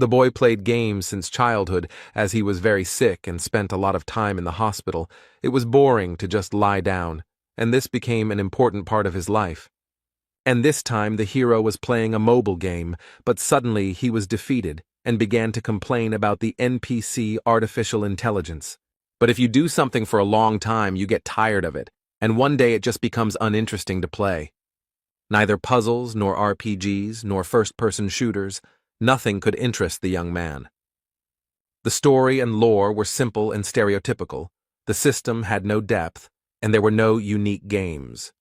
The boy played games since childhood, as he was very sick and spent a lot of time in the hospital. It was boring to just lie down, and this became an important part of his life. And this time the hero was playing a mobile game, but suddenly he was defeated and began to complain about the NPC artificial intelligence. But if you do something for a long time, you get tired of it, and one day it just becomes uninteresting to play. Neither puzzles, nor RPGs, nor first-person shooters, nothing could interest the young man. The story and lore were simple and stereotypical, the system had no depth, and there were no unique games.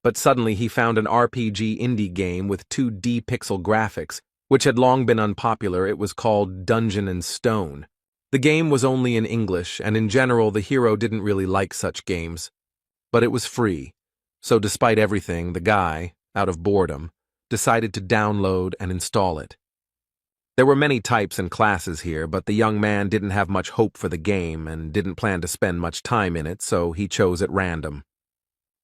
But suddenly he found an RPG indie game with 2D pixel graphics, which had long been unpopular. It was called Dungeon & Stone. The game was only in English, and in general the hero didn't really like such games. But it was free, so despite everything, the guy, out of boredom, decided to download and install it. There were many types and classes here, but the young man didn't have much hope for the game and didn't plan to spend much time in it, so he chose at random.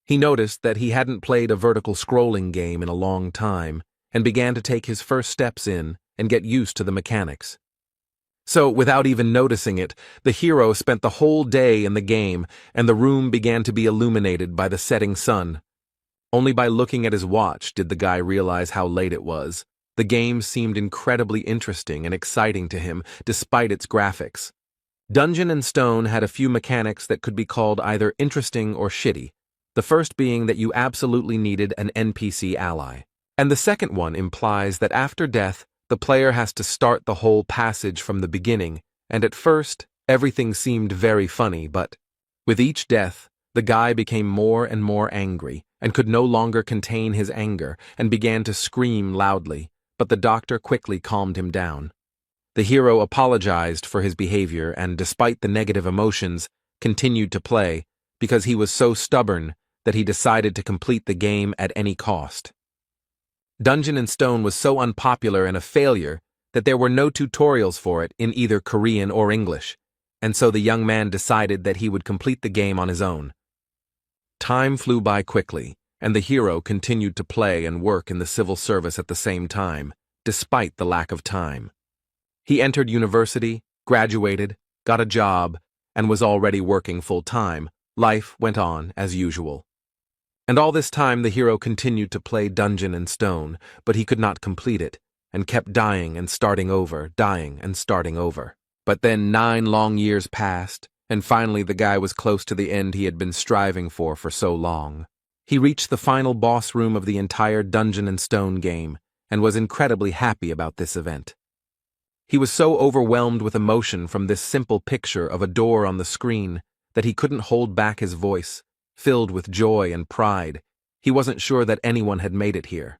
He noticed that he hadn't played a vertical scrolling game in a long time and began to take his first steps in and get used to the mechanics. So, without even noticing it, the hero spent the whole day in the game, and the room began to be illuminated by the setting sun. Only by looking at his watch did the guy realize how late it was. The game seemed incredibly interesting and exciting to him, despite its graphics. Dungeon & Stone had a few mechanics that could be called either interesting or shitty, the first being that you absolutely needed an NPC ally. And the second one implies that after death, the player has to start the whole passage from the beginning, and at first, everything seemed very funny, but with each death, the guy became more and more angry, and could no longer contain his anger, and began to scream loudly, but the doctor quickly calmed him down. The hero apologized for his behavior and, despite the negative emotions, continued to play, because he was so stubborn that he decided to complete the game at any cost. Dungeon & Stone was so unpopular and a failure that there were no tutorials for it in either Korean or English, and so the young man decided that he would complete the game on his own. Time flew by quickly, and the hero continued to play and work in the civil service at the same time, despite the lack of time. He entered university, graduated, got a job, and was already working full-time. Life went on as usual. And all this time the hero continued to play Dungeon & Stone, but he could not complete it, and kept dying and starting over, dying and starting over. But then 9 long years passed, and finally the guy was close to the end he had been striving for so long. He reached the final boss room of the entire Dungeon & Stone game, and was incredibly happy about this event. He was so overwhelmed with emotion from this simple picture of a door on the screen that he couldn't hold back his voice. Filled with joy and pride, he wasn't sure that anyone had made it here.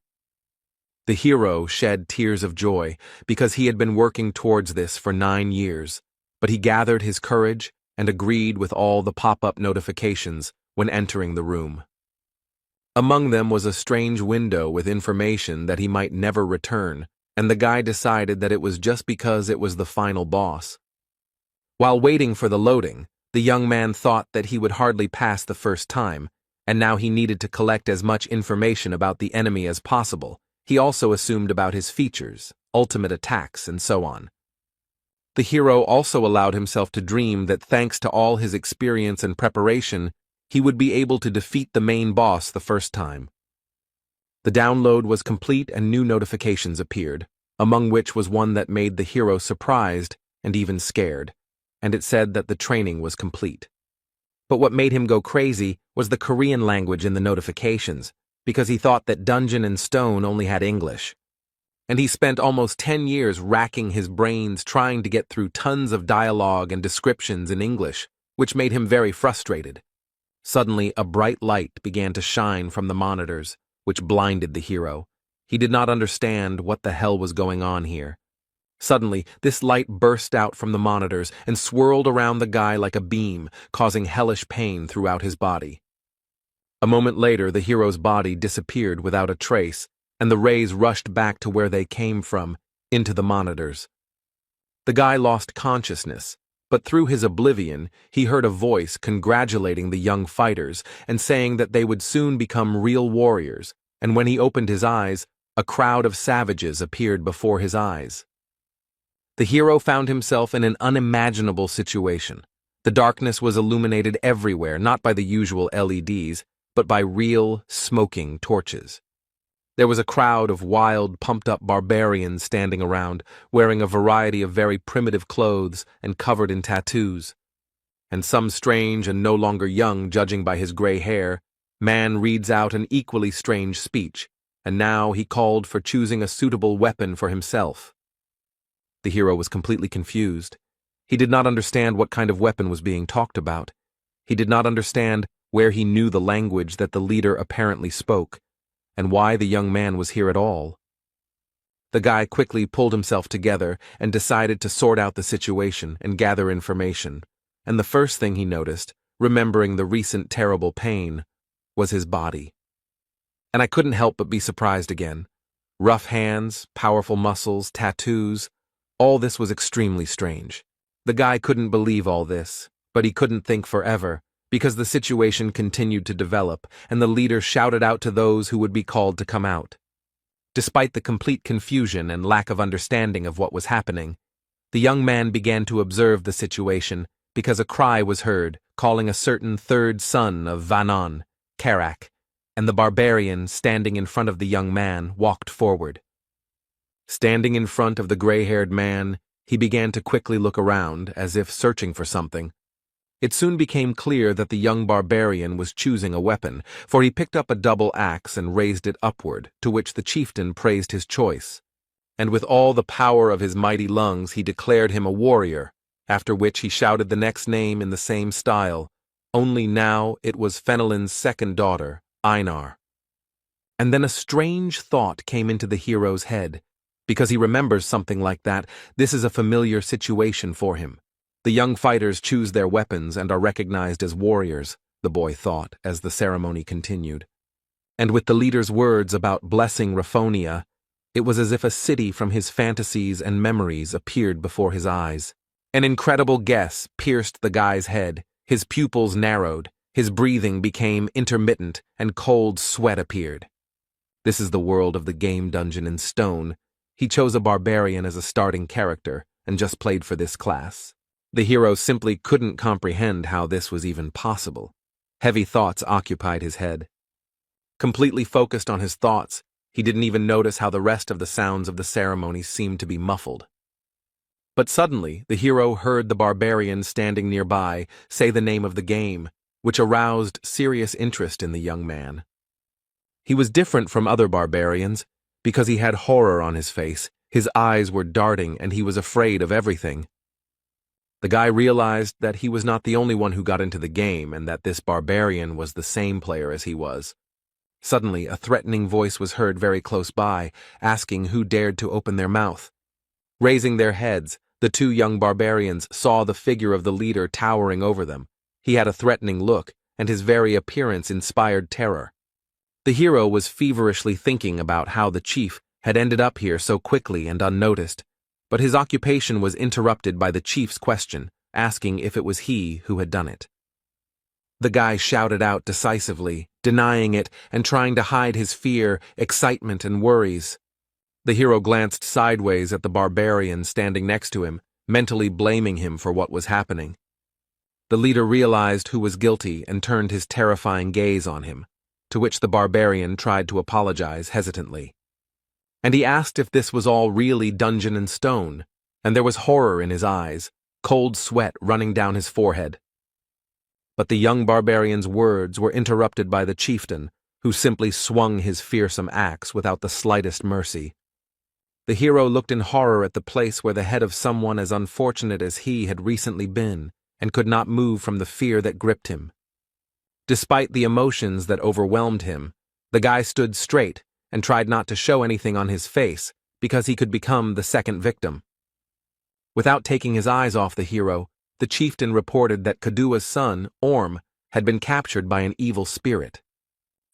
The hero shed tears of joy because he had been working towards this for 9 years, but he gathered his courage and agreed with all the pop-up notifications when entering the room. Among them was a strange window with information that he might never return, and the guy decided that it was just because it was the final boss. While waiting for the loading, the young man thought that he would hardly pass the first time, and now he needed to collect as much information about the enemy as possible. He also assumed about his features, ultimate attacks, and so on. The hero also allowed himself to dream that thanks to all his experience and preparation, he would be able to defeat the main boss the first time. The download was complete and new notifications appeared, among which was one that made the hero surprised and even scared, and it said that the training was complete. But what made him go crazy was the Korean language in the notifications, because he thought that Dungeon & Stone only had English. And he spent almost 10 years racking his brains trying to get through tons of dialogue and descriptions in English, which made him very frustrated. Suddenly, a bright light began to shine from the monitors, which blinded the hero. He did not understand what the hell was going on here. Suddenly, this light burst out from the monitors and swirled around the guy like a beam, causing hellish pain throughout his body. A moment later, the hero's body disappeared without a trace, and the rays rushed back to where they came from, into the monitors. The guy lost consciousness, but through his oblivion, he heard a voice congratulating the young fighters and saying that they would soon become real warriors, and when he opened his eyes, a crowd of savages appeared before his eyes. The hero found himself in an unimaginable situation. The darkness was illuminated everywhere, not by the usual LEDs, but by real, smoking torches. There was a crowd of wild, pumped-up barbarians standing around, wearing a variety of very primitive clothes and covered in tattoos. And some strange and no longer young, judging by his gray hair, man reads out an equally strange speech, and now he called for choosing a suitable weapon for himself. The hero was completely confused. He did not understand what kind of weapon was being talked about. He did not understand where he knew the language that the leader apparently spoke, and why the young man was here at all. The guy quickly pulled himself together and decided to sort out the situation and gather information, and the first thing he noticed, remembering the recent terrible pain, was his body. And I couldn't help but be surprised again. Rough hands, powerful muscles, tattoos, all this was extremely strange. The guy couldn't believe all this, but he couldn't think forever, because the situation continued to develop, and the leader shouted out to those who would be called to come out. Despite the complete confusion and lack of understanding of what was happening, the young man began to observe the situation because a cry was heard calling a certain third son of Vanon, Karak, and the barbarian standing in front of the young man walked forward. Standing in front of the gray-haired man, he began to quickly look around, as if searching for something. It soon became clear that the young barbarian was choosing a weapon, for he picked up a double axe and raised it upward, to which the chieftain praised his choice. And with all the power of his mighty lungs he declared him a warrior, after which he shouted the next name in the same style, only now it was Fenelon's second daughter, Anar. And then a strange thought came into the hero's head. Because he remembers something like that, this is a familiar situation for him. The young fighters choose their weapons and are recognized as warriors, the boy thought, as the ceremony continued. And with the leader's words about blessing Rapidonia, it was as if a city from his fantasies and memories appeared before his eyes. An incredible guess pierced the guy's head, his pupils narrowed, his breathing became intermittent, and cold sweat appeared. This is the world of the game dungeon in stone. He chose a barbarian as a starting character, and just played for this class. The hero simply couldn't comprehend how this was even possible. Heavy thoughts occupied his head. Completely focused on his thoughts, he didn't even notice how the rest of the sounds of the ceremony seemed to be muffled. But suddenly, the hero heard the barbarian standing nearby say the name of the game, which aroused serious interest in the young man. He was different from other barbarians, because he had horror on his face, his eyes were darting, and he was afraid of everything. The guy realized that he was not the only one who got into the game, and that this barbarian was the same player as he was. Suddenly, a threatening voice was heard very close by, asking who dared to open their mouth. Raising their heads, the two young barbarians saw the figure of the leader towering over them. He had a threatening look, and his very appearance inspired terror. The hero was feverishly thinking about how the chief had ended up here so quickly and unnoticed, but his occupation was interrupted by the chief's question, asking if it was he who had done it. The guy shouted out decisively, denying it and trying to hide his fear, excitement, and worries. The hero glanced sideways at the barbarian standing next to him, mentally blaming him for what was happening. The leader realized who was guilty and turned his terrifying gaze on him, to which the barbarian tried to apologize hesitantly. And he asked if this was all really dungeon and stone, and there was horror in his eyes, cold sweat running down his forehead. But the young barbarian's words were interrupted by the chieftain, who simply swung his fearsome axe without the slightest mercy. The hero looked in horror at the place where the head of someone as unfortunate as he had recently been, and could not move from the fear that gripped him. Despite the emotions that overwhelmed him, the guy stood straight and tried not to show anything on his face because he could become the second victim. Without taking his eyes off the hero, the chieftain reported that Kadua's son, Orm, had been captured by an evil spirit.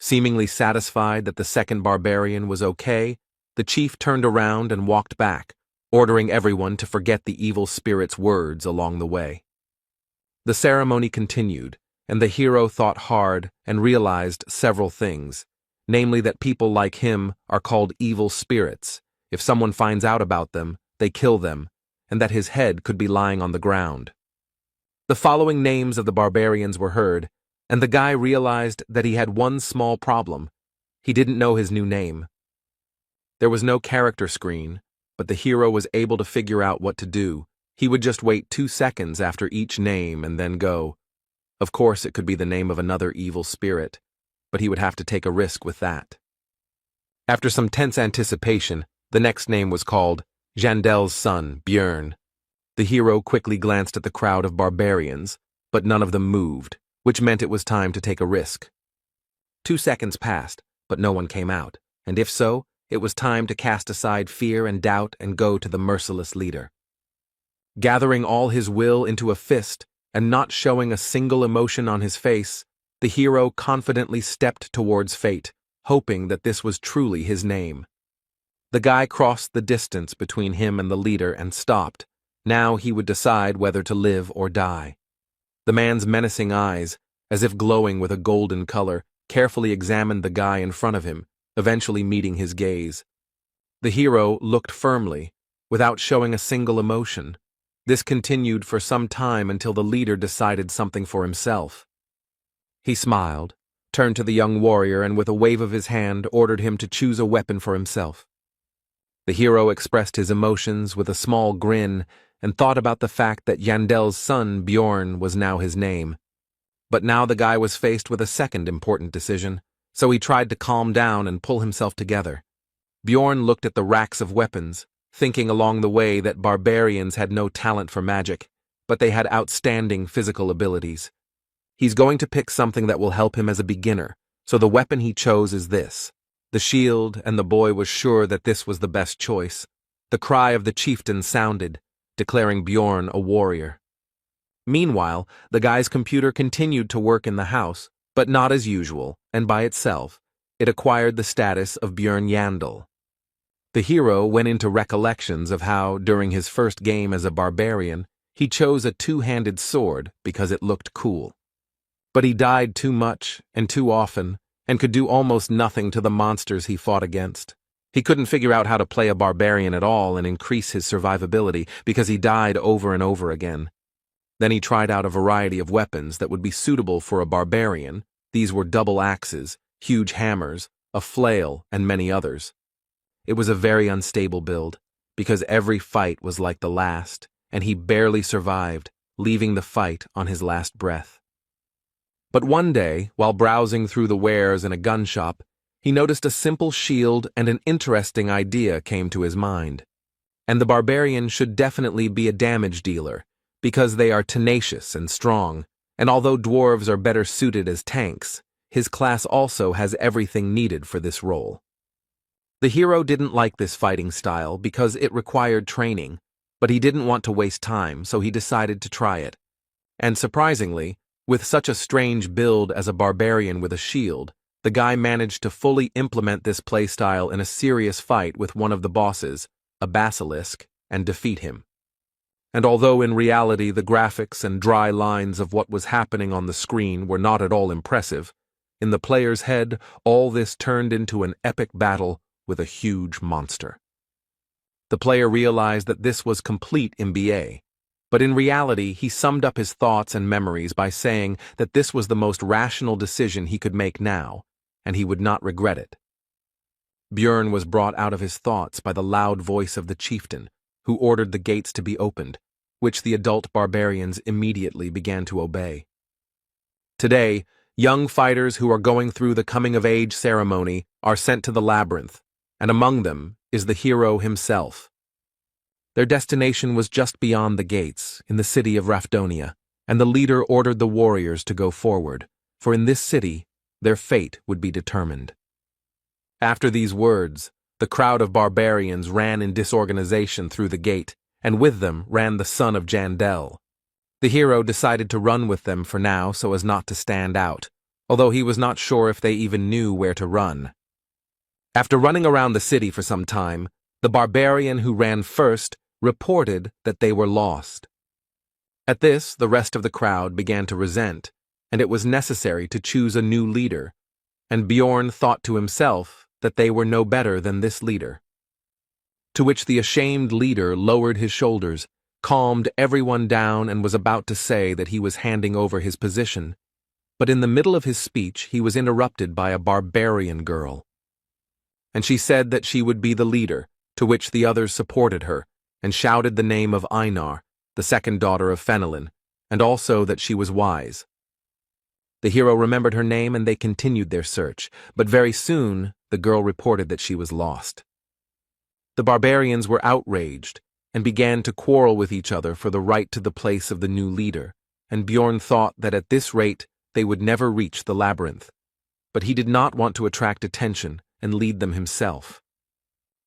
Seemingly satisfied that the second barbarian was okay, the chief turned around and walked back, ordering everyone to forget the evil spirit's words along the way. The ceremony continued, and the hero thought hard and realized several things, namely that people like him are called evil spirits. If someone finds out about them, they kill them, and that his head could be lying on the ground. The following names of the barbarians were heard, and the guy realized that he had one small problem. He didn't know his new name. There was no character screen, but the hero was able to figure out what to do. He would just wait 2 seconds after each name and then go. Of course, it could be the name of another evil spirit, but he would have to take a risk with that. After some tense anticipation, the next name was called Jandel's son, Björn. The hero quickly glanced at the crowd of barbarians, but none of them moved, which meant it was time to take a risk. 2 seconds passed, but no one came out, and if so, it was time to cast aside fear and doubt and go to the merciless leader. Gathering all his will into a fist and not showing a single emotion on his face, the hero confidently stepped towards fate, hoping that this was truly his name. The guy crossed the distance between him and the leader and stopped. Now he would decide whether to live or die. The man's menacing eyes, as if glowing with a golden color, carefully examined the guy in front of him, eventually meeting his gaze. The hero looked firmly, without showing a single emotion. This continued for some time until the leader decided something for himself. He smiled, turned to the young warrior, and with a wave of his hand ordered him to choose a weapon for himself. The hero expressed his emotions with a small grin and thought about the fact that Jandel's son, Bjorn, was now his name. But now the guy was faced with a second important decision, so he tried to calm down and pull himself together. Bjorn looked at the racks of weapons, thinking along the way that barbarians had no talent for magic, but they had outstanding physical abilities. He's going to pick something that will help him as a beginner, so the weapon he chose is this. The shield, and the boy was sure that this was the best choice. The cry of the chieftain sounded, declaring Bjorn a warrior. Meanwhile, the guy's computer continued to work in the house, but not as usual, and by itself, it acquired the status of Bjorn Yandel. The hero went into recollections of how, during his first game as a barbarian, he chose a two-handed sword because it looked cool. But he died too much and too often, and could do almost nothing to the monsters he fought against. He couldn't figure out how to play a barbarian at all and increase his survivability because he died over and over again. Then he tried out a variety of weapons that would be suitable for a barbarian. These were double axes, huge hammers, a flail, and many others. It was a very unstable build, because every fight was like the last, and he barely survived, leaving the fight on his last breath. But one day, while browsing through the wares in a gun shop, he noticed a simple shield and an interesting idea came to his mind. And the barbarian should definitely be a damage dealer, because they are tenacious and strong, and although dwarves are better suited as tanks, his class also has everything needed for this role. The hero didn't like this fighting style because it required training, but he didn't want to waste time, so he decided to try it. And surprisingly, with such a strange build as a barbarian with a shield, the guy managed to fully implement this playstyle in a serious fight with one of the bosses, a basilisk, and defeat him. And although in reality the graphics and dry lines of what was happening on the screen were not at all impressive, in the player's head all this turned into an epic battle with a huge monster. The player realized that this was complete MBA, but in reality he summed up his thoughts and memories by saying that this was the most rational decision he could make now, and he would not regret it. Bjorn was brought out of his thoughts by the loud voice of the chieftain, who ordered the gates to be opened, which the adult barbarians immediately began to obey. Today, young fighters who are going through the coming-of-age ceremony are sent to the labyrinth, and among them is the hero himself. Their destination was just beyond the gates, in the city of Rapidonia, and the leader ordered the warriors to go forward, for in this city, their fate would be determined. After these words, the crowd of barbarians ran in disorganization through the gate, and with them ran the son of Jandel. The hero decided to run with them for now so as not to stand out, although he was not sure if they even knew where to run. After running around the city for some time, the barbarian who ran first reported that they were lost. At this, the rest of the crowd began to resent, and it was necessary to choose a new leader, and Bjorn thought to himself that they were no better than this leader. To which the ashamed leader lowered his shoulders calmed everyone down and was about to say that he was handing over his position. But in the middle of his speech, he was interrupted by a barbarian girl. And she said that she would be the leader, to which the others supported her, and shouted the name of Anar, the second daughter of Fenelon, and also that she was wise. The hero remembered her name and they continued their search, but very soon the girl reported that she was lost. The barbarians were outraged and began to quarrel with each other for the right to the place of the new leader, and Bjorn thought that at this rate they would never reach the labyrinth. But he did not want to attract attention and lead them himself.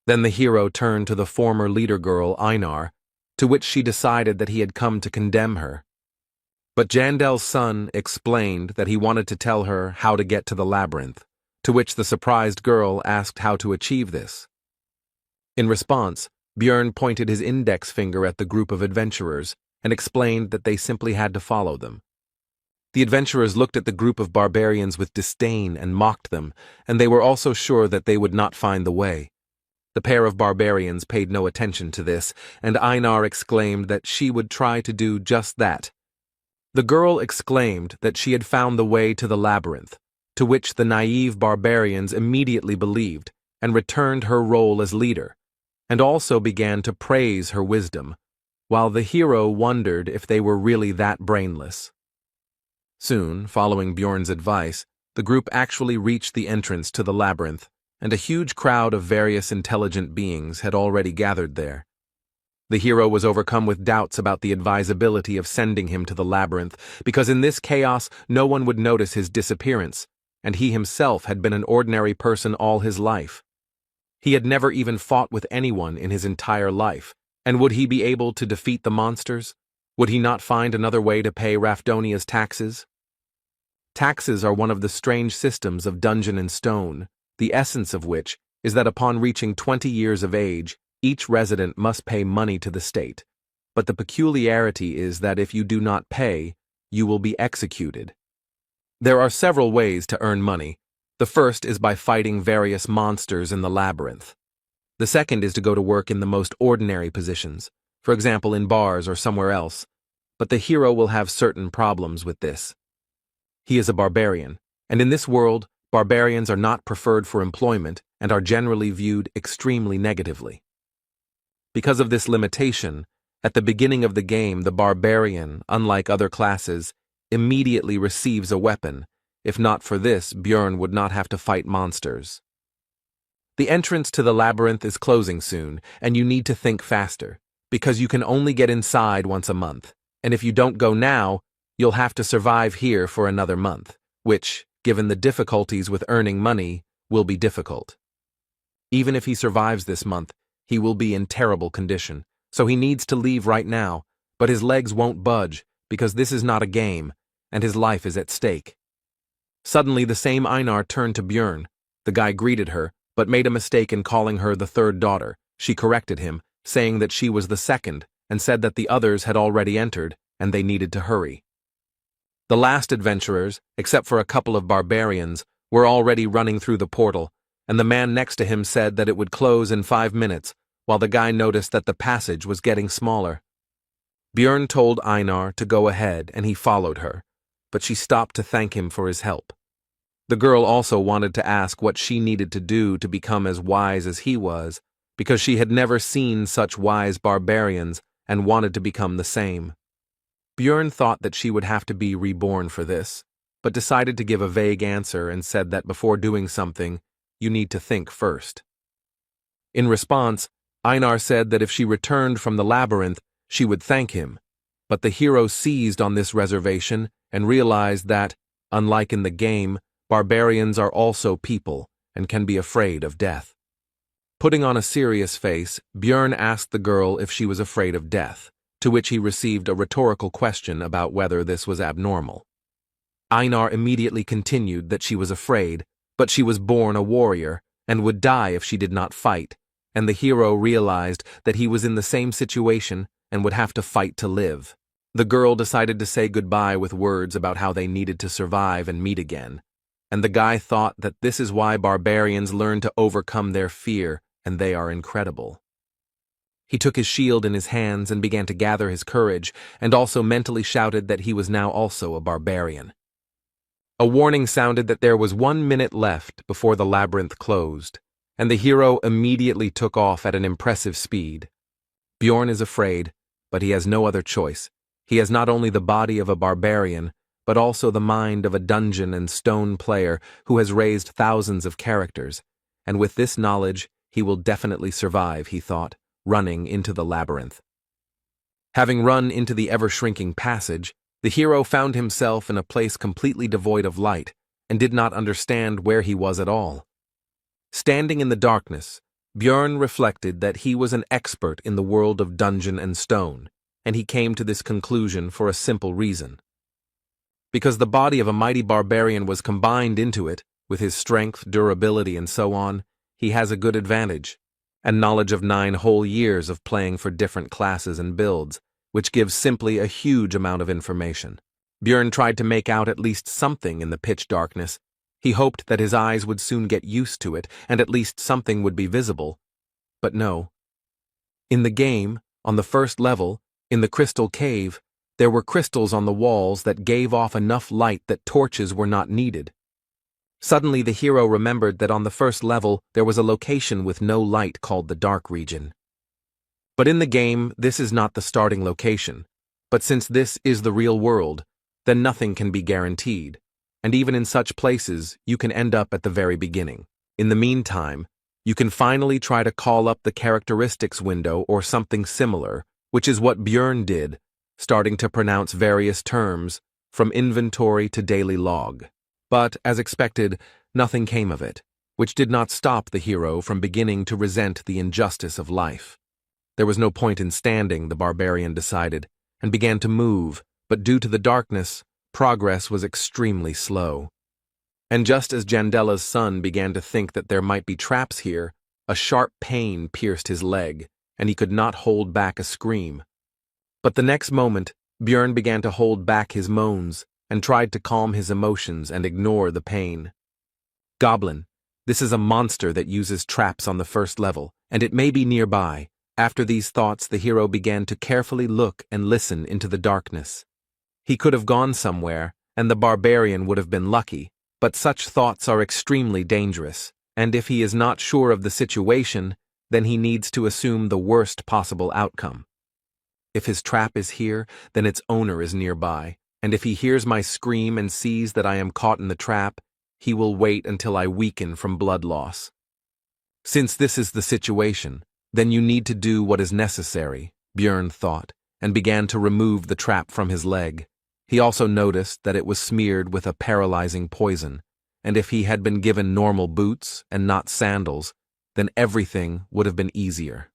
Then the hero turned to the former leader girl, Einar, to which she decided that he had come to condemn her. But Jandel's son explained that he wanted to tell her how to get to the labyrinth, to which the surprised girl asked how to achieve this. In response, Bjorn pointed his index finger at the group of adventurers and explained that they simply had to follow them. The adventurers looked at the group of barbarians with disdain and mocked them, and they were also sure that they would not find the way. The pair of barbarians paid no attention to this, and Einar exclaimed that she would try to do just that. The girl exclaimed that she had found the way to the labyrinth, to which the naive barbarians immediately believed and returned her role as leader, and also began to praise her wisdom, while the hero wondered if they were really that brainless. Soon, following Bjorn's advice, the group actually reached the entrance to the labyrinth, and a huge crowd of various intelligent beings had already gathered there. The hero was overcome with doubts about the advisability of sending him to the labyrinth, because in this chaos no one would notice his disappearance, and he himself had been an ordinary person all his life. He had never even fought with anyone in his entire life, and would he be able to defeat the monsters? Would he not find another way to pay Rapidonia's taxes? Taxes are one of the strange systems of Dungeon and Stone, the essence of which is that upon reaching 20 years of age, each resident must pay money to the state, but the peculiarity is that if you do not pay, you will be executed. There are several ways to earn money. The first is by fighting various monsters in the labyrinth. The second is to go to work in the most ordinary positions, for example in bars or somewhere else, but the hero will have certain problems with this. He is a barbarian, and in this world, barbarians are not preferred for employment and are generally viewed extremely negatively. Because of this limitation, at the beginning of the game, the barbarian, unlike other classes, immediately receives a weapon. If not for this, Bjorn would not have to fight monsters. The entrance to the labyrinth is closing soon, and you need to think faster, because you can only get inside once a month, and if you don't go now, you'll have to survive here for another month, which, given the difficulties with earning money, will be difficult. Even if he survives this month, he will be in terrible condition, so he needs to leave right now, but his legs won't budge because this is not a game, and his life is at stake. Suddenly the same Einar turned to Bjorn. The guy greeted her, but made a mistake in calling her the third daughter. She corrected him, saying that she was the second, and said that the others had already entered, and they needed to hurry. The last adventurers, except for a couple of barbarians, were already running through the portal, and the man next to him said that it would close in 5 minutes, while the guy noticed that the passage was getting smaller. Bjorn told Einar to go ahead, and he followed her, but she stopped to thank him for his help. The girl also wanted to ask what she needed to do to become as wise as he was, because she had never seen such wise barbarians and wanted to become the same. Bjorn thought that she would have to be reborn for this, but decided to give a vague answer and said that before doing something, you need to think first. In response, Einar said that if she returned from the labyrinth, she would thank him, but the hero seized on this reservation and realized that, unlike in the game, barbarians are also people and can be afraid of death. Putting on a serious face, Bjorn asked the girl if she was afraid of death, to which he received a rhetorical question about whether this was abnormal. Einar immediately continued that she was afraid, but she was born a warrior and would die if she did not fight, and the hero realized that he was in the same situation and would have to fight to live. The girl decided to say goodbye with words about how they needed to survive and meet again, and the guy thought that this is why barbarians learn to overcome their fear, and they are incredible. He took his shield in his hands and began to gather his courage, and also mentally shouted that he was now also a barbarian. A warning sounded that there was 1 minute left before the labyrinth closed, and the hero immediately took off at an impressive speed. Bjorn is afraid, but he has no other choice. He has not only the body of a barbarian, but also the mind of a dungeon and stone player who has raised thousands of characters, and with this knowledge he will definitely survive, he thought, running into the labyrinth. Having run into the ever-shrinking passage, the hero found himself in a place completely devoid of light, and did not understand where he was at all. Standing in the darkness, Bjorn reflected that he was an expert in the world of dungeon and stone, and he came to this conclusion for a simple reason. Because the body of a mighty barbarian was combined into it, with his strength, durability, and so on, he has a good advantage, and knowledge of 9 whole years of playing for different classes and builds, which gives simply a huge amount of information. Bjorn tried to make out at least something in the pitch darkness. He hoped that his eyes would soon get used to it, and at least something would be visible. But no. In the game, on the first level, in the crystal cave, there were crystals on the walls that gave off enough light that torches were not needed. Suddenly the hero remembered that on the first level there was a location with no light called the Dark Region. But in the game, this is not the starting location. But since this is the real world, then nothing can be guaranteed. And even in such places, you can end up at the very beginning. In the meantime, you can finally try to call up the characteristics window or something similar, which is what Bjorn did, starting to pronounce various terms, from inventory to daily log. But, as expected, nothing came of it, which did not stop the hero from beginning to resent the injustice of life. There was no point in standing, the barbarian decided, and began to move, but due to the darkness, progress was extremely slow. And just as Jandella's son began to think that there might be traps here, a sharp pain pierced his leg, and he could not hold back a scream. But the next moment, Bjorn began to hold back his moans, and tried to calm his emotions and ignore the pain. Goblin, this is a monster that uses traps on the first level, and it may be nearby. After these thoughts, the hero began to carefully look and listen into the darkness. He could have gone somewhere, and the barbarian would have been lucky, but such thoughts are extremely dangerous, and if he is not sure of the situation, then he needs to assume the worst possible outcome. If his trap is here, then its owner is nearby, and if he hears my scream and sees that I am caught in the trap, he will wait until I weaken from blood loss. Since this is the situation, then you need to do what is necessary, Bjorn thought, and began to remove the trap from his leg. He also noticed that it was smeared with a paralyzing poison, and if he had been given normal boots and not sandals, then everything would have been easier.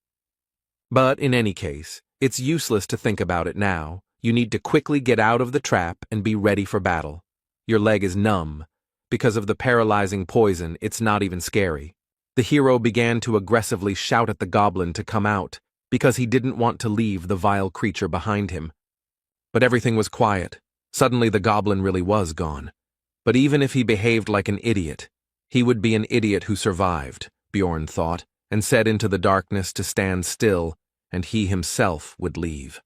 But in any case, it's useless to think about it now. You need to quickly get out of the trap and be ready for battle. Your leg is numb. Because of the paralyzing poison, it's not even scary. The hero began to aggressively shout at the goblin to come out, because he didn't want to leave the vile creature behind him. But everything was quiet. Suddenly the goblin really was gone. But even if he behaved like an idiot, he would be an idiot who survived, Bjorn thought, and said into the darkness to stand still, and he himself would leave.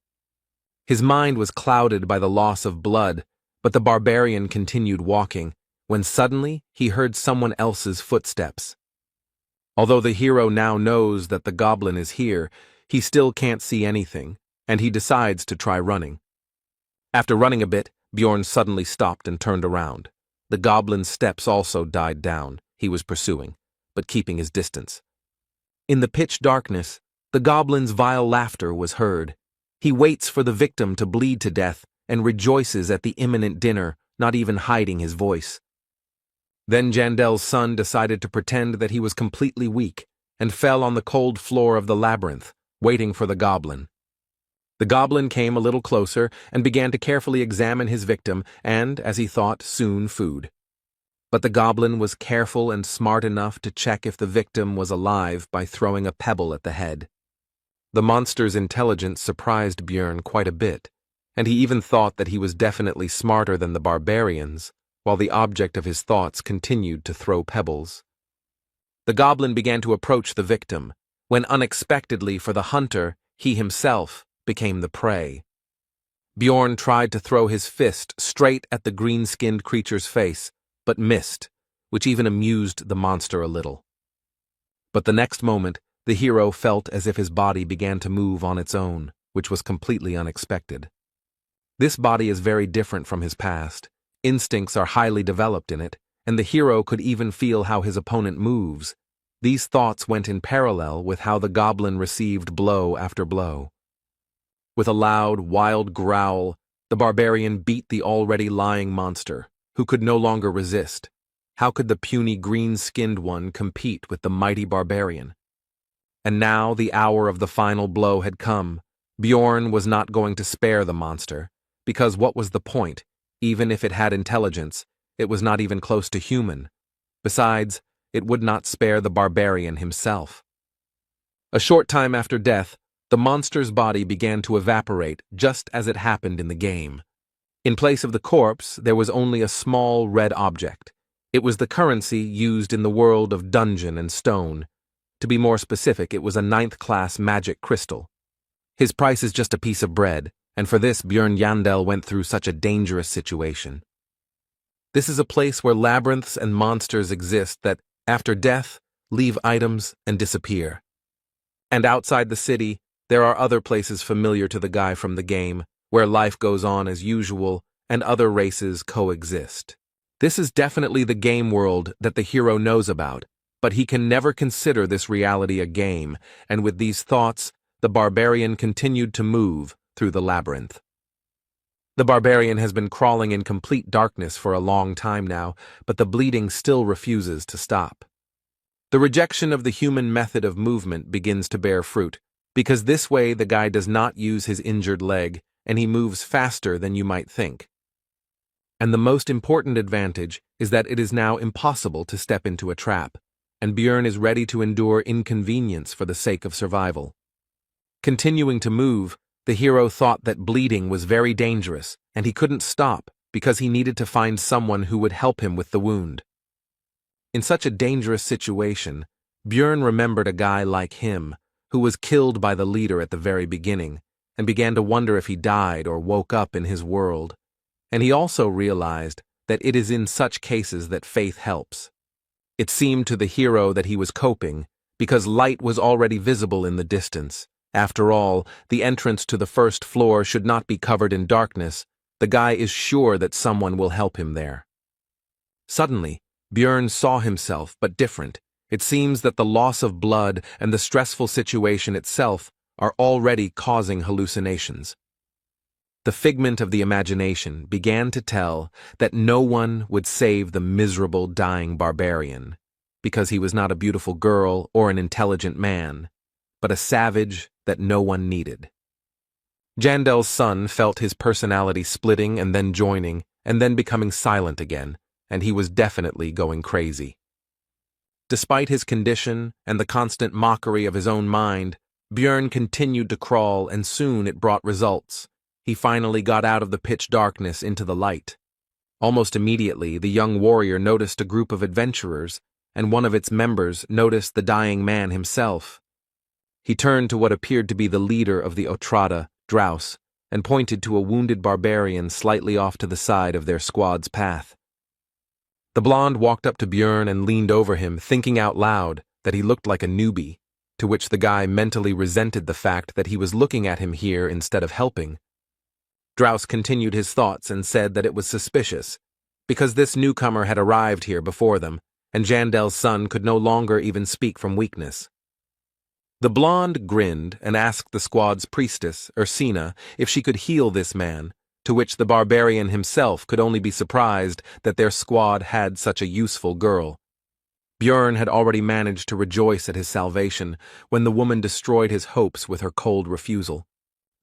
His mind was clouded by the loss of blood, but the barbarian continued walking, when suddenly he heard someone else's footsteps. Although the hero now knows that the goblin is here, he still can't see anything, and he decides to try running. After running a bit, Bjorn suddenly stopped and turned around. The goblin's steps also died down. He was pursuing, but keeping his distance. In the pitch darkness, the goblin's vile laughter was heard. He waits for the victim to bleed to death and rejoices at the imminent dinner, not even hiding his voice. Then Jandel's son decided to pretend that he was completely weak and fell on the cold floor of the labyrinth, waiting for the goblin. The goblin came a little closer and began to carefully examine his victim and, as he thought, soon food. But the goblin was careful and smart enough to check if the victim was alive by throwing a pebble at the head. The monster's intelligence surprised Bjorn quite a bit, and he even thought that he was definitely smarter than the barbarians, while the object of his thoughts continued to throw pebbles. The goblin began to approach the victim, when unexpectedly for the hunter, he himself became the prey. Bjorn tried to throw his fist straight at the green-skinned creature's face, but missed, which even amused the monster a little. But the next moment, the hero felt as if his body began to move on its own, which was completely unexpected. This body is very different from his past. Instincts are highly developed in it, and the hero could even feel how his opponent moves. These thoughts went in parallel with how the goblin received blow after blow. With a loud, wild growl, the barbarian beat the already lying monster, who could no longer resist. How could the puny green-skinned one compete with the mighty barbarian? And now the hour of the final blow had come. Bjorn was not going to spare the monster, because what was the point? Even if it had intelligence, it was not even close to human. Besides, it would not spare the barbarian himself. A short time after death, the monster's body began to evaporate just as it happened in the game. In place of the corpse, there was only a small red object. It was the currency used in the world of dungeon and stone. To be more specific, it was a 9th-class magic crystal. His price is just a piece of bread, and for this Bjorn Yandel went through such a dangerous situation. This is a place where labyrinths and monsters exist that, after death, leave items and disappear. And outside the city, there are other places familiar to the guy from the game, where life goes on as usual and other races coexist. This is definitely the game world that the hero knows about, but he can never consider this reality a game, and with these thoughts, the barbarian continued to move through the labyrinth. The barbarian has been crawling in complete darkness for a long time now, but the bleeding still refuses to stop. The rejection of the human method of movement begins to bear fruit, because this way the guy does not use his injured leg, and he moves faster than you might think. And the most important advantage is that it is now impossible to step into a trap, and Bjorn is ready to endure inconvenience for the sake of survival. Continuing to move, the hero thought that bleeding was very dangerous, and he couldn't stop because he needed to find someone who would help him with the wound. In such a dangerous situation, Bjorn remembered a guy like him, who was killed by the leader at the very beginning, and began to wonder if he died or woke up in his world. And he also realized that it is in such cases that faith helps. It seemed to the hero that he was coping, because light was already visible in the distance. After all, the entrance to the first floor should not be covered in darkness. The guy is sure that someone will help him there. Suddenly, Bjorn saw himself, but different. It seems that the loss of blood and the stressful situation itself are already causing hallucinations. The figment of the imagination began to tell that no one would save the miserable dying barbarian, because he was not a beautiful girl or an intelligent man, but a savage that no one needed. Jandel's son felt his personality splitting and then joining, and then becoming silent again, and he was definitely going crazy. Despite his condition and the constant mockery of his own mind, Bjorn continued to crawl, and soon it brought results. He finally got out of the pitch darkness into the light. Almost immediately, the young warrior noticed a group of adventurers, and one of its members noticed the dying man himself. He turned to what appeared to be the leader of the Otrada, Drouse, and pointed to a wounded barbarian slightly off to the side of their squad's path. The blonde walked up to Bjorn and leaned over him, thinking out loud that he looked like a newbie, to which the guy mentally resented the fact that he was looking at him here instead of helping. Drouse continued his thoughts and said that it was suspicious, because this newcomer had arrived here before them, and Jandel's son could no longer even speak from weakness. The blonde grinned and asked the squad's priestess, Ursina, if she could heal this man, to which the barbarian himself could only be surprised that their squad had such a useful girl. Bjorn had already managed to rejoice at his salvation when the woman destroyed his hopes with her cold refusal.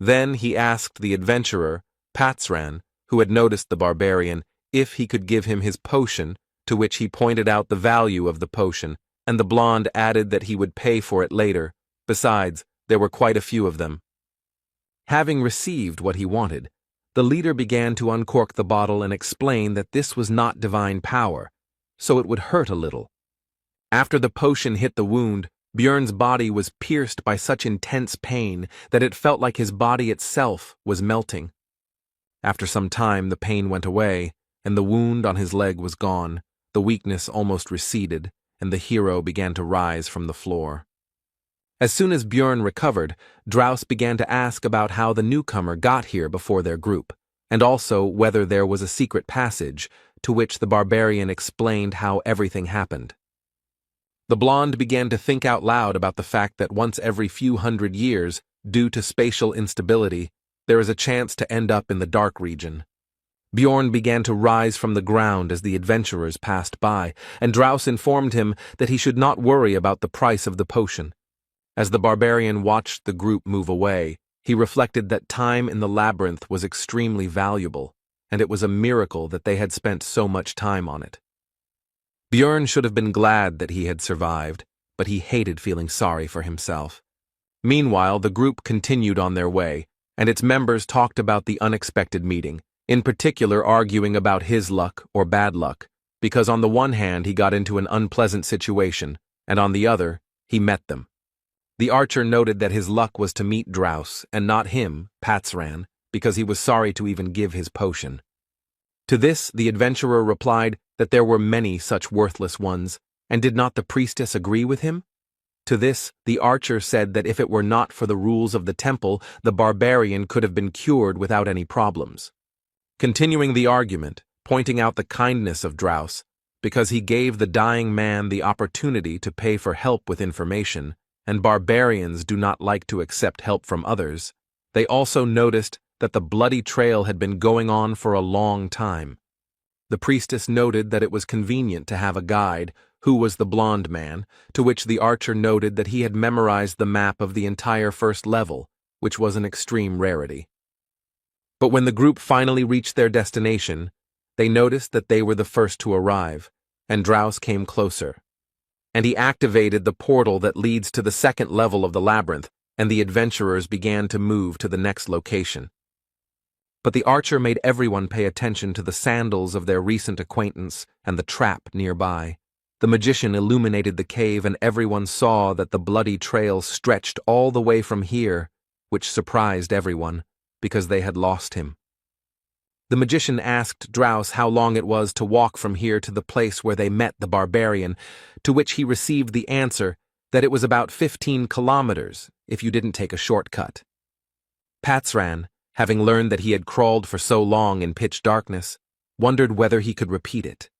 Then he asked the adventurer, Patsran, who had noticed the barbarian, if he could give him his potion, to which he pointed out the value of the potion, and the blonde added that he would pay for it later. Besides, there were quite a few of them. Having received what he wanted, the leader began to uncork the bottle and explain that this was not divine power, so it would hurt a little. After the potion hit the wound, Björn's body was pierced by such intense pain that it felt like his body itself was melting. After some time, the pain went away, and the wound on his leg was gone, the weakness almost receded, and the hero began to rise from the floor. As soon as Björn recovered, Draus began to ask about how the newcomer got here before their group, and also whether there was a secret passage, to which the barbarian explained how everything happened. The blonde began to think out loud about the fact that once every few hundred years, due to spatial instability, there is a chance to end up in the dark region. Bjorn began to rise from the ground as the adventurers passed by, and Draus informed him that he should not worry about the price of the potion. As the barbarian watched the group move away, he reflected that time in the labyrinth was extremely valuable, and it was a miracle that they had spent so much time on it. Björn should have been glad that he had survived, but he hated feeling sorry for himself. Meanwhile, the group continued on their way, and its members talked about the unexpected meeting, in particular arguing about his luck or bad luck, because on the one hand he got into an unpleasant situation, and on the other, he met them. The archer noted that his luck was to meet Draus, and not him, Patsran, because he was sorry to even give his potion. To this, the adventurer replied that there were many such worthless ones, and did not the priestess agree with him? To this, the archer said that if it were not for the rules of the temple, the barbarian could have been cured without any problems. Continuing the argument, pointing out the kindness of Draus, because he gave the dying man the opportunity to pay for help with information, and barbarians do not like to accept help from others, they also noticed that the bloody trail had been going on for a long time. The priestess noted that it was convenient to have a guide, who was the blond man, to which the archer noted that he had memorized the map of the entire first level, which was an extreme rarity. But when the group finally reached their destination, they noticed that they were the first to arrive, and Draus came closer. And he activated the portal that leads to the second level of the labyrinth, and the adventurers began to move to the next location. But the archer made everyone pay attention to the sandals of their recent acquaintance and the trap nearby. The magician illuminated the cave, and everyone saw that the bloody trail stretched all the way from here, which surprised everyone, because they had lost him. The magician asked Draus how long it was to walk from here to the place where they met the barbarian, to which he received the answer that it was about 15 kilometers if you didn't take a shortcut. Patsran, having learned that he had crawled for so long in pitch darkness, wondered whether he could repeat it.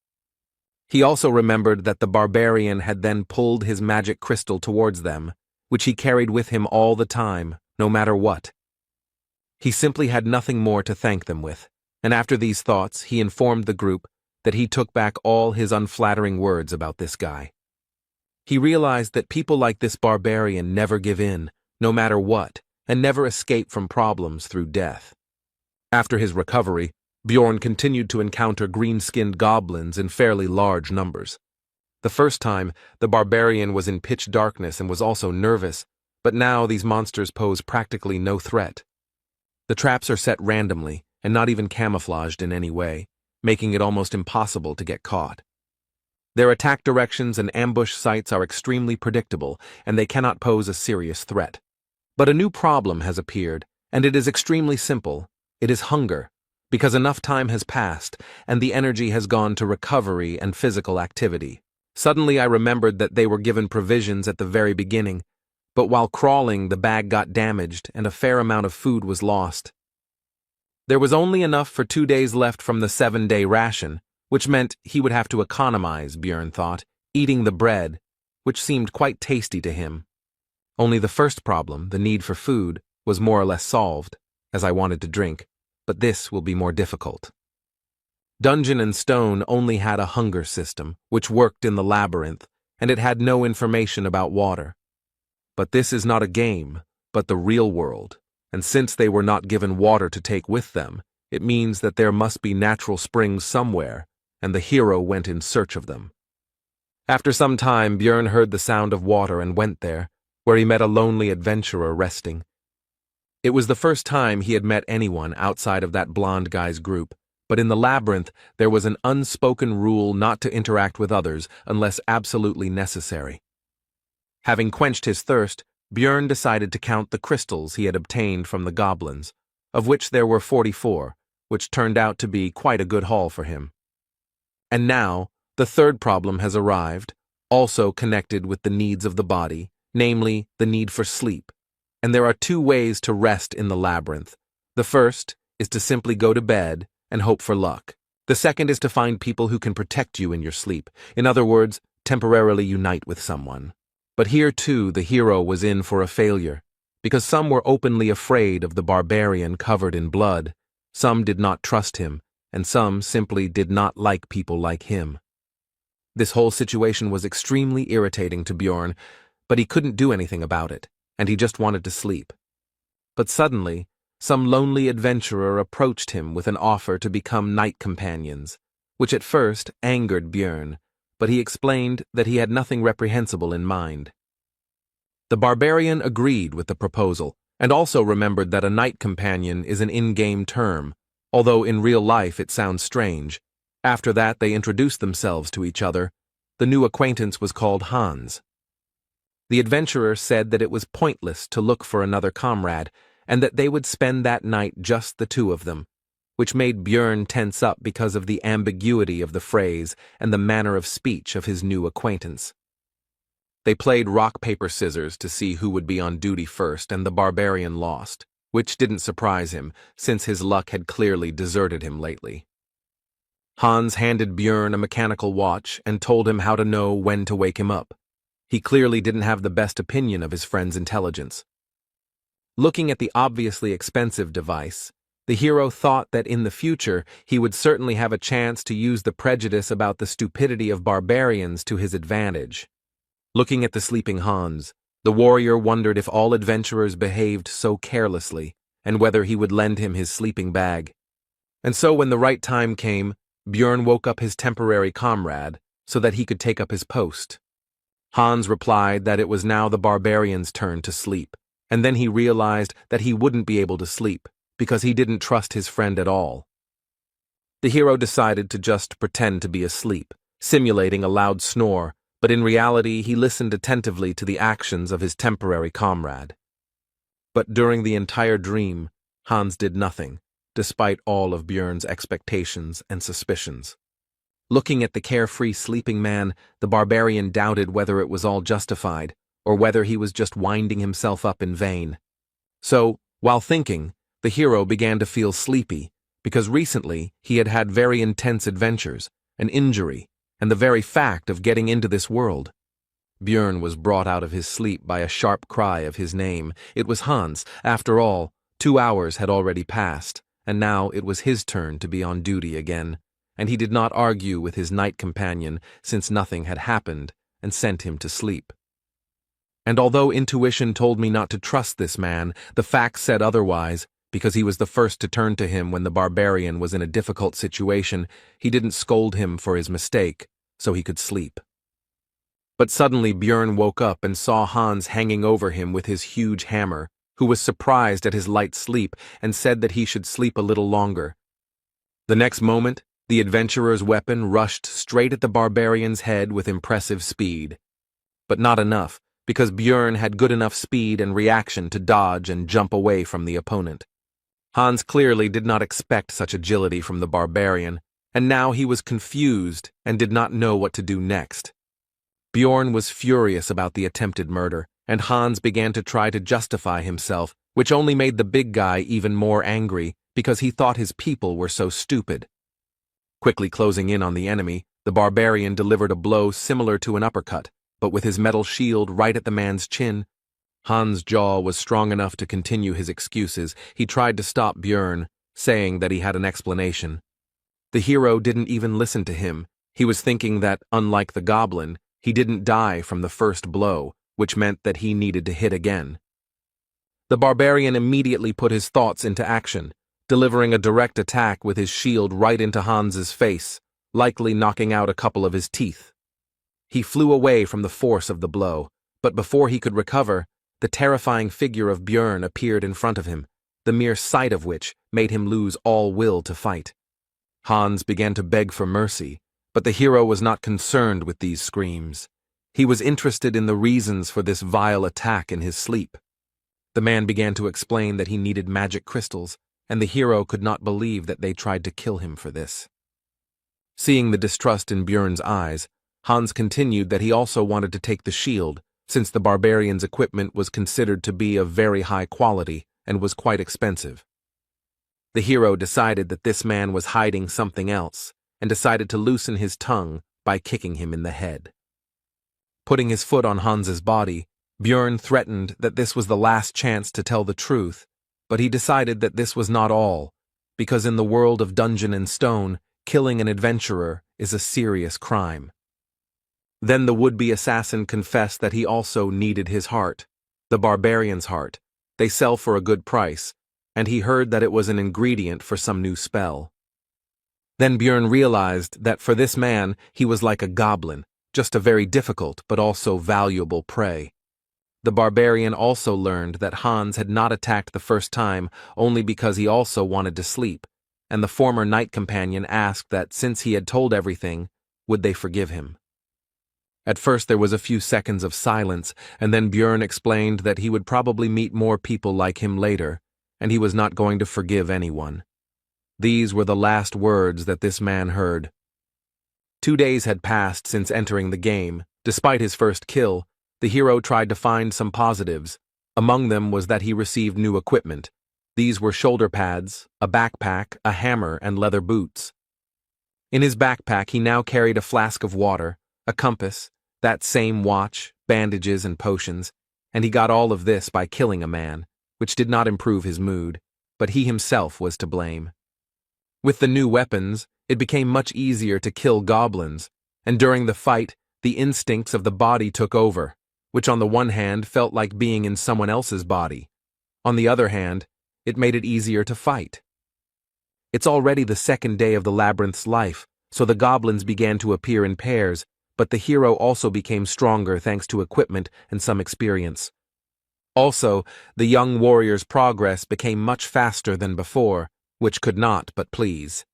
He also remembered that the barbarian had then pulled his magic crystal towards them, which he carried with him all the time, no matter what. He simply had nothing more to thank them with, and after these thoughts he informed the group that he took back all his unflattering words about this guy. He realized that people like this barbarian never give in, no matter what, and never escape from problems through death. After his recovery, Bjorn continued to encounter green-skinned goblins in fairly large numbers. The first time, the barbarian was in pitch darkness and was also nervous, but now these monsters pose practically no threat. The traps are set randomly, and not even camouflaged in any way, making it almost impossible to get caught. Their attack directions and ambush sites are extremely predictable, and they cannot pose a serious threat. But a new problem has appeared, and it is extremely simple. It is hunger, because enough time has passed, and the energy has gone to recovery and physical activity. Suddenly I remembered that they were given provisions at the very beginning, but while crawling the bag got damaged and a fair amount of food was lost. There was only enough for 2 days left from the 7-day ration, which meant he would have to economize, Björn thought, eating the bread, which seemed quite tasty to him. Only the first problem, the need for food, was more or less solved, as I wanted to drink, but this will be more difficult. Dungeon and Stone only had a hunger system, which worked in the labyrinth, and it had no information about water. But this is not a game, but the real world. And since they were not given water to take with them, it means that there must be natural springs somewhere, and the hero went in search of them. After some time, Björn heard the sound of water and went there, where he met a lonely adventurer resting. It was the first time he had met anyone outside of that blonde guy's group, but in the labyrinth there was an unspoken rule not to interact with others unless absolutely necessary. Having quenched his thirst, Björn decided to count the crystals he had obtained from the goblins, of which there were 44, which turned out to be quite a good haul for him. And now, the third problem has arrived, also connected with the needs of the body, namely, the need for sleep. And there are two ways to rest in the labyrinth. The first is to simply go to bed and hope for luck. The second is to find people who can protect you in your sleep. In other words, temporarily unite with someone. But here too the hero was in for a failure, because some were openly afraid of the barbarian covered in blood, some did not trust him, and some simply did not like people like him. This whole situation was extremely irritating to Björn, but he couldn't do anything about it, and he just wanted to sleep. But suddenly, some lonely adventurer approached him with an offer to become night companions, which at first angered Björn, but he explained that he had nothing reprehensible in mind. The barbarian agreed with the proposal, and also remembered that a night companion is an in-game term, although in real life it sounds strange. After that they introduced themselves to each other. The new acquaintance was called Hans. The adventurer said that it was pointless to look for another comrade, and that they would spend that night just the two of them, which made Björn tense up because of the ambiguity of the phrase and the manner of speech of his new acquaintance. They played rock, paper, scissors to see who would be on duty first, and the barbarian lost, which didn't surprise him, since his luck had clearly deserted him lately. Hans handed Björn a mechanical watch and told him how to know when to wake him up. He clearly didn't have the best opinion of his friend's intelligence. Looking at the obviously expensive device, the hero thought that in the future he would certainly have a chance to use the prejudice about the stupidity of barbarians to his advantage. Looking at the sleeping Hans, the warrior wondered if all adventurers behaved so carelessly, and whether he would lend him his sleeping bag. And so when the right time came, Björn woke up his temporary comrade so that he could take up his post. Hans replied that it was now the barbarian's turn to sleep, and then he realized that he wouldn't be able to sleep because he didn't trust his friend at all. The hero decided to just pretend to be asleep, simulating a loud snore, but in reality he listened attentively to the actions of his temporary comrade. But during the entire dream, Hans did nothing, despite all of Björn's expectations and suspicions. Looking at the carefree sleeping man, the barbarian doubted whether it was all justified, or whether he was just winding himself up in vain. So, while thinking, the hero began to feel sleepy, because recently he had had very intense adventures, an injury, and the very fact of getting into this world. Björn was brought out of his sleep by a sharp cry of his name. It was Hans. After all, 2 hours had already passed, and now it was his turn to be on duty again, and he did not argue with his night companion since nothing had happened and sent him to sleep. And although intuition told me not to trust this man, the facts said otherwise. Because he was the first to turn to him when the barbarian was in a difficult situation, he didn't scold him for his mistake, so he could sleep. But suddenly Björn woke up and saw Hans hanging over him with his huge hammer, who was surprised at his light sleep and said that he should sleep a little longer. The next moment, the adventurer's weapon rushed straight at the barbarian's head with impressive speed. But not enough, because Björn had good enough speed and reaction to dodge and jump away from the opponent. Hans clearly did not expect such agility from the barbarian, and now he was confused and did not know what to do next. Björn was furious about the attempted murder, and Hans began to try to justify himself, which only made the big guy even more angry because he thought his people were so stupid. Quickly closing in on the enemy, the barbarian delivered a blow similar to an uppercut, but with his metal shield right at the man's chin. Hans' jaw was strong enough to continue his excuses. He tried to stop Björn, saying that he had an explanation. The hero didn't even listen to him. He was thinking that, unlike the goblin, he didn't die from the first blow, which meant that he needed to hit again. The barbarian immediately put his thoughts into action, delivering a direct attack with his shield right into Hans's face, likely knocking out a couple of his teeth. He flew away from the force of the blow, but before he could recover, the terrifying figure of Björn appeared in front of him, the mere sight of which made him lose all will to fight. Hans began to beg for mercy, but the hero was not concerned with these screams. He was interested in the reasons for this vile attack in his sleep. The man began to explain that he needed magic crystals, and the hero could not believe that they tried to kill him for this. Seeing the distrust in Björn's eyes, Hans continued that he also wanted to take the shield, since the barbarian's equipment was considered to be of very high quality and was quite expensive. The hero decided that this man was hiding something else, and decided to loosen his tongue by kicking him in the head. Putting his foot on Hans's body, Björn threatened that this was the last chance to tell the truth, but he decided that this was not all, because in the world of Dungeon and Stone, killing an adventurer is a serious crime. Then the would-be assassin confessed that he also needed his heart, the barbarian's heart. They sell for a good price, and he heard that it was an ingredient for some new spell. Then Björn realized that for this man he was like a goblin, just a very difficult but also valuable prey. The barbarian also learned that Hans had not attacked the first time only because he also wanted to sleep, and the former knight companion asked that since he had told everything, would they forgive him. At first there was a few seconds of silence, and then Björn explained that he would probably meet more people like him later, and he was not going to forgive anyone. These were the last words that this man heard. 2 days had passed since entering the game. Despite his first kill, the hero tried to find some positives. Among them was that he received new equipment. These were shoulder pads, a backpack, a hammer, and leather boots. In his backpack he now carried a flask of water, a compass, that same watch, bandages, and potions, and he got all of this by killing a man, which did not improve his mood, but he himself was to blame. With the new weapons, it became much easier to kill goblins, and during the fight, the instincts of the body took over, which on the one hand felt like being in someone else's body. On the other hand, it made it easier to fight. It's already the second day of the labyrinth's life, so the goblins began to appear in pairs, but the hero also became stronger thanks to equipment and some experience. Also, the young warrior's progress became much faster than before, which could not but please.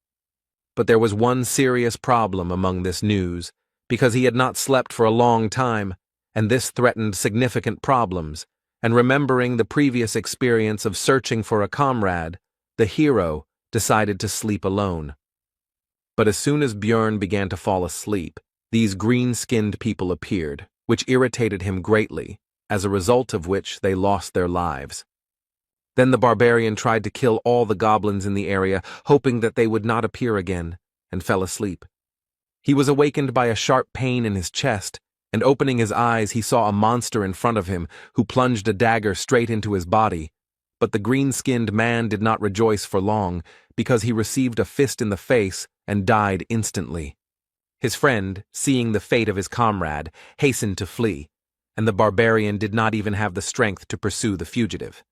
But there was one serious problem among this news, because he had not slept for a long time, and this threatened significant problems, and remembering the previous experience of searching for a comrade, the hero decided to sleep alone. But as soon as Björn began to fall asleep, these green-skinned people appeared, which irritated him greatly, as a result of which they lost their lives. Then the barbarian tried to kill all the goblins in the area, hoping that they would not appear again, and fell asleep. He was awakened by a sharp pain in his chest, and opening his eyes he saw a monster in front of him who plunged a dagger straight into his body. But the green-skinned man did not rejoice for long, because he received a fist in the face and died instantly. His friend, seeing the fate of his comrade, hastened to flee, and the barbarian did not even have the strength to pursue the fugitive.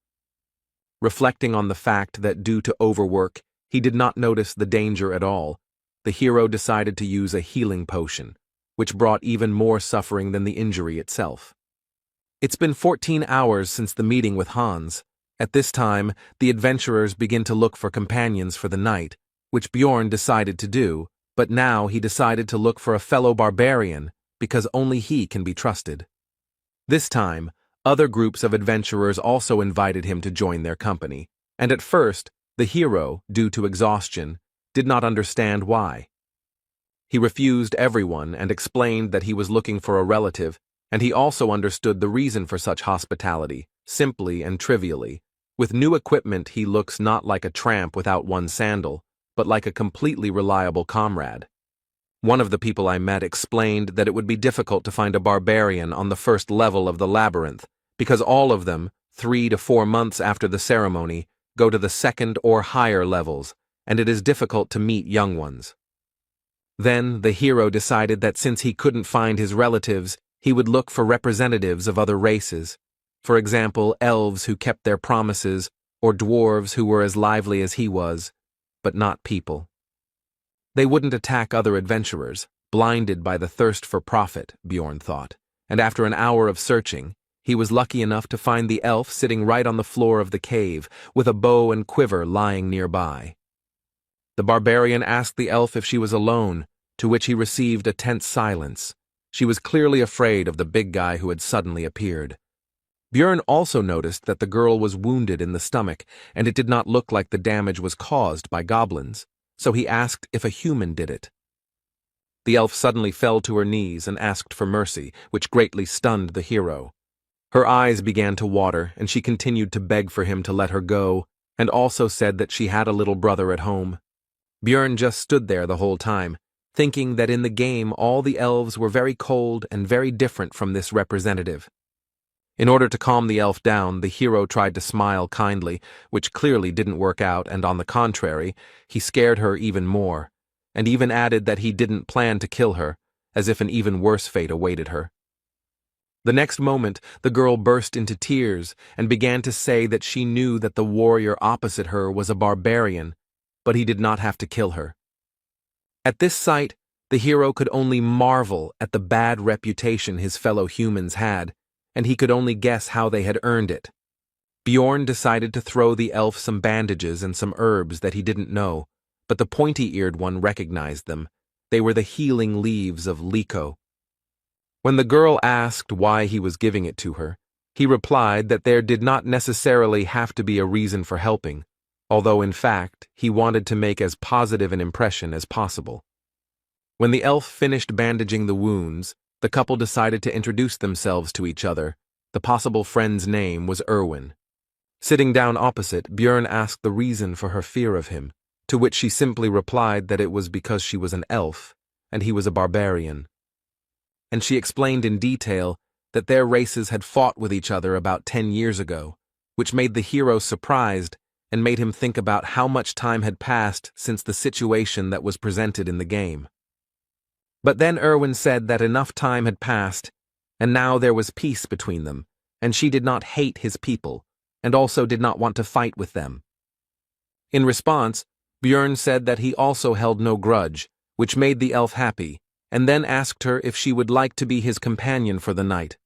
Reflecting on the fact that due to overwork, he did not notice the danger at all, the hero decided to use a healing potion, which brought even more suffering than the injury itself. It's been 14 hours since the meeting with Hans. At this time, the adventurers begin to look for companions for the night, which Björn decided to do, but now he decided to look for a fellow barbarian, because only he can be trusted. This time, other groups of adventurers also invited him to join their company, and at first, the hero, due to exhaustion, did not understand why. He refused everyone and explained that he was looking for a relative, and he also understood the reason for such hospitality, simply and trivially. With new equipment he looks not like a tramp without one sandal, but like a completely reliable comrade. One of the people I met explained that it would be difficult to find a barbarian on the first level of the labyrinth, because all of them, 3 to 4 months after the ceremony, go to the second or higher levels, and it is difficult to meet young ones. Then the hero decided that since he couldn't find his relatives, he would look for representatives of other races. For example, elves who kept their promises, or dwarves who were as lively as he was, but not people. They wouldn't attack other adventurers, blinded by the thirst for profit, Björn thought, and after an hour of searching, he was lucky enough to find the elf sitting right on the floor of the cave, with a bow and quiver lying nearby. The barbarian asked the elf if she was alone, to which he received a tense silence, She was clearly afraid of the big guy who had suddenly appeared. Björn also noticed that the girl was wounded in the stomach, and it did not look like the damage was caused by goblins, so he asked if a human did it. The elf suddenly fell to her knees and asked for mercy, which greatly stunned the hero. Her eyes began to water, and she continued to beg for him to let her go, and also said that she had a little brother at home. Björn just stood there the whole time, thinking that in the game all the elves were very cold and very different from this representative. In order to calm the elf down, the hero tried to smile kindly, which clearly didn't work out, and on the contrary, he scared her even more, and even added that he didn't plan to kill her, as if an even worse fate awaited her. The next moment, the girl burst into tears and began to say that she knew that the warrior opposite her was a barbarian, but he did not have to kill her. At this sight, the hero could only marvel at the bad reputation his fellow humans had, and he could only guess how they had earned it. Bjorn decided to throw the elf some bandages and some herbs that he didn't know, but the pointy-eared one recognized them. They were the healing leaves of Liko. When the girl asked why he was giving it to her, he replied that there did not necessarily have to be a reason for helping, although in fact he wanted to make as positive an impression as possible. When the elf finished bandaging the wounds, the couple decided to introduce themselves to each other. The possible friend's name was Erwin. Sitting down opposite, Björn asked the reason for her fear of him, to which she simply replied that it was because she was an elf, and he was a barbarian. And she explained in detail that their races had fought with each other about 10 years ago, which made the hero surprised and made him think about how much time had passed since the situation that was presented in the game. But then Erwin said that enough time had passed, and now there was peace between them, and she did not hate his people, and also did not want to fight with them. In response, Björn said that he also held no grudge, which made the elf happy, and then asked her if she would like to be his companion for the night.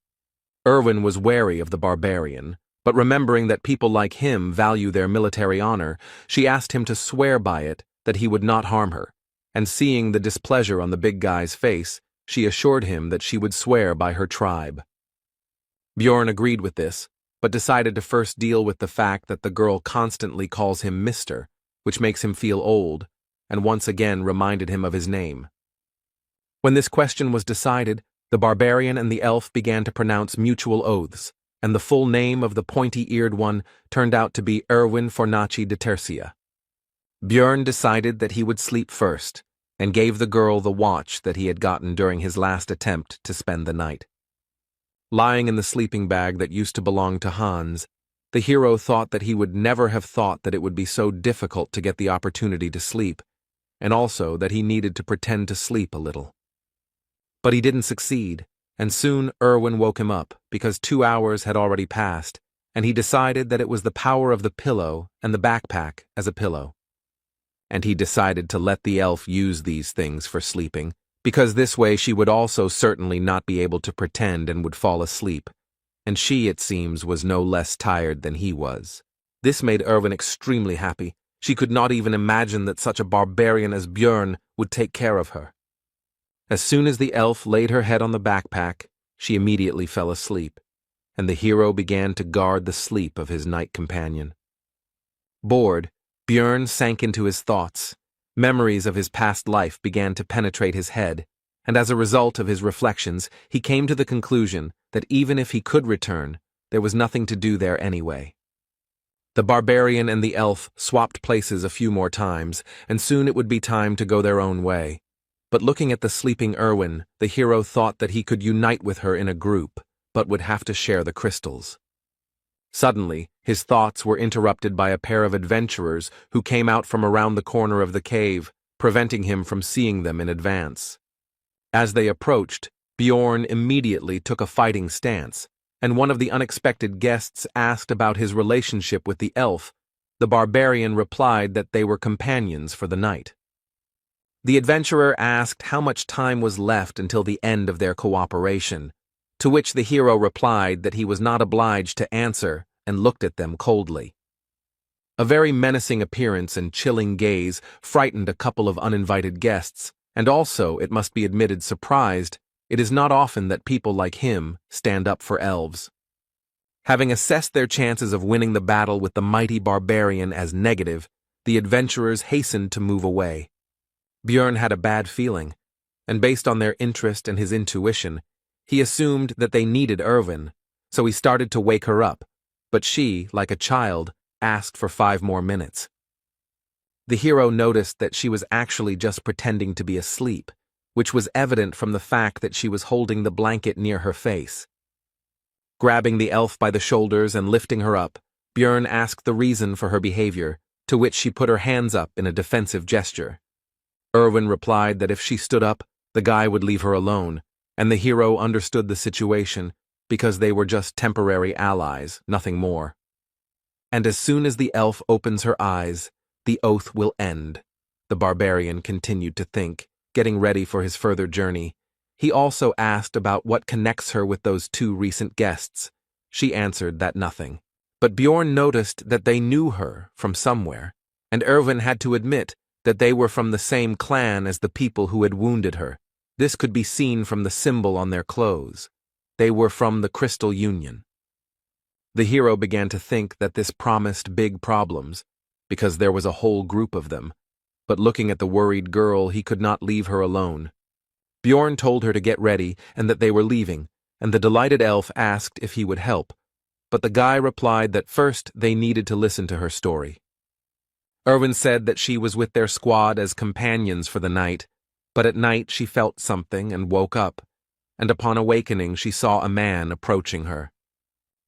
Erwin was wary of the barbarian, but remembering that people like him value their military honor, she asked him to swear by it that he would not harm her, and seeing the displeasure on the big guy's face, she assured him that she would swear by her tribe. Bjorn agreed with this, but decided to first deal with the fact that the girl constantly calls him Mr., which makes him feel old, and once again reminded him of his name. When this question was decided, the barbarian and the elf began to pronounce mutual oaths, and the full name of the pointy-eared one turned out to be Erwin Fornaci de Tercia. Björn decided that he would sleep first, and gave the girl the watch that he had gotten during his last attempt to spend the night. Lying in the sleeping bag that used to belong to Hans, the hero thought that he would never have thought that it would be so difficult to get the opportunity to sleep, and also that he needed to pretend to sleep a little. But he didn't succeed, and soon Erwin woke him up because 2 hours had already passed, and he decided that it was the power of the pillow and the backpack as a pillow. And he decided to let the elf use these things for sleeping, because this way she would also certainly not be able to pretend and would fall asleep, and she, it seems, was no less tired than he was. This made Erwin extremely happy. She could not even imagine that such a barbarian as Björn would take care of her. As soon as the elf laid her head on the backpack, she immediately fell asleep, and the hero began to guard the sleep of his night companion. Bored, Björn sank into his thoughts. Memories of his past life began to penetrate his head, and as a result of his reflections, he came to the conclusion that even if he could return, there was nothing to do there anyway. The barbarian and the elf swapped places a few more times, and soon it would be time to go their own way. But looking at the sleeping Erwin, the hero thought that he could unite with her in a group, but would have to share the crystals. Suddenly, his thoughts were interrupted by a pair of adventurers who came out from around the corner of the cave, preventing him from seeing them in advance. As they approached, Bjorn immediately took a fighting stance, and one of the unexpected guests asked about his relationship with the elf. The barbarian replied that they were companions for the night. The adventurer asked how much time was left until the end of their cooperation, to which the hero replied that he was not obliged to answer and looked at them coldly. A very menacing appearance and chilling gaze frightened a couple of uninvited guests, and also, it must be admitted, surprised It is not often that people like him stand up for elves. Having assessed their chances of winning the battle with the mighty barbarian as negative, the adventurers hastened to move away. Björn had a bad feeling, and based on their interest and his intuition, he assumed that they needed Erwin, so he started to wake her up, but she, like a child, asked for 5 more minutes. The hero noticed that she was actually just pretending to be asleep, which was evident from the fact that she was holding the blanket near her face. Grabbing the elf by the shoulders and lifting her up, Björn asked the reason for her behavior, to which she put her hands up in a defensive gesture. Erwin replied that if she stood up, the guy would leave her alone, and the hero understood the situation because they were just temporary allies, nothing more. And as soon as the elf opens her eyes, the oath will end, the barbarian continued to think, getting ready for his further journey. He also asked about what connects her with those 2 recent guests. She answered that nothing. But Bjorn noticed that they knew her from somewhere, and Erwin had to admit that they were from the same clan as the people who had wounded her. This could be seen from the symbol on their clothes. They were from the Crystal Union. The hero began to think that this promised big problems, because there was a whole group of them, but looking at the worried girl, he could not leave her alone. Bjorn told her to get ready and that they were leaving, and the delighted elf asked if he would help, but the guy replied that first they needed to listen to her story. Erwin said that she was with their squad as companions for the night, but at night she felt something and woke up, and upon awakening she saw a man approaching her.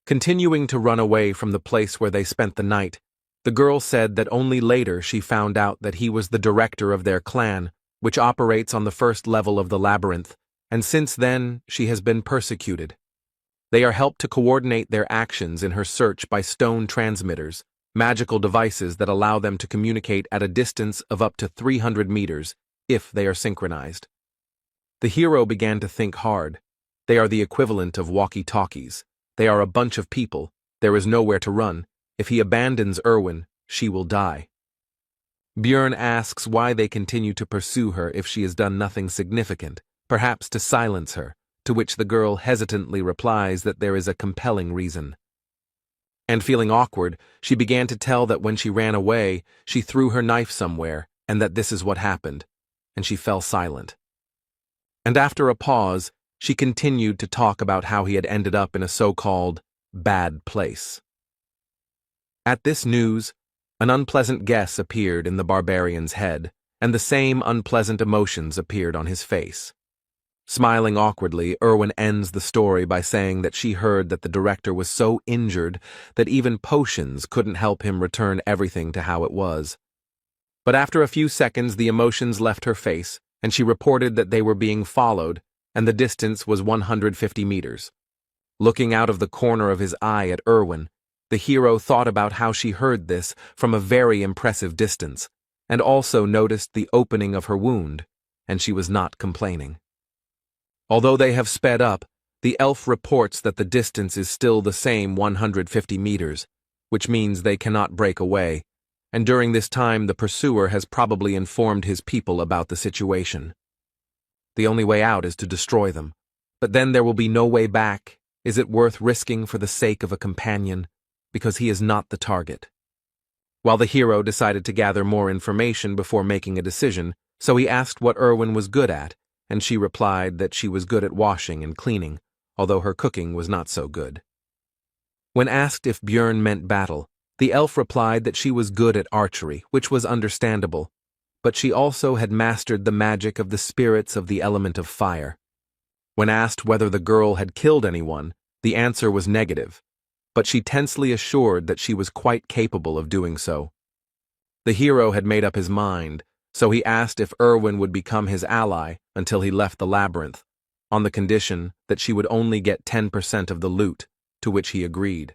Continuing to run away from the place where they spent the night, the girl said that only later she found out that he was the director of their clan, which operates on the first level of the labyrinth, and since then she has been persecuted. They are helped to coordinate their actions in her search by stone transmitters, magical devices that allow them to communicate at a distance of up to 300 meters, if they are synchronized. The hero began to think hard. They are the equivalent of walkie-talkies. They are a bunch of people. There is nowhere to run. If he abandons Erwin, she will die. Björn asks why they continue to pursue her if she has done nothing significant, perhaps to silence her, to which the girl hesitantly replies that there is a compelling reason. And feeling awkward, she began to tell that when she ran away, she threw her knife somewhere, and that this is what happened, and she fell silent. And after a pause, she continued to talk about how he had ended up in a so-called bad place. At this news, an unpleasant guess appeared in the barbarian's head, and the same unpleasant emotions appeared on his face. Smiling awkwardly, Erwin ends the story by saying that she heard that the director was so injured that even potions couldn't help him return everything to how it was. But after a few seconds, the emotions left her face, and she reported that they were being followed, and the distance was 150 meters. Looking out of the corner of his eye at Erwin, the hero thought about how she heard this from a very impressive distance, and also noticed the opening of her wound, and she was not complaining. Although they have sped up, the elf reports that the distance is still the same 150 meters, which means they cannot break away, and during this time the pursuer has probably informed his people about the situation. The only way out is to destroy them, but then there will be no way back. Is it worth risking for the sake of a companion, because he is not the target? While the hero decided to gather more information before making a decision, so he asked what Erwin was good at, and she replied that she was good at washing and cleaning, although her cooking was not so good. When asked if Björn meant battle, the elf replied that she was good at archery, which was understandable, but she also had mastered the magic of the spirits of the element of fire. When asked whether the girl had killed anyone, the answer was negative, but she tensely assured that she was quite capable of doing so. The hero had made up his mind, so he asked if Erwin would become his ally until he left the labyrinth, on the condition that she would only get 10% of the loot, to which he agreed.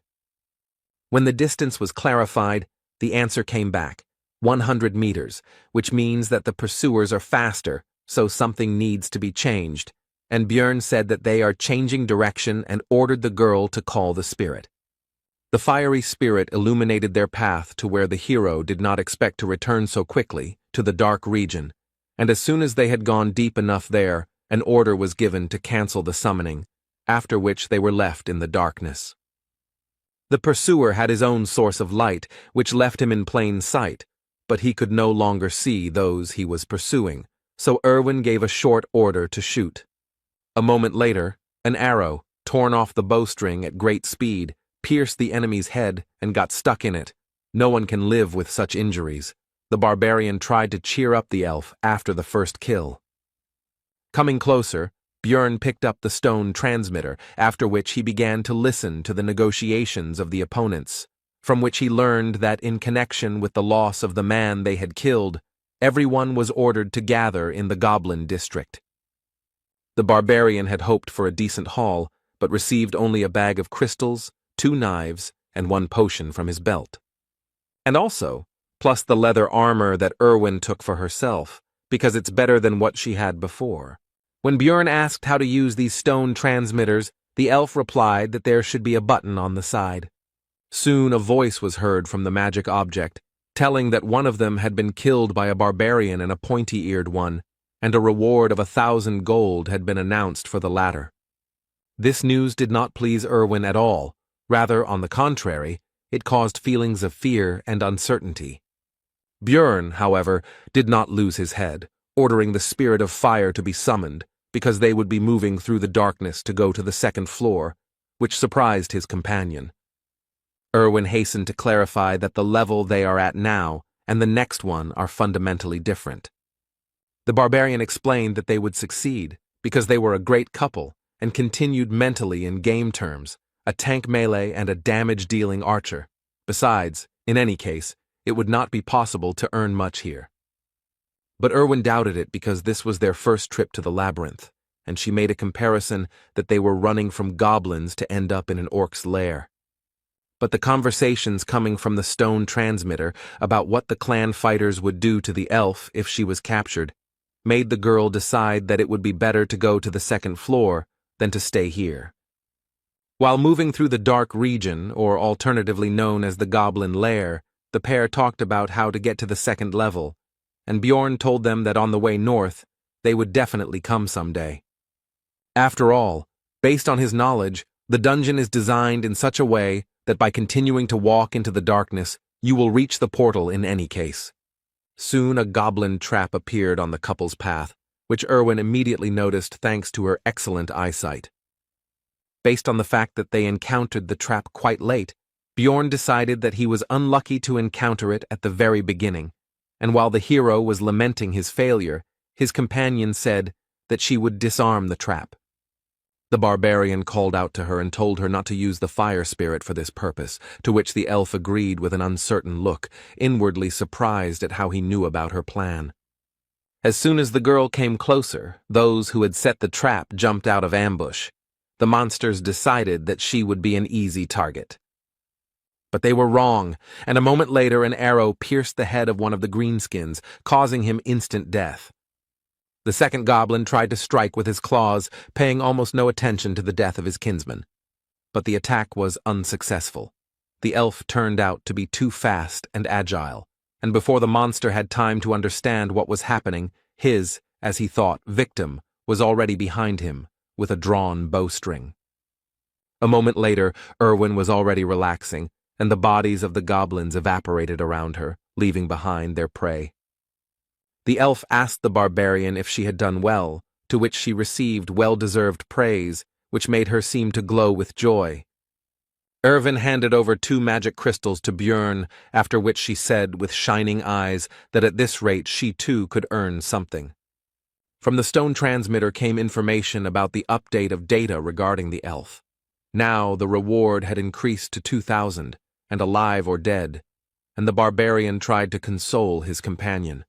When the distance was clarified, the answer came back, 100 meters, which means that the pursuers are faster, so something needs to be changed, and Björn said that they are changing direction and ordered the girl to call the spirit. The fiery spirit illuminated their path to where the hero did not expect to return so quickly, to the dark region, and as soon as they had gone deep enough there, An order was given to cancel the summoning, after which they were left in the darkness. The pursuer had his own source of light, which left him in plain sight, but he could no longer see those he was pursuing, so Erwin gave a short order to shoot. A moment later, an arrow, torn off the bowstring at great speed, pierced the enemy's head and got stuck in it. No one can live with such injuries. The barbarian tried to cheer up the elf after the first kill. Coming closer, Björn picked up the stone transmitter, after which he began to listen to the negotiations of the opponents, from which he learned that in connection with the loss of the man they had killed, everyone was ordered to gather in the goblin district. The barbarian had hoped for a decent haul, but received only a bag of crystals, 2 knives, and 1 potion from his belt. And also, plus the leather armor that Erwin took for herself, because it's better than what she had before. When Björn asked how to use these stone transmitters, the elf replied that there should be a button on the side. Soon a voice was heard from the magic object, telling that one of them had been killed by a barbarian and a pointy-eared one, and a reward of 1,000 gold had been announced for the latter. This news did not please Erwin at all. Rather, on the contrary, it caused feelings of fear and uncertainty. Björn, however, did not lose his head, ordering the spirit of fire to be summoned, because they would be moving through the darkness to go to the 2nd floor, which surprised his companion. Erwin hastened to clarify that the level they are at now and the next one are fundamentally different. The barbarian explained that they would succeed, because they were a great couple, and continued mentally in game terms, a tank melee and a damage-dealing archer. Besides, in any case, it would not be possible to earn much here. But Erwin doubted it because this was their first trip to the labyrinth, and she made a comparison that they were running from goblins to end up in an orc's lair. But the conversations coming from the stone transmitter about what the clan fighters would do to the elf if she was captured made the girl decide that it would be better to go to the 2nd floor than to stay here. While moving through the dark region, or alternatively known as the Goblin Lair, the pair talked about how to get to the 2nd level, and Bjorn told them that on the way north, they would definitely come someday. After all, based on his knowledge, the dungeon is designed in such a way that by continuing to walk into the darkness, you will reach the portal in any case. Soon a goblin trap appeared on the couple's path, which Erwin immediately noticed thanks to her excellent eyesight. Based on the fact that they encountered the trap quite late, Bjorn decided that he was unlucky to encounter it at the very beginning, and while the hero was lamenting his failure, his companion said that she would disarm the trap. The barbarian called out to her and told her not to use the fire spirit for this purpose, to which the elf agreed with an uncertain look, inwardly surprised at how he knew about her plan. As soon as the girl came closer, those who had set the trap jumped out of ambush. The monsters decided that she would be an easy target. But they were wrong, and a moment later an arrow pierced the head of one of the greenskins, causing him instant death. The 2nd goblin tried to strike with his claws, paying almost no attention to the death of his kinsman. But the attack was unsuccessful. The elf turned out to be too fast and agile, and before the monster had time to understand what was happening, his, as he thought, victim was already behind him, with a drawn bowstring. A moment later, Erwin was already relaxing, and the bodies of the goblins evaporated around her, leaving behind their prey. The elf asked the barbarian if she had done well, to which she received well-deserved praise, which made her seem to glow with joy. Erwin handed over 2 magic crystals to Björn, after which she said with shining eyes that at this rate she too could earn something. From the stone transmitter came information about the update of data regarding the elf. Now the reward had increased to 2,000, and alive or dead, and the barbarian tried to console his companion.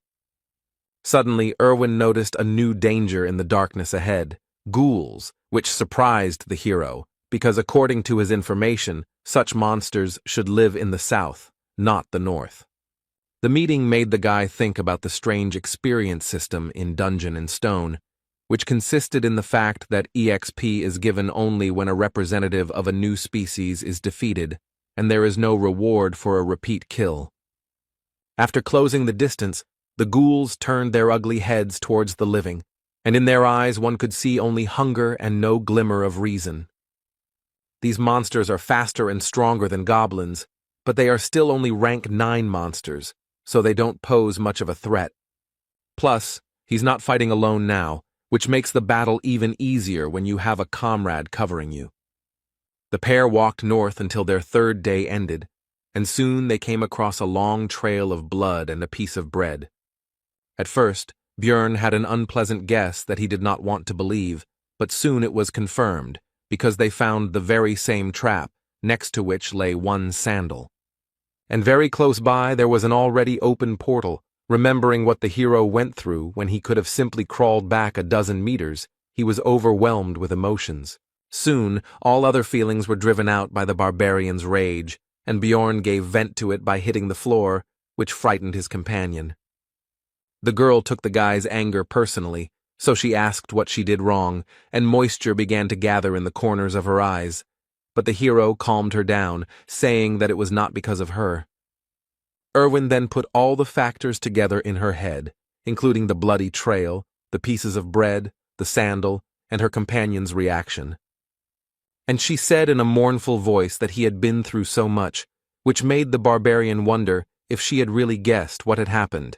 Suddenly, Erwin noticed a new danger in the darkness ahead, ghouls, which surprised the hero, because according to his information, such monsters should live in the south, not the north. The meeting made the guy think about the strange experience system in Dungeon and Stone, which consisted in the fact that EXP is given only when a representative of a new species is defeated, and there is no reward for a repeat kill. After closing the distance, the ghouls turned their ugly heads towards the living, and in their eyes one could see only hunger and no glimmer of reason. These monsters are faster and stronger than goblins, but they are still only rank 9 monsters, so they don't pose much of a threat. Plus, he's not fighting alone now, which makes the battle even easier when you have a comrade covering you. The pair walked north until their 3rd day ended, and soon they came across a long trail of blood and a piece of bread. At first, Björn had an unpleasant guess that he did not want to believe, but soon it was confirmed, because they found the very same trap, next to which lay one sandal. And very close by there was an already open portal. Remembering what the hero went through when he could have simply crawled back a dozen meters, he was overwhelmed with emotions. Soon, all other feelings were driven out by the barbarian's rage, and Bjorn gave vent to it by hitting the floor, which frightened his companion. The girl took the guy's anger personally, so she asked what she did wrong, and moisture began to gather in the corners of her eyes. But the hero calmed her down, saying that it was not because of her. Erwin then put all the factors together in her head, including the bloody trail, the pieces of bread, the sandal, and her companion's reaction. And she said in a mournful voice that he had been through so much, which made the barbarian wonder if she had really guessed what had happened.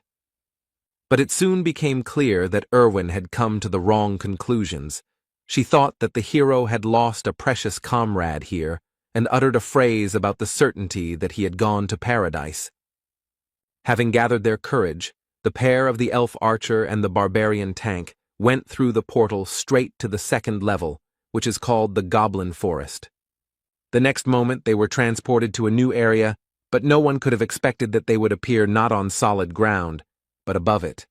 But it soon became clear that Erwin had come to the wrong conclusions. She thought that the hero had lost a precious comrade here, and uttered a phrase about the certainty that he had gone to paradise. Having gathered their courage, the pair of the elf archer and the barbarian tank went through the portal straight to the 2nd level, which is called the Goblin Forest. The next moment they were transported to a new area, but no one could have expected that they would appear not on solid ground, but above it.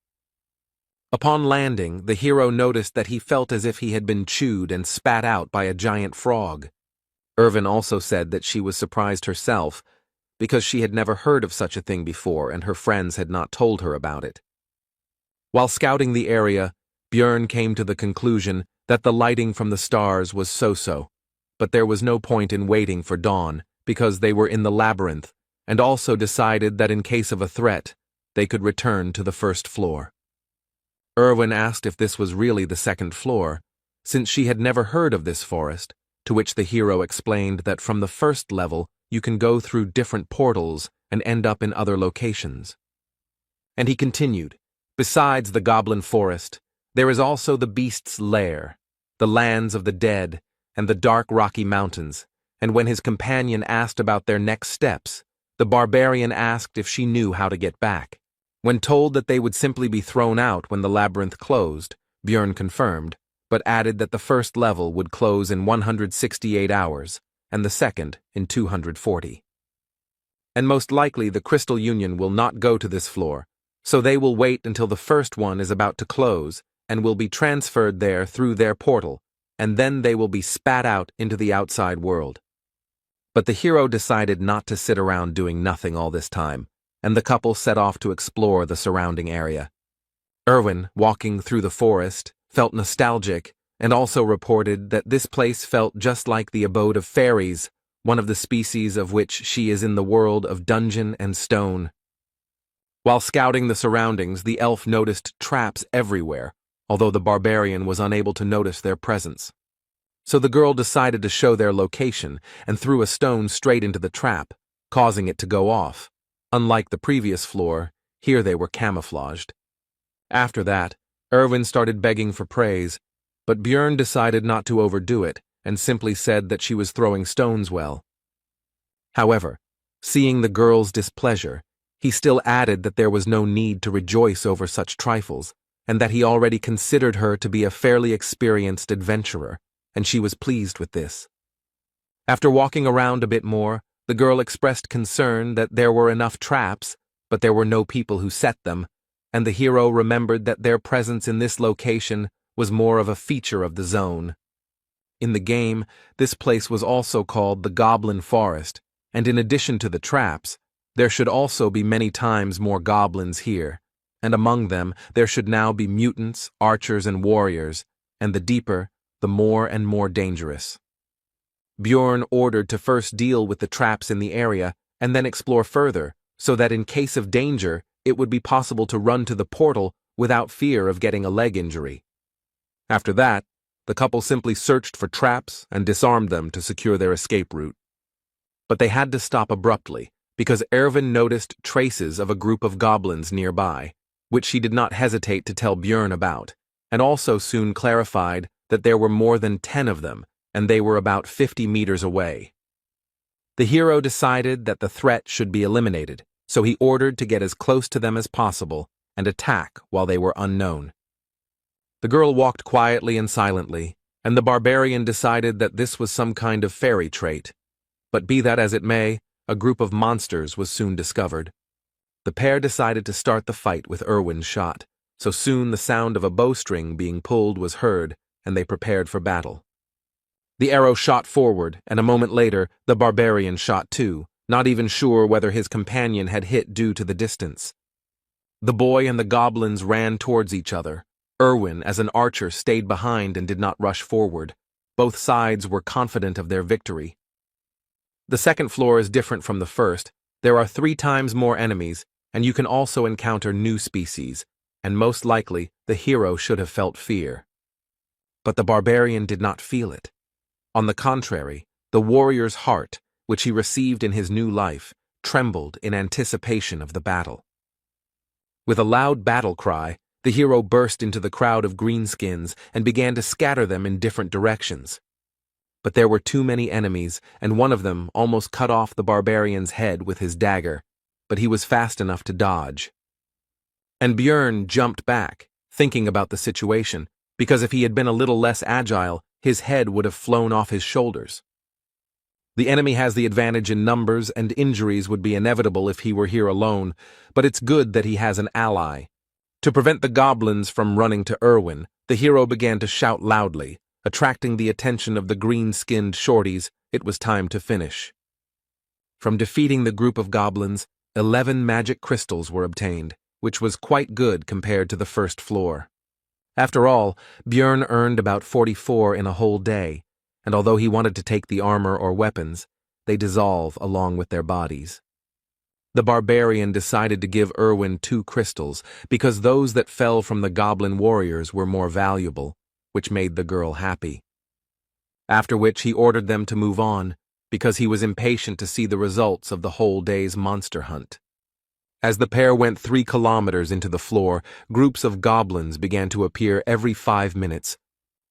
Upon landing, the hero noticed that he felt as if he had been chewed and spat out by a giant frog. Erwin also said that she was surprised herself, because she had never heard of such a thing before and her friends had not told her about it. While scouting the area, Björn came to the conclusion that the lighting from the stars was so-so, but there was no point in waiting for dawn because they were in the labyrinth, and also decided that in case of a threat, they could return to the 1st floor. Erwin asked if this was really the 2nd floor, since she had never heard of this forest, to which the hero explained that from the 1st level you can go through different portals and end up in other locations. And he continued, besides the Goblin Forest, there is also the Beast's Lair, the lands of the dead, and the dark rocky mountains, and when his companion asked about their next steps, the barbarian asked if she knew how to get back. When told that they would simply be thrown out when the labyrinth closed, Björn confirmed, but added that the 1st level would close in 168 hours, and the 2nd in 240. And most likely the Crystal Union will not go to this floor, so they will wait until the 1st one is about to close, and will be transferred there through their portal, and then they will be spat out into the outside world. But the hero decided not to sit around doing nothing all this time, and the couple set off to explore the surrounding area. Erwin, walking through the forest, felt nostalgic, and also reported that this place felt just like the abode of fairies, one of the species of which she is in the world of dungeon and stone. While scouting the surroundings, the elf noticed traps everywhere, although the barbarian was unable to notice their presence. So the girl decided to show their location and threw a stone straight into the trap, causing it to go off. Unlike the previous floor, here they were camouflaged. After that, Erwin started begging for praise, but Björn decided not to overdo it and simply said that she was throwing stones well. However, seeing the girl's displeasure, he still added that there was no need to rejoice over such trifles, and that he already considered her to be a fairly experienced adventurer, and she was pleased with this. After walking around a bit more, the girl expressed concern that there were enough traps, but there were no people who set them, and the hero remembered that their presence in this location was more of a feature of the zone. In the game, this place was also called the Goblin Forest, and in addition to the traps, there should also be many times more goblins here, and among them there should now be mutants, archers, and warriors, and the deeper, the more and more dangerous. Björn ordered to first deal with the traps in the area and then explore further, so that in case of danger, it would be possible to run to the portal without fear of getting a leg injury. After that, the couple simply searched for traps and disarmed them to secure their escape route. But they had to stop abruptly, because Erwin noticed traces of a group of goblins nearby, which she did not hesitate to tell Björn about, and also soon clarified that there were more than 10 of them, and they were about 50 meters away. The hero decided that the threat should be eliminated, so he ordered to get as close to them as possible and attack while they were unknown. The girl walked quietly and silently, and the barbarian decided that this was some kind of fairy trait. But be that as it may, a group of monsters was soon discovered. The pair decided to start the fight with Erwin's shot, so soon the sound of a bowstring being pulled was heard, and they prepared for battle. The arrow shot forward, and a moment later, the barbarian shot too, not even sure whether his companion had hit due to the distance. The boy and the goblins ran towards each other. Erwin, as an archer, stayed behind and did not rush forward. Both sides were confident of their victory. The second floor is different from the first. There are 3 times more enemies, and you can also encounter new species, and most likely the hero should have felt fear. But the barbarian did not feel it. On the contrary, the warrior's heart, which he received in his new life, trembled in anticipation of the battle. With a loud battle cry, the hero burst into the crowd of greenskins and began to scatter them in different directions. But there were too many enemies, and one of them almost cut off the barbarian's head with his dagger, but he was fast enough to dodge. And Björn jumped back, thinking about the situation, because if he had been a little less agile, his head would have flown off his shoulders. The enemy has the advantage in numbers, and injuries would be inevitable if he were here alone, but it's good that he has an ally. To prevent the goblins from running to Erwin, the hero began to shout loudly, attracting the attention of the green-skinned shorties. It was time to finish. From defeating the group of goblins, 11 magic crystals were obtained, which was quite good compared to the first floor. After all, Björn earned about 44 in a whole day, and although he wanted to take the armor or weapons, they dissolve along with their bodies. The barbarian decided to give Erwin 2 crystals because those that fell from the goblin warriors were more valuable, which made the girl happy. After which he ordered them to move on, because he was impatient to see the results of the whole day's monster hunt. As the pair went 3 kilometers into the floor, groups of goblins began to appear every 5 minutes.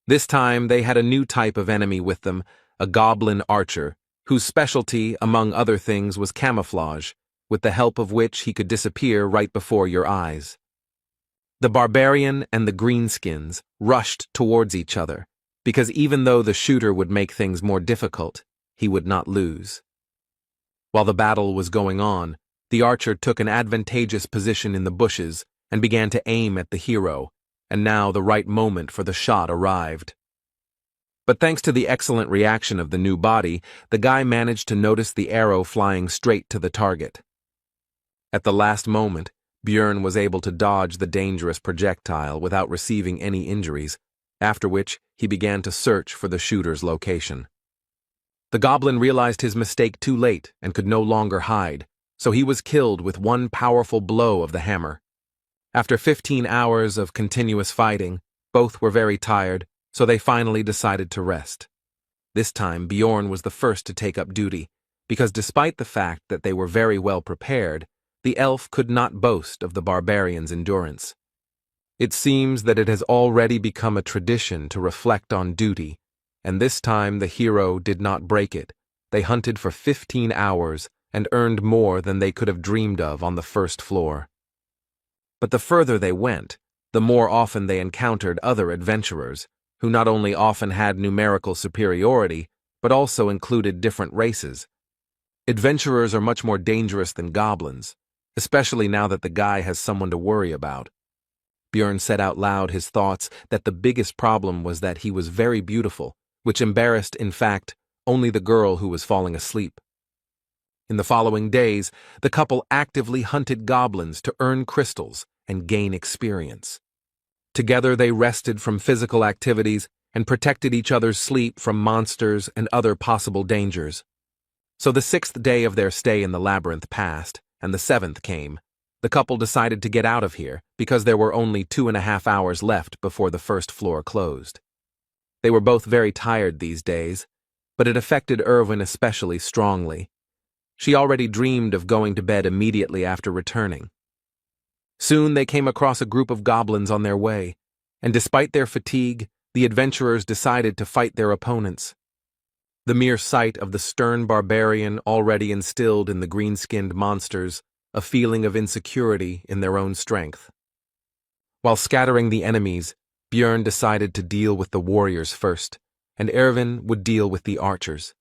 This time they had a new type of enemy with them, a goblin archer, whose specialty, among other things, was camouflage, with the help of which he could disappear right before your eyes. The barbarian and the greenskins rushed towards each other, because even though the shooter would make things more difficult, he would not lose. While the battle was going on, the archer took an advantageous position in the bushes and began to aim at the hero, and now the right moment for the shot arrived. But thanks to the excellent reaction of the new body, the guy managed to notice the arrow flying straight to the target. At the last moment, Björn was able to dodge the dangerous projectile without receiving any injuries, after which he began to search for the shooter's location. The goblin realized his mistake too late and could no longer hide, so he was killed with one powerful blow of the hammer. After 15 hours of continuous fighting, both were very tired, so they finally decided to rest. This time Björn was the first to take up duty, because despite the fact that they were very well prepared, the elf could not boast of the barbarian's endurance. It seems that it has already become a tradition to reflect on duty, and this time the hero did not break it. They hunted for 15 hours and earned more than they could have dreamed of on the first floor. But the further they went, the more often they encountered other adventurers, who not only often had numerical superiority, but also included different races. Adventurers are much more dangerous than goblins, especially now that the guy has someone to worry about. Björn said out loud his thoughts that the biggest problem was that he was very beautiful, which embarrassed, in fact, only the girl who was falling asleep. In the following days, the couple actively hunted goblins to earn crystals and gain experience. Together they rested from physical activities and protected each other's sleep from monsters and other possible dangers. So the 6th day of their stay in the labyrinth passed, and the 7th came, The couple decided to get out of here because there were only 2.5 hours left before the first floor closed. They were both very tired these days, but it affected Irwin especially strongly. She already dreamed of going to bed immediately after returning. Soon they came across a group of goblins on their way, and despite their fatigue, the adventurers decided to fight their opponents. The mere sight of the stern barbarian already instilled in the green-skinned monsters a feeling of insecurity in their own strength. While scattering the enemies, Björn decided to deal with the warriors first, and Erwin would deal with the archers.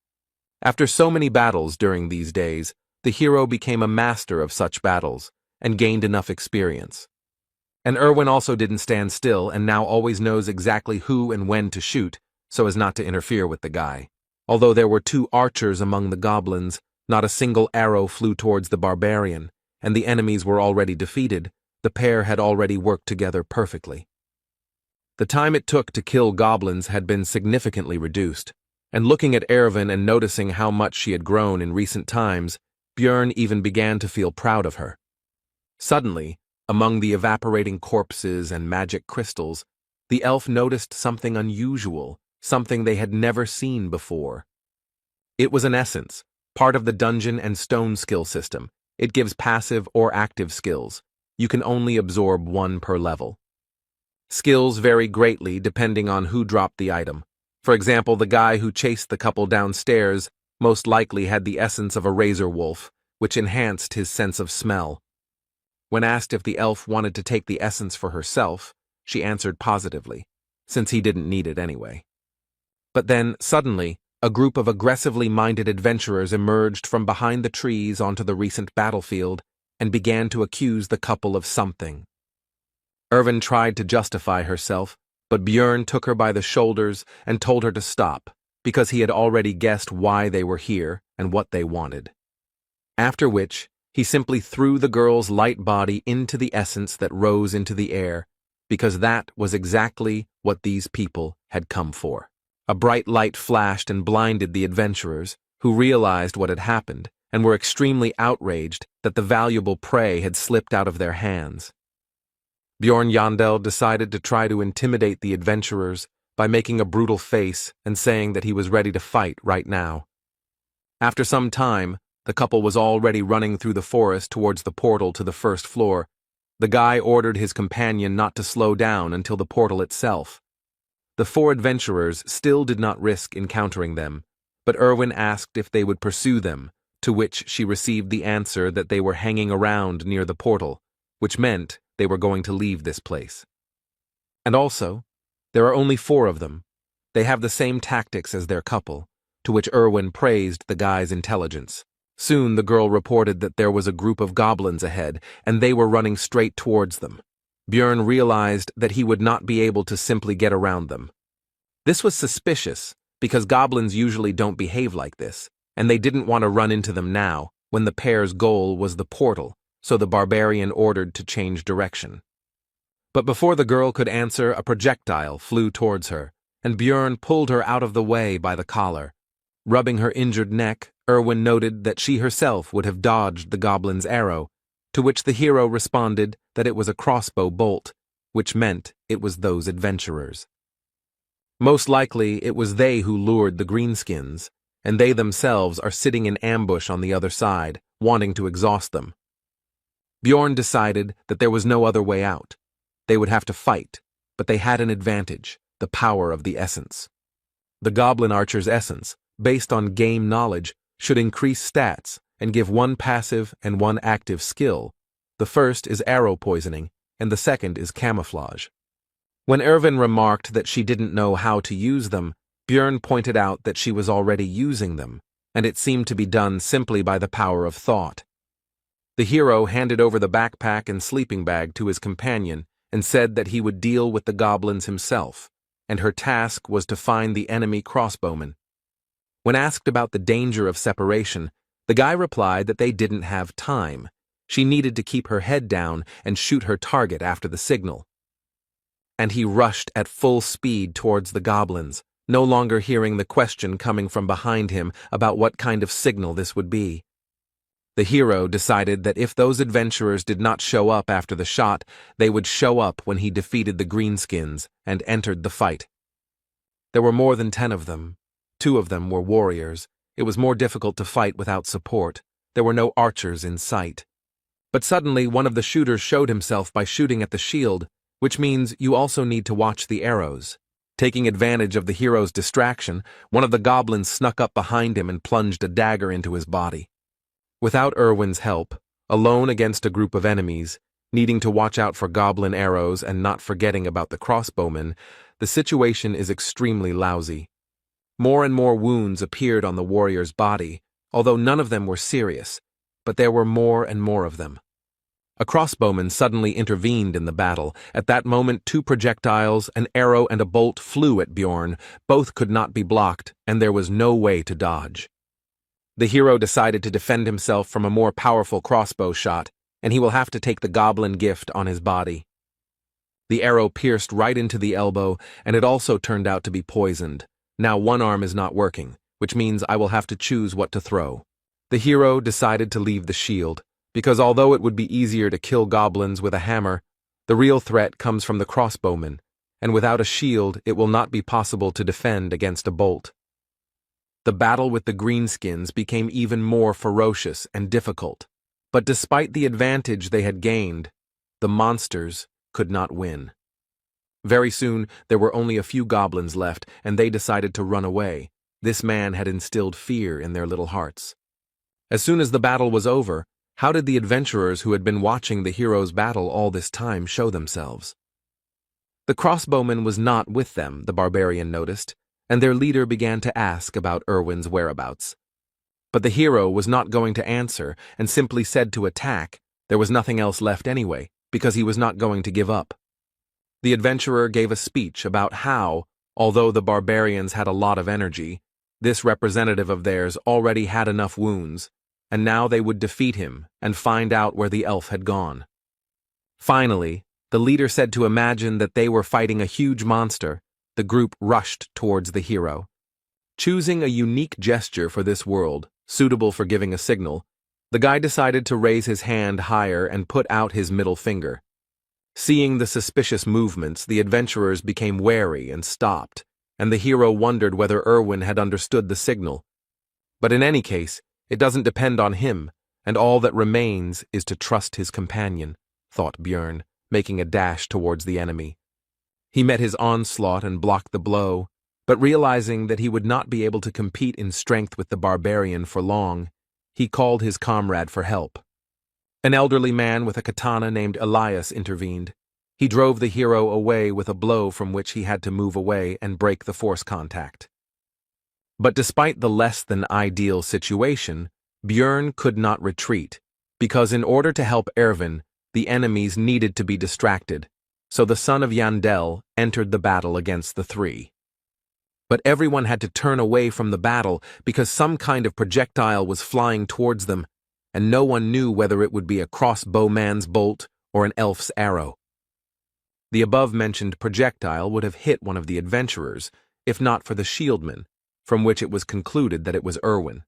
After so many battles during these days, the hero became a master of such battles and gained enough experience. And Erwin also didn't stand still and now always knows exactly who and when to shoot so as not to interfere with the guy. Although there were 2 archers among the goblins, not a single arrow flew towards the barbarian, and the enemies were already defeated. The pair had already worked together perfectly. The time it took to kill goblins had been significantly reduced, and looking at Erwin and noticing how much she had grown in recent times, Björn even began to feel proud of her. Suddenly, among the evaporating corpses and magic crystals, the elf noticed something unusual, something they had never seen before. It was an essence, part of the dungeon and stone skill system. It gives passive or active skills. You can only absorb 1 per level. Skills vary greatly depending on who dropped the item. For example, the guy who chased the couple downstairs most likely had the essence of a razor wolf, which enhanced his sense of smell. When asked if the elf wanted to take the essence for herself, she answered positively, since he didn't need it anyway. But then, suddenly, a group of aggressively minded adventurers emerged from behind the trees onto the recent battlefield and began to accuse the couple of something. Erwin tried to justify herself, but Björn took her by the shoulders and told her to stop, because he had already guessed why they were here and what they wanted. After which, he simply threw the girl's light body into the essence that rose into the air, because that was exactly what these people had come for. A bright light flashed and blinded the adventurers, who realized what had happened and were extremely outraged that the valuable prey had slipped out of their hands. Bjorn Yandel decided to try to intimidate the adventurers by making a brutal face and saying that he was ready to fight right now. After some time, the couple was already running through the forest towards the portal to the first floor. The guy ordered his companion not to slow down until the portal itself. The 4 adventurers still did not risk encountering them, but Erwin asked if they would pursue them, to which she received the answer that they were hanging around near the portal, which meant they were going to leave this place. And also, there are only 4 of them. They have the same tactics as their couple, to which Erwin praised the guy's intelligence. Soon the girl reported that there was a group of goblins ahead, and they were running straight towards them. Björn realized that he would not be able to simply get around them. This was suspicious, because goblins usually don't behave like this, and they didn't want to run into them now, when the pair's goal was the portal, so the barbarian ordered to change direction. But before the girl could answer, a projectile flew towards her, and Björn pulled her out of the way by the collar. Rubbing her injured neck, Erwin noted that she herself would have dodged the goblin's arrow, to which the hero responded that it was a crossbow bolt, which meant it was those adventurers. Most likely it was they who lured the greenskins, and they themselves are sitting in ambush on the other side, wanting to exhaust them. Bjorn decided that there was no other way out. They would have to fight, but they had an advantage, the power of the essence. The goblin archer's essence, based on game knowledge, should increase stats and give 1 passive and 1 active skill. The first is arrow poisoning, and the second is camouflage. When Erwin remarked that she didn't know how to use them, Björn pointed out that she was already using them, and it seemed to be done simply by the power of thought. The hero handed over the backpack and sleeping bag to his companion and said that he would deal with the goblins himself, and her task was to find the enemy crossbowmen. When asked about the danger of separation, the guy replied that they didn't have time. She needed to keep her head down and shoot her target after the signal. And he rushed at full speed towards the goblins, no longer hearing the question coming from behind him about what kind of signal this would be. The hero decided that if those adventurers did not show up after the shot, they would show up when he defeated the greenskins and entered the fight. There were more than 10 of them. 2 of them were warriors. It was more difficult to fight without support. There were no archers in sight. But suddenly one of the shooters showed himself by shooting at the shield, which means you also need to watch the arrows. Taking advantage of the hero's distraction, one of the goblins snuck up behind him and plunged a dagger into his body. Without Erwin's help, alone against a group of enemies, needing to watch out for goblin arrows and not forgetting about the crossbowmen, the situation is extremely lousy. More and more wounds appeared on the warrior's body, although none of them were serious, but there were more and more of them. A crossbowman suddenly intervened in the battle. At that moment, 2 projectiles, an arrow and a bolt flew at Bjorn. Both could not be blocked, and there was no way to dodge. The hero decided to defend himself from a more powerful crossbow shot, and he will have to take the goblin gift on his body. The arrow pierced right into the elbow, and it also turned out to be poisoned. Now one arm is not working, which means I will have to choose what to throw. The hero decided to leave the shield, because although it would be easier to kill goblins with a hammer, the real threat comes from the crossbowmen, and without a shield it will not be possible to defend against a bolt. The battle with the greenskins became even more ferocious and difficult, but despite the advantage they had gained, the monsters could not win. Very soon there were only a few goblins left, and they decided to run away. This man had instilled fear in their little hearts. As soon as the battle was over, how did the adventurers who had been watching the hero's battle all this time show themselves? The crossbowman was not with them, the barbarian noticed, and their leader began to ask about Erwin's whereabouts. But the hero was not going to answer and simply said to attack. There was nothing else left anyway, because he was not going to give up. The adventurer gave a speech about how, although the barbarians had a lot of energy, this representative of theirs already had enough wounds, and now they would defeat him and find out where the elf had gone. Finally, the leader said to imagine that they were fighting a huge monster. The group rushed towards the hero. Choosing a unique gesture for this world, suitable for giving a signal, the guy decided to raise his hand higher and put out his middle finger. Seeing the suspicious movements, the adventurers became wary and stopped, and the hero wondered whether Erwin had understood the signal. But in any case, it doesn't depend on him, and all that remains is to trust his companion, thought Bjorn, making a dash towards the enemy. He met his onslaught and blocked the blow, but realizing that he would not be able to compete in strength with the barbarian for long, he called his comrade for help. An elderly man with a katana named Elias intervened. He drove the hero away with a blow from which he had to move away and break the force contact. But despite the less than ideal situation, Bjorn could not retreat, because in order to help Erwin, the enemies needed to be distracted, so the son of Yandel entered the battle against the 3. But everyone had to turn away from the battle because some kind of projectile was flying towards them, and no one knew whether it would be a crossbowman's bolt or an elf's arrow. The above-mentioned projectile would have hit one of the adventurers, if not for the shieldman, from which it was concluded that it was Erwin.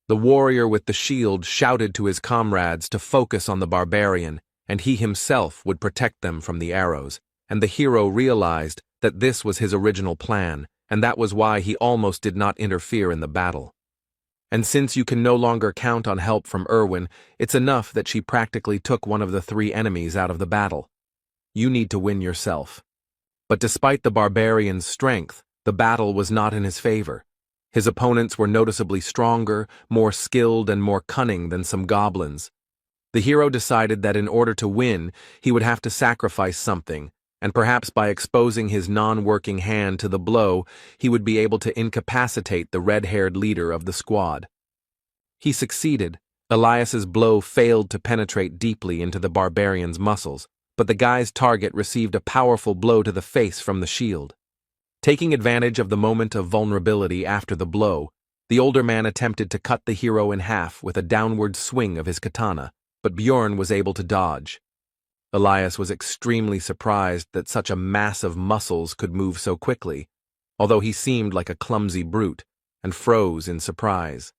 The warrior with the shield shouted to his comrades to focus on the barbarian, and he himself would protect them from the arrows, and the hero realized that this was his original plan, and that was why he almost did not interfere in the battle. And since you can no longer count on help from Erwin, it's enough that she practically took one of the 3 enemies out of the battle. You need to win yourself. But despite the barbarian's strength, the battle was not in his favor. His opponents were noticeably stronger, more skilled, and more cunning than some goblins. The hero decided that in order to win, he would have to sacrifice something, and perhaps by exposing his non-working hand to the blow, he would be able to incapacitate the red-haired leader of the squad. He succeeded. Elias's blow failed to penetrate deeply into the barbarian's muscles, but the guy's target received a powerful blow to the face from the shield. Taking advantage of the moment of vulnerability after the blow, the older man attempted to cut the hero in half with a downward swing of his katana, but Bjorn was able to dodge. Elias was extremely surprised that such a mass of muscles could move so quickly, although he seemed like a clumsy brute, and froze in surprise.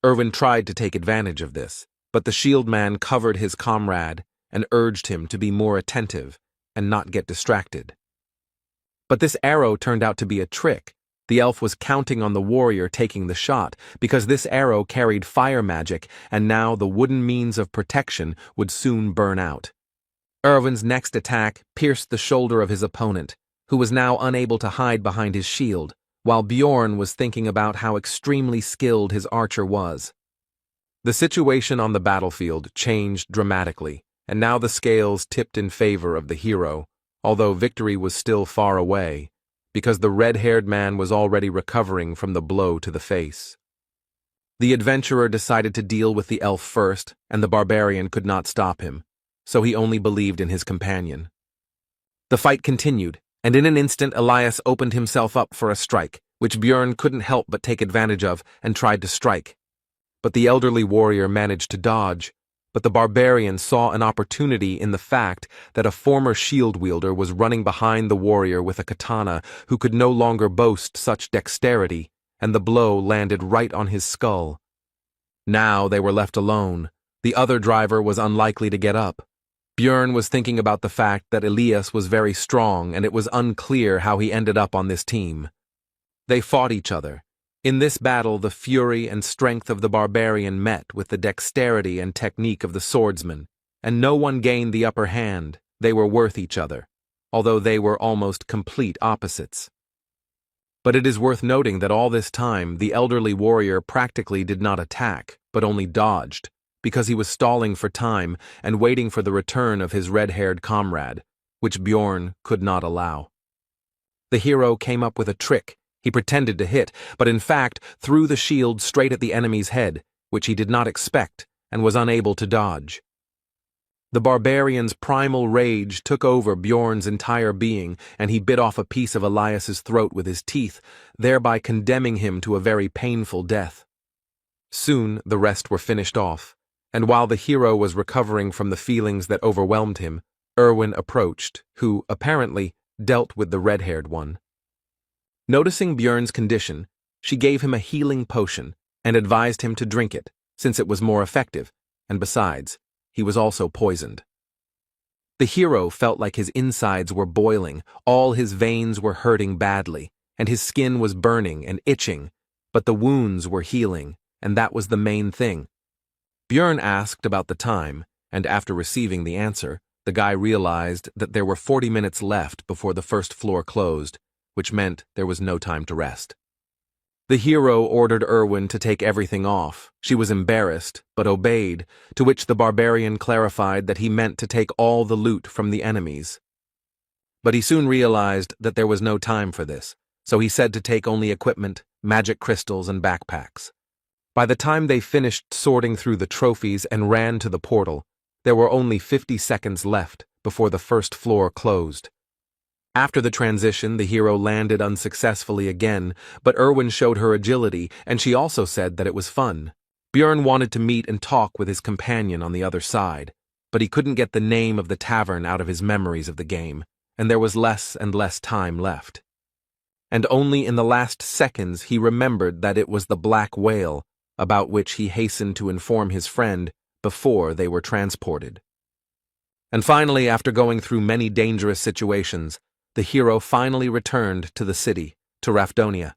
Erwin tried to take advantage of this, but the shield man covered his comrade and urged him to be more attentive and not get distracted. But this arrow turned out to be a trick. The elf was counting on the warrior taking the shot, because this arrow carried fire magic, and now the wooden means of protection would soon burn out. Erwin's next attack pierced the shoulder of his opponent, who was now unable to hide behind his shield, while Bjorn was thinking about how extremely skilled his archer was. The situation on the battlefield changed dramatically, and now the scales tipped in favor of the hero, although victory was still far away, because the red-haired man was already recovering from the blow to the face. The adventurer decided to deal with the elf first, and the barbarian could not stop him, so he only believed in his companion. The fight continued, and in an instant Elias opened himself up for a strike, which Bjorn couldn't help but take advantage of and tried to strike. But the elderly warrior managed to dodge, but the barbarian saw an opportunity in the fact that a former shield wielder was running behind the warrior with a katana who could no longer boast such dexterity, and the blow landed right on his skull. Now they were left alone. The other driver was unlikely to get up. Bjorn was thinking about the fact that Elias was very strong, and it was unclear how he ended up on this team. They fought each other. In this battle, the fury and strength of the barbarian met with the dexterity and technique of the swordsman, and no one gained the upper hand. They were worth each other, although they were almost complete opposites. But it is worth noting that all this time, the elderly warrior practically did not attack, but only dodged, because he was stalling for time and waiting for the return of his red-haired comrade, which Bjorn could not allow. The hero came up with a trick. He pretended to hit, but in fact threw the shield straight at the enemy's head, which he did not expect and was unable to dodge. The barbarian's primal rage took over Bjorn's entire being, and he bit off a piece of Elias's throat with his teeth, thereby condemning him to a very painful death. Soon the rest were finished off, and while the hero was recovering from the feelings that overwhelmed him, Erwin approached, who, apparently, dealt with the red-haired one. Noticing Bjorn's condition, she gave him a healing potion and advised him to drink it, since it was more effective, and besides, he was also poisoned. The hero felt like his insides were boiling, all his veins were hurting badly, and his skin was burning and itching, but the wounds were healing, and that was the main thing. Bjorn asked about the time, and after receiving the answer, the guy realized that there were 40 minutes left before the first floor closed, which meant there was no time to rest. The hero ordered Erwin to take everything off. She was embarrassed, but obeyed, to which the barbarian clarified that he meant to take all the loot from the enemies. But he soon realized that there was no time for this, so he said to take only equipment, magic crystals, and backpacks. By the time they finished sorting through the trophies and ran to the portal, there were only 50 seconds left before the first floor closed. After the transition, the hero landed unsuccessfully again, but Erwin showed her agility, and she also said that it was fun. Bjorn wanted to meet and talk with his companion on the other side, but he couldn't get the name of the tavern out of his memories of the game, and there was less and less time left. And only in the last seconds he remembered that it was the Black Whale, about which he hastened to inform his friend before they were transported. And finally, after going through many dangerous situations, the hero finally returned to the city, to Rapidonia.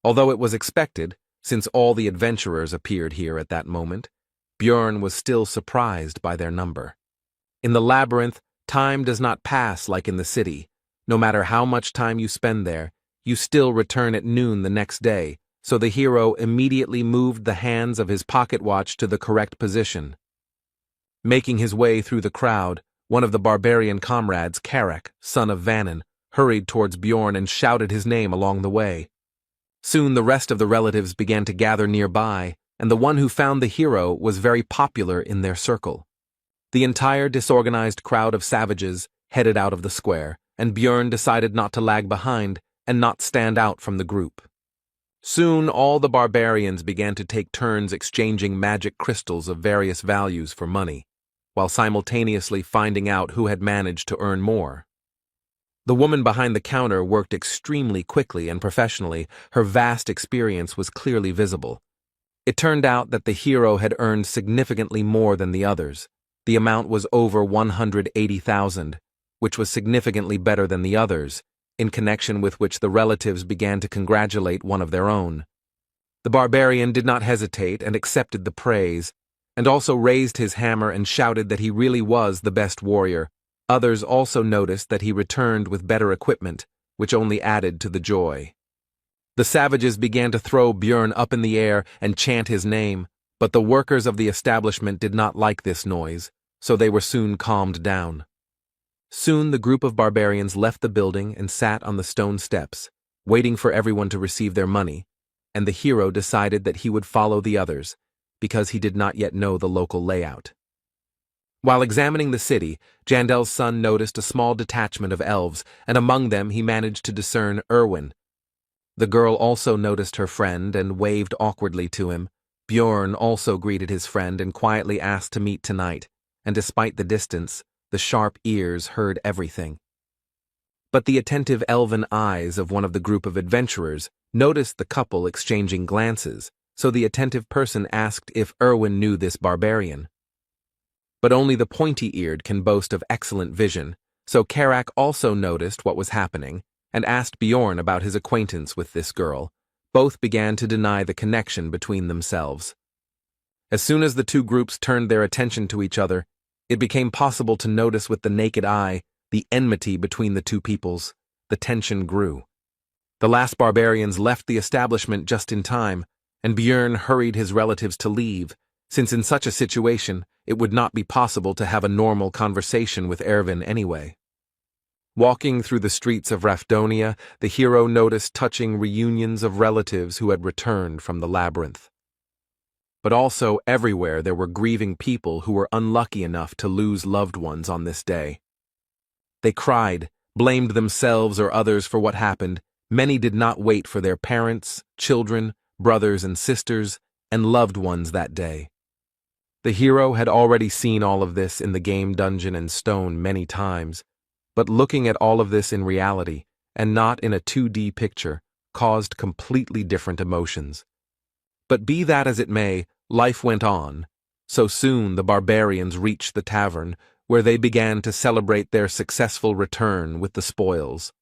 Although it was expected, since all the adventurers appeared here at that moment, Bjorn was still surprised by their number. In the labyrinth, time does not pass like in the city. No matter how much time you spend there, you still return at noon the next day, so the hero immediately moved the hands of his pocket watch to the correct position. Making his way through the crowd, one of the barbarian comrades, Karak, son of Vannon, hurried towards Bjorn and shouted his name along the way. Soon the rest of the relatives began to gather nearby, and the one who found the hero was very popular in their circle. The entire disorganized crowd of savages headed out of the square, and Bjorn decided not to lag behind and not stand out from the group. Soon all the barbarians began to take turns exchanging magic crystals of various values for money, while simultaneously finding out who had managed to earn more. The woman behind the counter worked extremely quickly and professionally. Her vast experience was clearly visible. It turned out that the hero had earned significantly more than the others. The amount was over 180,000, which was significantly better than the others, in connection with which the relatives began to congratulate one of their own. The barbarian did not hesitate and accepted the praise, and also raised his hammer and shouted that he really was the best warrior. Others also noticed that he returned with better equipment, which only added to the joy. The savages began to throw Björn up in the air and chant his name, but the workers of the establishment did not like this noise, so they were soon calmed down. Soon the group of barbarians left the building and sat on the stone steps, waiting for everyone to receive their money, and the hero decided that he would follow the others, because he did not yet know the local layout. While examining the city, Jandel's son noticed a small detachment of elves, and among them he managed to discern Erwin. The girl also noticed her friend and waved awkwardly to him. Björn also greeted his friend and quietly asked to meet tonight, and despite the distance, the sharp ears heard everything. But the attentive elven eyes of one of the group of adventurers noticed the couple exchanging glances, so the attentive person asked if Erwin knew this barbarian. But only the pointy-eared can boast of excellent vision, so Karak also noticed what was happening and asked Bjorn about his acquaintance with this girl. Both began to deny the connection between themselves. As soon as the two groups turned their attention to each other, it became possible to notice with the naked eye the enmity between the two peoples. The tension grew. The last barbarians left the establishment just in time, and Björn hurried his relatives to leave, since in such a situation it would not be possible to have a normal conversation with Erwin anyway. Walking through the streets of Rapidonia, the hero noticed touching reunions of relatives who had returned from the labyrinth. But also everywhere there were grieving people who were unlucky enough to lose loved ones on this day. They cried, blamed themselves or others for what happened. Many did not wait for their parents, children, brothers and sisters, and loved ones that day. The hero had already seen all of this in the game Dungeon and Stone many times, but looking at all of this in reality, and not in a 2D picture, caused completely different emotions. But be that as it may, life went on. So soon the barbarians reached the tavern, where they began to celebrate their successful return with the spoils.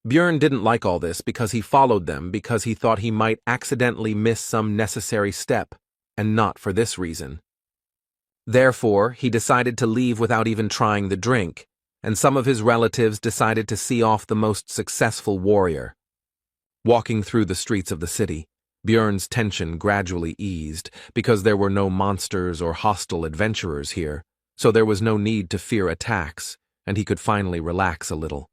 Björn didn't like all this because he followed them because he thought he might accidentally miss some necessary step, and not for this reason. Therefore, he decided to leave without even trying the drink, and some of his relatives decided to see off the most successful warrior. Walking through the streets of the city, Björn's tension gradually eased because there were no monsters or hostile adventurers here, so there was no need to fear attacks, and he could finally relax a little.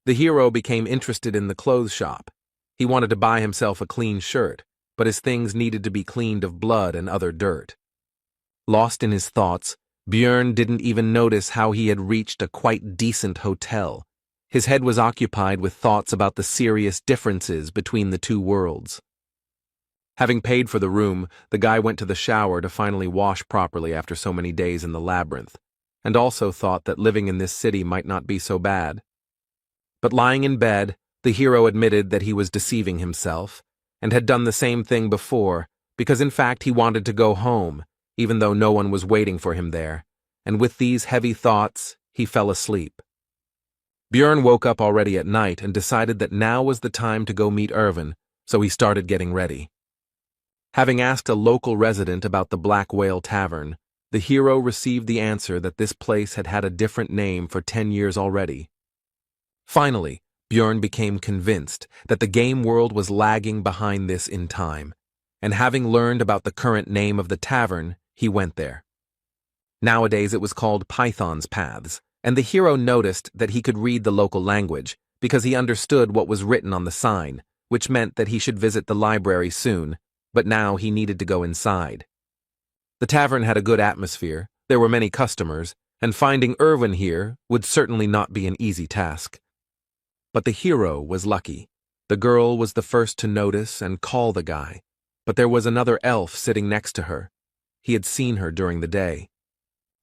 The hero became interested in the clothes shop. He wanted to buy himself a clean shirt, but his things needed to be cleaned of blood and other dirt. Lost in his thoughts, Björn didn't even notice how he had reached a quite decent hotel. His head was occupied with thoughts about the serious differences between the two worlds. Having paid for the room, the guy went to the shower to finally wash properly after so many days in the labyrinth, and also thought that living in this city might not be so bad. But lying in bed, the hero admitted that he was deceiving himself, and had done the same thing before, because in fact he wanted to go home, even though no one was waiting for him there, and with these heavy thoughts, he fell asleep. Björn woke up already at night and decided that now was the time to go meet Erwin, so he started getting ready. Having asked a local resident about the Black Whale Tavern, the hero received the answer that this place had had a different name for 10 years already. Finally, Björn became convinced that the game world was lagging behind this in time, and having learned about the current name of the tavern, he went there. Nowadays it was called Python's Paths, and the hero noticed that he could read the local language because he understood what was written on the sign, which meant that he should visit the library soon, but now he needed to go inside. The tavern had a good atmosphere, there were many customers, and finding Erwin here would certainly not be an easy task. But the hero was lucky. The girl was the first to notice and call the guy, but there was another elf sitting next to her. He had seen her during the day.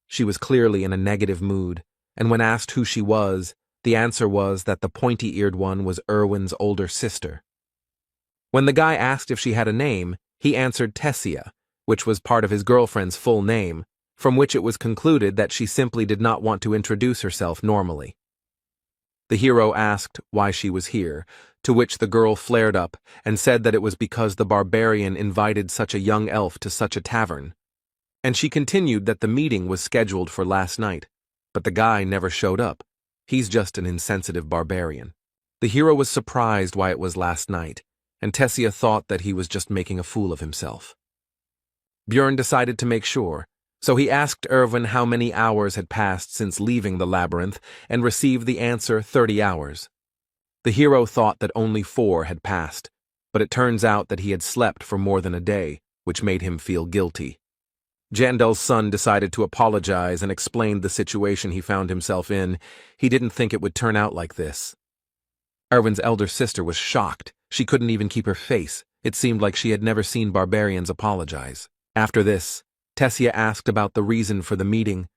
She was clearly in a negative mood, and when asked who she was, the answer was that the pointy-eared one was Erwin's older sister. When the guy asked if she had a name, He answered Tessia, which was part of his girlfriend's full name, from which it was concluded that she simply did not want to introduce herself normally. The hero asked why she was here, to which the girl flared up and said that it was because the barbarian invited such a young elf to such a tavern. And she continued that the meeting was scheduled for last night, but the guy never showed up. He's just an insensitive barbarian. The hero was surprised why it was last night, and Tessia thought that he was just making a fool of himself. Björn decided to make sure, so he asked Erwin how many hours had passed since leaving the labyrinth and received the answer 30 hours. The hero thought that only 4 had passed, but it turns out that he had slept for more than a day, which made him feel guilty. Jandel's son decided to apologize and explained the situation he found himself in. He didn't think it would turn out like this. Erwin's elder sister was shocked. She couldn't even keep her face. It seemed like she had never seen barbarians apologize. After this, Tessia asked about the reason for the meeting,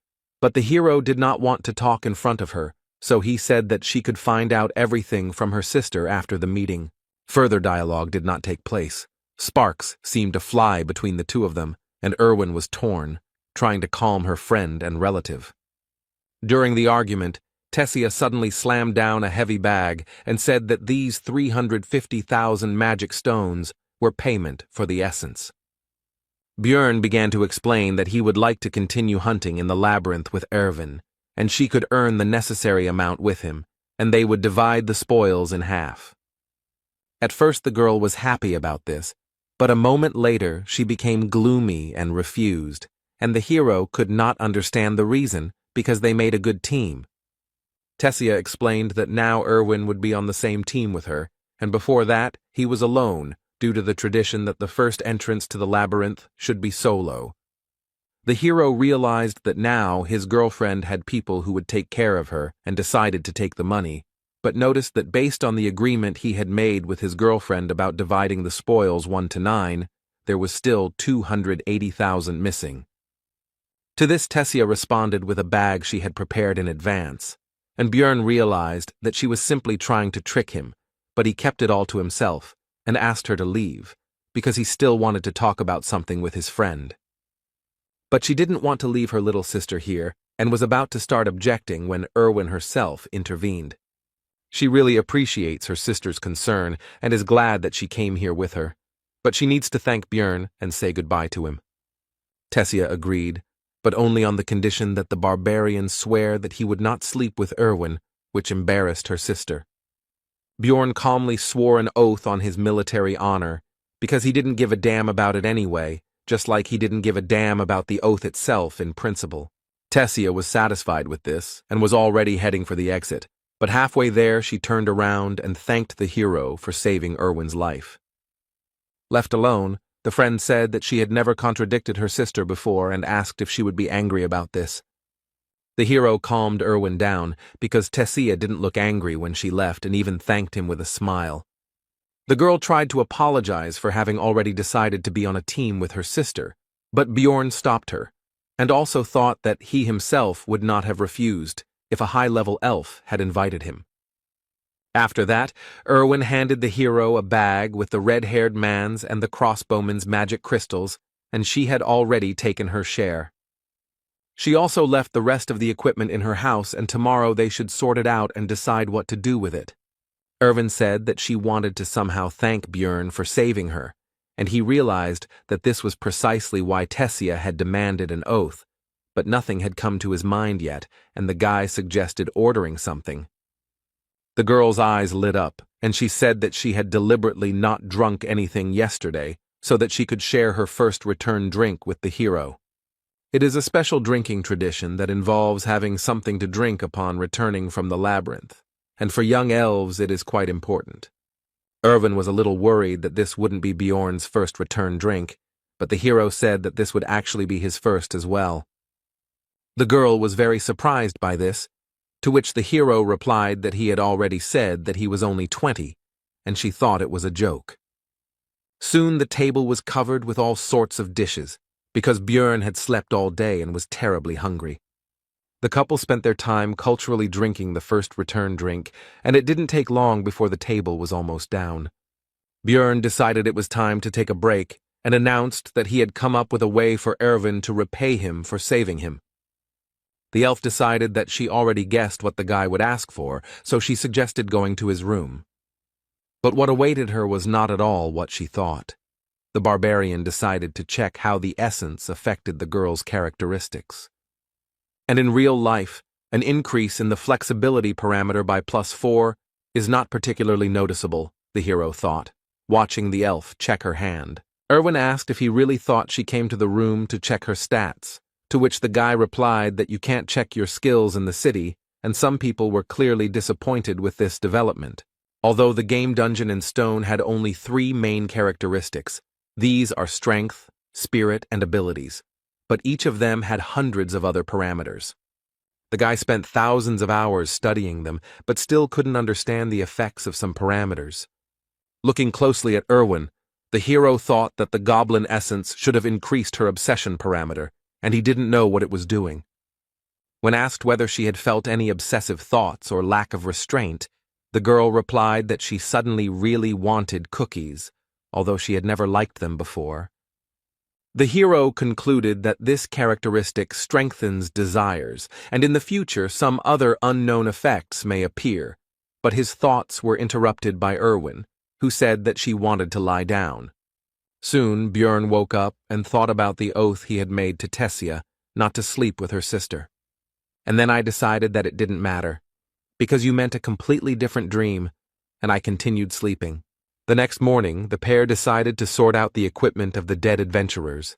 but the hero did not want to talk in front of her, so he said that she could find out everything from her sister after the meeting. Further dialogue did not take place. Sparks seemed to fly between the two of them, and Erwin was torn, trying to calm her friend and relative. During the argument, Tessia suddenly slammed down a heavy bag and said that these 350,000 magic stones were payment for the essence. Björn began to explain that he would like to continue hunting in the labyrinth with Erwin, and she could earn the necessary amount with him, and they would divide the spoils in half. At first the girl was happy about this, but a moment later she became gloomy and refused, and the hero could not understand the reason because they made a good team. Tessia explained that now Erwin would be on the same team with her, and before that he was alone, due to the tradition that the first entrance to the labyrinth should be solo. The hero realized that now his girlfriend had people who would take care of her and decided to take the money, but noticed that based on the agreement he had made with his girlfriend about dividing the spoils 1 to 9, there was still 280,000 missing. To this Tessia responded with a bag she had prepared in advance, and Björn realized that she was simply trying to trick him, but he kept it all to himself and asked her to leave, because he still wanted to talk about something with his friend. But she didn't want to leave her little sister here, and was about to start objecting when Erwin herself intervened. She really appreciates her sister's concern and is glad that she came here with her, but she needs to thank Björn and say goodbye to him. Tessia agreed, but only on the condition that the barbarian swear that he would not sleep with Erwin, which embarrassed her sister. Björn calmly swore an oath on his military honor, because he didn't give a damn about it anyway, just like he didn't give a damn about the oath itself in principle. Tessia was satisfied with this and was already heading for the exit, but halfway there she turned around and thanked the hero for saving Erwin's life. Left alone, the friend said that she had never contradicted her sister before and asked if she would be angry about this. The hero calmed Erwin down because Tessia didn't look angry when she left and even thanked him with a smile. The girl tried to apologize for having already decided to be on a team with her sister, but Björn stopped her, and also thought that he himself would not have refused if a high-level elf had invited him. After that, Erwin handed the hero a bag with the red-haired man's and the crossbowman's magic crystals, and she had already taken her share. She also left the rest of the equipment in her house, and tomorrow they should sort it out and decide what to do with it. Erwin said that she wanted to somehow thank Björn for saving her, and he realized that this was precisely why Tessia had demanded an oath, but nothing had come to his mind yet, and the guy suggested ordering something. The girl's eyes lit up, and she said that she had deliberately not drunk anything yesterday so that she could share her first return drink with the hero. It is a special drinking tradition that involves having something to drink upon returning from the labyrinth, and for young elves it is quite important. Erwin was a little worried that this wouldn't be Bjorn's first return drink, but the hero said that this would actually be his first as well. The girl was very surprised by this, to which the hero replied that he had already said that he was only 20, and she thought it was a joke. Soon the table was covered with all sorts of dishes, because Björn had slept all day and was terribly hungry. The couple spent their time culturally drinking the first return drink, and it didn't take long before the table was almost down. Björn decided it was time to take a break, and announced that he had come up with a way for Erwin to repay him for saving him. The elf decided that she already guessed what the guy would ask for, so she suggested going to his room. But what awaited her was not at all what she thought. The barbarian decided to check how the essence affected the girl's characteristics. And in real life, an increase in the flexibility parameter by +4 is not particularly noticeable, the hero thought, watching the elf check her hand. Erwin asked if he really thought she came to the room to check her stats, to which the guy replied that you can't check your skills in the city, and some people were clearly disappointed with this development. Although the game dungeon in stone had only 3 main characteristics, these are strength, spirit, and abilities, but each of them had hundreds of other parameters. The guy spent thousands of hours studying them, but still couldn't understand the effects of some parameters. Looking closely at Erwin, the hero thought that the goblin essence should have increased her obsession parameter, and he didn't know what it was doing. When asked whether she had felt any obsessive thoughts or lack of restraint, the girl replied that she suddenly really wanted cookies, although she had never liked them before. The hero concluded that this characteristic strengthens desires, and in the future some other unknown effects may appear, but his thoughts were interrupted by Erwin, who said that she wanted to lie down. Soon Björn woke up and thought about the oath he had made to Tessia not to sleep with her sister. And then I decided that it didn't matter, because you meant a completely different dream, and I continued sleeping. The next morning, the pair decided to sort out the equipment of the dead adventurers.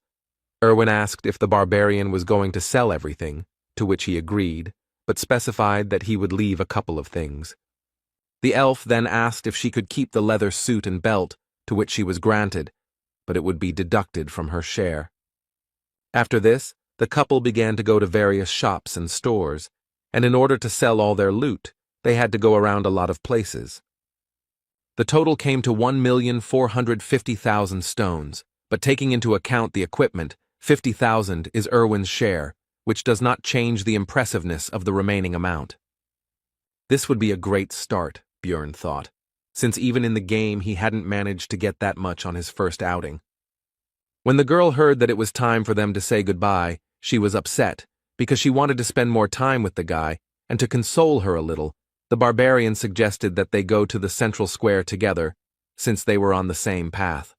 Erwin asked if the barbarian was going to sell everything, to which he agreed, but specified that he would leave a couple of things. The elf then asked if she could keep the leather suit and belt, to which she was granted, but it would be deducted from her share. After this, the couple began to go to various shops and stores, and in order to sell all their loot, they had to go around a lot of places. The total came to 1,450,000 stones, but taking into account the equipment, 50,000 is Erwin's share, which does not change the impressiveness of the remaining amount. This would be a great start, Björn thought, since even in the game he hadn't managed to get that much on his first outing. When the girl heard that it was time for them to say goodbye, she was upset, because she wanted to spend more time with the guy, and to console her a little, the barbarian suggested that they go to the central square together, since they were on the same path.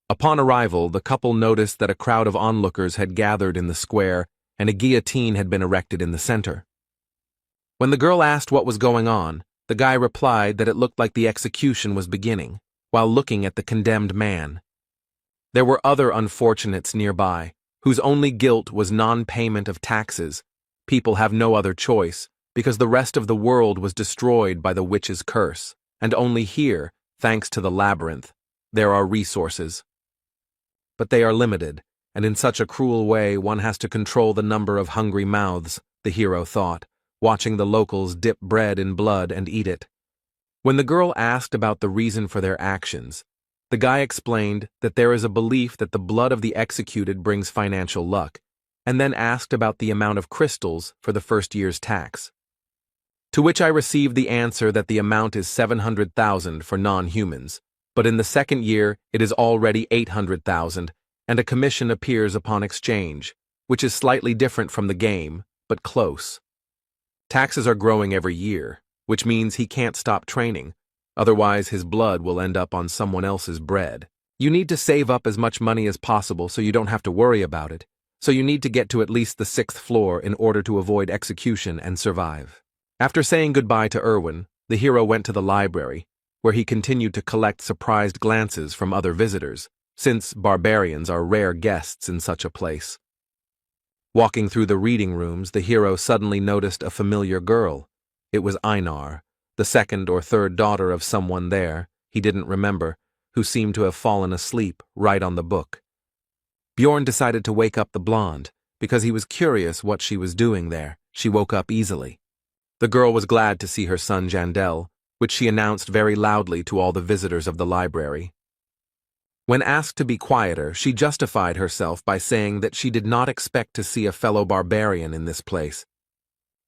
Upon arrival, the couple noticed that a crowd of onlookers had gathered in the square, and a guillotine had been erected in the center. When the girl asked what was going on, the guy replied that it looked like the execution was beginning, while looking at the condemned man. There were other unfortunates nearby, whose only guilt was non-payment of taxes. People have no other choice, because the rest of the world was destroyed by the witch's curse, and only here, thanks to the labyrinth, there are resources. But they are limited, and in such a cruel way one has to control the number of hungry mouths, the hero thought, watching the locals dip bread in blood and eat it. When the girl asked about the reason for their actions, the guy explained that there is a belief that the blood of the executed brings financial luck, and then asked about the amount of crystals for the first year's tax. To which I received the answer that the amount is 700,000 for non-humans, but in the second year it is already 800,000, and a commission appears upon exchange, which is slightly different from the game, but close. Taxes are growing every year, which means he can't stop training, otherwise his blood will end up on someone else's bread. You need to save up as much money as possible so you don't have to worry about it, so you need to get to at least the 6th floor in order to avoid execution and survive. After saying goodbye to Erwin, the hero went to the library, where he continued to collect surprised glances from other visitors, since barbarians are rare guests in such a place. Walking through the reading rooms, the hero suddenly noticed a familiar girl. It was Anar, the second or third daughter of someone there, he didn't remember, who seemed to have fallen asleep right on the book. Björn decided to wake up the blonde, because he was curious what she was doing there. She woke up easily. The girl was glad to see her son Jandel, which she announced very loudly to all the visitors of the library. When asked to be quieter, she justified herself by saying that she did not expect to see a fellow barbarian in this place.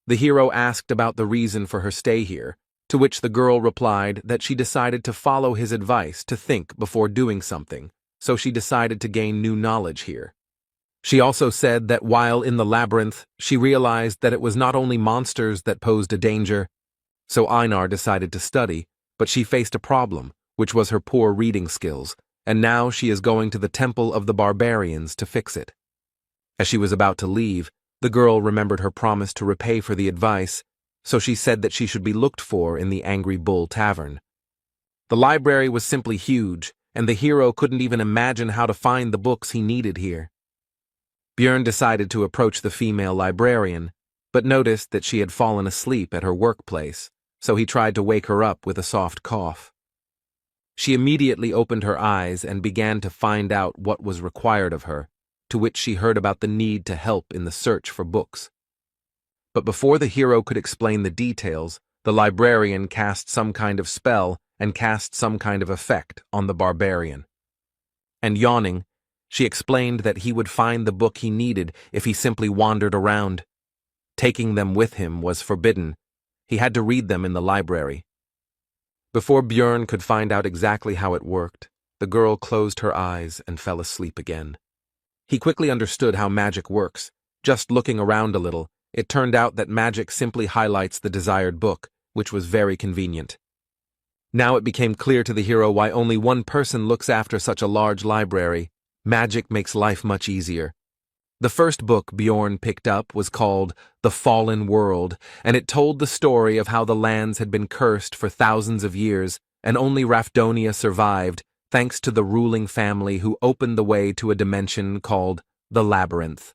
The hero asked about the reason for her stay here, to which the girl replied that she decided to follow his advice to think before doing something, so she decided to gain new knowledge here. She also said that while in the labyrinth, she realized that it was not only monsters that posed a danger, so Einar decided to study, but she faced a problem, which was her poor reading skills, and now she is going to the Temple of the Barbarians to fix it. As she was about to leave, the girl remembered her promise to repay for the advice, so she said that she should be looked for in the Angry Bull Tavern. The library was simply huge, and the hero couldn't even imagine how to find the books he needed here. Björn decided to approach the female librarian, but noticed that she had fallen asleep at her workplace, so he tried to wake her up with a soft cough. She immediately opened her eyes and began to find out what was required of her, to which she heard about the need to help in the search for books. But before the hero could explain the details, the librarian cast some kind of spell and cast some kind of effect on the barbarian. And yawning, she explained that he would find the book he needed if he simply wandered around. Taking them with him was forbidden. He had to read them in the library. Before Björn could find out exactly how it worked, the girl closed her eyes and fell asleep again. He quickly understood how magic works. Just looking around a little, it turned out that magic simply highlights the desired book, which was very convenient. Now it became clear to the hero why only one person looks after such a large library. Magic makes life much easier. The first book Björn picked up was called The Fallen World, and it told the story of how the lands had been cursed for thousands of years, and only Rapidonia survived, thanks to the ruling family who opened the way to a dimension called the Labyrinth.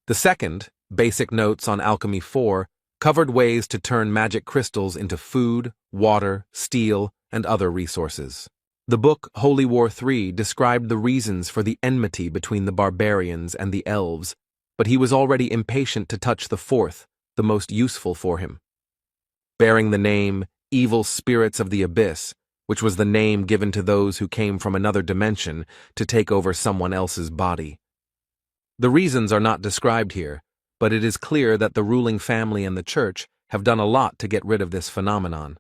The second, Basic Notes on Alchemy 4, covered ways to turn magic crystals into food, water, steel, and other resources. The book Holy War 3 described the reasons for the enmity between the barbarians and the elves, but he was already impatient to touch the fourth, the most useful for him. Bearing the name Evil Spirits of the Abyss, which was the name given to those who came from another dimension to take over someone else's body. The reasons are not described here, but it is clear that the ruling family and the church have done a lot to get rid of this phenomenon.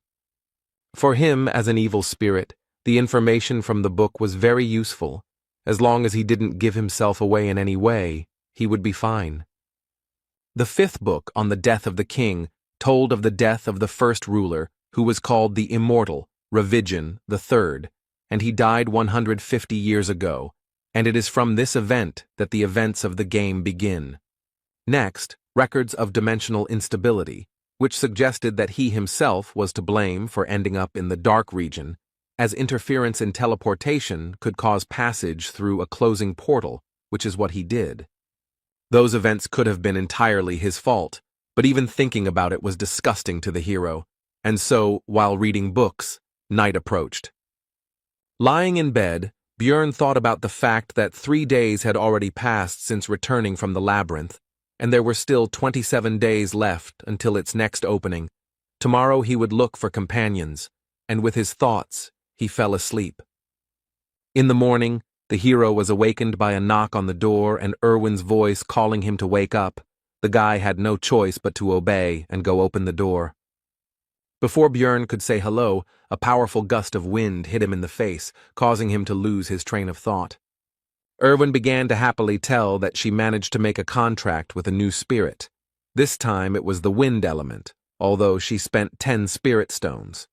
For him, as an evil spirit, the information from the book was very useful. As long as he didn't give himself away in any way, he would be fine. The fifth book on the death of the king told of the death of the first ruler, who was called the Immortal, Ravidian III, and he died 150 years ago, and it is from this event that the events of the game begin. Next, records of dimensional instability, which suggested that he himself was to blame for ending up in the dark region, as interference in teleportation could cause passage through a closing portal, which is what he did. Those events could have been entirely his fault, but even thinking about it was disgusting to the hero, and so, while reading books, night approached. Lying in bed, Björn thought about the fact that 3 days had already passed since returning from the labyrinth, and there were still 27 days left until its next opening. Tomorrow he would look for companions, and with his thoughts, he fell asleep. In the morning, the hero was awakened by a knock on the door and Erwin's voice calling him to wake up. The guy had no choice but to obey and go open the door. Before Björn could say hello, a powerful gust of wind hit him in the face, causing him to lose his train of thought. Erwin began to happily tell that she managed to make a contract with a new spirit. This time it was the wind element, although she spent 10 spirit stones.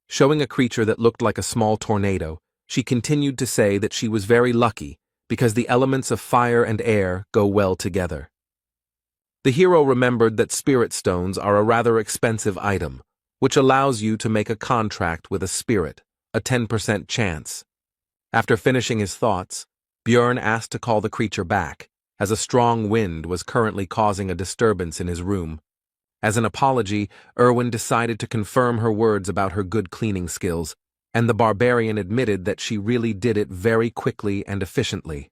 Showing a creature that looked like a small tornado, she continued to say that she was very lucky because the elements of fire and air go well together. The hero remembered that spirit stones are a rather expensive item, which allows you to make a contract with a spirit, a 10% chance. After finishing his thoughts, Björn asked to call the creature back, as a strong wind was currently causing a disturbance in his room. As an apology, Erwin decided to confirm her words about her good cleaning skills, and the barbarian admitted that she really did it very quickly and efficiently.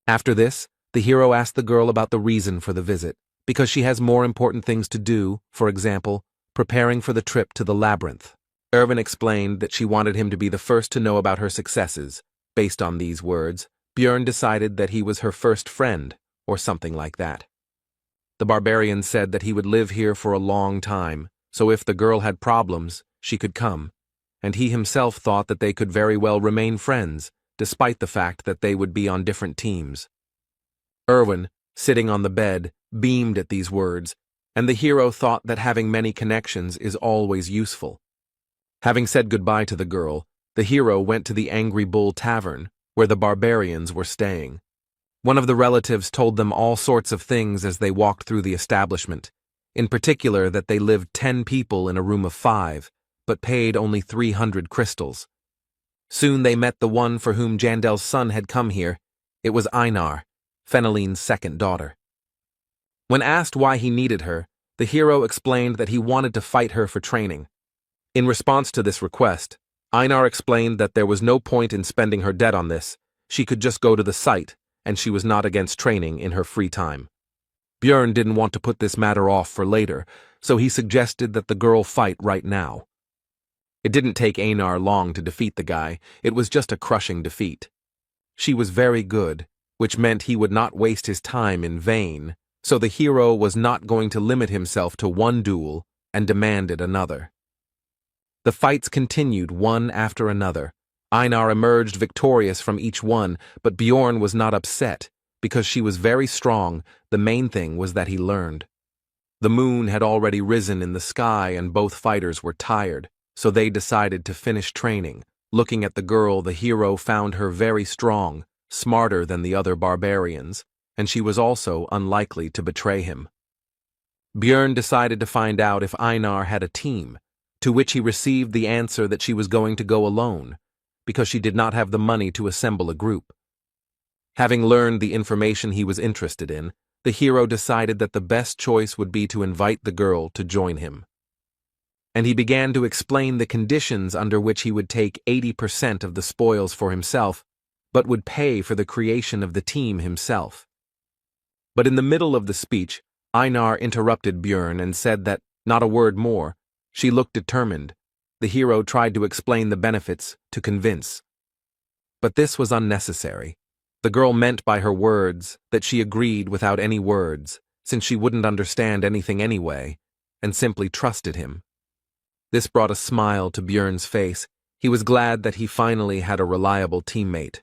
After this, the hero asked the girl about the reason for the visit, because she has more important things to do, for example, preparing for the trip to the labyrinth. Erwin explained that she wanted him to be the first to know about her successes. Based on these words, Björn decided that he was her first friend, or something like that. The barbarian said that he would live here for a long time, so if the girl had problems, she could come, and he himself thought that they could very well remain friends, despite the fact that they would be on different teams. Erwin, sitting on the bed, beamed at these words, and the hero thought that having many connections is always useful. Having said goodbye to the girl, the hero went to the Angry Bull Tavern, where the barbarians were staying. One of the relatives told them all sorts of things as they walked through the establishment, in particular that they lived 10 people in a room of 5, but paid only 300 crystals. Soon they met the one for whom Jandel's son had come here. It was Anar, Feneline's second daughter. When asked why he needed her, the hero explained that he wanted to fight her for training. In response to this request, Einar explained that there was no point in spending her debt on this. She could just go to the site, and she was not against training in her free time. Björn didn't want to put this matter off for later, so he suggested that the girl fight right now. It didn't take Einar long to defeat the guy. It was just a crushing defeat. She was very good, which meant he would not waste his time in vain, so the hero was not going to limit himself to one duel and demanded another. The fights continued one after another. Einar emerged victorious from each one, but Bjorn was not upset, because she was very strong. The main thing was that he learned. The moon had already risen in the sky and both fighters were tired, so they decided to finish training. Looking at the girl, the hero found her very strong, smarter than the other barbarians, and she was also unlikely to betray him. Björn decided to find out if Einar had a team, to which he received the answer that she was going to go alone, because she did not have the money to assemble a group. Having learned the information he was interested in, the hero decided that the best choice would be to invite the girl to join him. And he began to explain the conditions under which he would take 80% of the spoils for himself, but would pay for the creation of the team himself. But in the middle of the speech, Einar interrupted Björn and said that, not a word more. She looked determined. The hero tried to explain the benefits, to convince. But this was unnecessary. The girl meant by her words that she agreed without any words, since she wouldn't understand anything anyway, and simply trusted him. This brought a smile to Björn's face. He was glad that he finally had a reliable teammate.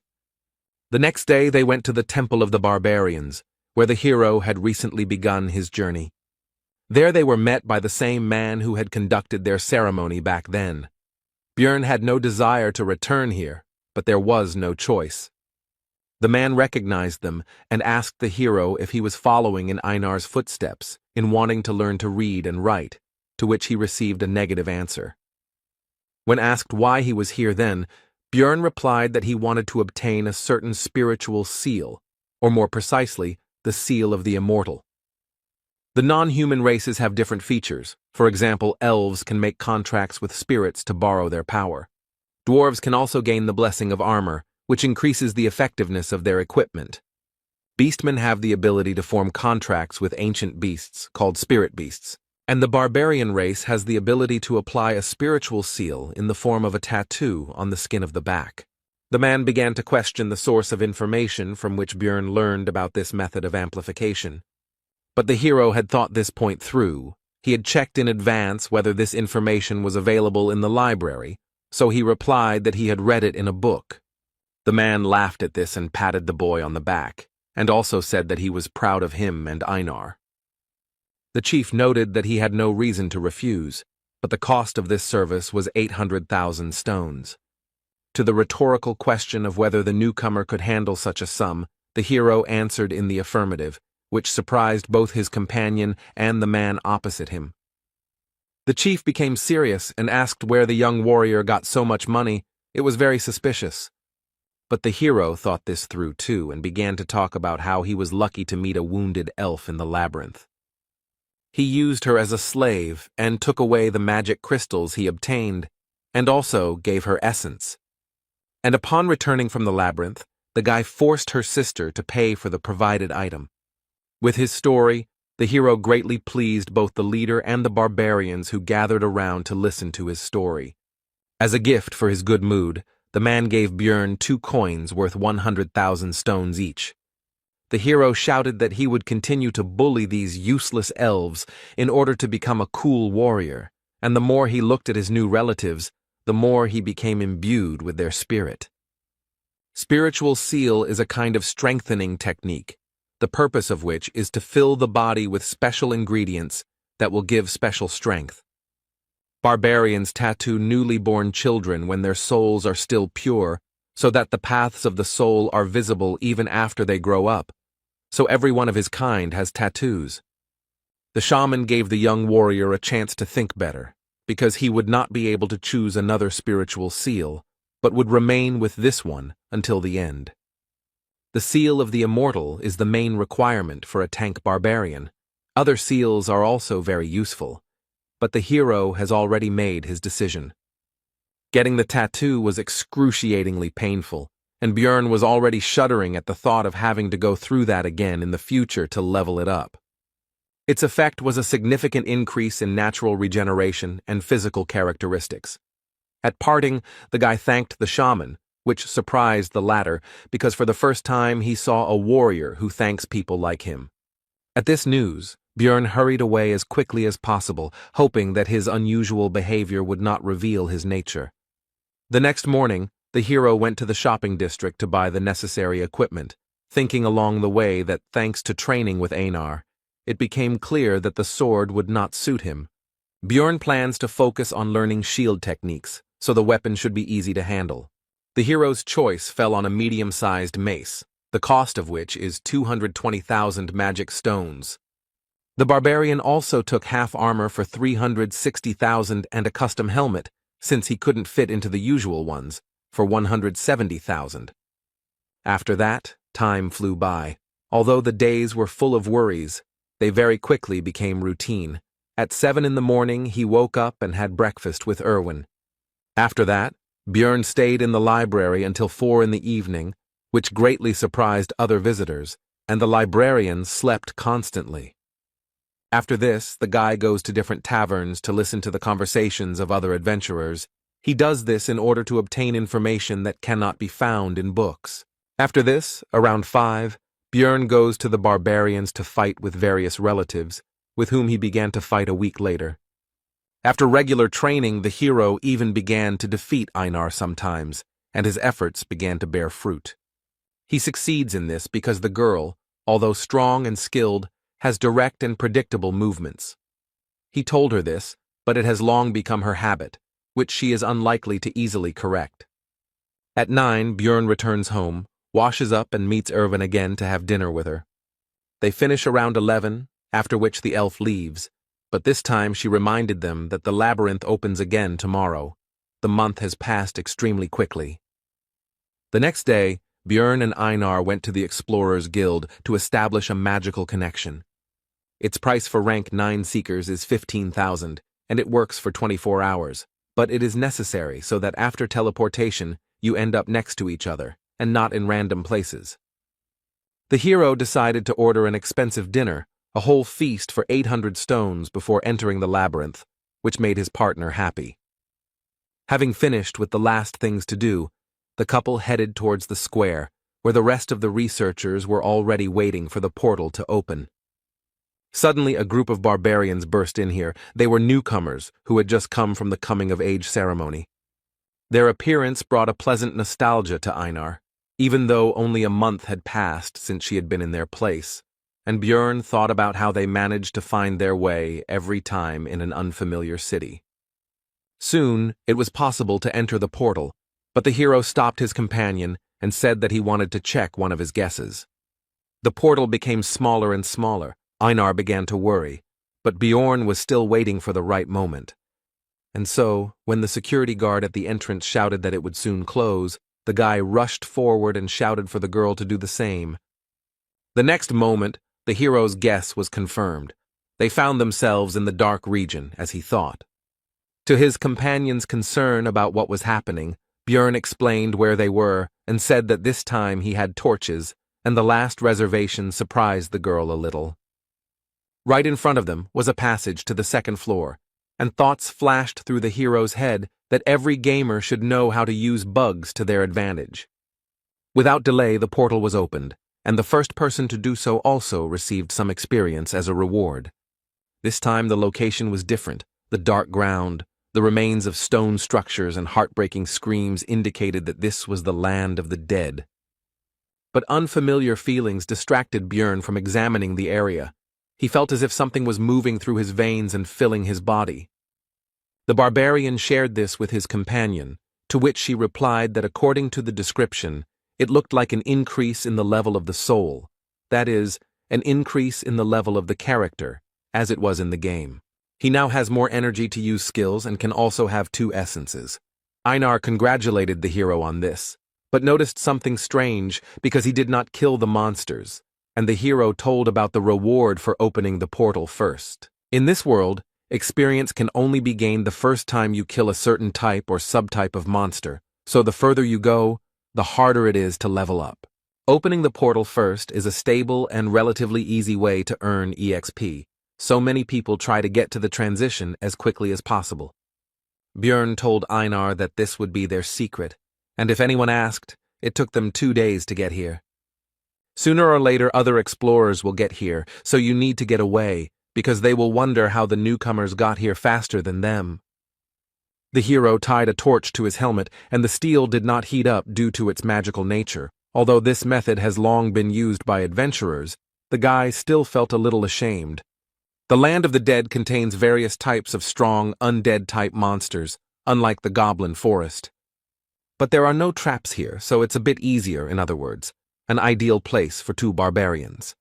The next day they went to the Temple of the Barbarians, where the hero had recently begun his journey. There they were met by the same man who had conducted their ceremony back then. Björn had no desire to return here, but there was no choice. The man recognized them and asked the hero if he was following in Einar's footsteps in wanting to learn to read and write, to which he received a negative answer. When asked why he was here then, Björn replied that he wanted to obtain a certain spiritual seal, or more precisely, the seal of the immortal. The non-human races have different features. For example, elves can make contracts with spirits to borrow their power. Dwarves can also gain the blessing of armor, which increases the effectiveness of their equipment. Beastmen have the ability to form contracts with ancient beasts, called spirit beasts, and the barbarian race has the ability to apply a spiritual seal in the form of a tattoo on the skin of the back. The man began to question the source of information from which Björn learned about this method of amplification. But the hero had thought this point through. He had checked in advance whether this information was available in the library, so he replied that he had read it in a book. The man laughed at this and patted the boy on the back, and also said that he was proud of him and Einar. The chief noted that he had no reason to refuse, but the cost of this service was 800,000 stones. To the rhetorical question of whether the newcomer could handle such a sum, the hero answered in the affirmative, which surprised both his companion and the man opposite him. The chief became serious and asked where the young warrior got so much money. It was very suspicious. But the hero thought this through too and began to talk about how he was lucky to meet a wounded elf in the labyrinth. He used her as a slave and took away the magic crystals he obtained, and also gave her essence. And upon returning from the labyrinth, the guy forced her sister to pay for the provided item. With his story, the hero greatly pleased both the leader and the barbarians who gathered around to listen to his story. As a gift for his good mood, the man gave Björn 2 coins worth 100,000 stones each. The hero shouted that he would continue to bully these useless elves in order to become a cool warrior, and the more he looked at his new relatives, the more he became imbued with their spirit. Spiritual seal is a kind of strengthening technique, the purpose of which is to fill the body with special ingredients that will give special strength. Barbarians tattoo newly born children when their souls are still pure, so that the paths of the soul are visible even after they grow up. So every one of his kind has tattoos. The shaman gave the young warrior a chance to think better, because he would not be able to choose another spiritual seal, but would remain with this one until the end. The seal of the immortal is the main requirement for a tank barbarian. Other seals are also very useful, but the hero has already made his decision. Getting the tattoo was excruciatingly painful, and Björn was already shuddering at the thought of having to go through that again in the future to level it up. Its effect was a significant increase in natural regeneration and physical characteristics. At parting, the guy thanked the shaman, which surprised the latter because for the first time he saw a warrior who thanks people like him. At this news, Björn hurried away as quickly as possible, hoping that his unusual behavior would not reveal his nature. The next morning, the hero went to the shopping district to buy the necessary equipment, thinking along the way that thanks to training with Anar, it became clear that the sword would not suit him. Björn plans to focus on learning shield techniques, so the weapon should be easy to handle. The hero's choice fell on a medium-sized mace, the cost of which is 220,000 magic stones. The barbarian also took half armor for 360,000 and a custom helmet, since he couldn't fit into the usual ones, for 170,000. After that, time flew by. Although the days were full of worries, they very quickly became routine. At 7 in the morning, he woke up and had breakfast with Erwin. After that, Björn stayed in the library until 4 in the evening, which greatly surprised other visitors, and the librarian slept constantly. After this, the guy goes to different taverns to listen to the conversations of other adventurers. He does this in order to obtain information that cannot be found in books. After this, around 5, Björn goes to the barbarians to fight with various relatives, with whom he began to fight a week later. After regular training, the hero even began to defeat Einar sometimes, and his efforts began to bear fruit. He succeeds in this because the girl, although strong and skilled, has direct and predictable movements. He told her this, but it has long become her habit, which she is unlikely to easily correct. At 9, Björn returns home, washes up and meets Erwin again to have dinner with her. They finish around 11, after which the elf leaves, but this time she reminded them that the labyrinth opens again tomorrow. The month has passed extremely quickly. The next day, Björn and Einar went to the Explorers Guild to establish a magical connection. Its price for rank 9 seekers is 15,000, and it works for 24 hours, but it is necessary so that after teleportation, you end up next to each other, and not in random places. The hero decided to order an expensive dinner, a whole feast for 800 stones before entering the labyrinth, which made his partner happy. Having finished with the last things to do, the couple headed towards the square, where the rest of the researchers were already waiting for the portal to open. Suddenly, a group of barbarians burst in here. They were newcomers who had just come from the coming-of-age ceremony. Their appearance brought a pleasant nostalgia to Einar, even though only a month had passed since she had been in their place, and Björn thought about how they managed to find their way every time in an unfamiliar city. Soon, it was possible to enter the portal, but the hero stopped his companion and said that he wanted to check one of his guesses. The portal became smaller and smaller. Einar began to worry, but Björn was still waiting for the right moment. And so, when the security guard at the entrance shouted that it would soon close, the guy rushed forward and shouted for the girl to do the same. The next moment, the hero's guess was confirmed. They found themselves in the dark region, as he thought. To his companion's concern about what was happening, Björn explained where they were and said that this time he had torches, and the last reservation surprised the girl a little. Right in front of them was a passage to the second floor, and thoughts flashed through the hero's head that every gamer should know how to use bugs to their advantage. Without delay, the portal was opened, and the first person to do so also received some experience as a reward. This time the location was different, the dark ground, The remains of stone structures and heartbreaking screams indicated that this was the land of the dead. But unfamiliar feelings distracted Björn from examining the area. He felt as if something was moving through his veins and filling his body. The barbarian shared this with his companion, to which she replied that according to the description, it looked like an increase in the level of the soul, that is, an increase in the level of the character, as it was in the game. He now has more energy to use skills and can also have 2 essences. Anar congratulated the hero on this, but noticed something strange because he did not kill the monsters, and the hero told about the reward for opening the portal first. In this world, experience can only be gained the first time you kill a certain type or subtype of monster, so the further you go, the harder it is to level up. Opening the portal first is a stable and relatively easy way to earn EXP, so many people try to get to the transition as quickly as possible. Björn told Einar that this would be their secret, and if anyone asked, it took them 2 days to get here. Sooner or later other explorers will get here, so you need to get away, because they will wonder how the newcomers got here faster than them. The hero tied a torch to his helmet, and the steel did not heat up due to its magical nature. Although this method has long been used by adventurers, the guy still felt a little ashamed. The land of the dead contains various types of strong, undead-type monsters, unlike the goblin forest. But there are no traps here, so it's a bit easier, in other words, an ideal place for 2 barbarians.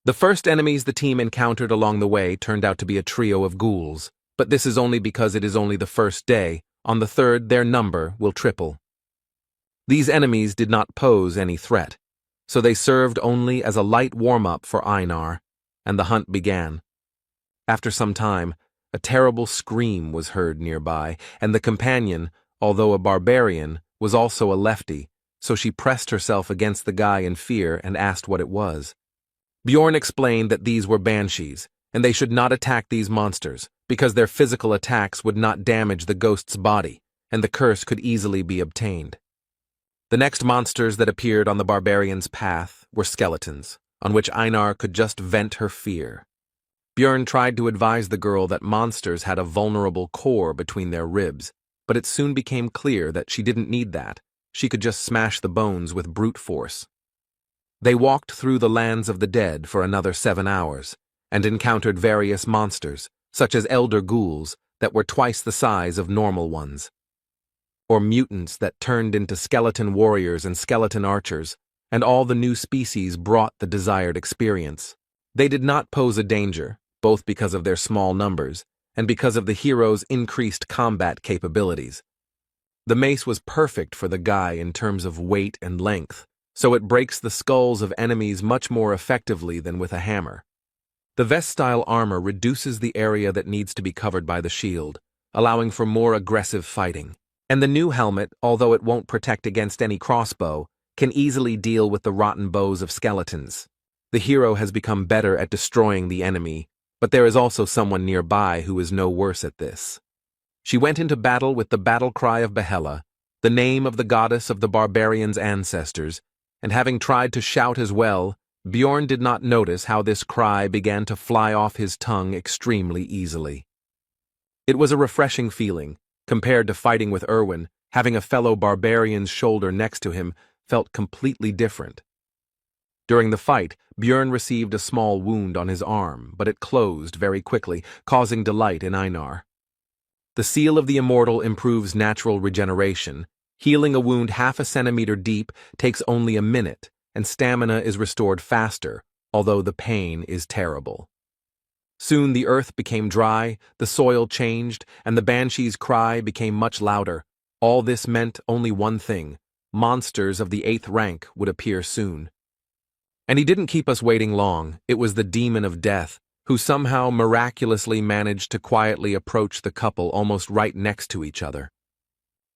The first enemies the team encountered along the way turned out to be a trio of ghouls, but this is only because it is only the first day. On the 3rd, their number will triple. These enemies did not pose any threat, so they served only as a light warm-up for Einar, and the hunt began. After some time, a terrible scream was heard nearby, and the companion, although a barbarian, was also a lefty, so she pressed herself against the guy in fear and asked what it was. Bjorn explained that these were banshees, and they should not attack these monsters, because their physical attacks would not damage the ghost's body, and the curse could easily be obtained. The next monsters that appeared on the barbarian's path were skeletons, on which Einar could just vent her fear. Björn tried to advise the girl that monsters had a vulnerable core between their ribs, but it soon became clear that she didn't need that. She could just smash the bones with brute force. They walked through the lands of the dead for another 7 hours, and encountered various monsters, such as elder ghouls that were twice the size of normal ones, or mutants that turned into skeleton warriors and skeleton archers, and all the new species brought the desired experience. They did not pose a danger, both because of their small numbers, and because of the hero's increased combat capabilities. The mace was perfect for the guy in terms of weight and length, so it breaks the skulls of enemies much more effectively than with a hammer. The vest-style armor reduces the area that needs to be covered by the shield, allowing for more aggressive fighting. And the new helmet, although it won't protect against any crossbow, can easily deal with the rotten bows of skeletons. The hero has become better at destroying the enemy, but there is also someone nearby who is no worse at this. She went into battle with the battle cry of Yahello, the name of the goddess of the barbarians' ancestors, and having tried to shout as well, Bjorn did not notice how this cry began to fly off his tongue extremely easily. It was a refreshing feeling. Compared to fighting with Erwin, having a fellow barbarian's shoulder next to him felt completely different. During the fight, Bjorn received a small wound on his arm, but it closed very quickly, causing delight in Einar. The seal of the immortal improves natural regeneration. Healing a wound half a centimeter deep takes only a minute, and stamina is restored faster, although the pain is terrible. Soon the earth became dry, the soil changed, and the banshee's cry became much louder. All this meant only one thing: monsters of the 8th rank would appear soon. And he didn't keep us waiting long. It was the demon of death, who somehow miraculously managed to quietly approach the couple almost right next to each other.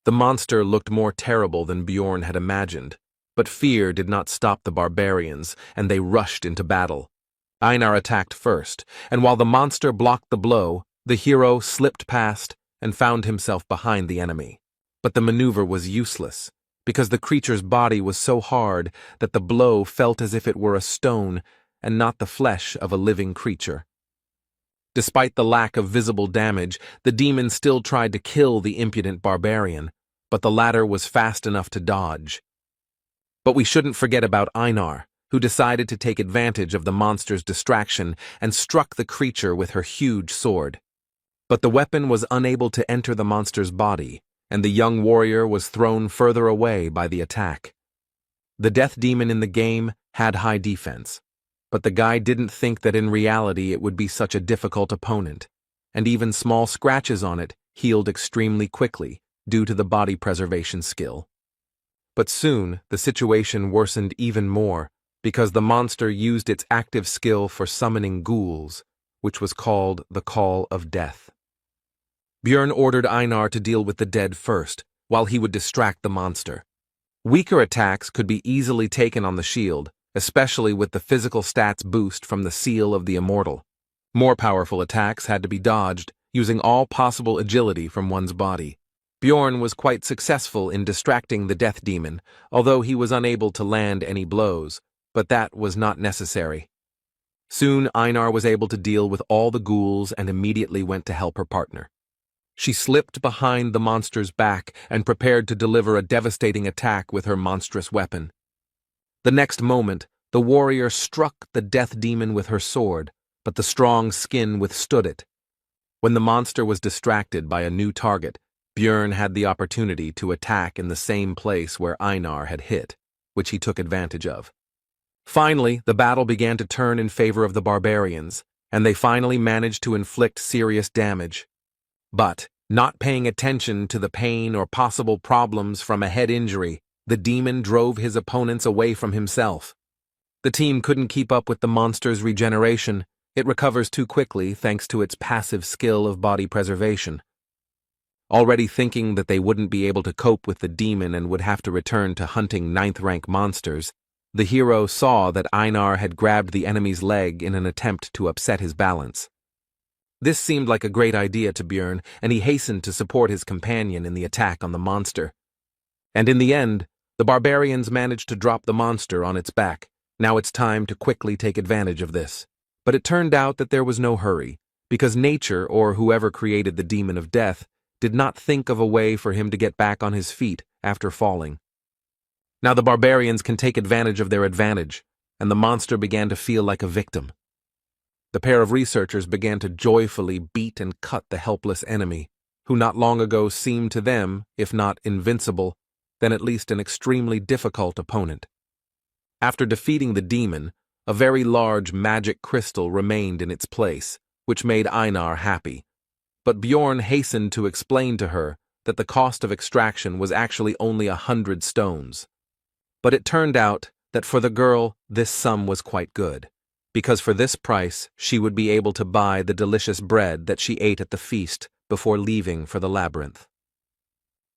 The monster looked more terrible than Bjorn had imagined, but fear did not stop the barbarians, and they rushed into battle. Einar attacked first, and while the monster blocked the blow, the hero slipped past and found himself behind the enemy. But the maneuver was useless, because the creature's body was so hard that the blow felt as if it were a stone and not the flesh of a living creature. Despite the lack of visible damage, the demon still tried to kill the impudent barbarian, but the latter was fast enough to dodge. But we shouldn't forget about Anar, who decided to take advantage of the monster's distraction and struck the creature with her huge sword. But the weapon was unable to enter the monster's body, and the young warrior was thrown further away by the attack. The death demon in the game had high defense, but the guy didn't think that in reality it would be such a difficult opponent, and even small scratches on it healed extremely quickly due to the body preservation skill. But soon, the situation worsened even more because the monster used its active skill for summoning ghouls, which was called the Call of Death. Björn ordered Einar to deal with the dead first, while he would distract the monster. Weaker attacks could be easily taken on the shield, especially with the physical stats boost from the seal of the immortal. More powerful attacks had to be dodged, using all possible agility from one's body. Bjorn was quite successful in distracting the death demon, although he was unable to land any blows, but that was not necessary. Soon Einar was able to deal with all the ghouls and immediately went to help her partner. She slipped behind the monster's back and prepared to deliver a devastating attack with her monstrous weapon. The next moment, the warrior struck the death demon with her sword, but the strong skin withstood it. When the monster was distracted by a new target, Björn had the opportunity to attack in the same place where Einar had hit, which he took advantage of. Finally, the battle began to turn in favor of the barbarians, and they finally managed to inflict serious damage. But, not paying attention to the pain or possible problems from a head injury, the demon drove his opponents away from himself. The team couldn't keep up with the monster's regeneration. It recovers too quickly thanks to its passive skill of body preservation. Already thinking that they wouldn't be able to cope with the demon and would have to return to hunting 9th-rank monsters, the hero saw that Einar had grabbed the enemy's leg in an attempt to upset his balance. This seemed like a great idea to Björn, and he hastened to support his companion in the attack on the monster. And in the end, the barbarians managed to drop the monster on its back. Now it's time to quickly take advantage of this. But it turned out that there was no hurry, because nature, or whoever created the demon of death, did not think of a way for him to get back on his feet after falling. Now the barbarians can take advantage of their advantage, and the monster began to feel like a victim. The pair of researchers began to joyfully beat and cut the helpless enemy, who not long ago seemed to them, if not invincible, then at least an extremely difficult opponent. After defeating the demon, a very large magic crystal remained in its place, which made Einar happy. But Bjorn hastened to explain to her that the cost of extraction was actually only 100 stones. But it turned out that for the girl, this sum was quite good, because for this price she would be able to buy the delicious bread that she ate at the feast before leaving for the labyrinth.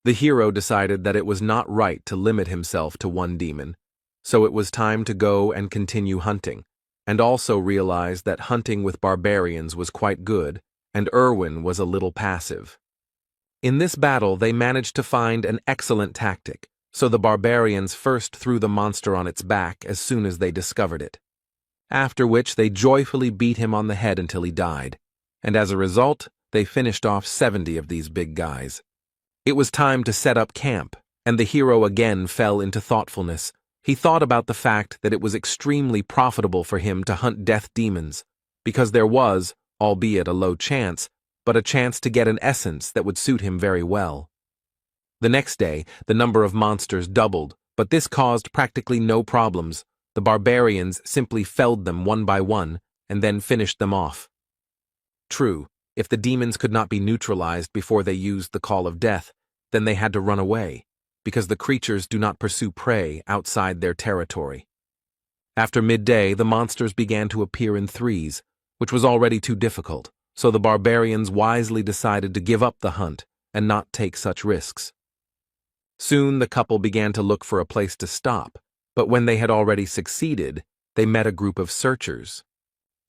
The hero decided that it was not right to limit himself to one demon, so it was time to go and continue hunting, and also realized that hunting with barbarians was quite good, and Erwin was a little passive. In this battle they managed to find an excellent tactic, so the barbarians first threw the monster on its back as soon as they discovered it. After which they joyfully beat him on the head until he died, and as a result, they finished off 70 of these big guys. It was time to set up camp, and the hero again fell into thoughtfulness. He thought about the fact that it was extremely profitable for him to hunt death demons, because there was, albeit a low chance, but a chance to get an essence that would suit him very well. The next day, the number of monsters doubled, but this caused practically no problems. The barbarians simply felled them one by one, and then finished them off. True, if the demons could not be neutralized before they used the Call of Death, then they had to run away, because the creatures do not pursue prey outside their territory. After midday, the monsters began to appear in threes, which was already too difficult, so the barbarians wisely decided to give up the hunt and not take such risks. Soon the couple began to look for a place to stop, but when they had already succeeded, they met a group of searchers.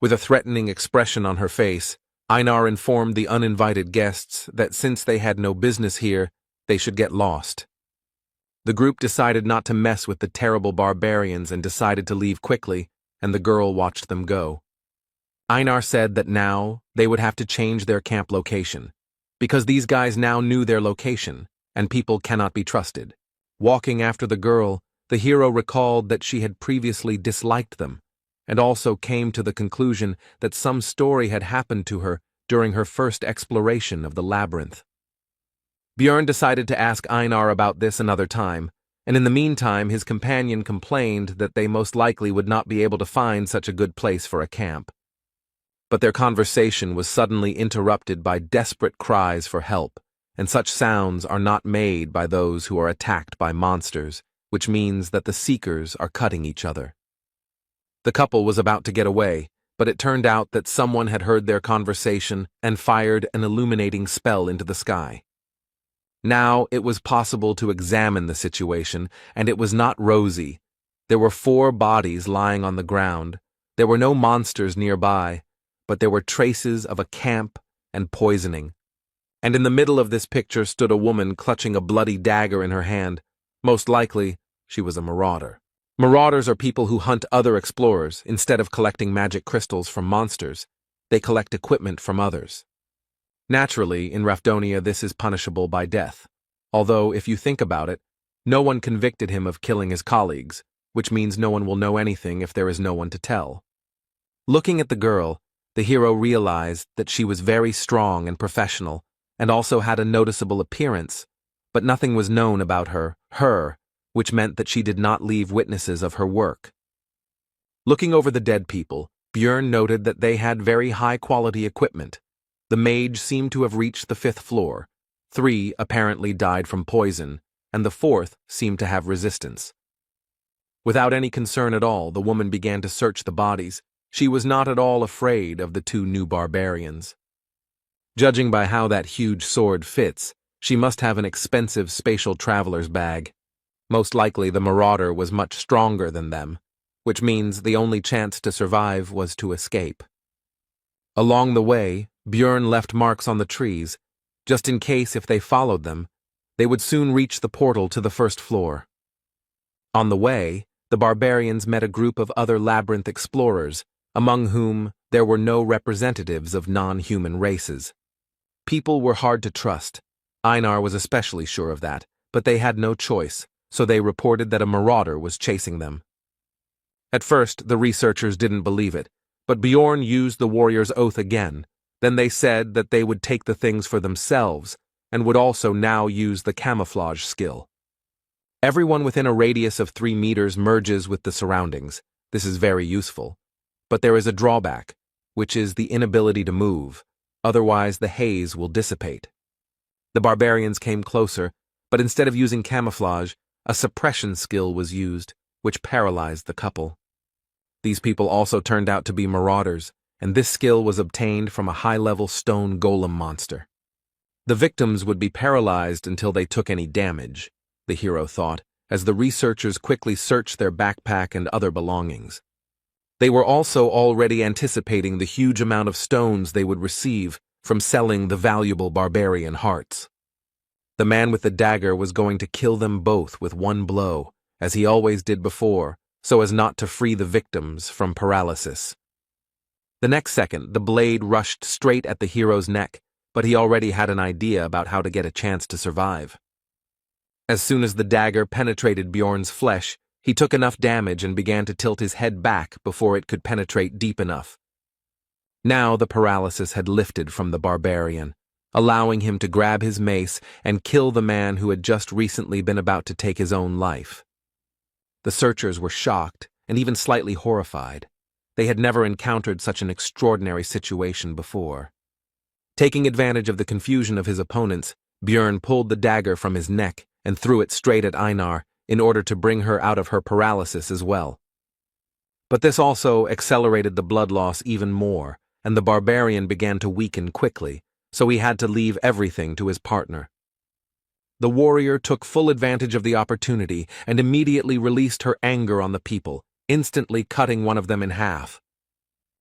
With a threatening expression on her face, Einar informed the uninvited guests that since they had no business here, they should get lost. The group decided not to mess with the terrible barbarians and decided to leave quickly, and the girl watched them go. Einar said that now they would have to change their camp location, because these guys now knew their location, and people cannot be trusted. Walking after the girl, the hero recalled that she had previously disliked them, and also came to the conclusion that some story had happened to her during her first exploration of the labyrinth. Björn decided to ask Einar about this another time, and in the meantime his companion complained that they most likely would not be able to find such a good place for a camp. But their conversation was suddenly interrupted by desperate cries for help, and such sounds are not made by those who are attacked by monsters, which means that the seekers are cutting each other. The couple was about to get away, but it turned out that someone had heard their conversation and fired an illuminating spell into the sky. Now it was possible to examine the situation, and it was not rosy. There were 4 bodies lying on the ground. There were no monsters nearby, but there were traces of a camp and poisoning. And in the middle of this picture stood a woman clutching a bloody dagger in her hand. Most likely, she was a marauder. Marauders are people who hunt other explorers instead of collecting magic crystals from monsters. They collect equipment from others. Naturally, in Rapidonia this is punishable by death, although if you think about it, no one convicted him of killing his colleagues, which means no one will know anything if there is no one to tell. Looking at the girl, the hero realized that she was very strong and professional, and also had a noticeable appearance, but nothing was known about her, which meant that she did not leave witnesses of her work. Looking over the dead people, Björn noted that they had very high-quality equipment. The mage seemed to have reached the 5th floor. 3 apparently died from poison, and the 4th seemed to have resistance. Without any concern at all, the woman began to search the bodies. She was not at all afraid of the 2 new barbarians. Judging by how that huge sword fits, she must have an expensive spatial traveler's bag. Most likely the marauder was much stronger than them, which means the only chance to survive was to escape. Along the way, Björn left marks on the trees, just in case if they followed them, they would soon reach the portal to the 1st floor. On the way, the barbarians met a group of other labyrinth explorers, among whom there were no representatives of non-human races. People were hard to trust. Einar was especially sure of that, but they had no choice, so they reported that a marauder was chasing them. At first, the researchers didn't believe it, but Björn used the warrior's oath again. Then they said that they would take the things for themselves, and would also now use the camouflage skill. Everyone within a radius of 3 meters merges with the surroundings. This is very useful. But there is a drawback, which is the inability to move, otherwise the haze will dissipate. The barbarians came closer, but instead of using camouflage, a suppression skill was used, which paralyzed the couple. These people also turned out to be marauders, and this skill was obtained from a high-level stone golem monster. The victims would be paralyzed until they took any damage, the hero thought, as the researchers quickly searched their backpack and other belongings. They were also already anticipating the huge amount of stones they would receive from selling the valuable barbarian hearts. The man with the dagger was going to kill them both with one blow, as he always did before, so as not to free the victims from paralysis. The next second, the blade rushed straight at the hero's neck, but he already had an idea about how to get a chance to survive. As soon as the dagger penetrated Björn's flesh, he took enough damage and began to tilt his head back before it could penetrate deep enough. Now the paralysis had lifted from the barbarian, allowing him to grab his mace and kill the man who had just recently been about to take his own life. The searchers were shocked and even slightly horrified. They had never encountered such an extraordinary situation before. Taking advantage of the confusion of his opponents, Björn pulled the dagger from his neck and threw it straight at Einar in order to bring her out of her paralysis as well. But this also accelerated the blood loss even more, and the barbarian began to weaken quickly, so he had to leave everything to his partner. The warrior took full advantage of the opportunity and immediately released her anger on the people, instantly cutting one of them in half.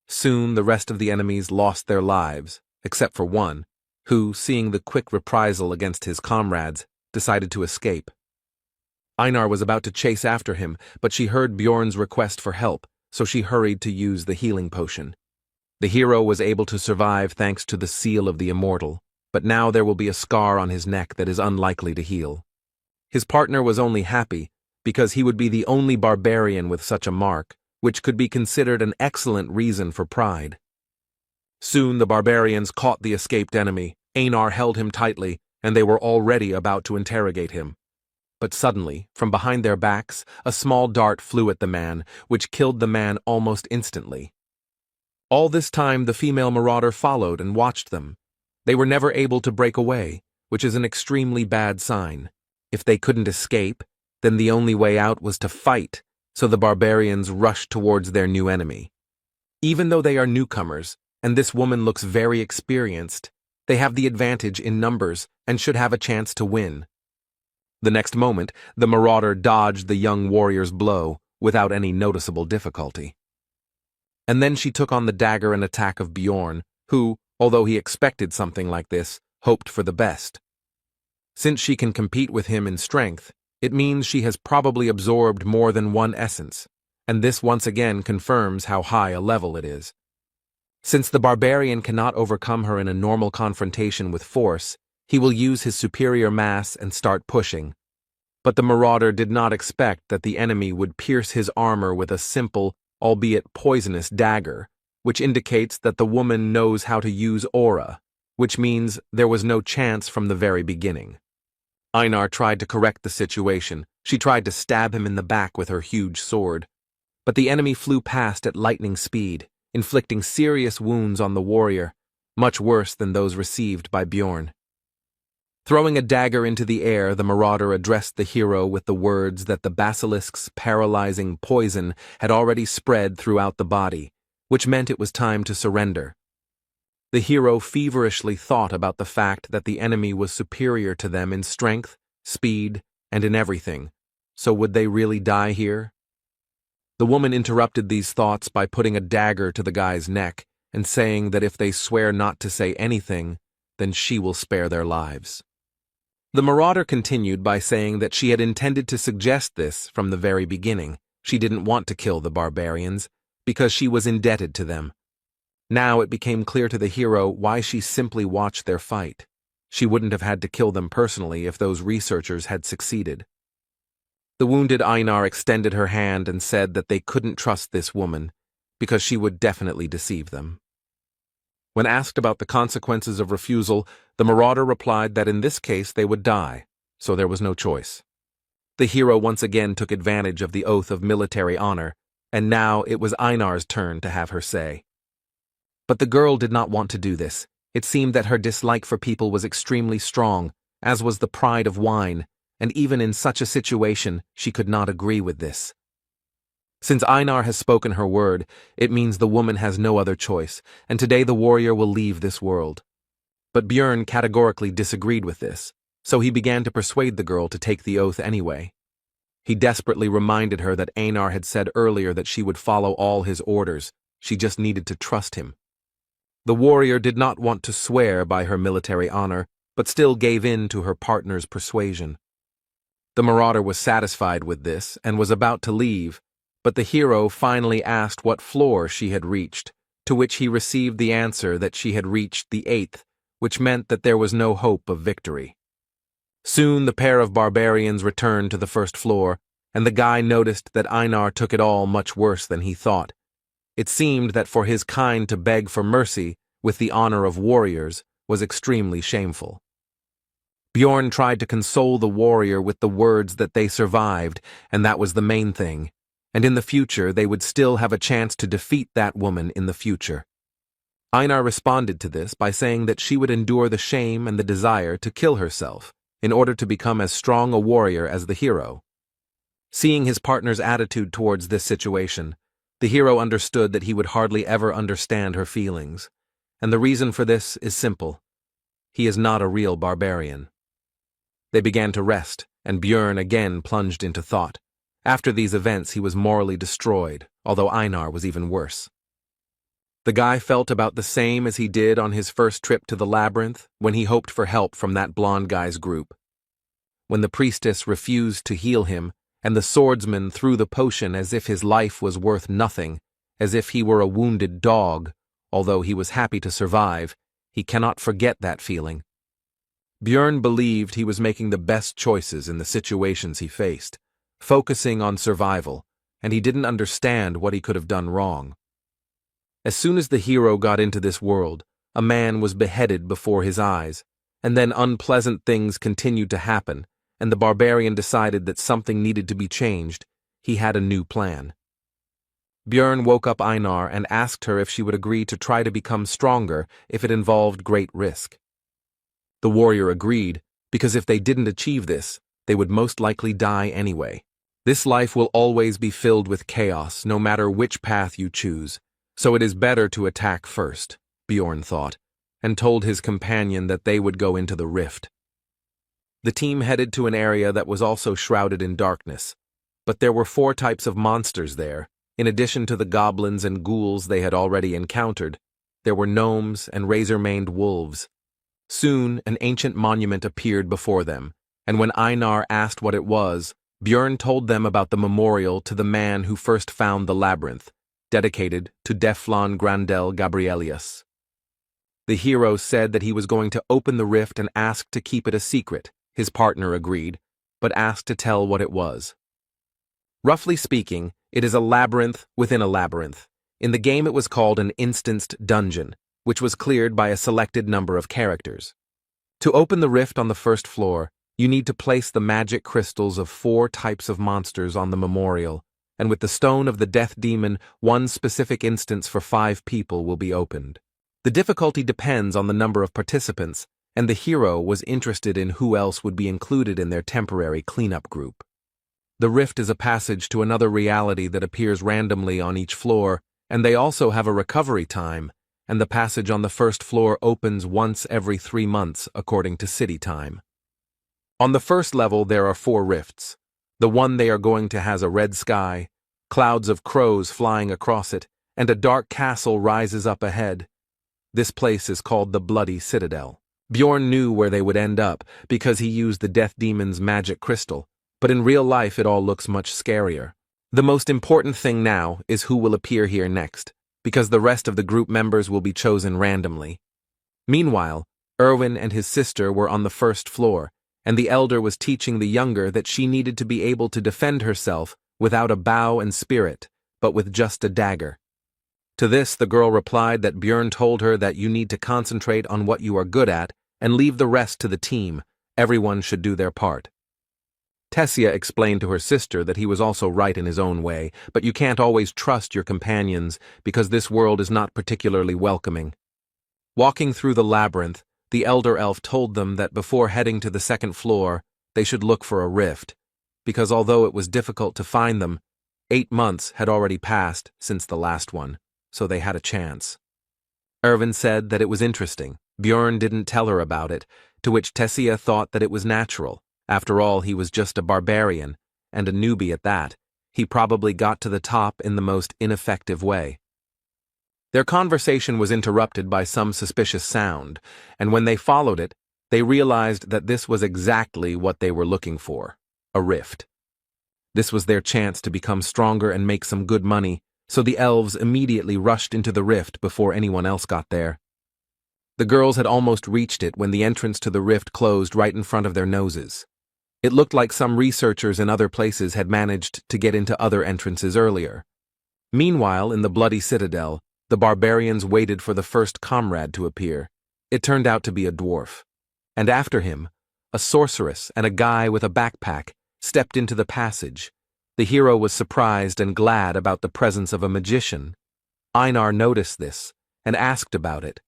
Soon the rest of the enemies lost their lives, except for one, who, seeing the quick reprisal against his comrades, decided to escape. Einar was about to chase after him, but she heard Björn's request for help, so she hurried to use the healing potion. The hero was able to survive thanks to the seal of the immortal, but now there will be a scar on his neck that is unlikely to heal. His partner was only happy because he would be the only barbarian with such a mark, which could be considered an excellent reason for pride. Soon the barbarians caught the escaped enemy. Anar held him tightly, and they were already about to interrogate him. But suddenly, from behind their backs, a small dart flew at the man, which killed the man almost instantly. All this time the female marauder followed and watched them. They were never able to break away, which is an extremely bad sign. If they couldn't escape, then the only way out was to fight, so the barbarians rushed towards their new enemy. Even though they are newcomers, and this woman looks very experienced, they have the advantage in numbers and should have a chance to win. The next moment, the marauder dodged the young warrior's blow without any noticeable difficulty. And then she took on the dagger and attack of Bjorn, who, although he expected something like this, hoped for the best. Since she can compete with him in strength, it means she has probably absorbed more than one essence, and this once again confirms how high a level it is. Since the barbarian cannot overcome her in a normal confrontation with force, he will use his superior mass and start pushing. But the marauder did not expect that the enemy would pierce his armor with a simple, albeit poisonous dagger, which indicates that the woman knows how to use aura, which means there was no chance from the very beginning. Anar tried to correct the situation. She tried to stab him in the back with her huge sword. But the enemy flew past at lightning speed, inflicting serious wounds on the warrior, much worse than those received by Bjorn. Throwing a dagger into the air, the marauder addressed the hero with the words that the basilisk's paralyzing poison had already spread throughout the body, which meant it was time to surrender. The hero feverishly thought about the fact that the enemy was superior to them in strength, speed, and in everything, so would they really die here? The woman interrupted these thoughts by putting a dagger to the guy's neck and saying that if they swear not to say anything, then she will spare their lives. The marauder continued by saying that she had intended to suggest this from the very beginning. She didn't want to kill the barbarians because she was indebted to them. Now it became clear to the hero why she simply watched their fight. She wouldn't have had to kill them personally if those researchers had succeeded. The wounded Anar extended her hand and said that they couldn't trust this woman because she would definitely deceive them. When asked about the consequences of refusal, the marauder replied that in this case they would die, so there was no choice. The hero once again took advantage of the oath of military honor, and now it was Einar's turn to have her say. But the girl did not want to do this. It seemed that her dislike for people was extremely strong, as was the pride of wine, and even in such a situation, she could not agree with this. Since Einar has spoken her word, it means the woman has no other choice, and today the warrior will leave this world. But Bjorn categorically disagreed with this, so he began to persuade the girl to take the oath anyway. He desperately reminded her that Einar had said earlier that she would follow all his orders. She just needed to trust him. The warrior did not want to swear by her military honor, but still gave in to her partner's persuasion. The marauder was satisfied with this and was about to leave, but the hero finally asked what floor she had reached, to which he received the answer that she had reached the 8th, which meant that there was no hope of victory. Soon the pair of barbarians returned to the first floor, and the guy noticed that Einar took it all much worse than he thought. It seemed that for his kind to beg for mercy with the honor of warriors was extremely shameful. Bjorn tried to console the warrior with the words that they survived, and that was the main thing, and in the future they would still have a chance to defeat that woman in the future. Einar responded to this by saying that she would endure the shame and the desire to kill herself in order to become as strong a warrior as the hero. Seeing his partner's attitude towards this situation, the hero understood that he would hardly ever understand her feelings, and the reason for this is simple. He is not a real barbarian. They began to rest, and Bjorn again plunged into thought. After these events he was morally destroyed, although Einar was even worse. The guy felt about the same as he did on his first trip to the labyrinth when he hoped for help from that blonde guy's group. When the priestess refused to heal him, and the swordsman threw the potion as if his life was worth nothing, as if he were a wounded dog, although he was happy to survive, he cannot forget that feeling. Björn believed he was making the best choices in the situations he faced, focusing on survival, and he didn't understand what he could have done wrong. As soon as the hero got into this world, a man was beheaded before his eyes, and then unpleasant things continued to happen, and the barbarian decided that something needed to be changed. He had a new plan. Björn woke up Einar and asked her if she would agree to try to become stronger if it involved great risk. The warrior agreed, because if they didn't achieve this, they would most likely die anyway. This life will always be filled with chaos, no matter which path you choose, so it is better to attack first, Björn thought, and told his companion that they would go into the rift. The team headed to an area that was also shrouded in darkness, but there were 4 types of monsters there. In addition to the goblins and ghouls they had already encountered, there were gnomes and razor-maned wolves. Soon, an ancient monument appeared before them, and when Einar asked what it was, Björn told them about the memorial to the man who first found the labyrinth, dedicated to Deflon Grandel Gabrielius. The hero said that he was going to open the rift and asked to keep it a secret. His partner agreed, but asked to tell what it was. Roughly speaking, it is a labyrinth within a labyrinth. In the game it was called an instanced dungeon, which was cleared by a selected number of characters. To open the rift on the first floor, you need to place the magic crystals of 4 types of monsters on the memorial, and with the stone of the death demon, 1 specific instance for 5 people will be opened. The difficulty depends on the number of participants, and the hero was interested in who else would be included in their temporary cleanup group. The rift is a passage to another reality that appears randomly on each floor, and they also have a recovery time, and the passage on the first floor opens once every 3 months according to city time. On the first level there are 4 rifts. The one they are going to has a red sky, clouds of crows flying across it, and a dark castle rises up ahead. This place is called the Bloody Citadel. Björn knew where they would end up because he used the death demon's magic crystal, but in real life it all looks much scarier. The most important thing now is who will appear here next, because the rest of the group members will be chosen randomly. Meanwhile, Erwin and his sister were on the first floor, and the elder was teaching the younger that she needed to be able to defend herself without a bow and spirit, but with just a dagger. To this, the girl replied that Björn told her that you need to concentrate on what you are good at and leave the rest to the team. Everyone should do their part. Tessia explained to her sister that he was also right in his own way, but you can't always trust your companions because this world is not particularly welcoming. Walking through the labyrinth, the elder elf told them that before heading to the second floor, they should look for a rift, because although it was difficult to find them, 8 months had already passed since the last one, so they had a chance. Erwin said that it was interesting. Björn didn't tell her about it, to which Tessia thought that it was natural. After all, he was just a barbarian, and a newbie at that. He probably got to the top in the most ineffective way. Their conversation was interrupted by some suspicious sound, and when they followed it, they realized that this was exactly what they were looking for, a rift. This was their chance to become stronger and make some good money, so the elves immediately rushed into the rift before anyone else got there. The girls had almost reached it when the entrance to the rift closed right in front of their noses. It looked like some researchers in other places had managed to get into other entrances earlier. Meanwhile, in the Bloody Citadel, the barbarians waited for the first comrade to appear. It turned out to be a dwarf. And after him, a sorceress and a guy with a backpack stepped into the passage. The hero was surprised and glad about the presence of a magician. Einar noticed this and asked about it,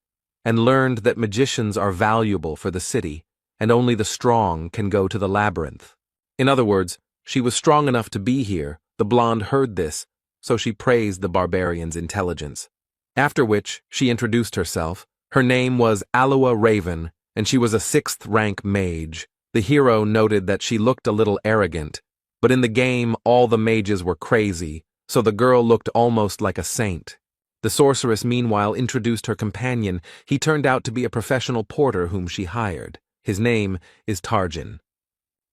and learned that magicians are valuable for the city, and only the strong can go to the labyrinth. In other words, she was strong enough to be here. The blonde heard this, so she praised the barbarian's intelligence. After which, she introduced herself. Her name was Aloa Raven, and she was a 6th-rank mage. The hero noted that she looked a little arrogant, but in the game all the mages were crazy, so the girl looked almost like a saint. The sorceress meanwhile introduced her companion. He turned out to be a professional porter whom she hired. His name is Tarjin.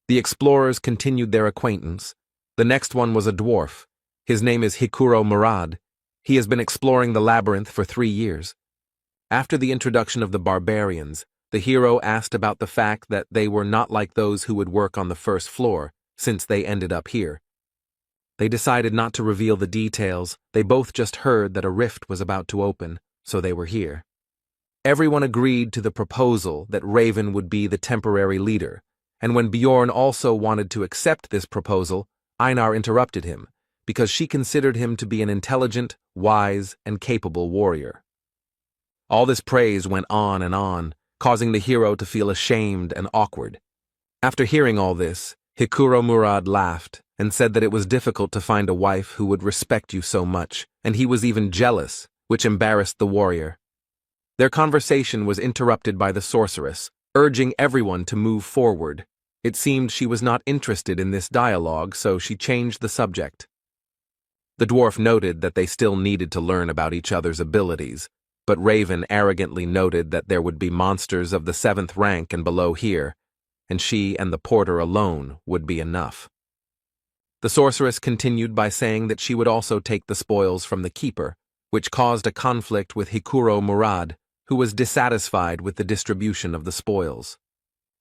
The explorers continued their acquaintance. The next one was a dwarf. His name is Hikuro Murad. He has been exploring the labyrinth for 3 years. After the introduction of the barbarians, the hero asked about the fact that they were not like those who would work on the first floor, since they ended up here. They decided not to reveal the details. They both just heard that a rift was about to open, so they were here. Everyone agreed to the proposal that Raven would be the temporary leader, and when Bjorn also wanted to accept this proposal, Einar interrupted him, because she considered him to be an intelligent, wise, and capable warrior. All this praise went on, causing the hero to feel ashamed and awkward. After hearing all this, Hikuro Murad laughed and said that it was difficult to find a wife who would respect you so much, and he was even jealous, which embarrassed the warrior. Their conversation was interrupted by the sorceress, urging everyone to move forward. It seemed she was not interested in this dialogue, so she changed the subject. The dwarf noted that they still needed to learn about each other's abilities, but Raven arrogantly noted that there would be monsters of the 7th rank and below here, and she and the porter alone would be enough. The sorceress continued by saying that she would also take the spoils from the keeper, which caused a conflict with Hikuro Murad, who was dissatisfied with the distribution of the spoils.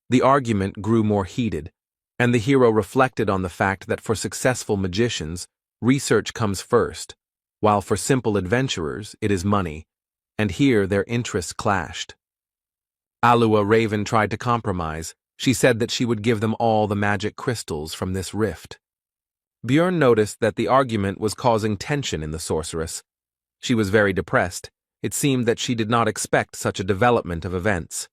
The argument grew more heated, and the hero reflected on the fact that for successful magicians, research comes first, while for simple adventurers it is money, and here their interests clashed. Alua Raven tried to compromise. She said that she would give them all the magic crystals from this rift. Bjorn noticed that the argument was causing tension in the sorceress. She was very depressed. It seemed that she did not expect such a development of events.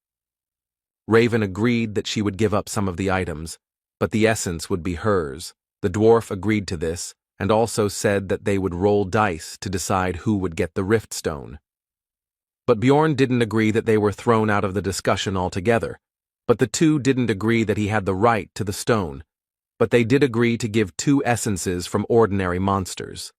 Raven agreed that she would give up some of the items, but the essence would be hers. The dwarf agreed to this, and also said that they would roll dice to decide who would get the rift stone. But Bjorn didn't agree that they were thrown out of the discussion altogether. But the two didn't agree that he had the right to the stone, but they did agree to give 2 essences from ordinary monsters.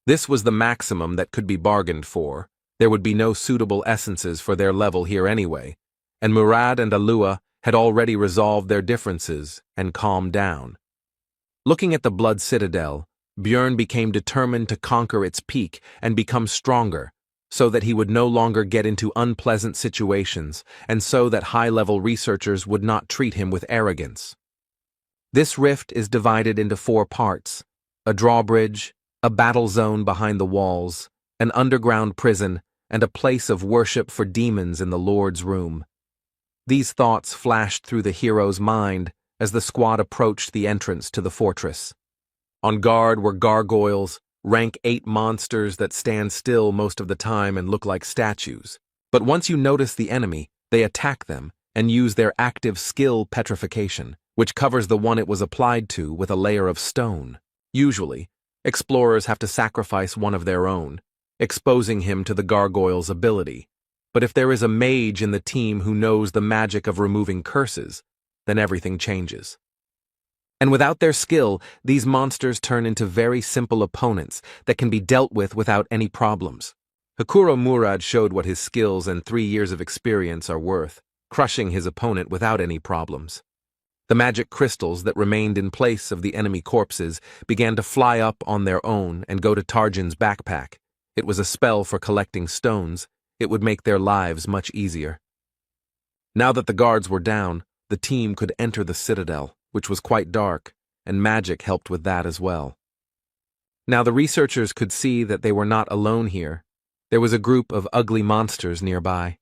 This was the maximum that could be bargained for. There would be no suitable essences for their level here anyway, and Murad and Alua had already resolved their differences and calmed down. Looking at the Blood Citadel, Bjorn became determined to conquer its peak and become stronger, so that he would no longer get into unpleasant situations, and so that high-level researchers would not treat him with arrogance. This rift is divided into 4 parts: a drawbridge, a battle zone behind the walls, an underground prison, and a place of worship for demons in the Lord's room. These thoughts flashed through the hero's mind as the squad approached the entrance to the fortress. On guard were gargoyles, rank 8 monsters that stand still most of the time and look like statues. But once you notice the enemy, they attack them and use their active skill petrification, which covers the one it was applied to with a layer of stone. Usually, explorers have to sacrifice one of their own, exposing him to the gargoyle's ability. But if there is a mage in the team who knows the magic of removing curses, then everything changes. And without their skill, these monsters turn into very simple opponents that can be dealt with without any problems. Hikuro Murad showed what his skills and 3 years of experience are worth, crushing his opponent without any problems. The magic crystals that remained in place of the enemy corpses began to fly up on their own and go to Tarjan's backpack. It was a spell for collecting stones. It would make their lives much easier. Now that the guards were down, the team could enter the citadel, which was quite dark, and magic helped with that as well. Now the researchers could see that they were not alone here. There was a group of ugly monsters nearby.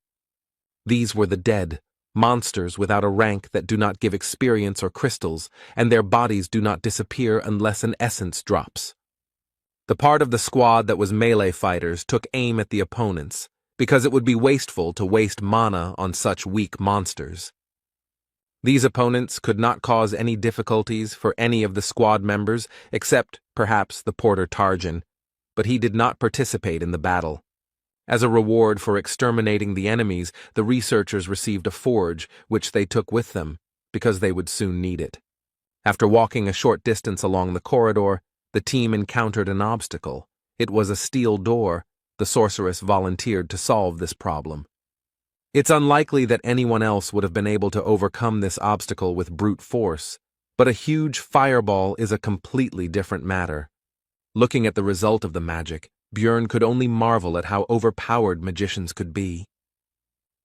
These were the dead, monsters without a rank that do not give experience or crystals, and their bodies do not disappear unless an essence drops. The part of the squad that was melee fighters took aim at the opponents, because it would be wasteful to waste mana on such weak monsters. These opponents could not cause any difficulties for any of the squad members except, perhaps, the porter Tarjan, but he did not participate in the battle. As a reward for exterminating the enemies, the researchers received a forge, which they took with them, because they would soon need it. After walking a short distance along the corridor, the team encountered an obstacle. It was a steel door. The sorceress volunteered to solve this problem. It's unlikely that anyone else would have been able to overcome this obstacle with brute force, but a huge fireball is a completely different matter. Looking at the result of the magic, Björn could only marvel at how overpowered magicians could be.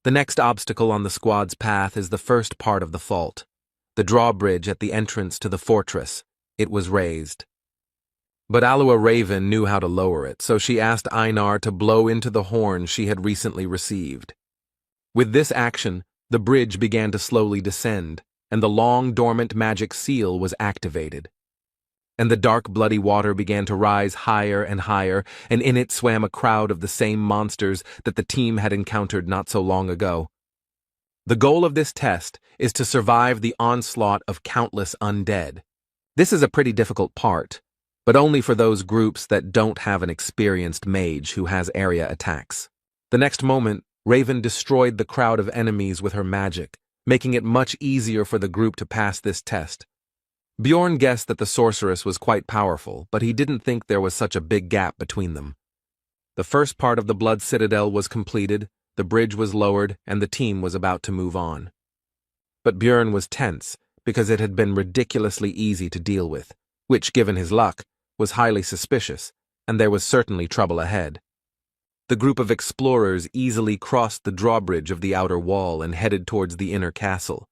The next obstacle on the squad's path is the first part of the fault, the drawbridge at the entrance to the fortress. It was raised. But Alua Raven knew how to lower it, so she asked Einar to blow into the horn she had recently received. With this action, the bridge began to slowly descend, and the long dormant magic seal was activated. And the dark bloody water began to rise higher and higher, and in it swam a crowd of the same monsters that the team had encountered not so long ago. The goal of this test is to survive the onslaught of countless undead. This is a pretty difficult part, but only for those groups that don't have an experienced mage who has area attacks. The next moment, Raven destroyed the crowd of enemies with her magic, making it much easier for the group to pass this test. Bjorn guessed that the sorceress was quite powerful, but he didn't think there was such a big gap between them. The first part of the Blood Citadel was completed, the bridge was lowered, and the team was about to move on. But Bjorn was tense, because it had been ridiculously easy to deal with, which, given his luck, was highly suspicious, and there was certainly trouble ahead. The group of explorers easily crossed the drawbridge of the outer wall and headed towards the inner castle.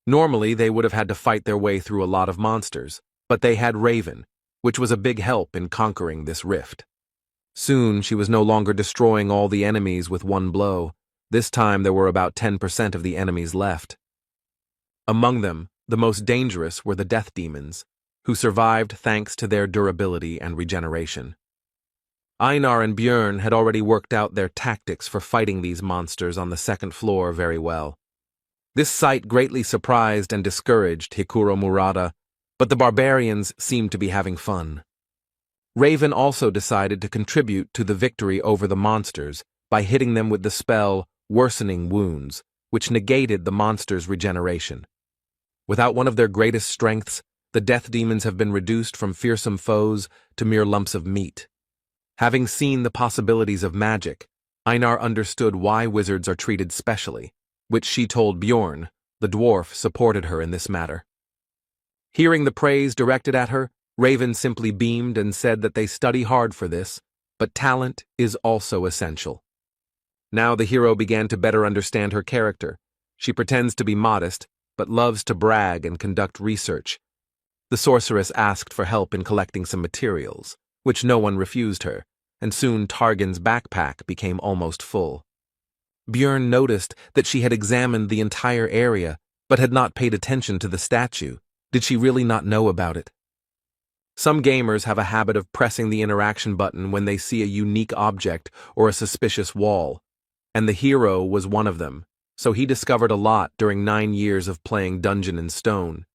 Normally, they would have had to fight their way through a lot of monsters, but they had Raven, which was a big help in conquering this rift. Soon, she was no longer destroying all the enemies with one blow. This time, there were about 10% of the enemies left. Among them, the most dangerous were the death demons, who survived thanks to their durability and regeneration. Einar and Björn had already worked out their tactics for fighting these monsters on the second floor very well. This sight greatly surprised and discouraged Hikuro Murata, but the barbarians seemed to be having fun. Raven also decided to contribute to the victory over the monsters by hitting them with the spell Worsening Wounds, which negated the monsters' regeneration. Without one of their greatest strengths, the death demons have been reduced from fearsome foes to mere lumps of meat. Having seen the possibilities of magic, Einar understood why wizards are treated specially, which she told Bjorn. The dwarf supported her in this matter. Hearing the praise directed at her, Raven simply beamed and said that they study hard for this, but talent is also essential. Now the hero began to better understand her character. She pretends to be modest, but loves to brag and conduct research. The sorceress asked for help in collecting some materials, which no one refused her, and soon Targan's backpack became almost full. Björn noticed that she had examined the entire area, but had not paid attention to the statue. Did she really not know about it? Some gamers have a habit of pressing the interaction button when they see a unique object or a suspicious wall, and the hero was one of them, so he discovered a lot during 9 years of playing Dungeon and Stone.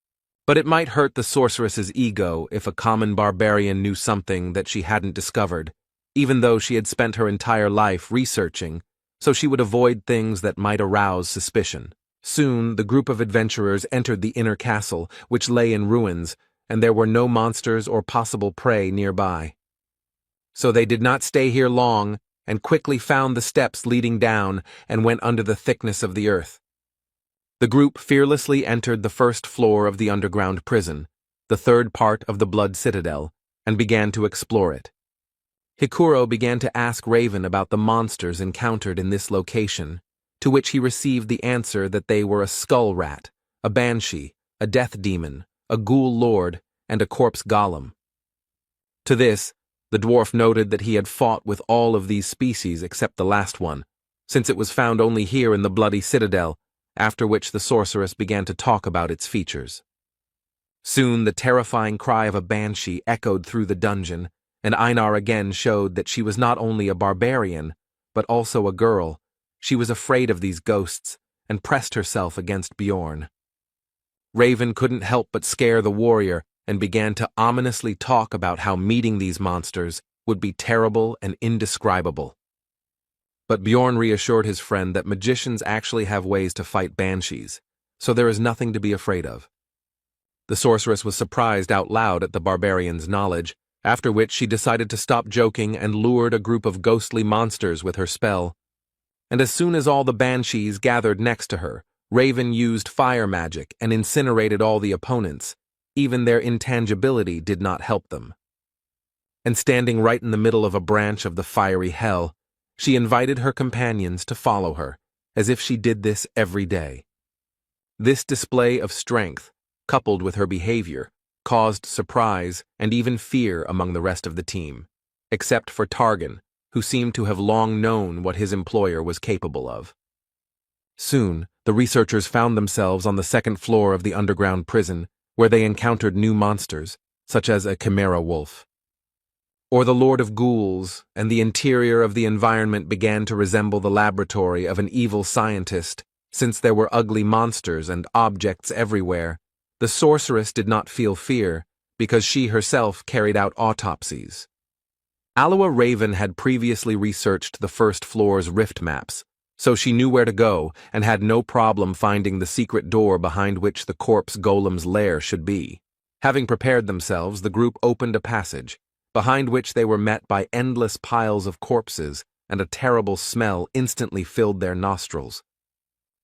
But it might hurt the sorceress's ego if a common barbarian knew something that she hadn't discovered, even though she had spent her entire life researching, so she would avoid things that might arouse suspicion. Soon, the group of adventurers entered the inner castle, which lay in ruins, and there were no monsters or possible prey nearby. So they did not stay here long, and quickly found the steps leading down and went under the thickness of the earth. The group fearlessly entered the first floor of the underground prison, the third part of the Blood Citadel, and began to explore it. Hikuro began to ask Raven about the monsters encountered in this location, to which he received the answer that they were a skull rat, a banshee, a death demon, a ghoul lord, and a corpse golem. To this, the dwarf noted that he had fought with all of these species except the last one, since it was found only here in the Bloody Citadel, after which the sorceress began to talk about its features. Soon the terrifying cry of a banshee echoed through the dungeon, and Einar again showed that she was not only a barbarian, but also a girl. She was afraid of these ghosts, and pressed herself against Bjorn. Raven couldn't help but scare the warrior, and began to ominously talk about how meeting these monsters would be terrible and indescribable. But Bjorn reassured his friend that magicians actually have ways to fight banshees, so there is nothing to be afraid of. The sorceress was surprised out loud at the barbarian's knowledge, after which she decided to stop joking and lured a group of ghostly monsters with her spell. And as soon as all the banshees gathered next to her, Raven used fire magic and incinerated all the opponents. Even their intangibility did not help them. and standing right in the middle of a branch of the fiery hell, she invited her companions to follow her, as if she did this every day. This display of strength, coupled with her behavior, caused surprise and even fear among the rest of the team, except for Targan, who seemed to have long known what his employer was capable of. Soon, the researchers found themselves on the second floor of the underground prison, where they encountered new monsters, such as a chimera wolf. Or the Lord of Ghouls, and the interior of the environment began to resemble the laboratory of an evil scientist, since there were ugly monsters and objects everywhere. The sorceress did not feel fear, because she herself carried out autopsies. Aloha Raven had previously researched the first floor's rift maps, so she knew where to go and had no problem finding the secret door behind which the corpse golem's lair should be. Having prepared themselves, the group opened a passage, behind which they were met by endless piles of corpses, and a terrible smell instantly filled their nostrils.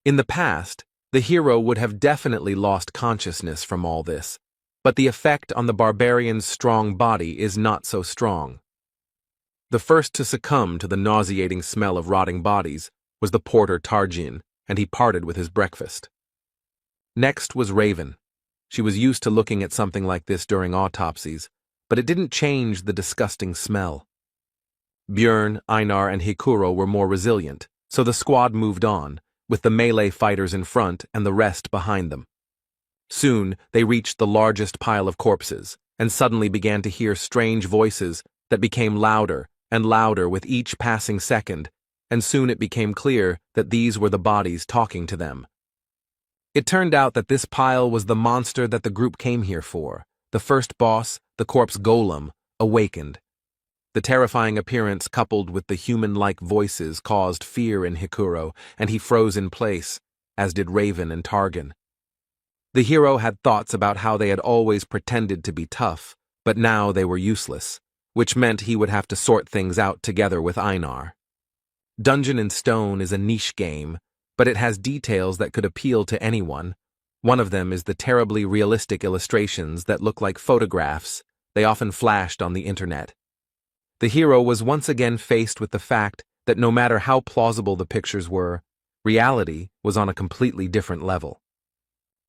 In the past, the hero would have definitely lost consciousness from all this, but the effect on the barbarian's strong body is not so strong. The first to succumb to the nauseating smell of rotting bodies was the porter Tarjin, and he parted with his breakfast. Next was Raven. She was used to looking at something like this during autopsies, but it didn't change the disgusting smell. Björn, Einar, and Hikuro were more resilient, so the squad moved on, with the melee fighters in front and the rest behind them. Soon, they reached the largest pile of corpses, and suddenly began to hear strange voices that became louder and louder with each passing second, and soon it became clear that these were the bodies talking to them. It turned out that this pile was the monster that the group came here for. The first boss, the corpse golem, awakened. The terrifying appearance coupled with the human-like voices caused fear in Hikuro, and he froze in place, as did Raven and Targan. The hero had thoughts about how they had always pretended to be tough, but now they were useless, which meant he would have to sort things out together with Einar. Dungeon and Stone is a niche game, but it has details that could appeal to anyone. One of them is the terribly realistic illustrations that look like photographs they often flashed on the internet. The hero was once again faced with the fact that no matter how plausible the pictures were, reality was on a completely different level.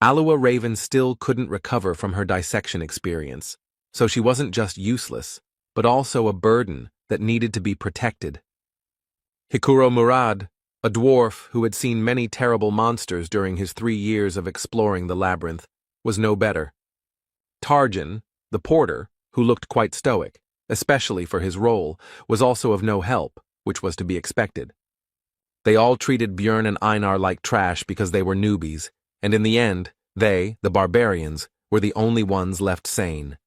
Aloha Raven still couldn't recover from her dissection experience, so she wasn't just useless, but also a burden that needed to be protected. Hikuro Murad, a dwarf who had seen many terrible monsters during his 3 years of exploring the labyrinth, was no better. Tarjan, the porter, who looked quite stoic, especially for his role, was also of no help, which was to be expected. They all treated Björn and Einar like trash because they were newbies, and in the end, they, the barbarians, were the only ones left sane.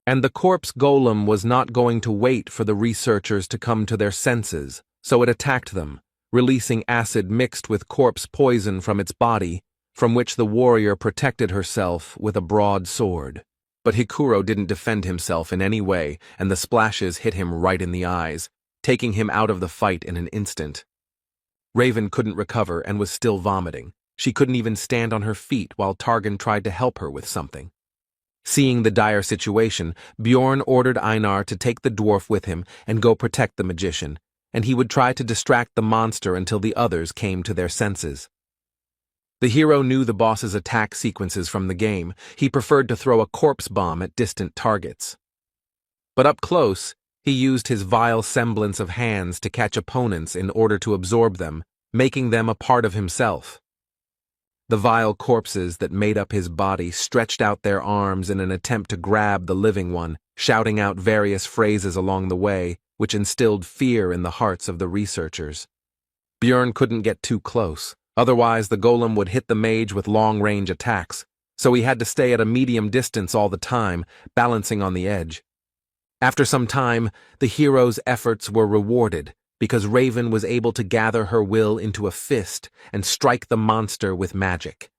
And the corpse golem was not going to wait for the researchers to come to their senses, so it attacked them, releasing acid mixed with corpse poison from its body, from which the warrior protected herself with a broad sword. But Hikuro didn't defend himself in any way, and the splashes hit him right in the eyes, taking him out of the fight in an instant. Raven couldn't recover and was still vomiting. She couldn't even stand on her feet while Targan tried to help her with something. Seeing the dire situation, Bjorn ordered Einar to take the dwarf with him and go protect the magician, and he would try to distract the monster until the others came to their senses. The hero knew the boss's attack sequences from the game. He preferred to throw a corpse bomb at distant targets. But up close, he used his vile semblance of hands to catch opponents in order to absorb them, making them a part of himself. The vile corpses that made up his body stretched out their arms in an attempt to grab the living one, shouting out various phrases along the way, which instilled fear in the hearts of the researchers. Björn couldn't get too close, otherwise the golem would hit the mage with long-range attacks, so he had to stay at a medium distance all the time, balancing on the edge. After some time, the hero's efforts were rewarded, because Raven was able to gather her will into a fist and strike the monster with magic.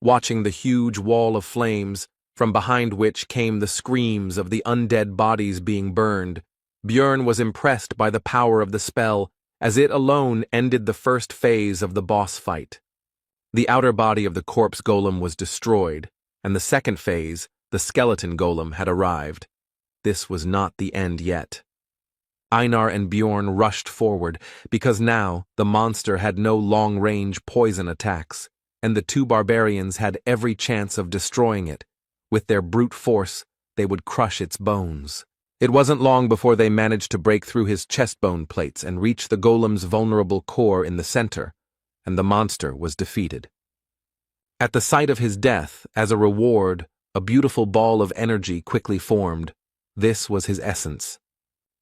Watching the huge wall of flames, from behind which came the screams of the undead bodies being burned, Björn was impressed by the power of the spell, as it alone ended the first phase of the boss fight. The outer body of the corpse golem was destroyed, and the second phase, the skeleton golem, had arrived. this was not the end yet. Einar and Bjorn rushed forward, because now the monster had no long-range poison attacks, and the two barbarians had every chance of destroying it. With their brute force, they would crush its bones. It wasn't long before they managed to break through his chestbone plates and reach the golem's vulnerable core in the center, and the monster was defeated. At the sight of his death, as a reward, a beautiful ball of energy quickly formed. This was his essence.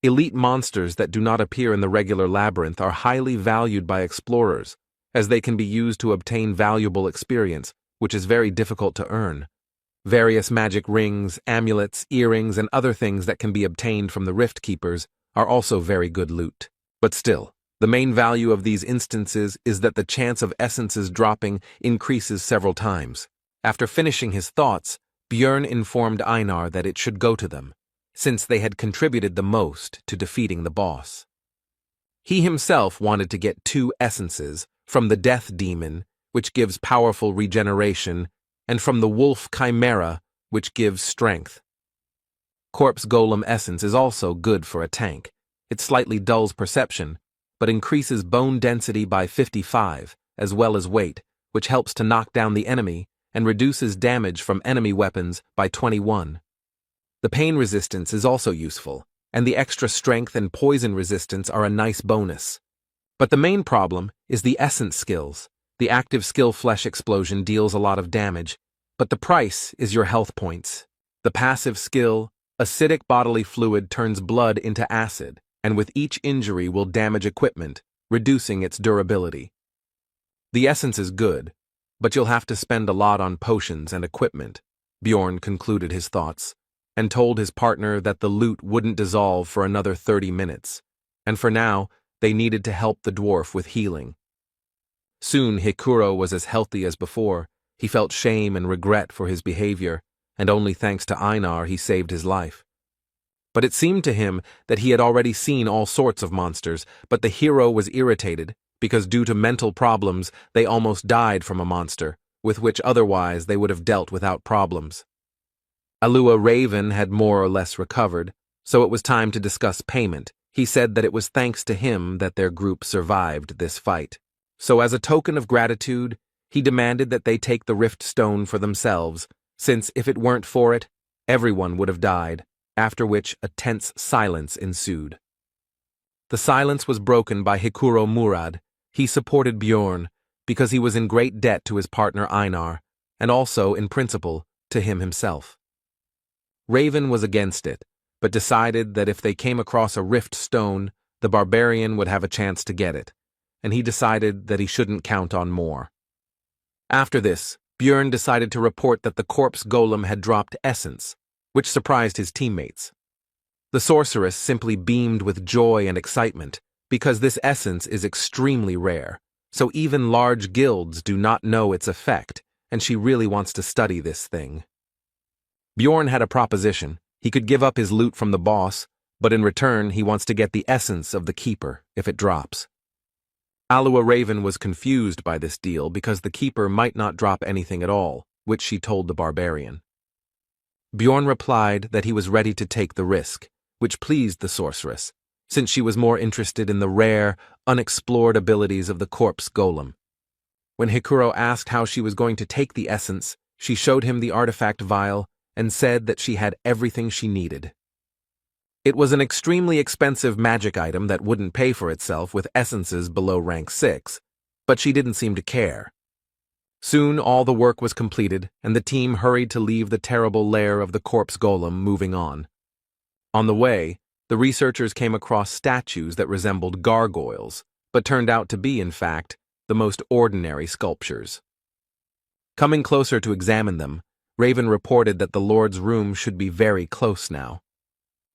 Elite monsters that do not appear in the regular labyrinth are highly valued by explorers, as they can be used to obtain valuable experience, which is very difficult to earn. Various magic rings, amulets, earrings, and other things that can be obtained from the Rift Keepers are also very good loot. But still, the main value of these instances is that the chance of essences dropping increases several times. After finishing his thoughts, Bjorn informed Einar that it should go to them, since they had contributed the most to defeating the boss. He himself wanted to get 2 essences, from the Death Demon, which gives powerful regeneration, and from the Wolf Chimera, which gives strength. Corpse Golem Essence is also good for a tank. It slightly dulls perception, but increases bone density by 55, as well as weight, which helps to knock down the enemy, and reduces damage from enemy weapons by 21. The pain resistance is also useful, and the extra strength and poison resistance are a nice bonus. But the main problem is the essence skills. The active skill Flesh Explosion deals a lot of damage, but the price is your health points. The passive skill, Acidic Bodily Fluid, turns blood into acid, and with each injury will damage equipment, reducing its durability. The essence is good, but you'll have to spend a lot on potions and equipment, Bjorn concluded his thoughts, and told his partner that the loot wouldn't dissolve for another 30 minutes, and for now, they needed to help the dwarf with healing. Soon Hikuro was as healthy as before. He felt shame and regret for his behavior, and only thanks to Einar he saved his life. But it seemed to him that he had already seen all sorts of monsters, but the hero was irritated, because due to mental problems they almost died from a monster, with which otherwise they would have dealt without problems. Alua Raven had more or less recovered, so it was time to discuss payment. He said that it was thanks to him that their group survived this fight. So as a token of gratitude, he demanded that they take the Rift Stone for themselves, since if it weren't for it, everyone would have died, after which a tense silence ensued. The silence was broken by Hikuro Murad. He supported Bjorn, because he was in great debt to his partner Einar, and also, in principle, to him himself. Raven was against it, but decided that if they came across a Rift Stone, the barbarian would have a chance to get it, and he decided that he shouldn't count on more. After this, Bjorn decided to report that the corpse golem had dropped essence, which surprised his teammates. The sorceress simply beamed with joy and excitement, because this essence is extremely rare, so even large guilds do not know its effect, and she really wants to study this thing. Bjorn had a proposition. He could give up his loot from the boss, but in return he wants to get the essence of the keeper if it drops. Alua Raven was confused by this deal because the keeper might not drop anything at all, which she told the barbarian. Bjorn replied that he was ready to take the risk, which pleased the sorceress, since she was more interested in the rare, unexplored abilities of the corpse golem. When Hikuro asked how she was going to take the essence, she showed him the artifact vial and said that she had everything she needed. It was an extremely expensive magic item that wouldn't pay for itself with essences below rank 6, but she didn't seem to care. Soon all the work was completed, and the team hurried to leave the terrible lair of the corpse golem, moving on. On the way, the researchers came across statues that resembled gargoyles, but turned out to be, in fact, the most ordinary sculptures. Coming closer to examine them, Raven reported that the Lord's room should be very close now.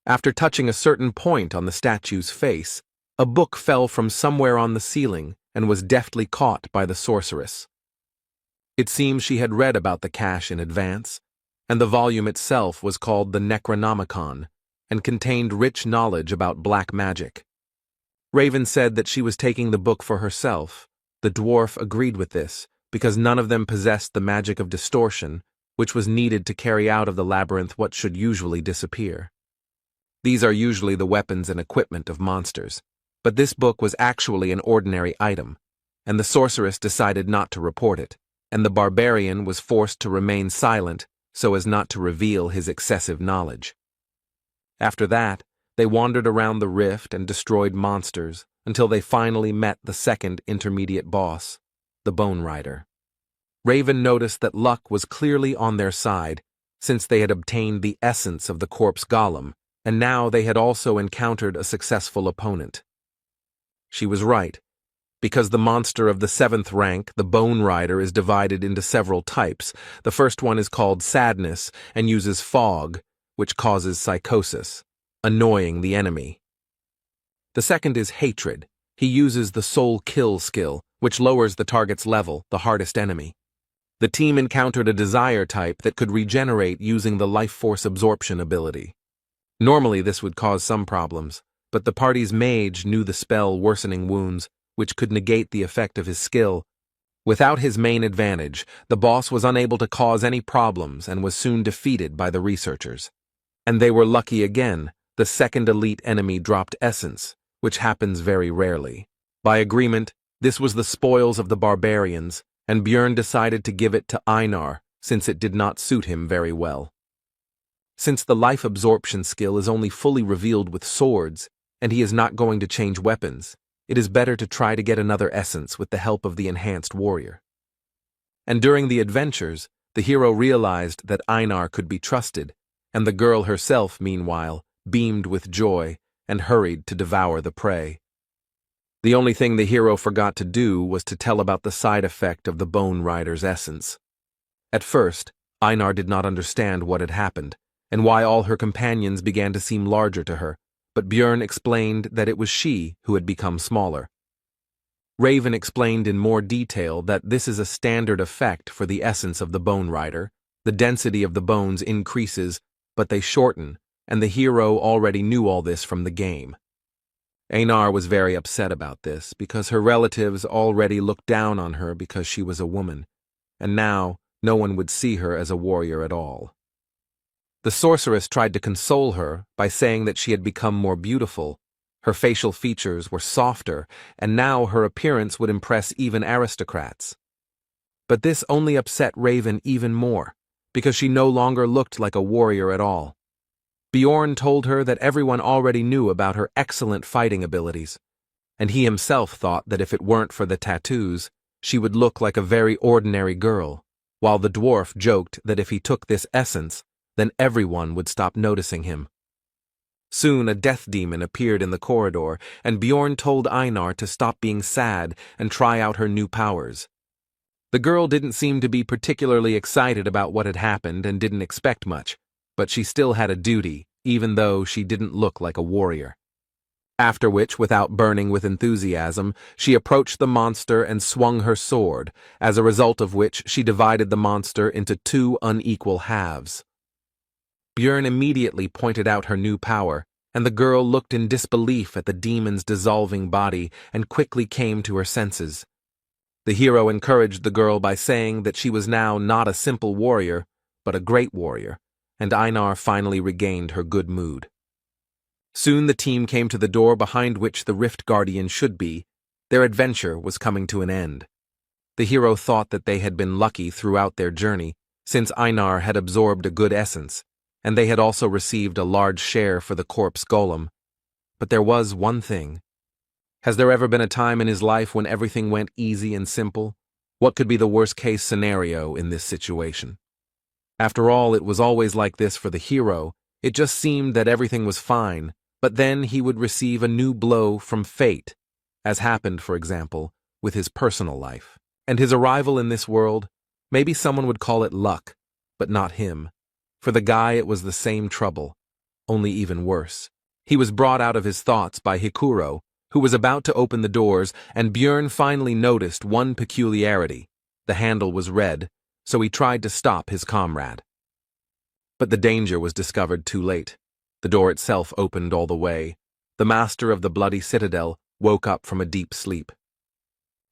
After touching a certain point on the statue's face, a book fell from somewhere on the ceiling and was deftly caught by the sorceress. It seems she had read about the cache in advance, and the volume itself was called the Necronomicon and contained rich knowledge about black magic. Raven said that she was taking the book for herself. The dwarf agreed with this, because none of them possessed the magic of distortion, which was needed to carry out of the labyrinth what should usually disappear. These are usually the weapons and equipment of monsters. But this book was actually an ordinary item, and the sorceress decided not to report it, and the barbarian was forced to remain silent so as not to reveal his excessive knowledge. After that, they wandered around the rift and destroyed monsters until they finally met the second intermediate boss, the Bone Rider. Raven noticed that luck was clearly on their side, since they had obtained the essence of the corpse golem, and now they had also encountered a successful opponent. She was right, because the monster of the 7th rank, the Bone Rider, is divided into several types. The first one is called Sadness and uses fog, which causes psychosis, annoying the enemy. The second is Hatred. He uses the Soul Kill skill, which lowers the target's level, the hardest enemy. The team encountered a Desire type that could regenerate using the Life Force Absorption ability. Normally this would cause some problems, but the party's mage knew the spell Worsening Wounds, which could negate the effect of his skill. Without his main advantage, the boss was unable to cause any problems and was soon defeated by the researchers. And they were lucky again. The second elite enemy dropped essence, which happens very rarely. By agreement, this was the spoils of the barbarians, and Björn decided to give it to Einar, since it did not suit him very well. Since the life absorption skill is only fully revealed with swords, and he is not going to change weapons, it is better to try to get another essence with the help of the enhanced warrior. And during the adventures, the hero realized that Einar could be trusted, and the girl herself, meanwhile, beamed with joy and hurried to devour the prey. The only thing the hero forgot to do was to tell about the side effect of the Bone Rider's essence. At first, Einar did not understand what had happened, and why all her companions began to seem larger to her, but Björn explained that it was she who had become smaller. Raven explained in more detail that this is a standard effect for the essence of the Bone Rider. The density of the bones increases, but they shorten, and the hero already knew all this from the game. Einar was very upset about this, because her relatives already looked down on her because she was a woman, and now no one would see her as a warrior at all. The sorceress tried to console her by saying that she had become more beautiful. Her facial features were softer, and now her appearance would impress even aristocrats. But this only upset Raven even more, because she no longer looked like a warrior at all. Bjorn told her that everyone already knew about her excellent fighting abilities, and he himself thought that if it weren't for the tattoos, she would look like a very ordinary girl, while the dwarf joked that if he took this essence, then everyone would stop noticing him. Soon a death demon appeared in the corridor, and Bjorn told Einar to stop being sad and try out her new powers. The girl didn't seem to be particularly excited about what had happened and didn't expect much, but she still had a duty, even though she didn't look like a warrior. After which, without burning with enthusiasm, she approached the monster and swung her sword, as a result of which she divided the monster into 2 unequal halves. Björn immediately pointed out her new power, and the girl looked in disbelief at the demon's dissolving body and quickly came to her senses. The hero encouraged the girl by saying that she was now not a simple warrior, but a great warrior, and Einar finally regained her good mood. Soon the team came to the door behind which the Rift Guardian should be. Their adventure was coming to an end. The hero thought that they had been lucky throughout their journey, since Einar had absorbed a good essence, and they had also received a large share for the corpse golem. But there was one thing. Has there ever been a time in his life when everything went easy and simple? What could be the worst-case scenario in this situation? After all, it was always like this for the hero. It just seemed that everything was fine, but then he would receive a new blow from fate, as happened, for example, with his personal life. And his arrival in this world, maybe someone would call it luck, but not him. For the guy it was the same trouble, only even worse. He was brought out of his thoughts by Hikuro, who was about to open the doors, and Björn finally noticed one peculiarity. The handle was red, so he tried to stop his comrade. But the danger was discovered too late. The door itself opened all the way. The master of the bloody citadel woke up from a deep sleep.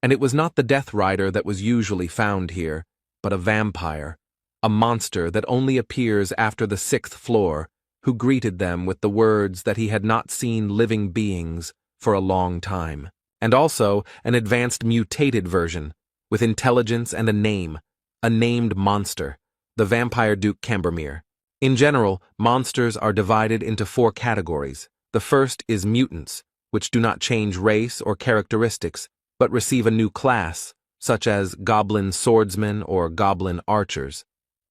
And it was not the Death Rider that was usually found here, but a vampire, a monster that only appears after the 6th floor, who greeted them with the words that he had not seen living beings for a long time, and also an advanced mutated version, with intelligence and a named monster, the vampire Duke Cambermere. In general, monsters are divided into 4 categories. The first is mutants, which do not change race or characteristics, but receive a new class, such as goblin swordsmen or goblin archers.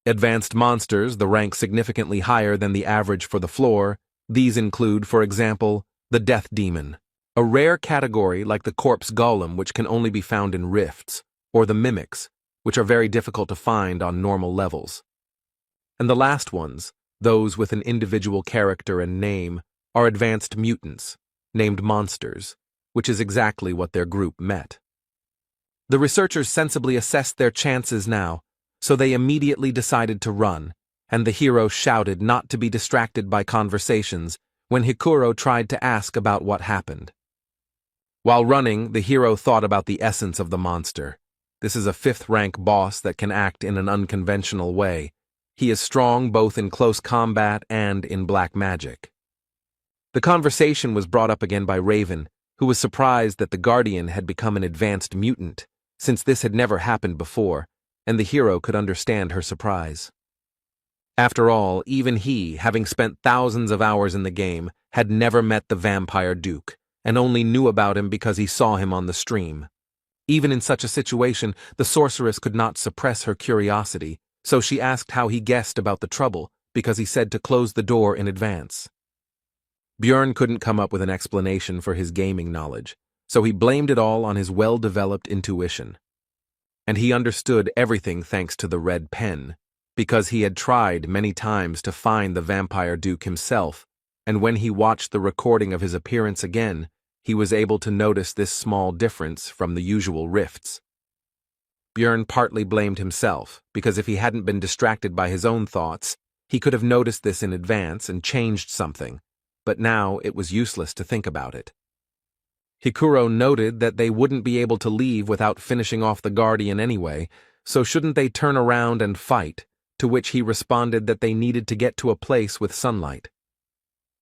Advanced monsters, the rank significantly higher than the average for the floor. These include, for example, the Death Demon, a rare category like the corpse golem which can only be found in rifts, or the mimics, which are very difficult to find on normal levels. And the last ones, those with an individual character and name, are advanced mutants, named monsters, which is exactly what their group met. The researchers sensibly assessed their chances now, so they immediately decided to run, and the hero shouted not to be distracted by conversations when Hikuro tried to ask about what happened. While running, the hero thought about the essence of the monster. This is a 5th-rank boss that can act in an unconventional way. He is strong both in close combat and in black magic. The conversation was brought up again by Raven, who was surprised that the Guardian had become an advanced mutant, since this had never happened before, and the hero could understand her surprise. After all, even he, having spent thousands of hours in the game, had never met the Vampire Duke, and only knew about him because he saw him on the stream. Even in such a situation, the sorceress could not suppress her curiosity, so she asked how he guessed about the trouble, because he said to close the door in advance. Björn couldn't come up with an explanation for his gaming knowledge, so he blamed it all on his well-developed intuition. And he understood everything thanks to the red pen, because he had tried many times to find the Vampire Duke himself, and when he watched the recording of his appearance again, he was able to notice this small difference from the usual rifts. Björn partly blamed himself, because if he hadn't been distracted by his own thoughts, he could have noticed this in advance and changed something, but now it was useless to think about it. Hikuro noted that they wouldn't be able to leave without finishing off the Guardian anyway, so shouldn't they turn around and fight, to which he responded that they needed to get to a place with sunlight.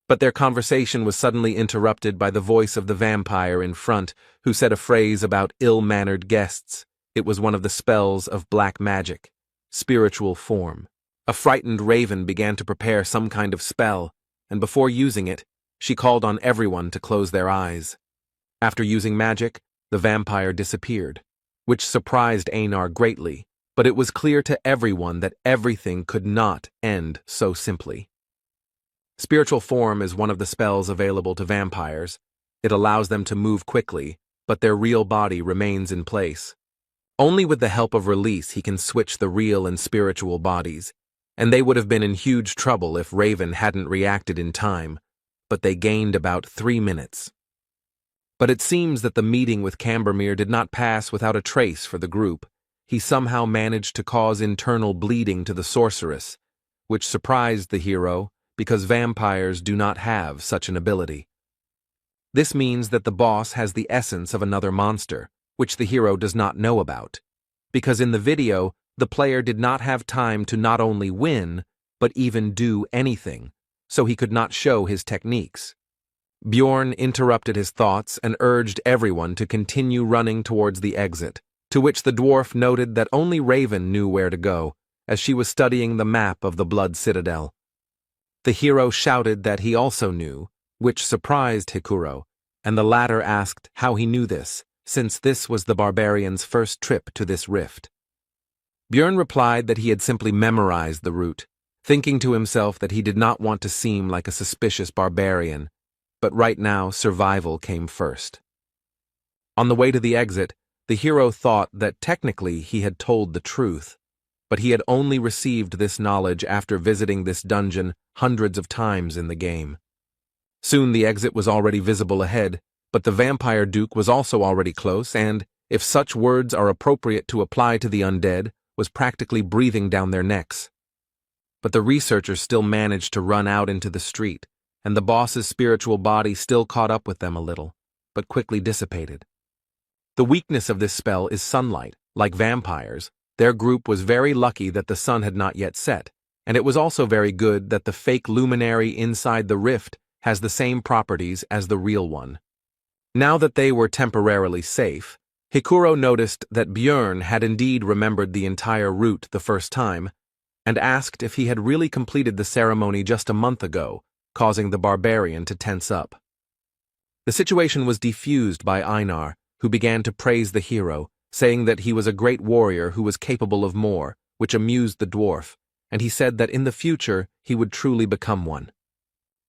But their conversation was suddenly interrupted by the voice of the vampire in front, who said a phrase about ill-mannered guests. It was one of the spells of black magic, spiritual form. A frightened Raven began to prepare some kind of spell, and before using it, she called on everyone to close their eyes. After using magic, the vampire disappeared, which surprised Anar greatly, but it was clear to everyone that everything could not end so simply. Spiritual form is one of the spells available to vampires. It allows them to move quickly, but their real body remains in place. Only with the help of release he can switch the real and spiritual bodies, and they would have been in huge trouble if Raven hadn't reacted in time, but they gained about 3 minutes. But it seems that the meeting with Cambermere did not pass without a trace for the group. He somehow managed to cause internal bleeding to the sorceress, which surprised the hero because vampires do not have such an ability. This means that the boss has the essence of another monster, which the hero does not know about, because in the video, the player did not have time to not only win, but even do anything, so he could not show his techniques. Bjorn interrupted his thoughts and urged everyone to continue running towards the exit, to which the dwarf noted that only Raven knew where to go, as she was studying the map of the Blood Citadel. The hero shouted that he also knew, which surprised Hikuro, and the latter asked how he knew this, since this was the barbarian's first trip to this rift. Bjorn replied that he had simply memorized the route, thinking to himself that he did not want to seem like a suspicious barbarian, but right now survival came first. On the way to the exit, the hero thought that technically he had told the truth, but he had only received this knowledge after visiting this dungeon hundreds of times in the game. Soon the exit was already visible ahead, but the Vampire Duke was also already close and, if such words are appropriate to apply to the undead, was practically breathing down their necks. But the researchers still managed to run out into the street, and the boss's spiritual body still caught up with them a little, but quickly dissipated. The weakness of this spell is sunlight. Like vampires, their group was very lucky that the sun had not yet set, and it was also very good that the fake luminary inside the rift has the same properties as the real one. Now that they were temporarily safe, Hikuro noticed that Björn had indeed remembered the entire route the first time, and asked if he had really completed the ceremony just a month ago, causing the barbarian to tense up. The situation was defused by Anar, who began to praise the hero, saying that he was a great warrior who was capable of more, which amused the dwarf, and he said that in the future he would truly become one.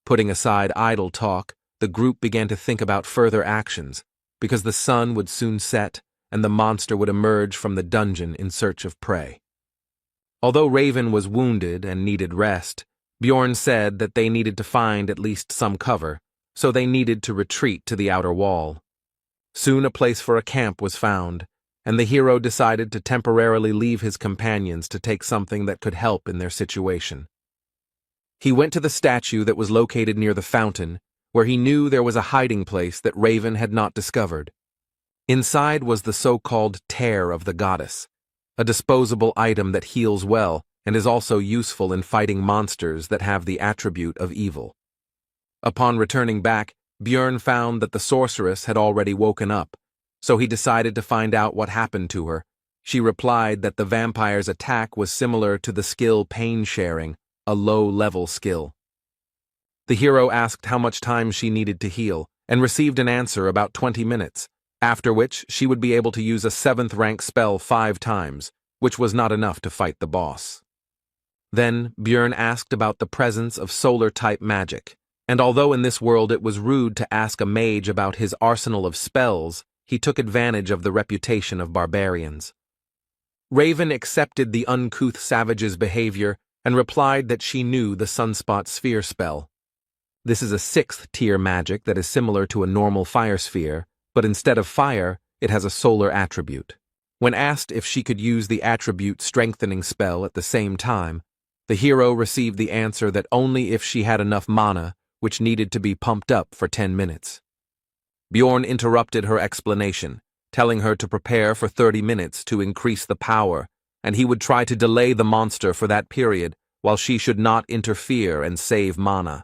Putting aside idle talk, the group began to think about further actions, because the sun would soon set and the monster would emerge from the dungeon in search of prey. Although Raven was wounded and needed rest, Bjorn said that they needed to find at least some cover, so they needed to retreat to the outer wall. Soon a place for a camp was found, and the hero decided to temporarily leave his companions to take something that could help in their situation. He went to the statue that was located near the fountain, where he knew there was a hiding place that Raven had not discovered. Inside was the so-called tear of the goddess, a disposable item that heals well and is also useful in fighting monsters that have the attribute of evil. Upon returning back, Björn found that the sorceress had already woken up, so he decided to find out what happened to her. She replied that the vampire's attack was similar to the skill pain sharing, a low-level skill. The hero asked how much time she needed to heal, and received an answer about 20 minutes, after which she would be able to use a 7th rank spell 5 times, which was not enough to fight the boss. Then Björn asked about the presence of solar-type magic, and although in this world it was rude to ask a mage about his arsenal of spells, he took advantage of the reputation of barbarians. Raven accepted the uncouth savage's behavior and replied that she knew the Sunspot Sphere spell. This is a 6th tier magic that is similar to a normal fire sphere, but instead of fire, it has a solar attribute. When asked if she could use the attribute strengthening spell at the same time, the hero received the answer that only if she had enough mana, which needed to be pumped up for 10 minutes. Bjorn interrupted her explanation, telling her to prepare for 30 minutes to increase the power, and he would try to delay the monster for that period while she should not interfere and save mana.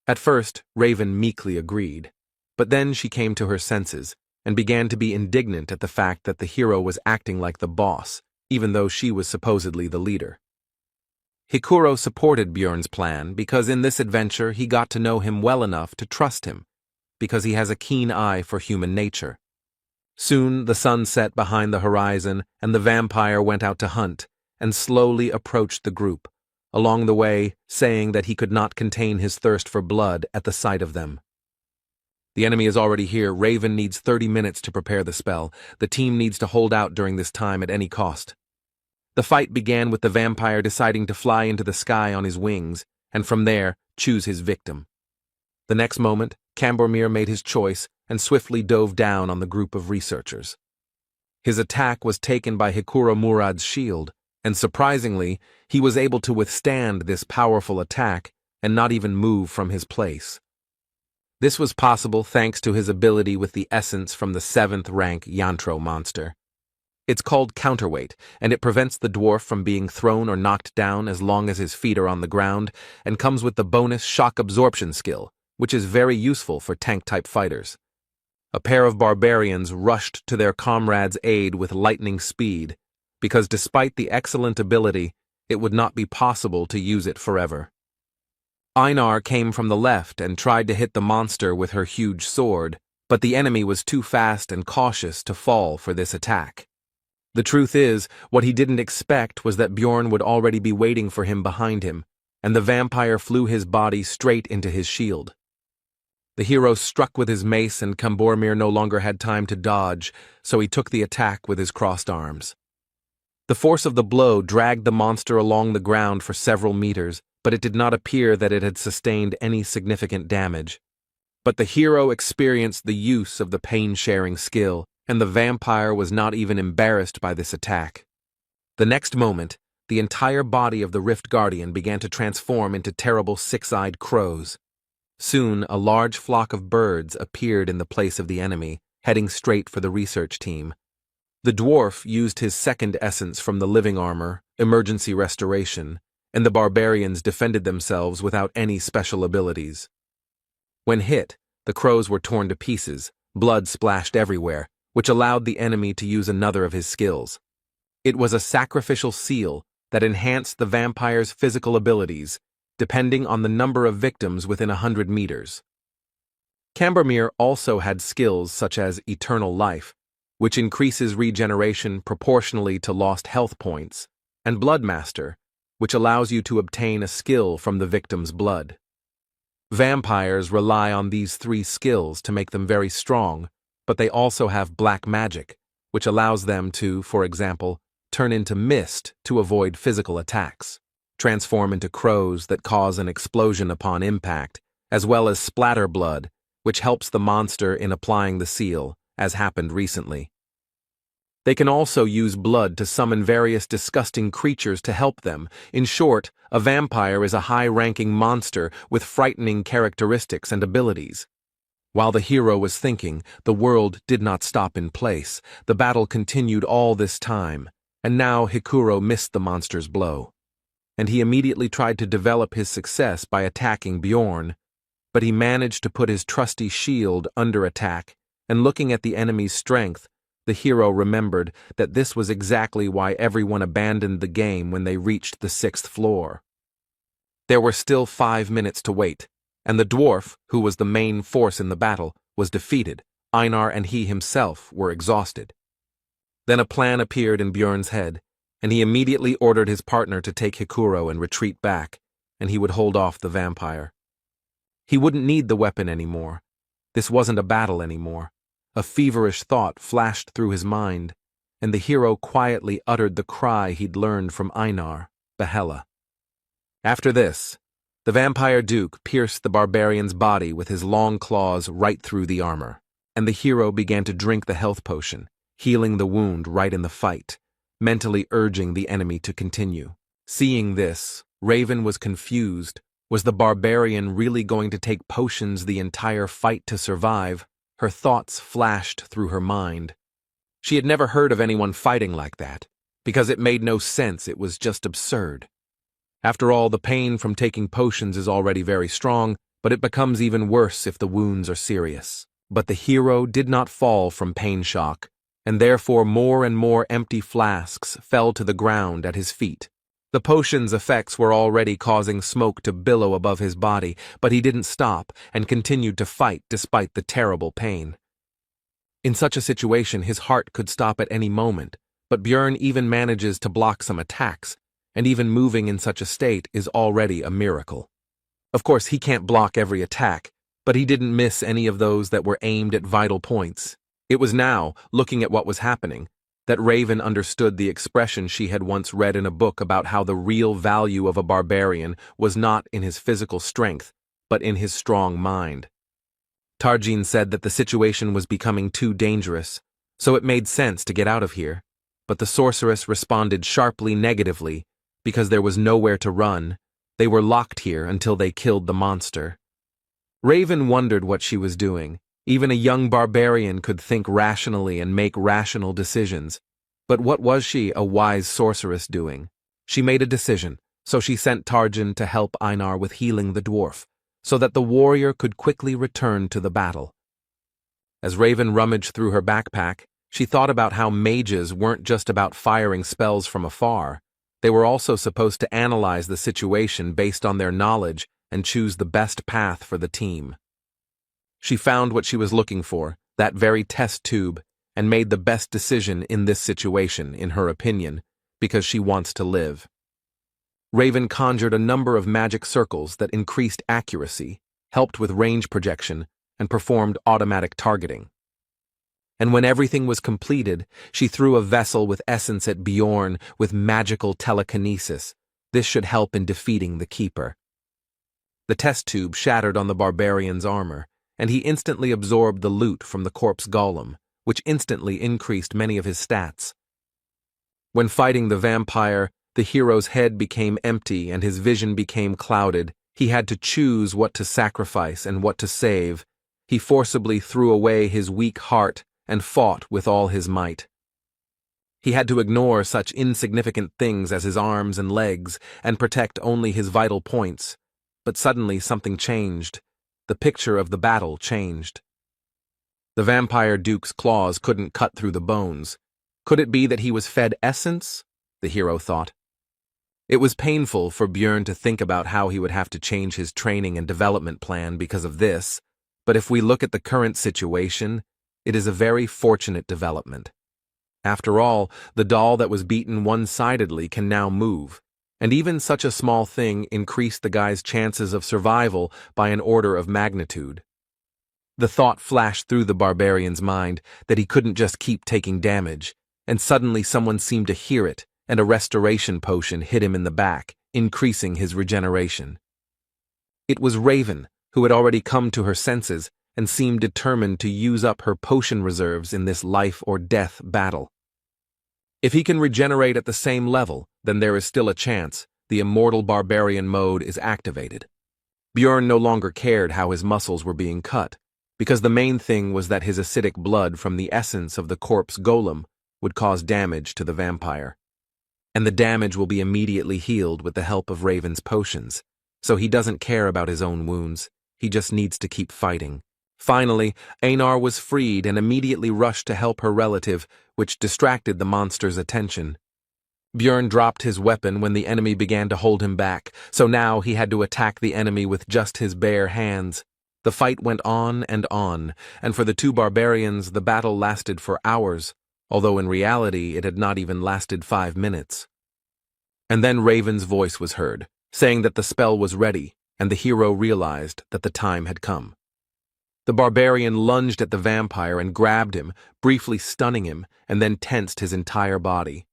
At first, Raven meekly agreed, but then she came to her senses and began to be indignant at the fact that the hero was acting like the boss, even though she was supposedly the leader. Hikuro supported Bjorn's plan because in this adventure he got to know him well enough to trust him, because he has a keen eye for human nature. Soon the sun set behind the horizon and the vampire went out to hunt and slowly approached the group, along the way saying that he could not contain his thirst for blood at the sight of them. The enemy is already here. Raven needs 30 minutes to prepare the spell. The team needs to hold out during this time at any cost. The fight began with the vampire deciding to fly into the sky on his wings, and from there, choose his victim. The next moment, Cambormir made his choice and swiftly dove down on the group of researchers. His attack was taken by Hikuro Murad's shield, and surprisingly, he was able to withstand this powerful attack and not even move from his place. This was possible thanks to his ability with the essence from the 7th rank Yantro monster. It's called counterweight, and it prevents the dwarf from being thrown or knocked down as long as his feet are on the ground, and comes with the bonus shock absorption skill, which is very useful for tank-type fighters. A pair of barbarians rushed to their comrades' aid with lightning speed, because despite the excellent ability, it would not be possible to use it forever. Einar came from the left and tried to hit the monster with her huge sword, but the enemy was too fast and cautious to fall for this attack. The truth is, what he didn't expect was that Bjorn would already be waiting for him behind him, and the vampire flew his body straight into his shield. The hero struck with his mace and Cambormir no longer had time to dodge, so he took the attack with his crossed arms. The force of the blow dragged the monster along the ground for several meters, but it did not appear that it had sustained any significant damage. But the hero experienced the use of the pain-sharing skill, and the vampire was not even embarrassed by this attack. The next moment, the entire body of the Rift Guardian began to transform into terrible 6-eyed crows. Soon, a large flock of birds appeared in the place of the enemy, heading straight for the research team. The dwarf used his 2nd essence from the living armor, emergency restoration, and the barbarians defended themselves without any special abilities. When hit, the crows were torn to pieces, blood splashed everywhere, which allowed the enemy to use another of his skills. It was a sacrificial seal that enhanced the vampire's physical abilities, depending on the number of victims within 100 meters. Cambermere also had skills such as Eternal Life, which increases regeneration proportionally to lost health points, and Bloodmaster, which allows you to obtain a skill from the victim's blood. Vampires rely on these three skills to make them very strong, but they also have black magic, which allows them to, for example, turn into mist to avoid physical attacks, transform into crows that cause an explosion upon impact, as well as splatter blood, which helps the monster in applying the seal, as happened recently. They can also use blood to summon various disgusting creatures to help them. In short, a vampire is a high-ranking monster with frightening characteristics and abilities. While the hero was thinking, the world did not stop in place. The battle continued all this time, and now Hikuro missed the monster's blow. And he immediately tried to develop his success by attacking Bjorn, but he managed to put his trusty shield under attack, and looking at the enemy's strength, the hero remembered that this was exactly why everyone abandoned the game when they reached the 6th floor. There were still 5 minutes to wait, and the dwarf, who was the main force in the battle, was defeated. Einar and he himself were exhausted. Then a plan appeared in Bjorn's head, and he immediately ordered his partner to take Hikuro and retreat back, and he would hold off the vampire. He wouldn't need the weapon anymore. This wasn't a battle anymore. A feverish thought flashed through his mind, and the hero quietly uttered the cry he'd learned from Einar, Yahello. After this, the vampire duke pierced the barbarian's body with his long claws right through the armor, and the hero began to drink the health potion, healing the wound right in the fight, mentally urging the enemy to continue. Seeing this, Raven was confused. Was the barbarian really going to take potions the entire fight to survive? Her thoughts flashed through her mind. She had never heard of anyone fighting like that, because it made no sense. It was just absurd. After all, the pain from taking potions is already very strong, but it becomes even worse if the wounds are serious. But the hero did not fall from pain shock, and therefore more and more empty flasks fell to the ground at his feet. The potion's effects were already causing smoke to billow above his body, but he didn't stop and continued to fight despite the terrible pain. In such a situation, his heart could stop at any moment, but Bjorn even manages to block some attacks, and even moving in such a state is already a miracle. Of course, he can't block every attack, but he didn't miss any of those that were aimed at vital points. It was now, looking at what was happening, that Raven understood the expression she had once read in a book about how the real value of a barbarian was not in his physical strength, but in his strong mind. Tarjin said that the situation was becoming too dangerous, so it made sense to get out of here, but the sorceress responded sharply negatively, because there was nowhere to run. They were locked here until they killed the monster. Raven wondered what she was doing. Even a young barbarian could think rationally and make rational decisions. But what was she, a wise sorceress, doing? She made a decision, so she sent Tarjin to help Einar with healing the dwarf, so that the warrior could quickly return to the battle. As Raven rummaged through her backpack, she thought about how mages weren't just about firing spells from afar. They were also supposed to analyze the situation based on their knowledge and choose the best path for the team. She found what she was looking for, that very test tube, and made the best decision in this situation, in her opinion, because she wants to live. Raven conjured a number of magic circles that increased accuracy, helped with range projection, and performed automatic targeting. And when everything was completed, she threw a vessel with essence at Bjorn with magical telekinesis. This should help in defeating the Keeper. The test tube shattered on the barbarian's armor, and he instantly absorbed the loot from the corpse golem, which instantly increased many of his stats. When fighting the vampire, the hero's head became empty and his vision became clouded. He had to choose what to sacrifice and what to save. He forcibly threw away his weak heart and fought with all his might. He had to ignore such insignificant things as his arms and legs and protect only his vital points. But suddenly something changed. The picture of the battle changed. The vampire duke's claws couldn't cut through the bones. Could it be that he was fed essence? The hero thought. It was painful for Björn to think about how he would have to change his training and development plan because of this, but if we look at the current situation, it is a very fortunate development. After all, the doll that was beaten one-sidedly can now move, and even such a small thing increased the guy's chances of survival by an order of magnitude. The thought flashed through the barbarian's mind that he couldn't just keep taking damage, and suddenly someone seemed to hear it, and a restoration potion hit him in the back, increasing his regeneration. It was Raven, who had already come to her senses and seemed determined to use up her potion reserves in this life-or-death battle. If he can regenerate at the same level, then there is still a chance the immortal barbarian mode is activated. Björn no longer cared how his muscles were being cut, because the main thing was that his acidic blood from the essence of the corpse golem would cause damage to the vampire. And the damage will be immediately healed with the help of Raven's potions, so he doesn't care about his own wounds, he just needs to keep fighting. Finally, Anar was freed and immediately rushed to help her relative, which distracted the monster's attention. Björn dropped his weapon when the enemy began to hold him back, so now he had to attack the enemy with just his bare hands. The fight went on, and for the two barbarians the battle lasted for hours, although in reality it had not even lasted 5 minutes. And then Raven's voice was heard, saying that the spell was ready, and the hero realized that the time had come. The barbarian lunged at the vampire and grabbed him, briefly stunning him, and then tensed his entire body.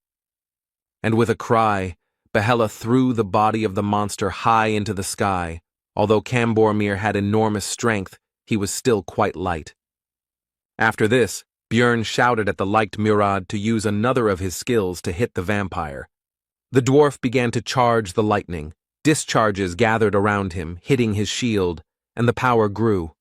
And with a cry, Yahello threw the body of the monster high into the sky. Although Cambormir had enormous strength, he was still quite light. After this, Björn shouted at the liked Murad to use another of his skills to hit the vampire. The dwarf began to charge the lightning. Discharges gathered around him, hitting his shield, and the power grew.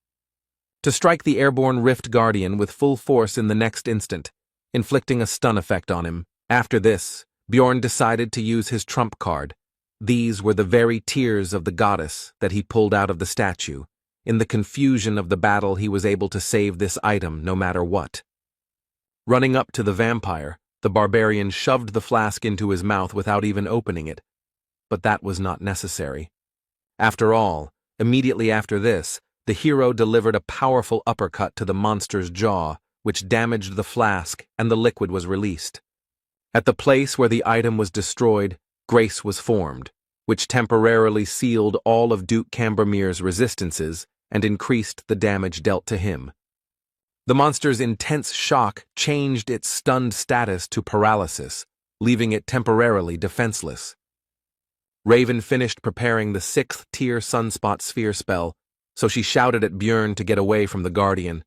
To strike the airborne Rift Guardian with full force in the next instant, inflicting a stun effect on him. After this, Björn decided to use his trump card. These were the very tears of the goddess that he pulled out of the statue. In the confusion of the battle, he was able to save this item no matter what. Running up to the vampire, the barbarian shoved the flask into his mouth without even opening it. But that was not necessary. After all, immediately after this, the hero delivered a powerful uppercut to the monster's jaw, which damaged the flask, and the liquid was released. At the place where the item was destroyed, grace was formed, which temporarily sealed all of Duke Cambormir's resistances and increased the damage dealt to him. The monster's intense shock changed its stunned status to paralysis, leaving it temporarily defenseless. Raven finished preparing the 6th tier Sunspot Sphere spell, so she shouted at Björn to get away from the Guardian.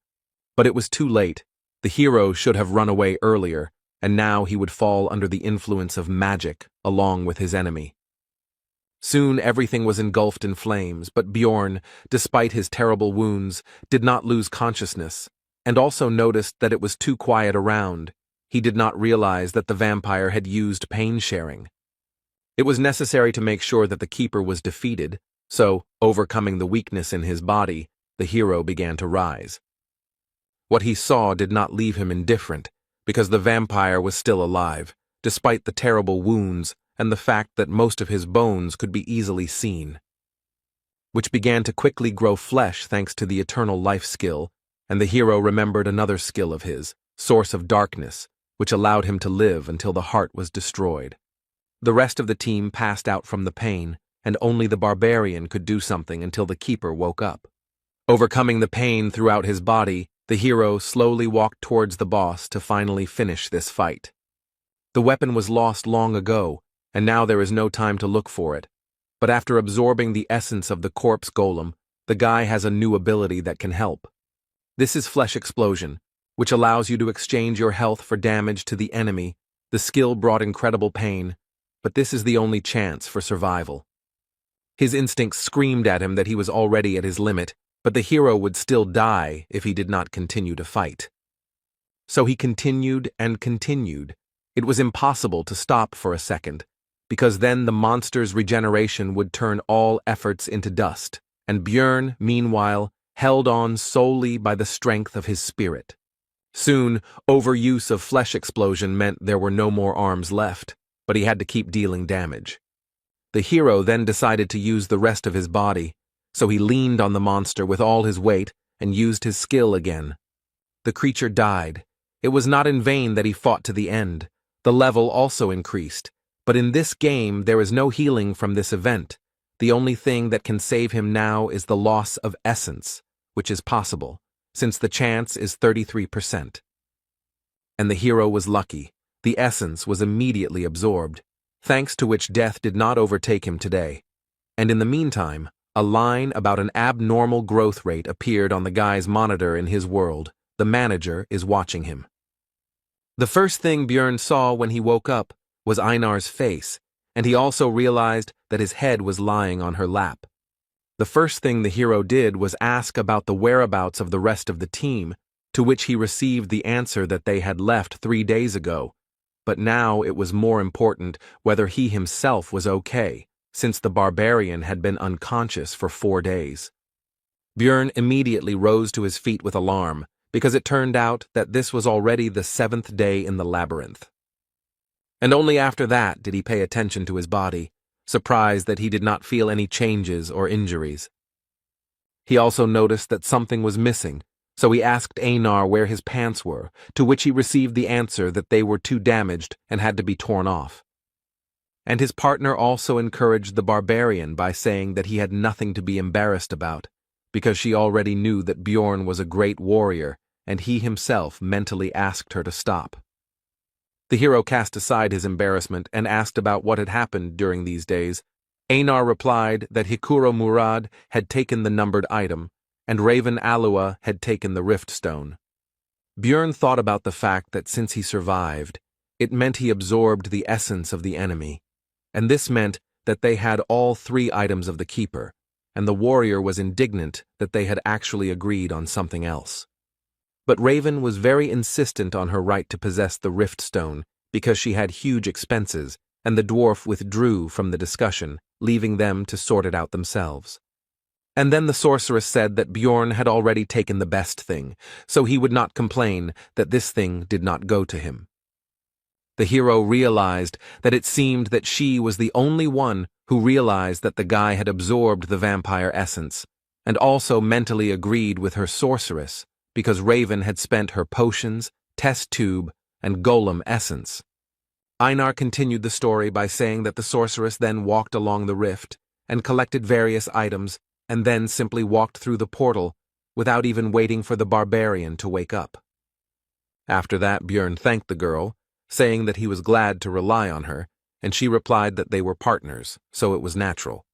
But it was too late. The hero should have run away earlier, and now he would fall under the influence of magic along with his enemy. Soon everything was engulfed in flames, but Björn, despite his terrible wounds, did not lose consciousness, and also noticed that it was too quiet around. He did not realize that the vampire had used pain sharing. It was necessary to make sure that the keeper was defeated, so, overcoming the weakness in his body, the hero began to rise. What he saw did not leave him indifferent, because the vampire was still alive, despite the terrible wounds and the fact that most of his bones could be easily seen, which began to quickly grow flesh thanks to the eternal life skill, and the hero remembered another skill of his, Source of Darkness, which allowed him to live until the heart was destroyed. The rest of the team passed out from the pain, and only the barbarian could do something until the keeper woke up. Overcoming the pain throughout his body, the hero slowly walked towards the boss to finally finish this fight. The weapon was lost long ago, and now there is no time to look for it. But after absorbing the essence of the corpse golem, the guy has a new ability that can help. This is Flesh Explosion, which allows you to exchange your health for damage to the enemy. The skill brought incredible pain, but this is the only chance for survival. His instincts screamed at him that he was already at his limit, but the hero would still die if he did not continue to fight. So he continued and continued, It was impossible to stop for a second, because then the monster's regeneration would turn all efforts into dust, and Björn, meanwhile, held on solely by the strength of his spirit. Soon, overuse of flesh explosion meant there were no more arms left, but he had to keep dealing damage. The hero then decided to use the rest of his body, so he leaned on the monster with all his weight and used his skill again. The creature died. It was not in vain that he fought to the end. The level also increased, but in this game there is no healing from this event. The only thing that can save him now is the loss of essence, which is possible, since the chance is 33%. And the hero was lucky. The essence was immediately absorbed, thanks to which death did not overtake him today. And in the meantime, a line about an abnormal growth rate appeared on the guy's monitor in his world. The manager is watching him. The first thing Björn saw when he woke up was Einar's face, and he also realized that his head was lying on her lap. The first thing the hero did was ask about the whereabouts of the rest of the team, to which he received the answer that they had left 3 days ago. But now it was more important whether he himself was okay, since the barbarian had been unconscious for 4 days. Björn immediately rose to his feet with alarm, because it turned out that this was already the 7th day in the labyrinth. And only after that did he pay attention to his body, surprised that he did not feel any changes or injuries. He also noticed that something was missing, so he asked Anar where his pants were, to which he received the answer that they were too damaged and had to be torn off. And his partner also encouraged the barbarian by saying that he had nothing to be embarrassed about, because she already knew that Björn was a great warrior, and he himself mentally asked her to stop. The hero cast aside his embarrassment and asked about what had happened during these days. Anar replied that Hikuro Murad had taken the numbered item, and Raven Alua had taken the rift stone. Björn thought about the fact that since he survived, it meant he absorbed the essence of the enemy, and this meant that they had all 3 items of the keeper, and the warrior was indignant that they had actually agreed on something else. But Raven was very insistent on her right to possess the rift stone because she had huge expenses, and the dwarf withdrew from the discussion, leaving them to sort it out themselves. And then the sorceress said that Björn had already taken the best thing, so he would not complain that this thing did not go to him. The hero realized that it seemed that she was the only one who realized that the guy had absorbed the vampire essence, and also mentally agreed with her sorceress, because Raven had spent her potions, test tube, and golem essence. Einar continued the story by saying that the sorceress then walked along the rift and collected various items and then simply walked through the portal without even waiting for the barbarian to wake up. After that, Björn thanked the girl, saying that he was glad to rely on her, and she replied that they were partners, so it was natural.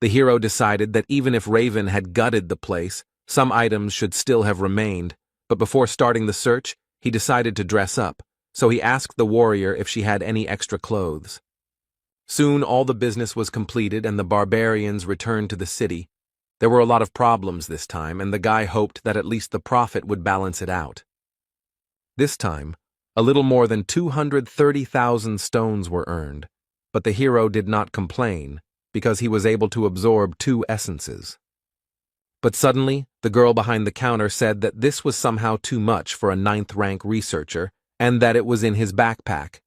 The hero decided that even if Raven had gutted the place, some items should still have remained, but before starting the search, he decided to dress up, so he asked the warrior if she had any extra clothes. Soon all the business was completed and the barbarians returned to the city. There were a lot of problems this time, and the guy hoped that at least the profit would balance it out. This time, a little more than 230,000 stones were earned, but the hero did not complain, because he was able to absorb 2 essences. But suddenly, the girl behind the counter said that this was somehow too much for a 9th-rank researcher, and that it was in his backpack.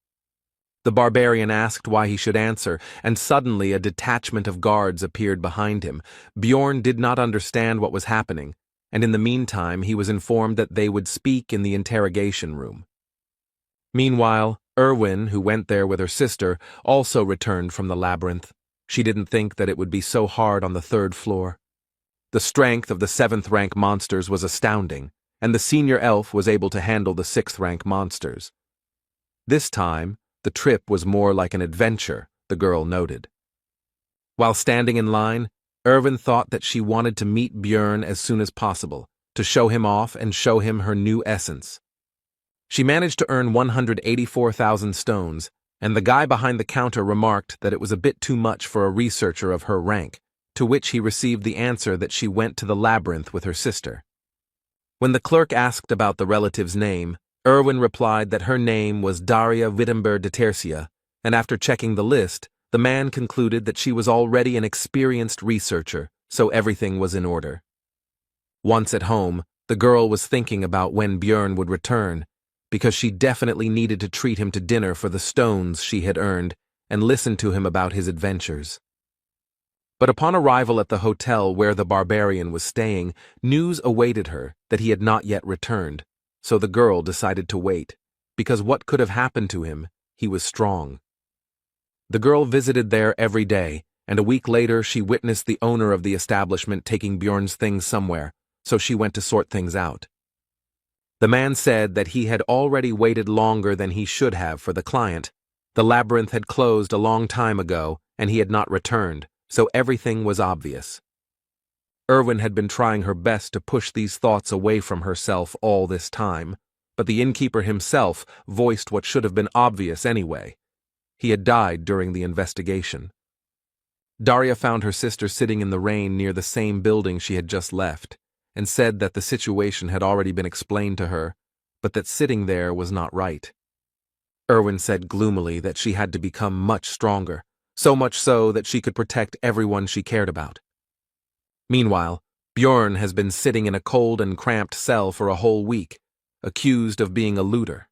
The barbarian asked why he should answer, and suddenly a detachment of guards appeared behind him. Björn did not understand what was happening, and in the meantime he was informed that they would speak in the interrogation room. Meanwhile, Erwin, who went there with her sister, also returned from the labyrinth. She didn't think that it would be so hard on the 3rd floor. The strength of the 7th-rank monsters was astounding, and the senior elf was able to handle the 6th-rank monsters. This time, the trip was more like an adventure, the girl noted. While standing in line, Erwin thought that she wanted to meet Björn as soon as possible, to show him off and show him her new essence. She managed to earn 184,000 stones, and the guy behind the counter remarked that it was a bit too much for a researcher of her rank, to which he received the answer that she went to the labyrinth with her sister. When the clerk asked about the relative's name, Erwin replied that her name was Daria Wittenberg de Tercia, and after checking the list, the man concluded that she was already an experienced researcher, so everything was in order. Once at home, the girl was thinking about when Björn would return, because she definitely needed to treat him to dinner for the stones she had earned and listen to him about his adventures. But upon arrival at the hotel where the barbarian was staying, news awaited her that he had not yet returned, so the girl decided to wait, because what could have happened to him? He was strong. The girl visited there every day, and a week later she witnessed the owner of the establishment taking Björn's things somewhere, so she went to sort things out. The man said that he had already waited longer than he should have for the client. The labyrinth had closed a long time ago, and he had not returned, so everything was obvious. Erwin had been trying her best to push these thoughts away from herself all this time, but the innkeeper himself voiced what should have been obvious anyway. He had died during the investigation. Daria found her sister sitting in the rain near the same building she had just left, and said that the situation had already been explained to her, but that sitting there was not right. Erwin said gloomily that she had to become much stronger, so much so that she could protect everyone she cared about. Meanwhile, Björn has been sitting in a cold and cramped cell for a whole week, accused of being a looter.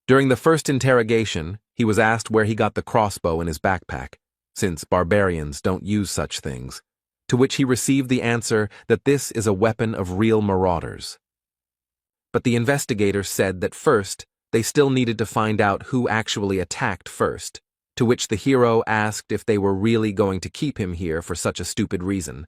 During the first interrogation, he was asked where he got the crossbow in his backpack, since barbarians don't use such things, to which he received the answer that this is a weapon of real marauders. But the investigator said that first, they still needed to find out who actually attacked first, to which the hero asked if they were really going to keep him here for such a stupid reason.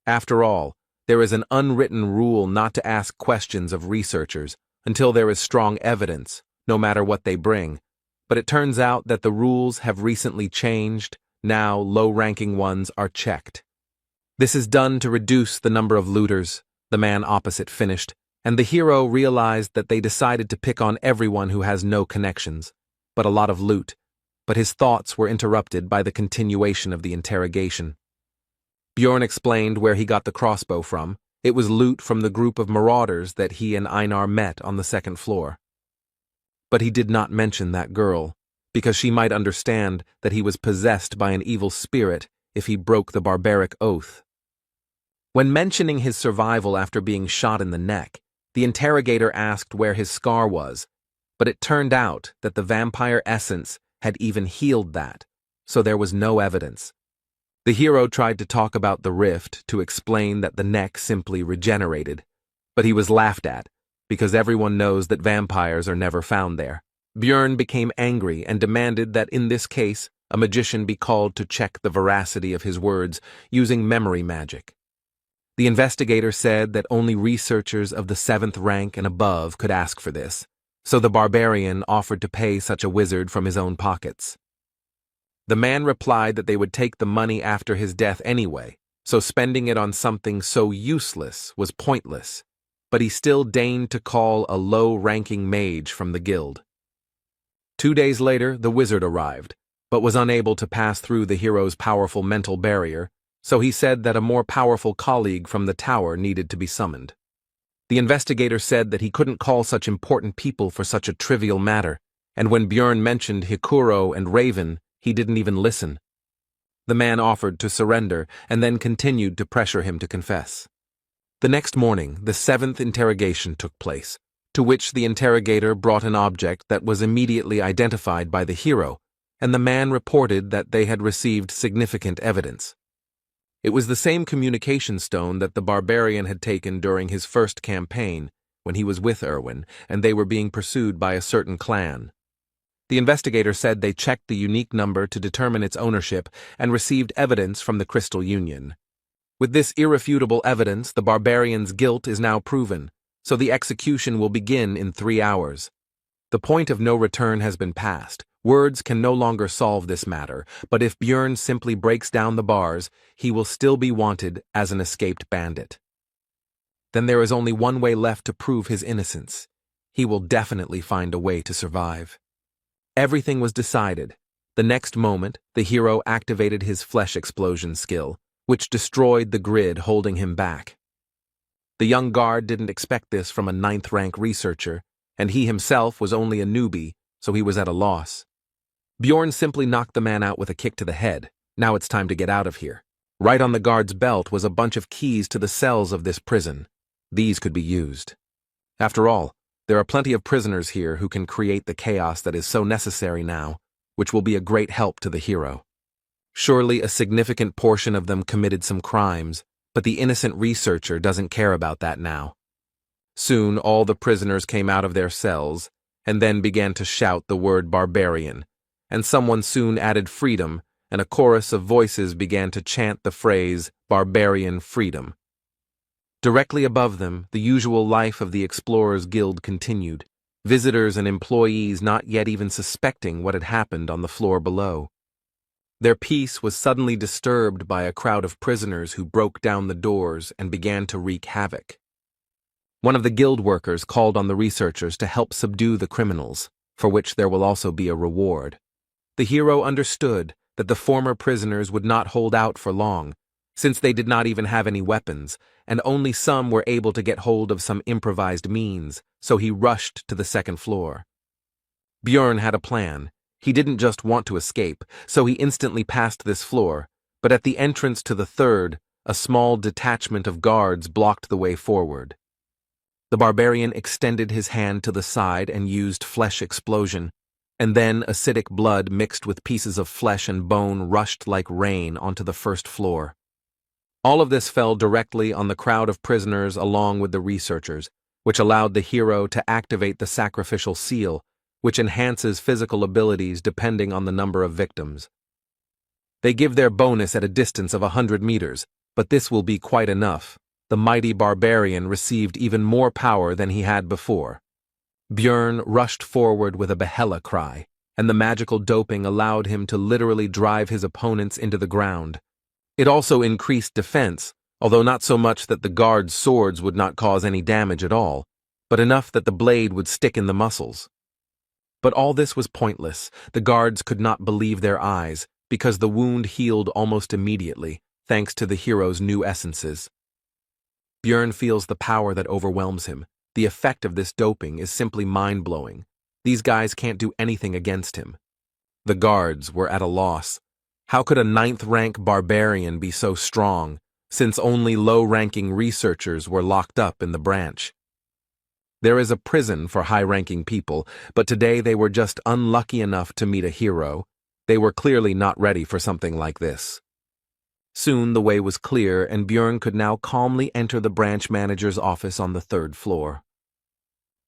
After all, there is an unwritten rule not to ask questions of researchers until there is strong evidence, no matter what they bring, but it turns out that the rules have recently changed. Now low-ranking ones are checked. This is done to reduce the number of looters, the man opposite finished, and the hero realized that they decided to pick on everyone who has no connections, but a lot of loot, but his thoughts were interrupted by the continuation of the interrogation. Björn explained where he got the crossbow from. It was loot from the group of marauders that he and Anar met on the second floor. But he did not mention that girl, because she might understand that he was possessed by an evil spirit if he broke the barbaric oath. When mentioning his survival after being shot in the neck, the interrogator asked where his scar was, but it turned out that the vampire essence had even healed that, so there was no evidence. The hero tried to talk about the rift to explain that the neck simply regenerated, but he was laughed at, because everyone knows that vampires are never found there. Björn became angry and demanded that in this case, a magician be called to check the veracity of his words using memory magic. The investigator said that only researchers of the 7th rank and above could ask for this, so the barbarian offered to pay such a wizard from his own pockets. The man replied that they would take the money after his death anyway, so spending it on something so useless was pointless, but he still deigned to call a low-ranking mage from the guild. 2 days later, the wizard arrived, but was unable to pass through the hero's powerful mental barrier, so he said that a more powerful colleague from the tower needed to be summoned. The investigator said that he couldn't call such important people for such a trivial matter, and when Björn mentioned Hikuro and Raven, he didn't even listen. The man offered to surrender and then continued to pressure him to confess. The next morning, the 7th interrogation took place, to which the interrogator brought an object that was immediately identified by the hero, and the man reported that they had received significant evidence. It was the same communication stone that the barbarian had taken during his first campaign, when he was with Erwin, and they were being pursued by a certain clan. The investigator said they checked the unique number to determine its ownership and received evidence from the Crystal Union. With this irrefutable evidence, the barbarian's guilt is now proven, so the execution will begin in 3 hours. The point of no return has been passed. Words can no longer solve this matter, but if Björn simply breaks down the bars, he will still be wanted as an escaped bandit. Then there is only one way left to prove his innocence. He will definitely find a way to survive. Everything was decided. The next moment, the hero activated his flesh explosion skill, which destroyed the grid holding him back. The young guard didn't expect this from a 9th-rank researcher, and he himself was only a newbie, so he was at a loss. Bjorn simply knocked the man out with a kick to the head. Now it's time to get out of here. Right on the guard's belt was a bunch of keys to the cells of this prison. These could be used. After all, there are plenty of prisoners here who can create the chaos that is so necessary now, which will be a great help to the hero. Surely a significant portion of them committed some crimes, but the innocent researcher doesn't care about that now. Soon all the prisoners came out of their cells, and then began to shout the word barbarian, and someone soon added freedom, and a chorus of voices began to chant the phrase barbarian freedom. Directly above them, the usual life of the Explorers Guild continued, visitors and employees not yet even suspecting what had happened on the floor below. Their peace was suddenly disturbed by a crowd of prisoners who broke down the doors and began to wreak havoc. One of the guild workers called on the researchers to help subdue the criminals, for which there will also be a reward. The hero understood that the former prisoners would not hold out for long, since they did not even have any weapons, and only some were able to get hold of some improvised means, so he rushed to the second floor. Bjorn had a plan. He didn't just want to escape, so he instantly passed this floor, but at the entrance to the third, a small detachment of guards blocked the way forward. The barbarian extended his hand to the side and used flesh explosion, and then acidic blood mixed with pieces of flesh and bone rushed like rain onto the first floor. All of this fell directly on the crowd of prisoners along with the researchers, which allowed the hero to activate the sacrificial seal, which enhances physical abilities depending on the number of victims. They give their bonus at a distance of 100 meters, but this will be quite enough. The mighty barbarian received even more power than he had before. Bjorn rushed forward with a behella cry, and the magical doping allowed him to literally drive his opponents into the ground. It also increased defense, although not so much that the guards' swords would not cause any damage at all, but enough that the blade would stick in the muscles. But all this was pointless. The guards could not believe their eyes, because the wound healed almost immediately, thanks to the hero's new essences. Bjorn feels the power that overwhelms him. The effect of this doping is simply mind-blowing. These guys can't do anything against him. The guards were at a loss. How could a 9th-rank barbarian be so strong, since only low-ranking researchers were locked up in the branch? There is a prison for high-ranking people, but today they were just unlucky enough to meet a hero. They were clearly not ready for something like this. Soon the way was clear, and Bjorn could now calmly enter the branch manager's office on the 3rd floor.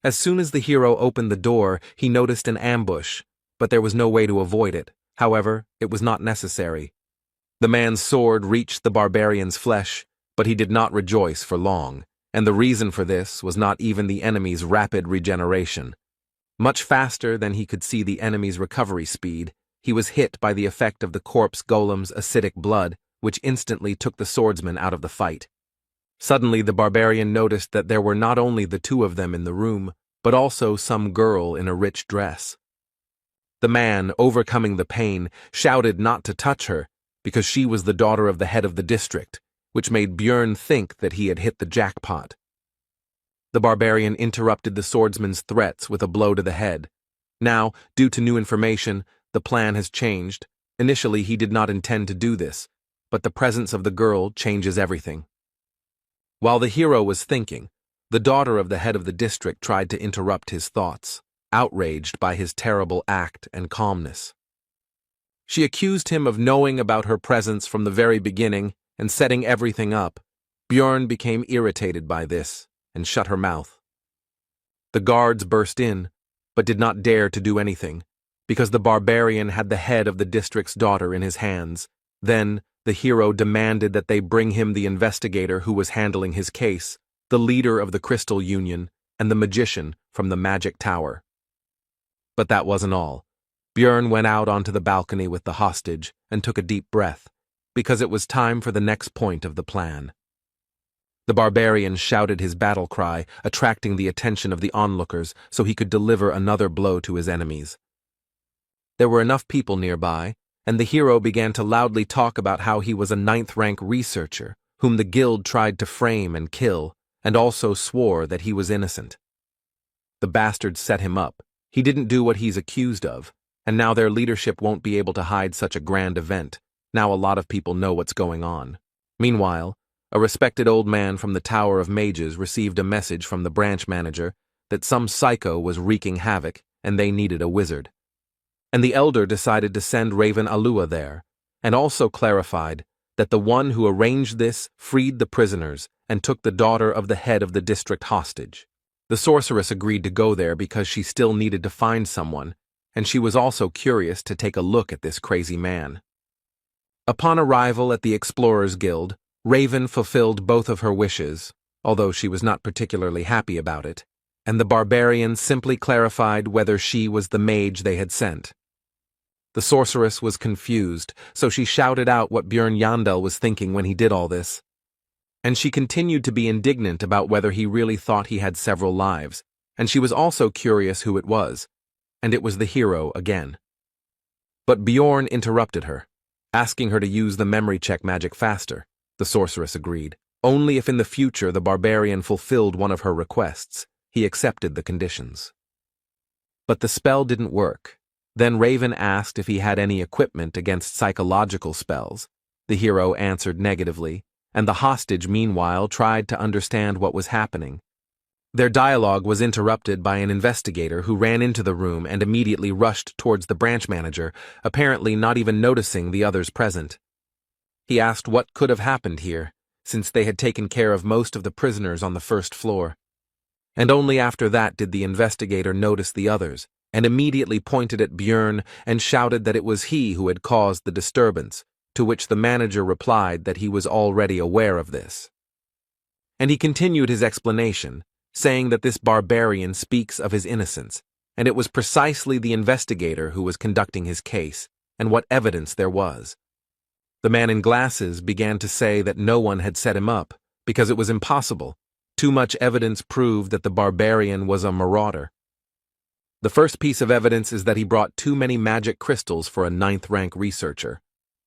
As soon as the hero opened the door, he noticed an ambush, but there was no way to avoid it. However, it was not necessary. The man's sword reached the barbarian's flesh, but he did not rejoice for long, and the reason for this was not even the enemy's rapid regeneration. Much faster than he could see the enemy's recovery speed, he was hit by the effect of the corpse golem's acidic blood, which instantly took the swordsman out of the fight. Suddenly the barbarian noticed that there were not only the two of them in the room, but also some girl in a rich dress. The man, overcoming the pain, shouted not to touch her, because she was the daughter of the head of the district, which made Bjorn think that he had hit the jackpot. The barbarian interrupted the swordsman's threats with a blow to the head. Now, due to new information, the plan has changed. Initially, he did not intend to do this, but the presence of the girl changes everything. While the hero was thinking, the daughter of the head of the district tried to interrupt his thoughts, outraged by his terrible act and calmness. She accused him of knowing about her presence from the very beginning and setting everything up. Bjorn became irritated by this and shut her mouth. The guards burst in, but did not dare to do anything, because the barbarian had the head of the district's daughter in his hands. Then, the hero demanded that they bring him the investigator who was handling his case, the leader of the Crystal Union, and the magician from the Magic Tower. But that wasn't all. Bjorn went out onto the balcony with the hostage and took a deep breath, because it was time for the next point of the plan. The barbarian shouted his battle cry, attracting the attention of the onlookers so he could deliver another blow to his enemies. There were enough people nearby, and the hero began to loudly talk about how he was a 9th-rank researcher, whom the guild tried to frame and kill, and also swore that he was innocent. The bastards set him up. He didn't do what he's accused of, and now their leadership won't be able to hide such a grand event. Now a lot of people know what's going on. Meanwhile, a respected old man from the Tower of Mages received a message from the branch manager that some psycho was wreaking havoc and they needed a wizard. And the elder decided to send Raven Alua there, and also clarified that the one who arranged this freed the prisoners and took the daughter of the head of the district hostage. The sorceress agreed to go there because she still needed to find someone, and she was also curious to take a look at this crazy man. Upon arrival at the Explorers Guild, Raven fulfilled both of her wishes, although she was not particularly happy about it, and the barbarian simply clarified whether she was the mage they had sent. The sorceress was confused, so she shouted out what Björn Yandel was thinking when he did all this. And she continued to be indignant about whether he really thought he had several lives, and she was also curious who it was, and it was the hero again. But Bjorn interrupted her, asking her to use the memory check magic faster. The sorceress agreed. Only if in the future the barbarian fulfilled one of her requests, he accepted the conditions. But the spell didn't work. Then Raven asked if he had any equipment against psychological spells. The hero answered negatively, and the hostage meanwhile tried to understand what was happening. Their dialogue was interrupted by an investigator who ran into the room and immediately rushed towards the branch manager, apparently not even noticing the others present. He asked what could have happened here, since they had taken care of most of the prisoners on the first floor. And only after that did the investigator notice the others, and immediately pointed at Björn and shouted that it was he who had caused the disturbance, to which the manager replied that he was already aware of this. And he continued his explanation, saying that this barbarian speaks of his innocence, and it was precisely the investigator who was conducting his case, and what evidence there was. The man in glasses began to say that no one had set him up, because it was impossible. Too much evidence proved that the barbarian was a marauder. The first piece of evidence is that he brought too many magic crystals for a 9th-rank researcher.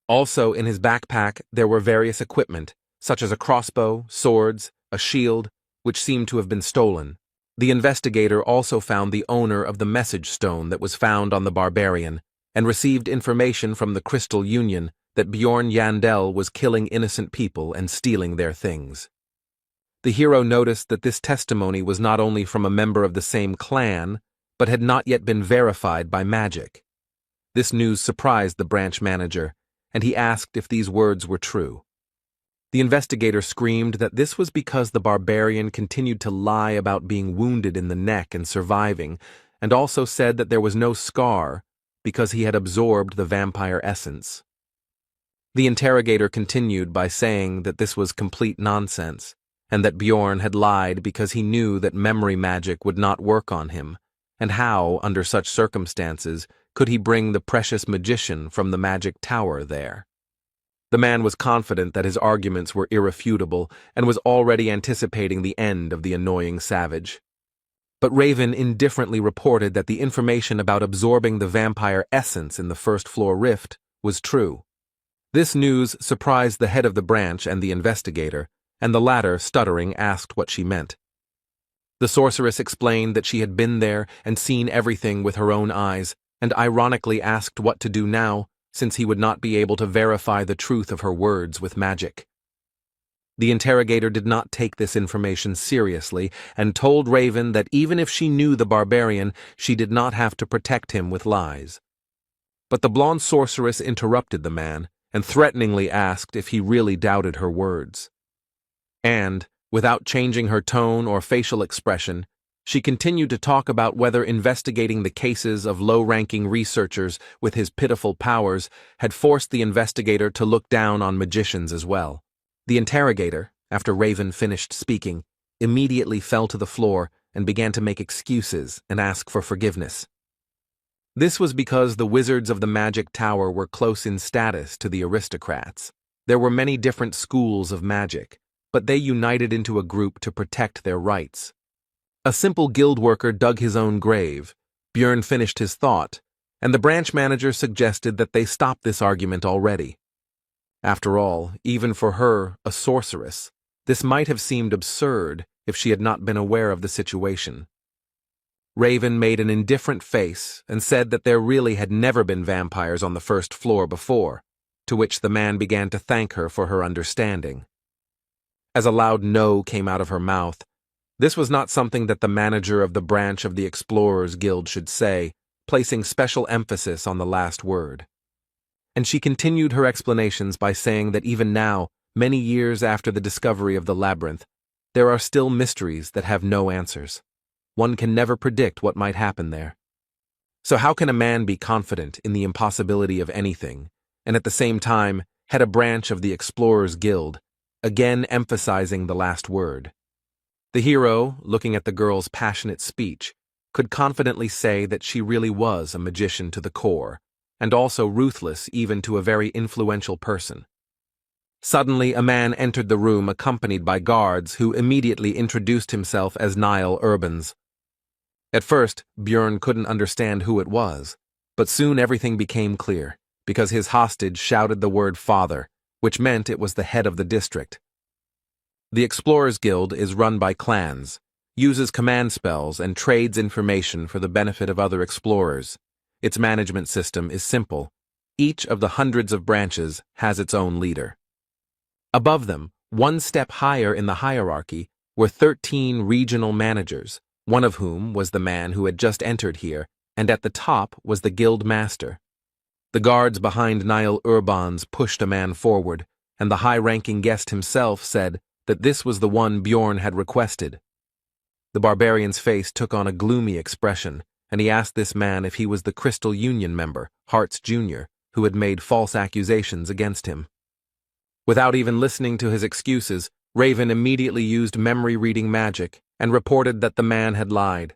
Also, in his backpack, there were various equipment, such as a crossbow, swords, a shield, which seemed to have been stolen. The investigator also found the owner of the message stone that was found on the barbarian, and received information from the Crystal Union that Bjorn Yandel was killing innocent people and stealing their things. The hero noticed that this testimony was not only from a member of the same clan, but had not yet been verified by magic. This news surprised the branch manager, and he asked if these words were true. The investigator screamed that this was because the barbarian continued to lie about being wounded in the neck and surviving, and also said that there was no scar because he had absorbed the vampire essence. The interrogator continued by saying that this was complete nonsense, and that Bjorn had lied because he knew that memory magic would not work on him, and how, under such circumstances, could he bring the precious magician from the magic tower there? The man was confident that his arguments were irrefutable and was already anticipating the end of the annoying savage. But Raven indifferently reported that the information about absorbing the vampire essence in the first-floor rift was true. This news surprised the head of the branch and the investigator, and the latter, stuttering, asked what she meant. The sorceress explained that she had been there and seen everything with her own eyes, and ironically asked what to do now, since he would not be able to verify the truth of her words with magic. The interrogator did not take this information seriously and told Raven that even if she knew the barbarian, she did not have to protect him with lies. But the blonde sorceress interrupted the man and threateningly asked if he really doubted her words. And, without changing her tone or facial expression, she continued to talk about whether investigating the cases of low-ranking researchers with his pitiful powers had forced the investigator to look down on magicians as well. The interrogator, after Raven finished speaking, immediately fell to the floor and began to make excuses and ask for forgiveness. This was because the wizards of the magic tower were close in status to the aristocrats. There were many different schools of magic, but they united into a group to protect their rights. A simple guild worker dug his own grave. Björn finished his thought, and the branch manager suggested that they stop this argument already. After all, even for her, a sorceress, this might have seemed absurd if she had not been aware of the situation. Raven made an indifferent face and said that there really had never been vampires on the first floor before, to which the man began to thank her for her understanding. As a loud no came out of her mouth, this was not something that the manager of the branch of the Explorers Guild should say, placing special emphasis on the last word. And she continued her explanations by saying that even now, many years after the discovery of the labyrinth, there are still mysteries that have no answers. One can never predict what might happen there. So how can a man be confident in the impossibility of anything, and at the same time head a branch of the Explorers Guild, again emphasizing the last word? The hero, looking at the girl's passionate speech, could confidently say that she really was a magician to the core, and also ruthless even to a very influential person. Suddenly, a man entered the room accompanied by guards who immediately introduced himself as Niall Urbans. At first, Björn couldn't understand who it was, but soon everything became clear, because his hostage shouted the word father, which meant it was the head of the district. The Explorers Guild is run by clans, uses command spells, and trades information for the benefit of other explorers. Its management system is simple. Each of the hundreds of branches has its own leader. Above them, one step higher in the hierarchy, were 13 regional managers, one of whom was the man who had just entered here, and at the top was the guild master. The guards behind Niall Urbans pushed a man forward, and the high-ranking guest himself said that this was the one Bjorn had requested. The barbarian's face took on a gloomy expression, and he asked this man if he was the Crystal Union member, Hartz Jr., who had made false accusations against him. Without even listening to his excuses, Raven immediately used memory-reading magic and reported that the man had lied.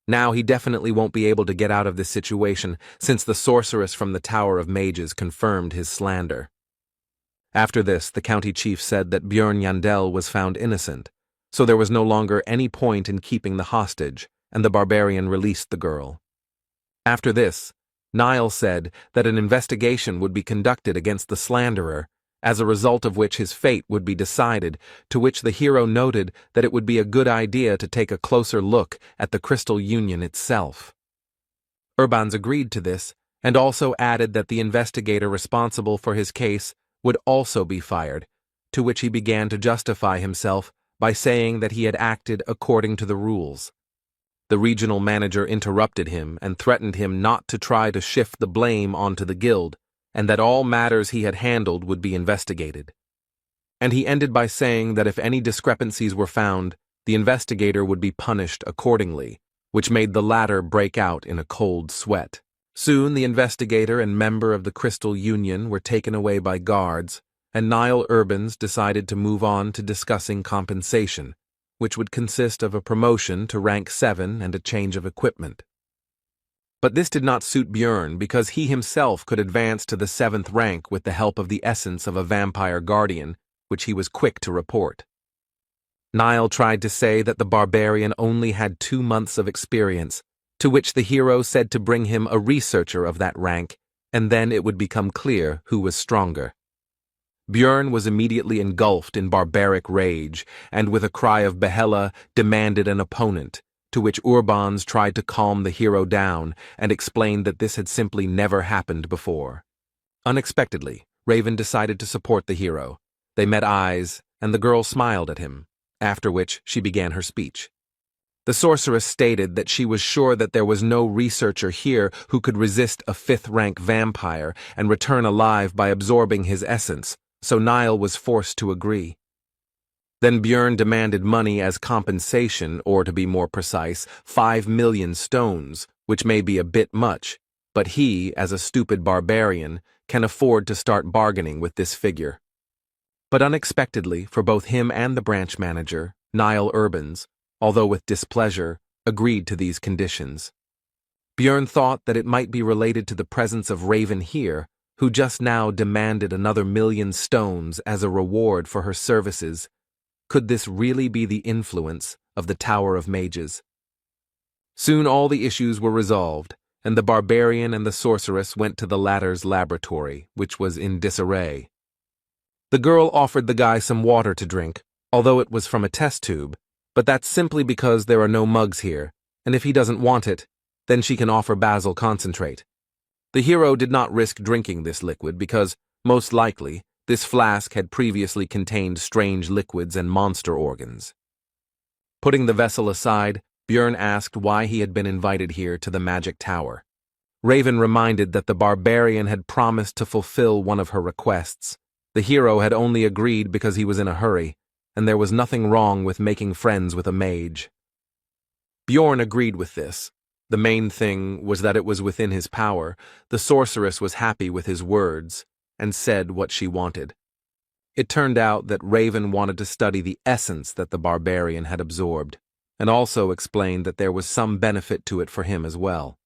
Now he definitely won't be able to get out of this situation, since the sorceress from the Tower of Mages confirmed his slander. After this, the county chief said that Björn Yandel was found innocent, so there was no longer any point in keeping the hostage, and the barbarian released the girl. After this, Niall said that an investigation would be conducted against the slanderer, as a result of which his fate would be decided, to which the hero noted that it would be a good idea to take a closer look at the Crystal Union itself. Urbans agreed to this, and also added that the investigator responsible for his case would also be fired, to which he began to justify himself by saying that he had acted according to the rules. The regional manager interrupted him and threatened him not to try to shift the blame onto the guild, and that all matters he had handled would be investigated. And he ended by saying that if any discrepancies were found, the investigator would be punished accordingly, which made the latter break out in a cold sweat. Soon the investigator and member of the Crystal Union were taken away by guards, and Niall Urbans decided to move on to discussing compensation, which would consist of a promotion to rank 7 and a change of equipment. But this did not suit Björn because he himself could advance to the 7th rank with the help of the essence of a vampire guardian, which he was quick to report. Niall tried to say that the barbarian only had 2 months of experience, to which the hero said to bring him a researcher of that rank, and then it would become clear who was stronger. Björn was immediately engulfed in barbaric rage, and with a cry of Behella demanded an opponent, to which Urbans tried to calm the hero down and explained that this had simply never happened before. Unexpectedly, Raven decided to support the hero. They met eyes, and the girl smiled at him, after which she began her speech. The sorceress stated that she was sure that there was no researcher here who could resist a 5th-rank vampire and return alive by absorbing his essence, so Niall was forced to agree. Then Björn demanded money as compensation, or to be more precise, 5 million stones, which may be a bit much, but he, as a stupid barbarian, can afford to start bargaining with this figure. But unexpectedly, for both him and the branch manager, Niall Urbans, although with displeasure, agreed to these conditions. Björn thought that it might be related to the presence of Raven here, who just now demanded another 1,000,000 stones as a reward for her services. Could this really be the influence of the Tower of Mages? Soon all the issues were resolved, and the barbarian and the sorceress went to the latter's laboratory, which was in disarray. The girl offered the guy some water to drink, although it was from a test tube, but that's simply because there are no mugs here, and if he doesn't want it, then she can offer basil concentrate. The hero did not risk drinking this liquid because, most likely, this flask had previously contained strange liquids and monster organs. Putting the vessel aside, Björn asked why he had been invited here to the magic tower. Raven reminded that the barbarian had promised to fulfill one of her requests. The hero had only agreed because he was in a hurry, and there was nothing wrong with making friends with a mage. Bjorn agreed with this. The main thing was that it was within his power. The sorceress was happy with his words, and said what she wanted. It turned out that Raven wanted to study the essence that the barbarian had absorbed, and also explained that there was some benefit to it for him as well.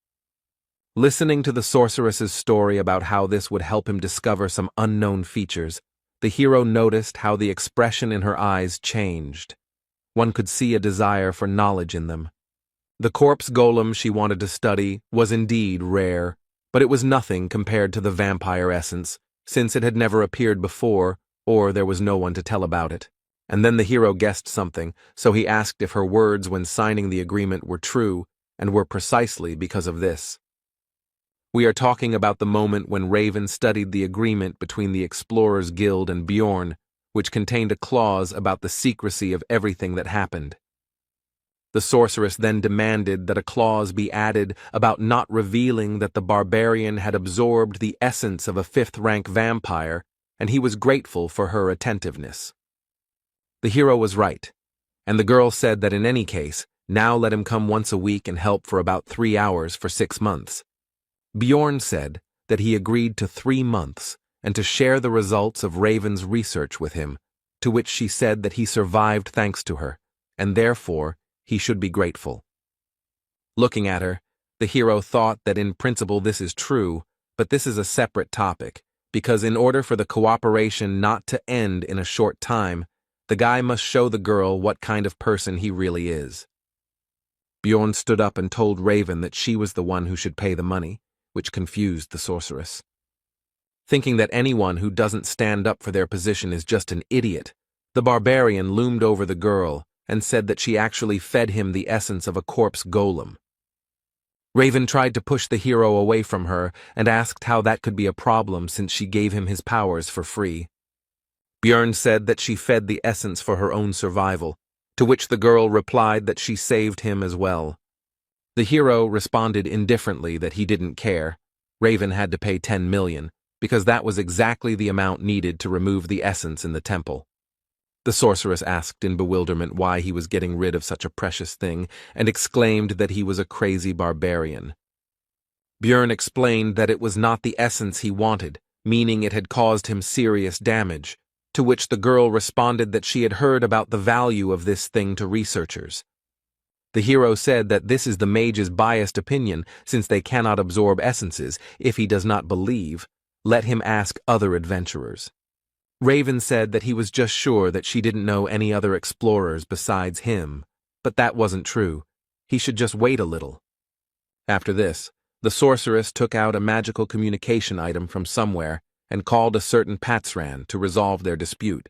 Listening to the sorceress's story about how this would help him discover some unknown features, the hero noticed how the expression in her eyes changed. One could see a desire for knowledge in them. The corpse golem she wanted to study was indeed rare, but it was nothing compared to the vampire essence, since it had never appeared before, or there was no one to tell about it. And then the hero guessed something, so he asked if her words when signing the agreement were true, and were precisely because of this. We are talking about the moment when Raven studied the agreement between the Explorers Guild and Bjorn, which contained a clause about the secrecy of everything that happened. The sorceress then demanded that a clause be added about not revealing that the barbarian had absorbed the essence of a fifth-rank vampire, and he was grateful for her attentiveness. The hero was right, and the girl said that in any case, now let him come once a week and help for about 3 hours for 6 months. Bjorn said that he agreed to 3 months and to share the results of Raven's research with him, to which she said that he survived thanks to her, and therefore he should be grateful. Looking at her, the hero thought that in principle this is true, but this is a separate topic, because in order for the cooperation not to end in a short time, the guy must show the girl what kind of person he really is. Bjorn stood up and told Raven that she was the one who should pay the money, which confused the sorceress. Thinking that anyone who doesn't stand up for their position is just an idiot, the barbarian loomed over the girl and said that she actually fed him the essence of a corpse golem. Raven tried to push the hero away from her and asked how that could be a problem since she gave him his powers for free. Bjorn said that she fed the essence for her own survival, to which the girl replied that she saved him as well. The hero responded indifferently that he didn't care. Raven had to pay 10 million, because that was exactly the amount needed to remove the essence in the temple. The sorceress asked in bewilderment why he was getting rid of such a precious thing, and exclaimed that he was a crazy barbarian. Bjorn explained that it was not the essence he wanted, meaning it had caused him serious damage, to which the girl responded that she had heard about the value of this thing to researchers. The hero said that this is the mage's biased opinion, since they cannot absorb essences. If he does not believe, let him ask other adventurers. Raven said that he was just sure that she didn't know any other explorers besides him, but that wasn't true. He should just wait a little. After this, the sorceress took out a magical communication item from somewhere and called a certain Patsran to resolve their dispute.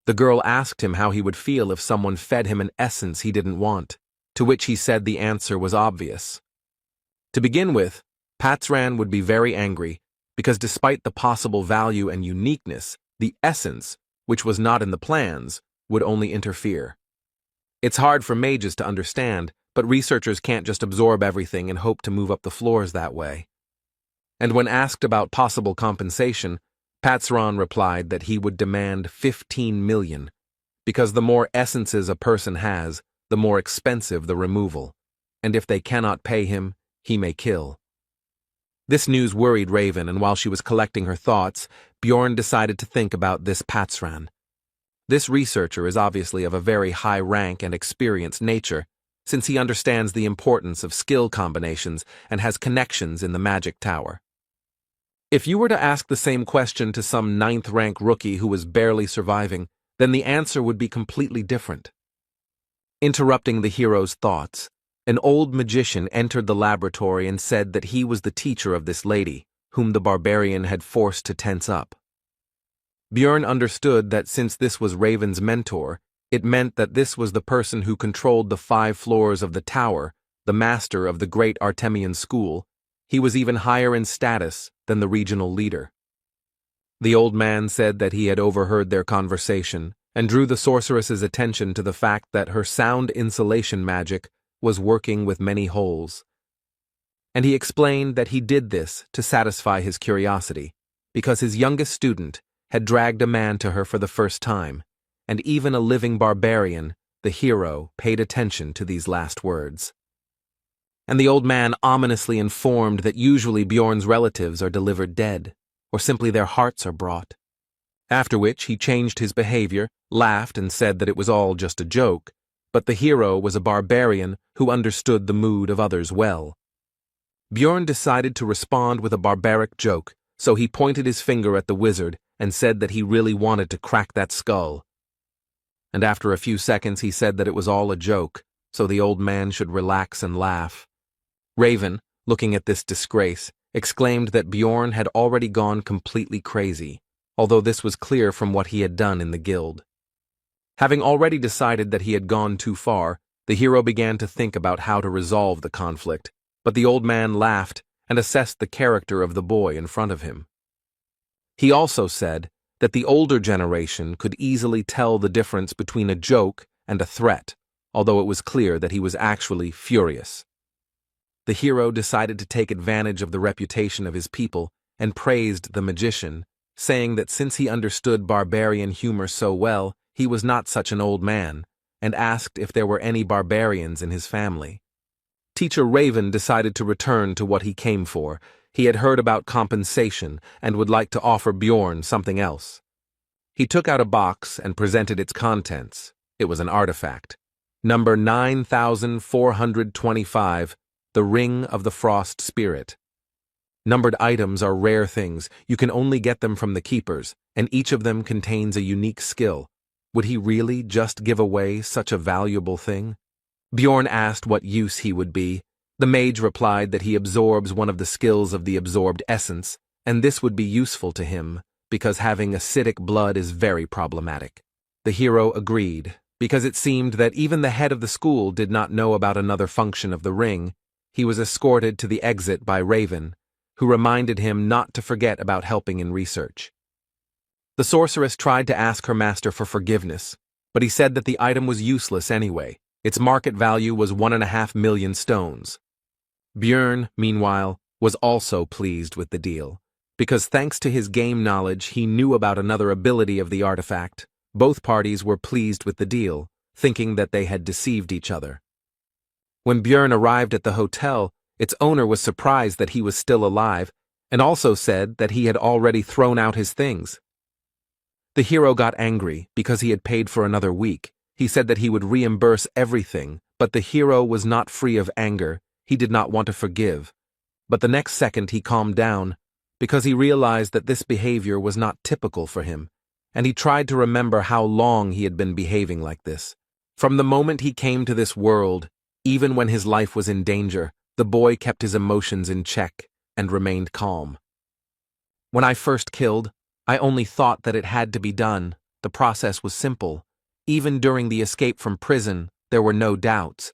The girl asked him how he would feel if someone fed him an essence he didn't want, to which he said the answer was obvious. To begin with, Patsran would be very angry, because despite the possible value and uniqueness, the essence, which was not in the plans, would only interfere. It's hard for mages to understand, but researchers can't just absorb everything and hope to move up the floors that way. And when asked about possible compensation, Patsran replied that he would demand 15 million, because the more essences a person has, the more expensive the removal, and if they cannot pay him, he may kill. This news worried Raven, and while she was collecting her thoughts, Bjorn decided to think about this Patsran. This researcher is obviously of a very high rank and experienced nature, since he understands the importance of skill combinations and has connections in the magic tower. If you were to ask the same question to some 9th-rank rookie who was barely surviving, then the answer would be completely different. Interrupting the hero's thoughts, an old magician entered the laboratory and said that he was the teacher of this lady, whom the barbarian had forced to tense up. Bjorn understood that since this was Raven's mentor, it meant that this was the person who controlled the 5 floors of the tower, the master of the great Artemian school. He was even higher in status than the regional leader. The old man said that he had overheard their conversation and drew the sorceress's attention to the fact that her sound insulation magic was working with many holes. And he explained that he did this to satisfy his curiosity, because his youngest student had dragged a man to her for the first time, and even a living barbarian, the hero, paid attention to these last words. And the old man ominously informed that usually Bjorn's relatives are delivered dead, or simply their hearts are brought. After which he changed his behavior, laughed, and said that it was all just a joke, but the hero was a barbarian who understood the mood of others well. Bjorn decided to respond with a barbaric joke, so he pointed his finger at the wizard and said that he really wanted to crack that skull. And after a few seconds he said that it was all a joke, so the old man should relax and laugh. Raven, looking at this disgrace, exclaimed that Bjorn had already gone completely crazy, although this was clear from what he had done in the guild. Having already decided that he had gone too far, the hero began to think about how to resolve the conflict, but the old man laughed and assessed the character of the boy in front of him. He also said that the older generation could easily tell the difference between a joke and a threat, although it was clear that he was actually furious. The hero decided to take advantage of the reputation of his people and praised the magician, saying that since he understood barbarian humor so well, he was not such an old man, and asked if there were any barbarians in his family. Teacher Raven decided to return to what he came for. He had heard about compensation and would like to offer Bjorn something else. He took out a box and presented its contents. It was an artifact. Number 9425, the Ring of the Frost Spirit. Numbered items are rare things. You can only get them from the keepers, and each of them contains a unique skill. Would he really just give away such a valuable thing? Bjorn asked what use he would be. The mage replied that he absorbs one of the skills of the absorbed essence, and this would be useful to him, because having acidic blood is very problematic. The hero agreed, because it seemed that even the head of the school did not know about another function of the ring. He was escorted to the exit by Raven, who reminded him not to forget about helping in research. The sorceress tried to ask her master for forgiveness, but he said that the item was useless anyway. Its market value was 1.5 million stones. Bjorn, meanwhile, was also pleased with the deal, because thanks to his game knowledge he knew about another ability of the artifact. Both parties were pleased with the deal, thinking that they had deceived each other. When Bjorn arrived at the hotel, its owner was surprised that he was still alive, and also said that he had already thrown out his things. The hero got angry because he had paid for another week. He said that he would reimburse everything, but the hero was not free of anger. He did not want to forgive. But the next second he calmed down, because he realized that this behavior was not typical for him, and he tried to remember how long he had been behaving like this. From the moment he came to this world, even when his life was in danger, the boy kept his emotions in check and remained calm. When I first killed, I only thought that it had to be done. The process was simple. Even during the escape from prison, there were no doubts.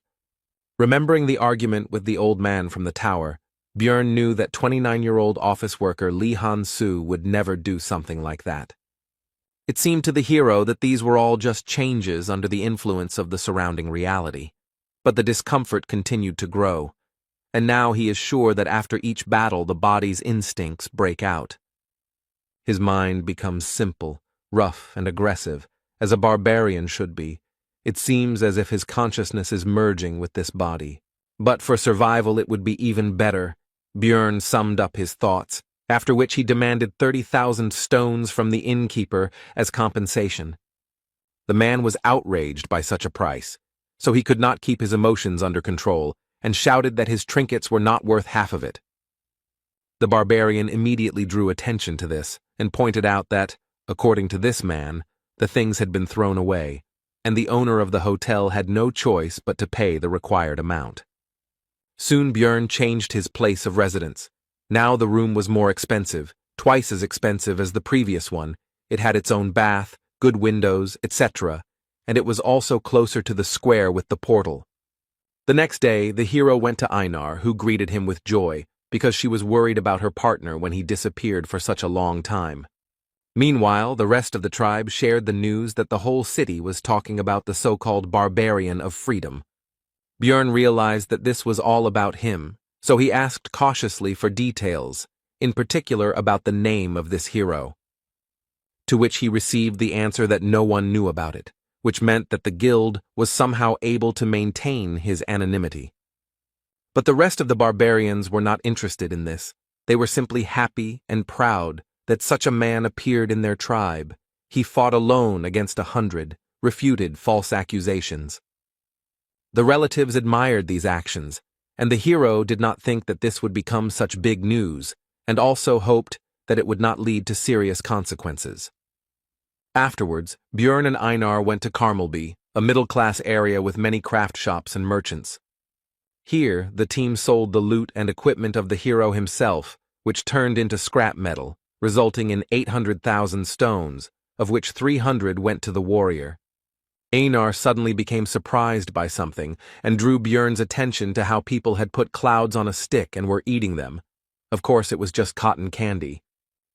Remembering the argument with the old man from the tower, Bjorn knew that 29-year-old office worker Lee Han-soo would never do something like that. It seemed to the hero that these were all just changes under the influence of the surrounding reality. But the discomfort continued to grow, and now he is sure that after each battle the body's instincts break out. His mind becomes simple, rough, and aggressive, as a barbarian should be. It seems as if his consciousness is merging with this body. But for survival it would be even better. Bjorn summed up his thoughts, after which he demanded 30,000 stones from the innkeeper as compensation. The man was outraged by such a price, so he could not keep his emotions under control, and shouted that his trinkets were not worth half of it. The barbarian immediately drew attention to this, and pointed out that, according to this man, the things had been thrown away, and the owner of the hotel had no choice but to pay the required amount. Soon Bjorn changed his place of residence. Now the room was more expensive, twice as expensive as the previous one. It had its own bath, good windows, etc., and it was also closer to the square with the portal. The next day, the hero went to Anar, who greeted him with joy, because she was worried about her partner when he disappeared for such a long time. Meanwhile, the rest of the tribe shared the news that the whole city was talking about the so-called barbarian of freedom. Björn realized that this was all about him, so he asked cautiously for details, in particular about the name of this hero. To which he received the answer that no one knew about it, which meant that the guild was somehow able to maintain his anonymity. But the rest of the barbarians were not interested in this. They were simply happy and proud that such a man appeared in their tribe. He fought alone against 100, refuted false accusations. The relatives admired these actions, and the hero did not think that this would become such big news, and also hoped that it would not lead to serious consequences. Afterwards, Björn and Einar went to Carmelby, a middle-class area with many craft shops and merchants. Here, the team sold the loot and equipment of the hero himself, which turned into scrap metal, resulting in 800,000 stones, of which 300 went to the warrior. Einar suddenly became surprised by something and drew Björn's attention to how people had put clouds on a stick and were eating them. Of course, it was just cotton candy.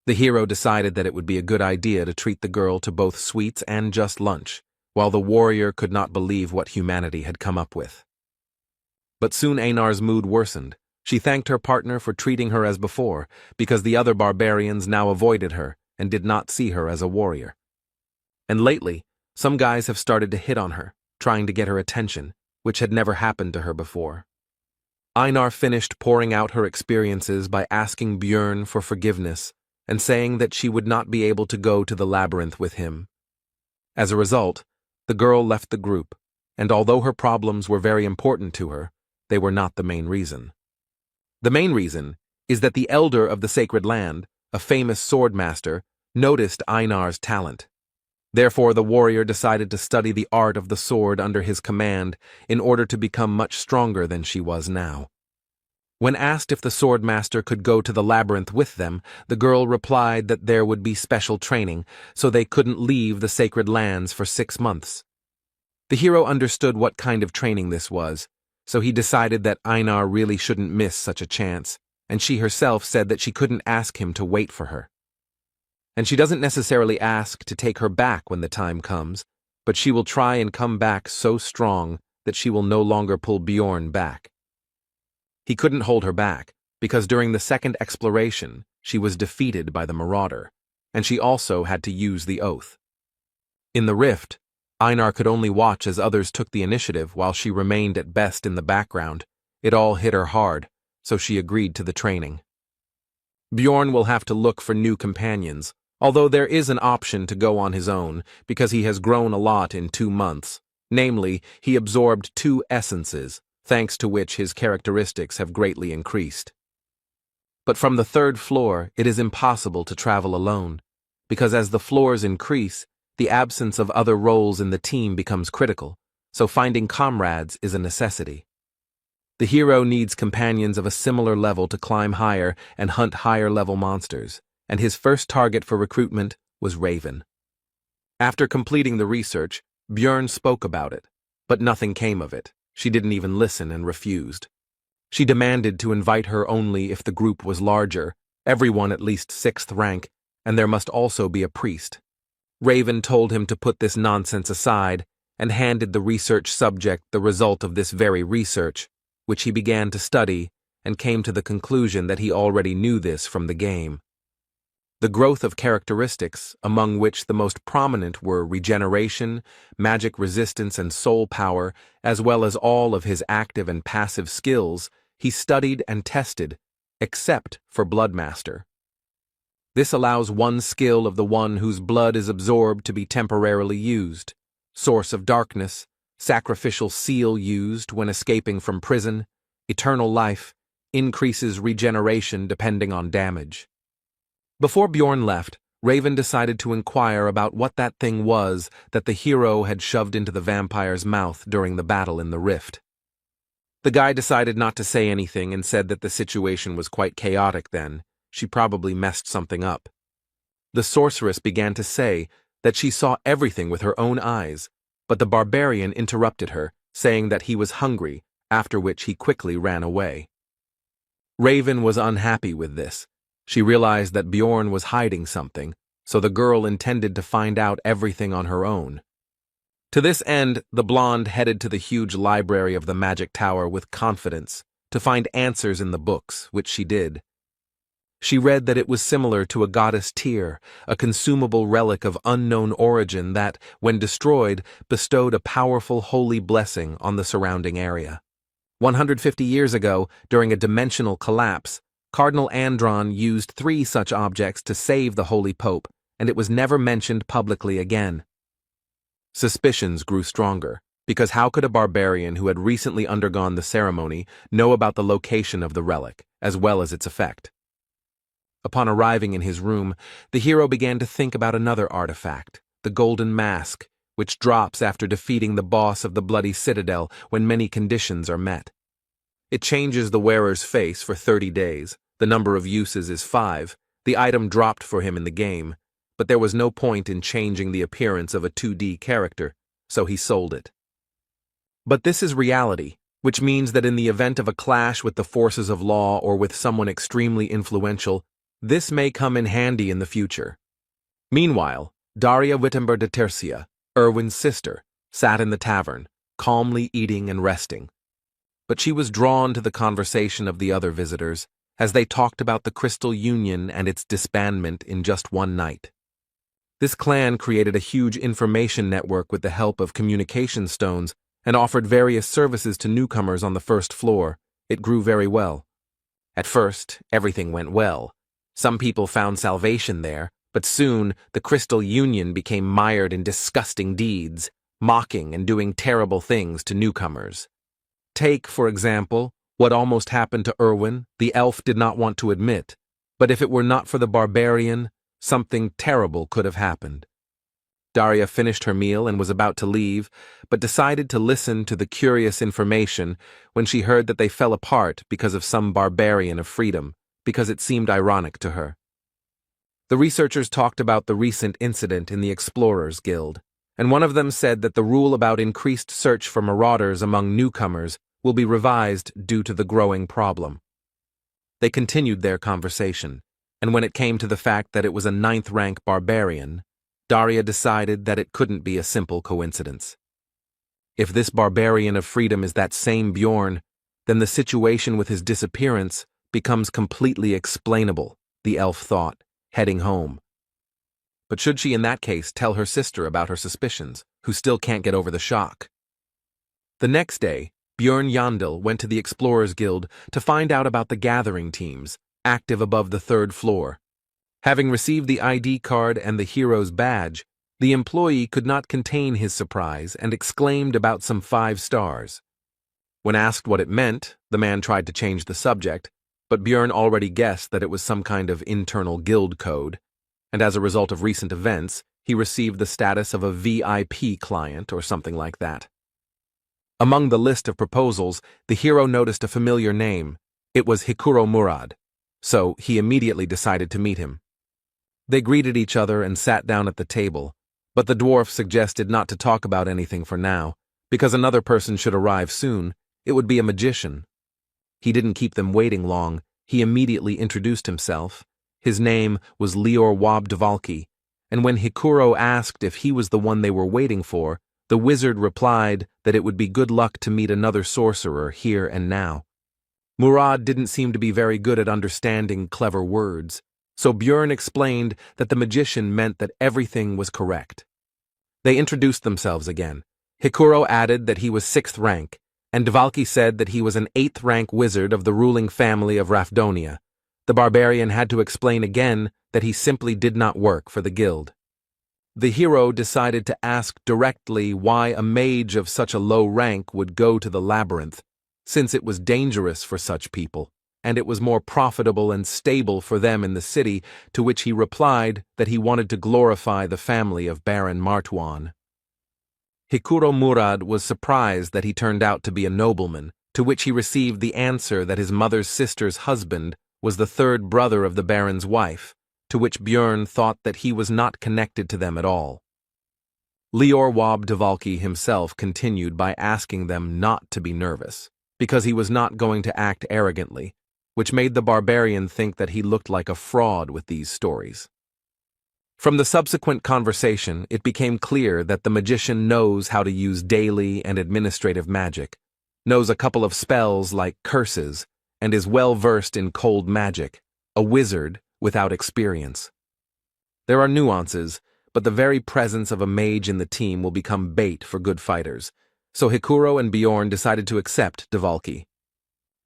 The hero decided that it would be a good idea to treat the girl to both sweets and just lunch, while the warrior could not believe what humanity had come up with. But soon Einar's mood worsened. She thanked her partner for treating her as before, because the other barbarians now avoided her and did not see her as a warrior. And lately, some guys have started to hit on her, trying to get her attention, which had never happened to her before. Einar finished pouring out her experiences by asking Björn for forgiveness and saying that she would not be able to go to the labyrinth with him. As a result, the girl left the group, and although her problems were very important to her, they were not the main reason. The main reason is that the elder of the sacred land, a famous sword master, noticed Einar's talent. Therefore, the warrior decided to study the art of the sword under his command in order to become much stronger than she was now. When asked if the sword master could go to the labyrinth with them, the girl replied that there would be special training, so they couldn't leave the sacred lands for 6 months. The hero understood what kind of training this was, so he decided that Einar really shouldn't miss such a chance, and she herself said that she couldn't ask him to wait for her. And she doesn't necessarily ask to take her back when the time comes, but she will try and come back so strong that she will no longer pull Björn back. He couldn't hold her back, because during the second exploration, she was defeated by the marauder, and she also had to use the oath. In the rift, Einar could only watch as others took the initiative while she remained at best in the background. It all hit her hard, so she agreed to the training. Björn will have to look for new companions, although there is an option to go on his own because he has grown a lot in 2 months. Namely, he absorbed 2 essences, thanks to which his characteristics have greatly increased. But from the 3rd floor, it is impossible to travel alone, because as the floors increase, the absence of other roles in the team becomes critical, so finding comrades is a necessity. The hero needs companions of a similar level to climb higher and hunt higher-level monsters, and his first target for recruitment was Raven. After completing the research, Björn spoke about it, but nothing came of it. She didn't even listen and refused. She demanded to invite her only if the group was larger, everyone at least 6th rank, and there must also be a priest. Raven told him to put this nonsense aside and handed the research subject the result of this very research, which he began to study and came to the conclusion that he already knew this from the game. The growth of characteristics, among which the most prominent were regeneration, magic resistance, and soul power, as well as all of his active and passive skills, he studied and tested, except for Bloodmaster. This allows one skill of the one whose blood is absorbed to be temporarily used. Source of Darkness, Sacrificial Seal used when escaping from prison, Eternal Life, increases regeneration depending on damage. Before Björn left, Raven decided to inquire about what that thing was that the hero had shoved into the vampire's mouth during the battle in the rift. The guy decided not to say anything and said that the situation was quite chaotic then. She probably messed something up. The sorceress began to say that she saw everything with her own eyes, but the barbarian interrupted her, saying that he was hungry, after which he quickly ran away. Raven was unhappy with this. She realized that Bjorn was hiding something, so the girl intended to find out everything on her own. To this end, the blonde headed to the huge library of the Magic Tower with confidence to find answers in the books, which she did. She read that it was similar to a goddess Tyr, a consumable relic of unknown origin that, when destroyed, bestowed a powerful holy blessing on the surrounding area. 150 years ago, during a dimensional collapse, Cardinal Andron used 3 such objects to save the Holy Pope, and it was never mentioned publicly again. Suspicions grew stronger, because how could a barbarian who had recently undergone the ceremony know about the location of the relic, as well as its effect? Upon arriving in his room, the hero began to think about another artifact, the Golden Mask, which drops after defeating the boss of the Bloody Citadel when many conditions are met. It changes the wearer's face for 30 days, the number of uses is 5, the item dropped for him in the game, but there was no point in changing the appearance of a 2D character, so he sold it. But this is reality, which means that in the event of a clash with the forces of law or with someone extremely influential, this may come in handy in the future. Meanwhile, Daria Wittenberg de Tercia, Erwin's sister, sat in the tavern, calmly eating and resting. But she was drawn to the conversation of the other visitors, as they talked about the Crystal Union and its disbandment in just one night. This clan created a huge information network with the help of communication stones and offered various services to newcomers on the first floor. It grew very well. At first, everything went well. Some people found salvation there, but soon the Crystal Union became mired in disgusting deeds, mocking and doing terrible things to newcomers. Take, for example, what almost happened to Erwin. The elf did not want to admit, but if it were not for the barbarian, something terrible could have happened. Daria finished her meal and was about to leave, but decided to listen to the curious information when she heard that they fell apart because of some barbarian of freedom, because it seemed ironic to her. The researchers talked about the recent incident in the Explorers Guild, and one of them said that the rule about increased search for marauders among newcomers will be revised due to the growing problem. They continued their conversation, and when it came to the fact that it was a 9th-rank barbarian, Daria decided that it couldn't be a simple coincidence. If this barbarian of freedom is that same Bjorn, then the situation with his disappearance becomes completely explainable, the elf thought, heading home. But should she in that case tell her sister about her suspicions, who still can't get over the shock? The next day, Bjorn Yandel went to the Explorers Guild to find out about the gathering teams, active above the 3rd floor. Having received the ID card and the hero's badge, the employee could not contain his surprise and exclaimed about some 5 stars. When asked what it meant, the man tried to change the subject, but Bjorn already guessed that it was some kind of internal guild code, and as a result of recent events, he received the status of a VIP client or something like that. Among the list of proposals, the hero noticed a familiar name. It was Hikuro Murad, so he immediately decided to meet him. They greeted each other and sat down at the table, but the dwarf suggested not to talk about anything for now, because another person should arrive soon. It would be a magician. He didn't keep them waiting long. He immediately introduced himself. His name was Lior Wabdvalki, and when Hikuro asked if he was the one they were waiting for, the wizard replied that it would be good luck to meet another sorcerer here and now. Murad didn't seem to be very good at understanding clever words, so Bjorn explained that the magician meant that everything was correct. They introduced themselves again. Hikuro added that he was 6th rank, and Dvalki said that he was an 8th-rank wizard of the ruling family of Rapidonia. The barbarian had to explain again that he simply did not work for the guild. The hero decided to ask directly why a mage of such a low rank would go to the labyrinth, since it was dangerous for such people, and it was more profitable and stable for them in the city, to which he replied that he wanted to glorify the family of Baron Martuan. Hikuro Murad was surprised that he turned out to be a nobleman, to which he received the answer that his mother's sister's husband was the 3rd brother of the Baron's wife, to which Bjorn thought that he was not connected to them at all. Lior Wabdvalki himself continued by asking them not to be nervous, because he was not going to act arrogantly, which made the barbarian think that he looked like a fraud with these stories. From the subsequent conversation, it became clear that the magician knows how to use daily and administrative magic, knows a couple of spells like curses, and is well versed in cold magic, a wizard without experience. There are nuances, but the very presence of a mage in the team will become bait for good fighters, so Hikuro and Bjorn decided to accept Dvalki.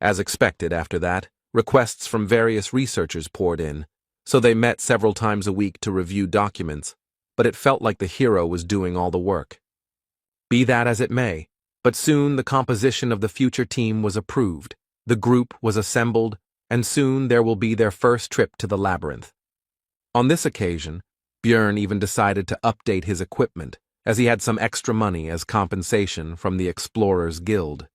As expected after that, requests from various researchers poured in, so they met several times a week to review documents, but it felt like the hero was doing all the work. Be that as it may, but soon the composition of the future team was approved, the group was assembled, and soon there will be their first trip to the labyrinth. On this occasion, Bjorn even decided to update his equipment, as he had some extra money as compensation from the Explorers Guild.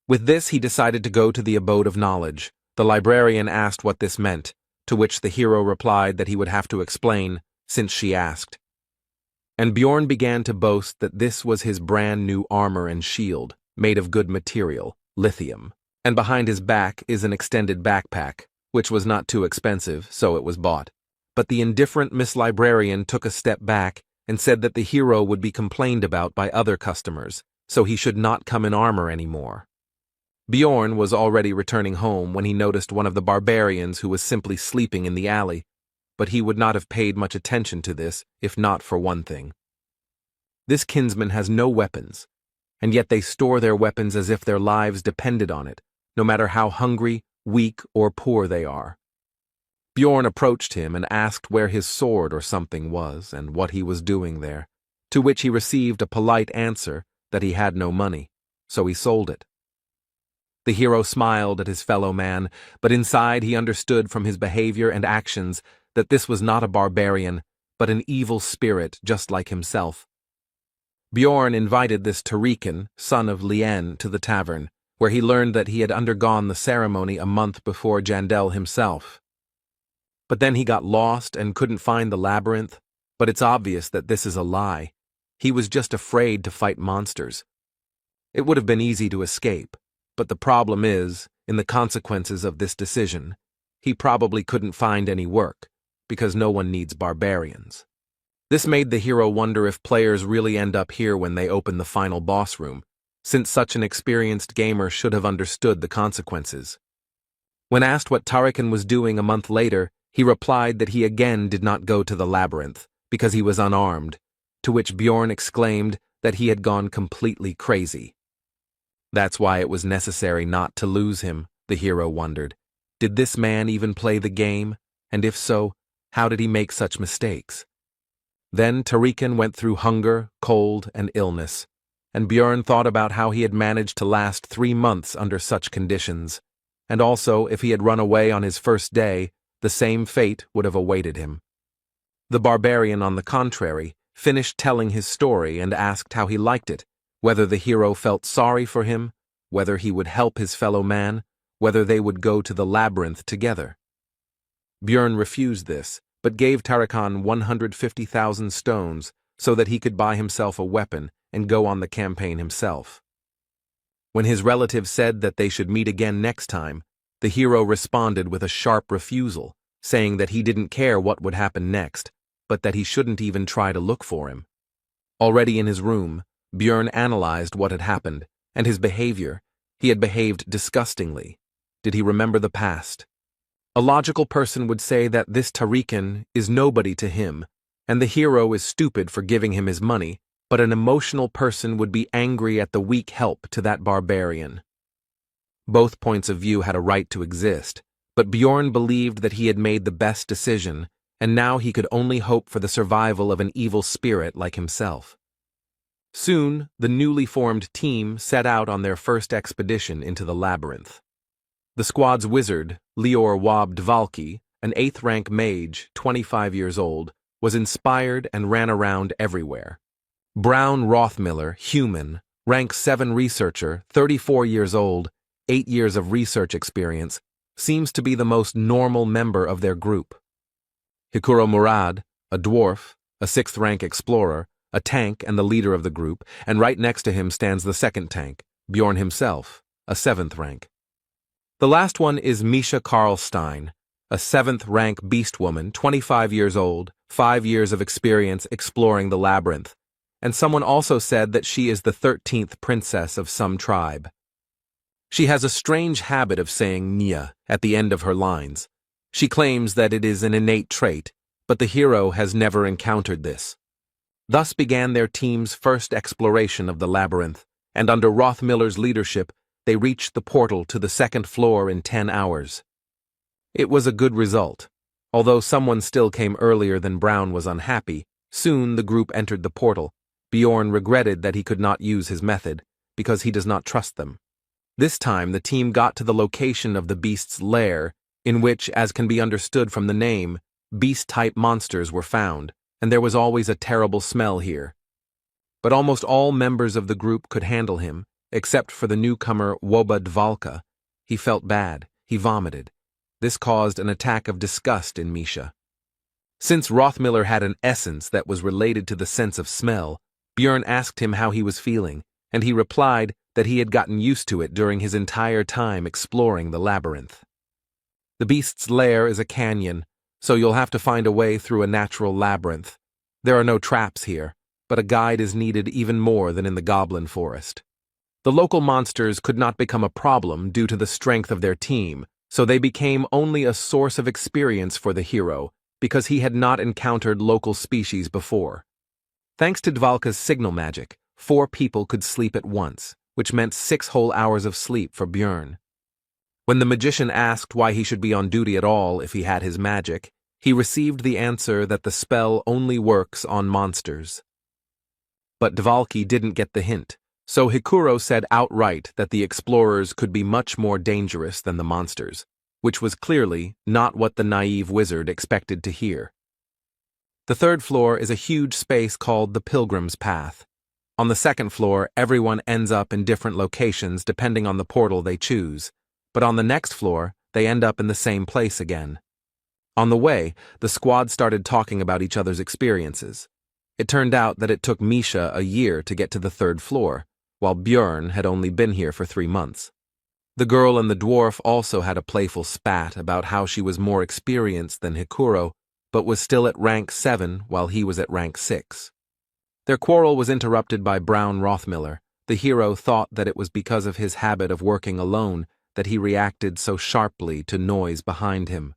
With this, he decided to go to the Abode of Knowledge. The librarian asked what this meant, to which the hero replied that he would have to explain, since she asked. And Bjorn began to boast that this was his brand new armor and shield, made of good material, lithium. And behind his back is an extended backpack, which was not too expensive, so it was bought. But the indifferent Miss Librarian took a step back and said that the hero would be complained about by other customers, so he should not come in armor anymore. Bjorn was already returning home when he noticed one of the barbarians who was simply sleeping in the alley, but he would not have paid much attention to this if not for one thing. This kinsman has no weapons, and yet they store their weapons as if their lives depended on it, no matter how hungry, weak, or poor they are. Bjorn approached him and asked where his sword or something was and what he was doing there, to which he received a polite answer that he had no money, so he sold it. The hero smiled at his fellow man, but inside he understood from his behavior and actions that this was not a barbarian, but an evil spirit just like himself. Bjorn invited this Tarikan, son of Lien, to the tavern, where he learned that he had undergone the ceremony a month before Jandel himself. But then he got lost and couldn't find the labyrinth, but it's obvious that this is a lie. He was just afraid to fight monsters. It would have been easy to escape, but the problem is, in the consequences of this decision, he probably couldn't find any work, because no one needs barbarians. This made the hero wonder if players really end up here when they open the final boss room, since such an experienced gamer should have understood the consequences. When asked what Tarikan was doing a month later, he replied that he again did not go to the labyrinth, because he was unarmed, to which Bjorn exclaimed that he had gone completely crazy. That's why it was necessary not to lose him, the hero wondered. Did this man even play the game? And if so, how did he make such mistakes? Then Tarikan went through hunger, cold, and illness, and Bjorn thought about how he had managed to last 3 months under such conditions, and also if he had run away on his first day, the same fate would have awaited him. The barbarian, on the contrary, finished telling his story and asked how he liked it, whether the hero felt sorry for him, whether he would help his fellow man, whether they would go to the labyrinth together. Bjorn refused this, but gave Tarikan 150,000 stones so that he could buy himself a weapon and go on the campaign himself. When his relative said that they should meet again next time, the hero responded with a sharp refusal, saying that he didn't care what would happen next, but that he shouldn't even try to look for him. Already in his room, Bjorn analyzed what had happened, and his behavior. He had behaved disgustingly. Did he remember the past? A logical person would say that this Tarikan is nobody to him, and the hero is stupid for giving him his money, but an emotional person would be angry at the weak help to that barbarian. Both points of view had a right to exist, but Bjorn believed that he had made the best decision, and now he could only hope for the survival of an evil spirit like himself. Soon, the newly formed team set out on their first expedition into the labyrinth. The squad's wizard, Lior Wab Dvalki, an 8th-rank mage, 25 years old, was inspired and ran around everywhere. Brown Rothmiller, human, rank 7 researcher, 34 years old, 8 years of research experience, seems to be the most normal member of their group. Hikuro Murad, a dwarf, a 6th-rank explorer, a tank and the leader of the group, and right next to him stands the 2nd tank, Bjorn himself, a 7th rank. The last one is Misha Karlstein, a 7th rank beast woman, 25 years old, 5 years of experience exploring the labyrinth, and someone also said that she is the 13th princess of some tribe. She has a strange habit of saying Nya at the end of her lines. She claims that it is an innate trait, but the hero has never encountered this. Thus began their team's first exploration of the labyrinth, and under Rothmiller's leadership, they reached the portal to the 2nd floor in 10 hours. It was a good result. Although someone still came earlier than Brown was unhappy, soon the group entered the portal. Bjorn regretted that he could not use his method, because he does not trust them. This time the team got to the location of the beast's lair, in which, as can be understood from the name, beast-type monsters were found, and there was always a terrible smell here. But almost all members of the group could handle him, except for the newcomer Woba Dvalka. He felt bad. He vomited. This caused an attack of disgust in Misha. Since Rothmiller had an essence that was related to the sense of smell, Bjorn asked him how he was feeling, and he replied that he had gotten used to it during his entire time exploring the labyrinth. The beast's lair is a canyon, so you'll have to find a way through a natural labyrinth. There are no traps here, but a guide is needed even more than in the goblin forest. The local monsters could not become a problem due to the strength of their team, so they became only a source of experience for the hero, because he had not encountered local species before. Thanks to Dvalka's signal magic, 4 people could sleep at once, which meant 6 whole hours of sleep for Bjorn. When the magician asked why he should be on duty at all if he had his magic, he received the answer that the spell only works on monsters. But Dvalki didn't get the hint, so Hikuro said outright that the explorers could be much more dangerous than the monsters, which was clearly not what the naive wizard expected to hear. The 3rd floor is a huge space called the Pilgrim's Path. On the 2nd floor, everyone ends up in different locations depending on the portal they choose, but on the next floor, they end up in the same place again. On the way, the squad started talking about each other's experiences. It turned out that it took Misha a year to get to the 3rd floor, while Bjorn had only been here for 3 months. The girl and the dwarf also had a playful spat about how she was more experienced than Hikuro, but was still at rank 7 while he was at rank 6. Their quarrel was interrupted by Brown Rothmiller. The hero thought that it was because of his habit of working alone that he reacted so sharply to noise behind him.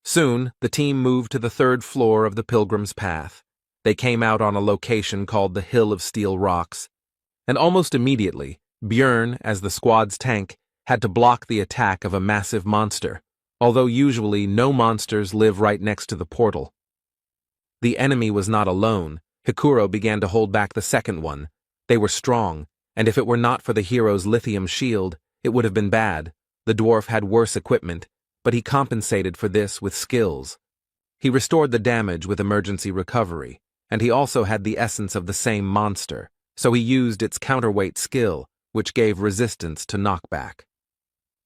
Soon, the team moved to the 3rd floor of the Pilgrim's Path. They came out on a location called the Hill of Steel Rocks, and almost immediately, Bjorn, as the squad's tank, had to block the attack of a massive monster, although usually no monsters live right next to the portal. The enemy was not alone. Hikuro began to hold back the 2nd one. They were strong, and if it were not for the hero's lithium shield, it would have been bad. The dwarf had worse equipment, but he compensated for this with skills. He restored the damage with emergency recovery, and he also had the essence of the same monster, so he used its counterweight skill, which gave resistance to knockback.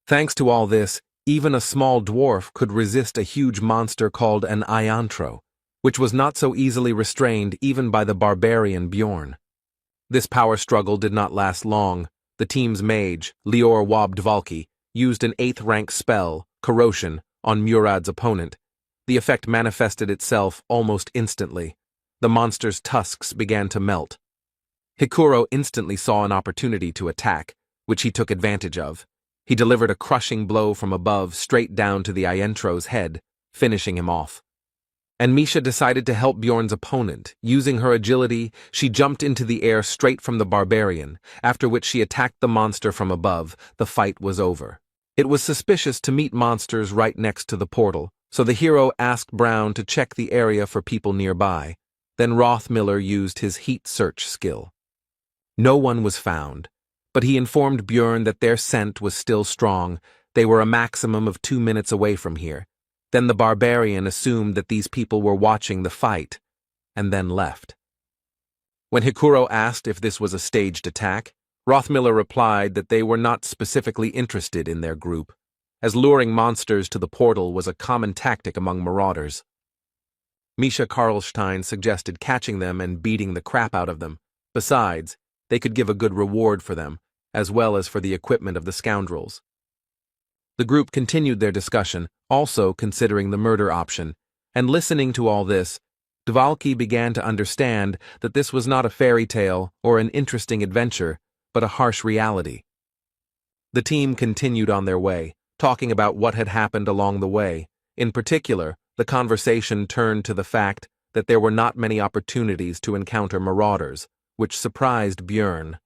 Thanks to all this, even a small dwarf could resist a huge monster called an iantro, which was not so easily restrained even by the barbarian Bjorn. This power struggle did not last long. The team's mage, Lior Wobdvalki, used an 8th rank spell, Corrosion, on Murad's opponent. The effect manifested itself almost instantly. The monster's tusks began to melt. Hikuro instantly saw an opportunity to attack, which he took advantage of. He delivered a crushing blow from above straight down to the iantro's head, finishing him off. And Misha decided to help Bjorn's opponent. Using her agility, she jumped into the air straight from the barbarian, after which she attacked the monster from above. The fight was over. It was suspicious to meet monsters right next to the portal, so the hero asked Brown to check the area for people nearby. Then Rothmiller used his heat search skill. No one was found, but he informed Bjorn that their scent was still strong. They were a maximum of 2 minutes away from here. Then the barbarian assumed that these people were watching the fight, and then left. When Hikuro asked if this was a staged attack, Rothmiller replied that they were not specifically interested in their group, as luring monsters to the portal was a common tactic among marauders. Misha Karlstein suggested catching them and beating the crap out of them. Besides, they could give a good reward for them, as well as for the equipment of the scoundrels. The group continued their discussion, also considering the murder option, and listening to all this, Dvalki began to understand that this was not a fairy tale or an interesting adventure, but a harsh reality. The team continued on their way, talking about what had happened along the way. In particular, the conversation turned to the fact that there were not many opportunities to encounter marauders, which surprised Björn.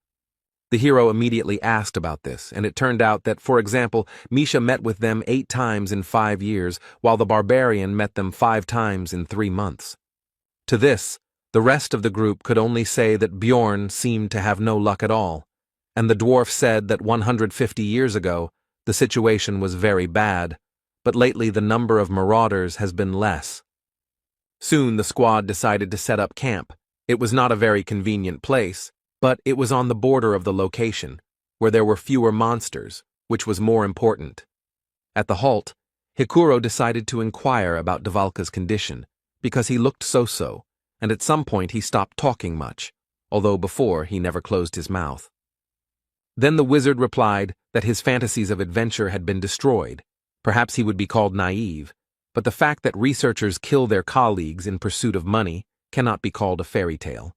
The hero immediately asked about this, and it turned out that, for example, Misha met with them 8 times in 5 years, while the barbarian met them 5 times in 3 months. To this, the rest of the group could only say that Björn seemed to have no luck at all, and the dwarf said that 150 years ago, the situation was very bad, but lately the number of marauders has been less. Soon the squad decided to set up camp. It was not a very convenient place, but it was on the border of the location, where there were fewer monsters, which was more important. At the halt, Hikuro decided to inquire about Dvalka's condition, because he looked so-so, and at some point he stopped talking much, although before he never closed his mouth. Then the wizard replied that his fantasies of adventure had been destroyed. Perhaps he would be called naive, but the fact that researchers kill their colleagues in pursuit of money cannot be called a fairy tale.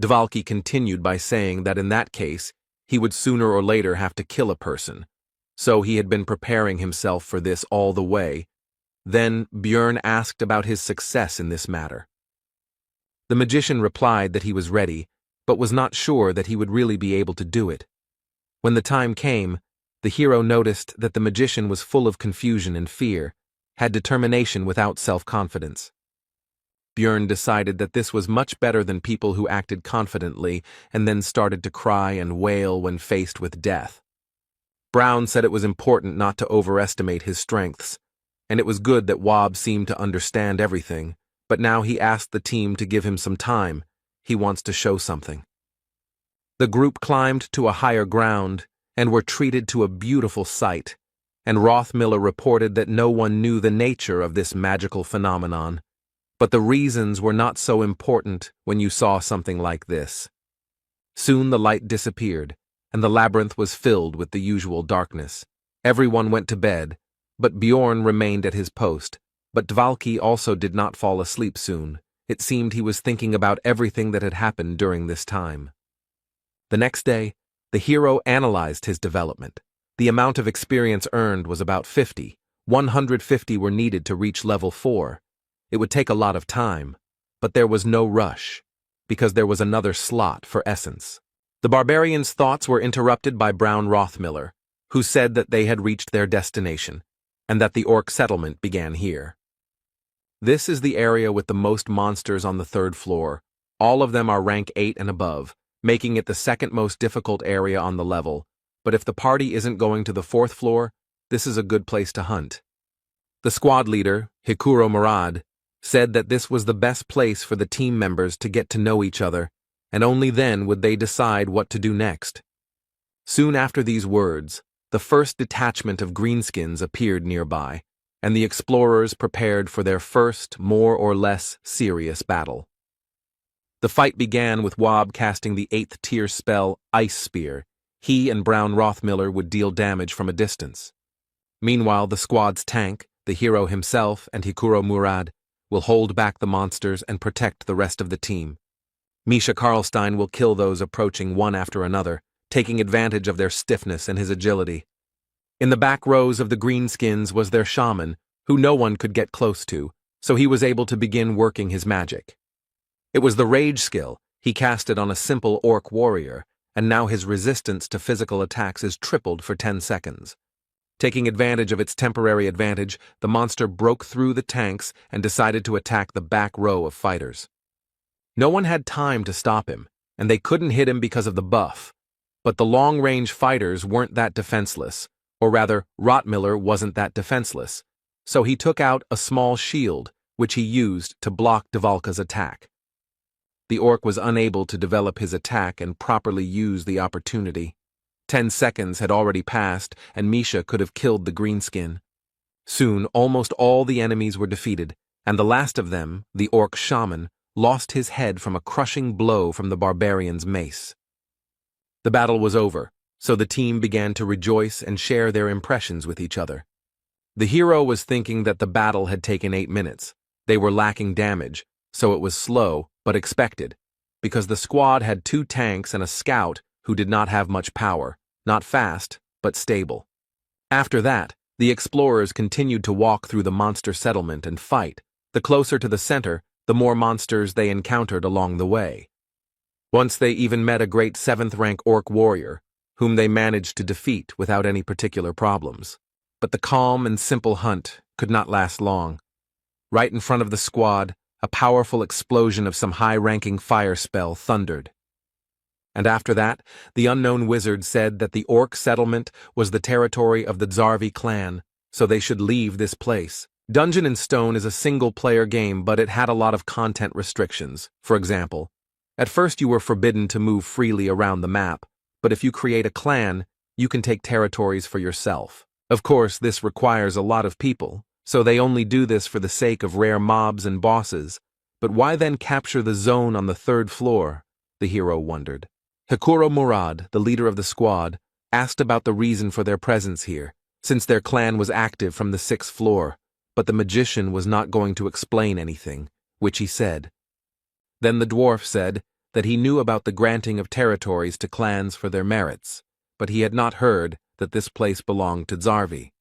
Dvalki continued by saying that in that case, he would sooner or later have to kill a person, so he had been preparing himself for this all the way. Then Björn asked about his success in this matter. The magician replied that he was ready, but was not sure that he would really be able to do it. When the time came, the hero noticed that the magician was full of confusion and fear, had determination without self-confidence. Björn decided that this was much better than people who acted confidently and then started to cry and wail when faced with death. Brown said it was important not to overestimate his strengths, and it was good that Wob seemed to understand everything, but now he asked the team to give him some time. He wants to show something. The group climbed to a higher ground and were treated to a beautiful sight, and Rothmiller reported that no one knew the nature of this magical phenomenon. But the reasons were not so important when you saw something like this. Soon the light disappeared, and the labyrinth was filled with the usual darkness. Everyone went to bed, but Bjorn remained at his post. But Dvalki also did not fall asleep soon. It seemed he was thinking about everything that had happened during this time. The next day, the hero analyzed his development. The amount of experience earned was about 50. 150 were needed to reach level 4. It would take a lot of time, but there was no rush, because there was another slot for essence. The barbarian's thoughts were interrupted by Brown Rothmiller, who said that they had reached their destination, and that the orc settlement began here. This is the area with the most monsters on the 3rd floor. All of them are rank 8 and above, making it the second most difficult area on the level, but if the party isn't going to the 4th floor, this is a good place to hunt. The squad leader, Hikuro Murad, said that this was the best place for the team members to get to know each other, and only then would they decide what to do next. Soon after these words, the first detachment of greenskins appeared nearby, and the explorers prepared for their first, more or less serious battle. The fight began with Wob casting the 8th tier spell Ice Spear. He and Brown Rothmiller would deal damage from a distance. Meanwhile, the squad's tank, the hero himself, and Hikuro Murad will hold back the monsters and protect the rest of the team. Misha Karlstein will kill those approaching one after another, taking advantage of their stiffness and his agility. In the back rows of the greenskins was their shaman, who no one could get close to, so he was able to begin working his magic. It was the rage skill he casted on a simple orc warrior, and now his resistance to physical attacks is tripled for 10 seconds. Taking advantage of its temporary advantage, the monster broke through the tanks and decided to attack the back row of fighters. No one had time to stop him, and they couldn't hit him because of the buff. But the long-range fighters weren't that defenseless, or rather, Rothmiller wasn't that defenseless, so he took out a small shield, which he used to block Dvalka's attack. The orc was unable to develop his attack and properly use the opportunity. 10 seconds had already passed, and Misha could have killed the greenskin. Soon, almost all the enemies were defeated, and the last of them, the orc shaman, lost his head from a crushing blow from the barbarian's mace. The battle was over, so the team began to rejoice and share their impressions with each other. The hero was thinking that the battle had taken 8 minutes. They were lacking damage, so it was slow, but expected, because the squad had 2 tanks and a scout who did not have much power, not fast, but stable. After that, the explorers continued to walk through the monster settlement and fight. The closer to the center, the more monsters they encountered along the way. Once they even met a great 7th-rank orc warrior, whom they managed to defeat without any particular problems. But the calm and simple hunt could not last long. Right in front of the squad, a powerful explosion of some high-ranking fire spell thundered. And after that, the unknown wizard said that the orc settlement was the territory of the Zarvi clan, so they should leave this place. Dungeon & Stone is a single-player game, but it had a lot of content restrictions. For example, at first you were forbidden to move freely around the map, but if you create a clan, you can take territories for yourself. Of course, this requires a lot of people, so they only do this for the sake of rare mobs and bosses. But why then capture the zone on the 3rd floor? The hero wondered. Hikuro Murad, the leader of the squad, asked about the reason for their presence here, since their clan was active from the 6th floor, but the magician was not going to explain anything, which he said. Then the dwarf said that he knew about the granting of territories to clans for their merits, but he had not heard that this place belonged to Zarvi.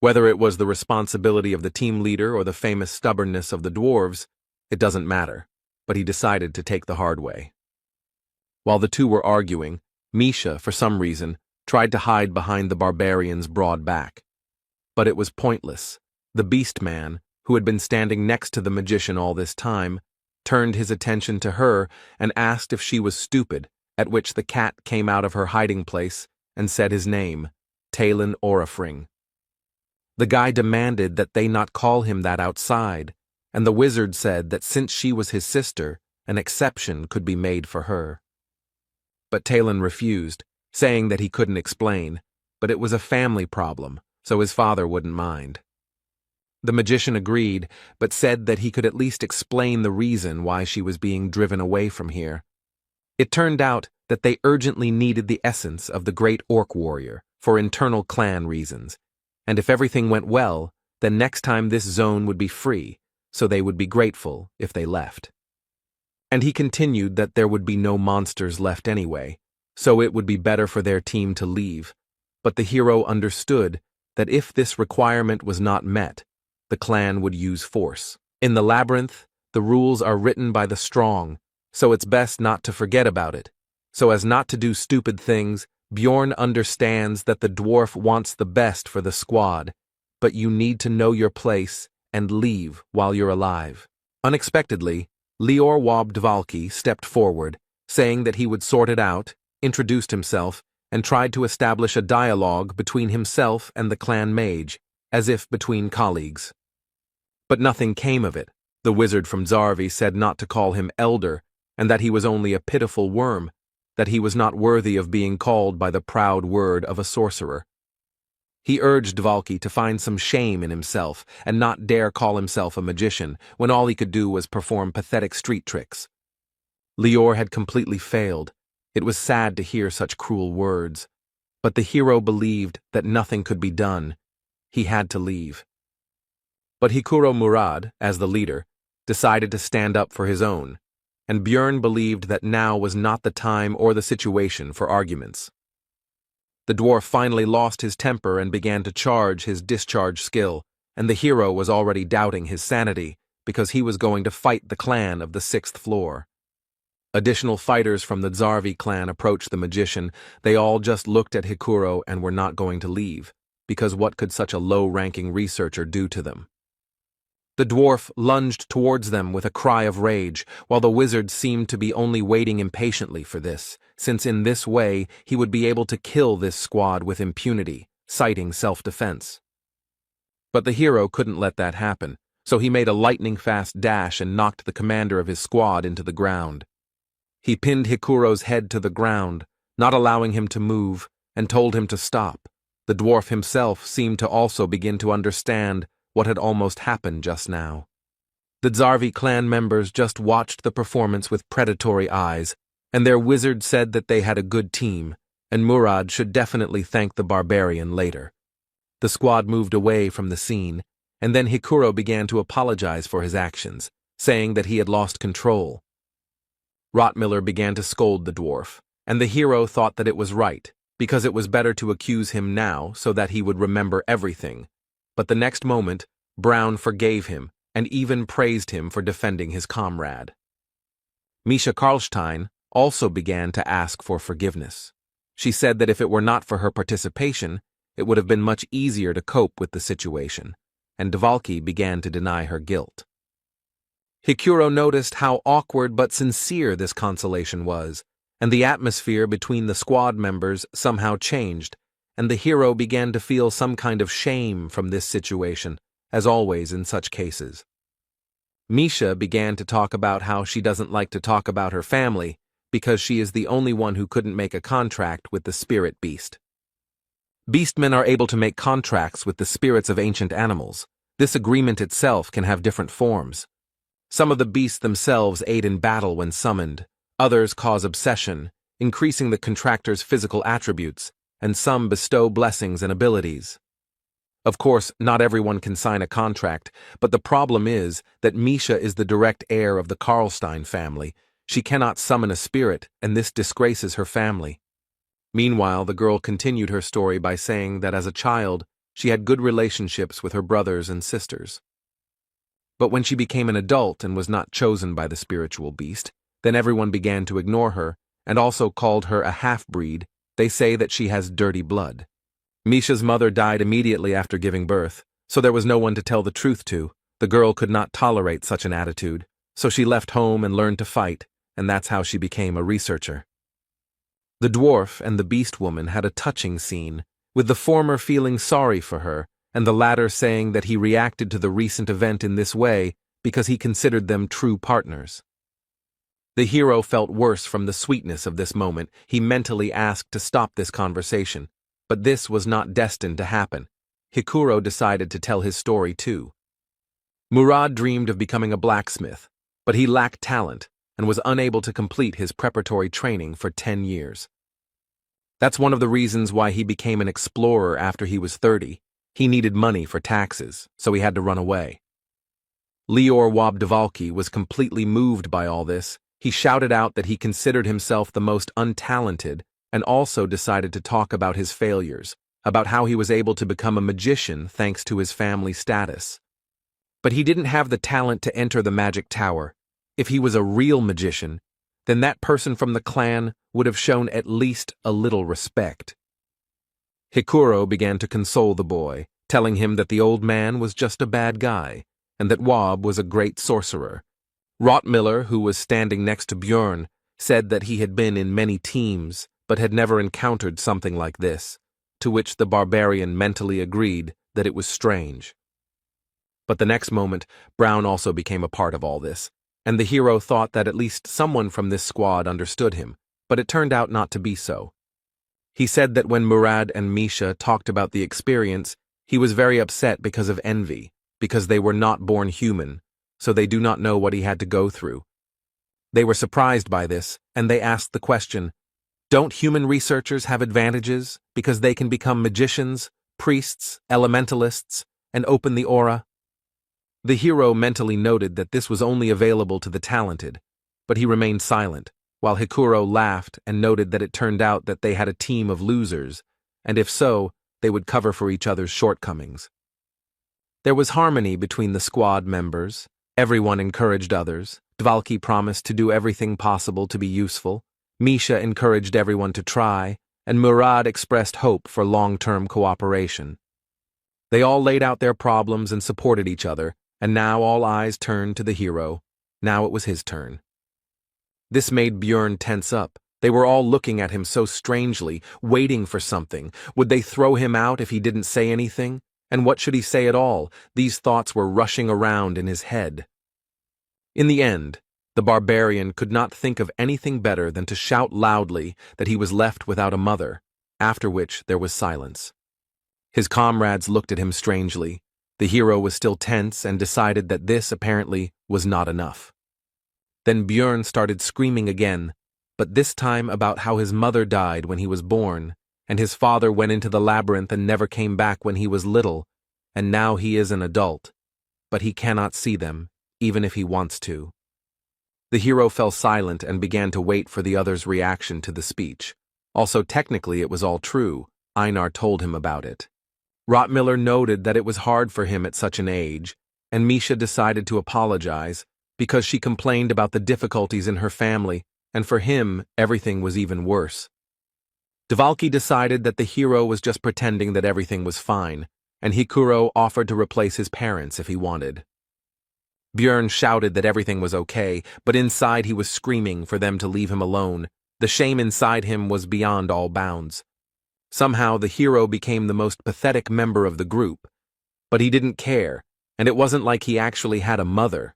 Whether it was the responsibility of the team leader or the famous stubbornness of the dwarves, it doesn't matter, but he decided to take the hard way. While the two were arguing, Misha, for some reason, tried to hide behind the barbarian's broad back. But it was pointless. The beast man, who had been standing next to the magician all this time, turned his attention to her and asked if she was stupid, at which the cat came out of her hiding place and said his name, Talon Orifring. The guy demanded that they not call him that outside, and the wizard said that since she was his sister, an exception could be made for her. But Talon refused, saying that he couldn't explain, but it was a family problem, so his father wouldn't mind. The magician agreed, but said that he could at least explain the reason why she was being driven away from here. It turned out that they urgently needed the essence of the great orc warrior for internal clan reasons, and if everything went well, then next time this zone would be free, so they would be grateful if they left. And he continued that there would be no monsters left anyway, so it would be better for their team to leave. But the hero understood that if this requirement was not met, the clan would use force. In the labyrinth, the rules are written by the strong, so it's best not to forget about it. So as not to do stupid things, Bjorn understands that the dwarf wants the best for the squad, but you need to know your place and leave while you're alive. Unexpectedly, Lior Wobdvalki stepped forward, saying that he would sort it out, introduced himself, and tried to establish a dialogue between himself and the clan mage, as if between colleagues. But nothing came of it. The wizard from Zarvi said not to call him elder, and that he was only a pitiful worm, that he was not worthy of being called by the proud word of a sorcerer. He urged Dvalki to find some shame in himself and not dare call himself a magician when all he could do was perform pathetic street tricks. Lior had completely failed. It was sad to hear such cruel words, but the hero believed that nothing could be done. He had to leave. But Hikuro Murad, as the leader, decided to stand up for his own, and Björn believed that now was not the time or the situation for arguments. The dwarf finally lost his temper and began to charge his discharge skill, and the hero was already doubting his sanity because he was going to fight the clan of the 6th floor. Additional fighters from the Zarvi clan approached the magician. They all just looked at Hikuro and were not going to leave, because what could such a low-ranking researcher do to them? The dwarf lunged towards them with a cry of rage, while the wizard seemed to be only waiting impatiently for this, since in this way he would be able to kill this squad with impunity, citing self-defense. But the hero couldn't let that happen, so he made a lightning-fast dash and knocked the commander of his squad into the ground. He pinned Hikuro's head to the ground, not allowing him to move, and told him to stop. The dwarf himself seemed to also begin to understand what had almost happened just now. The Zarvi clan members just watched the performance with predatory eyes, and their wizard said that they had a good team, and Murad should definitely thank the barbarian later. The squad moved away from the scene, and then Hikuro began to apologize for his actions, saying that he had lost control. Rottmiller began to scold the dwarf, and the hero thought that it was right, because it was better to accuse him now so that he would remember everything. But the next moment, Brown forgave him and even praised him for defending his comrade. Misha Karlstein also began to ask for forgiveness. She said that if it were not for her participation, it would have been much easier to cope with the situation, and Dvalki began to deny her guilt. Hikuro noticed how awkward but sincere this consolation was, and the atmosphere between the squad members somehow changed, and the hero began to feel some kind of shame from this situation, as always in such cases. Misha began to talk about how she doesn't like to talk about her family because she is the only one who couldn't make a contract with the spirit beast. Beastmen are able to make contracts with the spirits of ancient animals. This agreement itself can have different forms. Some of the beasts themselves aid in battle when summoned, others cause obsession, increasing the contractor's physical attributes, and some bestow blessings and abilities. Of course, not everyone can sign a contract, but the problem is that Misha is the direct heir of the Karlstein family. She cannot summon a spirit, and this disgraces her family. Meanwhile, the girl continued her story by saying that as a child, she had good relationships with her brothers and sisters. But when she became an adult and was not chosen by the spiritual beast, then everyone began to ignore her, and also called her a half-breed. They say that she has dirty blood. Misha's mother died immediately after giving birth, so there was no one to tell the truth to. The girl could not tolerate such an attitude, so she left home and learned to fight, and that's how she became a researcher. The dwarf and the beast woman had a touching scene, with the former feeling sorry for her, and the latter saying that he reacted to the recent event in this way because he considered them true partners. The hero felt worse from the sweetness of this moment. He mentally asked to stop this conversation, but this was not destined to happen. Hikuro decided to tell his story too. Murad dreamed of becoming a blacksmith, but he lacked talent and was unable to complete his preparatory training for 10 years. That's one of the reasons why he became an explorer after he was 30. He needed money for taxes, so he had to run away. Lior Wabdvalki was completely moved by all this. He shouted out that he considered himself the most untalented and also decided to talk about his failures, about how he was able to become a magician thanks to his family status. But he didn't have the talent to enter the magic tower. If he was a real magician, then that person from the clan would have shown at least a little respect. Hikuro began to console the boy, telling him that the old man was just a bad guy, and that Wab was a great sorcerer. Rottmiller, who was standing next to Björn, said that he had been in many teams, but had never encountered something like this, to which the barbarian mentally agreed that it was strange. But the next moment, Brown also became a part of all this, and the hero thought that at least someone from this squad understood him, but it turned out not to be so. He said that when Murad and Misha talked about the experience, he was very upset because of envy, because they were not born human, so they do not know what he had to go through. They were surprised by this, and they asked the question, don't human researchers have advantages because they can become magicians, priests, elementalists, and open the aura? The hero mentally noted that this was only available to the talented, but he remained silent, while Hikuro laughed and noted that it turned out that they had a team of losers, and if so, they would cover for each other's shortcomings. There was harmony between the squad members. Everyone encouraged others. Dvalki promised to do everything possible to be useful. Misha encouraged everyone to try, and Murad expressed hope for long-term cooperation. They all laid out their problems and supported each other, and now all eyes turned to the hero. Now it was his turn. This made Björn tense up. They were all looking at him so strangely, waiting for something. Would they throw him out if he didn't say anything? And what should he say at all? These thoughts were rushing around in his head. In the end, the barbarian could not think of anything better than to shout loudly that he was left without a mother, after which there was silence. His comrades looked at him strangely. The hero was still tense and decided that this, apparently, was not enough. Then Björn started screaming again. but this time about how his mother died when he was born, and his father went into the labyrinth and never came back when he was little, and now he is an adult, but he cannot see them, even if he wants to. The hero fell silent and began to wait for the other's reaction to the speech. Also, technically, it was all true. Anar told him about it. Rottmiller noted that it was hard for him at such an age, and Misha decided to apologize because she complained about the difficulties in her family, and for him, everything was even worse. Dvalki decided that the hero was just pretending that everything was fine, and Hikuro offered to replace his parents if he wanted. Björn shouted that everything was okay, but inside he was screaming for them to leave him alone. The shame inside him was beyond all bounds. Somehow the hero became the most pathetic member of the group, but he didn't care, and it wasn't like he actually had a mother.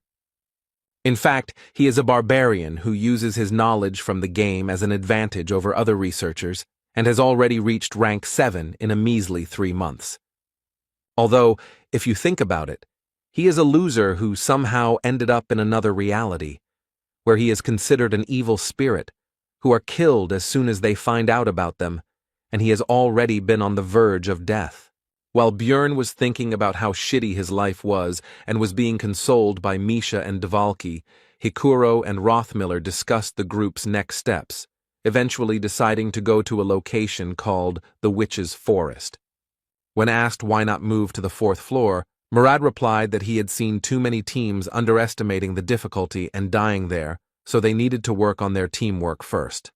In fact, he is a barbarian who uses his knowledge from the game as an advantage over other researchers, and has already reached rank 7 in a measly 3 months. Although, if you think about it, he is a loser who somehow ended up in another reality, where he is considered an evil spirit, who are killed as soon as they find out about them, and he has already been on the verge of death. While Björn was thinking about how shitty his life was and was being consoled by Misha and Dvalki, Hikuro and Rothmiller discussed the group's next steps, eventually deciding to go to a location called the Witch's Forest. When asked why not move to the 4th floor, Murad replied that he had seen too many teams underestimating the difficulty and dying there, so they needed to work on their teamwork first.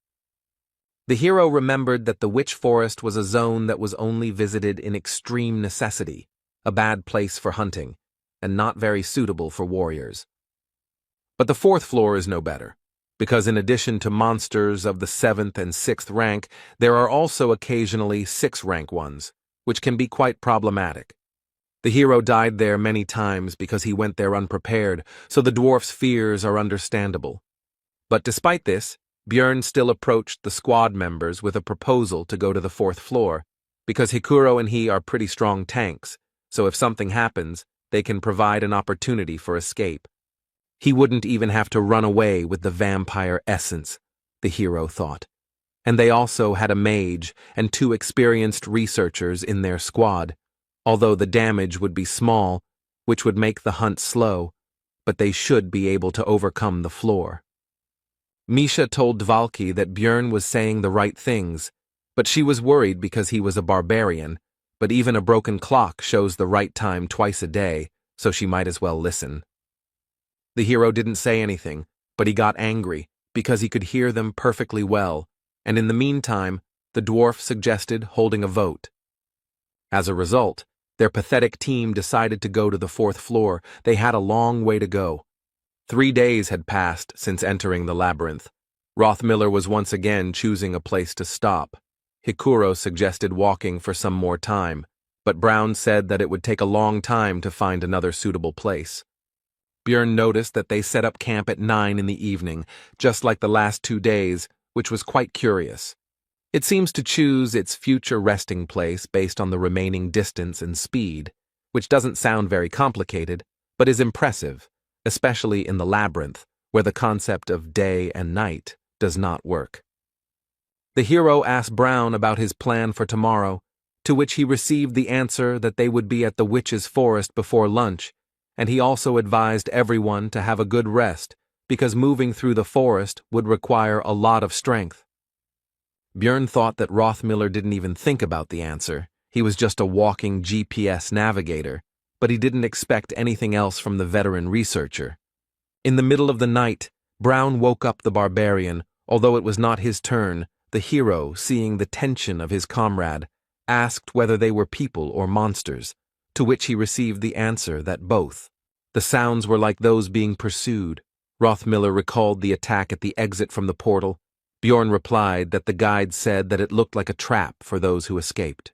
The hero remembered that the Witch Forest was a zone that was only visited in extreme necessity, a bad place for hunting, and not very suitable for warriors. But the 4th floor is no better, because in addition to monsters of the 7th and 6th rank, there are also occasionally 6th rank ones, which can be quite problematic. The hero died there many times because he went there unprepared, so the dwarf's fears are understandable. But despite this, Björn still approached the squad members with a proposal to go to the 4th floor, because Hikuro and he are pretty strong tanks, so if something happens, they can provide an opportunity for escape. He wouldn't even have to run away with the vampire essence, the hero thought. And they also had a mage and 2 experienced researchers in their squad, although the damage would be small, which would make the hunt slow, but they should be able to overcome the floor. Misha told Dvalki that Björn was saying the right things, but she was worried because he was a barbarian, but even a broken clock shows the right time twice a day, so she might as well listen. The hero didn't say anything, but he got angry because he could hear them perfectly well, and in the meantime, the dwarf suggested holding a vote. As a result, their pathetic team decided to go to the 4th floor. They had a long way to go. 3 days had passed since entering the labyrinth. Rothmiller was once again choosing a place to stop. Hikuro suggested walking for some more time, but Brown said that it would take a long time to find another suitable place. Björn noticed that they set up camp at 9 in the evening, just like the last 2 days, which was quite curious. It seems to choose its future resting place based on the remaining distance and speed, which doesn't sound very complicated, but is impressive, especially in the labyrinth, where the concept of day and night does not work. The hero asked Brown about his plan for tomorrow, to which he received the answer that they would be at the Witch's Forest before lunch, and he also advised everyone to have a good rest, because moving through the forest would require a lot of strength. Björn thought that Rothmiller didn't even think about the answer. He was just a walking GPS navigator, but he didn't expect anything else from the veteran researcher. In the middle of the night, Brown woke up the barbarian. Although it was not his turn, the hero, seeing the tension of his comrade, asked whether they were people or monsters, to which he received the answer that both. The sounds were like those being pursued. Rothmiller recalled the attack at the exit from the portal. Björn replied that the guide said that it looked like a trap for those who escaped.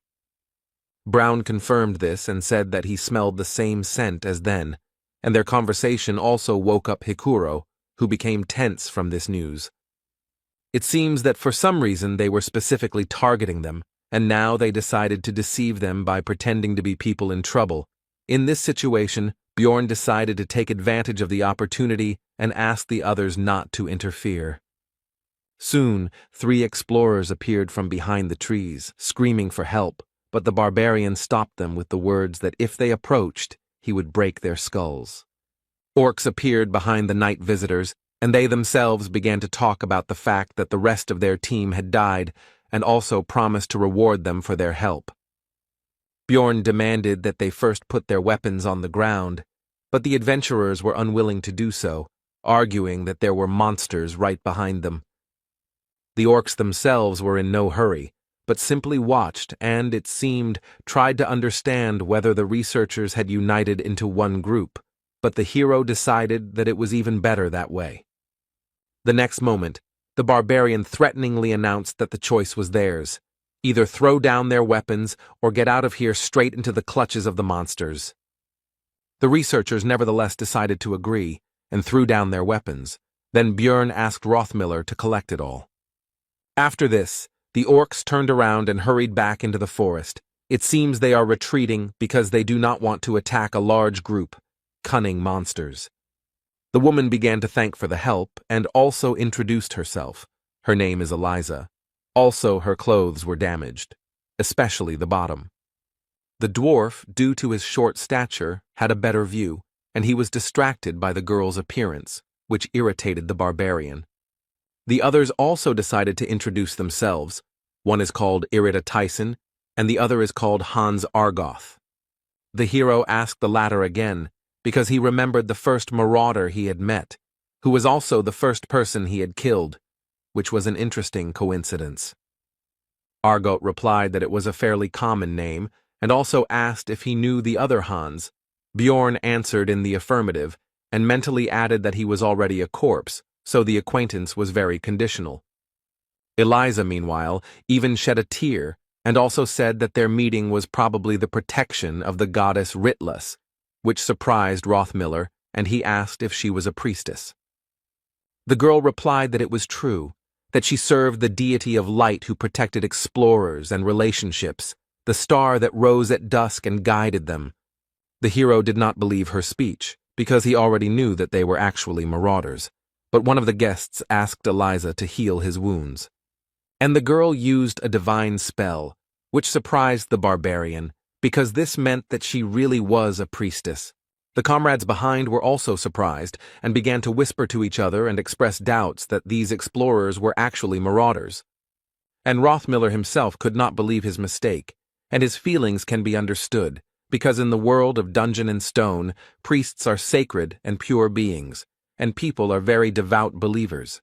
Brown confirmed this and said that he smelled the same scent as then, and their conversation also woke up Hikuro, who became tense from this news. It seems that for some reason they were specifically targeting them, and now they decided to deceive them by pretending to be people in trouble. In this situation, Björn decided to take advantage of the opportunity and asked the others not to interfere. Soon, 3 explorers appeared from behind the trees, screaming for help, but the barbarian stopped them with the words that if they approached, he would break their skulls. Orcs appeared behind the night visitors, and they themselves began to talk about the fact that the rest of their team had died, and also promised to reward them for their help. Bjorn demanded that they first put their weapons on the ground, but the adventurers were unwilling to do so, arguing that there were monsters right behind them. The orcs themselves were in no hurry, but simply watched and, it seemed, tried to understand whether the researchers had united into one group, but the hero decided that it was even better that way. The next moment, the barbarian threateningly announced that the choice was theirs: either throw down their weapons or get out of here straight into the clutches of the monsters. The researchers nevertheless decided to agree and threw down their weapons. Then Bjorn asked Rothmiller to collect it all. After this, the orcs turned around and hurried back into the forest. It seems they are retreating because they do not want to attack a large group, cunning monsters. The woman began to thank for the help and also introduced herself. Her name is Eliza. Also, her clothes were damaged, especially the bottom. The dwarf, due to his short stature, had a better view, and he was distracted by the girl's appearance, which irritated the barbarian. The others also decided to introduce themselves. One is called Irida Tyson, and the other is called Hans Argoth. The hero asked the latter again, because he remembered the first marauder he had met, who was also the first person he had killed, which was an interesting coincidence. Argoth replied that it was a fairly common name, and also asked if he knew the other Hans. Bjorn answered in the affirmative, and mentally added that he was already a corpse, so the acquaintance was very conditional. Eliza, meanwhile, even shed a tear, and also said that their meeting was probably the protection of the goddess Ritlus, which surprised Rothmiller, and he asked if she was a priestess. The girl replied that it was true, that she served the deity of light who protected explorers and relationships, the star that rose at dusk and guided them. The hero did not believe her speech, because he already knew that they were actually marauders, but one of the guests asked Eliza to heal his wounds. And the girl used a divine spell, which surprised the barbarian, because this meant that she really was a priestess. The comrades behind were also surprised and began to whisper to each other and express doubts that these explorers were actually marauders. And Rothmiller himself could not believe his mistake, and his feelings can be understood, because in the world of Dungeon and Stone, priests are sacred and pure beings, and people are very devout believers.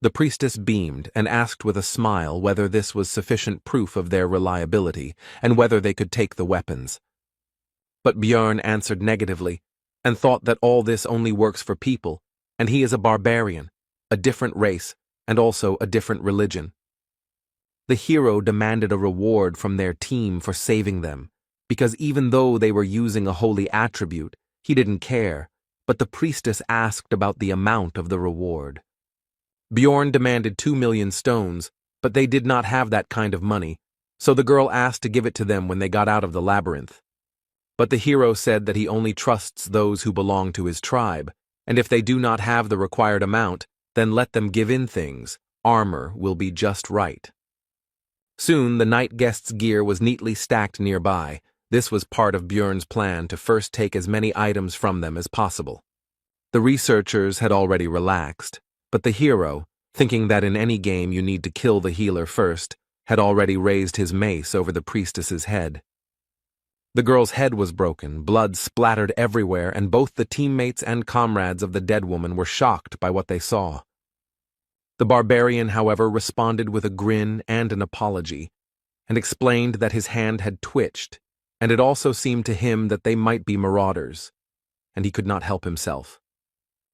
The priestess beamed and asked with a smile whether this was sufficient proof of their reliability, and whether they could take the weapons. But Bjorn answered negatively, and thought that all this only works for people, and he is a barbarian, a different race, and also a different religion. The hero demanded a reward from their team for saving them, because even though they were using a holy attribute, he didn't care, but the priestess asked about the amount of the reward. Bjorn demanded 2 million stones, but they did not have that kind of money, so the girl asked to give it to them when they got out of the labyrinth. But the hero said that he only trusts those who belong to his tribe, and if they do not have the required amount, then let them give in things. Armor will be just right. Soon the night guest's gear was neatly stacked nearby. This was part of Bjorn's plan to first take as many items from them as possible. The researchers had already relaxed, but the hero, thinking that in any game you need to kill the healer first, had already raised his mace over the priestess's head. The girl's head was broken, blood splattered everywhere, and both the teammates and comrades of the dead woman were shocked by what they saw. The barbarian, however, responded with a grin and an apology, and explained that his hand had twitched, and it also seemed to him that they might be marauders, and he could not help himself.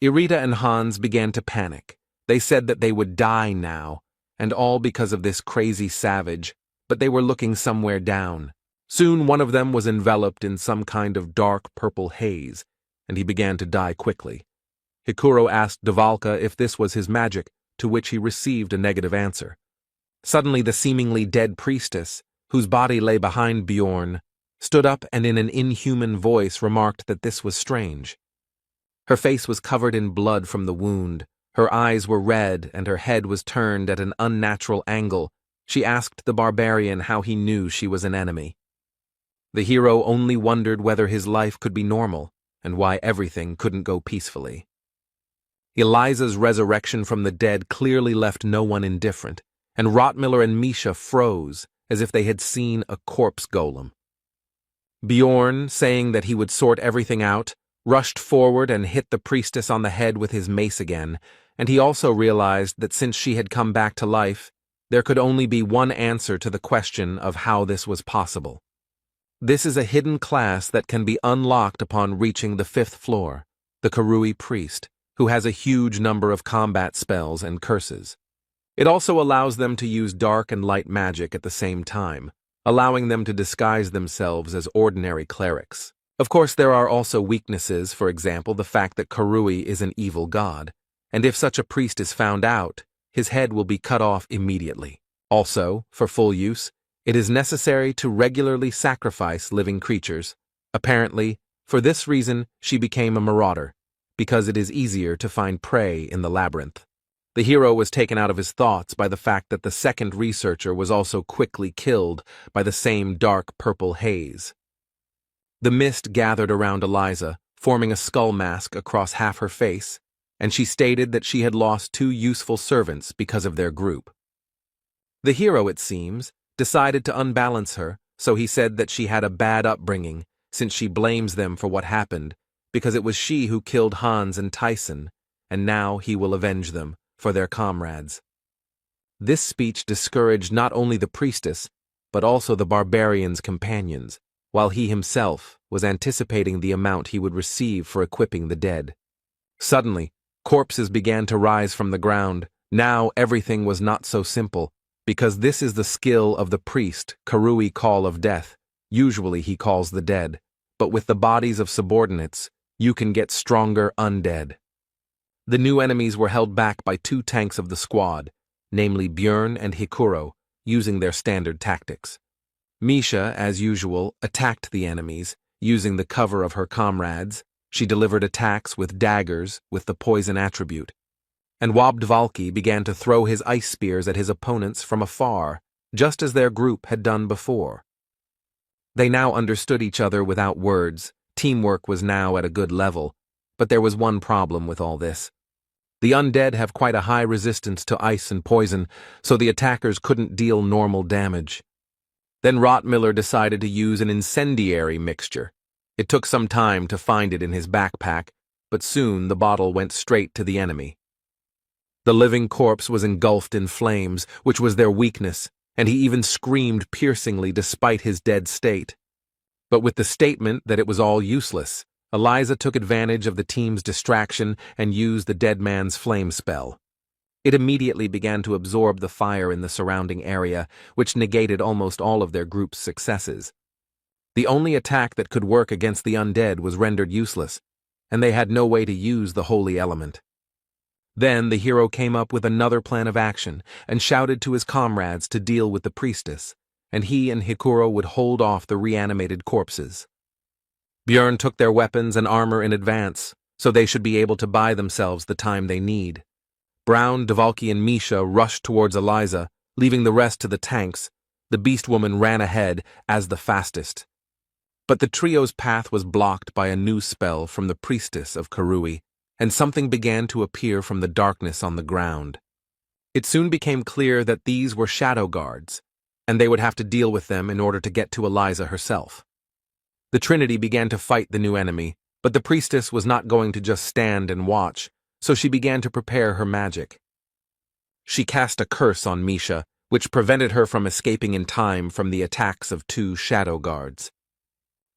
Irida and Hans began to panic. They said that they would die now, and all because of this crazy savage, but they were looking somewhere down. Soon one of them was enveloped in some kind of dark purple haze, and he began to die quickly. Hikuro asked Dvalka if this was his magic, to which he received a negative answer. Suddenly the seemingly dead priestess, whose body lay behind Bjorn, stood up and in an inhuman voice remarked that this was strange. Her face was covered in blood from the wound, Her eyes were red and her head was turned at an unnatural angle. She asked the barbarian how he knew she was an enemy. The hero only wondered whether his life could be normal and why everything couldn't go peacefully. Eliza's resurrection from the dead clearly left no one indifferent, and Rottmiller and Misha froze as if they had seen a corpse golem. Bjorn, saying that he would sort everything out, rushed forward and hit the priestess on the head with his mace again, and he also realized that since she had come back to life, there could only be one answer to the question of how this was possible. This is a hidden class that can be unlocked upon reaching the 5th floor, the Karui priest, who has a huge number of combat spells and curses. It also allows them to use dark and light magic at the same time, allowing them to disguise themselves as ordinary clerics. Of course, there are also weaknesses, for example, the fact that Karui is an evil god, and if such a priest is found out, his head will be cut off immediately. Also, for full use, it is necessary to regularly sacrifice living creatures. Apparently, for this reason, she became a marauder, because it is easier to find prey in the labyrinth. The hero was taken out of his thoughts by the fact that the second researcher was also quickly killed by the same dark purple haze. The mist gathered around Eliza, forming a skull mask across half her face, and she stated that she had lost 2 useful servants because of their group. The hero, it seems, decided to unbalance her, so he said that she had a bad upbringing, since she blames them for what happened, because it was she who killed Hans and Tyson, and now he will avenge them for their comrades. This speech discouraged not only the priestess, but also the barbarian's companions, while he himself was anticipating the amount he would receive for equipping the dead. Suddenly, corpses began to rise from the ground. Now everything was not so simple, because this is the skill of the priest, Karui Call of Death. Usually he calls the dead, but with the bodies of subordinates, you can get stronger undead. The new enemies were held back by 2 tanks of the squad, namely Bjorn and Hikuro, using their standard tactics. Misha, as usual, attacked the enemies, using the cover of her comrades. She delivered attacks with daggers with the poison attribute. And Wabdvalki began to throw his ice spears at his opponents from afar, just as their group had done before. They now understood each other without words. Teamwork was now at a good level, but there was one problem with all this. The undead have quite a high resistance to ice and poison, so the attackers couldn't deal normal damage. Then Rottmiller decided to use an incendiary mixture. It took some time to find it in his backpack, but soon the bottle went straight to the enemy. The living corpse was engulfed in flames, which was their weakness, and he even screamed piercingly despite his dead state. But with the statement that it was all useless, Eliza took advantage of the team's distraction and used the dead man's flame spell. It immediately began to absorb the fire in the surrounding area, which negated almost all of their group's successes. The only attack that could work against the undead was rendered useless, and they had no way to use the holy element. Then the hero came up with another plan of action and shouted to his comrades to deal with the priestess, and he and Hikuro would hold off the reanimated corpses. Bjorn took their weapons and armor in advance, so they should be able to buy themselves the time they need. Brown, Dvalki, and Misha rushed towards Eliza, leaving the rest to the tanks. The beast woman ran ahead as the fastest. But the trio's path was blocked by a new spell from the priestess of Karui, and something began to appear from the darkness on the ground. It soon became clear that these were shadow guards, and they would have to deal with them in order to get to Eliza herself. The Trinity began to fight the new enemy, but the priestess was not going to just stand and watch, so she began to prepare her magic. She cast a curse on Misha, which prevented her from escaping in time from the attacks of 2 shadow guards.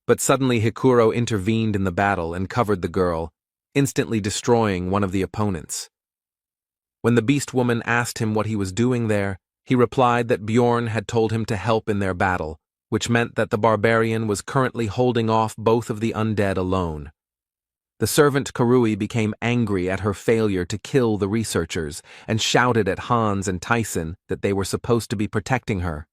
But suddenly Hikuro intervened in the battle and covered the girl, instantly destroying one of the opponents. When the beast woman asked him what he was doing there, he replied that Bjorn had told him to help in their battle, which meant that the barbarian was currently holding off both of the undead alone. The servant Karui became angry at her failure to kill the researchers and shouted at Hans and Tyson that they were supposed to be protecting her.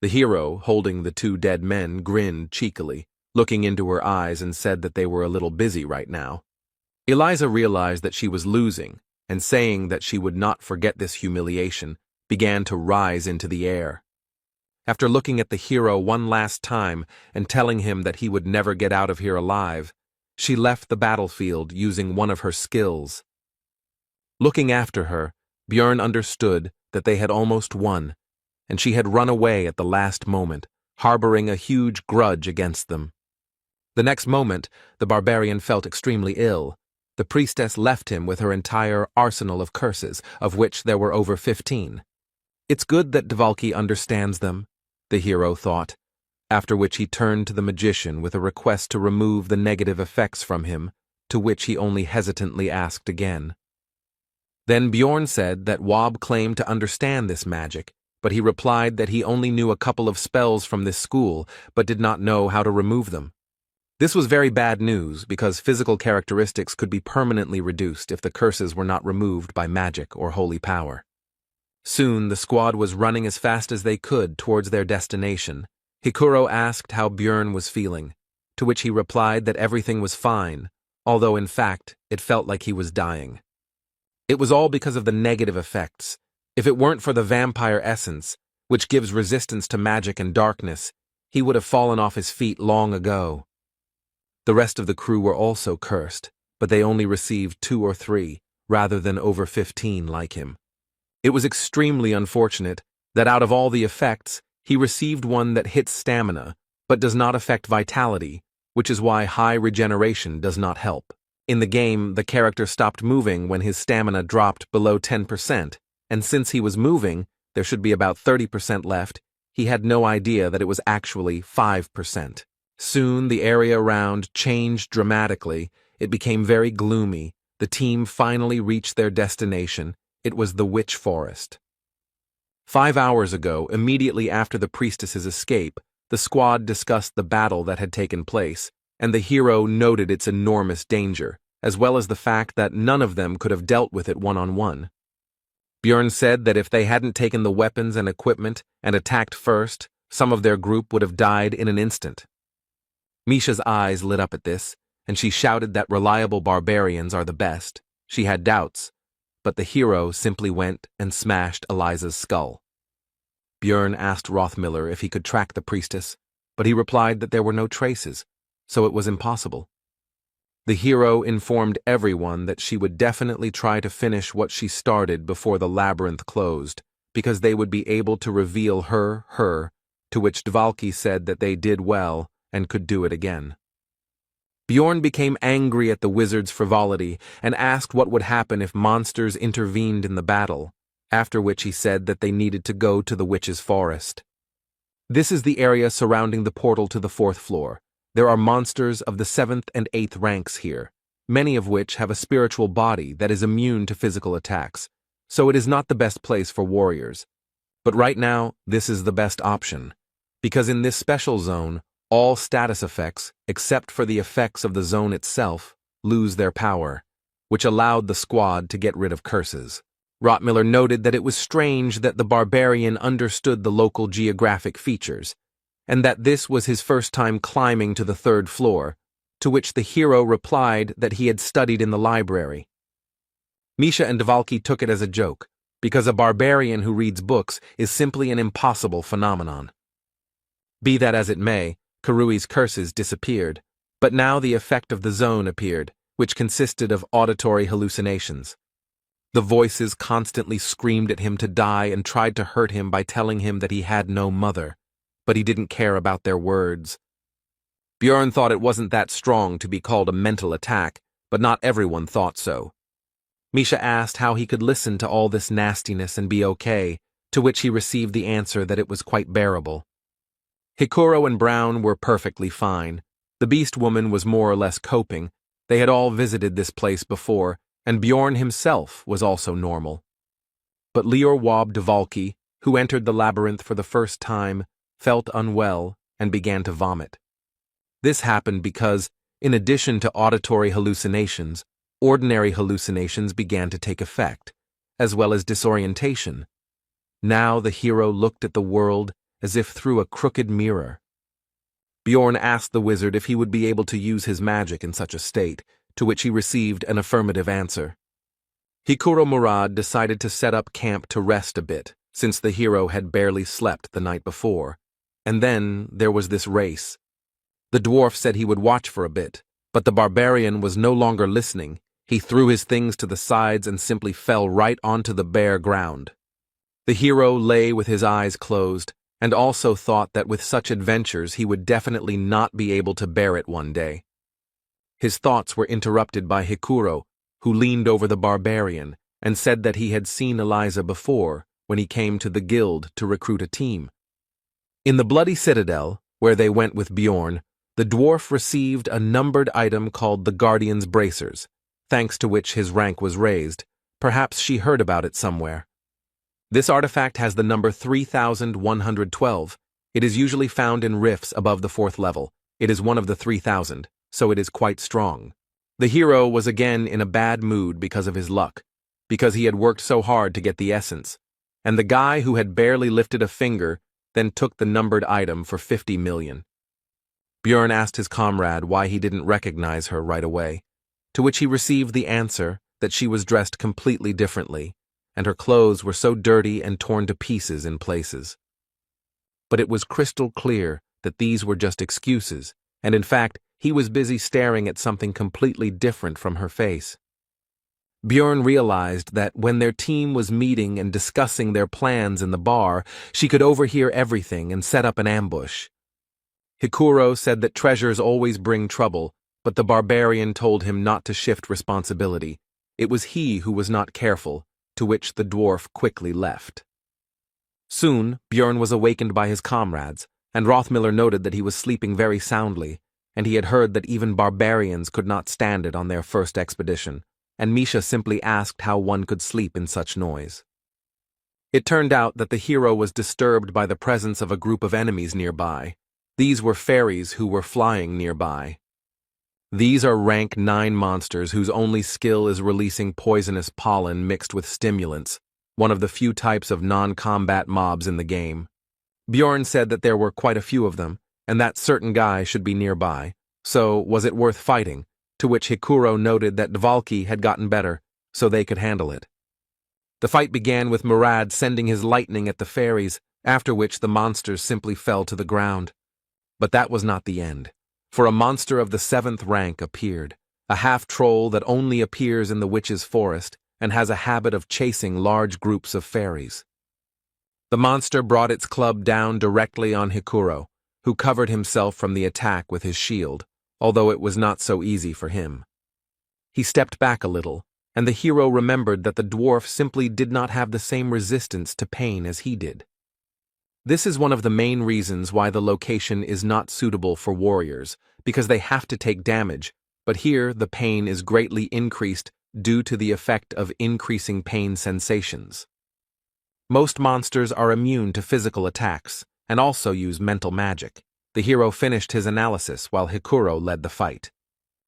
The hero, holding the 2 dead men, grinned cheekily, looking into her eyes, and said that they were a little busy right now. Eliza realized that she was losing, and saying that she would not forget this humiliation, began to rise into the air. After looking at the hero one last time and telling him that he would never get out of here alive, she left the battlefield using one of her skills. Looking after her, Björn understood that they had almost won, and she had run away at the last moment, harboring a huge grudge against them. The next moment, the barbarian felt extremely ill. The priestess left him with her entire arsenal of curses, of which there were over 15. It's good that Dvalki understands them, the hero thought, after which he turned to the magician with a request to remove the negative effects from him, to which he only hesitantly asked again. Then Bjorn said that Wob claimed to understand this magic, but he replied that he only knew a couple of spells from this school, but did not know how to remove them. This was very bad news because physical characteristics could be permanently reduced if the curses were not removed by magic or holy power. Soon the squad was running as fast as they could towards their destination. Hikuro asked how Björn was feeling, to which he replied that everything was fine, although in fact it felt like he was dying. It was all because of the negative effects. If it weren't for the vampire essence, which gives resistance to magic and darkness, he would have fallen off his feet long ago. The rest of the crew were also cursed, but they only received 2 or 3, rather than over 15 like him. It was extremely unfortunate that out of all the effects, he received one that hits stamina, but does not affect vitality, which is why high regeneration does not help. In the game, the character stopped moving when his stamina dropped below 10%, and since he was moving, there should be about 30% left, he had no idea that it was actually 5%. Soon the area around changed dramatically. It became very gloomy. The team finally reached their destination. It was the Witch Forest. 5 hours ago, immediately after the priestess's escape, the squad discussed the battle that had taken place, and the hero noted its enormous danger, as well as the fact that none of them could have dealt with it one-on-one. Björn said that if they hadn't taken the weapons and equipment and attacked first, some of their group would have died in an instant. Misha's eyes lit up at this, and she shouted that reliable barbarians are the best. She had doubts, but the hero simply went and smashed Eliza's skull. Björn asked Rothmiller if he could track the priestess, but he replied that there were no traces, so it was impossible. The hero informed everyone that she would definitely try to finish what she started before the labyrinth closed, because they would be able to reveal her, to which Dvalki said that they did well and could do it again. Bjorn became angry at the wizard's frivolity and asked what would happen if monsters intervened in the battle, after which he said that they needed to go to the witch's forest. This is the area surrounding the portal to the 4th floor. There are monsters of the 7th and 8th ranks here, many of which have a spiritual body that is immune to physical attacks, so it is not the best place for warriors. But right now, this is the best option, because in this special zone, all status effects, except for the effects of the zone itself, lose their power, which allowed the squad to get rid of curses. Rothmiller noted that it was strange that the barbarian understood the local geographic features, and that this was his first time climbing to the 3rd floor, to which the hero replied that he had studied in the library. Misha and Dvalki took it as a joke, because a barbarian who reads books is simply an impossible phenomenon. Be that as it may, Karui's curses disappeared, but now the effect of the zone appeared, which consisted of auditory hallucinations. The voices constantly screamed at him to die and tried to hurt him by telling him that he had no mother, but he didn't care about their words. Björn thought it wasn't that strong to be called a mental attack, but not everyone thought so. Misha asked how he could listen to all this nastiness and be okay, to which he received the answer that it was quite bearable. Hikuro and Brown were perfectly fine. The beast woman was more or less coping. They had all visited this place before, and Bjorn himself was also normal. But Lior Wob Dvalki, who entered the labyrinth for the first time, felt unwell and began to vomit. This happened because, in addition to auditory hallucinations, ordinary hallucinations began to take effect, as well as disorientation. Now the hero looked at the world as if through a crooked mirror. Bjorn asked the wizard if he would be able to use his magic in such a state, to which he received an affirmative answer. Hikuro Murad decided to set up camp to rest a bit, since the hero had barely slept the night before. And then there was this race. The dwarf said he would watch for a bit, but the barbarian was no longer listening. He threw his things to the sides and simply fell right onto the bare ground. The hero lay with his eyes closed, and also thought that with such adventures he would definitely not be able to bear it one day. His thoughts were interrupted by Hikuro, who leaned over the barbarian and said that he had seen Eliza before when he came to the guild to recruit a team. In the Bloody Citadel, where they went with Bjorn, the dwarf received a numbered item called the Guardian's Bracers, thanks to which his rank was raised. Perhaps she heard about it somewhere. This artifact has the number 3112. It is usually found in rifts above the 4th level. It is one of the 3000, so it is quite strong. The hero was again in a bad mood because of his luck, because he had worked so hard to get the essence, and the guy who had barely lifted a finger then took the numbered item for 50 million. Bjorn asked his comrade why he didn't recognize her right away, to which he received the answer that she was dressed completely differently, and her clothes were so dirty and torn to pieces in places. But it was crystal clear that these were just excuses, and in fact, he was busy staring at something completely different from her face. Bjorn realized that when their team was meeting and discussing their plans in the bar, she could overhear everything and set up an ambush. Hikuro said that treasures always bring trouble, but the barbarian told him not to shift responsibility. It was he who was not careful, to which the dwarf quickly left. Soon, Bjorn was awakened by his comrades, and Rothmiller noted that he was sleeping very soundly, and he had heard that even barbarians could not stand it on their first expedition, and Misha simply asked how one could sleep in such noise. It turned out that the hero was disturbed by the presence of a group of enemies nearby. These were fairies who were flying nearby. These are rank 9 monsters whose only skill is releasing poisonous pollen mixed with stimulants, one of the few types of non-combat mobs in the game. Bjorn said that there were quite a few of them, and that certain guy should be nearby, so was it worth fighting, to which Hikuro noted that Dvalki had gotten better, so they could handle it. The fight began with Murad sending his lightning at the fairies, after which the monsters simply fell to the ground. But that was not the end, for a monster of the 7th rank appeared, a half-troll that only appears in the witch's forest and has a habit of chasing large groups of fairies. The monster brought its club down directly on Hikuro, who covered himself from the attack with his shield, although it was not so easy for him. He stepped back a little, and the hero remembered that the dwarf simply did not have the same resistance to pain as he did. This is one of the main reasons why the location is not suitable for warriors, because they have to take damage, but here the pain is greatly increased due to the effect of increasing pain sensations. Most monsters are immune to physical attacks, and also use mental magic. The hero finished his analysis while Hikuro led the fight.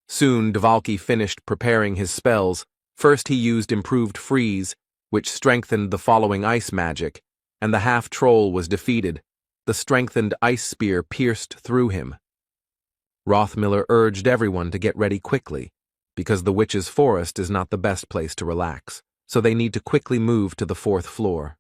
Soon Dvalki finished preparing his spells. First he used Improved Freeze, which strengthened the following ice magic, and the half-troll was defeated. The strengthened ice spear pierced through him. Rothmiller urged everyone to get ready quickly, because the witch's forest is not the best place to relax, so they need to quickly move to the 4th floor.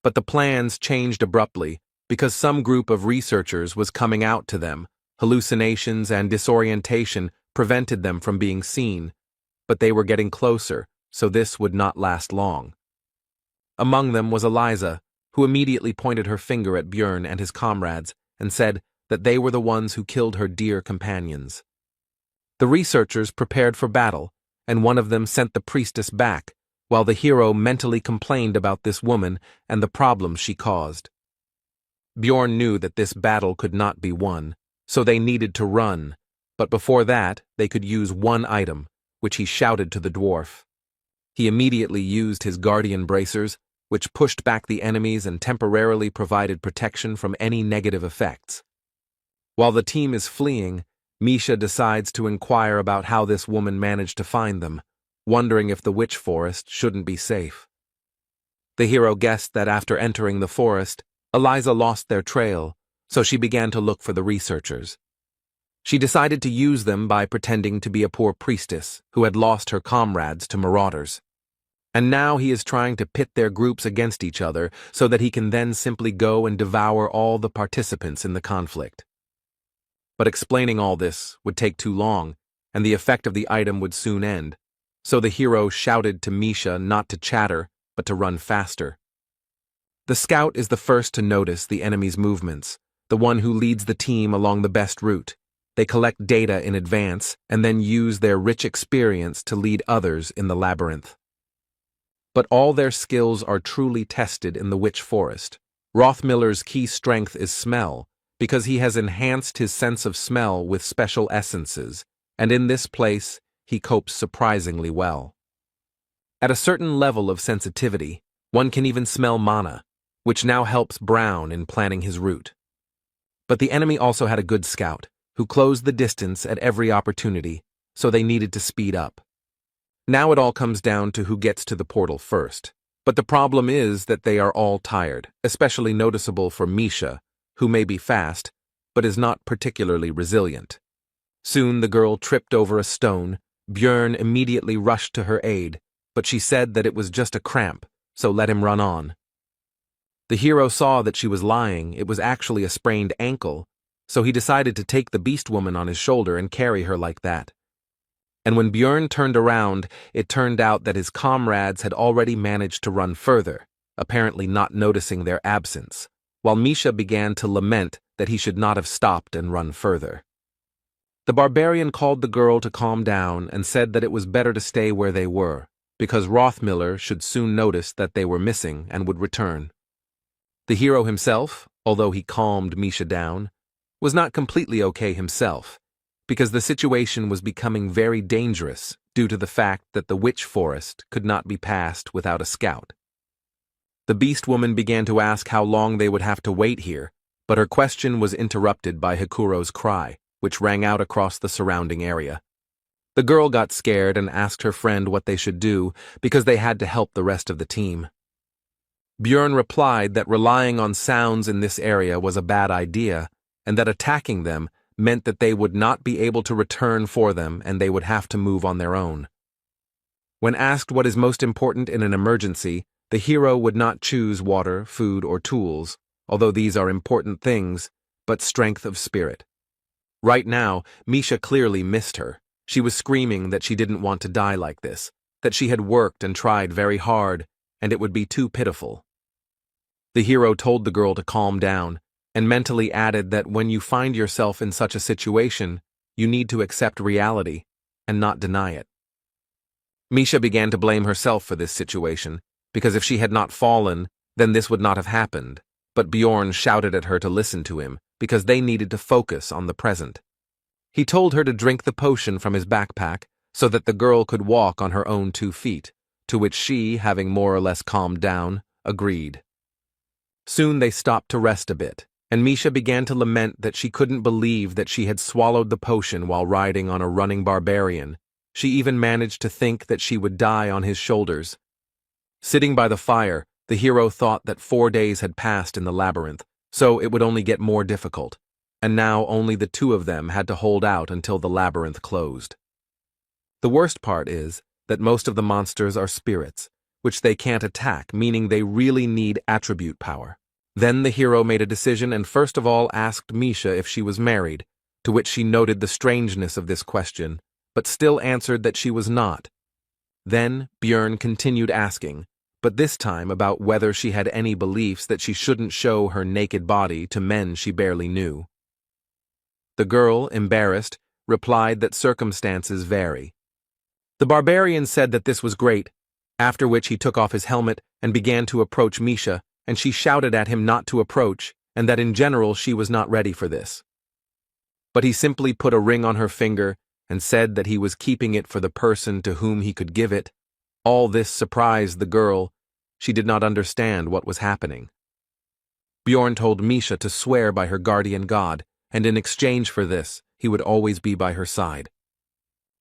But the plans changed abruptly, because some group of researchers was coming out to them. Hallucinations and disorientation prevented them from being seen, but they were getting closer, so this would not last long. Among them was Eliza, who immediately pointed her finger at Bjorn and his comrades and said that they were the ones who killed her dear companions. The researchers prepared for battle, and one of them sent the priestess back, while the hero mentally complained about this woman and the problems she caused. Bjorn knew that this battle could not be won, so they needed to run, but before that they could use one item, which he shouted to the dwarf. He immediately used his guardian bracers, which pushed back the enemies and temporarily provided protection from any negative effects. While the team is fleeing, Misha decides to inquire about how this woman managed to find them, wondering if the witch forest shouldn't be safe. The hero guessed that after entering the forest, Eliza lost their trail, so she began to look for the researchers. She decided to use them by pretending to be a poor priestess who had lost her comrades to marauders. And now he is trying to pit their groups against each other so that he can then simply go and devour all the participants in the conflict. But explaining all this would take too long, and the effect of the item would soon end. So the hero shouted to Misha not to chatter, but to run faster. The scout is the first to notice the enemy's movements, the one who leads the team along the best route. They collect data in advance and then use their rich experience to lead others in the labyrinth. But all their skills are truly tested in the Witch Forest. Rothmiller's key strength is smell, because he has enhanced his sense of smell with special essences, and in this place he copes surprisingly well. At a certain level of sensitivity, one can even smell mana, which now helps Brown in planning his route. But the enemy also had a good scout, who closed the distance at every opportunity, so they needed to speed up. Now it all comes down to who gets to the portal first. But the problem is that they are all tired, especially noticeable for Misha, who may be fast, but is not particularly resilient. Soon the girl tripped over a stone. Björn immediately rushed to her aid, but she said that it was just a cramp, so let him run on. The hero saw that she was lying. It was actually a sprained ankle, so he decided to take the beast woman on his shoulder and carry her like that. And when Björn turned around, it turned out that his comrades had already managed to run further, apparently not noticing their absence, while Misha began to lament that he should not have stopped and run further. The barbarian called the girl to calm down and said that it was better to stay where they were, because Rothmiller should soon notice that they were missing and would return. The hero himself, although he calmed Misha down, was not completely okay himself, because the situation was becoming very dangerous due to the fact that the witch forest could not be passed without a scout. The beast woman began to ask how long they would have to wait here, but her question was interrupted by Hikuro's cry, which rang out across the surrounding area. The girl got scared and asked her friend what they should do because they had to help the rest of the team. Björn replied that relying on sounds in this area was a bad idea, and that attacking them meant that they would not be able to return for them and they would have to move on their own. When asked what is most important in an emergency, the hero would not choose water, food, or tools, although these are important things, but strength of spirit. Right now, Misha clearly missed her. She was screaming that she didn't want to die like this, that she had worked and tried very hard, and it would be too pitiful. The hero told the girl to calm down, and mentally added that when you find yourself in such a situation, you need to accept reality and not deny it. Misha began to blame herself for this situation, because if she had not fallen, then this would not have happened, but Bjorn shouted at her to listen to him, because they needed to focus on the present. He told her to drink the potion from his backpack so that the girl could walk on her own 2 feet, to which she, having more or less calmed down, agreed. Soon they stopped to rest a bit, and Misha began to lament that she couldn't believe that she had swallowed the potion while riding on a running barbarian. She even managed to think that she would die on his shoulders. Sitting by the fire, the hero thought that 4 days had passed in the labyrinth, so it would only get more difficult, and now only the 2 of them had to hold out until the labyrinth closed. The worst part is that most of the monsters are spirits, which they can't attack, meaning they really need attribute power. Then the hero made a decision and first of all asked Misha if she was married, to which she noted the strangeness of this question, but still answered that she was not. Then Björn continued asking, but this time about whether she had any beliefs that she shouldn't show her naked body to men she barely knew. The girl, embarrassed, replied that circumstances vary. The barbarian said that this was great, after which he took off his helmet and began to approach Misha, and she shouted at him not to approach, and that in general she was not ready for this. But he simply put a ring on her finger and said that he was keeping it for the person to whom he could give it. All this surprised the girl. She did not understand what was happening. Bjorn told Misha to swear by her guardian god, and in exchange for this, he would always be by her side.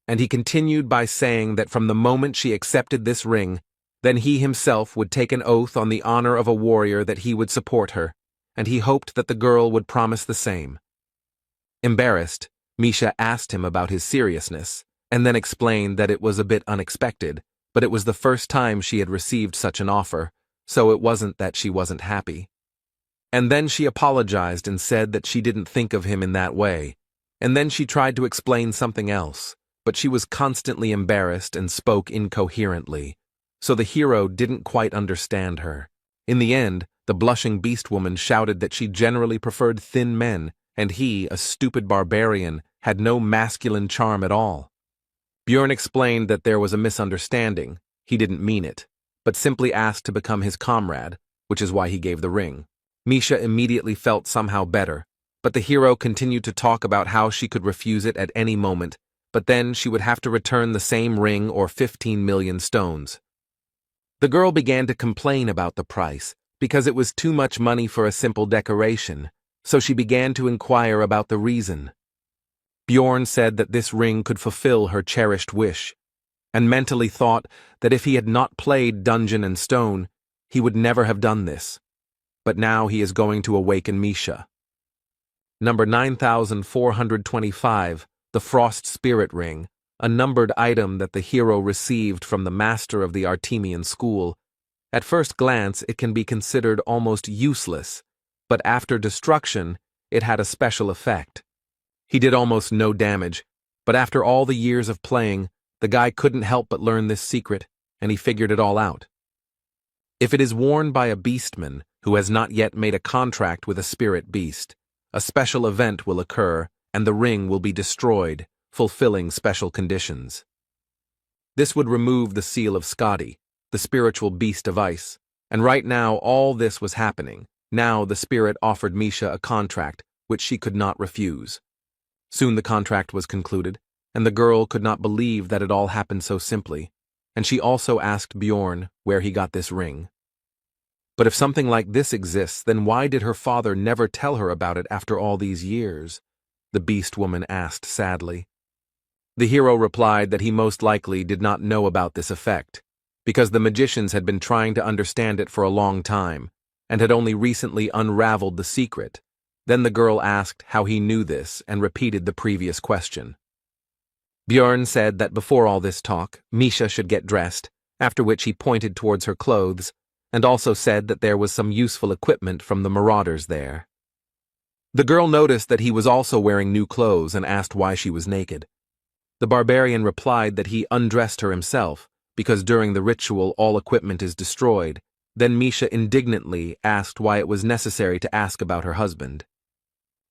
And he continued by saying that from the moment she accepted this ring, then he himself would take an oath on the honor of a warrior that he would support her, and he hoped that the girl would promise the same. Embarrassed, Misha asked him about his seriousness, and then explained that it was a bit unexpected, but it was the first time she had received such an offer, so it wasn't that she wasn't happy. And then she apologized and said that she didn't think of him in that way, and then she tried to explain something else, but she was constantly embarrassed and spoke incoherently, so the hero didn't quite understand her. In the end, the blushing beast woman shouted that she generally preferred thin men, and he, a stupid barbarian, had no masculine charm at all. Bjorn explained that there was a misunderstanding. He didn't mean it, but simply asked to become his comrade, which is why he gave the ring. Misha immediately felt somehow better, but the hero continued to talk about how she could refuse it at any moment, but then she would have to return the same ring or 15 million stones. The girl began to complain about the price, because it was too much money for a simple decoration, so she began to inquire about the reason. Bjorn said that this ring could fulfill her cherished wish, and mentally thought that if he had not played Dungeon and Stone, he would never have done this. But now he is going to awaken Misha. Number 9425, the Frost Spirit Ring, a numbered item that the hero received from the master of the Artemian school. At first glance, it can be considered almost useless, but after destruction, it had a special effect. He did almost no damage, but after all the years of playing, the guy couldn't help but learn this secret, and he figured it all out. If it is worn by a beastman who has not yet made a contract with a spirit beast, a special event will occur, and the ring will be destroyed, fulfilling special conditions. This would remove the seal of Skadi, the spiritual beast of ice, and right now all this was happening. Now the spirit offered Misha a contract, which she could not refuse. Soon the contract was concluded, and the girl could not believe that it all happened so simply, and she also asked Bjorn where he got this ring. But if something like this exists, then why did her father never tell her about it after all these years? The beast woman asked sadly. The hero replied that he most likely did not know about this effect, because the magicians had been trying to understand it for a long time, and had only recently unraveled the secret. Then the girl asked how he knew this and repeated the previous question. Bjorn said that before all this talk, Misha should get dressed, after which he pointed towards her clothes, and also said that there was some useful equipment from the marauders there. The girl noticed that he was also wearing new clothes and asked why she was naked. The barbarian replied that he undressed her himself, because during the ritual all equipment is destroyed. Then Misha indignantly asked why it was necessary to ask about her husband.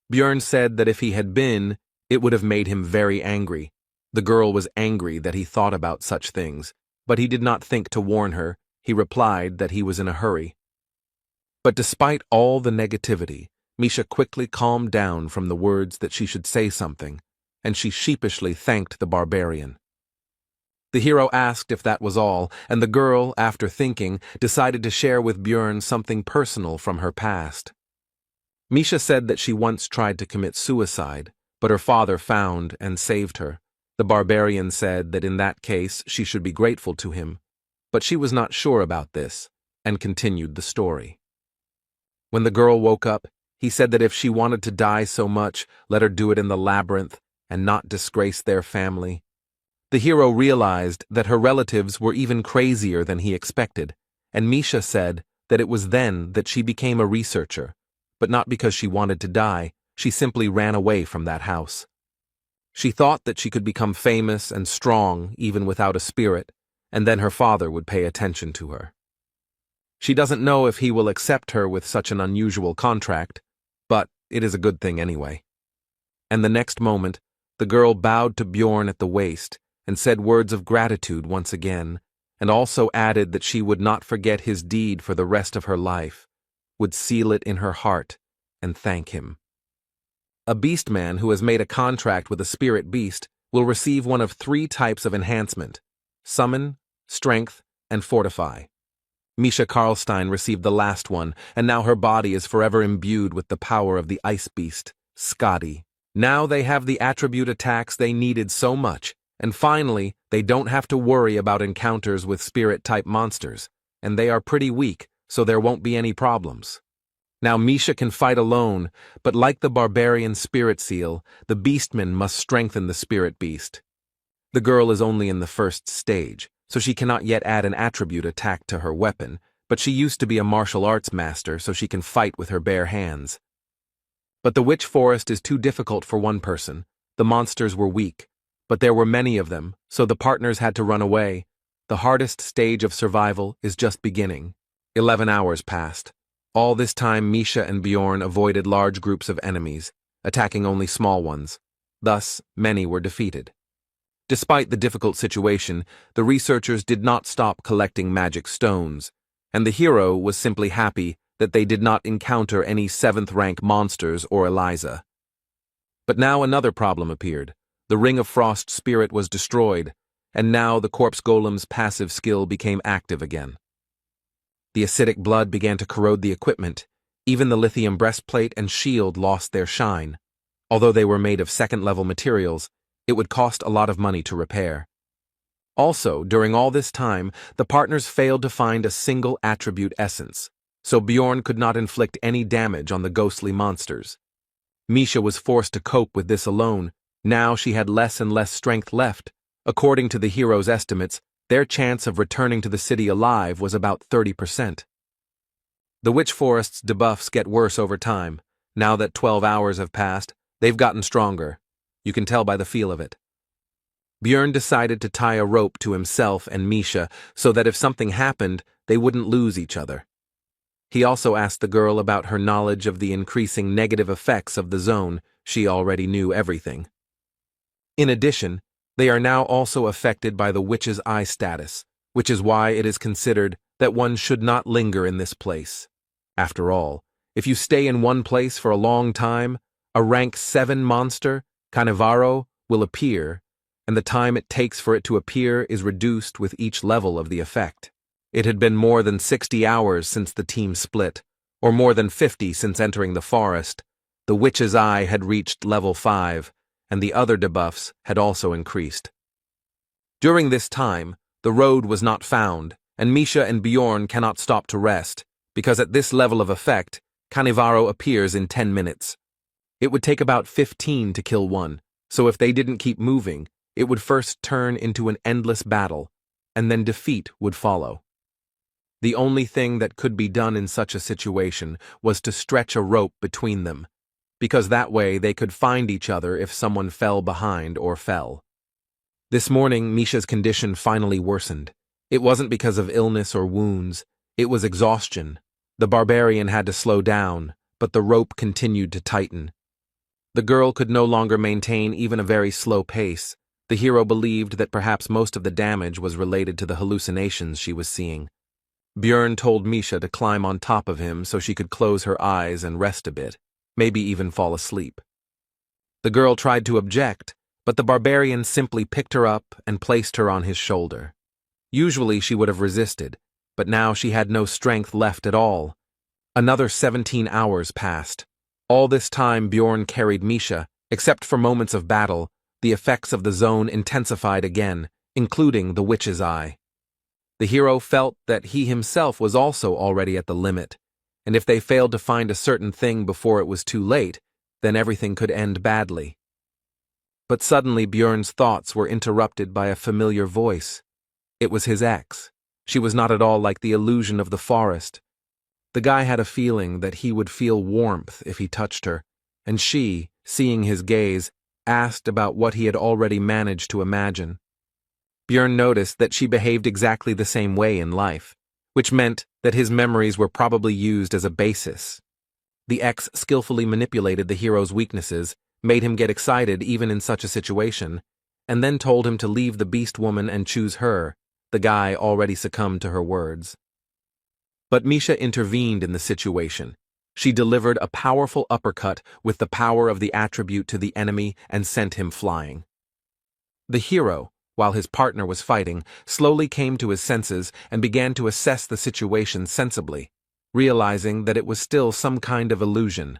Bjorn said that if he had been, it would have made him very angry. The girl was angry that he thought about such things, but he did not think to warn her. He replied that he was in a hurry. But despite all the negativity, Misha quickly calmed down from the words that she should say something, and she sheepishly thanked the barbarian. The hero asked if that was all, and the girl, after thinking, decided to share with Bjorn something personal from her past. Misha said that she once tried to commit suicide, but her father found and saved her. The barbarian said that in that case she should be grateful to him, but she was not sure about this, and continued the story. When the girl woke up, he said that if she wanted to die so much, let her do it in the labyrinth and not disgrace their family. The hero realized that her relatives were even crazier than he expected, and Misha said that it was then that she became a researcher, but not because she wanted to die. She simply ran away from that house. She thought that she could become famous and strong even without a spirit, and then her father would pay attention to her. She doesn't know if he will accept her with such an unusual contract, but it is a good thing anyway. And the next moment, the girl bowed to Bjorn at the waist and said words of gratitude once again, and also added that she would not forget his deed for the rest of her life, would seal it in her heart and thank him. A beastman who has made a contract with a spirit beast will receive one of 3 types of enhancement: summon, strength, and fortify. Misha Karlstein received the last one, and now her body is forever imbued with the power of the ice beast, Skadi. Now they have the attribute attacks they needed so much, and finally, they don't have to worry about encounters with spirit-type monsters, and they are pretty weak, so there won't be any problems. Now Misha can fight alone, but like the barbarian spirit seal, the beastman must strengthen the spirit beast. The girl is only in the first stage, so she cannot yet add an attribute attack to her weapon, but she used to be a martial arts master, so she can fight with her bare hands. But the witch forest is too difficult for one person. The monsters were weak, but there were many of them, so the partners had to run away. The hardest stage of survival is just beginning. 11 hours passed. All this time Misha and Bjorn avoided large groups of enemies, attacking only small ones. Thus, many were defeated. Despite the difficult situation, the researchers did not stop collecting magic stones, and the hero was simply happy that they did not encounter any 7th-rank monsters or Eliza. But now another problem appeared. The Ring of Frost spirit was destroyed, and now the corpse golem's passive skill became active again. The acidic blood began to corrode the equipment. Even the lithium breastplate and shield lost their shine. Although they were made of 2nd-level materials, it would cost a lot of money to repair. Also, during all this time, the partners failed to find a single attribute essence, so Bjorn could not inflict any damage on the ghostly monsters. Misha was forced to cope with this alone. Now she had less and less strength left. According to the hero's estimates, their chance of returning to the city alive was about 30%. The Witch Forest's debuffs get worse over time. Now that 12 hours have passed, they've gotten stronger. You can tell by the feel of it. Bjorn decided to tie a rope to himself and Misha so that if something happened, they wouldn't lose each other. He also asked the girl about her knowledge of the increasing negative effects of the zone. She already knew everything. In addition, they are now also affected by the witch's eye status, which is why it is considered that one should not linger in this place. After all, if you stay in one place for a long time, a rank 7 monster, Canevaro, will appear, and the time it takes for it to appear is reduced with each level of the effect. It had been more than 60 hours since the team split, or more than 50 since entering the forest. The witch's eye had reached level 5, and the other debuffs had also increased. During this time, the road was not found, and Misha and Bjorn cannot stop to rest, because at this level of effect, Canevaro appears in 10 minutes. It would take about 15 to kill one, so if they didn't keep moving, it would first turn into an endless battle, and then defeat would follow. The only thing that could be done in such a situation was to stretch a rope between them, because that way they could find each other if someone fell behind or fell. This morning, Misha's condition finally worsened. It wasn't because of illness or wounds, it was exhaustion. The barbarian had to slow down, but the rope continued to tighten. The girl could no longer maintain even a very slow pace. The hero believed that perhaps most of the damage was related to the hallucinations she was seeing. Bjorn told Misha to climb on top of him so she could close her eyes and rest a bit, maybe even fall asleep. The girl tried to object, but the barbarian simply picked her up and placed her on his shoulder. Usually she would have resisted, but now she had no strength left at all. Another 17 hours passed. All this time Bjorn carried Misha. Except for moments of battle, the effects of the zone intensified again, including the witch's eye. The hero felt that he himself was also already at the limit, and if they failed to find a certain thing before it was too late, then everything could end badly. But suddenly Bjorn's thoughts were interrupted by a familiar voice. It was his ex. She was not at all like the illusion of the forest. The guy had a feeling that he would feel warmth if he touched her, and she, seeing his gaze, asked about what he had already managed to imagine. Bjorn noticed that she behaved exactly the same way in life, which meant that his memories were probably used as a basis. The ex skillfully manipulated the hero's weaknesses, made him get excited even in such a situation, and then told him to leave the beast woman and choose her. The guy already succumbed to her words. But Misha intervened in the situation. She delivered a powerful uppercut with the power of the attribute to the enemy and sent him flying. The hero, while his partner was fighting, slowly came to his senses and began to assess the situation sensibly, realizing that it was still some kind of illusion.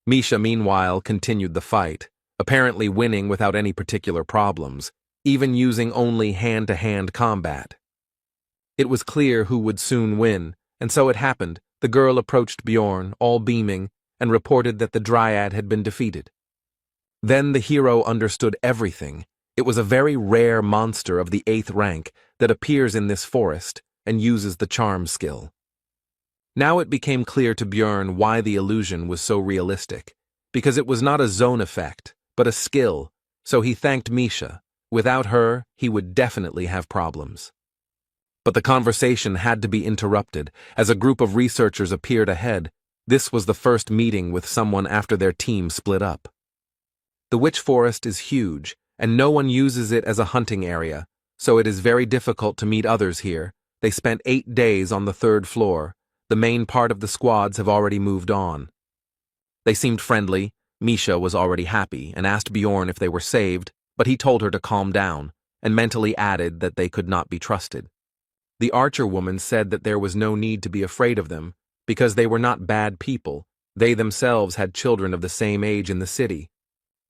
Misha, meanwhile, continued the fight, apparently winning without any particular problems, even using only hand-to-hand combat. It was clear who would soon win, and so it happened. The girl approached Bjorn, all beaming, and reported that the Dryad had been defeated. Then the hero understood everything. It was a very rare monster of the 8th rank that appears in this forest and uses the charm skill. Now it became clear to Björn why the illusion was so realistic, because it was not a zone effect, but a skill, so he thanked Misha. Without her, he would definitely have problems. But the conversation had to be interrupted as a group of researchers appeared ahead. This was the first meeting with someone after their team split up. The witch forest is huge, and no one uses it as a hunting area, so it is very difficult to meet others here. They spent 8 days on the 3rd floor. The main part of the squads have already moved on. They seemed friendly. Misha was already happy and asked Bjorn if they were saved, but he told her to calm down, and mentally added that they could not be trusted. The archer woman said that there was no need to be afraid of them, because they were not bad people. They themselves had children of the same age in the city.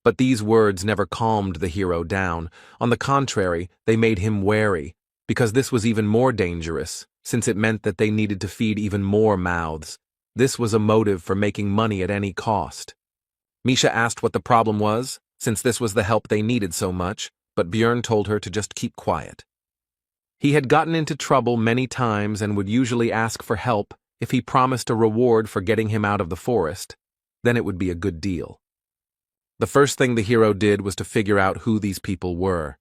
But these words never calmed the hero down. On the contrary, they made him wary, because this was even more dangerous, since it meant that they needed to feed even more mouths. This was a motive for making money at any cost. Misha asked what the problem was, since this was the help they needed so much, but Björn told her to just keep quiet. He had gotten into trouble many times and would usually ask for help if he promised a reward for getting him out of the forest. Then it would be a good deal. The first thing the hero did was to figure out who these people were.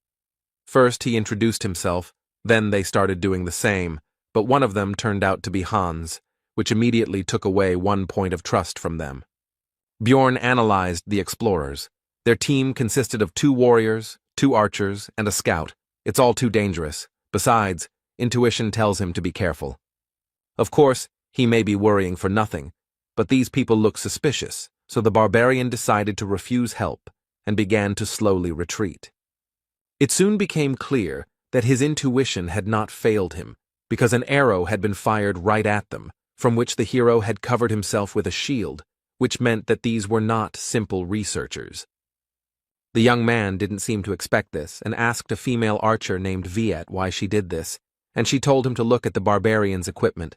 First, he introduced himself, then they started doing the same, but one of them turned out to be Hans, which immediately took away one point of trust from them. Bjorn analyzed the explorers. Their team consisted of 2 warriors, 2 archers, and a scout. It's all too dangerous. Besides, intuition tells him to be careful. Of course, he may be worrying for nothing, but these people look suspicious, so the barbarian decided to refuse help and began to slowly retreat. It soon became clear that his intuition had not failed him, because an arrow had been fired right at them, from which the hero had covered himself with a shield, which meant that these were not simple researchers. The young man didn't seem to expect this and asked a female archer named Viet why she did this, and she told him to look at the barbarian's equipment.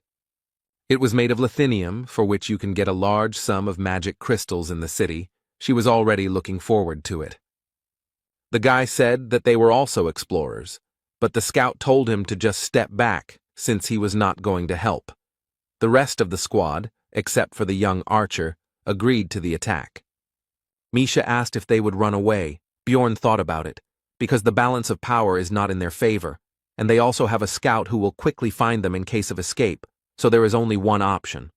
It was made of lithinium, for which you can get a large sum of magic crystals in the city. She was already looking forward to it. The guy said that they were also explorers, but the scout told him to just step back, since he was not going to help. The rest of the squad, except for the young archer, agreed to the attack. Misha asked if they would run away. Bjorn thought about it, because the balance of power is not in their favor, and they also have a scout who will quickly find them in case of escape, so there is only one option.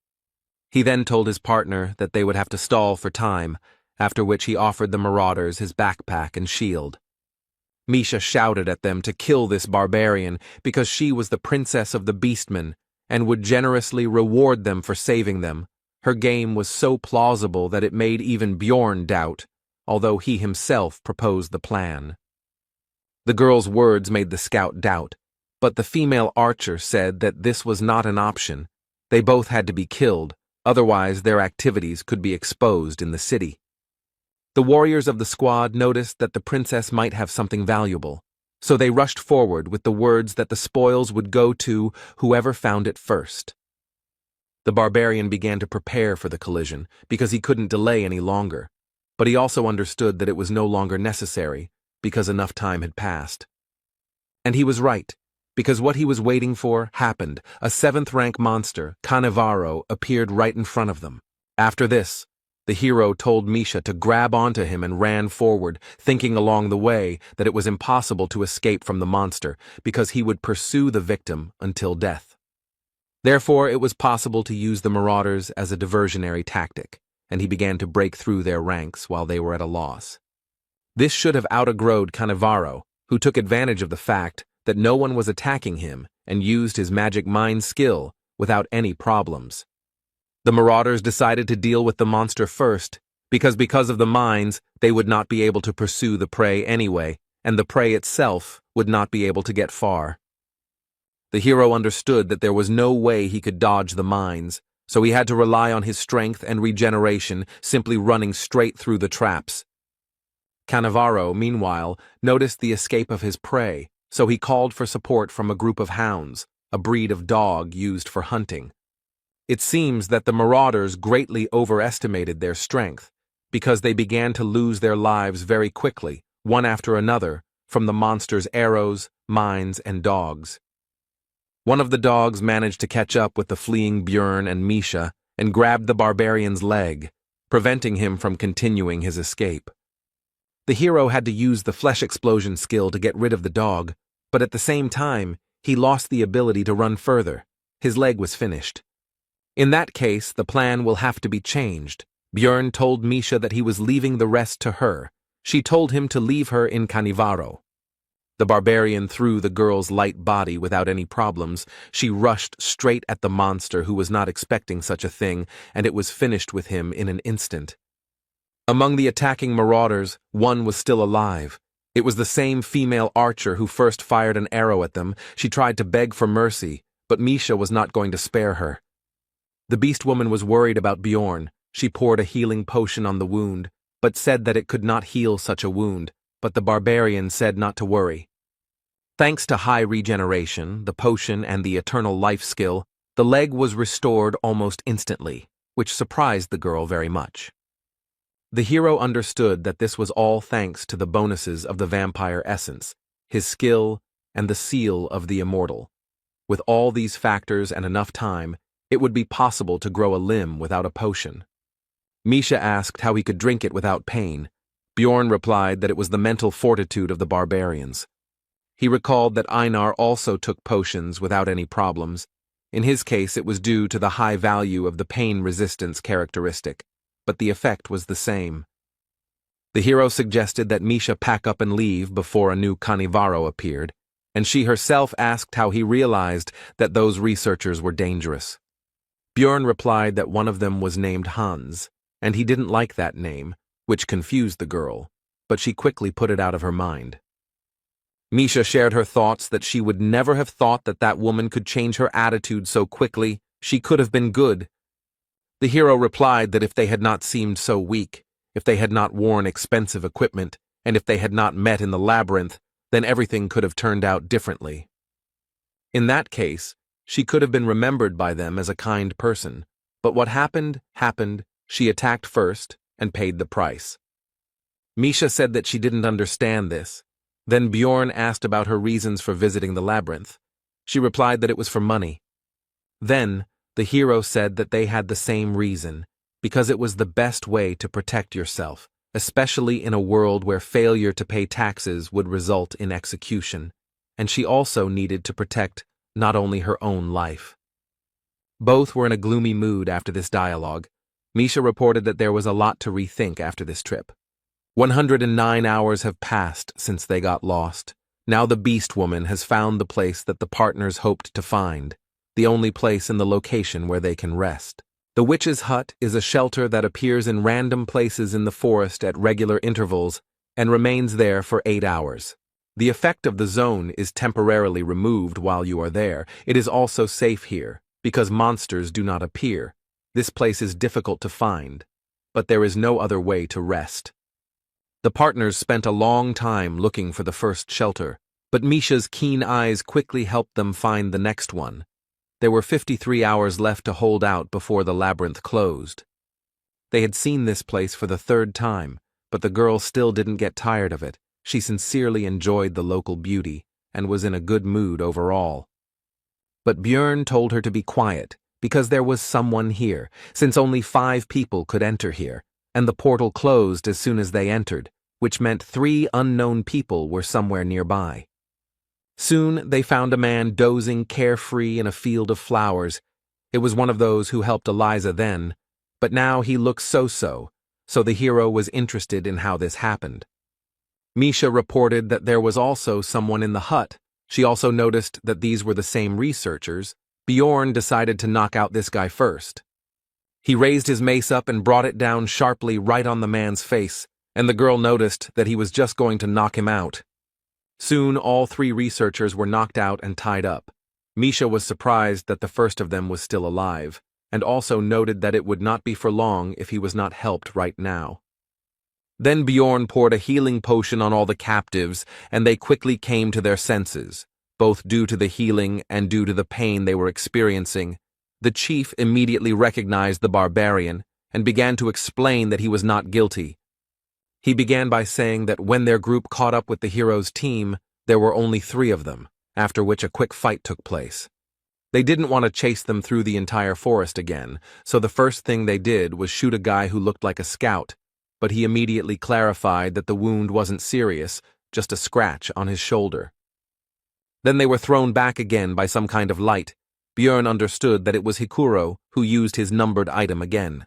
He then told his partner that they would have to stall for time, after which he offered the marauders his backpack and shield. Misha shouted at them to kill this barbarian because she was the princess of the beastmen and would generously reward them for saving them. Her game was so plausible that it made even Bjorn doubt, although he himself proposed the plan. The girl's words made the scout doubt, but the female archer said that this was not an option. They both had to be killed, otherwise their activities could be exposed in the city. The warriors of the squad noticed that the princess might have something valuable, so they rushed forward with the words that the spoils would go to whoever found it first. The barbarian began to prepare for the collision because he couldn't delay any longer, but he also understood that it was no longer necessary because enough time had passed. And he was right, because what he was waiting for happened. A 7th-rank monster, Cannavaro, appeared right in front of them. After this, the hero told Misha to grab onto him and ran forward, thinking along the way that it was impossible to escape from the monster because he would pursue the victim until death. Therefore, it was possible to use the marauders as a diversionary tactic, and he began to break through their ranks while they were at a loss. This should have out-aggroed Cannavaro, who took advantage of the fact that no one was attacking him and used his magic mind skill without any problems. The marauders decided to deal with the monster first, because of the mines, they would not be able to pursue the prey anyway, and the prey itself would not be able to get far. The hero understood that there was no way he could dodge the mines, so he had to rely on his strength and regeneration, simply running straight through the traps. Cannavaro, meanwhile, noticed the escape of his prey, so he called for support from a group of hounds, a breed of dog used for hunting. It seems that the marauders greatly overestimated their strength, because they began to lose their lives very quickly, one after another, from the monster's arrows, mines, and dogs. One of the dogs managed to catch up with the fleeing Björn and Misha and grabbed the barbarian's leg, preventing him from continuing his escape. The hero had to use the flesh explosion skill to get rid of the dog, but at the same time, he lost the ability to run further. His leg was finished. In that case, the plan will have to be changed. Björn told Misha that he was leaving the rest to her. She told him to leave her in Canivaro. The barbarian threw the girl's light body without any problems. She rushed straight at the monster, who was not expecting such a thing, and it was finished with him in an instant. Among the attacking marauders, one was still alive. It was the same female archer who first fired an arrow at them. She tried to beg for mercy, but Misha was not going to spare her. The beast woman was worried about Bjorn. She poured a healing potion on the wound, but said that it could not heal such a wound, but the barbarian said not to worry. Thanks to high regeneration, the potion, and the eternal life skill, the leg was restored almost instantly, which surprised the girl very much. The hero understood that this was all thanks to the bonuses of the vampire essence, his skill, and the seal of the immortal. With all these factors and enough time, it would be possible to grow a limb without a potion. Misha asked how he could drink it without pain. Bjorn replied that it was the mental fortitude of the barbarians. He recalled that Anar also took potions without any problems. In his case, it was due to the high value of the pain resistance characteristic, but the effect was the same. The hero suggested that Misha pack up and leave before a new Canivaro appeared, and she herself asked how he realized that those researchers were dangerous. Bjorn replied that one of them was named Hans, and he didn't like that name, which confused the girl, but she quickly put it out of her mind. Misha shared her thoughts that she would never have thought that that woman could change her attitude so quickly. She could have been good. The hero replied that if they had not seemed so weak, if they had not worn expensive equipment, and if they had not met in the labyrinth, then everything could have turned out differently. In that case, she could have been remembered by them as a kind person, but what happened, happened. She attacked first and paid the price. Misha said that she didn't understand this. Then Bjorn asked about her reasons for visiting the labyrinth. She replied that it was for money. Then, the hero said that they had the same reason, because it was the best way to protect yourself, especially in a world where failure to pay taxes would result in execution, and she also needed to protect not only her own life. Both were in a gloomy mood after this dialogue. Misha reported that there was a lot to rethink after this trip. 109 hours have passed since they got lost. Now the beast woman has found the place that the partners hoped to find, the only place in the location where they can rest. The witch's hut is a shelter that appears in random places in the forest at regular intervals and remains there for 8 hours. The effect of the zone is temporarily removed while you are there. It is also safe here, because monsters do not appear. This place is difficult to find, but there is no other way to rest. The partners spent a long time looking for the first shelter, but Misha's keen eyes quickly helped them find the next one. There were 53 hours left to hold out before the labyrinth closed. They had seen this place for the 3rd time, but the girl still didn't get tired of it. She sincerely enjoyed the local beauty and was in a good mood overall. But Björn told her to be quiet, because there was someone here, since only 5 people could enter here, and the portal closed as soon as they entered, which meant 3 unknown people were somewhere nearby. Soon they found a man dozing carefree in a field of flowers. It was one of those who helped Eliza then, but now he looked so-so, so the hero was interested in how this happened. Misha reported that there was also someone in the hut. She also noticed that these were the same researchers. Bjorn decided to knock out this guy first. He raised his mace up and brought it down sharply right on the man's face, and the girl noticed that he was just going to knock him out. Soon all 3 researchers were knocked out and tied up. Misha was surprised that the first of them was still alive, and also noted that it would not be for long if he was not helped right now. Then Bjorn poured a healing potion on all the captives, and they quickly came to their senses, both due to the healing and due to the pain they were experiencing. The chief immediately recognized the barbarian and began to explain that he was not guilty. He began by saying that when their group caught up with the hero's team, there were only 3 of them, after which a quick fight took place. They didn't want to chase them through the entire forest again, so the first thing they did was shoot a guy who looked like a scout, but he immediately clarified that the wound wasn't serious, just a scratch on his shoulder. Then they were thrown back again by some kind of light. Björn understood that it was Hikuro who used his numbered item again.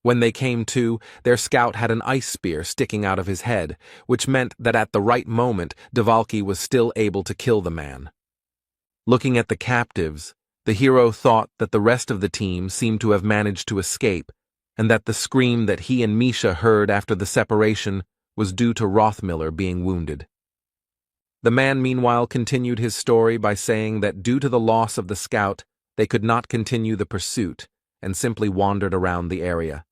When they came to, their scout had an ice spear sticking out of his head, which meant that at the right moment, Dvalki was still able to kill the man. Looking at the captives, the hero thought that the rest of the team seemed to have managed to escape, and that the scream that he and Misha heard after the separation was due to Rothmiller being wounded. The man meanwhile continued his story by saying that due to the loss of the scout, they could not continue the pursuit, and simply wandered around the area.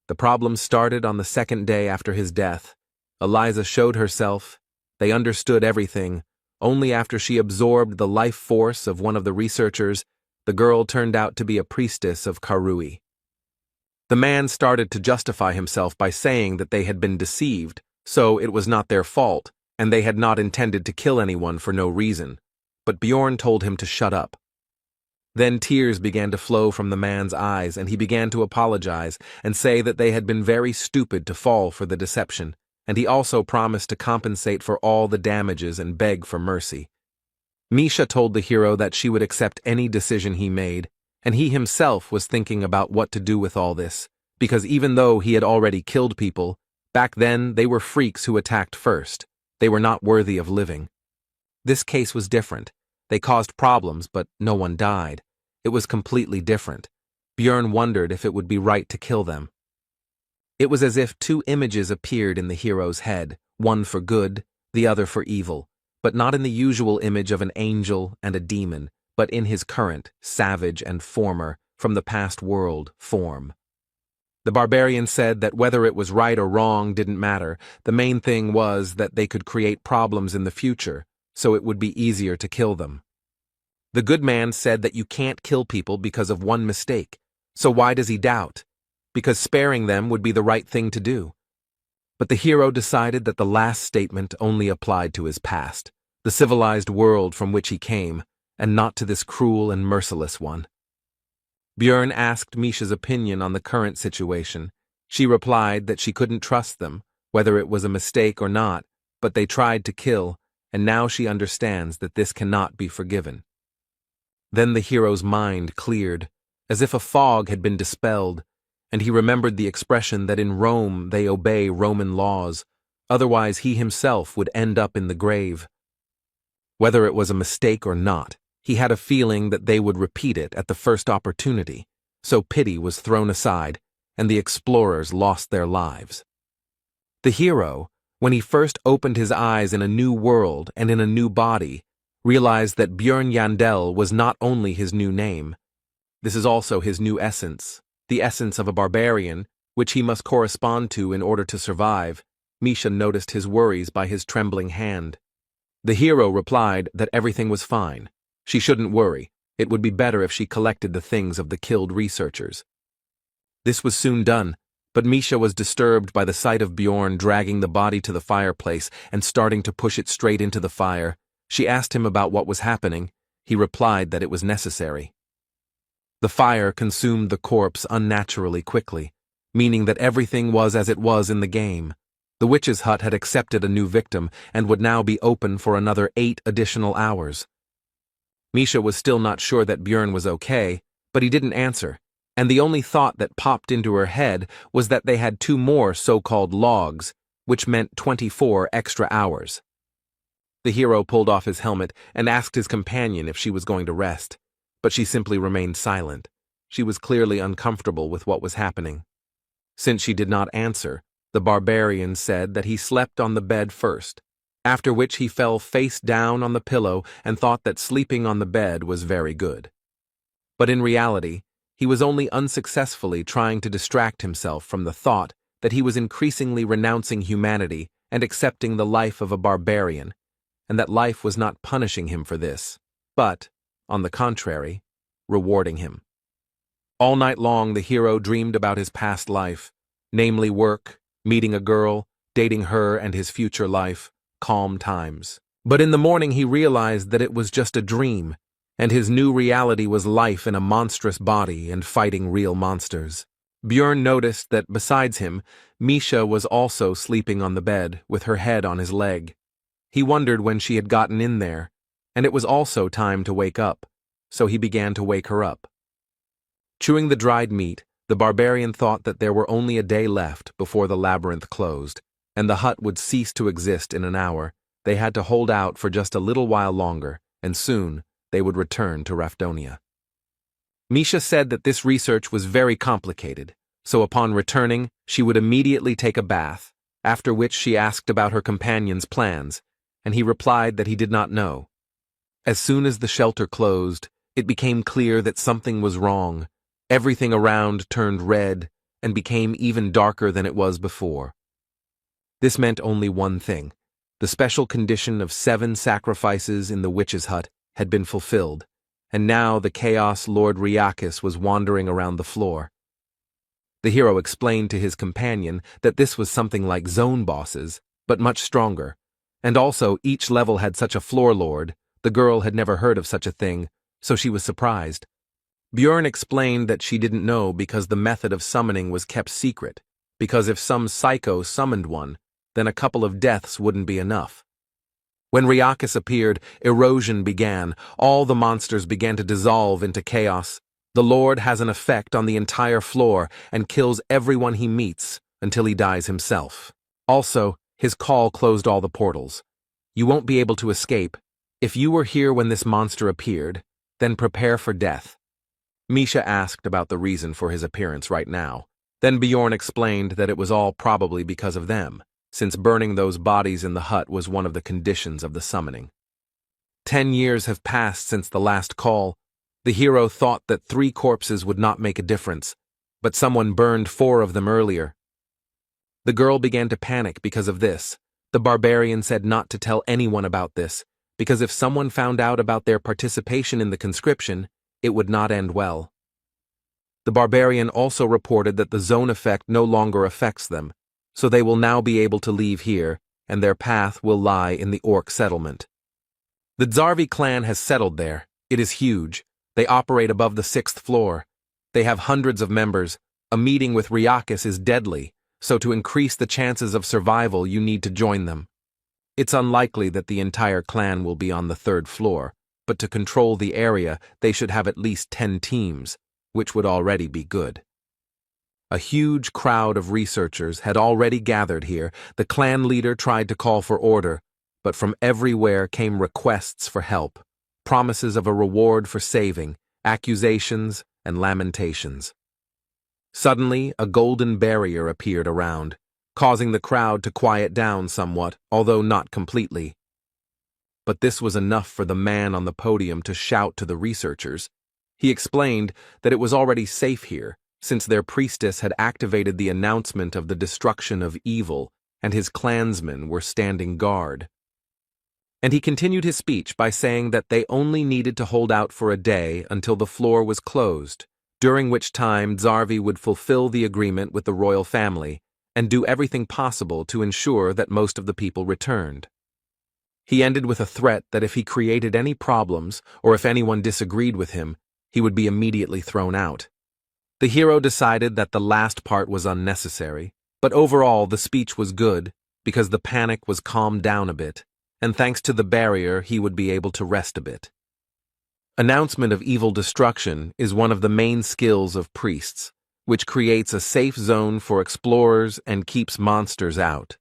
The problem started on the 2nd day after his death. Eliza showed herself. They understood everything. Only after she absorbed the life force of one of the researchers, the girl turned out to be a priestess of Karui. The man started to justify himself by saying that they had been deceived, so it was not their fault, and they had not intended to kill anyone for no reason. But Bjorn told him to shut up. Then tears began to flow from the man's eyes, and he began to apologize and say that they had been very stupid to fall for the deception, and he also promised to compensate for all the damages and beg for mercy. Misha told the hero that she would accept any decision he made, and he himself was thinking about what to do with all this, because even though he had already killed people, back then they were freaks who attacked first. They were not worthy of living. This case was different. They caused problems, but no one died. It was completely different. Björn wondered if it would be right to kill them. It was as if 2 images appeared in the hero's head, one for good, the other for evil, but not in the usual image of an angel and a demon, but in his current, savage and former, from the past world, form. The barbarian said that whether it was right or wrong didn't matter. The main thing was that they could create problems in the future, so it would be easier to kill them. The good man said that you can't kill people because of one mistake, so why does he doubt? Because sparing them would be the right thing to do. But the hero decided that the last statement only applied to his past, the civilized world from which he came, and not to this cruel and merciless one. Björn asked Misha's opinion on the current situation. She replied that she couldn't trust them, whether it was a mistake or not, but they tried to kill, and now she understands that this cannot be forgiven. Then the hero's mind cleared, as if a fog had been dispelled, and he remembered the expression that in Rome they obey Roman laws, otherwise he himself would end up in the grave. Whether it was a mistake or not, he had a feeling that they would repeat it at the first opportunity, so pity was thrown aside, and the explorers lost their lives. The hero, when he first opened his eyes in a new world and in a new body, realized that Björn Yandel was not only his new name. This is also his new essence, the essence of a barbarian, which he must correspond to in order to survive. Misha noticed his worries by his trembling hand. The hero replied that everything was fine. She shouldn't worry. It would be better if she collected the things of the killed researchers. This was soon done, but Misha was disturbed by the sight of Bjorn dragging the body to the fireplace and starting to push it straight into the fire. She asked him about what was happening. He replied that it was necessary. The fire consumed the corpse unnaturally quickly, meaning that everything was as it was in the game. The witch's hut had accepted a new victim and would now be open for another 8 additional hours. Misha was still not sure that Björn was okay, but he didn't answer, and the only thought that popped into her head was that they had 2 more so-called logs, which meant 24 extra hours. The hero pulled off his helmet and asked his companion if she was going to rest, but she simply remained silent. She was clearly uncomfortable with what was happening. Since she did not answer, the barbarian said that he slept on the bed first, after which he fell face down on the pillow and thought that sleeping on the bed was very good. But in reality, he was only unsuccessfully trying to distract himself from the thought that he was increasingly renouncing humanity and accepting the life of a barbarian, and that life was not punishing him for this, but, on the contrary, rewarding him. All night long the hero dreamed about his past life, namely work, meeting a girl, dating her and his future life, calm times. But in the morning he realized that it was just a dream, and his new reality was life in a monstrous body and fighting real monsters. Björn noticed that besides him, Misha was also sleeping on the bed with her head on his leg. He wondered when she had gotten in there, and it was also time to wake up, so he began to wake her up. Chewing the dried meat, the barbarian thought that there were only a day left before the labyrinth closed, and the hut would cease to exist in an hour. They had to hold out for just a little while longer, and soon they would return to Rapidonia. Misha said that this research was very complicated, so upon returning, she would immediately take a bath, after which she asked about her companion's plans, and he replied that he did not know. As soon as the shelter closed, it became clear that something was wrong. Everything around turned red and became even darker than it was before. This meant only one thing. The special condition of 7 sacrifices in the witch's hut had been fulfilled, and now the Chaos Lord Riakis was wandering around the floor. The hero explained to his companion that this was something like zone bosses, but much stronger, and also each level had such a floor lord. The girl had never heard of such a thing, so she was surprised. Björn explained that she didn't know because the method of summoning was kept secret, because if some psycho summoned one, then a couple of deaths wouldn't be enough. When Riakis appeared, erosion began. All the monsters began to dissolve into chaos. The Lord has an effect on the entire floor and kills everyone he meets until he dies himself. Also, his call closed all the portals. You won't be able to escape. If you were here when this monster appeared, then prepare for death. Misha asked about the reason for his appearance right now. Then Bjorn explained that it was all probably because of them, since burning those bodies in the hut was one of the conditions of the summoning. 10 years have passed since the last call. The hero thought that 3 corpses would not make a difference, but someone burned 4 of them earlier. The girl began to panic because of this. The barbarian said not to tell anyone about this, because if someone found out about their participation in the conscription, it would not end well. The barbarian also reported that the zone effect no longer affects them, so they will now be able to leave here, and their path will lie in the orc settlement. The Zarvi clan has settled there. It is huge. They operate above the 6th floor. They have hundreds of members. A meeting with Riakis is deadly, so to increase the chances of survival you need to join them. It's unlikely that the entire clan will be on the 3rd floor, but to control the area they should have at least 10 teams, which would already be good. A huge crowd of researchers had already gathered here. The clan leader tried to call for order, but from everywhere came requests for help, promises of a reward for saving, accusations, and lamentations. Suddenly, a golden barrier appeared around, causing the crowd to quiet down somewhat, although not completely. But this was enough for the man on the podium to shout to the researchers. He explained that it was already safe here, since their priestess had activated the announcement of the destruction of evil, and his clansmen were standing guard. And he continued his speech by saying that they only needed to hold out for a day until the floor was closed, during which time Zarvi would fulfill the agreement with the royal family and do everything possible to ensure that most of the people returned. He ended with a threat that if he created any problems or if anyone disagreed with him, he would be immediately thrown out. The hero decided that the last part was unnecessary, but overall the speech was good because the panic was calmed down a bit, and thanks to the barrier he would be able to rest a bit. Announcement of evil destruction is one of the main skills of priests, which creates a safe zone for explorers and keeps monsters out.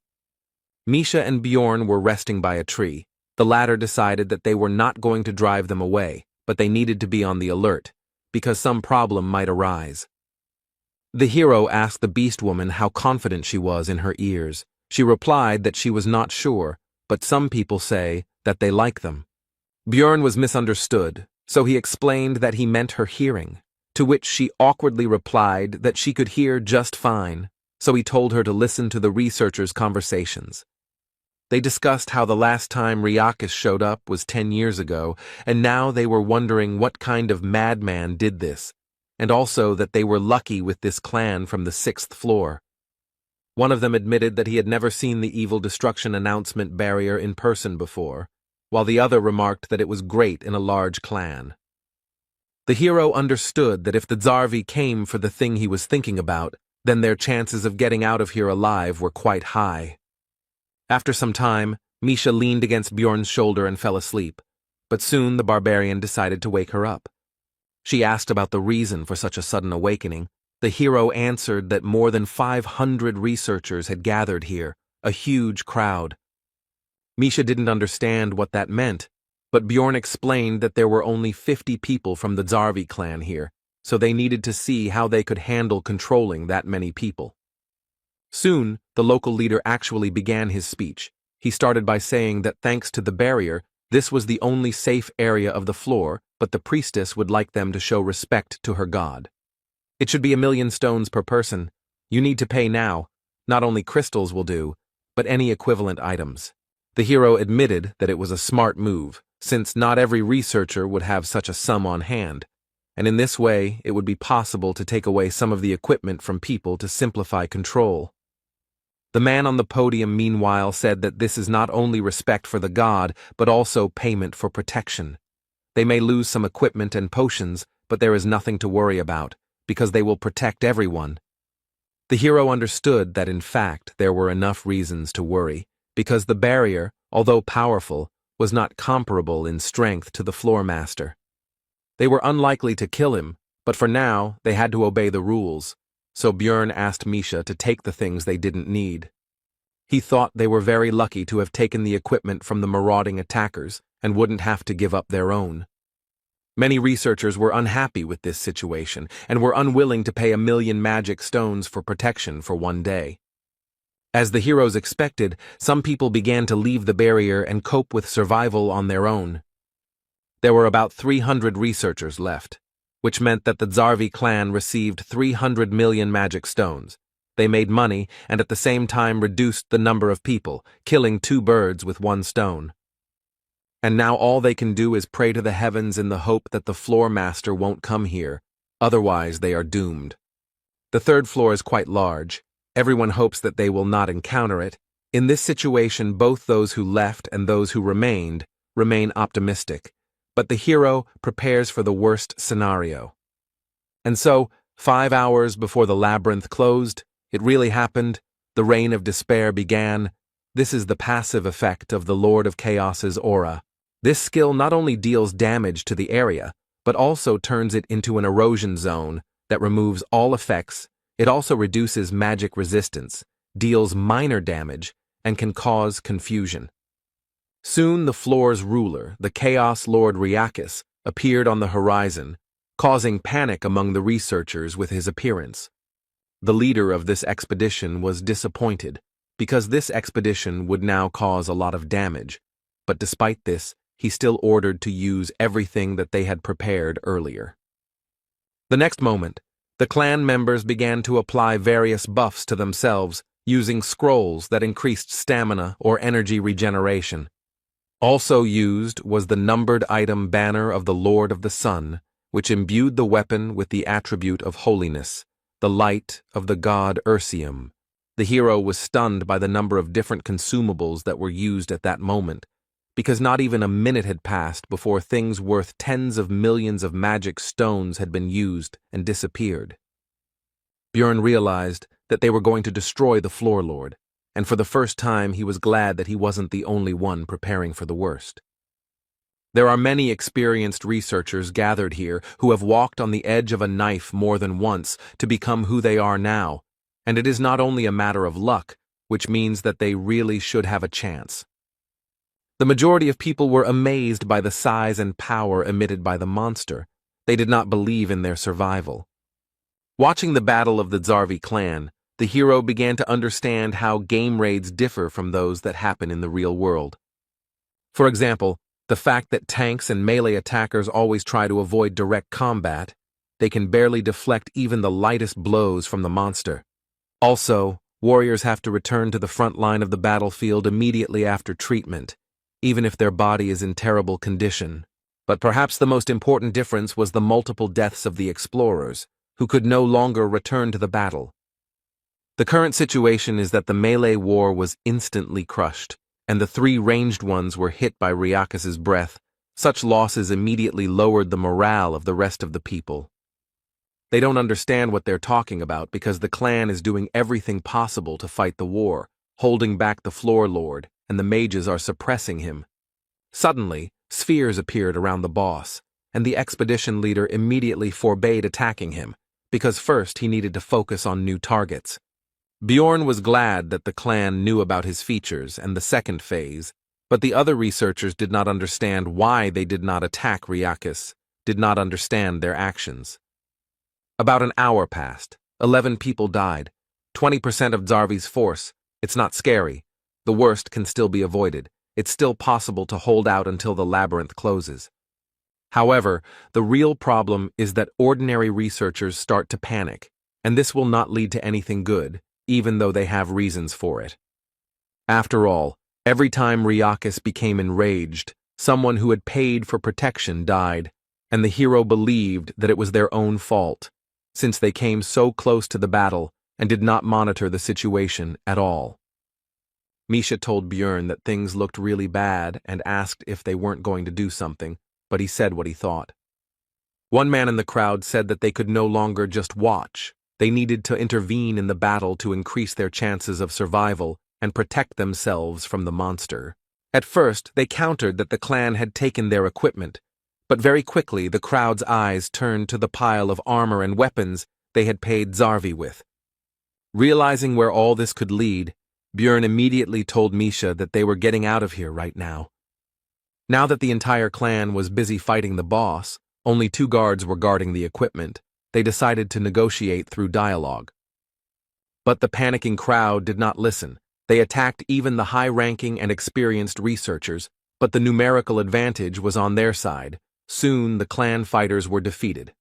Misha and Bjorn were resting by a tree. The latter decided that they were not going to drive them away, but they needed to be on the alert, because some problem might arise. The hero asked the beast woman how confident she was in her ears. She replied that she was not sure, but some people say that they like them. Bjorn was misunderstood, so he explained that he meant her hearing, to which she awkwardly replied that she could hear just fine, so he told her to listen to the researchers' conversations. They discussed how the last time Riakis showed up was 10 years ago, and now they were wondering what kind of madman did this, and also that they were lucky with this clan from the 6th floor. One of them admitted that he had never seen the evil destruction announcement barrier in person before, while the other remarked that it was great in a large clan. The hero understood that if the Zarvi came for the thing he was thinking about, then their chances of getting out of here alive were quite high. After some time, Misha leaned against Bjorn's shoulder and fell asleep, but soon the barbarian decided to wake her up. She asked about the reason for such a sudden awakening. The hero answered that more than 500 researchers had gathered here, a huge crowd. Misha didn't understand what that meant, but Bjorn explained that there were only 50 people from the Zarvi clan here, so they needed to see how they could handle controlling that many people. Soon, the local leader actually began his speech. He started by saying that thanks to the barrier, this was the only safe area of the floor, but the priestess would like them to show respect to her god. It should be 1,000,000 stones per person. You need to pay now. Not only crystals will do, but any equivalent items. The hero admitted that it was a smart move, since not every researcher would have such a sum on hand, and in this way it would be possible to take away some of the equipment from people to simplify control. The man on the podium meanwhile said that this is not only respect for the god, but also payment for protection. They may lose some equipment and potions, but there is nothing to worry about, because they will protect everyone. The hero understood that in fact there were enough reasons to worry, because the barrier, although powerful, was not comparable in strength to the floor master. They were unlikely to kill him, but for now they had to obey the rules, so Bjorn asked Misha to take the things they didn't need. He thought they were very lucky to have taken the equipment from the marauding attackers and wouldn't have to give up their own. Many researchers were unhappy with this situation and were unwilling to pay 1,000,000 magic stones for protection for one day. As the heroes expected, some people began to leave the barrier and cope with survival on their own. There were about 300 researchers left, which meant that the Zarvi clan received 300 million magic stones. They made money and at the same time reduced the number of people, killing 2 birds with 1 stone. And now all they can do is pray to the heavens in the hope that the floor master won't come here, otherwise they are doomed. The 3rd floor is quite large. Everyone hopes that they will not encounter it. In this situation, both those who left and those who remain optimistic, but the hero prepares for the worst scenario. And so, 5 hours before the labyrinth closed, it really happened. The reign of despair began. This is the passive effect of the Lord of Chaos's aura. This skill not only deals damage to the area, but also turns it into an erosion zone that removes all effects. It also reduces magic resistance, deals minor damage, and can cause confusion. Soon the floor's ruler, the Chaos Lord Riakis, appeared on the horizon, causing panic among the researchers with his appearance. The leader of this expedition was disappointed, because this expedition would now cause a lot of damage, but despite this, he still ordered to use everything that they had prepared earlier. The next moment, the clan members began to apply various buffs to themselves, using scrolls that increased stamina or energy regeneration. Also used was the numbered item banner of the Lord of the Sun, which imbued the weapon with the attribute of holiness, the light of the god Ursium. The hero was stunned by the number of different consumables that were used at that moment, because not even a minute had passed before things worth tens of millions of magic stones had been used and disappeared. Bjorn realized that they were going to destroy the Floor Lord, and for the first time he was glad that he wasn't the only one preparing for the worst. There are many experienced researchers gathered here who have walked on the edge of a knife more than once to become who they are now, and it is not only a matter of luck, which means that they really should have a chance. The majority of people were amazed by the size and power emitted by the monster. They did not believe in their survival. Watching the battle of the Zarvi clan, the hero began to understand how game raids differ from those that happen in the real world. For example, the fact that tanks and melee attackers always try to avoid direct combat, they can barely deflect even the lightest blows from the monster. Also, warriors have to return to the front line of the battlefield immediately after treatment, even if their body is in terrible condition. But perhaps the most important difference was the multiple deaths of the explorers, who could no longer return to the battle. The current situation is that the melee war was instantly crushed, and the three ranged ones were hit by Ryakis's breath. Such losses immediately lowered the morale of the rest of the people. They don't understand what they're talking about because the clan is doing everything possible to fight the war, holding back the floor lord, and the mages are suppressing him. Suddenly, spheres appeared around the boss, and the expedition leader immediately forbade attacking him, because first he needed to focus on new targets. Bjorn was glad that the clan knew about his features and the second phase, but the other researchers did not understand why they did not attack Ryakis, did not understand their actions. About an hour passed. 11 people died. 20% of Zarvi's force. It's not scary. The worst can still be avoided. It's still possible to hold out until the labyrinth closes. However, the real problem is that ordinary researchers start to panic, and this will not lead to anything good, even though they have reasons for it. After all, every time Ryakis became enraged, someone who had paid for protection died, and the hero believed that it was their own fault, since they came so close to the battle and did not monitor the situation at all. Misha told Bjorn that things looked really bad and asked if they weren't going to do something, but he said what he thought. One man in the crowd said that they could no longer just watch. They needed to intervene in the battle to increase their chances of survival and protect themselves from the monster. At first, they countered that the clan had taken their equipment, but very quickly the crowd's eyes turned to the pile of armor and weapons they had paid Zarvi with. Realizing where all this could lead, Bjorn immediately told Misha that they were getting out of here right now. Now that the entire clan was busy fighting the boss, only 2 guards were guarding the equipment. They decided to negotiate through dialogue. But the panicking crowd did not listen. They attacked even the high-ranking and experienced researchers, but the numerical advantage was on their side. Soon the clan fighters were defeated.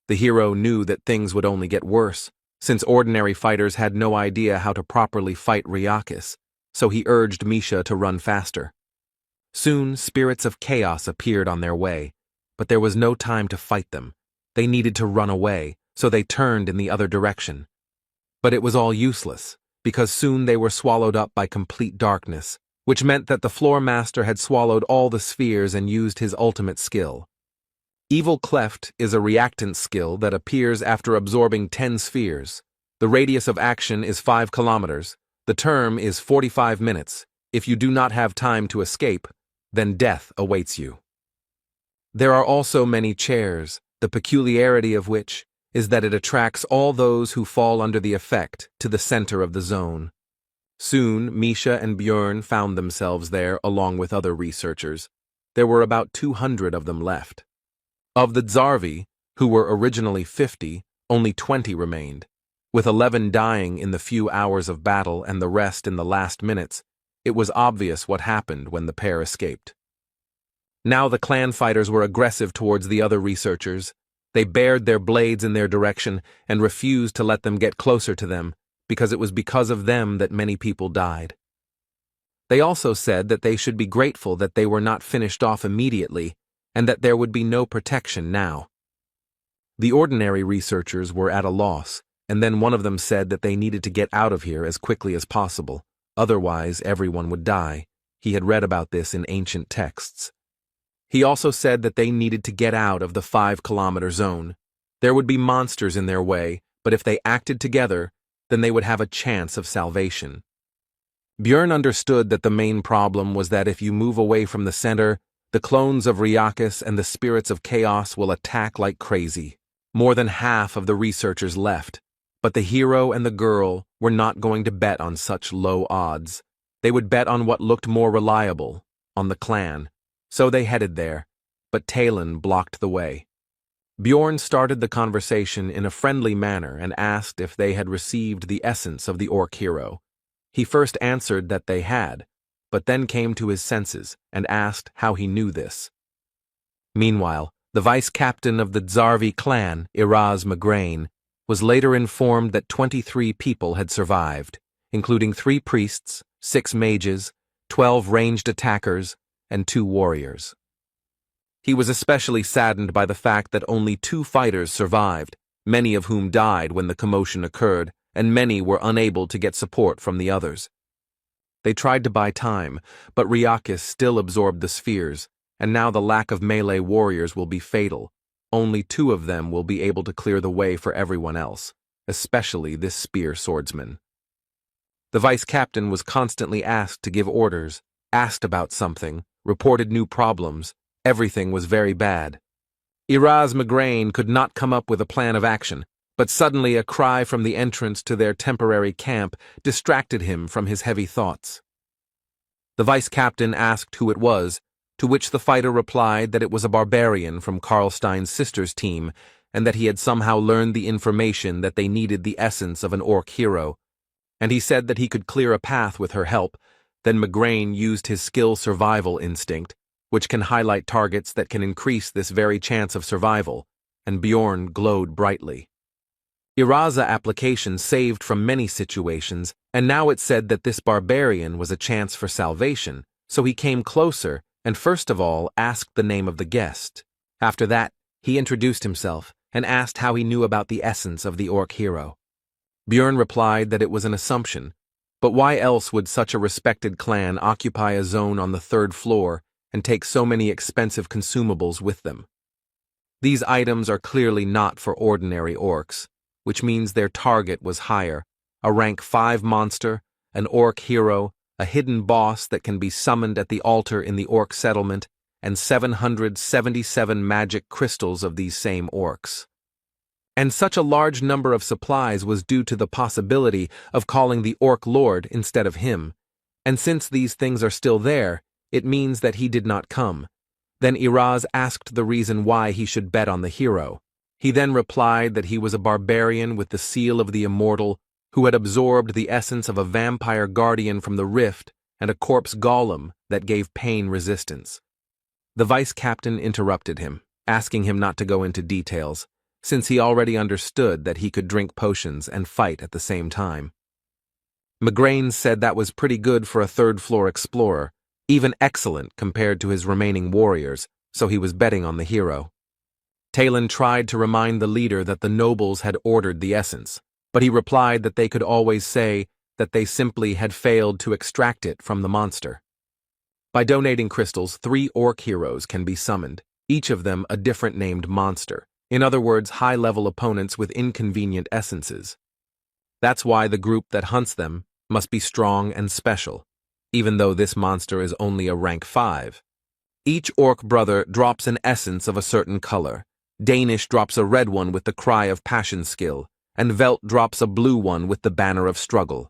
The hero knew that things would only get worse, since ordinary fighters had no idea how to properly fight Ryakis, so he urged Misha to run faster. Soon spirits of chaos appeared on their way, but there was no time to fight them. They needed to run away, so they turned in the other direction. But it was all useless, because soon they were swallowed up by complete darkness, which meant that the floor master had swallowed all the spheres and used his ultimate skill. Evil Cleft is a reactant skill that appears after absorbing 10 spheres. The radius of action is 5 kilometers. The term is 45 minutes. If you do not have time to escape, then death awaits you. There are also many chairs, the peculiarity of which is that it attracts all those who fall under the effect to the center of the zone. Soon, Misha and Bjorn found themselves there along with other researchers. There were about 200 of them left. Of the Zarvi, who were originally 50, only 20 remained. With 11 dying in the few hours of battle and the rest in the last minutes, it was obvious what happened when the pair escaped. Now the clan fighters were aggressive towards the other researchers. They bared their blades in their direction and refused to let them get closer to them, because it was because of them that many people died. They also said that they should be grateful that they were not finished off immediately, and that there would be no protection now. The ordinary researchers were at a loss, and then one of them said that they needed to get out of here as quickly as possible, otherwise everyone would die. He had read about this in ancient texts. He also said that they needed to get out of the 5-kilometer zone. There would be monsters in their way, but if they acted together, then they would have a chance of salvation. Bjorn understood that the main problem was that if you move away from the center, the clones of Ryakis and the spirits of chaos will attack like crazy. More than half of the researchers left, but the hero and the girl were not going to bet on such low odds. They would bet on what looked more reliable, on the clan. So they headed there, but Talon blocked the way. Bjorn started the conversation in a friendly manner and asked if they had received the essence of the orc hero. He first answered that they had, but then came to his senses and asked how he knew this. Meanwhile, the vice-captain of the Zarvi clan, Iraz Magrain, was later informed that 23 people had survived, including 3 priests, 6 mages, 12 ranged attackers, and 2 warriors. He was especially saddened by the fact that only 2 fighters survived, many of whom died when the commotion occurred, and many were unable to get support from the others. They tried to buy time, but Ryakis still absorbed the spheres, and now the lack of melee warriors will be fatal. Only 2 of them will be able to clear the way for everyone else, especially this spear swordsman. The vice-captain was constantly asked to give orders, asked about something, reported new problems. Everything was very bad. Iraz Migraine could not come up with a plan of action, but suddenly a cry from the entrance to their temporary camp distracted him from his heavy thoughts. The vice-captain asked who it was, to which the fighter replied that it was a barbarian from Karlstein's sister's team, and that he had somehow learned the information that they needed the essence of an orc hero, and he said that he could clear a path with her help. Then Migraine used his skill survival instinct, which can highlight targets that can increase this very chance of survival, and Bjorn glowed brightly. Iraza application saved from many situations, and now it said that this barbarian was a chance for salvation, so he came closer and first of all asked the name of the guest. After that, he introduced himself and asked how he knew about the essence of the orc hero. Bjorn replied that it was an assumption, but why else would such a respected clan occupy a zone on the 3rd floor and take so many expensive consumables with them? These items are clearly not for ordinary orcs, which means their target was higher, a rank 5 monster, an orc hero, a hidden boss that can be summoned at the altar in the orc settlement, and 777 magic crystals of these same orcs. And such a large number of supplies was due to the possibility of calling the orc lord instead of him, and since these things are still there, it means that he did not come. Then Iraz asked the reason why he should bet on the hero. He then replied that he was a barbarian with the seal of the immortal, who had absorbed the essence of a vampire guardian from the rift and a corpse golem that gave pain resistance. The vice-captain interrupted him, asking him not to go into details, since he already understood that he could drink potions and fight at the same time. Migraine said that was pretty good for a 3rd-floor explorer, even excellent compared to his remaining warriors, so he was betting on the hero. Talon tried to remind the leader that the nobles had ordered the essence, but he replied that they could always say that they simply had failed to extract it from the monster. By donating crystals, 3 orc heroes can be summoned, each of them a different named monster, in other words, high-level opponents with inconvenient essences. That's why the group that hunts them must be strong and special, even though this monster is only a rank 5. Each orc brother drops an essence of a certain color. Danish drops a red one with the Cry of Passion skill, and Velt drops a blue one with the Banner of Struggle.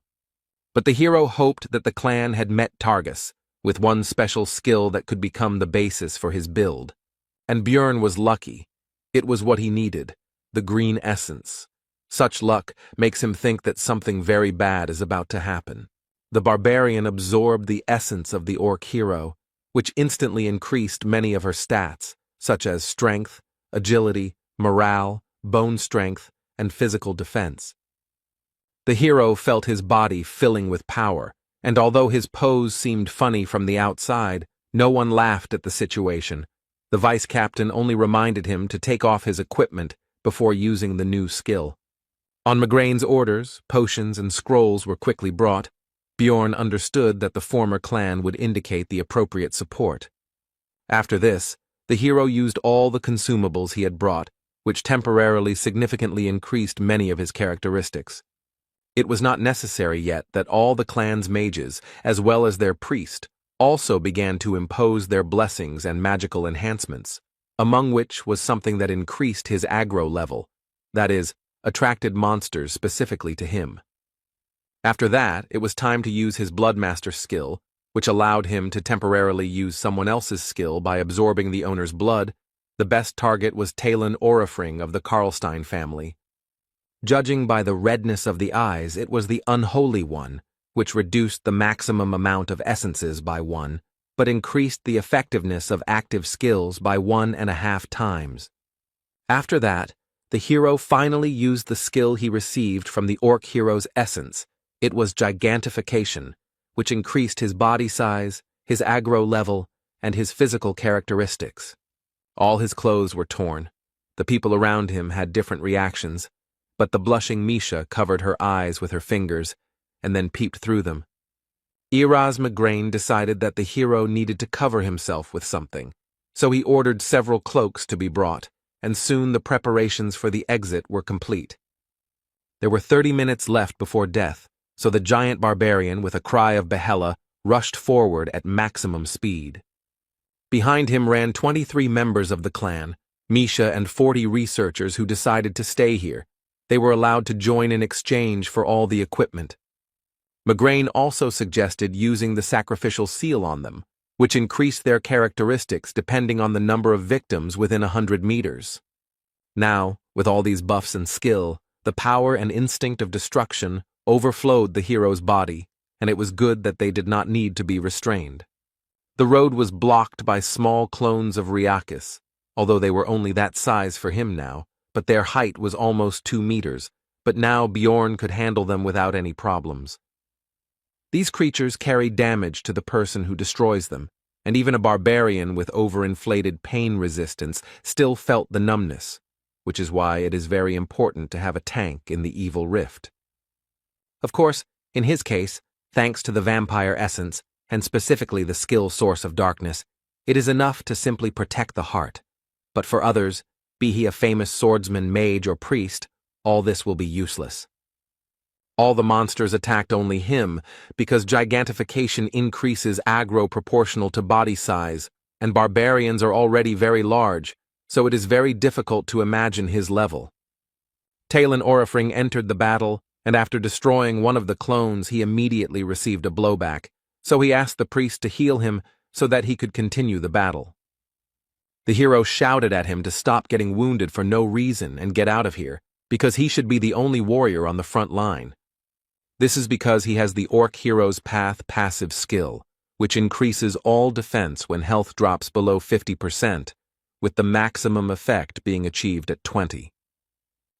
But the hero hoped that the clan had met Targus, with one special skill that could become the basis for his build. And Bjorn was lucky. It was what he needed, the green essence. Such luck makes him think that something very bad is about to happen. The barbarian absorbed the essence of the orc hero, which instantly increased many of her stats, such as strength, agility, morale, bone strength, and physical defense. The hero felt his body filling with power, and although his pose seemed funny from the outside, no one laughed at the situation. The vice-captain only reminded him to take off his equipment before using the new skill. On Migraine's orders, potions and scrolls were quickly brought. Bjorn understood that the former clan would indicate the appropriate support. After this, the hero used all the consumables he had brought, which temporarily significantly increased many of his characteristics. It was not necessary yet that all the clan's mages, as well as their priest, also began to impose their blessings and magical enhancements, among which was something that increased his aggro level, that is, attracted monsters specifically to him. After that, it was time to use his Bloodmaster skill, which allowed him to temporarily use someone else's skill by absorbing the owner's blood. The best target was Talon Orifring of the Karlstein family. Judging by the redness of the eyes, it was the unholy one, which reduced the maximum amount of essences by 1, but increased the effectiveness of active skills by 1.5 times. After that, the hero finally used the skill he received from the orc hero's essence. It was gigantification, which increased his body size, his aggro level, and his physical characteristics. All his clothes were torn. The people around him had different reactions. but the blushing Misha covered her eyes with her fingers and then peeped through them. Erasmus decided that the hero needed to cover himself with something, so he ordered several cloaks to be brought, and soon the preparations for the exit were complete. There were 30 minutes left before death, so the giant barbarian, with a cry of Yahello, rushed forward at maximum speed. Behind him ran 23 members of the clan, Misha and 40 researchers who decided to stay here. They were allowed to join in exchange for all the equipment. Migraine also suggested using the sacrificial seal on them, which increased their characteristics depending on the number of victims within 100 meters. Now, with all these buffs and skill, the power and instinct of destruction overflowed the hero's body, and it was good that they did not need to be restrained. The road was blocked by small clones of Ryakis, although they were only that size for him now, but their height was almost 2 meters, but now Bjorn could handle them without any problems. These creatures carry damage to the person who destroys them, and even a barbarian with overinflated pain resistance still felt the numbness, which is why it is very important to have a tank in the evil rift. Of course, in his case, thanks to the vampire essence, and specifically the skill source of darkness, it is enough to simply protect the heart. But for others, be he a famous swordsman, mage, or priest, all this will be useless. All the monsters attacked only him because gigantification increases aggro proportional to body size, and barbarians are already very large, so it is very difficult to imagine his level. Talon Orifring entered the battle, and after destroying one of the clones he immediately received a blowback, so he asked the priest to heal him so that he could continue the battle. The hero shouted at him to stop getting wounded for no reason and get out of here, because he should be the only warrior on the front line. This is because he has the Orc Hero's Path passive skill, which increases all defense when health drops below 50%, with the maximum effect being achieved at 20.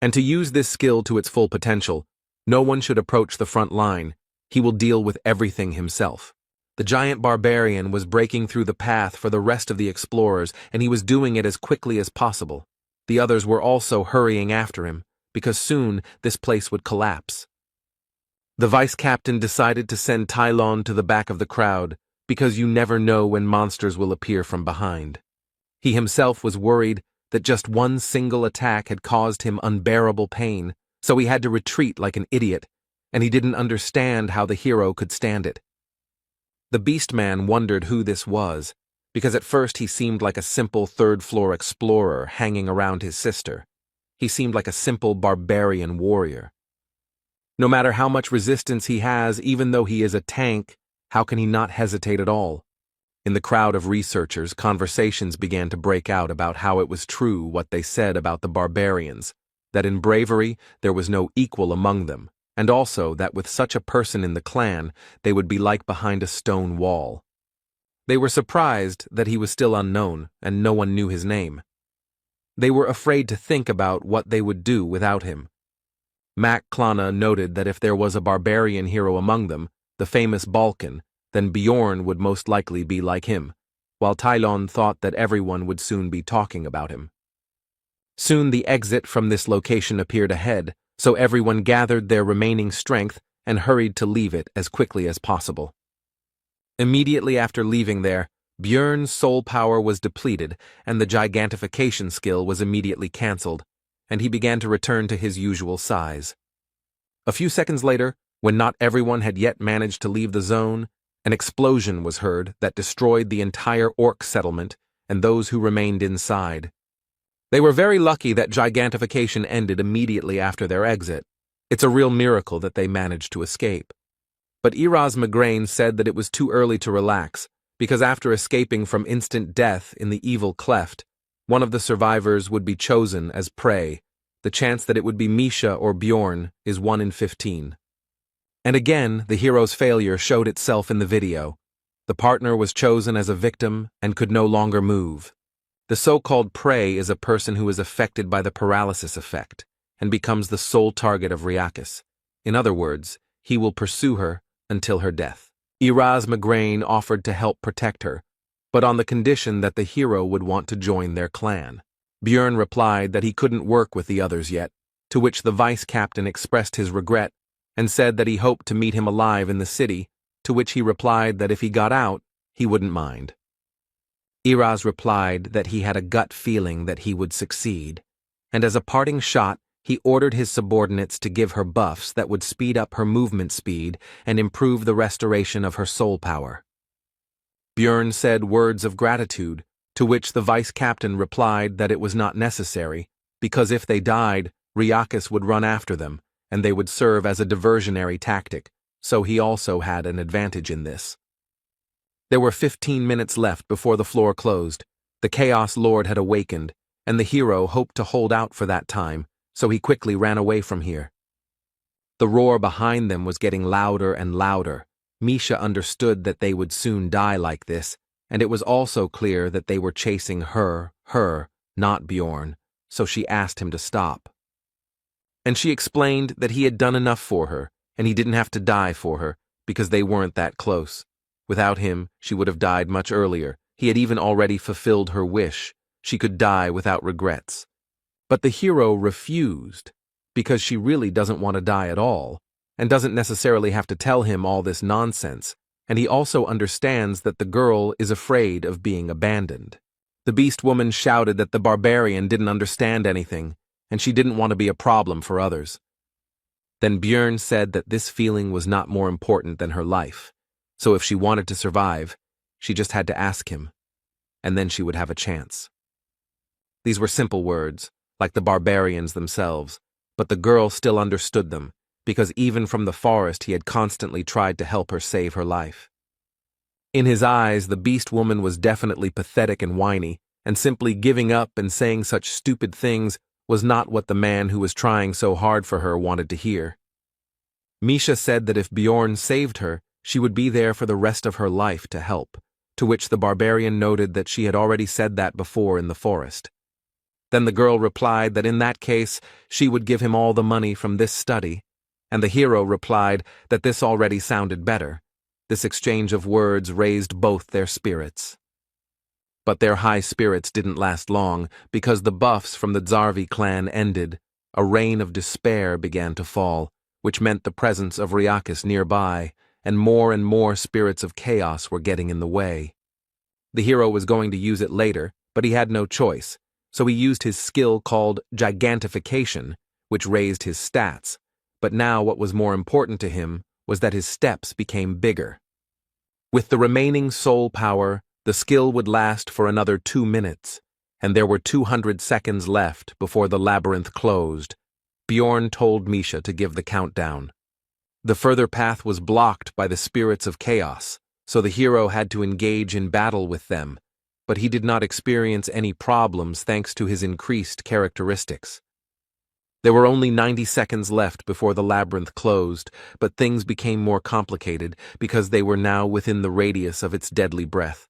And to use this skill to its full potential, no one should approach the front line. He will deal with everything himself. The giant barbarian was breaking through the path for the rest of the explorers, and he was doing it as quickly as possible. The others were also hurrying after him, because soon this place would collapse. The vice-captain decided to send Tylon to the back of the crowd, because you never know when monsters will appear from behind. He himself was worried that just one single attack had caused him unbearable pain, so he had to retreat like an idiot, and he didn't understand how the hero could stand it. The Beastman wondered who this was, because at first he seemed like a simple third-floor explorer hanging around his sister. He seemed like a simple barbarian warrior. No matter how much resistance he has, even though he is a tank, how can he not hesitate at all? In the crowd of researchers, conversations began to break out about how it was true what they said about the barbarians, that in bravery there was no equal among them, and also that with such a person in the clan, they would be like behind a stone wall. They were surprised that he was still unknown, and no one knew his name. They were afraid to think about what they would do without him. Mac Klana noted that if there was a barbarian hero among them, the famous Balkan, then Bjorn would most likely be like him, while Tylon thought that everyone would soon be talking about him. Soon the exit from this location appeared ahead, so everyone gathered their remaining strength and hurried to leave it as quickly as possible. Immediately after leaving there, Bjorn's soul power was depleted and the gigantification skill was immediately cancelled, and he began to return to his usual size. A few seconds later, when not everyone had yet managed to leave the zone, an explosion was heard that destroyed the entire orc settlement and those who remained inside. They were very lucky that gigantification ended immediately after their exit. It's a real miracle that they managed to escape. But Erasmus said that it was too early to relax, because after escaping from instant death in the evil cleft, one of the survivors would be chosen as prey. The chance that it would be Misha or Bjorn is 1 in 15. And again, the hero's failure showed itself in the video. The partner was chosen as a victim and could no longer move. The so-called prey is a person who is affected by the paralysis effect and becomes the sole target of Ryakis. In other words, he will pursue her until her death. Erasmus offered to help protect her, but on the condition that the hero would want to join their clan. Bjorn replied that he couldn't work with the others yet, to which the vice-captain expressed his regret and said that he hoped to meet him alive in the city, to which he replied that if he got out, he wouldn't mind. Iraz replied that he had a gut feeling that he would succeed, and as a parting shot, he ordered his subordinates to give her buffs that would speed up her movement speed and improve the restoration of her soul power. Björn said words of gratitude, to which the vice-captain replied that it was not necessary, because if they died, Riakis would run after them, and they would serve as a diversionary tactic, so he also had an advantage in this. There were 15 minutes left before the floor closed. The Chaos Lord had awakened, and the hero hoped to hold out for that time, so he quickly ran away from here. The roar behind them was getting louder and louder. Misha understood that they would soon die like this, and it was also clear that they were chasing her, not Bjorn, so she asked him to stop. And she explained that he had done enough for her, and he didn't have to die for her, because they weren't that close. Without him, she would have died much earlier. He had even already fulfilled her wish. She could die without regrets. But the hero refused, because she really doesn't want to die at all, and doesn't necessarily have to tell him all this nonsense, and he also understands that the girl is afraid of being abandoned. The beast woman shouted that the barbarian didn't understand anything, and she didn't want to be a problem for others. Then Björn said that this feeling was not more important than her life, so if she wanted to survive, she just had to ask him, and then she would have a chance. These were simple words, like the barbarians themselves, but the girl still understood them, because even from the forest he had constantly tried to help her save her life. In his eyes, the beast woman was definitely pathetic and whiny, and simply giving up and saying such stupid things was not what the man who was trying so hard for her wanted to hear. Misha said that if Bjorn saved her, she would be there for the rest of her life to help, to which the barbarian noted that she had already said that before in the forest. Then the girl replied that in that case she would give him all the money from this study, and the hero replied that this already sounded better. This exchange of words raised both their spirits. But their high spirits didn't last long, because the buffs from the Zarvi clan ended. A rain of despair began to fall, which meant the presence of Riakis nearby, and more spirits of chaos were getting in the way. The hero was going to use it later, but he had no choice, so he used his skill called gigantification, which raised his stats, but now what was more important to him was that his steps became bigger. With the remaining soul power, the skill would last for another 2 minutes, and there were 200 seconds left before the labyrinth closed. Bjorn told Misha to give the countdown. The further path was blocked by the spirits of chaos, so the hero had to engage in battle with them, but he did not experience any problems thanks to his increased characteristics. There were only 90 seconds left before the labyrinth closed, but things became more complicated because they were now within the radius of its deadly breath.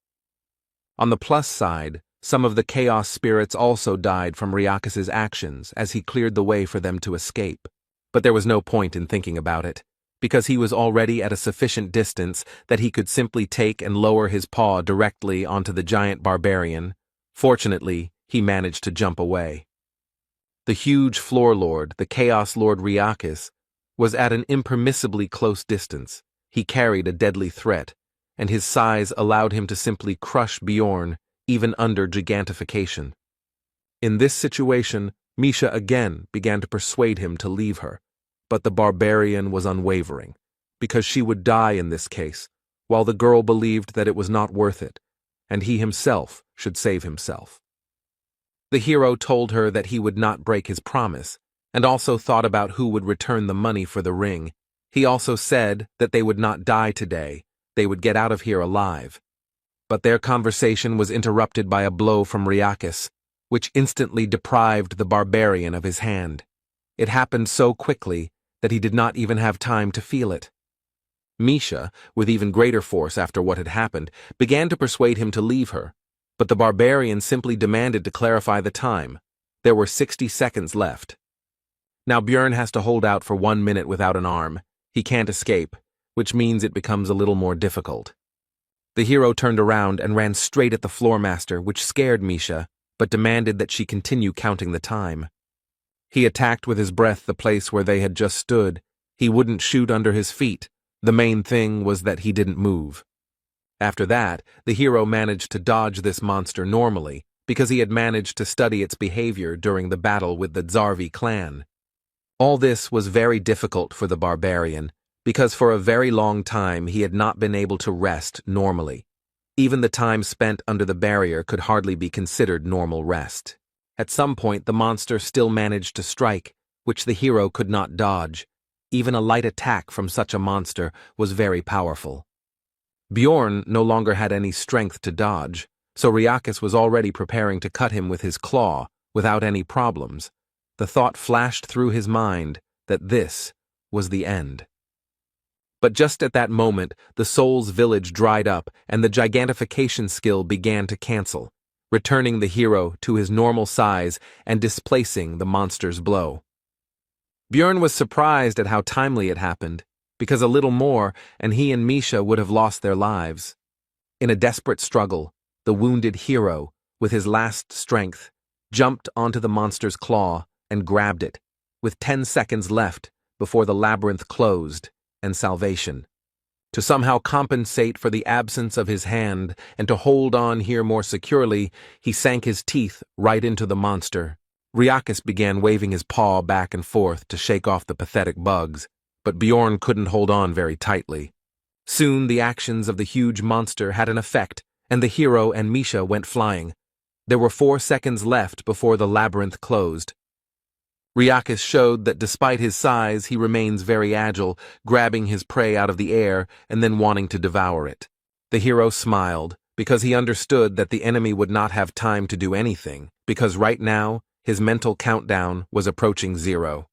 On the plus side, some of the chaos spirits also died from Riakis' actions as he cleared the way for them to escape. But there was no point in thinking about it, because he was already at a sufficient distance that he could simply take and lower his paw directly onto the giant barbarian. Fortunately, he managed to jump away. The huge floor lord, the Chaos Lord Riakis, was at an impermissibly close distance. He carried a deadly threat, and his size allowed him to simply crush Bjorn, even under gigantification. In this situation, Misha again began to persuade him to leave her, but the barbarian was unwavering, because she would die in this case, while the girl believed that it was not worth it, and he himself should save himself. The hero told her that he would not break his promise, and also thought about who would return the money for the ring. He also said that they would not die today, they would get out of here alive. But their conversation was interrupted by a blow from Riakis, which instantly deprived the barbarian of his hand. It happened so quickly that he did not even have time to feel it. Misha, with even greater force after what had happened, began to persuade him to leave her, but the barbarian simply demanded to clarify the time. There were 60 seconds left. Now Björn has to hold out for 1 minute without an arm. He can't escape, which means it becomes a little more difficult. The hero turned around and ran straight at the floormaster, which scared Misha, but demanded that she continue counting the time. He attacked with his breath the place where they had just stood. He wouldn't shoot under his feet. The main thing was that he didn't move. After that, the hero managed to dodge this monster normally, because he had managed to study its behavior during the battle with the Zarvi clan. All this was very difficult for the barbarian, because for a very long time he had not been able to rest normally. Even the time spent under the barrier could hardly be considered normal rest. At some point the monster still managed to strike, which the hero could not dodge. Even a light attack from such a monster was very powerful. Bjorn no longer had any strength to dodge, so Riakis was already preparing to cut him with his claw, without any problems. The thought flashed through his mind that this was the end. But just at that moment, the soul's village dried up and the gigantification skill began to cancel, returning the hero to his normal size and displacing the monster's blow. Bjorn was surprised at how timely it happened, because a little more and he and Misha would have lost their lives. In a desperate struggle, the wounded hero, with his last strength, jumped onto the monster's claw and grabbed it, with 10 seconds left before the labyrinth closed and salvation. To somehow compensate for the absence of his hand and to hold on here more securely, he sank his teeth right into the monster. Riakis began waving his paw back and forth to shake off the pathetic bugs, but Bjorn couldn't hold on very tightly. Soon the actions of the huge monster had an effect, and the hero and Misha went flying. There were 4 seconds left before the labyrinth closed. Riakis showed that despite his size, he remains very agile, grabbing his prey out of the air and then wanting to devour it. The hero smiled, because he understood that the enemy would not have time to do anything, because right now, his mental countdown was approaching 0.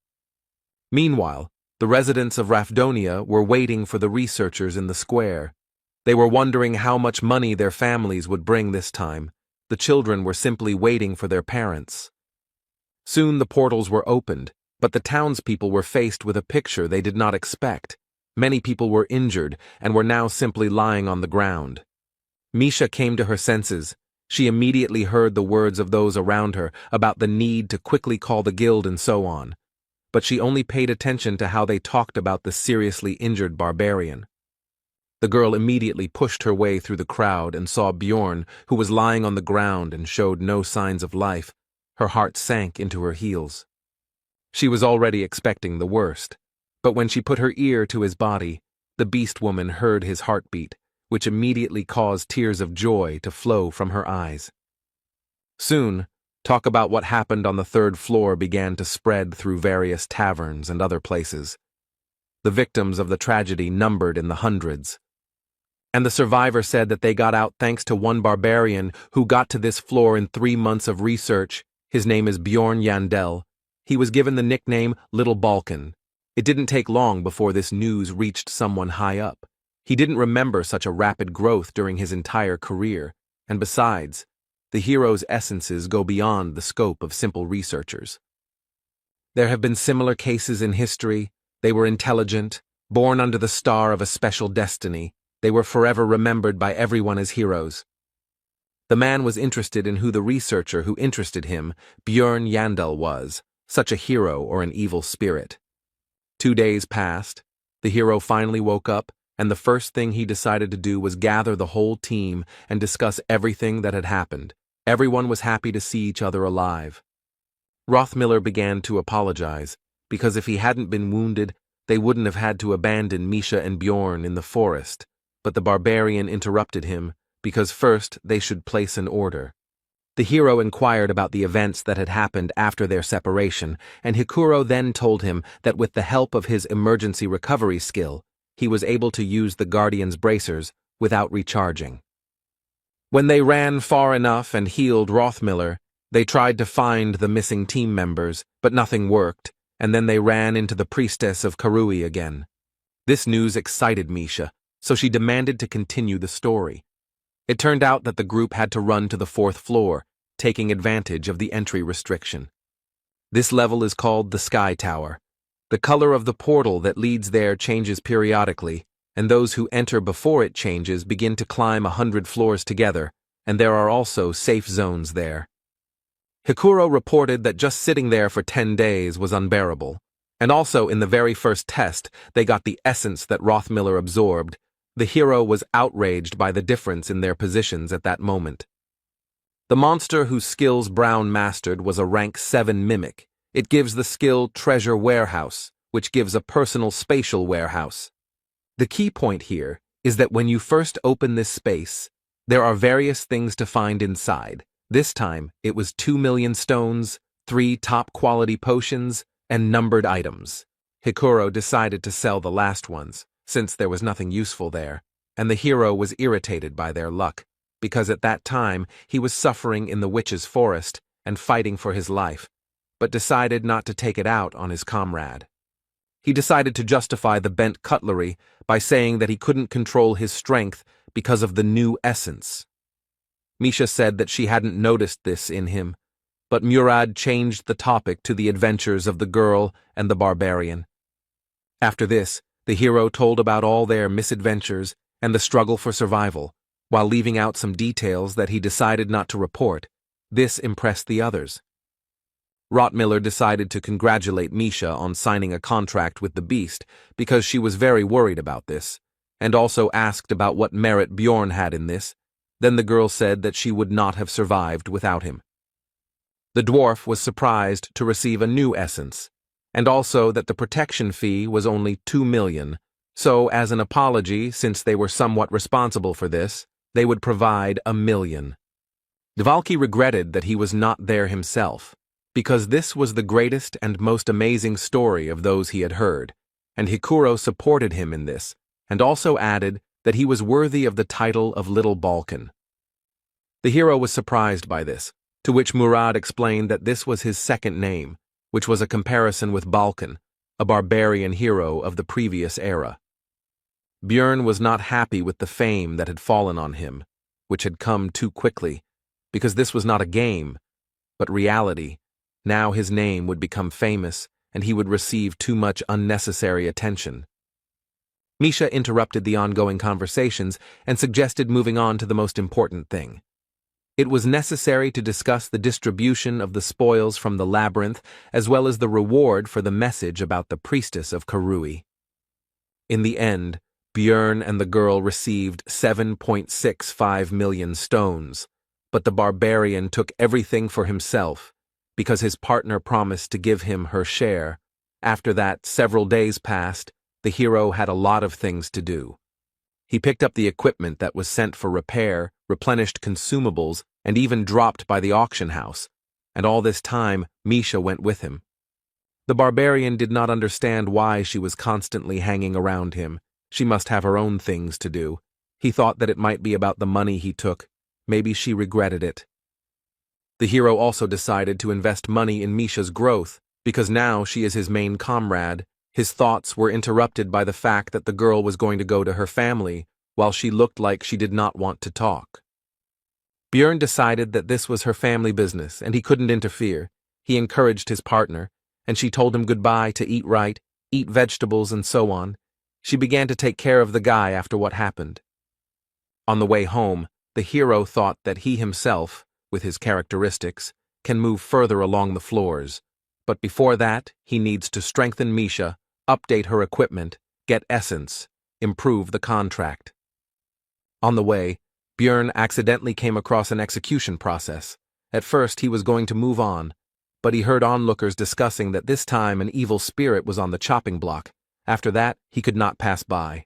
Meanwhile, the residents of Rapidonia were waiting for the researchers in the square. They were wondering how much money their families would bring this time. The children were simply waiting for their parents. Soon the portals were opened, but the townspeople were faced with a picture they did not expect. Many people were injured and were now simply lying on the ground. Misha came to her senses. She immediately heard the words of those around her about the need to quickly call the guild and so on. But she only paid attention to how they talked about the seriously injured barbarian. The girl immediately pushed her way through the crowd and saw Bjorn, who was lying on the ground and showed no signs of life. Her heart sank into her heels. She was already expecting the worst, but when she put her ear to his body, the beast woman heard his heartbeat, which immediately caused tears of joy to flow from her eyes. Soon, talk about what happened on the 3rd floor began to spread through various taverns and other places. The victims of the tragedy numbered in the hundreds. And the survivor said that they got out thanks to one barbarian who got to this floor in 3 months of research. His name is Bjorn Yandel. He was given the nickname Little Balkan. It didn't take long before this news reached someone high up. He didn't remember such a rapid growth during his entire career, and besides, the hero's essences go beyond the scope of simple researchers. There have been similar cases in history. They were intelligent, born under the star of a special destiny. They were forever remembered by everyone as heroes. The man was interested in who the researcher who interested him, Bjorn Yandel, was, such a hero or an evil spirit. 2 days passed. The hero finally woke up, and the first thing he decided to do was gather the whole team and discuss everything that had happened. Everyone was happy to see each other alive. Rothmiller began to apologize, because if he hadn't been wounded, they wouldn't have had to abandon Misha and Bjorn in the forest. But the barbarian interrupted him, because first they should place an order. The hero inquired about the events that had happened after their separation, and Hikuro then told him that with the help of his emergency recovery skill, he was able to use the Guardian's bracers without recharging. When they ran far enough and healed Rothmiller, they tried to find the missing team members, but nothing worked, and then they ran into the priestess of Karui again. This news excited Misha, so she demanded to continue the story. It turned out that the group had to run to the 4th floor, taking advantage of the entry restriction. This level is called the Sky Tower. The color of the portal that leads there changes periodically, and those who enter before it changes begin to climb 100 floors together, and there are also safe zones there. Hikuro reported that just sitting there for 10 days was unbearable. And also, in the very first test, they got the essence that Rothmiller absorbed. The hero was outraged by the difference in their positions at that moment. The monster whose skills Brown mastered was a rank 7 mimic. It gives the skill Treasure Warehouse, which gives a personal spatial warehouse. The key point here is that when you first open this space, there are various things to find inside. This time, it was 2 million stones, 3 top-quality potions, and numbered items. Hikuro decided to sell the last ones, since there was nothing useful there, and the hero was irritated by their luck, because at that time he was suffering in the witch's forest and fighting for his life, but decided not to take it out on his comrade. He decided to justify the bent cutlery by saying that he couldn't control his strength because of the new essence. Misha said that she hadn't noticed this in him, but Murad changed the topic to the adventures of the girl and the barbarian. After this, the hero told about all their misadventures and the struggle for survival, while leaving out some details that he decided not to report. This impressed the others. Rothmiller decided to congratulate Misha on signing a contract with the beast because she was very worried about this, and also asked about what merit Bjorn had in this. Then the girl said that she would not have survived without him. The dwarf was surprised to receive a new essence, and also that the protection fee was only 2 million, so as an apology, since they were somewhat responsible for this, they would provide 1 million. Dvalki regretted that he was not there himself, because this was the greatest and most amazing story of those he had heard, and Hikuro supported him in this, and also added that he was worthy of the title of Little Balkan. The hero was surprised by this, to which Murad explained that this was his second name, which was a comparison with Balkan, a barbarian hero of the previous era. Bjorn was not happy with the fame that had fallen on him, which had come too quickly, because this was not a game, but reality. Now his name would become famous, and he would receive too much unnecessary attention. Misha interrupted the ongoing conversations and suggested moving on to the most important thing. It was necessary to discuss the distribution of the spoils from the labyrinth as well as the reward for the message about the priestess of Karui. In the end, Bjorn and the girl received 7.65 million stones, but the barbarian took everything for himself because his partner promised to give him her share. After that, several days passed. The hero had a lot of things to do. He picked up the equipment that was sent for repair, replenished consumables, and even dropped by the auction house, and all this time Misha went with him. The barbarian did not understand why she was constantly hanging around him. She must have her own things to do. He thought that it might be about the money he took. Maybe she regretted it. The hero also decided to invest money in Misha's growth, because now she is his main comrade. His thoughts were interrupted by the fact that the girl was going to go to her family, while she looked like she did not want to talk. Bjorn decided that this was her family business, and he couldn't interfere. He encouraged his partner, and she told him goodbye to eat right, eat vegetables, and so on. She began to take care of the guy after what happened. On the way home, the hero thought that he himself, with his characteristics, can move further along the floors. But before that, he needs to strengthen Misha, update her equipment, get essence, improve the contract. On the way, Bjorn accidentally came across an execution process. At first, he was going to move on, but he heard onlookers discussing that this time an evil spirit was on the chopping block. After that, he could not pass by.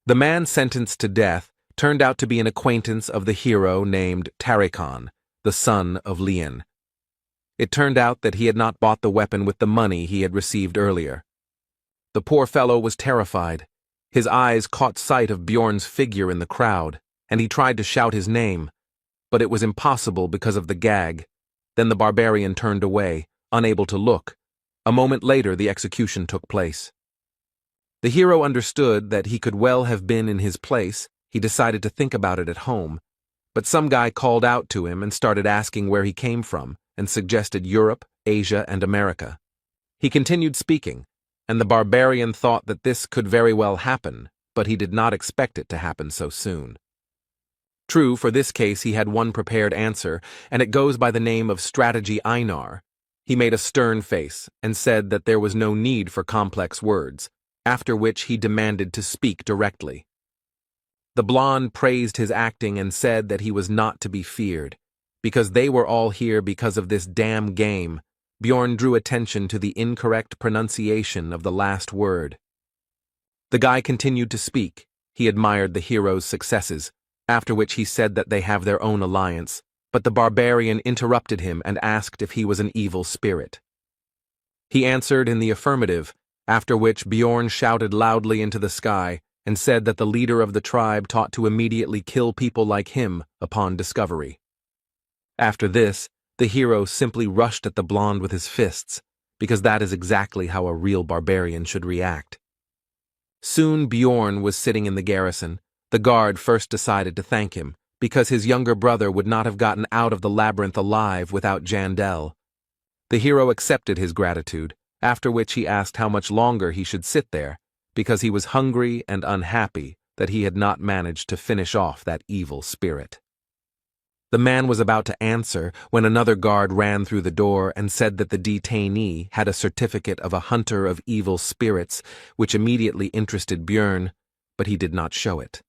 The man sentenced to death turned out to be an acquaintance of the hero named Tarikon, the son of Lian. It turned out that he had not bought the weapon with the money he had received earlier. The poor fellow was terrified. His eyes caught sight of Bjorn's figure in the crowd, and he tried to shout his name, but it was impossible because of the gag. Then the barbarian turned away, unable to look. A moment later, the execution took place. The hero understood that he could well have been in his place. He decided to think about it at home, but some guy called out to him and started asking where he came from, and suggested Europe, Asia, and America. He continued speaking, and the barbarian thought that this could very well happen, but he did not expect it to happen so soon. True, for this case he had one prepared answer, and it goes by the name of Strategy Einar. He made a stern face and said that there was no need for complex words, after which he demanded to speak directly. The blonde praised his acting and said that he was not to be feared, because they were all here because of this damn game. Bjorn drew attention to the incorrect pronunciation of the last word. The guy continued to speak. He admired the hero's successes, after which he said that they have their own alliance, but the barbarian interrupted him and asked if he was an evil spirit. He answered in the affirmative, after which Bjorn shouted loudly into the sky and said that the leader of the tribe taught to immediately kill people like him upon discovery. After this, the hero simply rushed at the blonde with his fists, because that is exactly how a real barbarian should react. Soon Bjorn was sitting in the garrison. The guard first decided to thank him, because his younger brother would not have gotten out of the labyrinth alive without Jandel. The hero accepted his gratitude, after which he asked how much longer he should sit there, because he was hungry and unhappy that he had not managed to finish off that evil spirit. The man was about to answer when another guard ran through the door and said that the detainee had a certificate of a hunter of evil spirits, which immediately interested Bjorn, but he did not show it.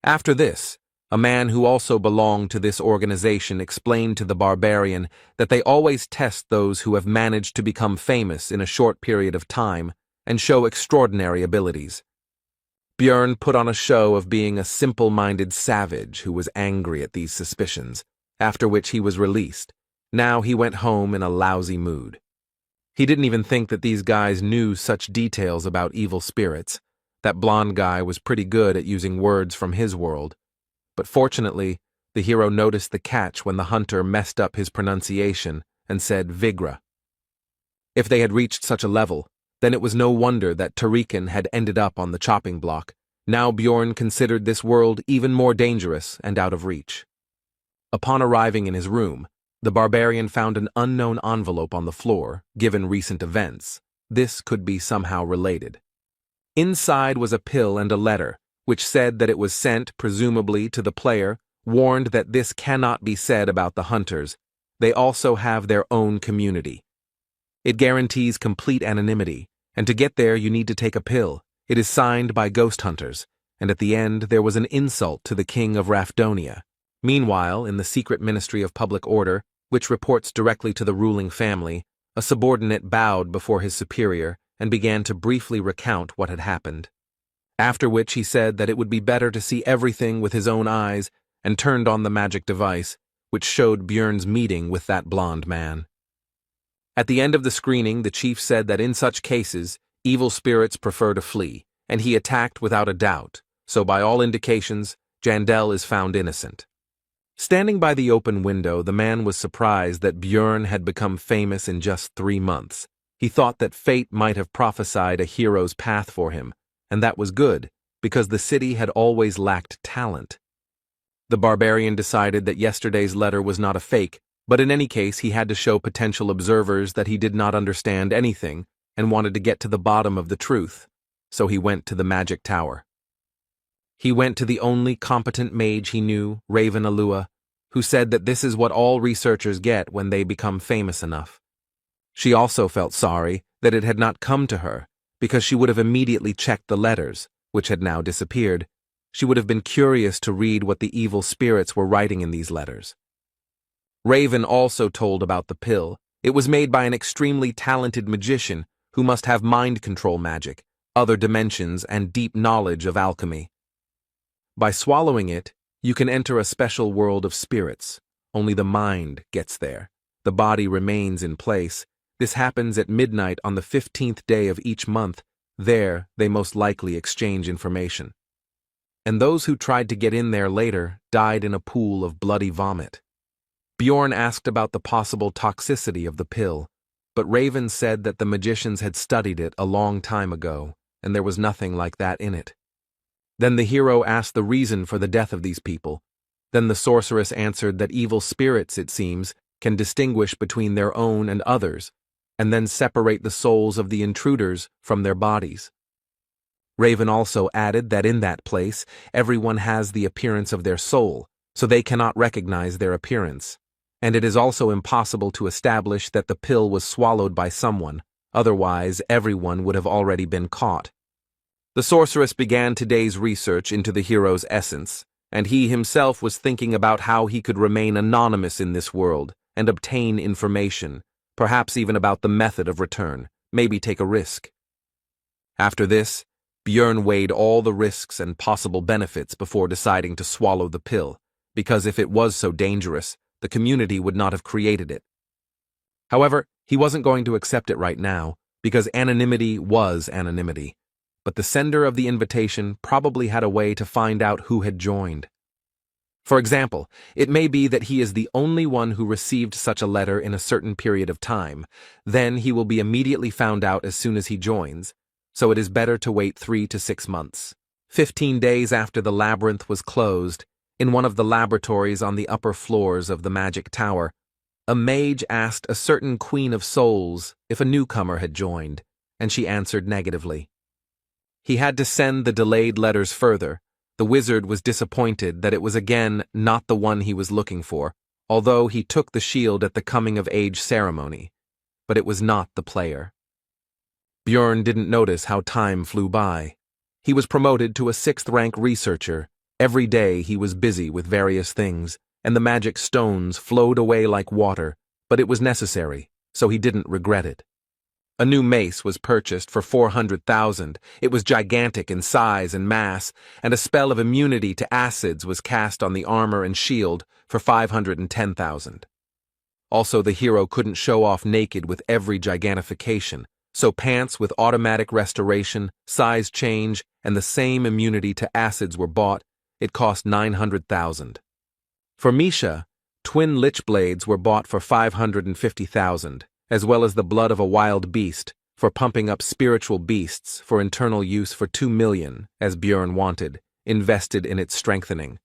After this, a man who also belonged to this organization explained to the barbarian that they always test those who have managed to become famous in a short period of time and show extraordinary abilities. Bjorn put on a show of being a simple-minded savage who was angry at these suspicions, after which he was released. Now he went home in a lousy mood. He didn't even think that these guys knew such details about evil spirits. That blonde guy was pretty good at using words from his world. But fortunately, the hero noticed the catch when the hunter messed up his pronunciation and said Vigra. If they had reached such a level, then it was no wonder that Tarikan had ended up on the chopping block. Now Bjorn considered this world even more dangerous and out of reach. Upon arriving in his room, the barbarian found an unknown envelope on the floor, given recent events. This could be somehow related. Inside was a pill and a letter, which said that it was sent, presumably, to the player, warned that this cannot be said about the hunters. They also have their own community. It guarantees complete anonymity, and to get there you need to take a pill. It is signed by ghost hunters, and at the end there was an insult to the king of Rapidonia. Meanwhile, in the secret Ministry of Public Order, which reports directly to the ruling family, a subordinate bowed before his superior and began to briefly recount what had happened. After which he said that it would be better to see everything with his own eyes and turned on the magic device, which showed Bjorn's meeting with that blonde man. At the end of the screening, the chief said that in such cases, evil spirits prefer to flee, and he attacked without a doubt, so by all indications, Jandel is found innocent. Standing by the open window, the man was surprised that Bjorn had become famous in just 3 months. He thought that fate might have prophesied a hero's path for him, and that was good, because the city had always lacked talent. The barbarian decided that yesterday's letter was not a fake, but in any case he had to show potential observers that he did not understand anything and wanted to get to the bottom of the truth, so he went to the magic tower. He went to the only competent mage he knew, Raven Alua, who said that this is what all researchers get when they become famous enough. She also felt sorry that it had not come to her, because she would have immediately checked the letters, which had now disappeared. She would have been curious to read what the evil spirits were writing in these letters. Raven also told about the pill. It was made by an extremely talented magician who must have mind control magic, other dimensions, and deep knowledge of alchemy. By swallowing it, you can enter a special world of spirits. Only the mind gets there. The body remains in place. This happens at midnight on the 15th day of each month. There, they most likely exchange information. And those who tried to get in there later died in a pool of bloody vomit. Bjorn asked about the possible toxicity of the pill, but Raven said that the magicians had studied it a long time ago, and there was nothing like that in it. Then the hero asked the reason for the death of these people. Then the sorceress answered that evil spirits, it seems, can distinguish between their own and others, and then separate the souls of the intruders from their bodies. Raven also added that in that place, everyone has the appearance of their soul, so they cannot recognize their appearance. And it is also impossible to establish that the pill was swallowed by someone, otherwise everyone would have already been caught. The sorceress began today's research into the hero's essence, and he himself was thinking about how he could remain anonymous in this world and obtain information, perhaps even about the method of return, maybe take a risk. After this, Björn weighed all the risks and possible benefits before deciding to swallow the pill, because if it was so dangerous, the community would not have created it. However, he wasn't going to accept it right now, because anonymity was anonymity. But the sender of the invitation probably had a way to find out who had joined. For example, it may be that he is the only one who received such a letter in a certain period of time. Then he will be immediately found out as soon as he joins, so it is better to wait 3 to 6 months. 15 days after the labyrinth was closed, in one of the laboratories on the upper floors of the magic tower, a mage asked a certain Queen of Souls if a newcomer had joined, and she answered negatively. He had to send the delayed letters further. The wizard was disappointed that it was again not the one he was looking for, although he took the shield at the coming-of-age ceremony. But it was not the player. Björn didn't notice how time flew by. He was promoted to a 6th-rank researcher. Every day he was busy with various things, and the magic stones flowed away like water, but it was necessary, so he didn't regret it. A new mace was purchased for 400,000. It was gigantic in size and mass, and a spell of immunity to acids was cast on the armor and shield for 510,000. Also, the hero couldn't show off naked with every gigantification, so pants with automatic restoration, size change, and the same immunity to acids were bought. It cost 900,000. For Misha, twin lich blades were bought for 550,000, as well as the blood of a wild beast for pumping up spiritual beasts for internal use for 2 million, as Björn wanted, invested in its strengthening.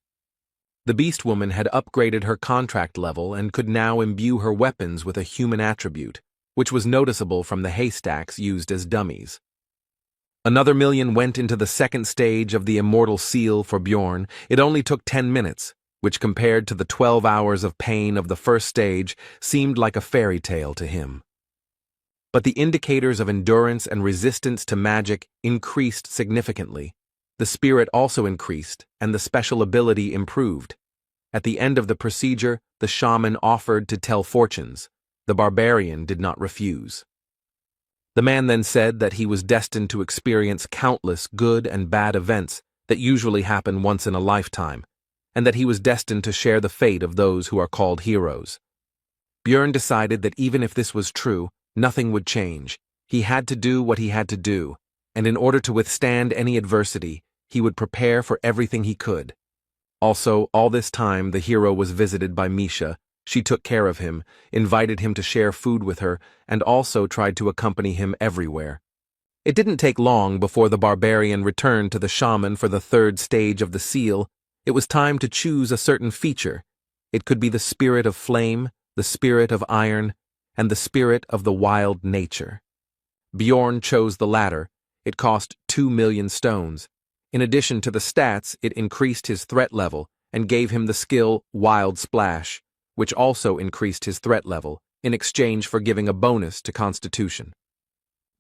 The beast woman had upgraded her contract level and could now imbue her weapons with a human attribute, which was noticeable from the haystacks used as dummies. Another 1 million went into the 2nd stage of the immortal seal for Björn. It only took 10 minutes, which compared to the 12 hours of pain of the 1st stage seemed like a fairy tale to him. But the indicators of endurance and resistance to magic increased significantly. The spirit also increased, and the special ability improved. At the end of the procedure, the shaman offered to tell fortunes. The barbarian did not refuse. The man then said that he was destined to experience countless good and bad events that usually happen once in a lifetime, and that he was destined to share the fate of those who are called heroes. Björn decided that even if this was true, nothing would change. He had to do what he had to do, and in order to withstand any adversity, he would prepare for everything he could. Also, all this time the hero was visited by Misha. She took care of him, invited him to share food with her, and also tried to accompany him everywhere. It didn't take long before the barbarian returned to the shaman for the 3rd stage of the seal. It was time to choose a certain feature. It could be the spirit of flame, the spirit of iron, and the spirit of the wild nature. Björn chose the latter. It cost 2 million stones. In addition to the stats, it increased his threat level and gave him the skill Wild Splash, which also increased his threat level, in exchange for giving a bonus to Constitution.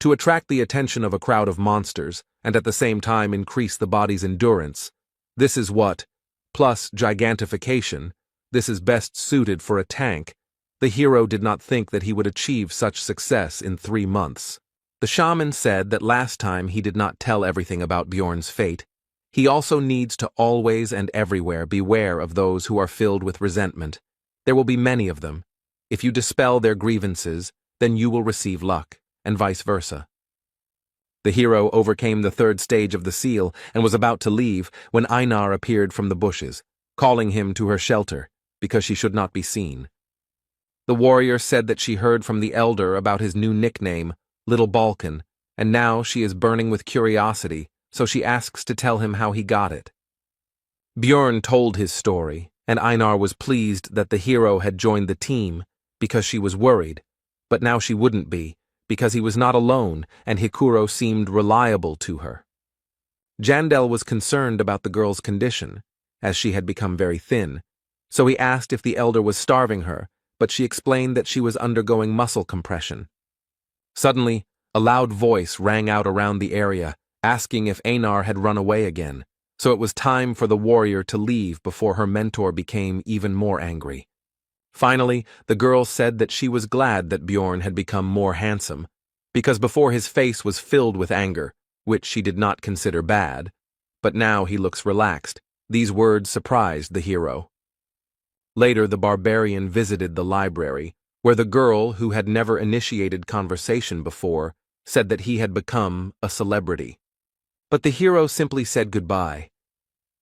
To attract the attention of a crowd of monsters, and at the same time increase the body's endurance, this is what, plus gigantification, this is best suited for a tank. The hero did not think that he would achieve such success in 3 months. The shaman said that last time he did not tell everything about Björn's fate. He also needs to always and everywhere beware of those who are filled with resentment. There will be many of them. If you dispel their grievances, then you will receive luck, and vice versa. The hero overcame the 3rd stage of the seal and was about to leave when Anar appeared from the bushes, calling him to her shelter, because she should not be seen. The warrior said that she heard from the elder about his new nickname, Little Balkan, and now she is burning with curiosity, so she asks to tell him how he got it. Björn told his story, and Einar was pleased that the hero had joined the team, because she was worried, but now she wouldn't be, because he was not alone and Hikuro seemed reliable to her. Jandel was concerned about the girl's condition, as she had become very thin, So he asked if the elder was starving her, but she explained that she was undergoing muscle compression. Suddenly, a loud voice rang out around the area, asking if Anar had run away again, so it was time for the warrior to leave before her mentor became even more angry. Finally, the girl said that she was glad that Bjorn had become more handsome, because before his face was filled with anger, which she did not consider bad, but now he looks relaxed. These words surprised the hero. Later, the barbarian visited the library, where the girl, who had never initiated conversation before, said that he had become a celebrity. But the hero simply said goodbye.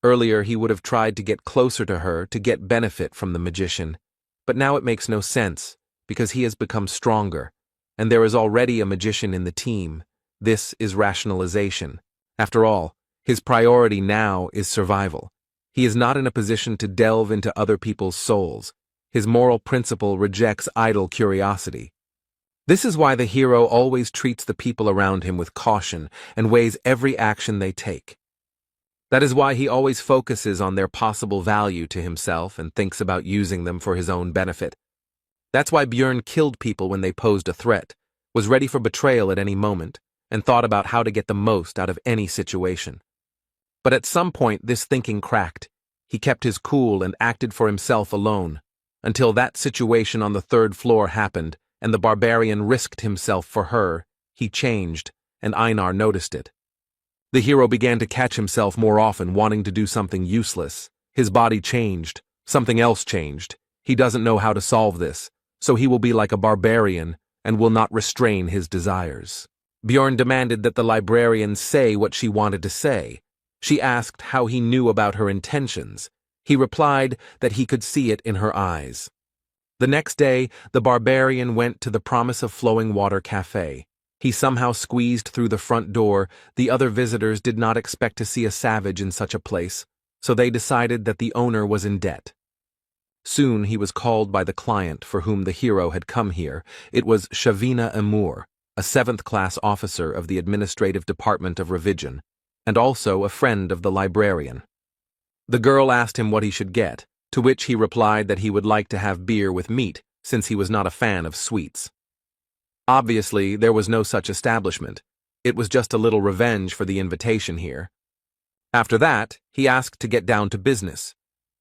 Earlier, he would have tried to get closer to her to get benefit from the magician, but now it makes no sense, because he has become stronger, and there is already a magician in the team. This is rationalization. After all, his priority now is survival. He is not in a position to delve into other people's souls. His moral principle rejects idle curiosity. This is why the hero always treats the people around him with caution and weighs every action they take. That is why he always focuses on their possible value to himself and thinks about using them for his own benefit. That's why Bjorn killed people when they posed a threat, was ready for betrayal at any moment, and thought about how to get the most out of any situation. But at some point this thinking cracked. He kept his cool and acted for himself alone, until that situation on the 3rd floor happened, and the barbarian risked himself for her. He changed, and Einar noticed it. The hero began to catch himself more often wanting to do something useless. His body changed, something else changed. He doesn't know how to solve this, so he will be like a barbarian and will not restrain his desires. Bjorn demanded that the librarian say what she wanted to say. She asked how he knew about her intentions. He replied that he could see it in her eyes. The next day, the barbarian went to the Promise of Flowing Water cafe. He somehow squeezed through the front door. The other visitors did not expect to see a savage in such a place, so they decided that the owner was in debt. Soon he was called by the client for whom the hero had come here. It was Shavina Amur, a 7th-class officer of the Administrative Department of Revision, and also a friend of the librarian. The girl asked him what he should get, to which he replied that he would like to have beer with meat, since he was not a fan of sweets. Obviously, there was no such establishment. It was just a little revenge for the invitation here. After that, he asked to get down to business.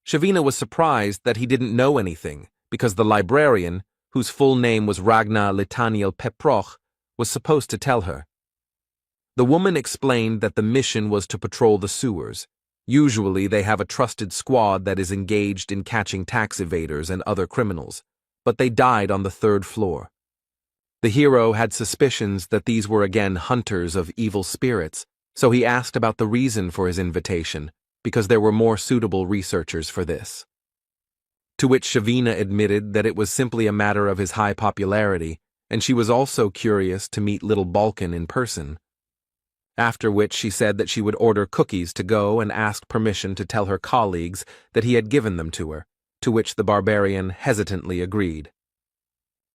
Shavina was surprised that he didn't know anything, because the librarian, whose full name was Ragna Litaniel Peproch, was supposed to tell her. The woman explained that the mission was to patrol the sewers. Usually they have a trusted squad that is engaged in catching tax evaders and other criminals, but they died on the 3rd floor. The hero had suspicions that these were again hunters of evil spirits, so he asked about the reason for his invitation, because there were more suitable researchers for this. To which Shavina admitted that it was simply a matter of his high popularity, and she was also curious to meet little Balkan in person. After which she said that she would order cookies to go and asked permission to tell her colleagues that he had given them to her, to which the barbarian hesitantly agreed.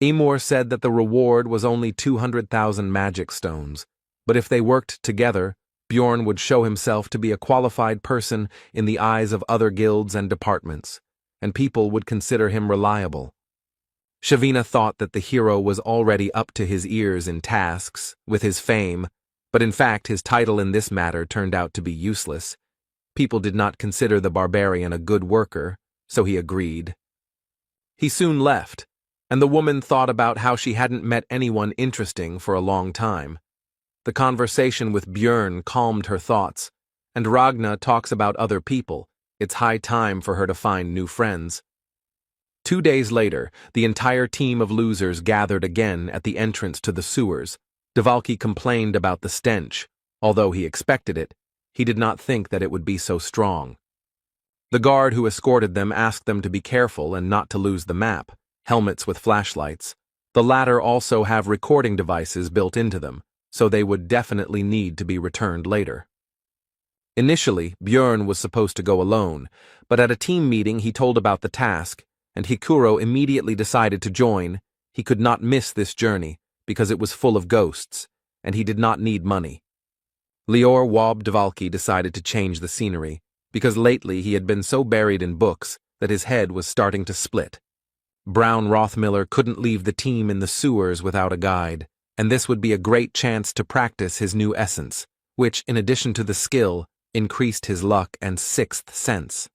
Amur said that the reward was only 200,000 magic stones, but if they worked together, Bjorn would show himself to be a qualified person in the eyes of other guilds and departments, and people would consider him reliable. Shavina thought that the hero was already up to his ears in tasks, with his fame, but in fact his title in this matter turned out to be useless. People did not consider the barbarian a good worker, so he agreed. He soon left, and the woman thought about how she hadn't met anyone interesting for a long time. The conversation with Bjorn calmed her thoughts, and Ragna talks about other people. It's high time for her to find new friends. 2 days later, the entire team of losers gathered again at the entrance to the sewers. Dvalki complained about the stench. Although he expected it, he did not think that it would be so strong. The guard who escorted them asked them to be careful and not to lose the map, helmets with flashlights. The latter also have recording devices built into them, so they would definitely need to be returned later. Initially, Bjorn was supposed to go alone, but at a team meeting he told about the task, and Hikuro immediately decided to join. He could not miss this journey, because it was full of ghosts, and he did not need money. Lior Wab Dvalki decided to change the scenery, because lately he had been so buried in books that his head was starting to split. Brown Rothmiller couldn't leave the team in the sewers without a guide, and this would be a great chance to practice his new essence, which, in addition to the skill, increased his luck and sixth sense.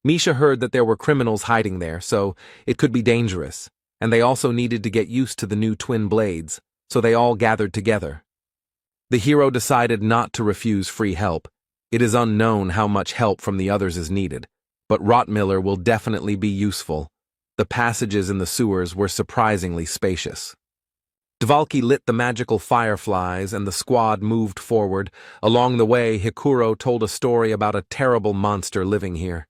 Misha heard that there were criminals hiding there, so it could be dangerous, and they also needed to get used to the new twin blades, so they all gathered together. The hero decided not to refuse free help. It is unknown how much help from the others is needed, but Rothmiller will definitely be useful. The passages in the sewers were surprisingly spacious. Dvalki lit the magical fireflies and the squad moved forward. Along the way, Hikuro told a story about a terrible monster living here.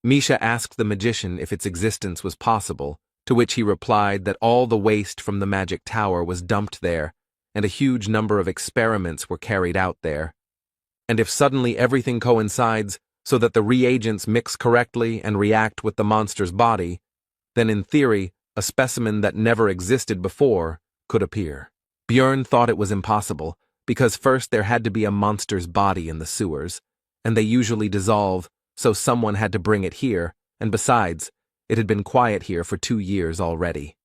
Misha asked the magician if its existence was possible, to which he replied that all the waste from the magic tower was dumped there, and a huge number of experiments were carried out there. And if suddenly everything coincides so that the reagents mix correctly and react with the monster's body, then in theory, a specimen that never existed before could appear. Björn thought it was impossible, because first there had to be a monster's body in the sewers, and they usually dissolve, so someone had to bring it here, and besides, it had been quiet here for 2 years already.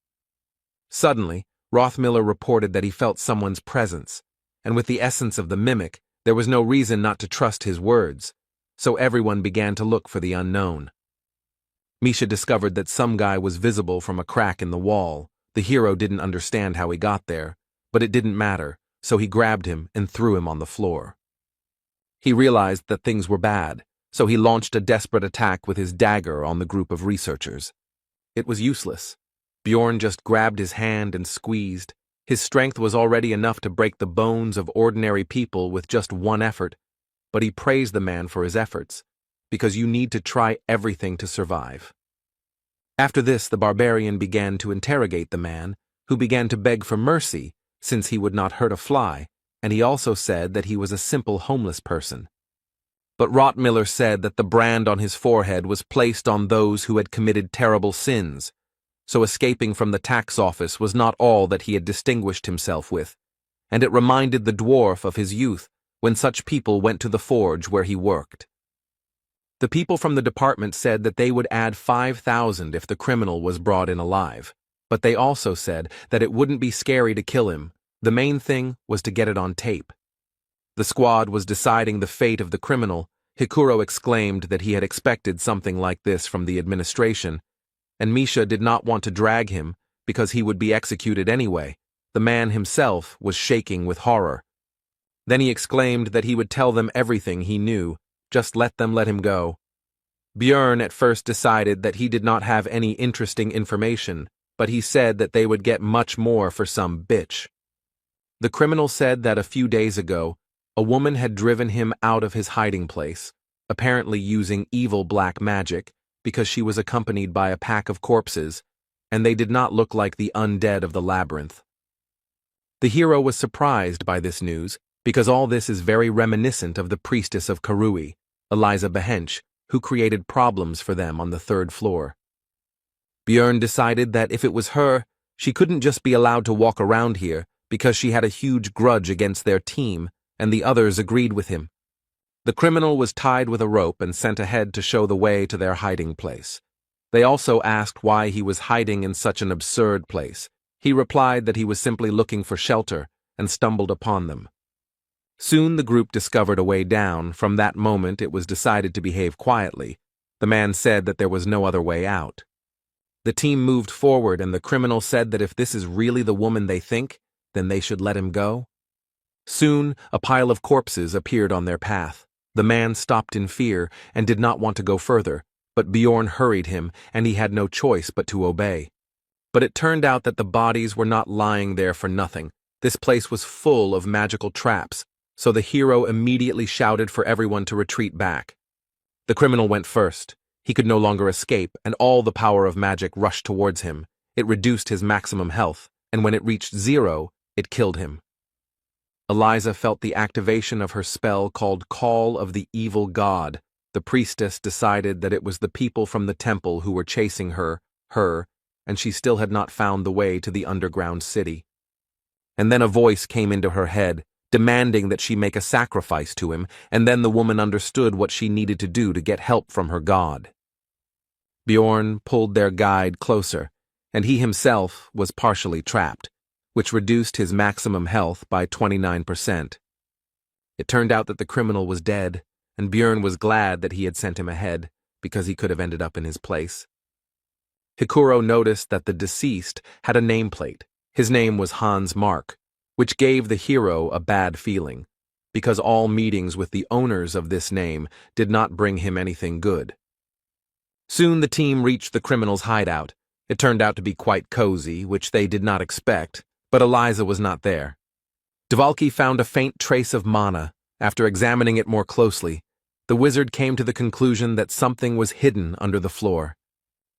Suddenly, Rothmiller reported that he felt someone's presence, and with the essence of the mimic, there was no reason not to trust his words, so everyone began to look for the unknown. Misha discovered that some guy was visible from a crack in the wall. The hero didn't understand how he got there, but it didn't matter, so he grabbed him and threw him on the floor. He realized that things were bad, so he launched a desperate attack with his dagger on the group of researchers. It was useless. Bjorn just grabbed his hand and squeezed. His strength was already enough to break the bones of ordinary people with just one effort, but he praised the man for his efforts, because you need to try everything to survive. After this, the barbarian began to interrogate the man, who began to beg for mercy, since he would not hurt a fly, and he also said that he was a simple homeless person. But Rothmiller said that the brand on his forehead was placed on those who had committed terrible sins, so escaping from the tax office was not all that he had distinguished himself with, and it reminded the dwarf of his youth when such people went to the forge where he worked. The people from the department said that they would add 5,000 if the criminal was brought in alive, but they also said that it wouldn't be scary to kill him. The main thing was to get it on tape. The squad was deciding the fate of the criminal. Hikuro exclaimed that he had expected something like this from the administration, and Misha did not want to drag him because he would be executed anyway. The man himself was shaking with horror. Then he exclaimed that he would tell them everything he knew. Just let them let him go. Björn at first decided that he did not have any interesting information, but he said that they would get much more for some bitch. The criminal said that a few days ago, a woman had driven him out of his hiding place, apparently using evil black magic, because she was accompanied by a pack of corpses, and they did not look like the undead of the labyrinth. The hero was surprised by this news, because all this is very reminiscent of the priestess of Karui, Eliza Behench, who created problems for them on the 3rd floor. Björn decided that if it was her, she couldn't just be allowed to walk around here because she had a huge grudge against their team, and the others agreed with him. The criminal was tied with a rope and sent ahead to show the way to their hiding place. They also asked why he was hiding in such an absurd place. He replied that he was simply looking for shelter and stumbled upon them. Soon the group discovered a way down. From that moment it was decided to behave quietly. The man said that there was no other way out. The team moved forward and the criminal said that if this is really the woman they think, then they should let him go. Soon a pile of corpses appeared on their path. The man stopped in fear and did not want to go further, but Bjorn hurried him and he had no choice but to obey. But it turned out that the bodies were not lying there for nothing. This place was full of magical traps, so the hero immediately shouted for everyone to retreat back. The criminal went first. He could no longer escape, and all the power of magic rushed towards him. It reduced his maximum health, and when it reached 0, it killed him. Eliza felt the activation of her spell called Call of the Evil God. The priestess decided that it was the people from the temple who were chasing her, and she still had not found the way to the underground city. And then a voice came into her head, demanding that she make a sacrifice to him, and then the woman understood what she needed to do to get help from her god. Bjorn pulled their guide closer, and he himself was partially trapped, which reduced his maximum health by 29%. It turned out that the criminal was dead, and Bjorn was glad that he had sent him ahead, because he could have ended up in his place. Hikuro noticed that the deceased had a nameplate. His name was Hans Mark, which gave the hero a bad feeling, because all meetings with the owners of this name did not bring him anything good. Soon the team reached the criminal's hideout. It turned out to be quite cozy, which they did not expect, but Eliza was not there. Dvalki found a faint trace of mana. After examining it more closely, the wizard came to the conclusion that something was hidden under the floor.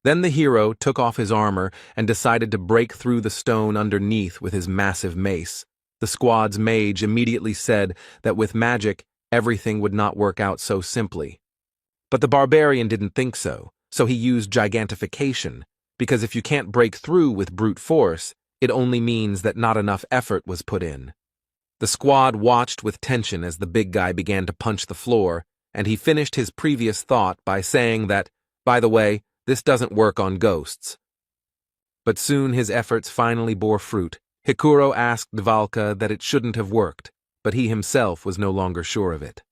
Then the hero took off his armor and decided to break through the stone underneath with his massive mace. The squad's mage immediately said that with magic, everything would not work out so simply. But the barbarian didn't think so he used gigantification, because if you can't break through with brute force, it only means that not enough effort was put in. The squad watched with tension as the big guy began to punch the floor, and he finished his previous thought by saying that, by the way, this doesn't work on ghosts. But soon his efforts finally bore fruit. Hikuro asked Dvalka that it shouldn't have worked, but he himself was no longer sure of it.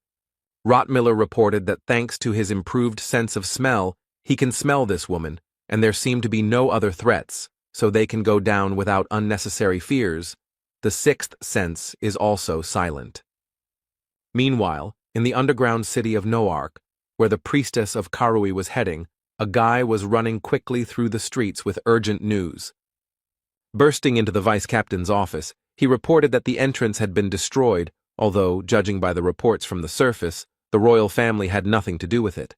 Rottmiller reported that thanks to his improved sense of smell, he can smell this woman, and there seem to be no other threats, so they can go down without unnecessary fears. The sixth sense is also silent. Meanwhile, in the underground city of Noark, where the priestess of Karui was heading, a guy was running quickly through the streets with urgent news. Bursting into the vice-captain's office, he reported that the entrance had been destroyed, although, judging by the reports from the surface, the royal family had nothing to do with it.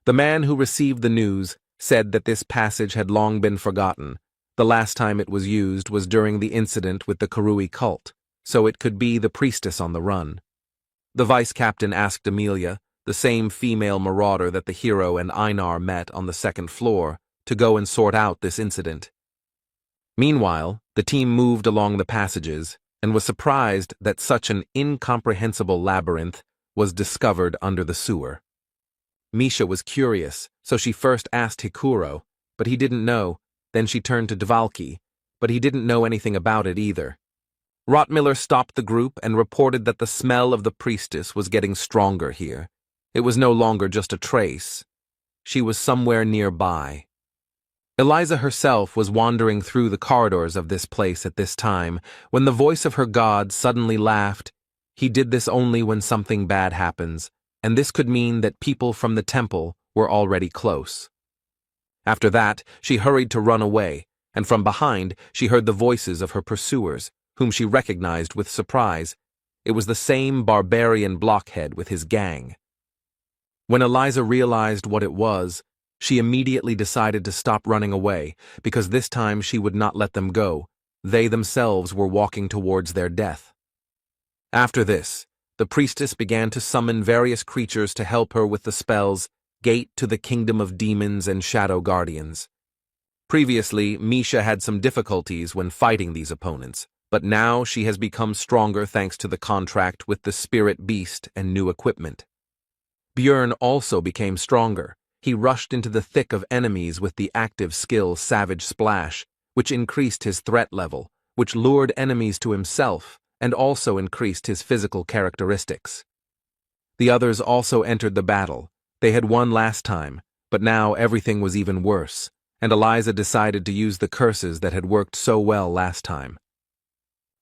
The man who received the news said that this passage had long been forgotten. The last time it was used was during the incident with the Karui cult, so it could be the priestess on the run. The vice-captain asked Amelia, the same female marauder that the hero and Einar met on the second floor, to go and sort out this incident. Meanwhile, the team moved along the passages and was surprised that such an incomprehensible labyrinth was discovered under the sewer. Misha was curious, so she first asked Hikuro, but he didn't know. Then she turned to Dvalki, but he didn't know anything about it either. Rottmiller stopped the group and reported that the smell of the priestess was getting stronger here. It was no longer just a trace. She was somewhere nearby. Eliza herself was wandering through the corridors of this place at this time when the voice of her god suddenly laughed. He did this only when something bad happens, and this could mean that people from the temple were already close. After that, she hurried to run away, and from behind she heard the voices of her pursuers, whom she recognized with surprise. It was the same barbarian blockhead with his gang. When Eliza realized what it was, she immediately decided to stop running away, because this time she would not let them go. They themselves were walking towards their death. After this, the priestess began to summon various creatures to help her with the spells Gate to the Kingdom of Demons and Shadow Guardians. Previously, Misha had some difficulties when fighting these opponents, but now she has become stronger thanks to the contract with the spirit beast and new equipment. Björn also became stronger. He rushed into the thick of enemies with the active skill Savage Splash, which increased his threat level, which lured enemies to himself, and also increased his physical characteristics. The others also entered the battle. They had won last time, but now everything was even worse, and Eliza decided to use the curses that had worked so well last time.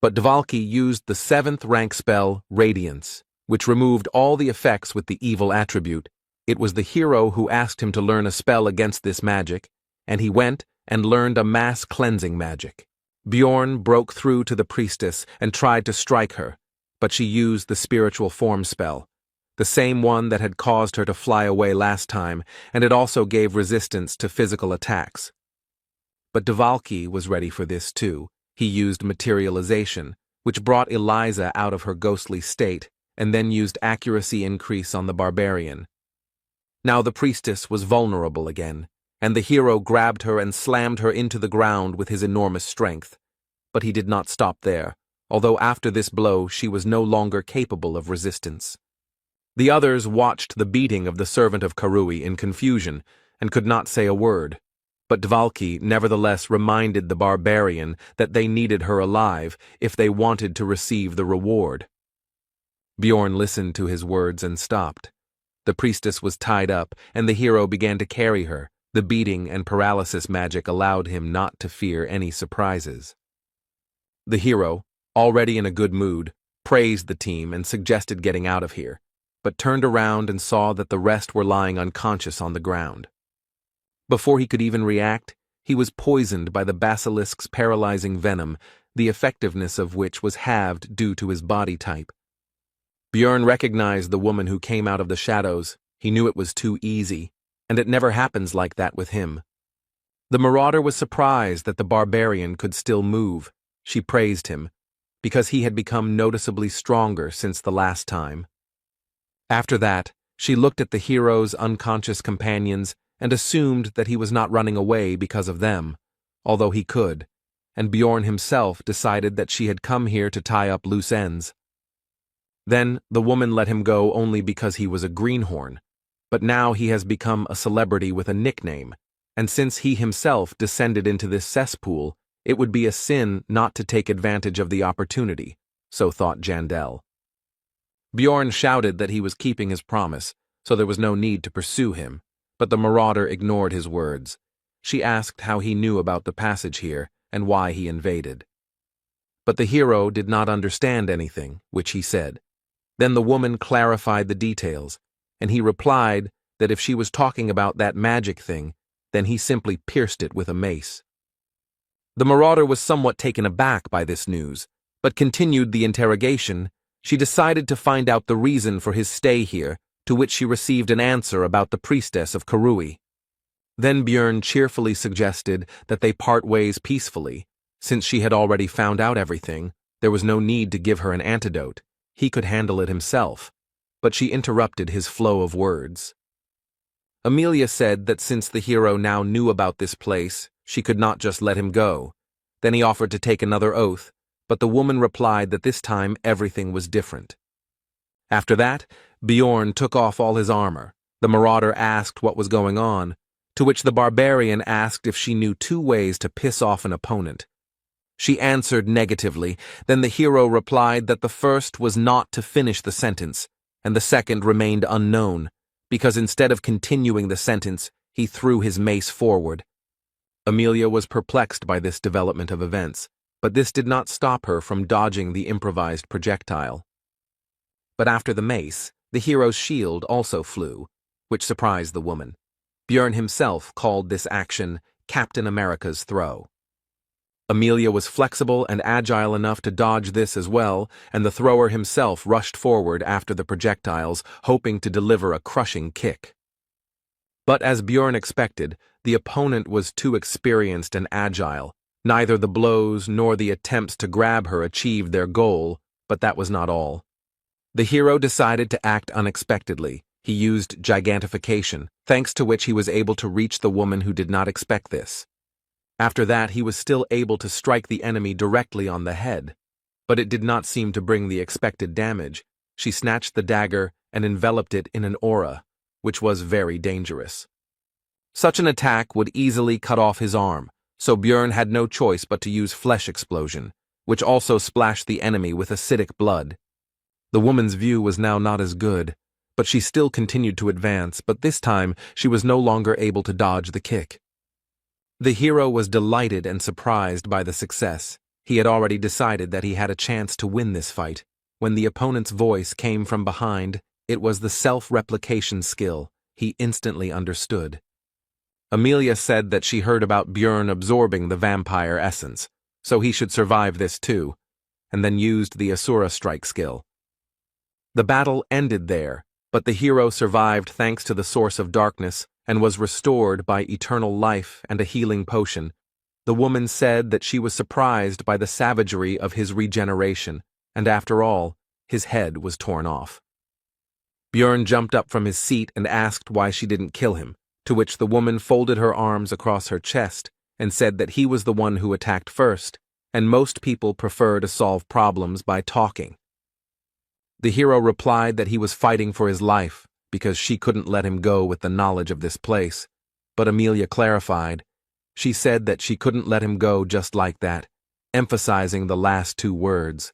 But Dvalki used the 7th rank spell, Radiance, which removed all the effects with the evil attribute. It was the hero who asked him to learn a spell against this magic, and he went and learned a mass cleansing magic. Bjorn broke through to the priestess and tried to strike her, but she used the spiritual form spell, the same one that had caused her to fly away last time, and it also gave resistance to physical attacks. But Dvalki was ready for this too. He used materialization, which brought Eliza out of her ghostly state, and then used accuracy increase on the barbarian. Now the priestess was vulnerable again, and the hero grabbed her and slammed her into the ground with his enormous strength. But he did not stop there, although after this blow she was no longer capable of resistance. The others watched the beating of the servant of Karui in confusion, and could not say a word. But Dvalki nevertheless reminded the barbarian that they needed her alive if they wanted to receive the reward. Bjorn listened to his words and stopped. The priestess was tied up, and the hero began to carry her. The beating and paralysis magic allowed him not to fear any surprises. The hero, already in a good mood, praised the team and suggested getting out of here, but turned around and saw that the rest were lying unconscious on the ground. Before he could even react, he was poisoned by the basilisk's paralyzing venom, the effectiveness of which was halved due to his body type. Bjorn recognized the woman who came out of the shadows. He knew it was too easy, and it never happens like that with him. The marauder was surprised that the barbarian could still move. She praised him, because he had become noticeably stronger since the last time. After that, she looked at the hero's unconscious companions and assumed that he was not running away because of them, although he could, and Bjorn himself decided that she had come here to tie up loose ends. Then the woman let him go only because he was a greenhorn, but now he has become a celebrity with a nickname, and since he himself descended into this cesspool, it would be a sin not to take advantage of the opportunity, so thought Jandel. Bjorn shouted that he was keeping his promise, so there was no need to pursue him, but the marauder ignored his words. She asked how he knew about the passage here and why he invaded. But the hero did not understand anything, which he said. Then the woman clarified the details, and he replied that if she was talking about that magic thing, then he simply pierced it with a mace. The marauder was somewhat taken aback by this news, but continued the interrogation. She decided to find out the reason for his stay here, to which she received an answer about the priestess of Karui. Then Bjorn cheerfully suggested that they part ways peacefully. Since she had already found out everything, there was no need to give her an antidote. He could handle it himself. But she interrupted his flow of words. Amelia said that since the hero now knew about this place, she could not just let him go. Then he offered to take another oath, but the woman replied that this time everything was different. After that, Bjorn took off all his armor. The marauder asked what was going on, to which the barbarian asked if she knew 2 ways to piss off an opponent. She answered negatively. Then the hero replied that the first was not to finish the sentence, and the second remained unknown, because instead of continuing the sentence, he threw his mace forward. Amelia was perplexed by this development of events, but this did not stop her from dodging the improvised projectile. But after the mace, the hero's shield also flew, which surprised the woman. Bjorn himself called this action Captain America's throw. Amelia was flexible and agile enough to dodge this as well, and the thrower himself rushed forward after the projectiles, hoping to deliver a crushing kick. But as Bjorn expected, the opponent was too experienced and agile. Neither the blows nor the attempts to grab her achieved their goal, but that was not all. The hero decided to act unexpectedly. He used gigantification, thanks to which he was able to reach the woman who did not expect this. After that, he was still able to strike the enemy directly on the head, but it did not seem to bring the expected damage. She snatched the dagger and enveloped it in an aura, which was very dangerous. Such an attack would easily cut off his arm, so Bjorn had no choice but to use flesh explosion, which also splashed the enemy with acidic blood. The woman's view was now not as good, but she still continued to advance, but this time she was no longer able to dodge the kick. The hero was delighted and surprised by the success. He had already decided that he had a chance to win this fight. When the opponent's voice came from behind, it was the self-replication skill. He instantly understood. Amelia said that she heard about Bjorn absorbing the vampire essence, so he should survive this too, and then used the Asura strike skill. The battle ended there, but the hero survived thanks to the source of darkness and was restored by eternal life and a healing potion. The woman said that she was surprised by the savagery of his regeneration, and after all, his head was torn off. Bjorn jumped up from his seat and asked why she didn't kill him, to which the woman folded her arms across her chest and said that he was the one who attacked first, and most people prefer to solve problems by talking. The hero replied that he was fighting for his life, because she couldn't let him go with the knowledge of this place, but Amelia clarified. She said that she couldn't let him go just like that, emphasizing the last two words.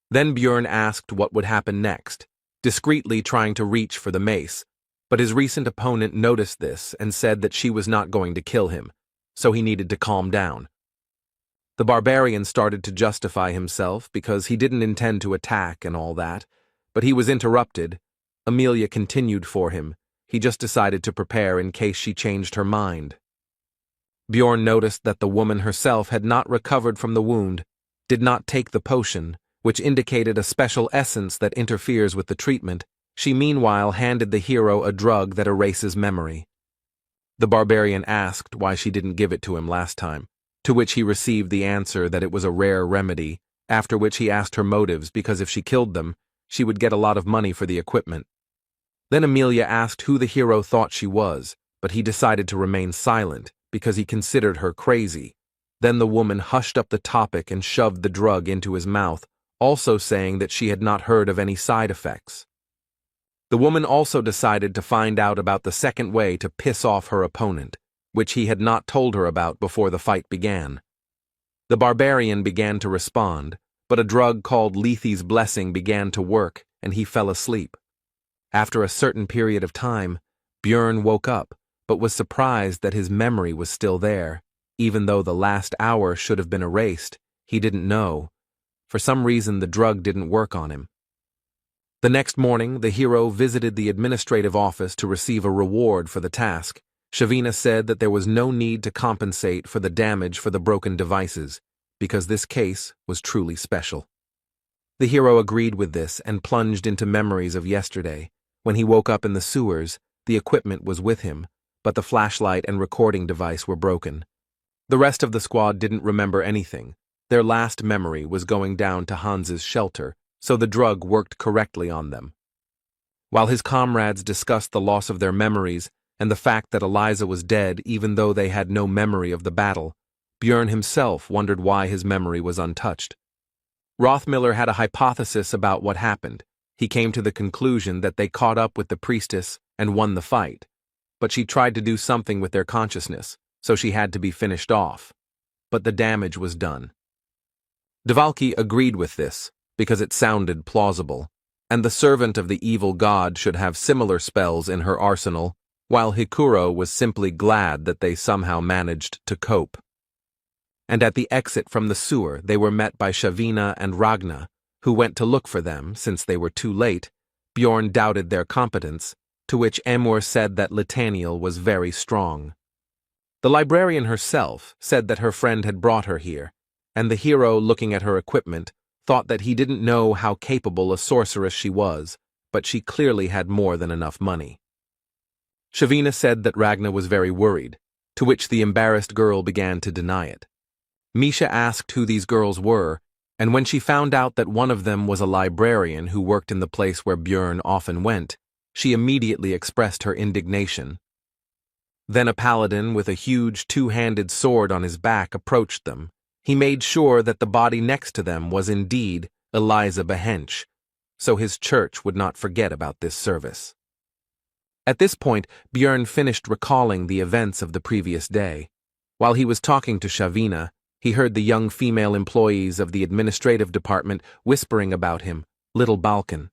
Then Bjorn asked what would happen next, discreetly trying to reach for the mace, but his recent opponent noticed this and said that she was not going to kill him, so he needed to calm down. The barbarian started to justify himself because he didn't intend to attack and all that, but he was interrupted. Amelia continued for him. He just decided to prepare in case she changed her mind. Bjorn noticed that the woman herself had not recovered from the wound, did not take the potion, which indicated a special essence that interferes with the treatment. She meanwhile handed the hero a drug that erases memory. The barbarian asked why she didn't give it to him last time, to which he received the answer that it was a rare remedy, after which he asked her motives because if she killed them, she would get a lot of money for the equipment. Then Amelia asked who the hero thought she was, but he decided to remain silent because he considered her crazy. Then the woman hushed up the topic and shoved the drug into his mouth, also saying that she had not heard of any side effects. The woman also decided to find out about the second way to piss off her opponent, which he had not told her about before the fight began. The barbarian began to respond, but a drug called Lethe's Blessing began to work, and he fell asleep. After a certain period of time, Bjorn woke up, but was surprised that his memory was still there. Even though the last hour should have been erased, he didn't know. For some reason, the drug didn't work on him. The next morning, the hero visited the administrative office to receive a reward for the task. Shavina said that there was no need to compensate for the damage for the broken devices, because this case was truly special. The hero agreed with this and plunged into memories of yesterday. When he woke up in the sewers, the equipment was with him, but the flashlight and recording device were broken. The rest of the squad didn't remember anything. Their last memory was going down to Hans's shelter, so the drug worked correctly on them. While his comrades discussed the loss of their memories and the fact that Eliza was dead even though they had no memory of the battle, Bjorn himself wondered why his memory was untouched. Rothmiller had a hypothesis about what happened. He came to the conclusion that they caught up with the priestess and won the fight, but she tried to do something with their consciousness, so she had to be finished off. But the damage was done. Devalki agreed with this, because it sounded plausible, and the servant of the evil god should have similar spells in her arsenal, while Hikuro was simply glad that they somehow managed to cope. And at the exit from the sewer they were met by Shavina and Ragna, who went to look for them. Since they were too late, Bjorn doubted their competence, to which Amor said that Litaniel was very strong. The librarian herself said that her friend had brought her here, and the hero, looking at her equipment, thought that he didn't know how capable a sorceress she was, but she clearly had more than enough money. Shavina said that Ragna was very worried, to which the embarrassed girl began to deny it. Misha asked who these girls were, and when she found out that one of them was a librarian who worked in the place where Bjorn often went, she immediately expressed her indignation. Then a paladin with a huge two-handed sword on his back approached them. He made sure that the body next to them was indeed Eliza Behench, so his church would not forget about this service. At this point, Bjorn finished recalling the events of the previous day. While he was talking to Shavina, he heard the young female employees of the administrative department whispering about him, Little Balkan.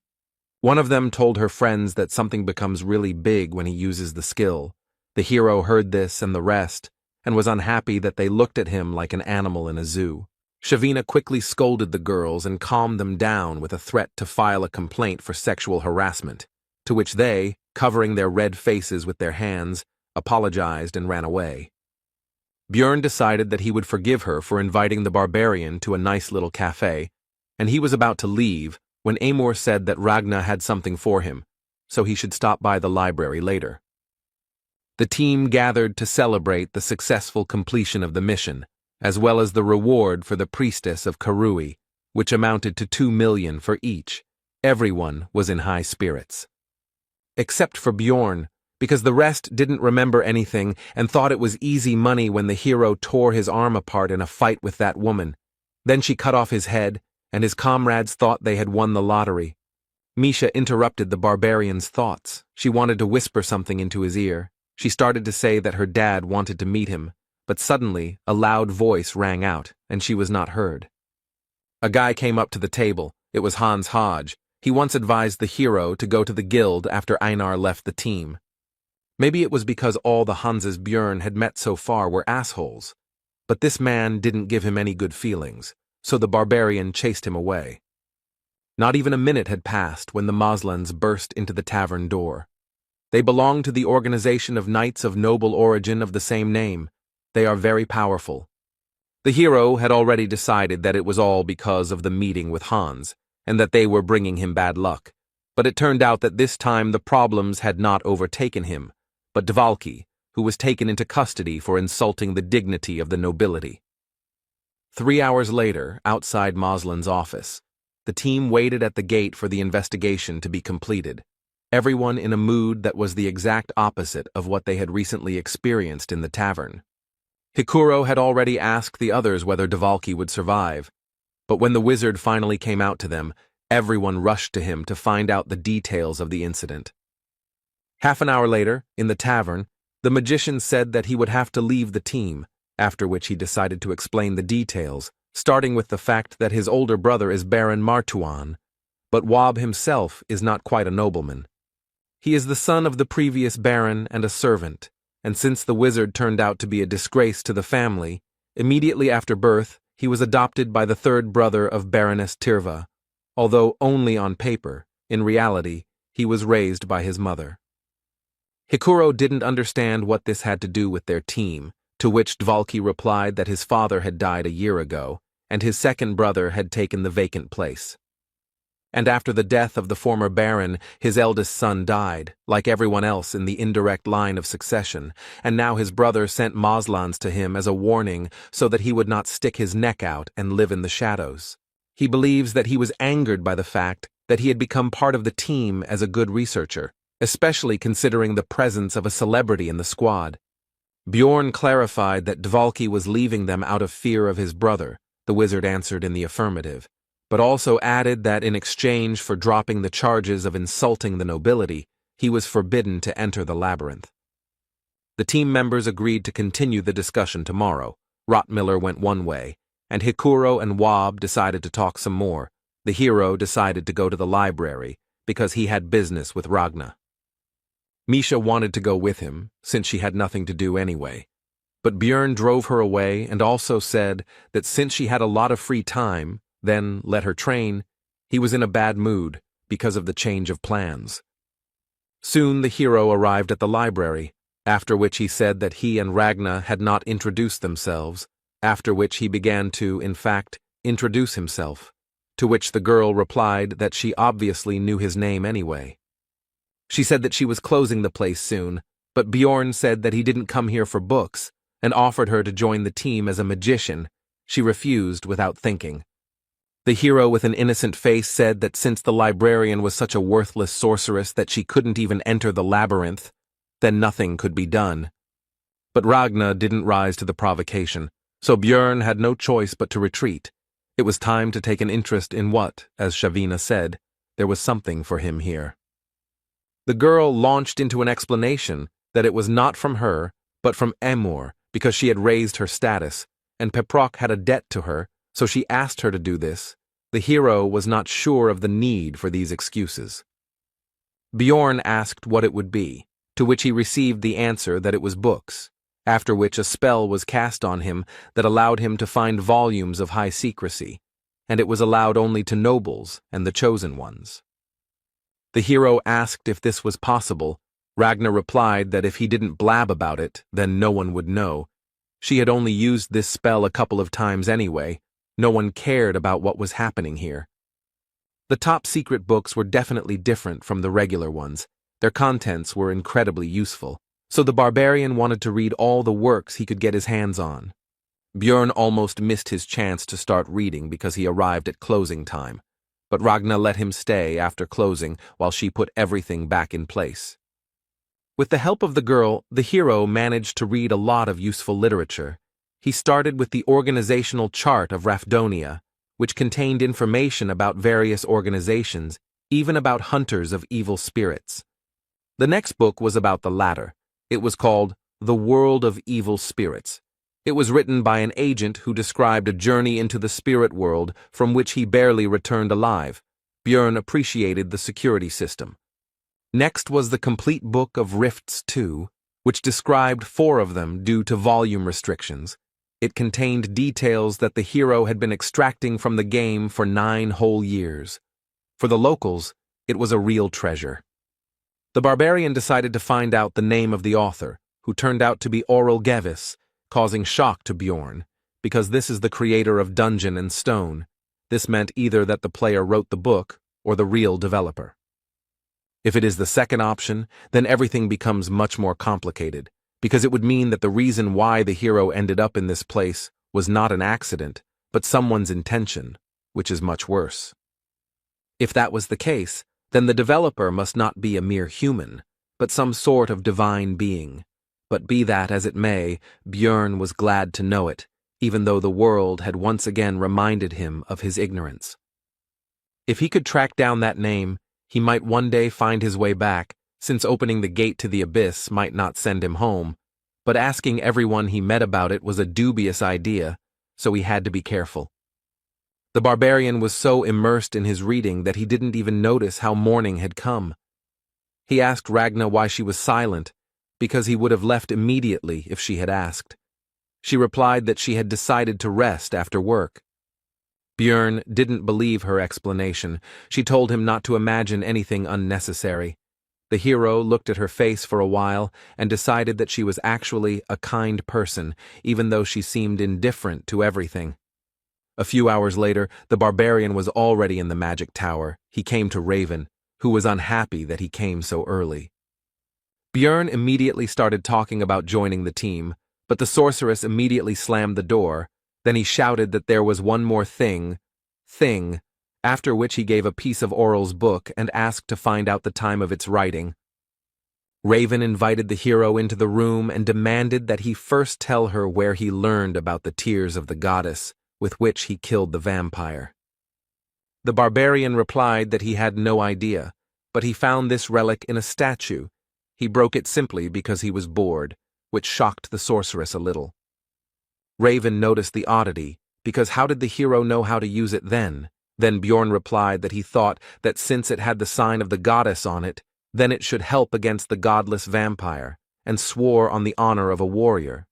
One of them told her friends that something becomes really big when he uses the skill. The hero heard this and the rest, and was unhappy that they looked at him like an animal in a zoo. Shavina quickly scolded the girls and calmed them down with a threat to file a complaint for sexual harassment, to which they, covering their red faces with their hands, apologized and ran away. Bjorn decided that he would forgive her for inviting the barbarian to a nice little cafe, and he was about to leave when Amor said that Ragna had something for him, so he should stop by the library later. The team gathered to celebrate the successful completion of the mission, as well as the reward for the priestess of Karui, which amounted to 2 million for each. Everyone was in high spirits. Except for Bjorn, because the rest didn't remember anything and thought it was easy money when the hero tore his arm apart in a fight with that woman. Then she cut off his head, and his comrades thought they had won the lottery. Misha interrupted the barbarian's thoughts. She wanted to whisper something into his ear. She started to say that her dad wanted to meet him, but suddenly a loud voice rang out, and she was not heard. A guy came up to the table. It was Hans Hodge. He once advised the hero to go to the guild after Einar left the team. Maybe it was because all the Hanses Björn had met so far were assholes. But this man didn't give him any good feelings, so the barbarian chased him away. Not even a minute had passed when the Moslans burst into the tavern door. They belong to the organization of knights of noble origin of the same name. They are very powerful. The hero had already decided that it was all because of the meeting with Hans, and that they were bringing him bad luck. But it turned out that this time the problems had not overtaken him, but Dvalki, who was taken into custody for insulting the dignity of the nobility. 3 hours later, outside Moslin's office, the team waited at the gate for the investigation to be completed, everyone in a mood that was the exact opposite of what they had recently experienced in the tavern. Hikuro had already asked the others whether Dvalki would survive, but when the wizard finally came out to them, everyone rushed to him to find out the details of the incident. Half an hour later, in the tavern, the magician said that he would have to leave the team, after which he decided to explain the details, starting with the fact that his older brother is Baron Martuan, but Wab himself is not quite a nobleman. He is the son of the previous baron and a servant, and since the wizard turned out to be a disgrace to the family, immediately after birth, he was adopted by the third brother of Baroness Tirva, although only on paper. In reality, he was raised by his mother. Hikuro didn't understand what this had to do with their team, to which Dvalki replied that his father had died a year ago, and his second brother had taken the vacant place. And after the death of the former baron, his eldest son died, like everyone else in the indirect line of succession, and now his brother sent Moslans to him as a warning so that he would not stick his neck out and live in the shadows. He believes that he was angered by the fact that he had become part of the team as a good researcher, especially considering the presence of a celebrity in the squad. Bjorn clarified that Dvalki was leaving them out of fear of his brother. The wizard answered in the affirmative, but also added that in exchange for dropping the charges of insulting the nobility, he was forbidden to enter the labyrinth. The team members agreed to continue the discussion tomorrow. Rottmiller went one way, and Hikuro and Wab decided to talk some more. The hero decided to go to the library, because he had business with Ragna. Misha wanted to go with him, since she had nothing to do anyway. But Björn drove her away and also said that since she had a lot of free time, then let her train, he was in a bad mood because of the change of plans. Soon the hero arrived at the library, after which he said that he and Ragna had not introduced themselves, after which he began to, in fact, introduce himself, to which the girl replied that she obviously knew his name anyway. She said that she was closing the place soon, but Bjorn said that he didn't come here for books, and offered her to join the team as a magician. She refused without thinking. The hero with an innocent face said that since the librarian was such a worthless sorceress that she couldn't even enter the labyrinth, then nothing could be done. But Ragna didn't rise to the provocation, so Björn had no choice but to retreat. It was time to take an interest in what, as Shavina said, there was something for him here. The girl launched into an explanation that it was not from her, but from Emor, because she had raised her status, and Peprok had a debt to her, so she asked her to do this. The hero was not sure of the need for these excuses. Bjorn asked what it would be, to which he received the answer that it was books, after which a spell was cast on him that allowed him to find volumes of high secrecy, and it was allowed only to nobles and the chosen ones. The hero asked if this was possible. Ragna replied that if he didn't blab about it, then no one would know. She had only used this spell a couple of times anyway. No one cared about what was happening here. The top secret books were definitely different from the regular ones. Their contents were incredibly useful, so the barbarian wanted to read all the works he could get his hands on. Bjorn almost missed his chance to start reading because he arrived at closing time, but Ragna let him stay after closing while she put everything back in place. With the help of the girl, the hero managed to read a lot of useful literature. He started with the organizational chart of Rapidonia, which contained information about various organizations, even about hunters of evil spirits. The next book was about the latter, It was called The World of Evil Spirits. It was written by an agent who described a journey into the spirit world from which he barely returned alive. Björn appreciated the security system. Next was the complete book of Rifts 2, which described 4 of them due to volume restrictions. It contained details that the hero had been extracting from the game for 9 whole years. For the locals, it was a real treasure. The barbarian decided to find out the name of the author, who turned out to be Oral Gevis, causing shock to Bjorn, because this is the creator of Dungeon and Stone. This meant either that the player wrote the book or the real developer. If it is the second option, then everything becomes much more complicated, because it would mean that the reason why the hero ended up in this place was not an accident, but someone's intention, which is much worse. If that was the case, then the developer must not be a mere human, but some sort of divine being. But be that as it may, Björn was glad to know it, even though the world had once again reminded him of his ignorance. If he could track down that name, he might one day find his way back, since opening the gate to the abyss might not send him home, but asking everyone he met about it was a dubious idea, so he had to be careful. The barbarian was so immersed in his reading that he didn't even notice how morning had come. He asked Ragna why she was silent, because he would have left immediately if she had asked. She replied that she had decided to rest after work. Björn didn't believe her explanation. She told him not to imagine anything unnecessary. The hero looked at her face for a while and decided that she was actually a kind person, even though she seemed indifferent to everything. A few hours later, the barbarian was already in the magic tower. He came to Raven, who was unhappy that he came so early. Björn immediately started talking about joining the team, but the sorceress immediately slammed the door. Then he shouted that there was one more thing, after which he gave a piece of Oral's book and asked to find out the time of its writing. Raven invited the hero into the room and demanded that he first tell her where he learned about the tears of the goddess, with which he killed the vampire. The barbarian replied that he had no idea, but he found this relic in a statue. He broke it simply because he was bored, which shocked the sorceress a little. Raven noticed the oddity, because how did the hero know how to use it then? Then Bjorn replied that he thought that since it had the sign of the goddess on it, then it should help against the godless vampire, and swore on the honor of a warrior.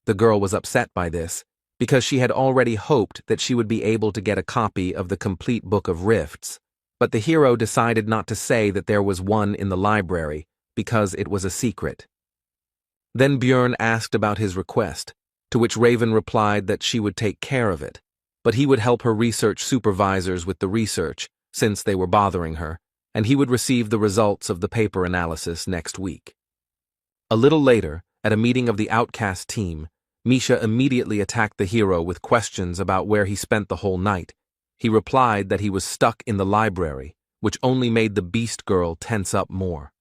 The girl was upset by this, because she had already hoped that she would be able to get a copy of the complete Book of Rifts, but the hero decided not to say that there was one in the library, because it was a secret. Then Bjorn asked about his request, to which Raven replied that she would take care of it, but he would help her research supervisors with the research, since they were bothering her, and he would receive the results of the paper analysis next week. A little later, at a meeting of the Outcast team, Misha immediately attacked the hero with questions about where he spent the whole night. He replied that he was stuck in the library, which only made the beast girl tense up more.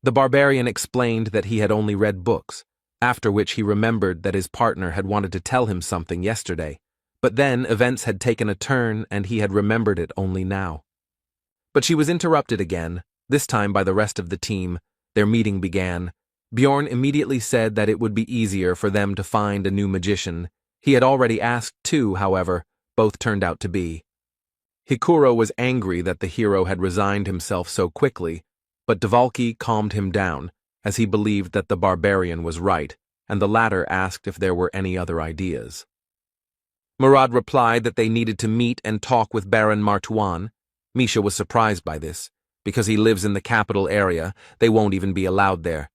The barbarian explained that he had only read books, after which he remembered that his partner had wanted to tell him something yesterday, but then events had taken a turn and he had remembered it only now. But she was interrupted again, this time by the rest of the team. Their meeting began. Bjorn immediately said that it would be easier for them to find a new magician. He had already asked 2, however, both turned out to be. Hikuro was angry that the hero had resigned himself so quickly, but Dvalki calmed him down, as he believed that the barbarian was right, and the latter asked if there were any other ideas. Murad replied that they needed to meet and talk with Baron Martuan. Misha was surprised by this. Because he lives in the capital area, they won't even be allowed there.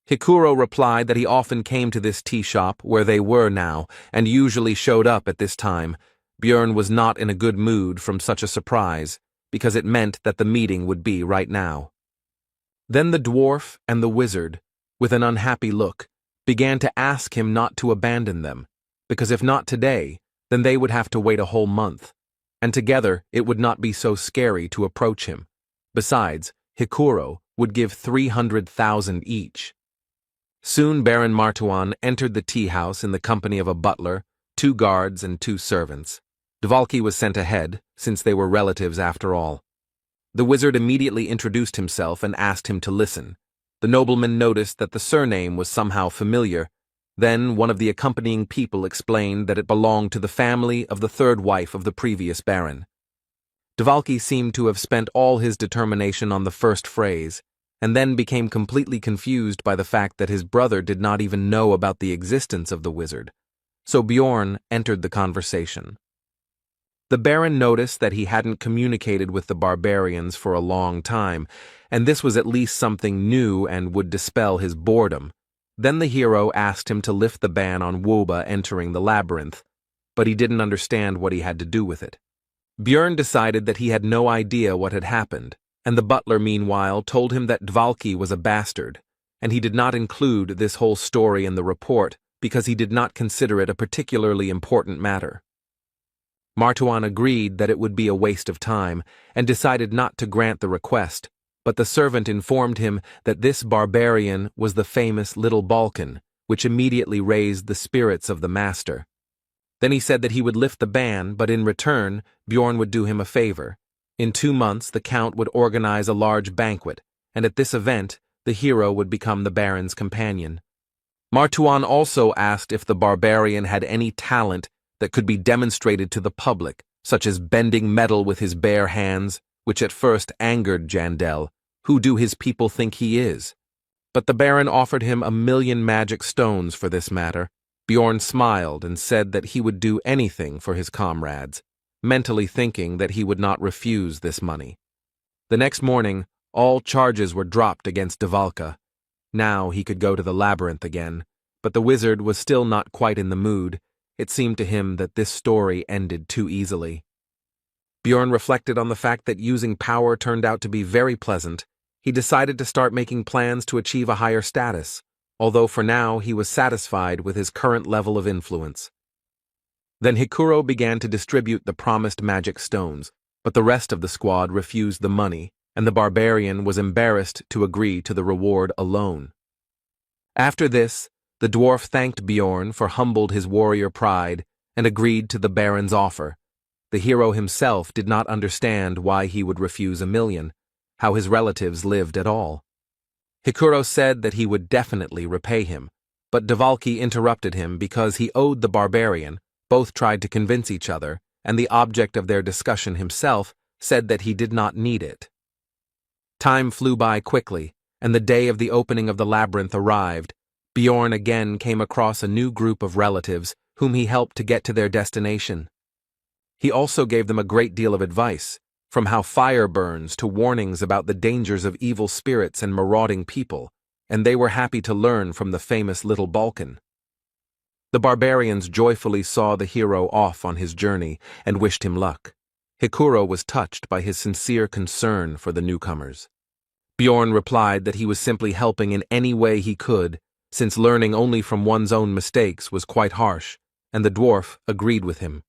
Hikuro replied that he often came to this tea shop where they were now, and usually showed up at this time. Bjorn was not in a good mood from such a surprise, because it meant that the meeting would be right now. Then the dwarf and the wizard, with an unhappy look, began to ask him not to abandon them, because if not today, then they would have to wait a whole month, and together it would not be so scary to approach him. Besides, Hikuro would give 300,000 each. Soon Baron Martuan entered the tea house in the company of a butler, 2 guards, and 2 servants. Dvalki was sent ahead, since they were relatives after all. The wizard immediately introduced himself and asked him to listen. The nobleman noticed that the surname was somehow familiar. Then one of the accompanying people explained that it belonged to the family of the third wife of the previous baron. Dvalki seemed to have spent all his determination on the first phrase, and then became completely confused by the fact that his brother did not even know about the existence of the wizard. So Bjorn entered the conversation. The baron noticed that he hadn't communicated with the barbarians for a long time, and this was at least something new and would dispel his boredom. Then the hero asked him to lift the ban on Woba entering the labyrinth, but he didn't understand what he had to do with it. Bjorn decided that he had no idea what had happened, and the butler meanwhile told him that Dvalki was a bastard, and he did not include this whole story in the report because he did not consider it a particularly important matter. Martuan agreed that it would be a waste of time, and decided not to grant the request, but the servant informed him that this barbarian was the famous Little Balkan, which immediately raised the spirits of the master. Then he said that he would lift the ban, but in return, Bjorn would do him a favor. In 2 months, the count would organize a large banquet, and at this event, the hero would become the baron's companion. Martuan also asked if the barbarian had any talent that could be demonstrated to the public, such as bending metal with his bare hands, which at first angered Jandel. Who do his people think he is? But the baron offered him 1,000,000 magic stones for this matter. Bjorn smiled and said that he would do anything for his comrades, mentally thinking that he would not refuse this money. The next morning, all charges were dropped against Dvalka. Now he could go to the labyrinth again, but the wizard was still not quite in the mood. It seemed to him that this story ended too easily. Bjorn reflected on the fact that using power turned out to be very pleasant. He decided to start making plans to achieve a higher status, although for now he was satisfied with his current level of influence. Then Hikuro began to distribute the promised magic stones, but the rest of the squad refused the money, and the barbarian was embarrassed to agree to the reward alone. After this, the dwarf thanked Bjorn for humbled his warrior pride and agreed to the baron's offer. The hero himself did not understand why he would refuse 1,000,000, how his relatives lived at all. Hikuro said that he would definitely repay him, but Dvalki interrupted him because he owed the barbarian. Both tried to convince each other, and the object of their discussion himself said that he did not need it. Time flew by quickly, and the day of the opening of the labyrinth arrived. Bjorn again came across a new group of relatives whom he helped to get to their destination. He also gave them a great deal of advice, from how fire burns to warnings about the dangers of evil spirits and marauding people, and they were happy to learn from the famous Little Balkan. The barbarians joyfully saw the hero off on his journey and wished him luck. Hikuro was touched by his sincere concern for the newcomers. Bjorn replied that he was simply helping in any way he could, since learning only from one's own mistakes was quite harsh, and the dwarf agreed with him.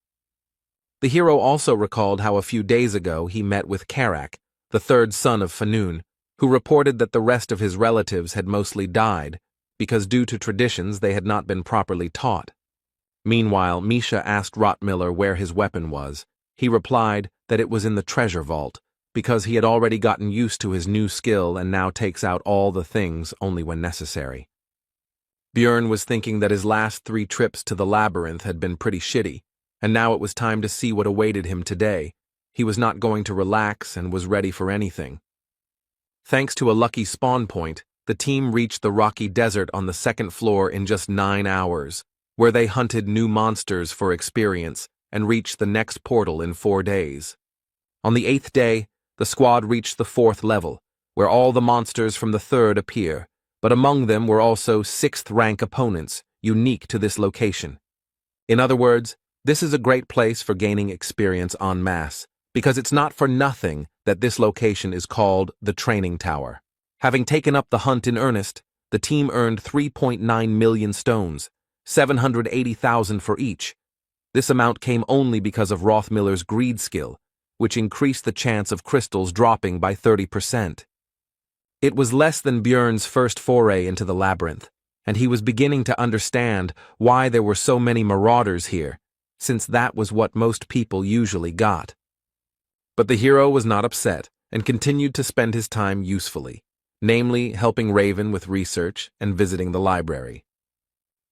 The hero also recalled how a few days ago he met with Karak, the third son of Fanun, who reported that the rest of his relatives had mostly died, because due to traditions they had not been properly taught. Meanwhile, Misha asked Rotmiller where his weapon was. He replied that it was in the treasure vault, because he had already gotten used to his new skill and now takes out all the things only when necessary. Bjorn was thinking that his last 3 trips to the labyrinth had been pretty shitty, and now it was time to see what awaited him today. He was not going to relax and was ready for anything. Thanks to a lucky spawn point, the team reached the rocky desert on the 2nd floor in just 9 hours, where they hunted new monsters for experience and reached the next portal in 4 days. On the 8th day, the squad reached the 4th level, where all the monsters from the 3rd appear, but among them were also 6th-rank opponents, unique to this location. In other words, this is a great place for gaining experience en masse, because it's not for nothing that this location is called the Training Tower. Having taken up the hunt in earnest, the team earned 3.9 million stones, 780,000 for each. This amount came only because of Rothmiller's greed skill, which increased the chance of crystals dropping by 30%. It was less than Bjorn's first foray into the labyrinth, and he was beginning to understand why there were so many marauders here, since that was what most people usually got. But the hero was not upset and continued to spend his time usefully. namely helping Raven with research and visiting the library.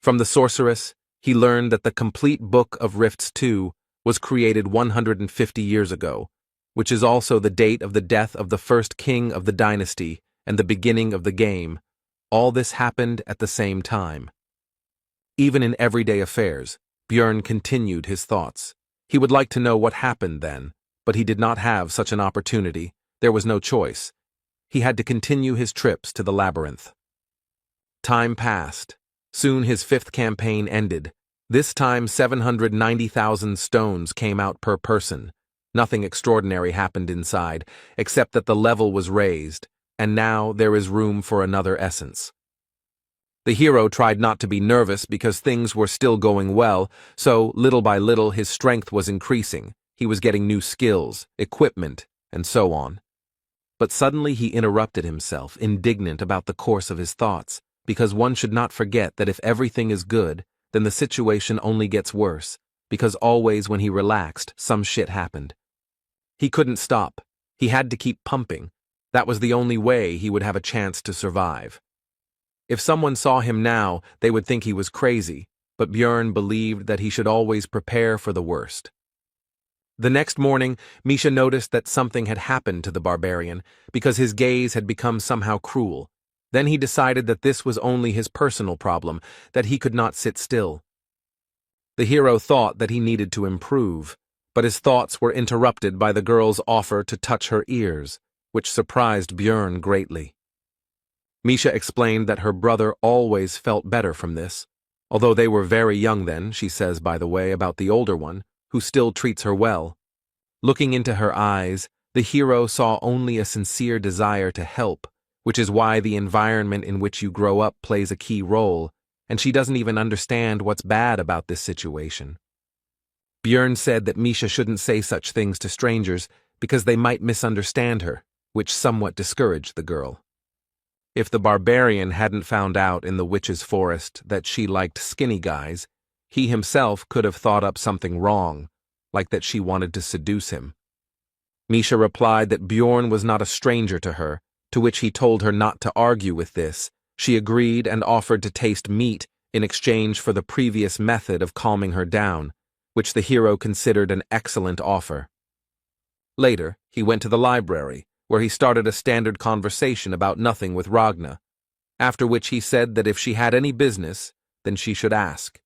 From the sorceress, he learned that the complete Book of Rifts 2 was created 150 years ago, which is also the date of the death of the first king of the dynasty and the beginning of the game. All this happened at the same time. Even in everyday affairs, Björn continued his thoughts. He would like to know what happened then, but he did not have such an opportunity. There was no choice. He had to continue his trips to the labyrinth. Time passed. Soon his fifth campaign ended. This time 790,000 stones came out per person. Nothing extraordinary happened inside, except that the level was raised, and now there is room for another essence. The hero tried not to be nervous because things were still going well, so little by little his strength was increasing. He was getting new skills, equipment, and so on. But suddenly he interrupted himself, indignant about the course of his thoughts, because one should not forget that if everything is good, then the situation only gets worse, because always when he relaxed, some shit happened. He couldn't stop. He had to keep pumping. That was the only way he would have a chance to survive. If someone saw him now, they would think he was crazy, but Björn believed that he should always prepare for the worst. The next morning, Misha noticed that something had happened to the barbarian, because his gaze had become somehow cruel. Then he decided that this was only his personal problem, that he could not sit still. The hero thought that he needed to improve, but his thoughts were interrupted by the girl's offer to touch her ears, which surprised Björn greatly. Misha explained that her brother always felt better from this, although they were very young then, she says by the way about the older one, who still treats her well. Looking into her eyes, the hero saw only a sincere desire to help, which is why the environment in which you grow up plays a key role, and she doesn't even understand what's bad about this situation. Björn said that Misha shouldn't say such things to strangers because they might misunderstand her, which somewhat discouraged the girl. If the barbarian hadn't found out in the witch's forest that she liked skinny guys, he himself could have thought up something wrong, like that she wanted to seduce him. Misha replied that Björn was not a stranger to her, to which he told her not to argue with this. She agreed and offered to taste meat in exchange for the previous method of calming her down, which the hero considered an excellent offer. Later, he went to the library, where he started a standard conversation about nothing with Ragna, after which he said that if she had any business, then she should ask.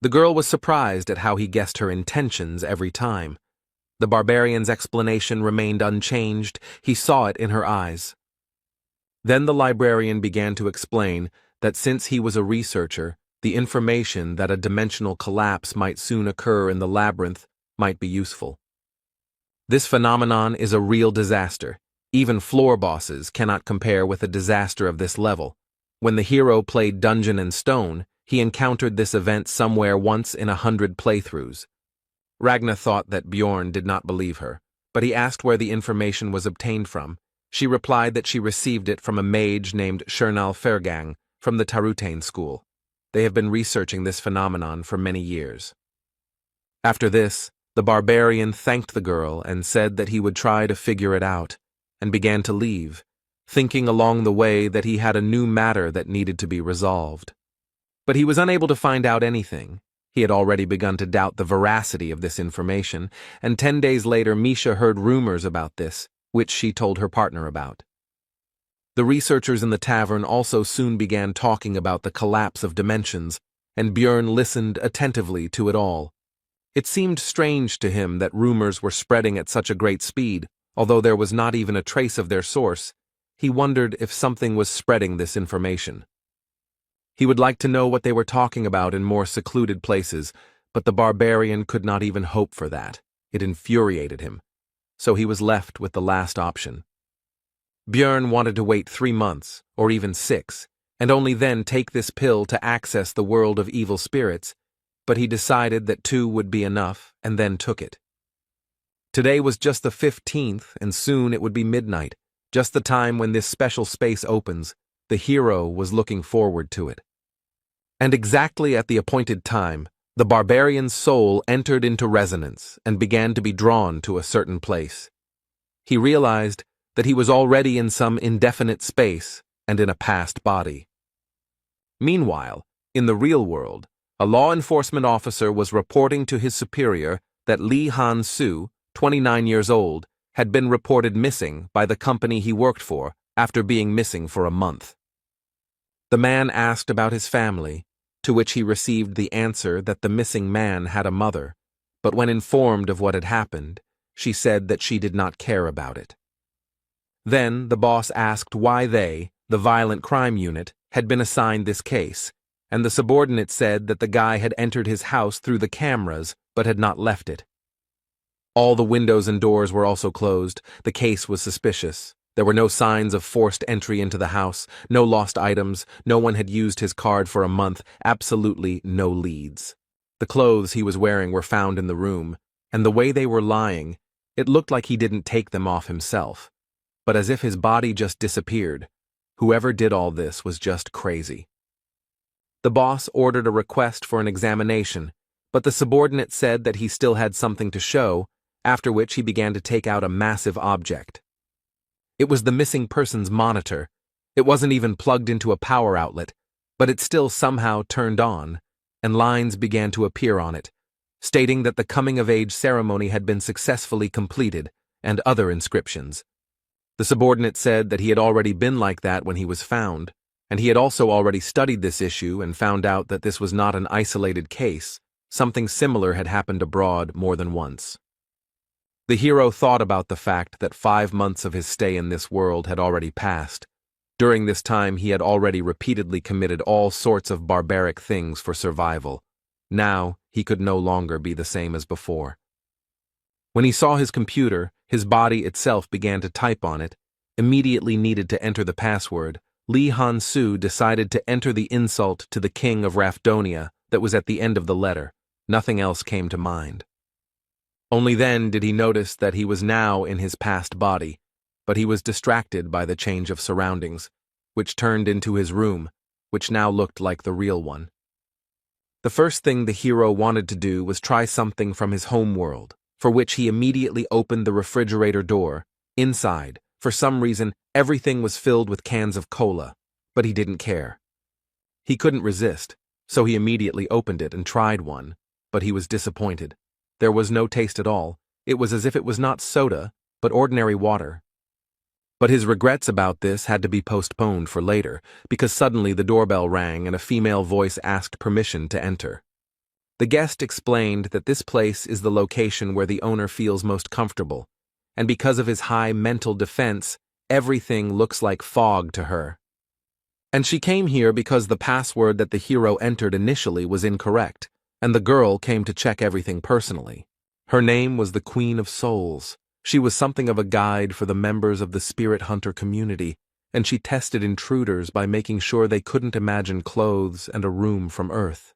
The girl was surprised at how he guessed her intentions every time. The barbarian's explanation remained unchanged. He saw it in her eyes. Then the librarian began to explain that since he was a researcher, the information that a dimensional collapse might soon occur in the labyrinth might be useful. This phenomenon is a real disaster. Even floor bosses cannot compare with a disaster of this level. When the hero played Dungeon and Stone, he encountered this event somewhere once in 100 playthroughs. Ragna thought that Björn did not believe her, but he asked where the information was obtained from. She replied that she received it from a mage named Shernal Fergang from the Tarutane school. They have been researching this phenomenon for many years. After this, the barbarian thanked the girl and said that he would try to figure it out, and began to leave, thinking along the way that he had a new matter that needed to be resolved. But he was unable to find out anything. He had already begun to doubt the veracity of this information, and 10 days later Misha heard rumors about this, which she told her partner about. The researchers in the tavern also soon began talking about the collapse of dimensions, and Björn listened attentively to it all. It seemed strange to him that rumors were spreading at such a great speed, although there was not even a trace of their source. He wondered if something was spreading this information. He would like to know what they were talking about in more secluded places, but the barbarian could not even hope for that. It infuriated him. So he was left with the last option. Björn wanted to wait 3 months, or even 6, and only then take this pill to access the world of evil spirits, but he decided that 2 would be enough, and then took it. Today was just the 15th, and soon it would be midnight, just the time when this special space opens. The hero was looking forward to it. And exactly at the appointed time, the barbarian's soul entered into resonance and began to be drawn to a certain place. He realized that he was already in some indefinite space and in a past body. Meanwhile, in the real world, a law enforcement officer was reporting to his superior that Lee Han-soo, 29 years old, had been reported missing by the company he worked for after being missing for a month. The man asked about his family, to which he received the answer that the missing man had a mother, but when informed of what had happened, she said that she did not care about it. Then the boss asked why they, the violent crime unit, had been assigned this case, and the subordinate said that the guy had entered his house through the cameras but had not left it. All the windows and doors were also closed. The case was suspicious. There were no signs of forced entry into the house, no lost items, no one had used his card for a month, absolutely no leads. The clothes he was wearing were found in the room, and the way they were lying, it looked like he didn't take them off himself, but as if his body just disappeared. Whoever did all this was just crazy. The boss ordered a request for an examination, but the subordinate said that he still had something to show, after which he began to take out a massive object. It was the missing person's monitor. It wasn't even plugged into a power outlet, but it still somehow turned on, and lines began to appear on it, stating that the coming-of-age ceremony had been successfully completed, and other inscriptions. The subordinate said that he had already been like that when he was found, and he had also already studied this issue and found out that this was not an isolated case. Something similar had happened abroad more than once. The hero thought about the fact that 5 months of his stay in this world had already passed. During this time he had already repeatedly committed all sorts of barbaric things for survival. Now he could no longer be the same as before. When he saw his computer, his body itself began to type on it, immediately needed to enter the password. Lee Han-soo decided to enter the insult to the king of Rapidonia that was at the end of the letter. Nothing else came to mind. Only then did he notice that he was now in his past body, but he was distracted by the change of surroundings, which turned into his room, which now looked like the real one. The first thing the hero wanted to do was try something from his home world, for which he immediately opened the refrigerator door. Inside, for some reason, everything was filled with cans of cola, but he didn't care. He couldn't resist, so he immediately opened it and tried one, but he was disappointed. There was no taste at all. It was as if it was not soda, but ordinary water. But his regrets about this had to be postponed for later, because suddenly the doorbell rang and a female voice asked permission to enter. The guest explained that this place is the location where the owner feels most comfortable, and because of his high mental defense, everything looks like fog to her. And she came here because the password that the hero entered initially was incorrect, and the girl came to check everything personally. Her name was the Queen of Souls. She was something of a guide for the members of the spirit hunter community, and she tested intruders by making sure they couldn't imagine clothes and a room from Earth.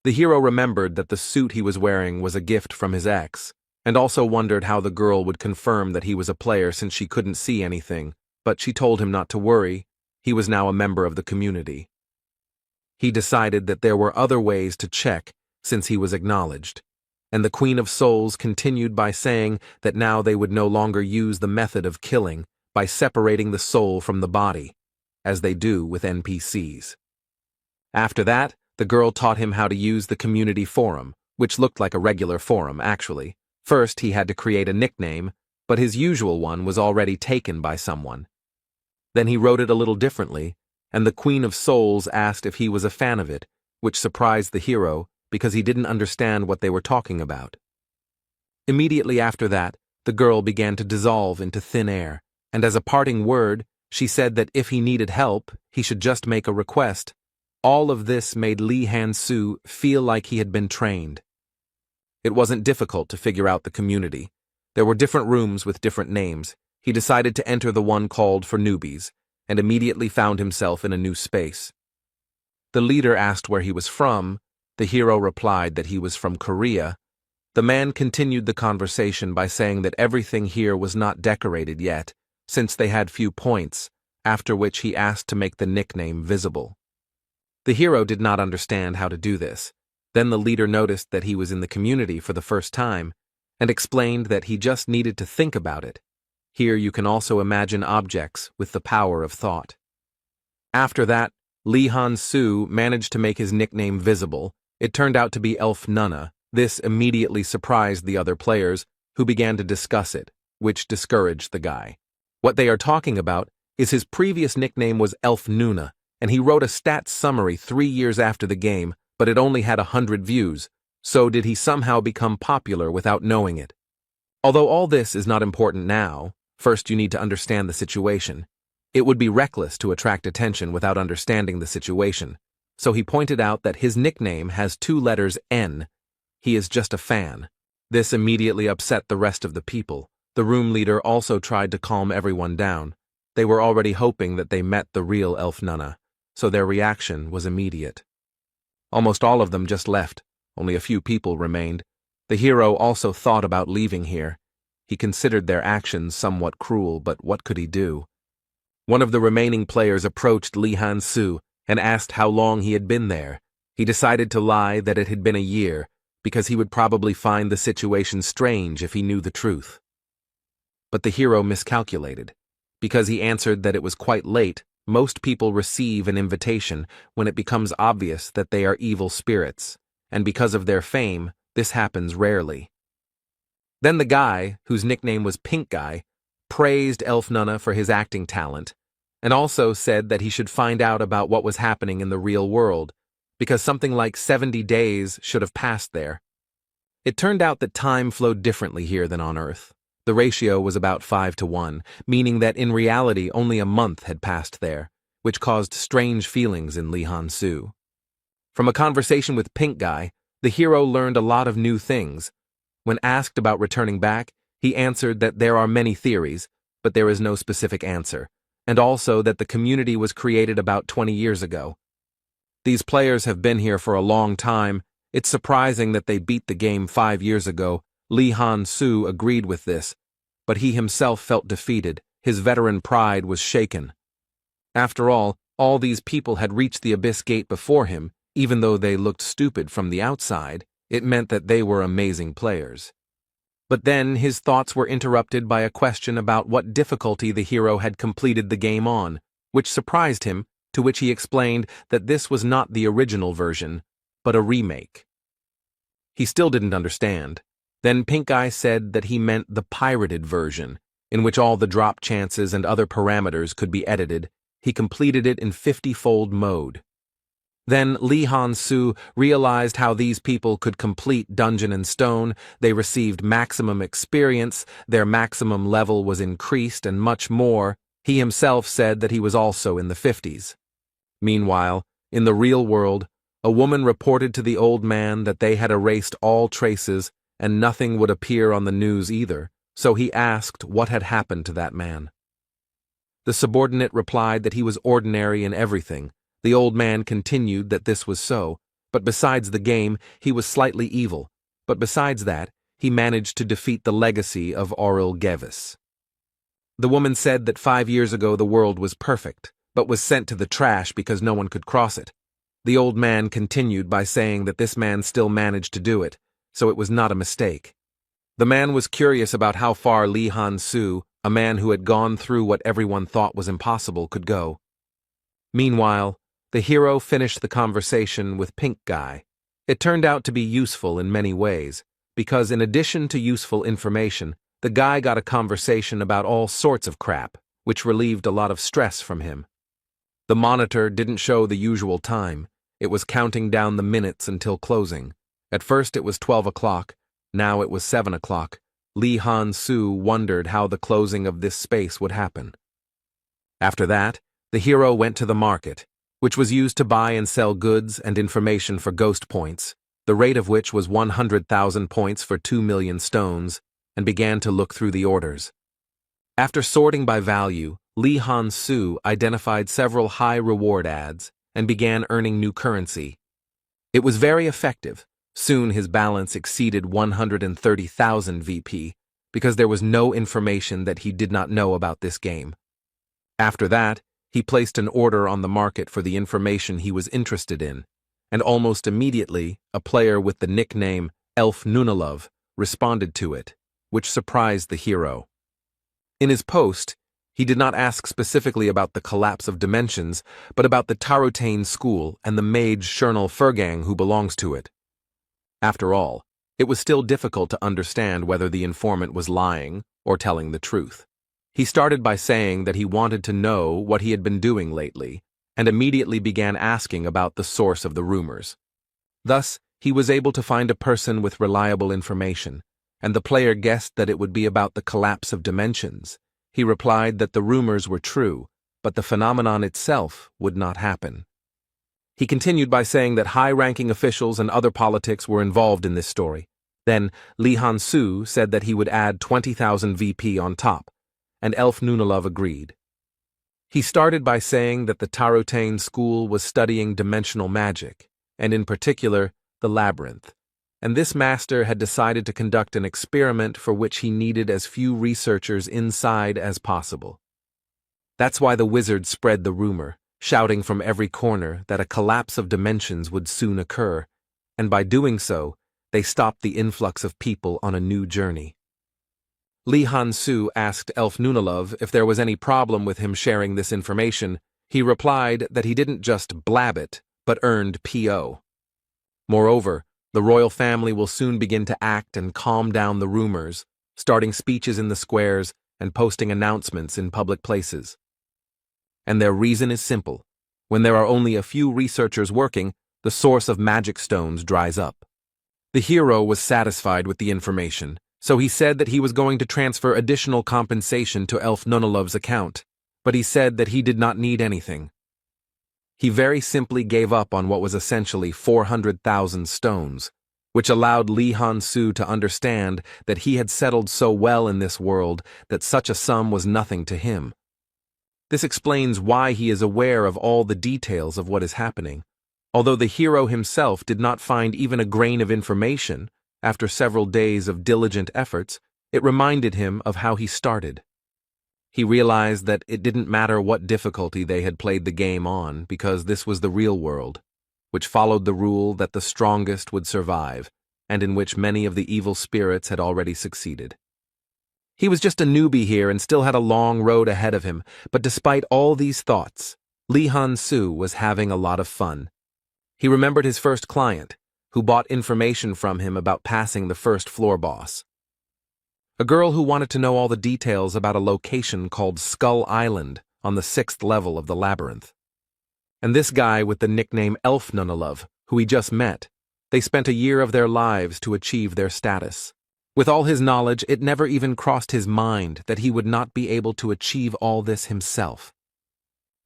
The hero remembered that the suit he was wearing was a gift from his ex, and also wondered how the girl would confirm that he was a player since she couldn't see anything, but she told him not to worry. He was now a member of the community. He decided that there were other ways to check since he was acknowledged, and the Queen of Souls continued by saying that now they would no longer use the method of killing by separating the soul from the body, as they do with NPCs. After that, the girl taught him how to use the community forum, which looked like a regular forum, actually. First, he had to create a nickname, but his usual one was already taken by someone. Then he wrote it a little differently, and the Queen of Souls asked if he was a fan of it, which surprised the hero because he didn't understand what they were talking about. Immediately after that, the girl began to dissolve into thin air, and as a parting word, she said that if he needed help, he should just make a request. All of this made Lee Han-soo feel like he had been trained. It wasn't difficult to figure out the community. There were different rooms with different names. He decided to enter the one called for newbies, and immediately found himself in a new space. The leader asked where he was from. The hero replied that he was from Korea. The man continued the conversation by saying that everything here was not decorated yet, since they had few points, after which he asked to make the nickname visible. The hero did not understand how to do this. Then the leader noticed that he was in the community for the first time, and explained that he just needed to think about it. Here you can also imagine objects with the power of thought. After that, Lee Han-soo managed to make his nickname visible. It turned out to be Elf Nunna. This immediately surprised the other players, who began to discuss it, which discouraged the guy. What they are talking about is his previous nickname was Elf Nuna, and he wrote a stats summary 3 years after the game, but it only had 100 views, so did he somehow become popular without knowing it? Although all this is not important now, first you need to understand the situation. It would be reckless to attract attention without understanding the situation, so he pointed out that his nickname has 2 letters N. He is just a fan. This immediately upset the rest of the people. The room leader also tried to calm everyone down. They were already hoping that they met the real Elf Nunna, so their reaction was immediate. Almost all of them just left. Only a few people remained. The hero also thought about leaving here. He considered their actions somewhat cruel, but what could he do? One of the remaining players approached Lee Han-soo and asked how long he had been there. He decided to lie that it had been a year, because he would probably find the situation strange if he knew the truth. But the hero miscalculated. Because he answered that it was quite late, most people receive an invitation when it becomes obvious that they are evil spirits, and because of their fame, this happens rarely. Then the guy, whose nickname was Pink Guy, praised Elf Nunna for his acting talent, and also said that he should find out about what was happening in the real world, because something like 70 days should have passed there. It turned out that time flowed differently here than on Earth. The ratio was about 5-to-1, meaning that in reality only a month had passed there, which caused strange feelings in Lee Han-soo. From a conversation with Pink Guy, the hero learned a lot of new things. When asked about returning back, he answered that there are many theories, but there is no specific answer, and also that the community was created about 20 years ago. These players have been here for a long time. It's surprising that they beat the game 5 years ago. Lee Han-soo agreed with this, but he himself felt defeated. His veteran pride was shaken. After all these people had reached the Abyss Gate before him. Even though they looked stupid from the outside, it meant that they were amazing players. But then his thoughts were interrupted by a question about what difficulty the hero had completed the game on, which surprised him, to which he explained that this was not the original version, but a remake. He still didn't understand. Then Pink Eye said that he meant the pirated version, in which all the drop chances and other parameters could be edited. He completed it in 50-fold mode. Then Lee Han-soo realized how these people could complete Dungeon and Stone. They received maximum experience, their maximum level was increased, and much more. He himself said that he was also in the 50s. Meanwhile, in the real world, a woman reported to the old man that they had erased all traces and nothing would appear on the news either, so he asked what had happened to that man. The subordinate replied that he was ordinary in everything. The old man continued that this was so, but besides the game, he was slightly evil, but besides that, he managed to defeat the legacy of Auril Gevis. The woman said that 5 years ago the world was perfect, but was sent to the trash because no one could cross it. The old man continued by saying that this man still managed to do it, so it was not a mistake. The man was curious about how far Lee Han-soo, a man who had gone through what everyone thought was impossible, could go. Meanwhile, the hero finished the conversation with Pink Guy. It turned out to be useful in many ways, because in addition to useful information, the guy got a conversation about all sorts of crap, which relieved a lot of stress from him. The monitor didn't show the usual time. It was counting down the minutes until closing. At first it was 12 o'clock, now it was 7 o'clock. Lee Han-soo wondered how the closing of this space would happen. After that, the hero went to the market, which was used to buy and sell goods and information for ghost points, the rate of which was 100,000 points for 2 million stones, and began to look through the orders. After sorting by value, Lee Han-soo identified several high-reward ads and began earning new currency. It was very effective. Soon his balance exceeded 130,000 VP, because there was no information that he did not know about this game. After that, he placed an order on the market for the information he was interested in, and almost immediately, a player with the nickname Elf Nunalove responded to it, which surprised the hero. In his post, he did not ask specifically about the collapse of dimensions, but about the Tarotane school and the mage Shernal Furgang who belongs to it. After all, it was still difficult to understand whether the informant was lying or telling the truth. He started by saying that he wanted to know what he had been doing lately, and immediately began asking about the source of the rumors. Thus, he was able to find a person with reliable information, and the player guessed that it would be about the collapse of dimensions. He replied that the rumors were true, but the phenomenon itself would not happen. He continued by saying that high-ranking officials and other politics were involved in this story. Then, Li Han-su said that he would add 20,000 VP on top, and Elf Nunalov agreed. He started by saying that the Tarotane school was studying dimensional magic, and in particular, the labyrinth, and this master had decided to conduct an experiment for which he needed as few researchers inside as possible. That's why the wizard spread the rumor, shouting from every corner that a collapse of dimensions would soon occur, and by doing so, they stopped the influx of people on a new journey. Li Han-su asked Elf Nunalov if there was any problem with him sharing this information. He replied that he didn't just blab it, but earned P.O. Moreover, the royal family will soon begin to act and calm down the rumors, starting speeches in the squares and posting announcements in public places. And their reason is simple. When there are only a few researchers working, the source of magic stones dries up. The hero was satisfied with the information, so he said that he was going to transfer additional compensation to Elf Nunalov's account, but he said that he did not need anything. He very simply gave up on what was essentially 400,000 stones, which allowed Li Han-su to understand that he had settled so well in this world that such a sum was nothing to him. This explains why he is aware of all the details of what is happening. Although the hero himself did not find even a grain of information, after several days of diligent efforts, it reminded him of how he started. He realized that it didn't matter what difficulty they had played the game on, because this was the real world, which followed the rule that the strongest would survive, and in which many of the evil spirits had already succeeded. He was just a newbie here and still had a long road ahead of him, but despite all these thoughts, Li Han-su was having a lot of fun. He remembered his first client, who bought information from him about passing the first floor boss. A girl who wanted to know all the details about a location called Skull Island on the 6th level of the labyrinth. And this guy with the nickname Elf Nunalov, who he just met, they spent a year of their lives to achieve their status. With all his knowledge, it never even crossed his mind that he would not be able to achieve all this himself.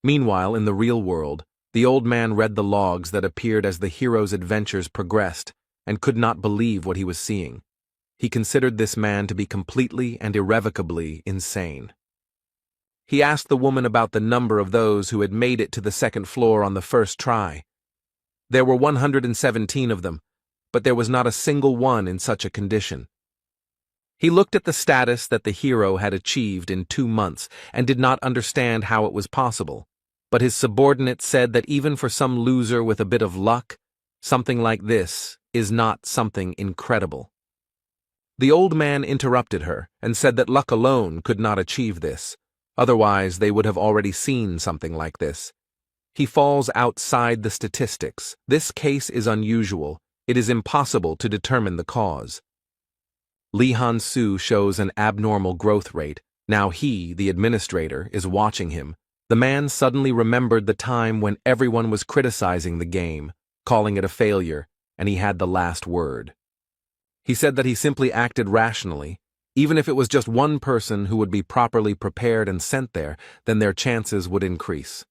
Meanwhile, in the real world, the old man read the logs that appeared as the hero's adventures progressed and could not believe what he was seeing. He considered this man to be completely and irrevocably insane. He asked the woman about the number of those who had made it to the 2nd floor on the first try. There were 117 of them, but there was not a single one in such a condition. He looked at the status that the hero had achieved in 2 months and did not understand how it was possible, but his subordinate said that even for some loser with a bit of luck, something like this is not something incredible. The old man interrupted her and said that luck alone could not achieve this, otherwise they would have already seen something like this. He falls outside the statistics. This case is unusual. It is impossible to determine the cause. Li Han-su shows an abnormal growth rate. Now he, the administrator, is watching him. The man suddenly remembered the time when everyone was criticizing the game, calling it a failure, and he had the last word. He said that he simply acted rationally. Even if it was just one person who would be properly prepared and sent there, then their chances would increase.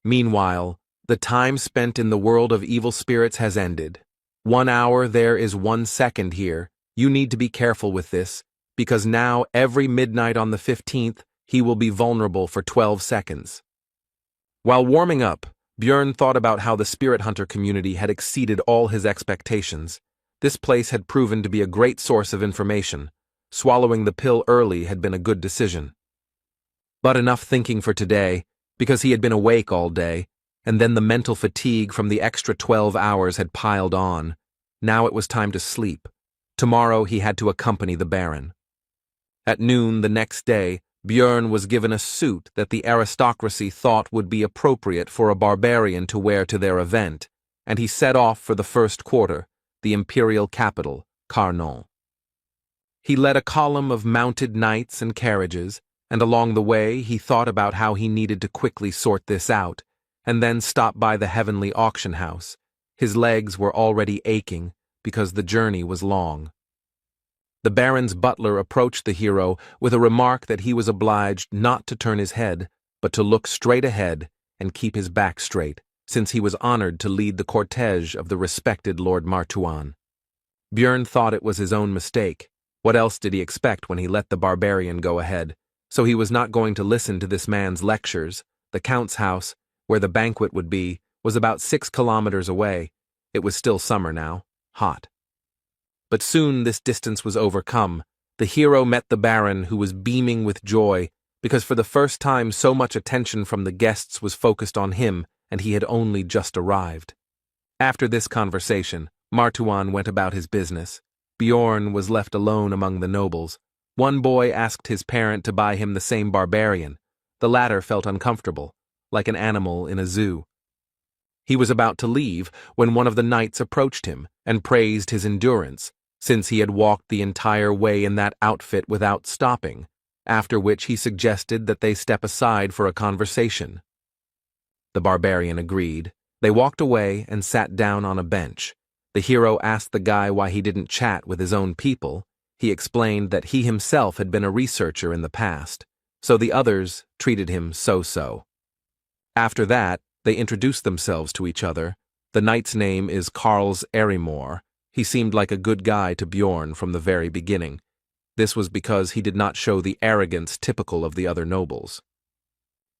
Meanwhile, the time spent in the world of evil spirits has ended. 1 hour there is 1 second here. You need to be careful with this, because now every midnight on the 15th, he will be vulnerable for 12 seconds. While warming up, Björn thought about how the spirit hunter community had exceeded all his expectations. This place had proven to be a great source of information. Swallowing the pill early had been a good decision. But enough thinking for today, because he had been awake all day, and then the mental fatigue from the extra 12 hours had piled on. Now it was time to sleep. Tomorrow he had to accompany the Baron. At noon the next day, Björn was given a suit that the aristocracy thought would be appropriate for a barbarian to wear to their event, and he set off for the first quarter, the imperial capital, Carnon. He led a column of mounted knights and carriages, and along the way he thought about how he needed to quickly sort this out, and then stop by the heavenly auction house. His legs were already aching because the journey was long. The Baron's butler approached the hero with a remark that he was obliged not to turn his head, but to look straight ahead and keep his back straight, since he was honored to lead the cortege of the respected Lord Martuan. Björn thought it was his own mistake. What else did he expect when he let the barbarian go ahead? So he was not going to listen to this man's lectures. The Count's house, where the banquet would be, was about 6 kilometers away. It was still summer now, hot. But soon this distance was overcome. The hero met the Baron, who was beaming with joy, because for the first time so much attention from the guests was focused on him, and he had only just arrived. After this conversation, Martuan went about his business. Bjorn was left alone among the nobles. One boy asked his parent to buy him the same barbarian. The latter felt uncomfortable, like an animal in a zoo. He was about to leave when one of the knights approached him and praised his endurance, since he had walked the entire way in that outfit without stopping, after which he suggested that they step aside for a conversation. The barbarian agreed. They walked away and sat down on a bench. The hero asked the guy why he didn't chat with his own people. He explained that he himself had been a researcher in the past, so the others treated him so-so. After that, they introduced themselves to each other. The knight's name is Karls Erimor. He seemed like a good guy to Bjorn from the very beginning. This was because he did not show the arrogance typical of the other nobles.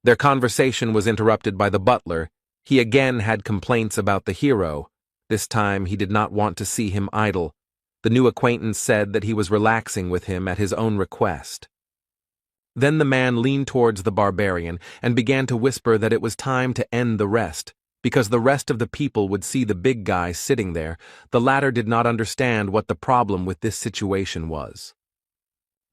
Their conversation was interrupted by the butler. He again had complaints about the hero. This time he did not want to see him idle. The new acquaintance said that he was relaxing with him at his own request. Then the man leaned towards the barbarian and began to whisper that it was time to end the rest, because the rest of the people would see the big guy sitting there. The latter did not understand what the problem with this situation was.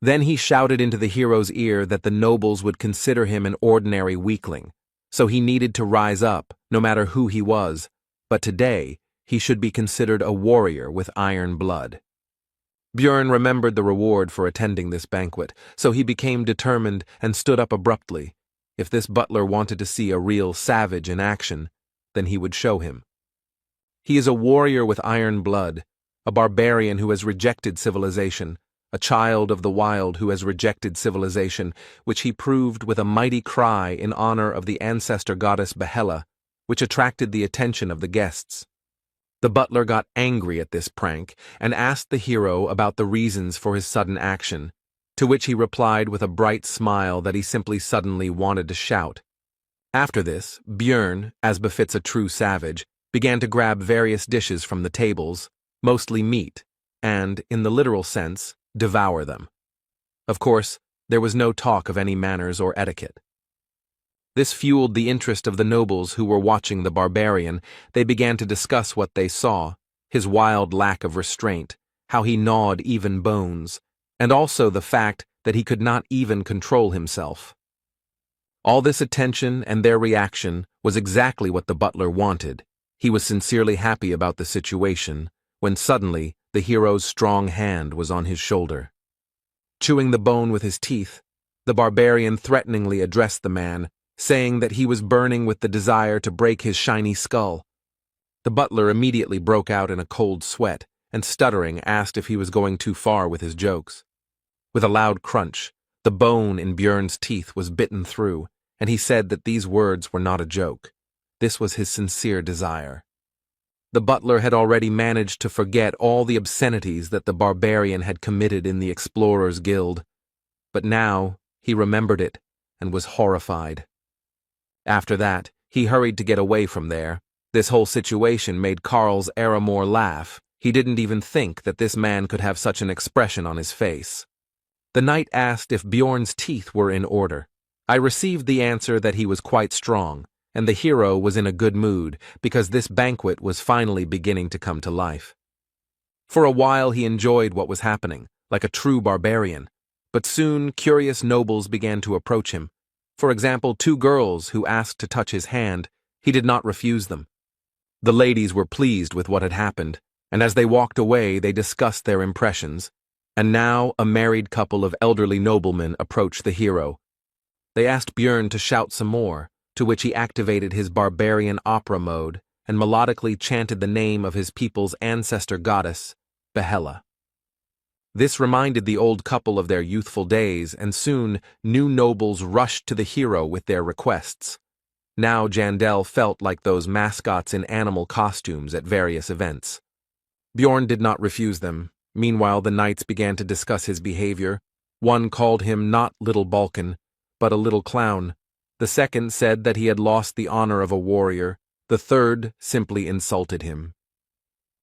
Then he shouted into the hero's ear that the nobles would consider him an ordinary weakling, so he needed to rise up, no matter who he was, but today he should be considered a warrior with iron blood. Björn remembered the reward for attending this banquet, so he became determined and stood up abruptly. If this butler wanted to see a real savage in action, then he would show him. He is a warrior with iron blood, a barbarian who has rejected civilization, a child of the wild who has rejected civilization, which he proved with a mighty cry in honor of the ancestor goddess Yahello, which attracted the attention of the guests. The butler got angry at this prank and asked the hero about the reasons for his sudden action, to which he replied with a bright smile that he simply suddenly wanted to shout. After this, Björn, as befits a true savage, began to grab various dishes from the tables, mostly meat, and, in the literal sense, devour them. Of course, there was no talk of any manners or etiquette. This fueled the interest of the nobles who were watching the barbarian. They began to discuss what they saw, his wild lack of restraint, how he gnawed even bones, and also the fact that he could not even control himself. All this attention and their reaction was exactly what the butler wanted. He was sincerely happy about the situation, when suddenly the hero's strong hand was on his shoulder. Chewing the bone with his teeth, the barbarian threateningly addressed the man, saying that he was burning with the desire to break his shiny skull. The butler immediately broke out in a cold sweat, and stuttering asked if he was going too far with his jokes. With a loud crunch, the bone in Björn's teeth was bitten through, and he said that these words were not a joke. This was his sincere desire. The butler had already managed to forget all the obscenities that the barbarian had committed in the Explorers' Guild, but now he remembered it and was horrified. After that, he hurried to get away from there. This whole situation made Karls Erimor laugh. He didn't even think that this man could have such an expression on his face. The knight asked if Bjorn's teeth were in order. I received the answer that he was quite strong, and the hero was in a good mood because this banquet was finally beginning to come to life. For a while he enjoyed what was happening, like a true barbarian, But soon, curious nobles began to approach him. For example, two girls who asked to touch his hand. He did not refuse them. The ladies were pleased with what had happened, and as they walked away, they discussed their impressions. And now, a married couple of elderly noblemen approached the hero. They asked Björn to shout some more, to which he activated his barbarian opera mode and melodically chanted the name of his people's ancestor goddess, Yahello. This reminded the old couple of their youthful days, and soon new nobles rushed to the hero with their requests. Now Jandel felt like those mascots in animal costumes at various events. Bjorn did not refuse them. Meanwhile, the knights began to discuss his behavior. One called him not Little Balkan, but a little clown. The second said that he had lost the honor of a warrior. The third simply insulted him.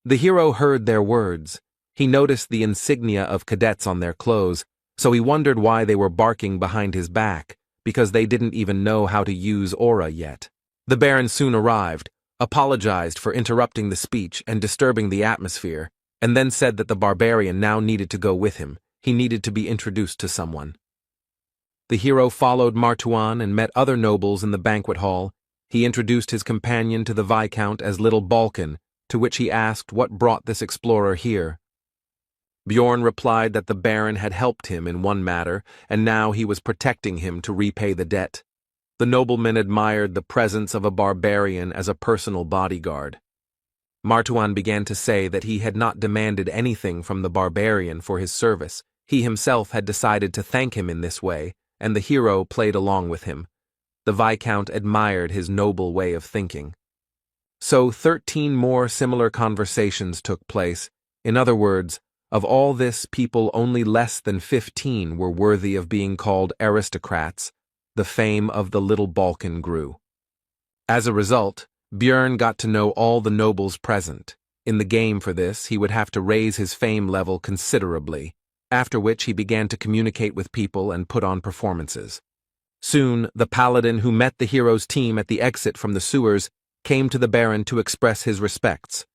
The hero heard their words. He noticed the insignia of cadets on their clothes, so he wondered why they were barking behind his back, because they didn't even know how to use aura yet. The Baron soon arrived, apologized for interrupting the speech and disturbing the atmosphere, and then said that the barbarian now needed to go with him. He needed to be introduced to someone. The hero followed Martuan and met other nobles in the banquet hall. He introduced his companion to the Viscount as Little Balkan, to which he asked what brought this explorer here. Bjorn replied that the Baron had helped him in one matter, and now he was protecting him to repay the debt. The nobleman admired the presence of a barbarian as a personal bodyguard. Martuan began to say that he had not demanded anything from the barbarian for his service. He himself had decided to thank him in this way, and the hero played along with him. The Viscount admired his noble way of thinking. So 13 more similar conversations took place. In other words, of all this, people only less than 15 were worthy of being called aristocrats. The fame of the Little Balkan grew. As a result, Björn got to know all the nobles present. In the game for this, he would have to raise his fame level considerably, after which he began to communicate with people and put on performances. Soon, the paladin who met the hero's team at the exit from the sewers came to the Baron to express his respects.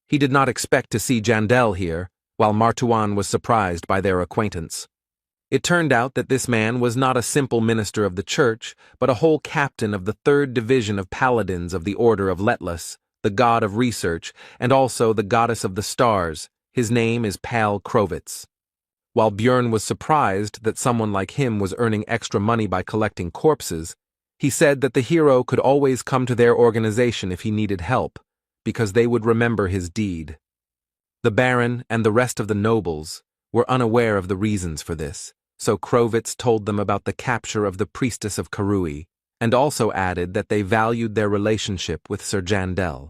He did not expect to see Jandel here, while Martuan was surprised by their acquaintance. It turned out that this man was not a simple minister of the church, but a whole captain of the 3rd Division of Paladins of the Order of Letless, the god of research, and also the goddess of the stars. His name is Pal Krovitz. While Björn was surprised that someone like him was earning extra money by collecting corpses, he said that the hero could always come to their organization if he needed help, because they would remember his deed. The Baron and the rest of the nobles were unaware of the reasons for this, so Krovitz told them about the capture of the priestess of Karui, and also added that they valued their relationship with Sir Jandel.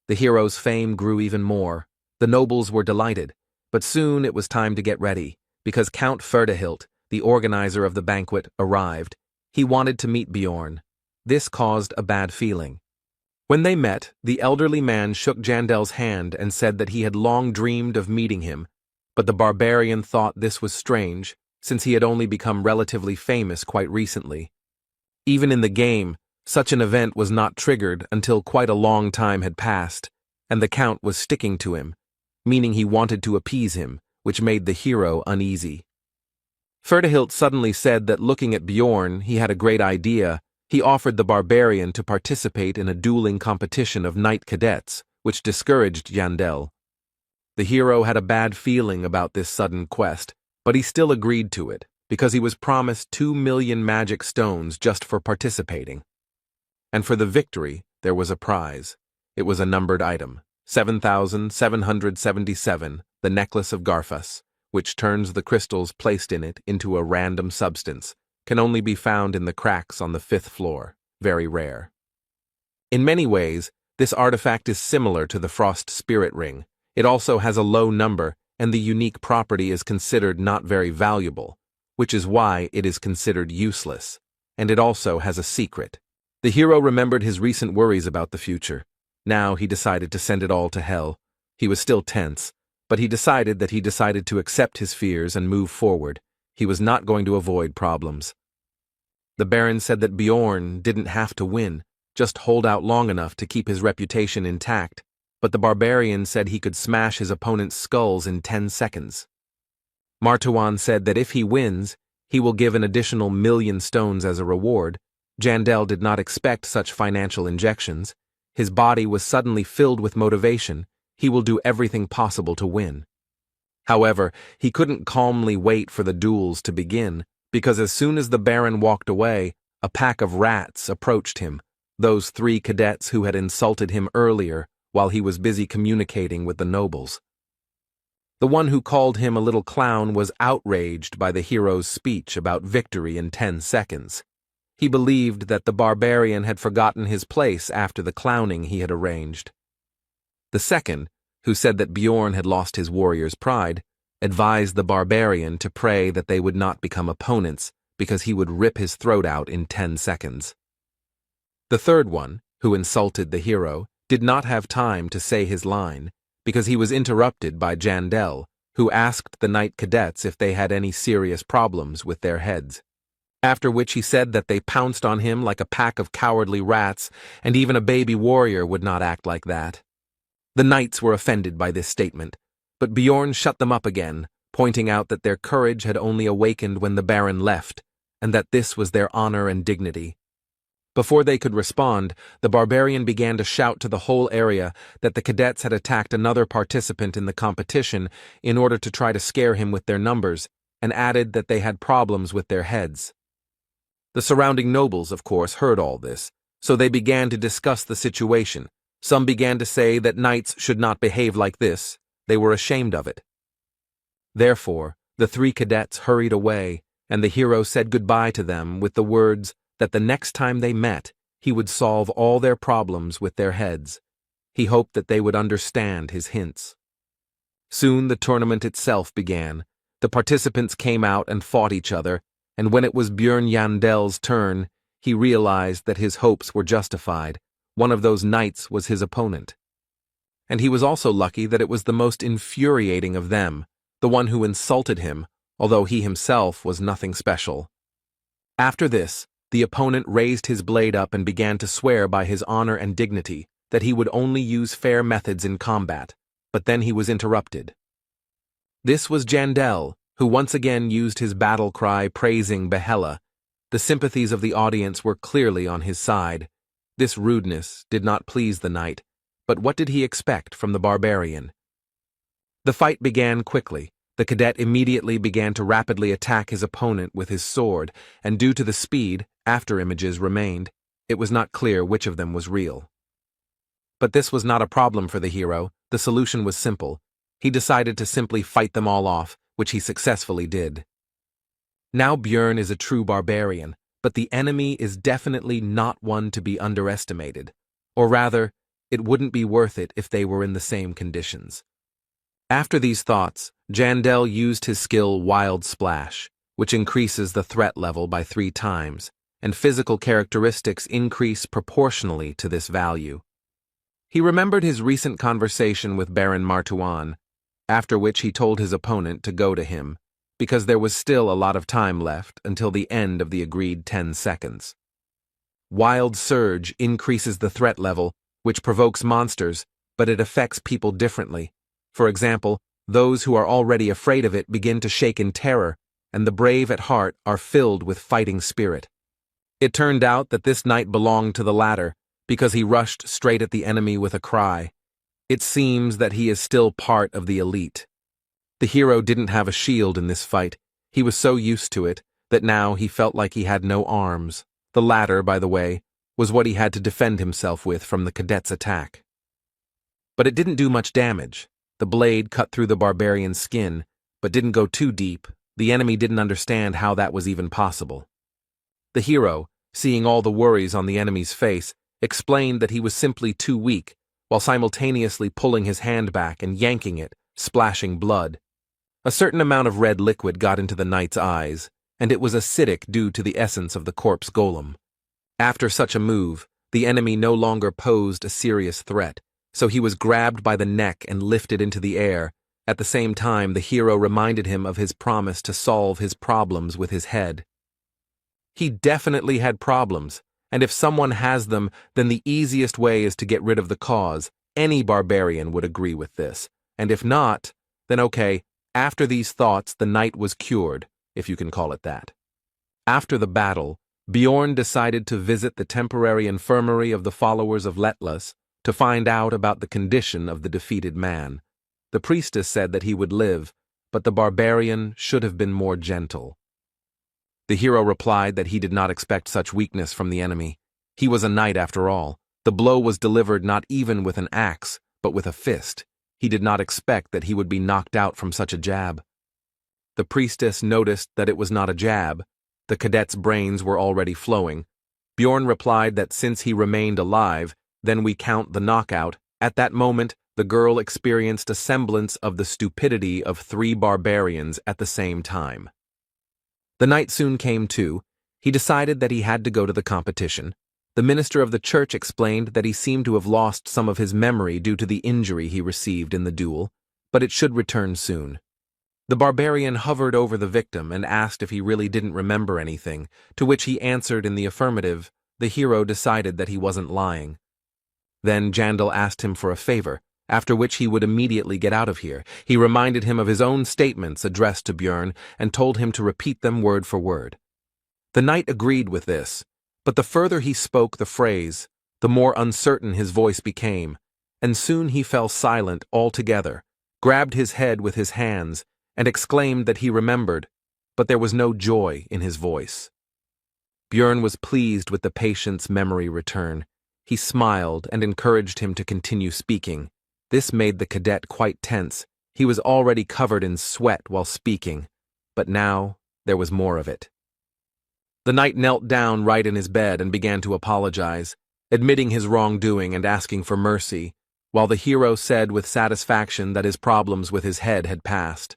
The hero's fame grew even more. The nobles were delighted, but soon it was time to get ready, because Count Ferdehilt, the organizer of the banquet, arrived. He wanted to meet Bjorn. This caused a bad feeling. When they met, the elderly man shook Jandel's hand and said that he had long dreamed of meeting him, but the barbarian thought this was strange, since he had only become relatively famous quite recently. Even in the game, such an event was not triggered until quite a long time had passed, and the Count was sticking to him, meaning he wanted to appease him, which made the hero uneasy. Ferdehilt suddenly said that looking at Bjorn, he had a great idea. He offered the barbarian to participate in a dueling competition of knight cadets, which discouraged Jandel. The hero had a bad feeling about this sudden quest, but he still agreed to it, because he was promised 2 million magic stones just for participating. And for the victory, there was a prize. It was a numbered item, 7,777, the necklace of Garfus, which turns the crystals placed in it into a random substance, can only be found in the cracks on the 5th floor, very rare. In many ways, this artifact is similar to the Frost Spirit Ring. It also has a low number, and the unique property is considered not very valuable, which is why it is considered useless, and it also has a secret. The hero remembered his recent worries about the future. Now he decided to send it all to hell. He was still tense, but he decided to accept his fears and move forward. He was not going to avoid problems. The Baron said that Bjorn didn't have to win, just hold out long enough to keep his reputation intact, but the barbarian said he could smash his opponent's skulls in 10 seconds. Martawan said that if he wins, he will give an additional 1,000,000 stones as a reward. Jandel did not expect such financial injections. His body was suddenly filled with motivation. He will do everything possible to win. However, he couldn't calmly wait for the duels to begin, because as soon as the Baron walked away, a pack of rats approached him, those 3 cadets who had insulted him earlier while he was busy communicating with the nobles. The one who called him a little clown was outraged by the hero's speech about victory in 10 seconds. He believed that the barbarian had forgotten his place after the clowning he had arranged. The second, who said that Bjorn had lost his warrior's pride, advised the barbarian to pray that they would not become opponents because he would rip his throat out in 10 seconds. The third one, who insulted the hero, did not have time to say his line because he was interrupted by Jandel, who asked the knight cadets if they had any serious problems with their heads. After which he said that they pounced on him like a pack of cowardly rats, and even a baby warrior would not act like that. The knights were offended by this statement, but Bjorn shut them up again, pointing out that their courage had only awakened when the Baron left, and that this was their honor and dignity. Before they could respond, the barbarian began to shout to the whole area that the cadets had attacked another participant in the competition in order to try to scare him with their numbers, and added that they had problems with their heads. The surrounding nobles, of course, heard all this, so they began to discuss the situation. Some began to say that knights should not behave like this. They were ashamed of it. Therefore, the 3 cadets hurried away, and the hero said goodbye to them with the words that the next time they met, he would solve all their problems with their heads. He hoped that they would understand his hints. Soon the tournament itself began. The participants came out and fought each other, and when it was Bjorn Jandel's turn, he realized that his hopes were justified. One of those knights was his opponent. And he was also lucky that it was the most infuriating of them, the one who insulted him, although he himself was nothing special. After this, the opponent raised his blade up and began to swear by his honor and dignity that he would only use fair methods in combat, but then he was interrupted. This was Jandel, who once again used his battle cry praising Yahello. The sympathies of the audience were clearly on his side. This rudeness did not please the knight, but what did he expect from the barbarian? The fight began quickly. The cadet immediately began to rapidly attack his opponent with his sword, and due to the speed, after-images remained. It was not clear which of them was real. But this was not a problem for the hero. The solution was simple. He decided to simply fight them all off, which he successfully did. Now Bjorn is a true barbarian, but the enemy is definitely not one to be underestimated. Or rather, it wouldn't be worth it if they were in the same conditions. After these thoughts, Jandel used his skill Wild Splash, which increases the threat level by 3 times, and physical characteristics increase proportionally to this value. He remembered his recent conversation with Baron Martawan, after which he told his opponent to go to him, because there was still a lot of time left until the end of the agreed 10 seconds. Wild Surge increases the threat level, which provokes monsters, but it affects people differently. For example, those who are already afraid of it begin to shake in terror, and the brave at heart are filled with fighting spirit. It turned out that this knight belonged to the latter, because he rushed straight at the enemy with a cry. It seems that he is still part of the elite. The hero didn't have a shield in this fight. He was so used to it that now he felt like he had no arms. The latter, by the way, was what he had to defend himself with from the cadet's attack. But it didn't do much damage. The blade cut through the barbarian's skin, but didn't go too deep. The enemy didn't understand how that was even possible. The hero, seeing all the worries on the enemy's face, explained that he was simply too weak, while simultaneously pulling his hand back and yanking it, splashing blood. A certain amount of red liquid got into the knight's eyes, and it was acidic due to the essence of the corpse golem. After such a move, the enemy no longer posed a serious threat, so he was grabbed by the neck and lifted into the air. At the same time, the hero reminded him of his promise to solve his problems with his head. He definitely had problems, and if someone has them, then the easiest way is to get rid of the cause. Any barbarian would agree with this, and if not, then okay, After these thoughts, the knight was cured, if you can call it that. After the battle, Bjorn decided to visit the temporary infirmary of the followers of Letlas to find out about the condition of the defeated man. The priestess said that he would live, but the barbarian should have been more gentle. The hero replied that he did not expect such weakness from the enemy. He was a knight after all. The blow was delivered not even with an axe, but with a fist. He did not expect that he would be knocked out from such a jab. The priestess noticed that it was not a jab. The cadet's brains were already flowing. Bjorn replied that since he remained alive, then we count the knockout. At that moment, the girl experienced a semblance of the stupidity of 3 barbarians at the same time. The knight soon came to. He decided that he had to go to the competition. The minister of the church explained that he seemed to have lost some of his memory due to the injury he received in the duel, but it should return soon. The barbarian hovered over the victim and asked if he really didn't remember anything, to which he answered in the affirmative. The hero decided that he wasn't lying. Then Jandal asked him for a favor, after which he would immediately get out of here. He reminded him of his own statements addressed to Bjorn and told him to repeat them word for word. The knight agreed with this, but the further he spoke the phrase, the more uncertain his voice became, and soon he fell silent altogether, grabbed his head with his hands, and exclaimed that he remembered, but there was no joy in his voice. Bjorn was pleased with the patient's memory return. He smiled and encouraged him to continue speaking. This made the cadet quite tense. He was already covered in sweat while speaking, but now there was more of it. The knight knelt down right in his bed and began to apologize, admitting his wrongdoing and asking for mercy, while the hero said with satisfaction that his problems with his head had passed.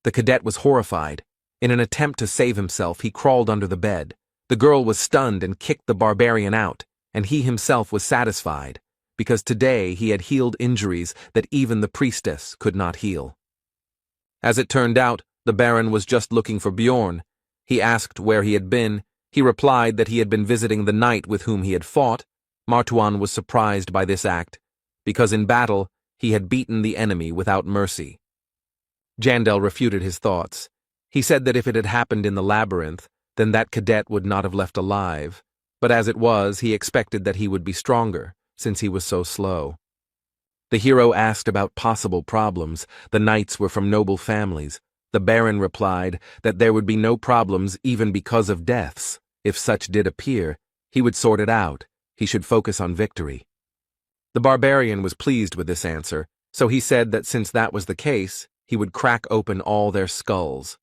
The cadet was horrified. In an attempt to save himself, he crawled under the bed. The girl was stunned and kicked the barbarian out, and he himself was satisfied, because today he had healed injuries that even the priestess could not heal. As it turned out, the Baron was just looking for Bjorn. He asked where he had been. He replied that he had been visiting the knight with whom he had fought. Martuan was surprised by this act, because in battle he had beaten the enemy without mercy. Jandal refuted his thoughts. He said that if it had happened in the labyrinth, then that cadet would not have left alive, but as it was, he expected that he would be stronger, since he was so slow. The hero asked about possible problems. The knights were from noble families. The Baron replied that there would be no problems even because of deaths. If such did appear, he would sort it out. He should focus on victory. The barbarian was pleased with this answer, so he said that since that was the case, he would crack open all their skulls.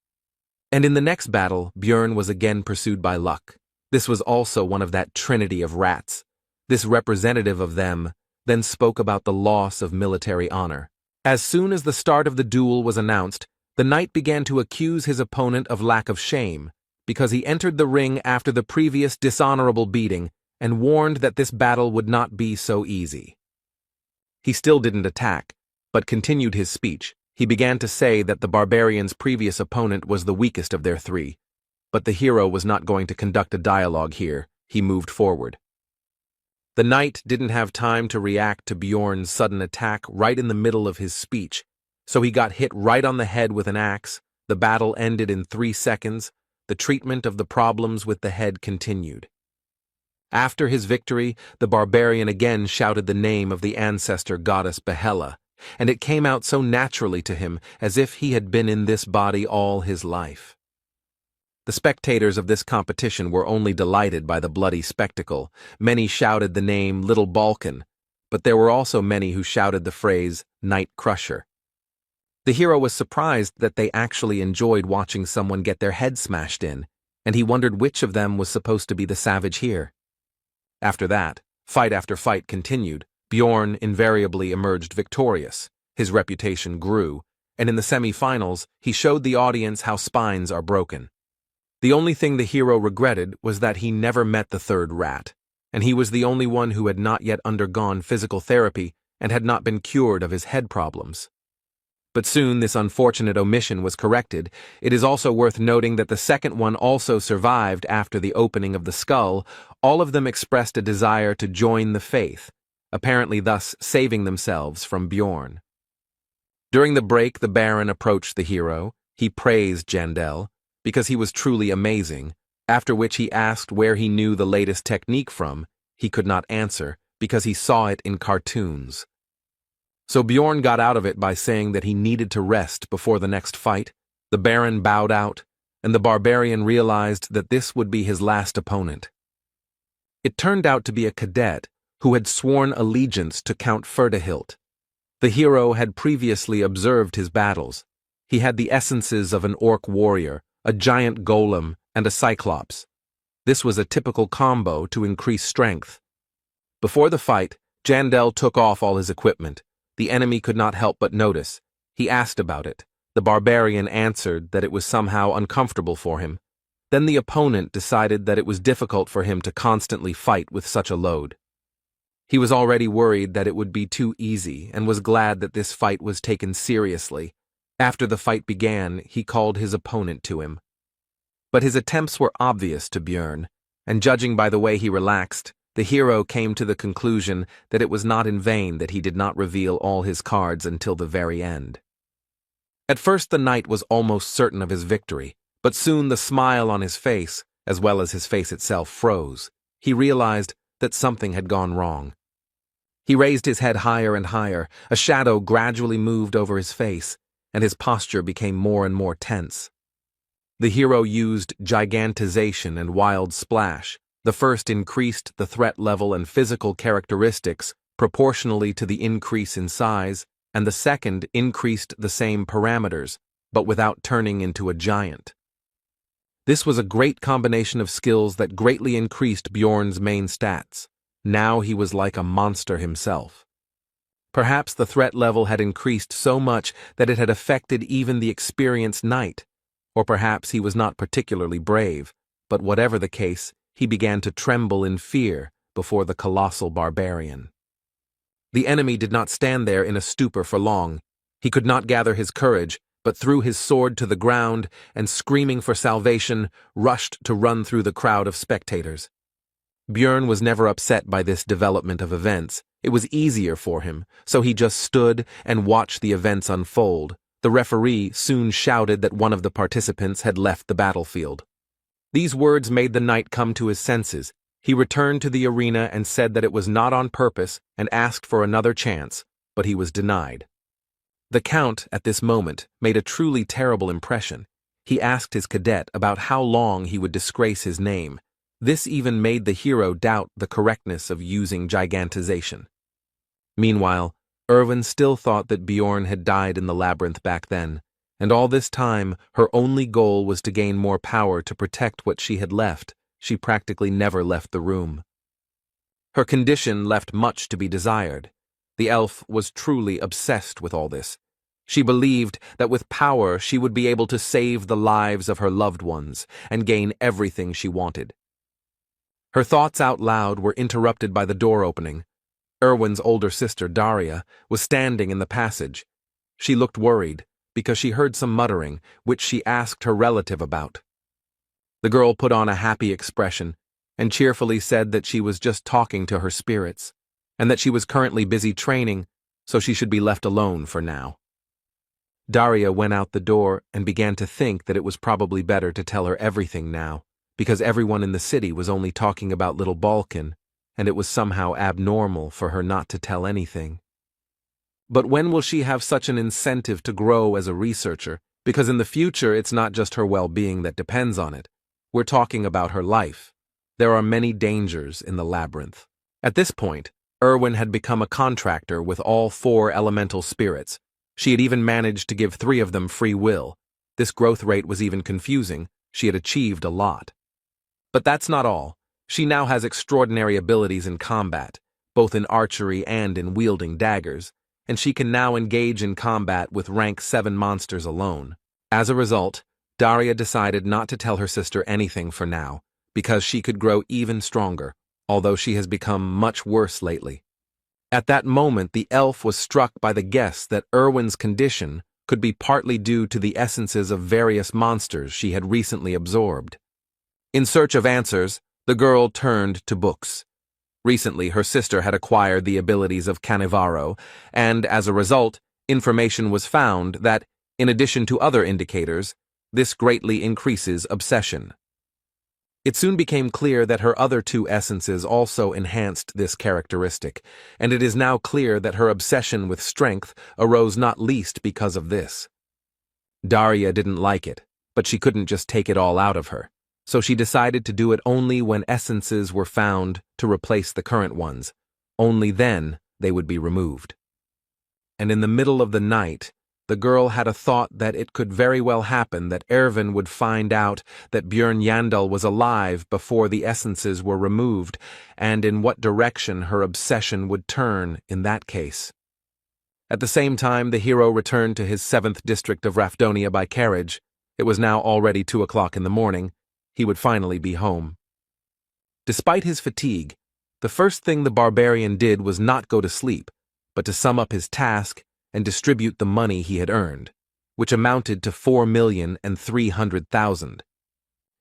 And in the next battle, Bjorn was again pursued by luck. This was also one of that trinity of rats. This representative of them then spoke about the loss of military honor. As soon as the start of the duel was announced, the knight began to accuse his opponent of lack of shame, because he entered the ring after the previous dishonorable beating and warned that this battle would not be so easy. He still didn't attack, but continued his speech. He began to say that the barbarian's previous opponent was the weakest of their 3. But the hero was not going to conduct a dialogue here. He moved forward. The knight didn't have time to react to Bjorn's sudden attack right in the middle of his speech, so he got hit right on the head with an axe. The battle ended in 3 seconds. The treatment of the problems with the head continued. After his victory, the barbarian again shouted the name of the ancestor goddess Yahello, and it came out so naturally to him as if he had been in this body all his life. The spectators of this competition were only delighted by the bloody spectacle. Many shouted the name Little Balkan, but there were also many who shouted the phrase Night Crusher. The hero was surprised that they actually enjoyed watching someone get their head smashed in, and he wondered which of them was supposed to be the savage here. After that, fight after fight continued. Bjorn invariably emerged victorious. His reputation grew, and in the semi-finals, he showed the audience how spines are broken. The only thing the hero regretted was that he never met the 3rd rat, and he was the only one who had not yet undergone physical therapy and had not been cured of his head problems. But soon this unfortunate omission was corrected. It is also worth noting that the second one also survived after the opening of the skull. All of them expressed a desire to join the faith, apparently thus saving themselves from Bjorn. During the break, the Baron approached the hero. He praised Jandel because he was truly amazing, after which he asked where he knew the latest technique from. He could not answer because he saw it in cartoons. So Bjorn got out of it by saying that he needed to rest before the next fight. The Baron bowed out, and the barbarian realized that this would be his last opponent. It turned out to be a cadet who had sworn allegiance to Count Ferdehilt. The hero had previously observed his battles. He had the essences of an orc warrior, a giant golem, and a cyclops. This was a typical combo to increase strength. Before the fight, Jandel took off all his equipment. The enemy could not help but notice. He asked about it. The barbarian answered that it was somehow uncomfortable for him. Then the opponent decided that it was difficult for him to constantly fight with such a load. He was already worried that it would be too easy and was glad that this fight was taken seriously. After the fight began, he called his opponent to him. But his attempts were obvious to Bjorn, and judging by the way he relaxed, the hero came to the conclusion that it was not in vain that he did not reveal all his cards until the very end. At first the knight was almost certain of his victory, but soon the smile on his face, as well as his face itself, froze. He realized that something had gone wrong. He raised his head higher and higher. A shadow gradually moved over his face, and his posture became more and more tense. The hero used gigantization and wild splash. The first increased the threat level and physical characteristics proportionally to the increase in size, and the second increased the same parameters, but without turning into a giant. This was a great combination of skills that greatly increased Bjorn's main stats. Now he was like a monster himself. Perhaps the threat level had increased so much that it had affected even the experienced knight, or perhaps he was not particularly brave, but whatever the case, he began to tremble in fear before the colossal barbarian. The enemy did not stand there in a stupor for long. He could not gather his courage, but threw his sword to the ground and, screaming for salvation, rushed to run through the crowd of spectators. Bjorn was never upset by this development of events. It was easier for him, so he just stood and watched the events unfold. The referee soon shouted that one of the participants had left the battlefield. These words made the knight come to his senses. He returned to the arena and said that it was not on purpose and asked for another chance, but he was denied. The count, at this moment, made a truly terrible impression. He asked his cadet about how long he would disgrace his name. This even made the hero doubt the correctness of using gigantization. Meanwhile, Erwin still thought that Bjorn had died in the labyrinth back then, and all this time her only goal was to gain more power to protect what she had left. She practically never left the room. Her condition left much to be desired. The elf was truly obsessed with all this. She believed that with power she would be able to save the lives of her loved ones and gain everything she wanted. Her thoughts out loud were interrupted by the door opening. Erwin's older sister, Daria, was standing in the passage. She looked worried because she heard some muttering, which she asked her relative about. The girl put on a happy expression and cheerfully said that she was just talking to her spirits, and that she was currently busy training, so she should be left alone for now. Daria went out the door and began to think that it was probably better to tell her everything now, because everyone in the city was only talking about little Balkan, and it was somehow abnormal for her not to tell anything. But when will she have such an incentive to grow as a researcher? Because in the future, it's not just her well-being that depends on it. We're talking about her life. There are many dangers in the labyrinth. At this point, Erwin had become a contractor with all 4 elemental spirits. She had even managed to give 3 of them free will. This growth rate was even confusing. She had achieved a lot. But that's not all. She now has extraordinary abilities in combat, both in archery and in wielding daggers, and she can now engage in combat with rank 7 monsters alone. As a result, Daria decided not to tell her sister anything for now, because she could grow even stronger, although she has become much worse lately. At that moment, the elf was struck by the guess that Erwin's condition could be partly due to the essences of various monsters she had recently absorbed. In search of answers, the girl turned to books. Recently, her sister had acquired the abilities of Canevaro, and as a result, Information was found that, in addition to other indicators, this greatly increases obsession. It soon became clear that her other two essences also enhanced this characteristic, and it is now clear that her obsession with strength arose not least because of this. Daria didn't like it, but she couldn't just take it all out of her, so she decided to do it only when essences were found to replace the current ones. Only then they would be removed. And in the middle of the night, the girl had a thought that it could very well happen that Ervin would find out that Björn Yandel was alive before the essences were removed, and in what direction her obsession would turn in that case. At the same time, the hero returned to his 7th district of Rapidonia by carriage. It was now already 2 o'clock in the morning. He would finally be home. Despite his fatigue, the first thing the barbarian did was not go to sleep, but to sum up his task and distribute the money he had earned, which amounted to 4,300,000.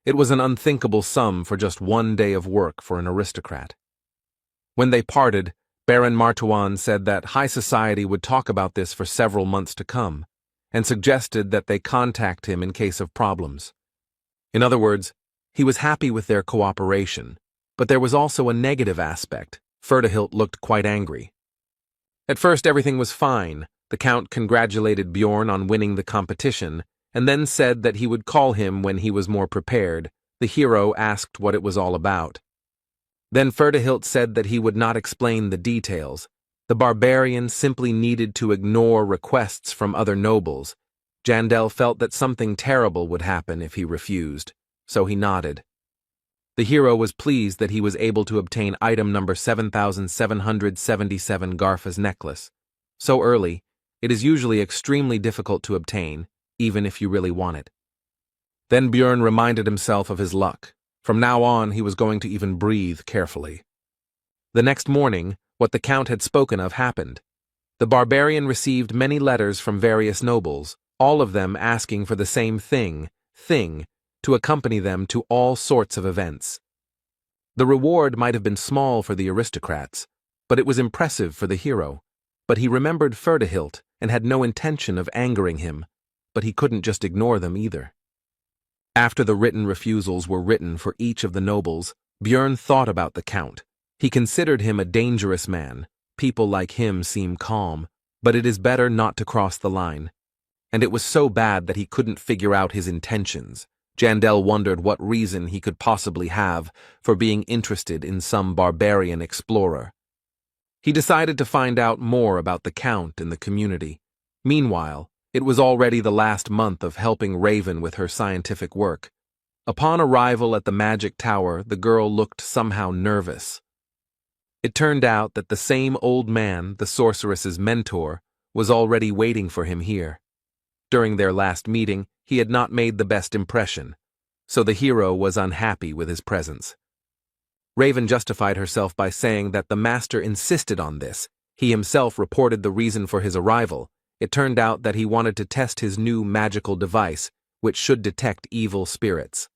It was an unthinkable sum for just 1 day of work for an aristocrat. When they parted, Baron Martuan said that high society would talk about this for several months to come, and suggested that they contact him in case of problems. In other words, he was happy with their cooperation, but there was also a negative aspect. Ferdahilt looked quite angry. At first everything was fine. The Count congratulated Bjorn on winning the competition, and then said that he would call him when he was more prepared. The hero asked what it was all about. Then Ferdahilt said that he would not explain the details. The barbarian simply needed to ignore requests from other nobles. Jandel felt that something terrible would happen if he refused, so he nodded. The hero was pleased that he was able to obtain item number 7777 Garfa's necklace. So early, it is usually extremely difficult to obtain, even if you really want it. Then Björn reminded himself of his luck. From now on, he was going to even breathe carefully. The next morning, what the Count had spoken of happened. The barbarian received many letters from various nobles, all of them asking for the same thing, to accompany them to all sorts of events. The reward might have been small for the aristocrats, but it was impressive for the hero. But he remembered Ferdahilt and had no intention of angering him, but he couldn't just ignore them either. After the written refusals were written for each of the nobles, Björn thought about the Count. He considered him a dangerous man. People like him seem calm, but it is better not to cross the line. And it was so bad that he couldn't figure out his intentions. Jandel wondered what reason he could possibly have for being interested in some barbarian explorer. He decided to find out more about the Count and the community. Meanwhile, it was already the last month of helping Raven with her scientific work. Upon arrival at the magic tower, the girl looked somehow nervous. It turned out that the same old man, the sorceress's mentor, was already waiting for him here. During their last meeting, he had not made the best impression, so the hero was unhappy with his presence. Raven justified herself by saying that the master insisted on this. He himself reported the reason for his arrival. It turned out that he wanted to test his new magical device, which should detect evil spirits.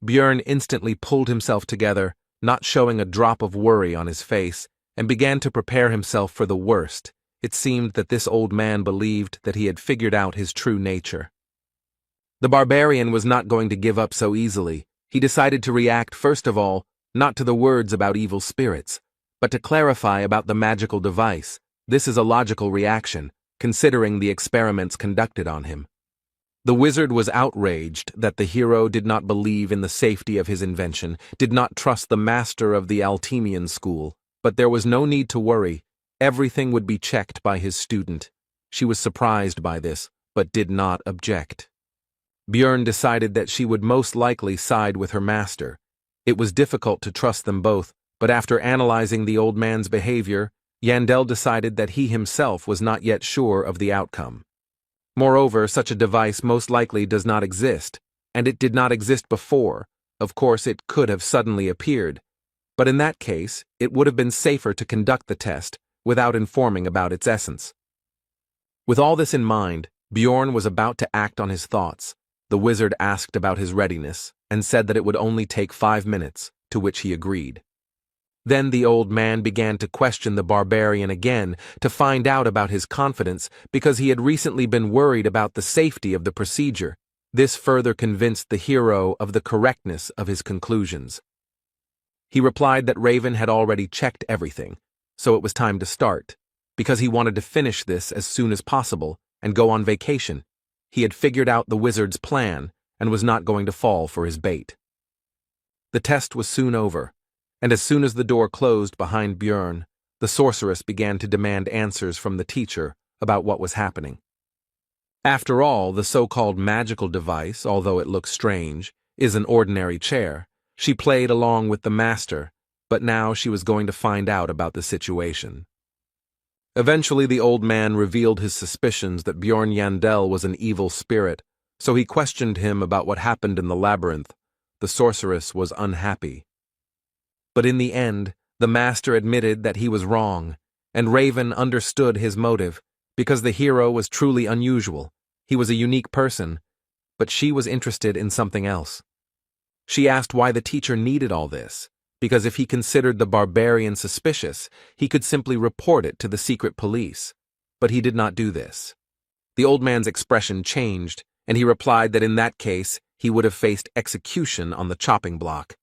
Björn instantly pulled himself together, not showing a drop of worry on his face, and began to prepare himself for the worst. It seemed that this old man believed that he had figured out his true nature. The barbarian was not going to give up so easily. He decided to react first of all, not to the words about evil spirits, but to clarify about the magical device. This is a logical reaction, considering the experiments conducted on him. The wizard was outraged that the hero did not believe in the safety of his invention, did not trust the master of the Altemian school, but there was no need to worry. Everything would be checked by his student. She was surprised by this, but did not object. Björn decided that she would most likely side with her master. It was difficult to trust them both, but after analyzing the old man's behavior, Yandel decided that he himself was not yet sure of the outcome. Moreover, such a device most likely does not exist, and it did not exist before. Of course, it could have suddenly appeared, but in that case, it would have been safer to conduct the test without informing about its essence. With all this in mind, Bjorn was about to act on his thoughts. The wizard asked about his readiness and said that it would only take 5 minutes, to which he agreed. Then the old man began to question the barbarian again to find out about his confidence because he had recently been worried about the safety of the procedure. This further convinced the hero of the correctness of his conclusions. He replied that Raven had already checked everything, so it was time to start, because he wanted to finish this as soon as possible and go on vacation. He had figured out the wizard's plan and was not going to fall for his bait. The test was soon over, and as soon as the door closed behind Björn, the sorceress began to demand answers from the teacher about what was happening. After all, the so-called magical device, although it looks strange, is an ordinary chair. She played along with the master, but now she was going to find out about the situation. Eventually, the old man revealed his suspicions that Björn Yandel was an evil spirit, so he questioned him about what happened in the labyrinth. The sorceress was unhappy. But in the end, the master admitted that he was wrong, and Raven understood his motive, because the hero was truly unusual. He was a unique person, but she was interested in something else. She asked why the teacher needed all this, because if he considered the barbarian suspicious, he could simply report it to the secret police. But he did not do this. The old man's expression changed, and he replied that in that case, he would have faced execution on the chopping block.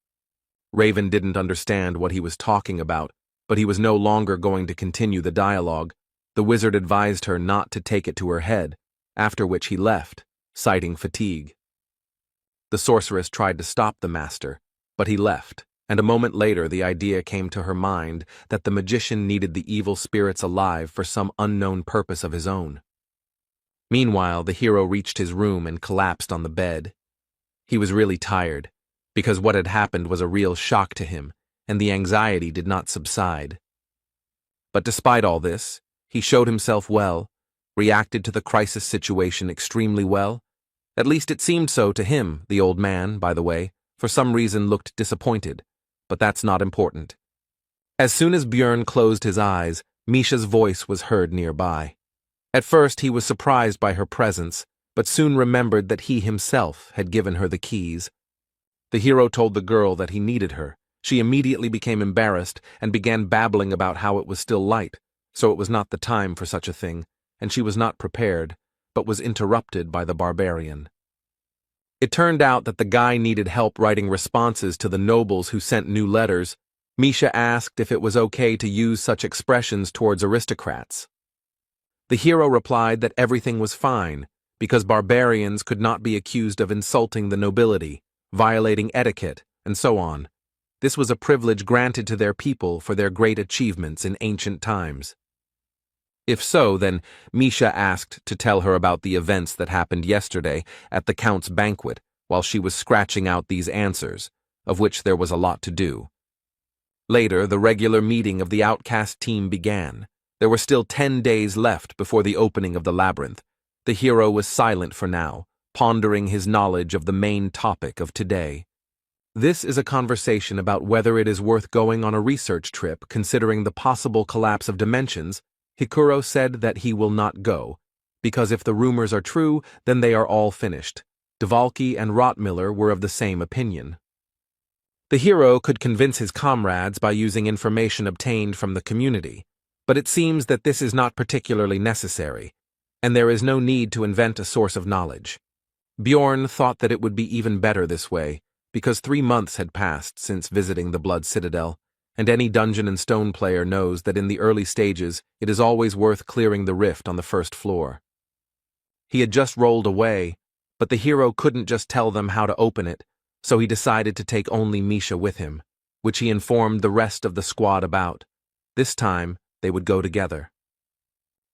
Raven didn't understand what he was talking about, but he was no longer going to continue the dialogue. The wizard advised her not to take it to her head, after which he left, citing fatigue. The sorceress tried to stop the master, but he left, and a moment later the idea came to her mind that the magician needed the evil spirits alive for some unknown purpose of his own. Meanwhile, the hero reached his room and collapsed on the bed. He was really tired, because what had happened was a real shock to him, and the anxiety did not subside. But despite all this, he showed himself well, reacted to the crisis situation extremely well. At least it seemed so to him. The old man, by the way, for some reason looked disappointed, but that's not important. As soon as Björn closed his eyes, Misha's voice was heard nearby. At first he was surprised by her presence, but soon remembered that he himself had given her the keys. The hero told the girl that he needed her. She immediately became embarrassed and began babbling about how it was still light, so it was not the time for such a thing, and she was not prepared, but was interrupted by the barbarian. It turned out that the guy needed help writing responses to the nobles who sent new letters. Misha asked if it was okay to use such expressions towards aristocrats. The hero replied that everything was fine, because barbarians could not be accused of insulting the nobility, violating etiquette, and so on. This was a privilege granted to their people for their great achievements in ancient times. If so, then Misha asked to tell her about the events that happened yesterday at the Count's banquet while she was scratching out these answers, of which there was a lot to do. Later, the regular meeting of the outcast team began. There were still 10 days left before the opening of the labyrinth. The hero was silent for now, pondering his knowledge of the main topic of today. This is a conversation about whether it is worth going on a research trip considering the possible collapse of dimensions. Hikuro said that he will not go, because if the rumors are true, then they are all finished. Dvalki and Rottmiller were of the same opinion. The hero could convince his comrades by using information obtained from the community, but it seems that this is not particularly necessary, and there is no need to invent a source of knowledge. Björn thought that it would be even better this way, because 3 months had passed since visiting the Blood Citadel, and any Dungeon and Stone player knows that in the early stages it is always worth clearing the rift on the first floor. He had just rolled away, but the hero couldn't just tell them how to open it, so he decided to take only Misha with him, which he informed the rest of the squad about. This time, they would go together.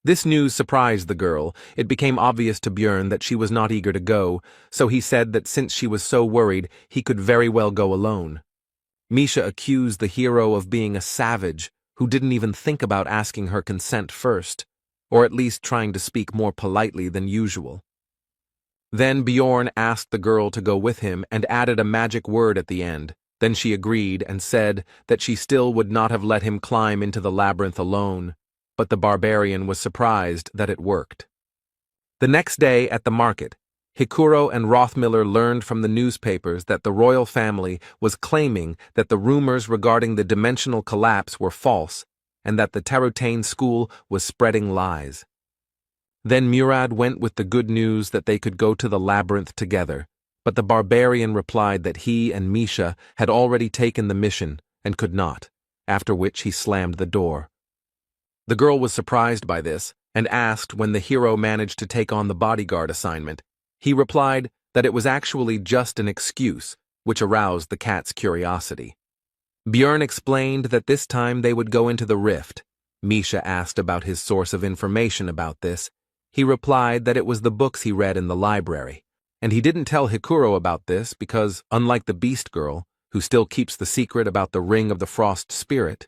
This news surprised the girl. It became obvious to Björn that she was not eager to go, so he said that since she was so worried, he could very well go alone. Misha accused the hero of being a savage who didn't even think about asking her consent first, or at least trying to speak more politely than usual. Then Björn asked the girl to go with him and added a magic word at the end. Then she agreed and said that she still would not have let him climb into the labyrinth alone, but the barbarian was surprised that it worked. The next day at the market, Hikuro and Rothmiller learned from the newspapers that the royal family was claiming that the rumors regarding the dimensional collapse were false and that the Tarutane school was spreading lies. Then Murad went with the good news that they could go to the labyrinth together, but the barbarian replied that he and Misha had already taken the mission and could not, after which he slammed the door. The girl was surprised by this and asked when the hero managed to take on the bodyguard assignment. He replied that it was actually just an excuse, which aroused the cat's curiosity. Björn explained that this time they would go into the rift. Misha asked about his source of information about this. He replied that it was the books he read in the library, and he didn't tell Hikuro about this because, unlike the beast girl, who still keeps the secret about the ring of the frost spirit,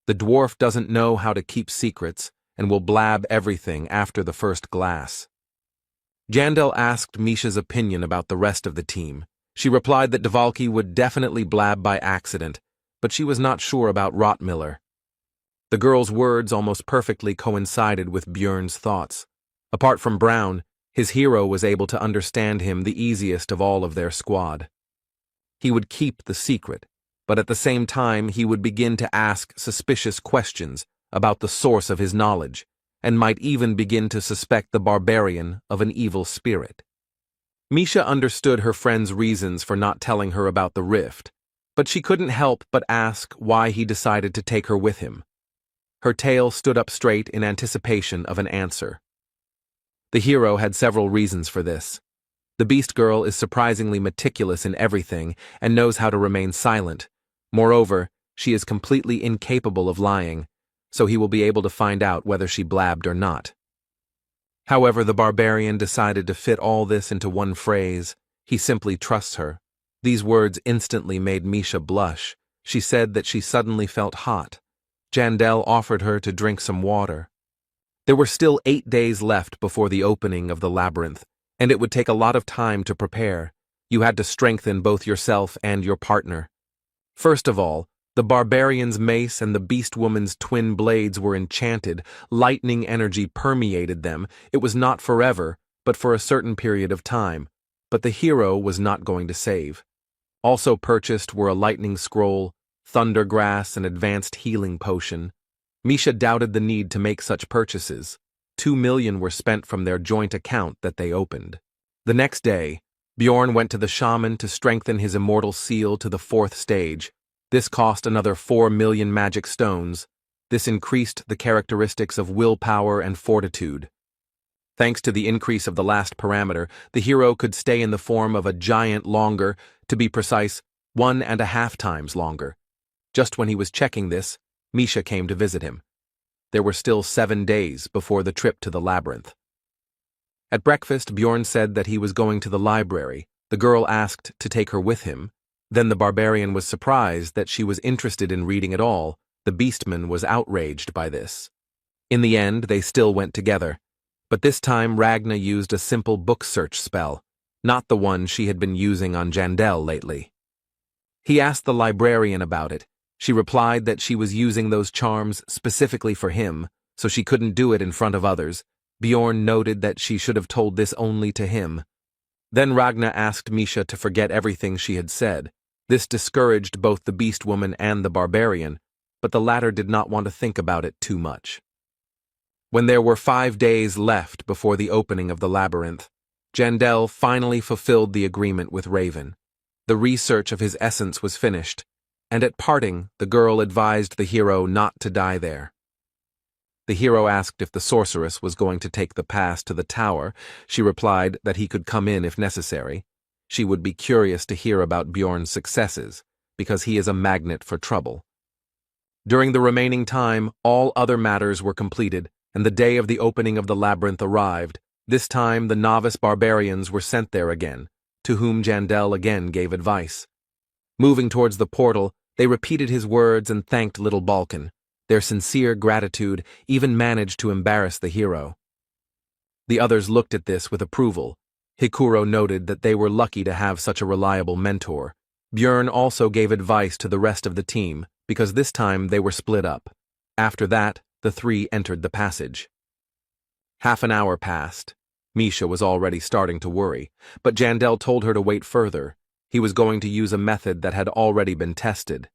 the dwarf doesn't know how to keep secrets and will blab everything after the first glass. Jandel asked Misha's opinion about the rest of the team. She replied that Dvalki would definitely blab by accident, but she was not sure about Rottmiller. The girl's words almost perfectly coincided with Björn's thoughts. Apart from Brown, his hero was able to understand him the easiest of all of their squad. He would keep the secret, but at the same time he would begin to ask suspicious questions about the source of his knowledge, and might even begin to suspect the barbarian of an evil spirit. Misha understood her friend's reasons for not telling her about the rift, but she couldn't help but ask why he decided to take her with him. Her tail stood up straight in anticipation of an answer. The hero had several reasons for this. The beast girl is surprisingly meticulous in everything and knows how to remain silent. Moreover, she is completely incapable of lying, so he will be able to find out whether she blabbed or not. However, the barbarian decided to fit all this into one phrase. He simply trusts her. These words instantly made Misha blush. She said that she suddenly felt hot. Jandel offered her to drink some water. There were still 8 days left before the opening of the labyrinth, and it would take a lot of time to prepare. You had to strengthen both yourself and your partner. First of all, the barbarian's mace and the beast woman's twin blades were enchanted. Lightning energy permeated them. It was not forever, but for a certain period of time. But the hero was not going to save. Also purchased were a lightning scroll, thunder grass, and advanced healing potion. Misha doubted the need to make such purchases. 2 million were spent from their joint account that they opened. The next day, Bjorn went to the shaman to strengthen his immortal seal to the 4th stage. This cost another 4 million magic stones. This increased the characteristics of willpower and fortitude. Thanks to the increase of the last parameter, the hero could stay in the form of a giant longer, to be precise, 1.5 times longer. Just when he was checking this, Misha came to visit him. There were still 7 days before the trip to the labyrinth. At breakfast, Bjorn said that he was going to the library. The girl asked to take her with him. Then the barbarian was surprised that she was interested in reading at all. The beastman was outraged by this. In the end, they still went together. But this time Ragna used a simple book search spell, not the one she had been using on Jandel lately. He asked the librarian about it. She replied that she was using those charms specifically for him, so she couldn't do it in front of others. Bjorn noted that she should have told this only to him. Then Ragna asked Misha to forget everything she had said. This discouraged both the beast woman and the barbarian, but the latter did not want to think about it too much. When there were 5 days left before the opening of the labyrinth, Jandel finally fulfilled the agreement with Raven. The research of his essence was finished, and at parting, the girl advised the hero not to die there. The hero asked if the sorceress was going to take the pass to the tower. She replied that he could come in if necessary. She would be curious to hear about Bjorn's successes, because he is a magnet for trouble. During the remaining time, all other matters were completed, and the day of the opening of the labyrinth arrived. This time, the novice barbarians were sent there again, to whom Jandel again gave advice. Moving towards the portal, they repeated his words and thanked little Balkan. Their sincere gratitude even managed to embarrass the hero. The others looked at this with approval. Hikuro noted that they were lucky to have such a reliable mentor. Bjorn also gave advice to the rest of the team, because this time they were split up. After that, the 3 entered the passage. Half an hour passed. Misha was already starting to worry, but Jandel told her to wait further. He was going to use a method that had already been tested.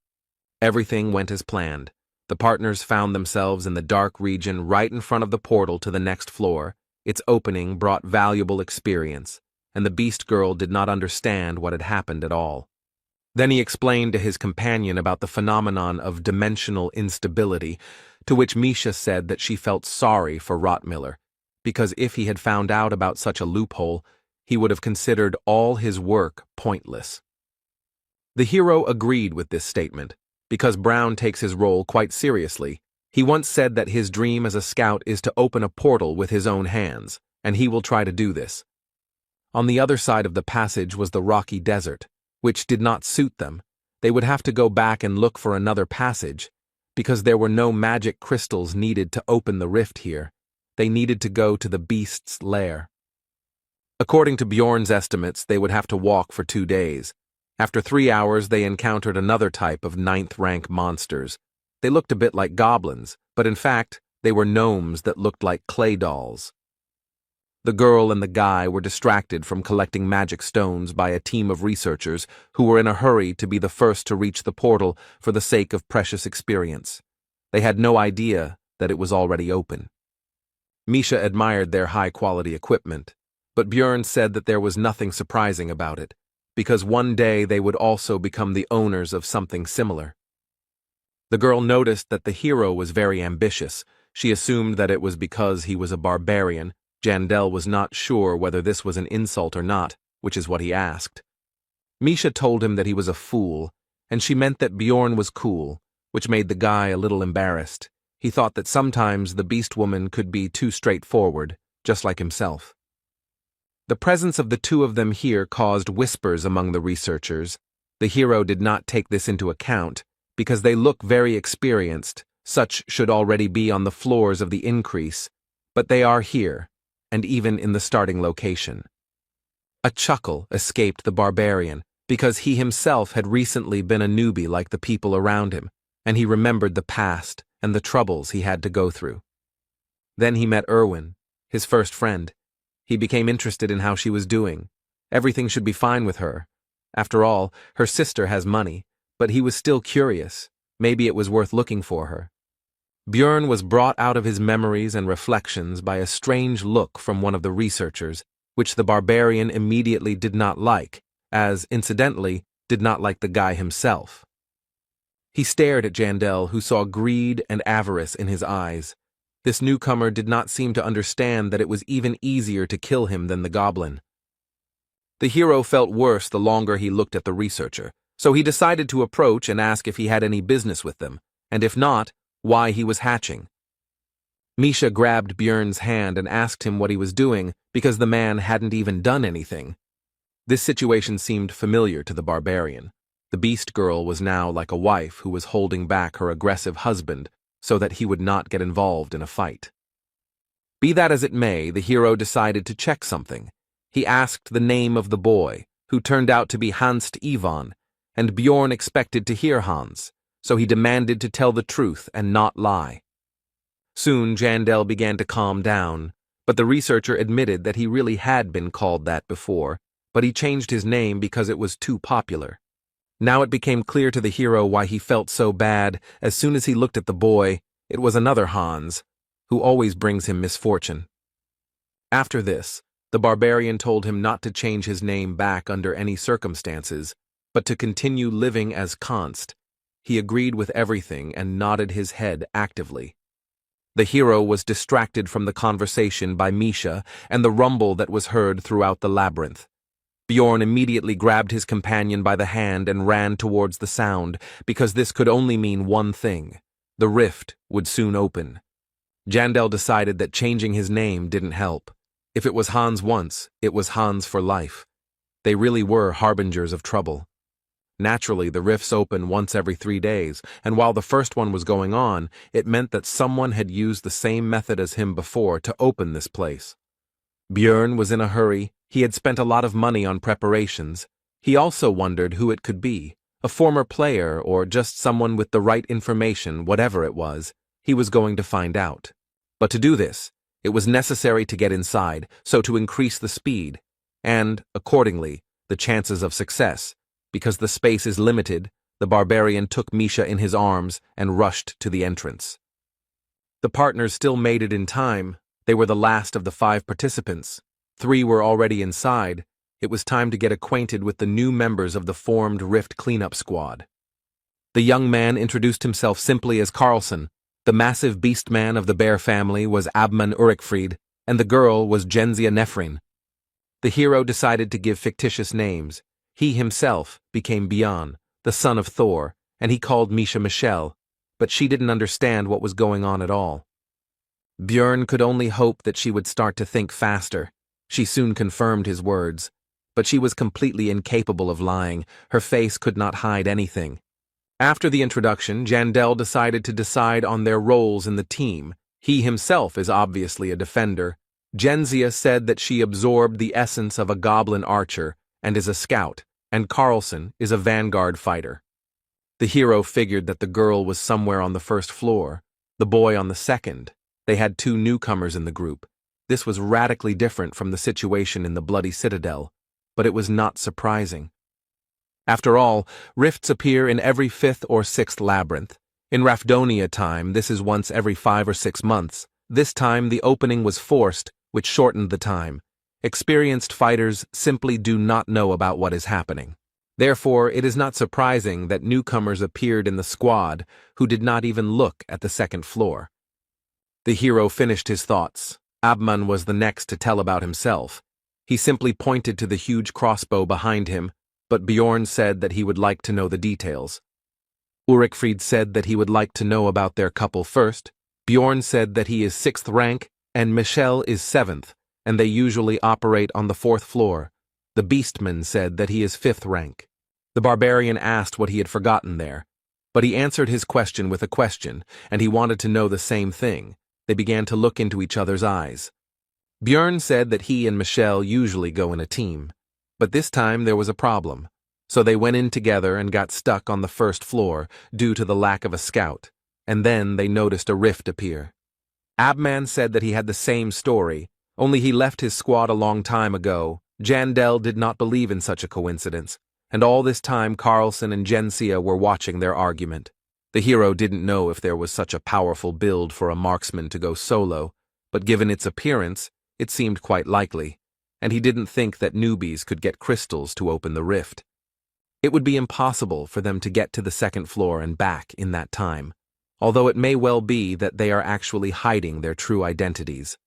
Everything went as planned. The partners found themselves in the dark region right in front of the portal to the next floor. Its opening brought valuable experience, and the beast girl did not understand what had happened at all. Then he explained to his companion about the phenomenon of dimensional instability, to which Misha said that she felt sorry for Rottmiller, because if he had found out about such a loophole, he would have considered all his work pointless. The hero agreed with this statement, because Brown takes his role quite seriously. He once said that his dream as a scout is to open a portal with his own hands, and he will try to do this. On the other side of the passage was the rocky desert, which did not suit them. They would have to go back and look for another passage, because there were no magic crystals needed to open the rift here. They needed to go to the beast's lair. According to Bjorn's estimates, they would have to walk for 2 days. After 3 hours, they encountered another type of 9th-rank monsters. They looked a bit like goblins, but in fact, they were gnomes that looked like clay dolls. The girl and the guy were distracted from collecting magic stones by a team of researchers who were in a hurry to be the first to reach the portal for the sake of precious experience. They had no idea that it was already open. Misha admired their high-quality equipment, but Bjorn said that there was nothing surprising about it, because one day they would also become the owners of something similar. The girl noticed that the hero was very ambitious. She assumed that it was because he was a barbarian. Jandel was not sure whether this was an insult or not, which is what he asked. Misha told him that he was a fool, and she meant that Bjorn was cool, which made the guy a little embarrassed. He thought that sometimes the beast woman could be too straightforward, just like himself. The presence of the two of them here caused whispers among the researchers. The hero did not take this into account, because they look very experienced. Such should already be on the floors of the increase, but they are here, and even in the starting location. A chuckle escaped the barbarian, because he himself had recently been a newbie like the people around him, and he remembered the past and the troubles he had to go through. Then he met Erwin, his first friend. He became interested in how she was doing. Everything should be fine with her. After all, her sister has money, but he was still curious. Maybe it was worth looking for her. Bjorn was brought out of his memories and reflections by a strange look from one of the researchers, which the barbarian immediately did not like, as, incidentally, did not like the guy himself. He stared at Jandel, who saw greed and avarice in his eyes. This newcomer did not seem to understand that it was even easier to kill him than the goblin. The hero felt worse the longer he looked at the researcher, so he decided to approach and ask if he had any business with them, and if not, why he was hatching. Misha grabbed Bjorn's hand and asked him what he was doing, because the man hadn't even done anything. This situation seemed familiar to the barbarian. The beast girl was now like a wife who was holding back her aggressive husband so that he would not get involved in a fight. Be that as it may, the hero decided to check something. He asked the name of the boy, who turned out to be Hans Ivan, and Bjorn expected to hear Hans, so he demanded to tell the truth and not lie. Soon Jandel began to calm down, but the researcher admitted that he really had been called that before, but he changed his name because it was too popular. Now it became clear to the hero why he felt so bad. As soon as he looked at the boy, it was another Hans, who always brings him misfortune. After this, the barbarian told him not to change his name back under any circumstances, but to continue living as Konst. He agreed with everything and nodded his head actively. The hero was distracted from the conversation by Misha and the rumble that was heard throughout the labyrinth. Bjorn immediately grabbed his companion by the hand and ran towards the sound, because this could only mean one thing: the rift would soon open. Jandel decided that changing his name didn't help. If it was Hans once, it was Hans for life. They really were harbingers of trouble. Naturally, the rifts open once every 3 days, and while the first one was going on, it meant that someone had used the same method as him before to open this place. Bjorn was in a hurry. He had spent a lot of money on preparations. He also wondered who it could be, a former player or just someone with the right information. Whatever it was, he was going to find out. But to do this, It was necessary to get inside, so to increase the speed, and, accordingly, the chances of success. Because the space is limited, the barbarian took Misha in his arms and rushed to the entrance. The partners still made it in time. They were the last of the 5 participants. 3 were already inside. It was time to get acquainted with the new members of the formed Rift cleanup squad. The young man introduced himself simply as Carlson. The massive beast man of the bear family was Abman Urikfried, and the girl was Genzia Nefrin. The hero decided to give fictitious names. He himself became Bjorn, the son of Thor, and he called Misha Michelle, but she didn't understand what was going on at all. Bjorn could only hope that she would start to think faster. She soon confirmed his words, but she was completely incapable of lying. Her face could not hide anything. After the introduction, Jandel decided to decide on their roles in the team. He himself is obviously a defender. Genzia said that she absorbed the essence of a goblin archer and is a scout, and Carlson is a vanguard fighter. The hero figured that the girl was somewhere on the first floor, the boy on the second. They had 2 newcomers in the group. This was radically different from the situation in the Bloody Citadel, but it was not surprising. After all, rifts appear in every 5th or 6th labyrinth. In Rapidonia time, this is once every 5 or 6 months. This time the opening was forced, which shortened the time. Experienced fighters simply do not know about what is happening. Therefore, it is not surprising that newcomers appeared in the squad who did not even look at the 2nd floor. The hero finished his thoughts. Abman was the next to tell about himself. He simply pointed to the huge crossbow behind him, but Bjorn said that he would like to know the details. Urikfried said that he would like to know about their couple first. Bjorn said that he is 6th rank, and Michelle is 7th, and they usually operate on the 4th floor. The Beastman said that he is 5th rank. The barbarian asked what he had forgotten there, but he answered his question with a question, and he wanted to know the same thing. They began to look into each other's eyes. Bjorn said that he and Michelle usually go in a team, but this time there was a problem, so they went in together and got stuck on the 1st floor due to the lack of a scout, and then they noticed a rift appear. Abman said that he had the same story, only he left his squad a long time ago. Jandel did not believe in such a coincidence, and all this time Carlson and Genzia were watching their argument. The hero didn't know if there was such a powerful build for a marksman to go solo, but given its appearance, it seemed quite likely, and he didn't think that newbies could get crystals to open the rift. It would be impossible for them to get to the 2nd floor and back in that time, although it may well be that they are actually hiding their true identities.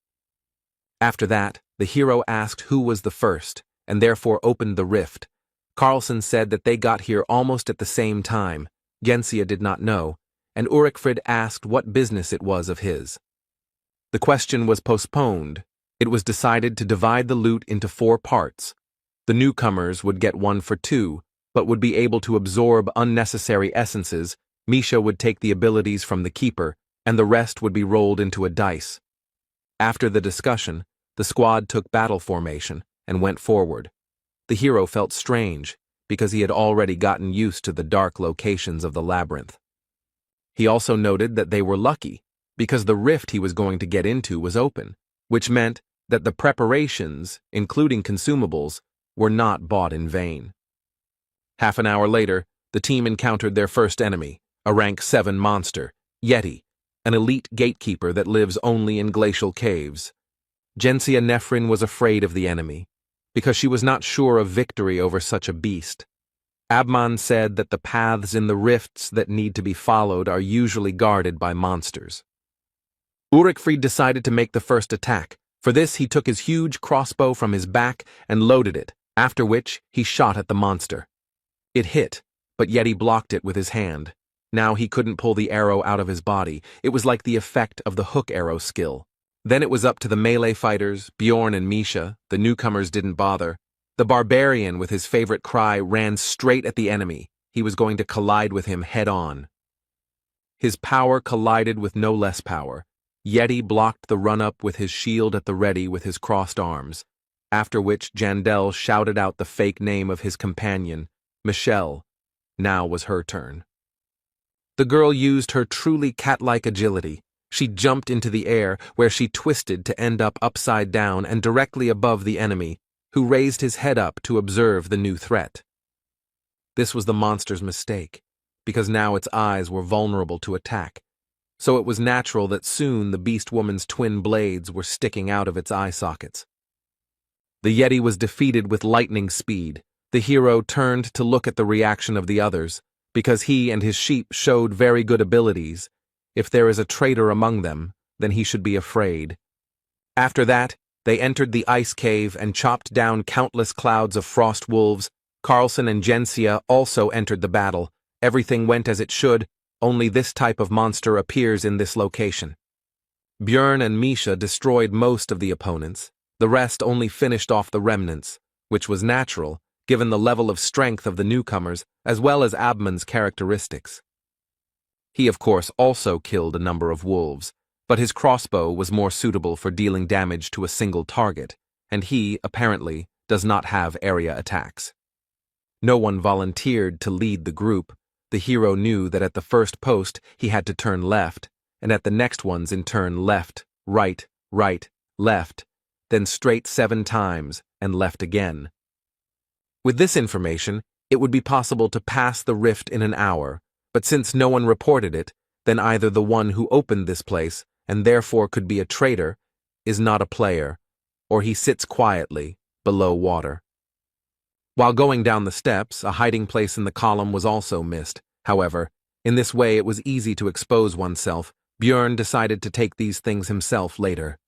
After that, the hero asked who was the first, and therefore opened the rift. Carlson said that they got here almost at the same time. Genzia did not know, and Urikfried asked what business it was of his. The question was postponed. It was decided to divide the loot into 4 parts. The newcomers would get 1 for 2, but would be able to absorb unnecessary essences. Misha would take the abilities from the keeper, and the rest would be rolled into a dice. After the discussion, the squad took battle formation and went forward. The hero felt strange, because he had already gotten used to the dark locations of the labyrinth. He also noted that they were lucky, because the rift he was going to get into was open, which meant that the preparations, including consumables, were not bought in vain. Half an hour later, the team encountered their first enemy, a rank 7 monster, Yeti, an elite gatekeeper that lives only in glacial caves. Genzia Nefrin was afraid of the enemy, because she was not sure of victory over such a beast. Abman said that the paths in the rifts that need to be followed are usually guarded by monsters. Urikfried decided to make the first attack. For this, he took his huge crossbow from his back and loaded it, after which he shot at the monster. It hit, but Yeti blocked it with his hand. Now he couldn't pull the arrow out of his body. It was like the effect of the hook arrow skill. Then it was up to the melee fighters, Bjorn and Misha. The newcomers didn't bother. The barbarian, with his favorite cry, ran straight at the enemy. He was going to collide with him head-on. His power collided with no less power. Yeti blocked the run-up with his shield at the ready with his crossed arms, after which Jandel shouted out the fake name of his companion, Michelle. Now was her turn. The girl used her truly cat-like agility. She jumped into the air, where she twisted to end up upside down and directly above the enemy, who raised his head up to observe the new threat. This was the monster's mistake, because now its eyes were vulnerable to attack, so it was natural that soon the beast woman's twin blades were sticking out of its eye sockets. The Yeti was defeated with lightning speed. The hero turned to look at the reaction of the others, because he and his sheep showed very good abilities. If there is a traitor among them, then he should be afraid. After that, they entered the ice cave and chopped down countless clouds of frost wolves. Carlson and Jensia also entered the battle. Everything went as it should, only this type of monster appears in this location. Björn and Misha destroyed most of the opponents. The rest only finished off the remnants, which was natural, given the level of strength of the newcomers, as well as Abman's characteristics. He, of course, also killed a number of wolves, but his crossbow was more suitable for dealing damage to a single target, and he, apparently, does not have area attacks. No one volunteered to lead the group. The hero knew that at the first post he had to turn left, and at the next ones in turn left, right, left, then straight 7 times, and left again. With this information, it would be possible to pass the rift in an hour, but since no one reported it, then either the one who opened this place, and therefore could be a traitor, is not a player, or he sits quietly, below water. While going down the steps, a hiding place in the column was also missed. However, in this way it was easy to expose oneself. Björn decided to take these things himself later.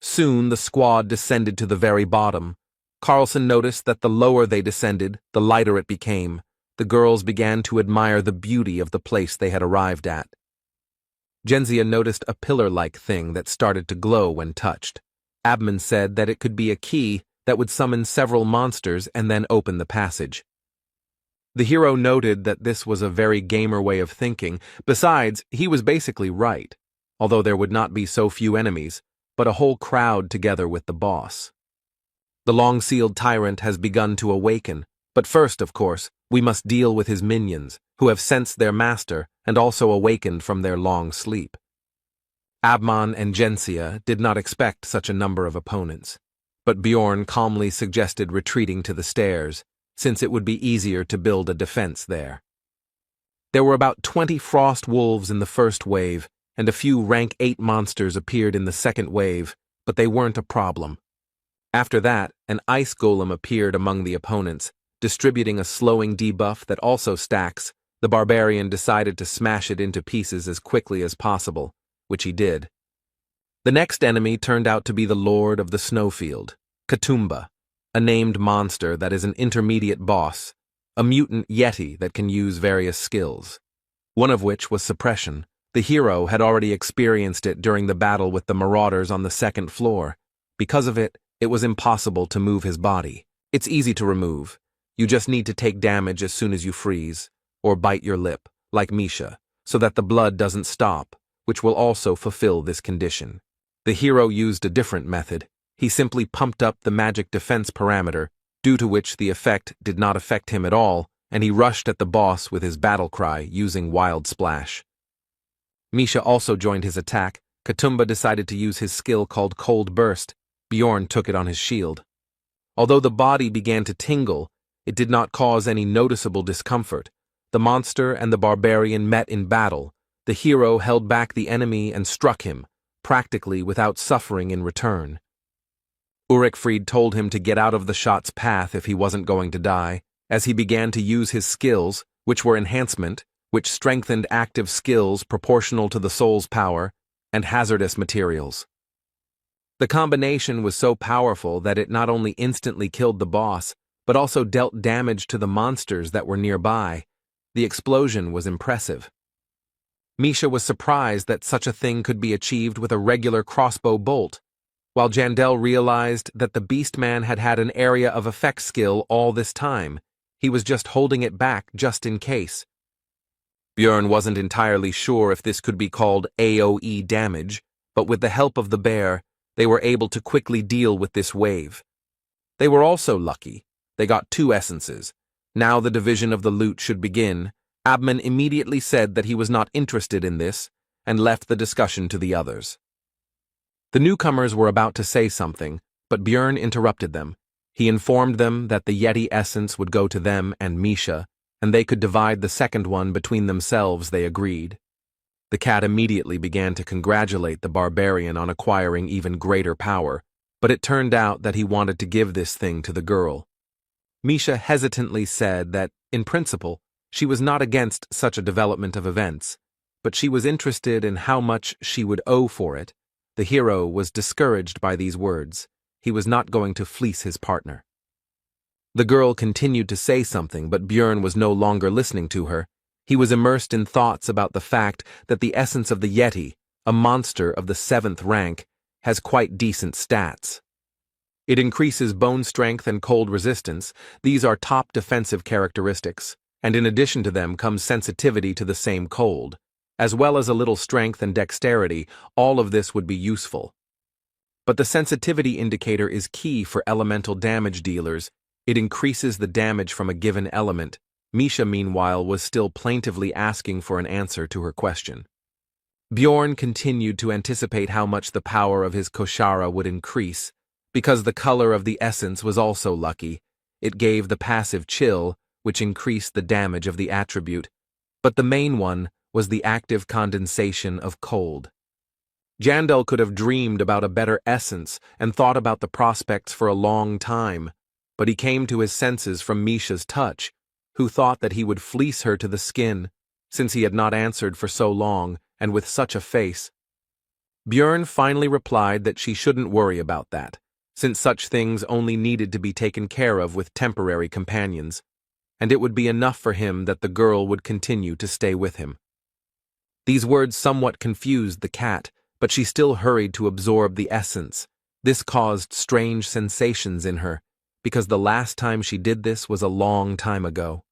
Soon the squad descended to the very bottom. Carlson noticed that the lower they descended, the lighter it became. The girls began to admire the beauty of the place they had arrived at. Jensia noticed a pillar-like thing that started to glow when touched. Abman said that it could be a key that would summon several monsters and then open the passage. The hero noted that this was a very gamer way of thinking. Besides, he was basically right, although there would not be so few enemies, but a whole crowd together with the boss. The long-sealed tyrant has begun to awaken, but first, of course, we must deal with his minions, who have sensed their master and also awakened from their long sleep. Abman and Jensia did not expect such a number of opponents, but Bjorn calmly suggested retreating to the stairs, since it would be easier to build a defense there. There were about 20 frost wolves in the first wave, and a few rank 8 monsters appeared in the second wave, but they weren't a problem. After that, an ice golem appeared among the opponents, distributing a slowing debuff that also stacks. The barbarian decided to smash it into pieces as quickly as possible, which he did. The next enemy turned out to be the Lord of the Snowfield, Katumba, a named monster that is an intermediate boss, a mutant yeti that can use various skills. One of which was suppression. The hero had already experienced it during the battle with the marauders on the second floor. Because of it, it was impossible to move his body. It's easy to remove. You just need to take damage as soon as you freeze, or bite your lip, like Misha, so that the blood doesn't stop, which will also fulfill this condition. The hero used a different method. He simply pumped up the magic defense parameter, due to which the effect did not affect him at all, and he rushed at the boss with his battle cry using Wild Splash. Misha also joined his attack. Katumba decided to use his skill called Cold Burst. Bjorn took it on his shield. Although the body began to tingle, it did not cause any noticeable discomfort. The monster and the barbarian met in battle. The hero held back the enemy and struck him, practically without suffering in return. Ulrichfried told him to get out of the shot's path if he wasn't going to die, as he began to use his skills, which were enhancement, which strengthened active skills proportional to the soul's power, and hazardous materials. The combination was so powerful that it not only instantly killed the boss, but also dealt damage to the monsters that were nearby. The explosion was impressive. Misha was surprised that such a thing could be achieved with a regular crossbow bolt, while Jandel realized that the Beastman had had an area of effect skill all this time. He was just holding it back just in case. Björn wasn't entirely sure if this could be called AoE damage, but with the help of the bear, they were able to quickly deal with this wave. They were also lucky. They got 2 essences. Now the division of the loot should begin. Abman immediately said that he was not interested in this, and left the discussion to the others. The newcomers were about to say something, but Björn interrupted them. He informed them that the Yeti essence would go to them and Misha, and they could divide the second one between themselves. They agreed. The cat immediately began to congratulate the barbarian on acquiring even greater power, but it turned out that he wanted to give this thing to the girl. Misha hesitantly said that, in principle, she was not against such a development of events, but she was interested in how much she would owe for it. The hero was discouraged by these words. He was not going to fleece his partner. The girl continued to say something, but Björn was no longer listening to her. He was immersed in thoughts about the fact that the essence of the Yeti, a monster of the 7th rank, has quite decent stats. It increases bone strength and cold resistance. These are top defensive characteristics, and in addition to them comes sensitivity to the same cold. As well as a little strength and dexterity, all of this would be useful. But the sensitivity indicator is key for elemental damage dealers. It increases the damage from a given element. Misha, meanwhile, was still plaintively asking for an answer to her question. Bjorn continued to anticipate how much the power of his Koshara would increase. Because the color of the essence was also lucky, it gave the passive chill, which increased the damage of the attribute. But the main one was the active condensation of cold. Jandel could have dreamed about a better essence and thought about the prospects for a long time, but he came to his senses from Misha's touch, who thought that he would fleece her to the skin, since he had not answered for so long and with such a face. Björn finally replied that she shouldn't worry about that, since such things only needed to be taken care of with temporary companions, and it would be enough for him that the girl would continue to stay with him. These words somewhat confused the cat, but she still hurried to absorb the essence. This caused strange sensations in her, because the last time she did this was a long time ago.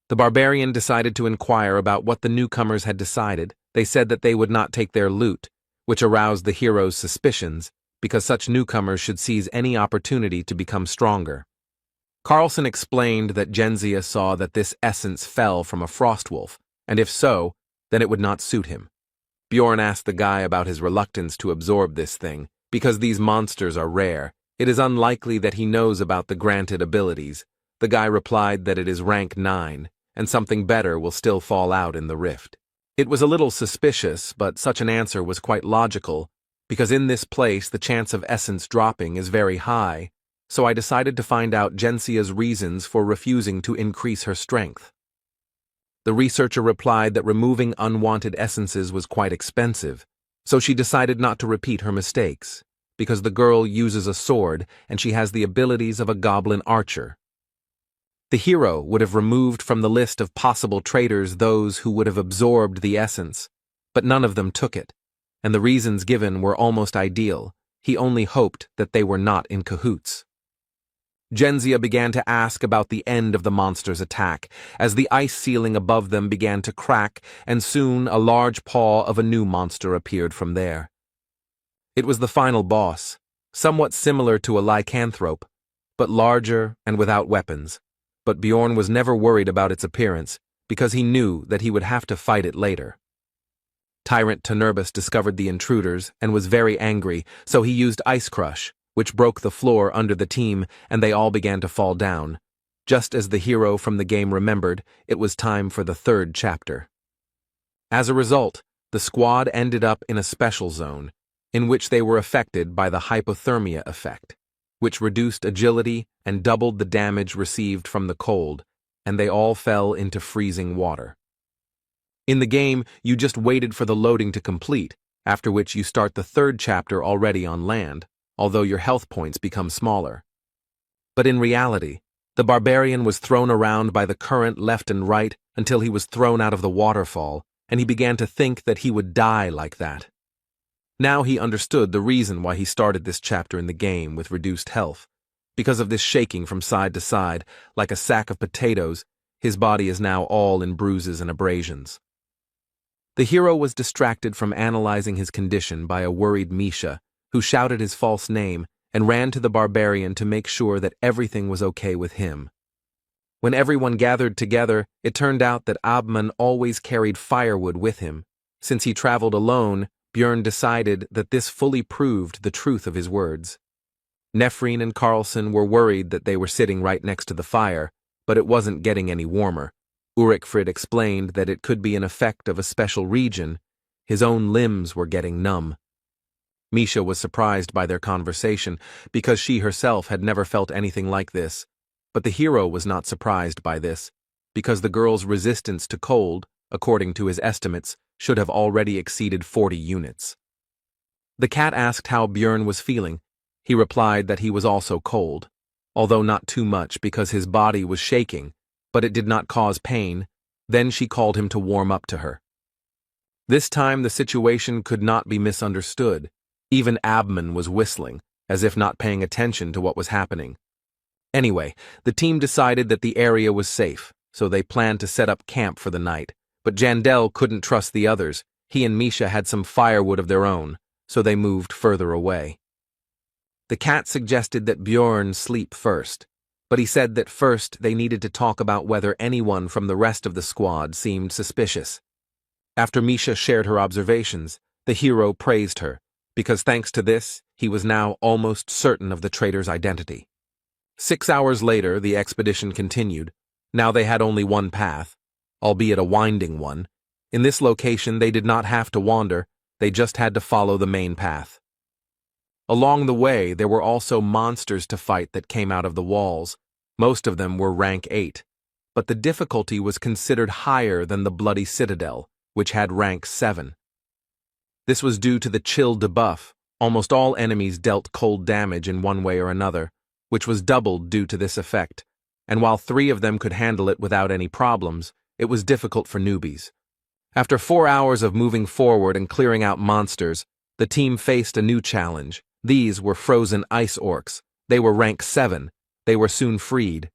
The barbarian decided to inquire about what the newcomers had decided. They said that they would not take their loot, which aroused the hero's suspicions, because such newcomers should seize any opportunity to become stronger. Carlson explained that Genzia saw that this essence fell from a frostwolf, and if so, then it would not suit him. Bjorn asked the guy about his reluctance to absorb this thing. Because these monsters are rare, it is unlikely that he knows about the granted abilities. The guy replied that it is rank 9, and something better will still fall out in the rift. It was a little suspicious, but such an answer was quite logical, because in this place the chance of essence dropping is very high, so I decided to find out Gensia's reasons for refusing to increase her strength. The researcher replied that removing unwanted essences was quite expensive, so she decided not to repeat her mistakes, because the girl uses a sword and she has the abilities of a goblin archer. The hero would have removed from the list of possible traitors those who would have absorbed the essence, but none of them took it, and the reasons given were almost ideal. He only hoped that they were not in cahoots. Genzia began to ask about the end of the monster's attack, as the ice ceiling above them began to crack, and soon a large paw of a new monster appeared from there. It was the final boss, somewhat similar to a lycanthrope, but larger and without weapons. But Bjorn was never worried about its appearance, because he knew that he would have to fight it later. Tyrant Tenerbus discovered the intruders and was very angry, so he used Ice Crush, which broke the floor under the team, and they all began to fall down. Just as the hero from the game remembered, it was time for the 3rd chapter. As a result, the squad ended up in a special zone, in which they were affected by the hypothermia effect, which reduced agility and doubled the damage received from the cold, and they all fell into freezing water. In the game, you just waited for the loading to complete, after which you start the 3rd chapter already on land, although your health points become smaller. But in reality, the barbarian was thrown around by the current left and right until he was thrown out of the waterfall, and he began to think that he would die like that. Now he understood the reason why he started this chapter in the game with reduced health. Because of this shaking from side to side, like a sack of potatoes, his body is now all in bruises and abrasions. The hero was distracted from analyzing his condition by a worried Misha, who shouted his false name and ran to the barbarian to make sure that everything was okay with him. When everyone gathered together, it turned out that Abman always carried firewood with him. Since he traveled alone, Björn decided that this fully proved the truth of his words. Nefrine and Carlson were worried that they were sitting right next to the fire, but it wasn't getting any warmer. Ulrichfrid explained that it could be an effect of a special region. His own limbs were getting numb. Misha was surprised by their conversation because she herself had never felt anything like this, but the hero was not surprised by this, because the girl's resistance to cold, according to his estimates, should have already exceeded 40 units. The cat asked how Björn was feeling. He replied that he was also cold, although not too much because his body was shaking, but it did not cause pain. Then she called him to warm up to her. This time the situation could not be misunderstood. Even Abman was whistling, as if not paying attention to what was happening. Anyway, the team decided that the area was safe, so they planned to set up camp for the night. But Jandel couldn't trust the others. He and Misha had some firewood of their own, so they moved further away. The cat suggested that Björn sleep first, but he said that first they needed to talk about whether anyone from the rest of the squad seemed suspicious. After Misha shared her observations, the hero praised her, because thanks to this, he was now almost certain of the traitor's identity. 6 hours later, the expedition continued. Now they had only one path, albeit a winding one. In this location, they did not have to wander, they just had to follow the main path. Along the way, there were also monsters to fight that came out of the walls. Most of them were rank 8, but the difficulty was considered higher than the Bloody Citadel, which had rank 7. This was due to the chill debuff. Almost all enemies dealt cold damage in one way or another, which was doubled due to this effect, and while 3 of them could handle it without any problems, it was difficult for newbies. After 4 hours of moving forward and clearing out monsters, the team faced a new challenge. These were frozen ice orcs. They were rank 7. They were soon freed.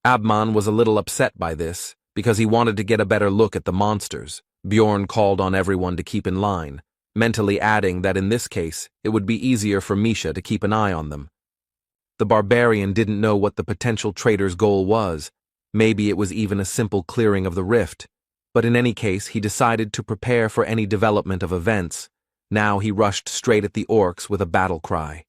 Abman was a little upset by this, because he wanted to get a better look at the monsters. Björn called on everyone to keep in line, mentally adding that in this case, it would be easier for Misha to keep an eye on them. The barbarian didn't know what the potential traitor's goal was. Maybe it was even a simple clearing of the rift. But in any case, he decided to prepare for any development of events. Now he rushed straight at the orcs with a battle cry.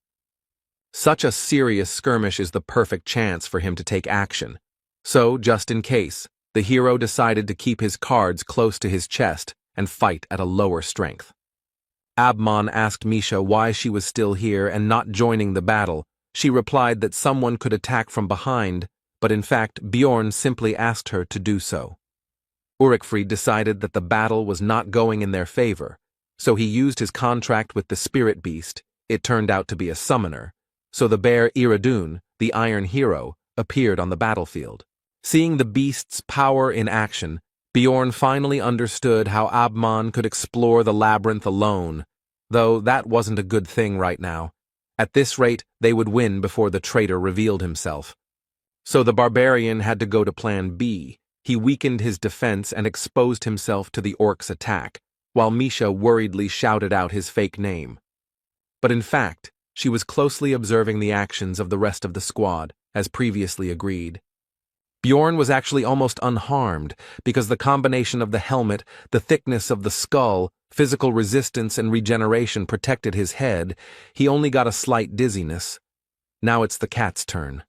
Such a serious skirmish is the perfect chance for him to take action. So, just in case, the hero decided to keep his cards close to his chest and fight at a lower strength. Abman asked Misha why she was still here and not joining the battle. She replied that someone could attack from behind, but in fact Björn simply asked her to do so. Ulrichfrid decided that the battle was not going in their favor, so he used his contract with the spirit beast. It turned out to be a summoner, so the bear Iradun, the Iron Hero, appeared on the battlefield. Seeing the beast's power in action, Björn finally understood how Abman could explore the labyrinth alone, though that wasn't a good thing right now. At this rate, they would win before the traitor revealed himself. So the barbarian had to go to plan B. He weakened his defense and exposed himself to the orc's attack, while Misha worriedly shouted out his fake name. But in fact, she was closely observing the actions of the rest of the squad, as previously agreed. Björn was actually almost unharmed, because the combination of the helmet, the thickness of the skull, physical resistance and regeneration protected his head. He only got a slight dizziness. Now it's the cat's turn.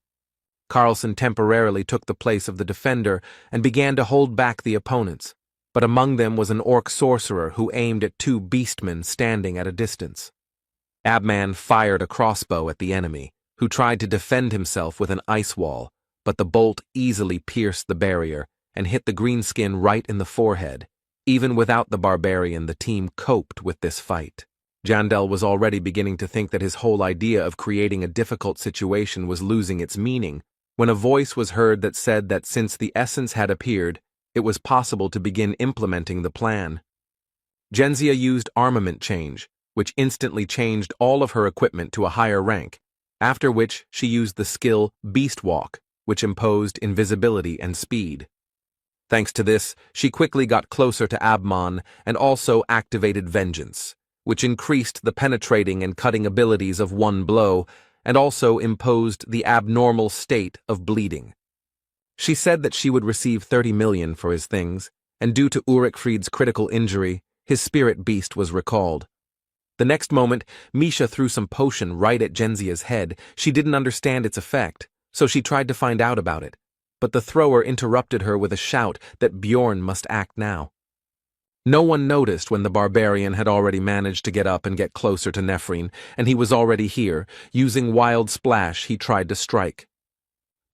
Carlson temporarily took the place of the defender and began to hold back the opponents, but among them was an orc sorcerer who aimed at 2 beastmen standing at a distance. Abman fired a crossbow at the enemy, who tried to defend himself with an ice wall, but the bolt easily pierced the barrier and hit the greenskin right in the forehead. Even without the barbarian, the team coped with this fight. Jandel was already beginning to think that his whole idea of creating a difficult situation was losing its meaning, when a voice was heard that said that since the essence had appeared, it was possible to begin implementing the plan. Genzia used armament change, which instantly changed all of her equipment to a higher rank, after which she used the skill Beast Walk, which imposed invisibility and speed. Thanks to this, she quickly got closer to Abman and also activated Vengeance, which increased the penetrating and cutting abilities of one blow and also imposed the abnormal state of bleeding. She said that she would receive 30 million for his things, and due to Ulrichfried's critical injury, his spirit beast was recalled. The next moment, Misha threw some potion right at Genzia's head. She didn't understand its effect, so she tried to find out about it. But the thrower interrupted her with a shout that Bjorn must act now. No one noticed when the barbarian had already managed to get up and get closer to Nephrine, and he was already here. Using Wild Splash, he tried to strike.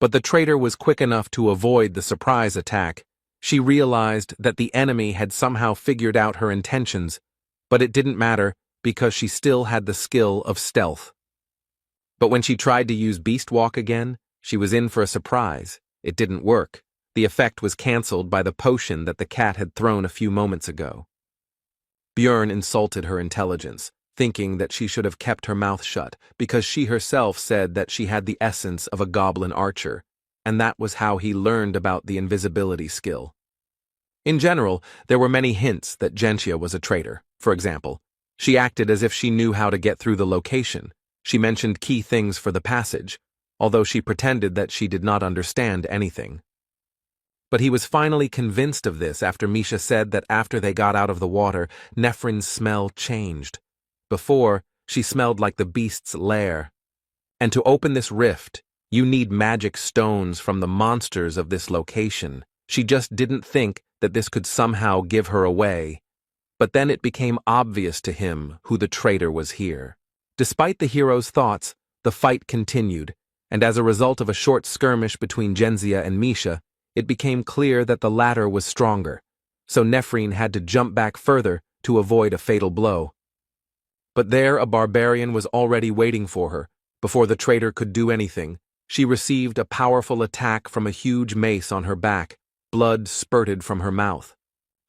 But the traitor was quick enough to avoid the surprise attack. She realized that the enemy had somehow figured out her intentions, but it didn't matter because she still had the skill of stealth. But when she tried to use Beast Walk again, she was in for a surprise. It didn't work. The effect was cancelled by the potion that the cat had thrown a few moments ago. Bjorn insulted her intelligence, thinking that she should have kept her mouth shut because she herself said that she had the essence of a goblin archer, and that was how he learned about the invisibility skill. In general, there were many hints that Gentia was a traitor. For example, she acted as if she knew how to get through the location. She mentioned key things for the passage, although she pretended that she did not understand anything. But he was finally convinced of this after Misha said that after they got out of the water, Nephrine's smell changed. Before, she smelled like the beast's lair. And to open this rift, you need magic stones from the monsters of this location. She just didn't think that this could somehow give her away. But then it became obvious to him who the traitor was here. Despite the hero's thoughts, the fight continued, and as a result of a short skirmish between Genzia and Misha, it became clear that the latter was stronger, so Nephrine had to jump back further to avoid a fatal blow. But there a barbarian was already waiting for her. Before the traitor could do anything, she received a powerful attack from a huge mace on her back. Blood spurted from her mouth.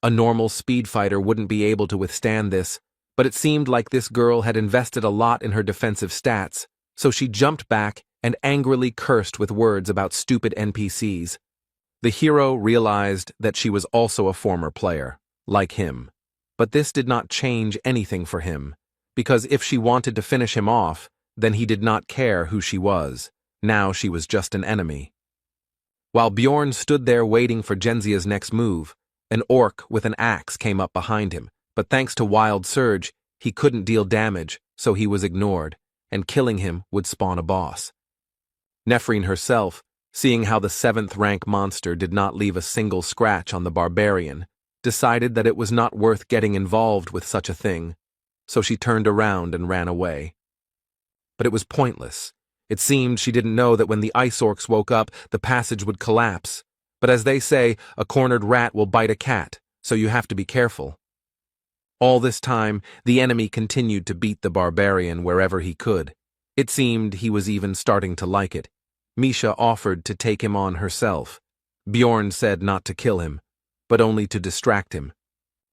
A normal speed fighter wouldn't be able to withstand this, but it seemed like this girl had invested a lot in her defensive stats, so she jumped back and angrily cursed with words about stupid NPCs. The hero realized that she was also a former player, like him. But this did not change anything for him, because if she wanted to finish him off, then he did not care who she was. Now she was just an enemy. While Bjorn stood there waiting for Genzia's next move, an orc with an axe came up behind him, but thanks to Wild Surge, he couldn't deal damage, so he was ignored, and killing him would spawn a boss. Nephrine herself, seeing how the 7th rank monster did not leave a single scratch on the barbarian, decided that it was not worth getting involved with such a thing, so she turned around and ran away. But it was pointless. It seemed she didn't know that when the ice orcs woke up, the passage would collapse. But as they say, a cornered rat will bite a cat, so you have to be careful. All this time, the enemy continued to beat the barbarian wherever he could. It seemed he was even starting to like it. Misha offered to take him on herself. Bjorn said not to kill him, but only to distract him.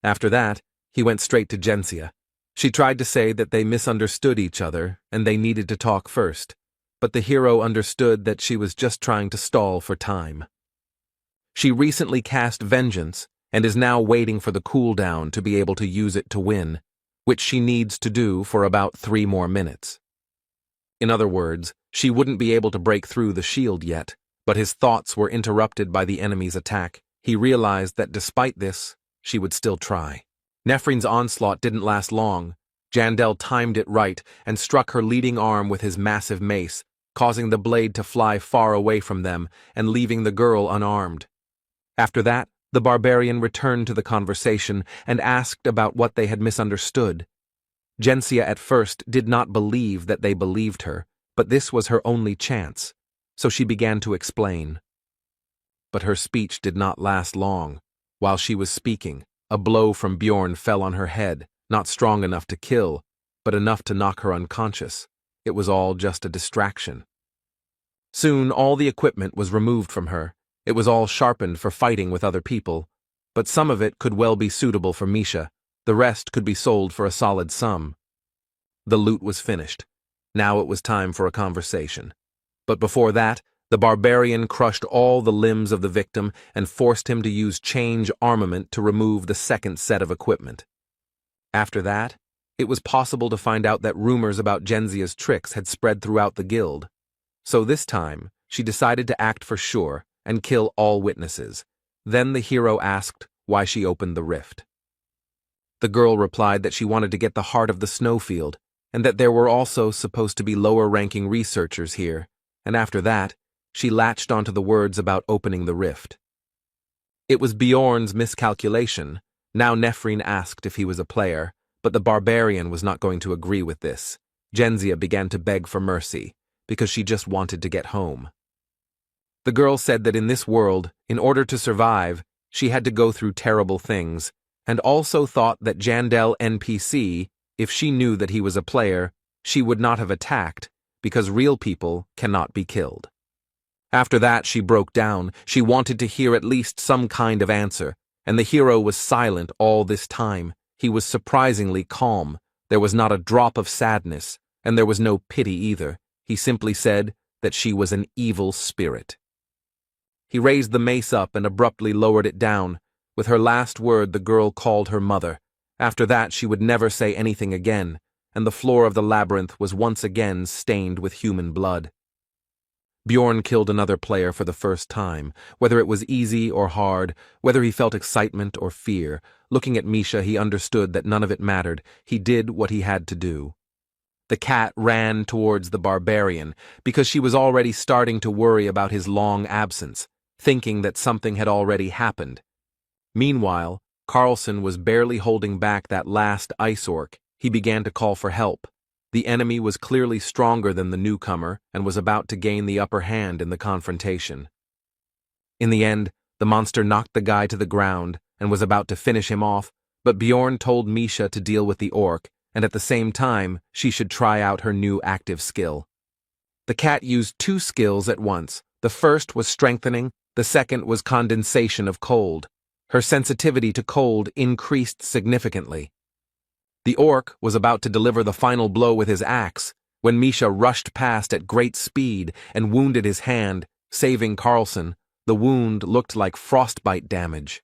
After that, he went straight to Genzia. She tried to say that they misunderstood each other and they needed to talk first, but the hero understood that she was just trying to stall for time. She recently cast Vengeance and is now waiting for the cooldown to be able to use it to win, which she needs to do for about 3 more minutes. In other words, she wouldn't be able to break through the shield yet, but his thoughts were interrupted by the enemy's attack. He realized that despite this, she would still try. Nephrine's onslaught didn't last long. Jandel timed it right and struck her leading arm with his massive mace, causing the blade to fly far away from them and leaving the girl unarmed. After that, the barbarian returned to the conversation and asked about what they had misunderstood. Genzia at first did not believe that they believed her, but this was her only chance, so she began to explain. But her speech did not last long. While she was speaking, a blow from Bjorn fell on her head, not strong enough to kill, but enough to knock her unconscious. It was all just a distraction. Soon all the equipment was removed from her. It was all sharpened for fighting with other people, but some of it could well be suitable for Misha. The rest could be sold for a solid sum. The loot was finished. Now it was time for a conversation. But before that, the barbarian crushed all the limbs of the victim and forced him to use change armament to remove the second set of equipment. After that, it was possible to find out that rumors about Genzia's tricks had spread throughout the guild. So this time, she decided to act for sure and kill all witnesses. Then the hero asked why she opened the rift. The The girl replied that she wanted to get the heart of the snowfield, and that there were also supposed to be lower-ranking researchers here, and after that, she latched onto the words about opening the rift. It was Bjorn's miscalculation. Now Nephrine asked if he was a player, but the barbarian was not going to agree with this. Genzia began to beg for mercy, because she just wanted to get home. The girl said that in this world, in order to survive, she had to go through terrible things, and also thought that Jandel NPC, if she knew that he was a player, she would not have attacked, because real people cannot be killed. After that, she broke down. She wanted to hear at least some kind of answer, and the hero was silent all this time. He was surprisingly calm. There was not a drop of sadness, and there was no pity either. He simply said that she was an evil spirit. He raised the mace up and abruptly lowered it down. With her last word, the girl called her mother. After that, she would never say anything again, and the floor of the labyrinth was once again stained with human blood. Bjorn killed another player for the first time, whether it was easy or hard, whether he felt excitement or fear. Looking at Misha, he understood that none of it mattered. He did what he had to do. The cat ran towards the barbarian, because she was already starting to worry about his long absence, thinking that something had already happened. Meanwhile, Carlson was barely holding back that last ice orc. He began to call for help. The enemy was clearly stronger than the newcomer and was about to gain the upper hand in the confrontation. In the end, the monster knocked the guy to the ground and was about to finish him off, but Bjorn told Misha to deal with the orc, and at the same time, she should try out her new active skill. The cat used 2 skills at once. The first was strengthening, the second was condensation of cold. Her sensitivity to cold increased significantly. The orc was about to deliver the final blow with his axe when Misha rushed past at great speed and wounded his hand, saving Carlson. The wound looked like frostbite damage.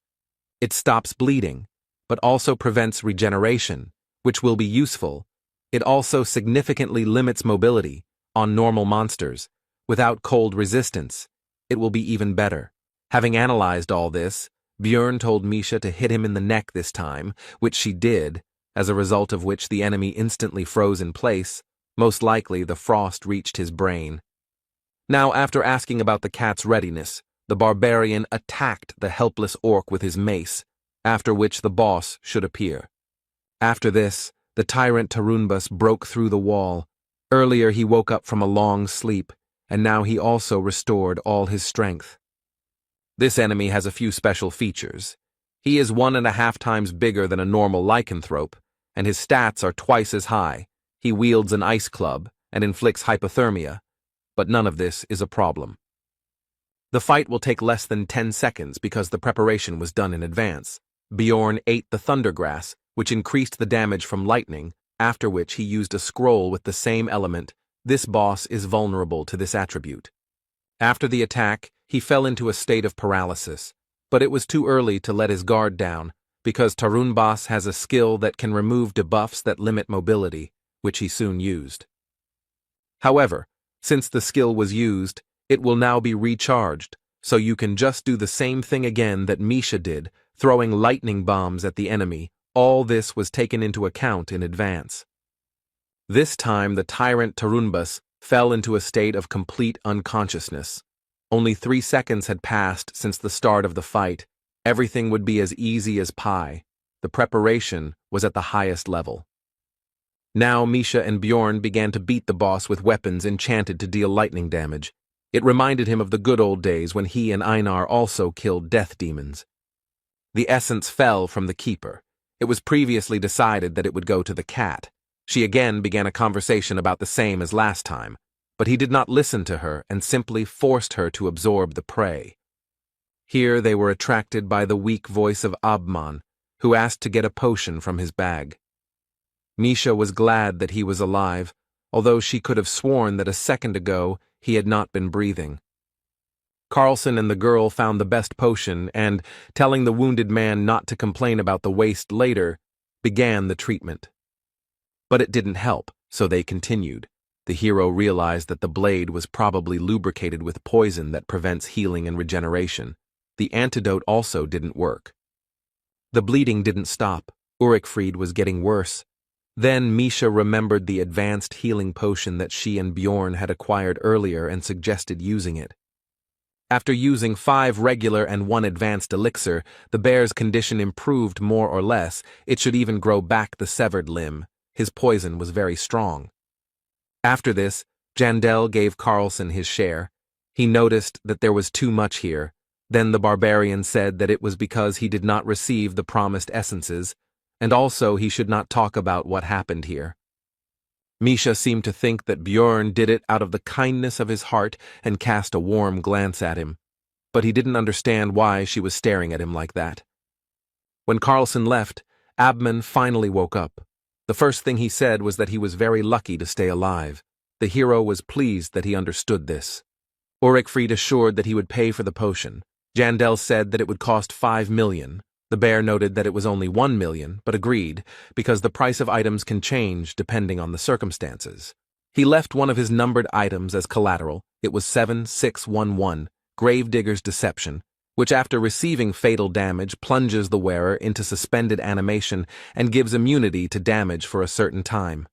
It stops bleeding, but also prevents regeneration, which will be useful. It also significantly limits mobility on normal monsters. Without cold resistance, it will be even better. Having analyzed all this, Bjorn told Misha to hit him in the neck this time, which she did, as a result of which the enemy instantly froze in place. Most likely the frost reached his brain. Now, after asking about the cat's readiness, the barbarian attacked the helpless orc with his mace, after which the boss should appear. After this, the tyrant Tarunbas broke through the wall. Earlier he woke up from a long sleep, and now he also restored all his strength. This enemy has a few special features. He is 1.5 times bigger than a normal lycanthrope, and his stats are twice as high. He wields an ice club and inflicts hypothermia, but none of this is a problem. The fight will take less than 10 seconds because the preparation was done in advance. Bjorn ate the thundergrass, which increased the damage from lightning, after which he used a scroll with the same element. This boss is vulnerable to this attribute. After the attack, he fell into a state of paralysis, but it was too early to let his guard down, because Tarunbas has a skill that can remove debuffs that limit mobility, which he soon used. However, since the skill was used, it will now be recharged, so you can just do the same thing again that Misha did, throwing lightning bombs at the enemy. All this was taken into account in advance. This time the tyrant Tarunbas fell into a state of complete unconsciousness. Only 3 seconds had passed since the start of the fight. Everything would be as easy as pie. The preparation was at the highest level. Now Misha and Bjorn began to beat the boss with weapons enchanted to deal lightning damage. It reminded him of the good old days when he and Anar also killed death demons. The essence fell from the keeper. It was previously decided that it would go to the cat. She again began a conversation about the same as last time, but he did not listen to her and simply forced her to absorb the prey. Here they were attracted by the weak voice of Abman, who asked to get a potion from his bag. Misha was glad that he was alive, although she could have sworn that a second ago he had not been breathing. Carlson and the girl found the best potion and, telling the wounded man not to complain about the waste later, began the treatment. But it didn't help, so they continued. The hero realized that the blade was probably lubricated with poison that prevents healing and regeneration. The antidote also didn't work. The bleeding didn't stop. Urikfried was getting worse. Then Misha remembered the advanced healing potion that she and Bjorn had acquired earlier and suggested using it. After using 5 regular and 1 advanced elixir, the bear's condition improved more or less. It should even grow back the severed limb. His poison was very strong. After this, Jandel gave Carlson his share. He noticed that there was too much here. Then the barbarian said that it was because he did not receive the promised essences, and also he should not talk about what happened here. Misha seemed to think that Bjorn did it out of the kindness of his heart and cast a warm glance at him, but he didn't understand why she was staring at him like that. When Carlson left, Abman finally woke up. The first thing he said was that he was very lucky to stay alive. The hero was pleased that he understood this. Urikfried assured that he would pay for the potion. Jandel said that it would cost 5 million. The bear noted that it was only 1 million, but agreed, because the price of items can change depending on the circumstances. He left one of his numbered items as collateral. It was 7611, Gravedigger's Deception, which after receiving fatal damage plunges the wearer into suspended animation and gives immunity to damage for a certain time.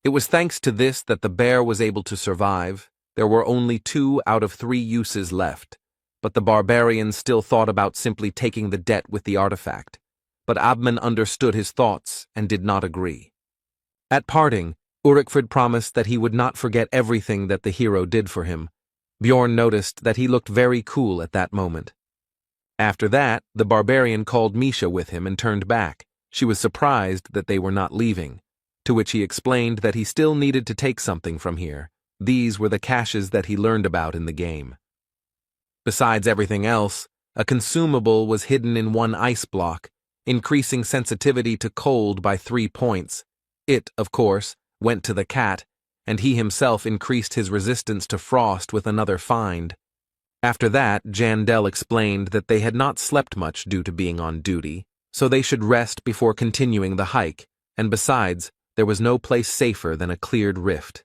It was thanks to this that the bear was able to survive. There were only 2 out of 3 uses left, but the barbarian still thought about simply taking the debt with the artifact. But Abman understood his thoughts and did not agree. At parting, Urikfried promised that he would not forget everything that the hero did for him. Bjorn noticed that he looked very cool at that moment. After that, the barbarian called Misha with him and turned back. She was surprised that they were not leaving, to which he explained that he still needed to take something from here. These were the caches that he learned about in the game. Besides everything else, a consumable was hidden in one ice block, increasing sensitivity to cold by 3 points. It, of course, went to the cat, and he himself increased his resistance to frost with another find. After that, Jandel explained that they had not slept much due to being on duty, so they should rest before continuing the hike, and besides, there was no place safer than a cleared rift.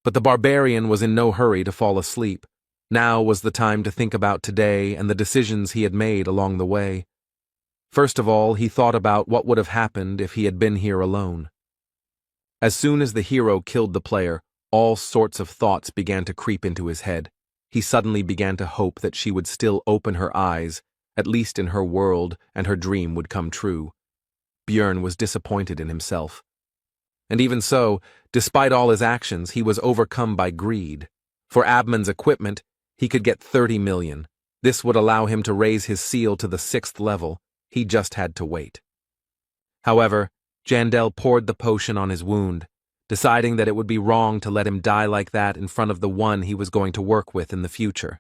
But the barbarian was in no hurry to fall asleep. Now was the time to think about today and the decisions he had made along the way. First of all, he thought about what would have happened if he had been here alone. As soon as the hero killed the player, all sorts of thoughts began to creep into his head. He suddenly began to hope that she would still open her eyes, at least in her world, and her dream would come true. Bjorn was disappointed in himself. And even so, despite all his actions, he was overcome by greed. For Abman's equipment, he could get 30 million. This would allow him to raise his seal to the 6th level. He just had to wait. However, Jandel poured the potion on his wound, deciding that it would be wrong to let him die like that in front of the one he was going to work with in the future.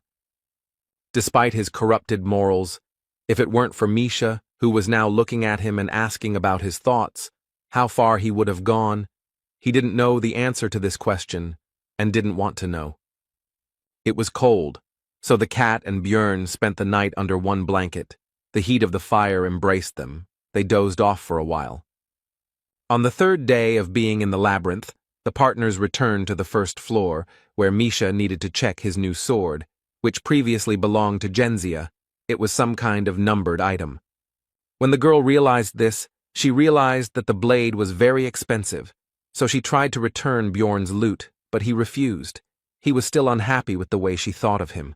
Despite his corrupted morals, if it weren't for Misha, who was now looking at him and asking about his thoughts, how far he would have gone, he didn't know the answer to this question and didn't want to know. It was cold, so the cat and Bjorn spent the night under one blanket. The heat of the fire embraced them. They dozed off for a while. On the 3rd day of being in the labyrinth, the partners returned to the 1st floor, where Misha needed to check his new sword, which previously belonged to Genzia. It was some kind of numbered item. When the girl realized this, she realized that the blade was very expensive, so she tried to return Bjorn's loot, but he refused. He was still unhappy with the way she thought of him.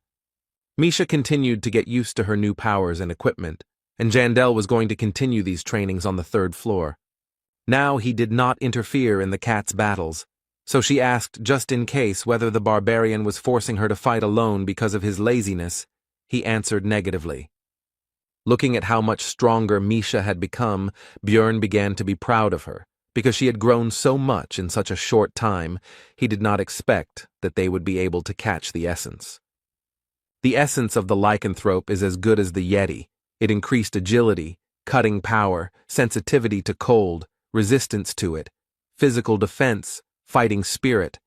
Misha continued to get used to her new powers and equipment, and Jandel was going to continue these trainings on the 3rd floor. Now he did not interfere in the cat's battles, so she asked just in case whether the barbarian was forcing her to fight alone because of his laziness. He answered negatively. Looking at how much stronger Misha had become, Bjorn began to be proud of her. Because she had grown so much in such a short time, he did not expect that they would be able to catch the essence. The essence of the lycanthrope is as good as the Yeti. It increased agility, cutting power, sensitivity to cold, resistance to it, physical defense, fighting spirit.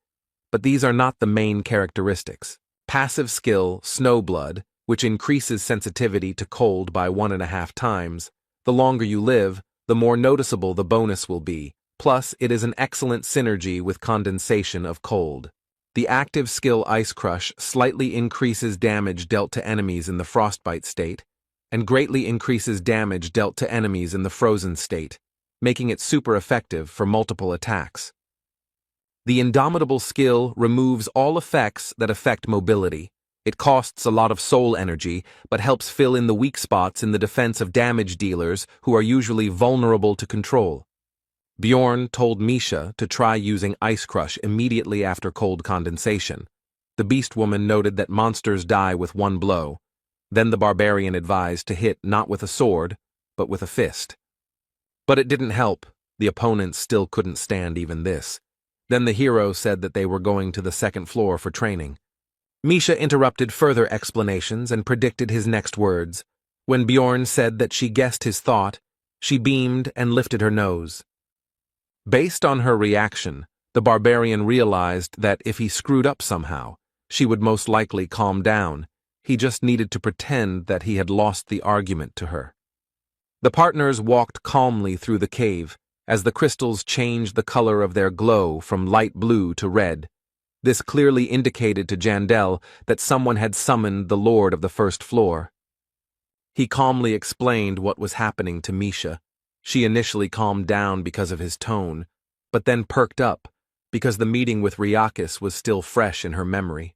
But these are not the main characteristics. Passive skill, Snowblood, which increases sensitivity to cold by 1.5 times. The longer you live, the more noticeable the bonus will be. Plus, it is an excellent synergy with condensation of cold. The active skill Ice Crush slightly increases damage dealt to enemies in the frostbite state. and greatly increases damage dealt to enemies in the frozen state, making it super effective for multiple attacks. The indomitable skill removes all effects that affect mobility. It costs a lot of soul energy, but helps fill in the weak spots in the defense of damage dealers who are usually vulnerable to control. Bjorn told Misha to try using Ice Crush immediately after cold condensation. The beast woman noted that monsters die with one blow. Then the barbarian advised to hit not with a sword, but with a fist. But it didn't help. The opponents still couldn't stand even this. Then the hero said that they were going to the second floor for training. Misha interrupted further explanations and predicted his next words. When Bjorn said that she guessed his thought, she beamed and lifted her nose. Based on her reaction, the barbarian realized that if he screwed up somehow, she would most likely calm down. He just needed to pretend that he had lost the argument to her. The partners walked calmly through the cave as the crystals changed the color of their glow from light blue to red. This clearly indicated to Jandel that someone had summoned the Lord of the First Floor. He calmly explained what was happening to Misha. She initially calmed down because of his tone, but then perked up because the meeting with Ryakis was still fresh in her memory.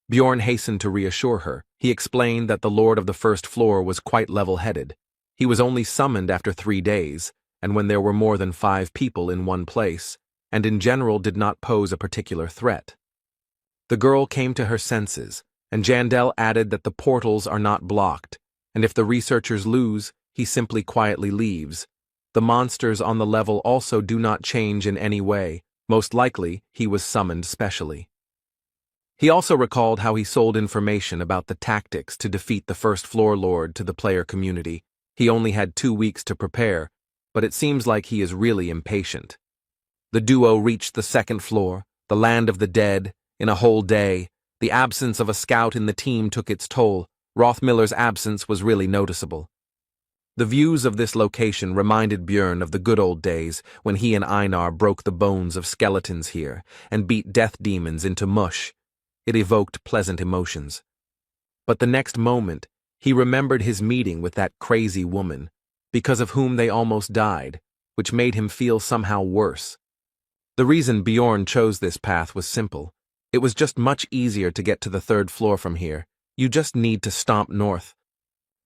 Bjorn hastened to reassure her. He explained that the Lord of the First Floor was quite level-headed. He was only summoned after 3 days, and when there were more than 5 people in one place, and in general did not pose a particular threat. The girl came to her senses, and Jandel added that the portals are not blocked, and if the researchers lose, he simply quietly leaves. The monsters on the level also do not change in any way. Most likely, he was summoned specially. He also recalled how he sold information about the tactics to defeat the First Floor Lord to the player community. He only had 2 weeks to prepare, but it seems like he is really impatient. The duo reached the second floor, the land of the dead, in a whole day. The absence of a scout in the team took its toll. Rothmiller's absence was really noticeable. The views of this location reminded Bjorn of the good old days when he and Einar broke the bones of skeletons here and beat death demons into mush. It evoked pleasant emotions. But the next moment, he remembered his meeting with that crazy woman, because of whom they almost died, which made him feel somehow worse. The reason Bjorn chose this path was simple. It was just much easier to get to the 3rd floor from here. You just need to stomp north.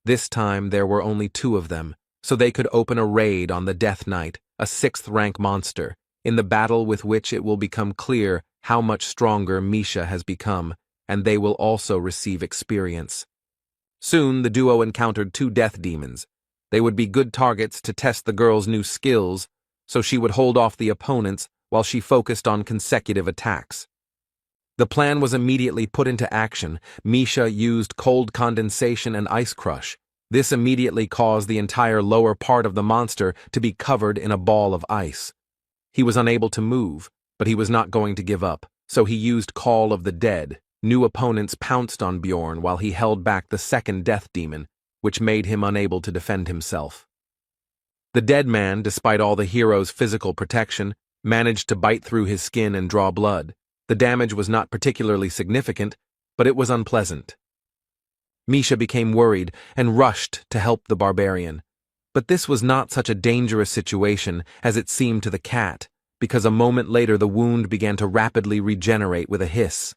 This time there were only 2 of them, so they could open a raid on the Death Knight, a 6th-rank monster, in the battle with which it will become clear how much stronger Misha has become, and they will also receive experience. Soon the duo encountered 2 death demons. They would be good targets to test the girl's new skills, so she would hold off the opponents while she focused on consecutive attacks. The plan was immediately put into action. Misha used cold condensation and ice crush. This immediately caused the entire lower part of the monster to be covered in a ball of ice. He was unable to move, but he was not going to give up, so he used Call of the Dead. New opponents pounced on Bjorn while he held back the 2nd death demon, which made him unable to defend himself. The dead man, despite all the hero's physical protection, managed to bite through his skin and draw blood. The damage was not particularly significant, but it was unpleasant. Misha became worried and rushed to help the barbarian. But this was not such a dangerous situation as it seemed to the cat, because a moment later the wound began to rapidly regenerate with a hiss.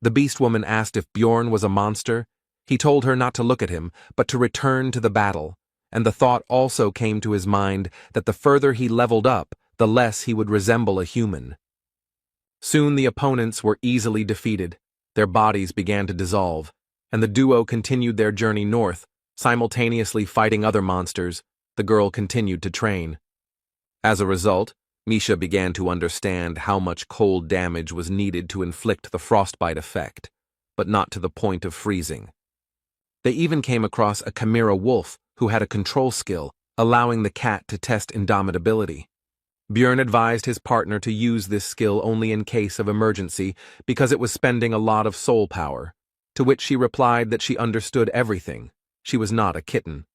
The beast woman asked if Bjorn was a monster. He told her not to look at him, but to return to the battle, and the thought also came to his mind that the further he leveled up, the less he would resemble a human. Soon the opponents were easily defeated. Their bodies began to dissolve, and the duo continued their journey north, simultaneously fighting other monsters. The girl continued to train. As a result, Misha began to understand how much cold damage was needed to inflict the frostbite effect, but not to the point of freezing. They even came across a chimera wolf who had a control skill, allowing the cat to test indomitability. Bjorn advised his partner to use this skill only in case of emergency because it was spending a lot of soul power, to which she replied that she understood everything. She was not a kitten.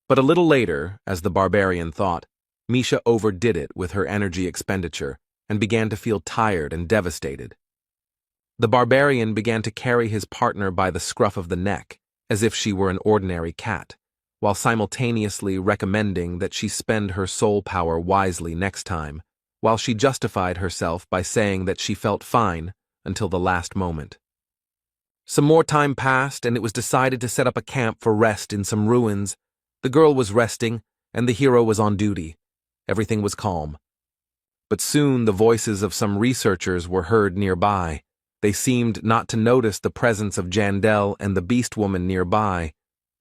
But a little later, as the barbarian thought, Misha overdid it with her energy expenditure and began to feel tired and devastated. The barbarian began to carry his partner by the scruff of the neck as if she were an ordinary cat, while simultaneously recommending that she spend her soul power wisely next time, while she justified herself by saying that she felt fine until the last moment. Some more time passed, and it was decided to set up a camp for rest in some ruins. The girl was resting, and the hero was on duty. Everything was calm. But soon the voices of some researchers were heard nearby. They seemed not to notice the presence of Jandel and the beast woman nearby.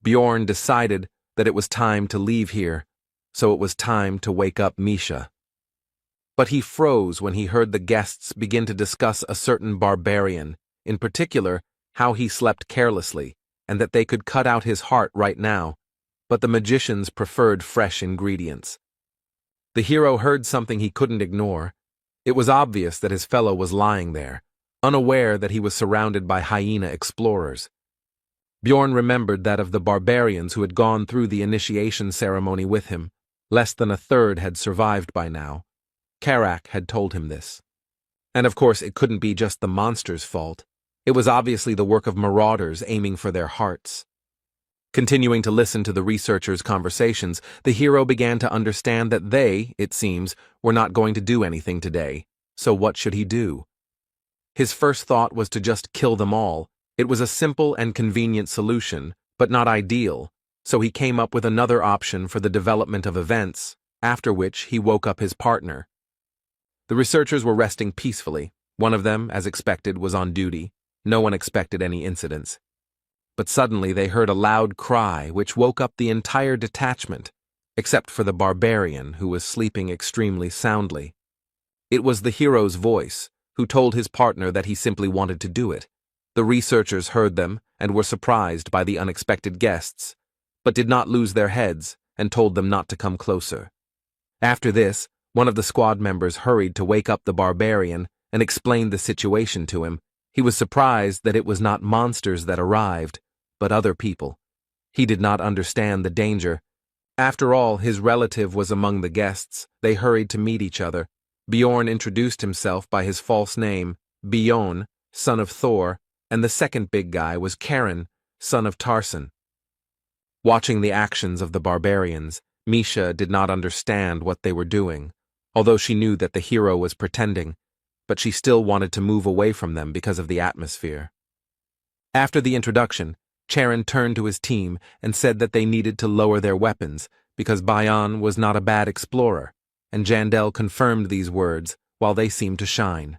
Bjorn decided that it was time to leave here, so it was time to wake up Misha. But he froze when he heard the guests begin to discuss a certain barbarian, in particular, how he slept carelessly, and that they could cut out his heart right now, but the magicians preferred fresh ingredients. The hero heard something he couldn't ignore. It was obvious that his fellow was lying there, unaware that he was surrounded by hyena explorers. Bjorn remembered that of the barbarians who had gone through the initiation ceremony with him, less than a third had survived by now. Karak had told him this. And of course it couldn't be just the monster's fault. It was obviously the work of marauders aiming for their hearts. Continuing to listen to the researchers' conversations, the hero began to understand that they, it seems, were not going to do anything today. So what should he do? His first thought was to just kill them all. It was a simple and convenient solution, but not ideal, so he came up with another option for the development of events, after which he woke up his partner. The researchers were resting peacefully. One of them, as expected, was on duty. No one expected any incidents. But suddenly they heard a loud cry which woke up the entire detachment, except for the barbarian who was sleeping extremely soundly. It was the hero's voice, who told his partner that he simply wanted to do it. The researchers heard them and were surprised by the unexpected guests, but did not lose their heads and told them not to come closer. After this, one of the squad members hurried to wake up the barbarian and explained the situation to him. He was surprised that it was not monsters that arrived, but other people. He did not understand the danger. After all, his relative was among the guests. They hurried to meet each other. Bjorn introduced himself by his false name, Bjorn, son of Thor, and the second big guy was Karen, son of Tarson. Watching the actions of the barbarians, Misha did not understand what they were doing, although she knew that the hero was pretending, but she still wanted to move away from them because of the atmosphere. After the introduction, Charon turned to his team and said that they needed to lower their weapons because Bayan was not a bad explorer, and Jandel confirmed these words while they seemed to shine.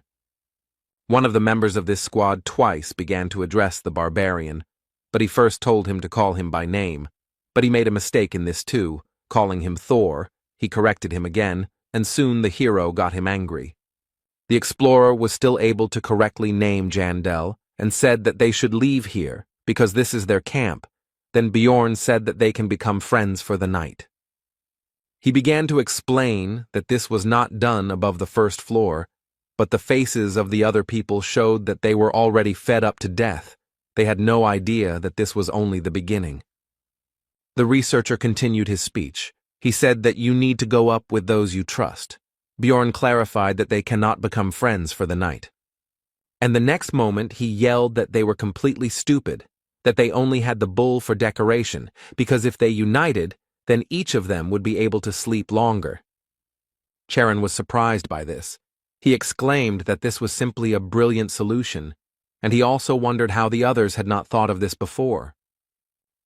One of the members of this squad twice began to address the barbarian, but he first told him to call him by name. But he made a mistake in this too, calling him Thor. He corrected him again, and soon the hero got him angry. The explorer was still able to correctly name Jandel and said that they should leave here because this is their camp. Then Bjorn said that they can become friends for the night. He began to explain that this was not done above the first floor, but the faces of the other people showed that they were already fed up to death. They had no idea that this was only the beginning. The researcher continued his speech. He said that you need to go up with those you trust. Bjorn clarified that they cannot become friends for the night. And the next moment he yelled that they were completely stupid, that they only had the bull for decoration, because if they united, then each of them would be able to sleep longer. Charon was surprised by this. He exclaimed that this was simply a brilliant solution, and he also wondered how the others had not thought of this before.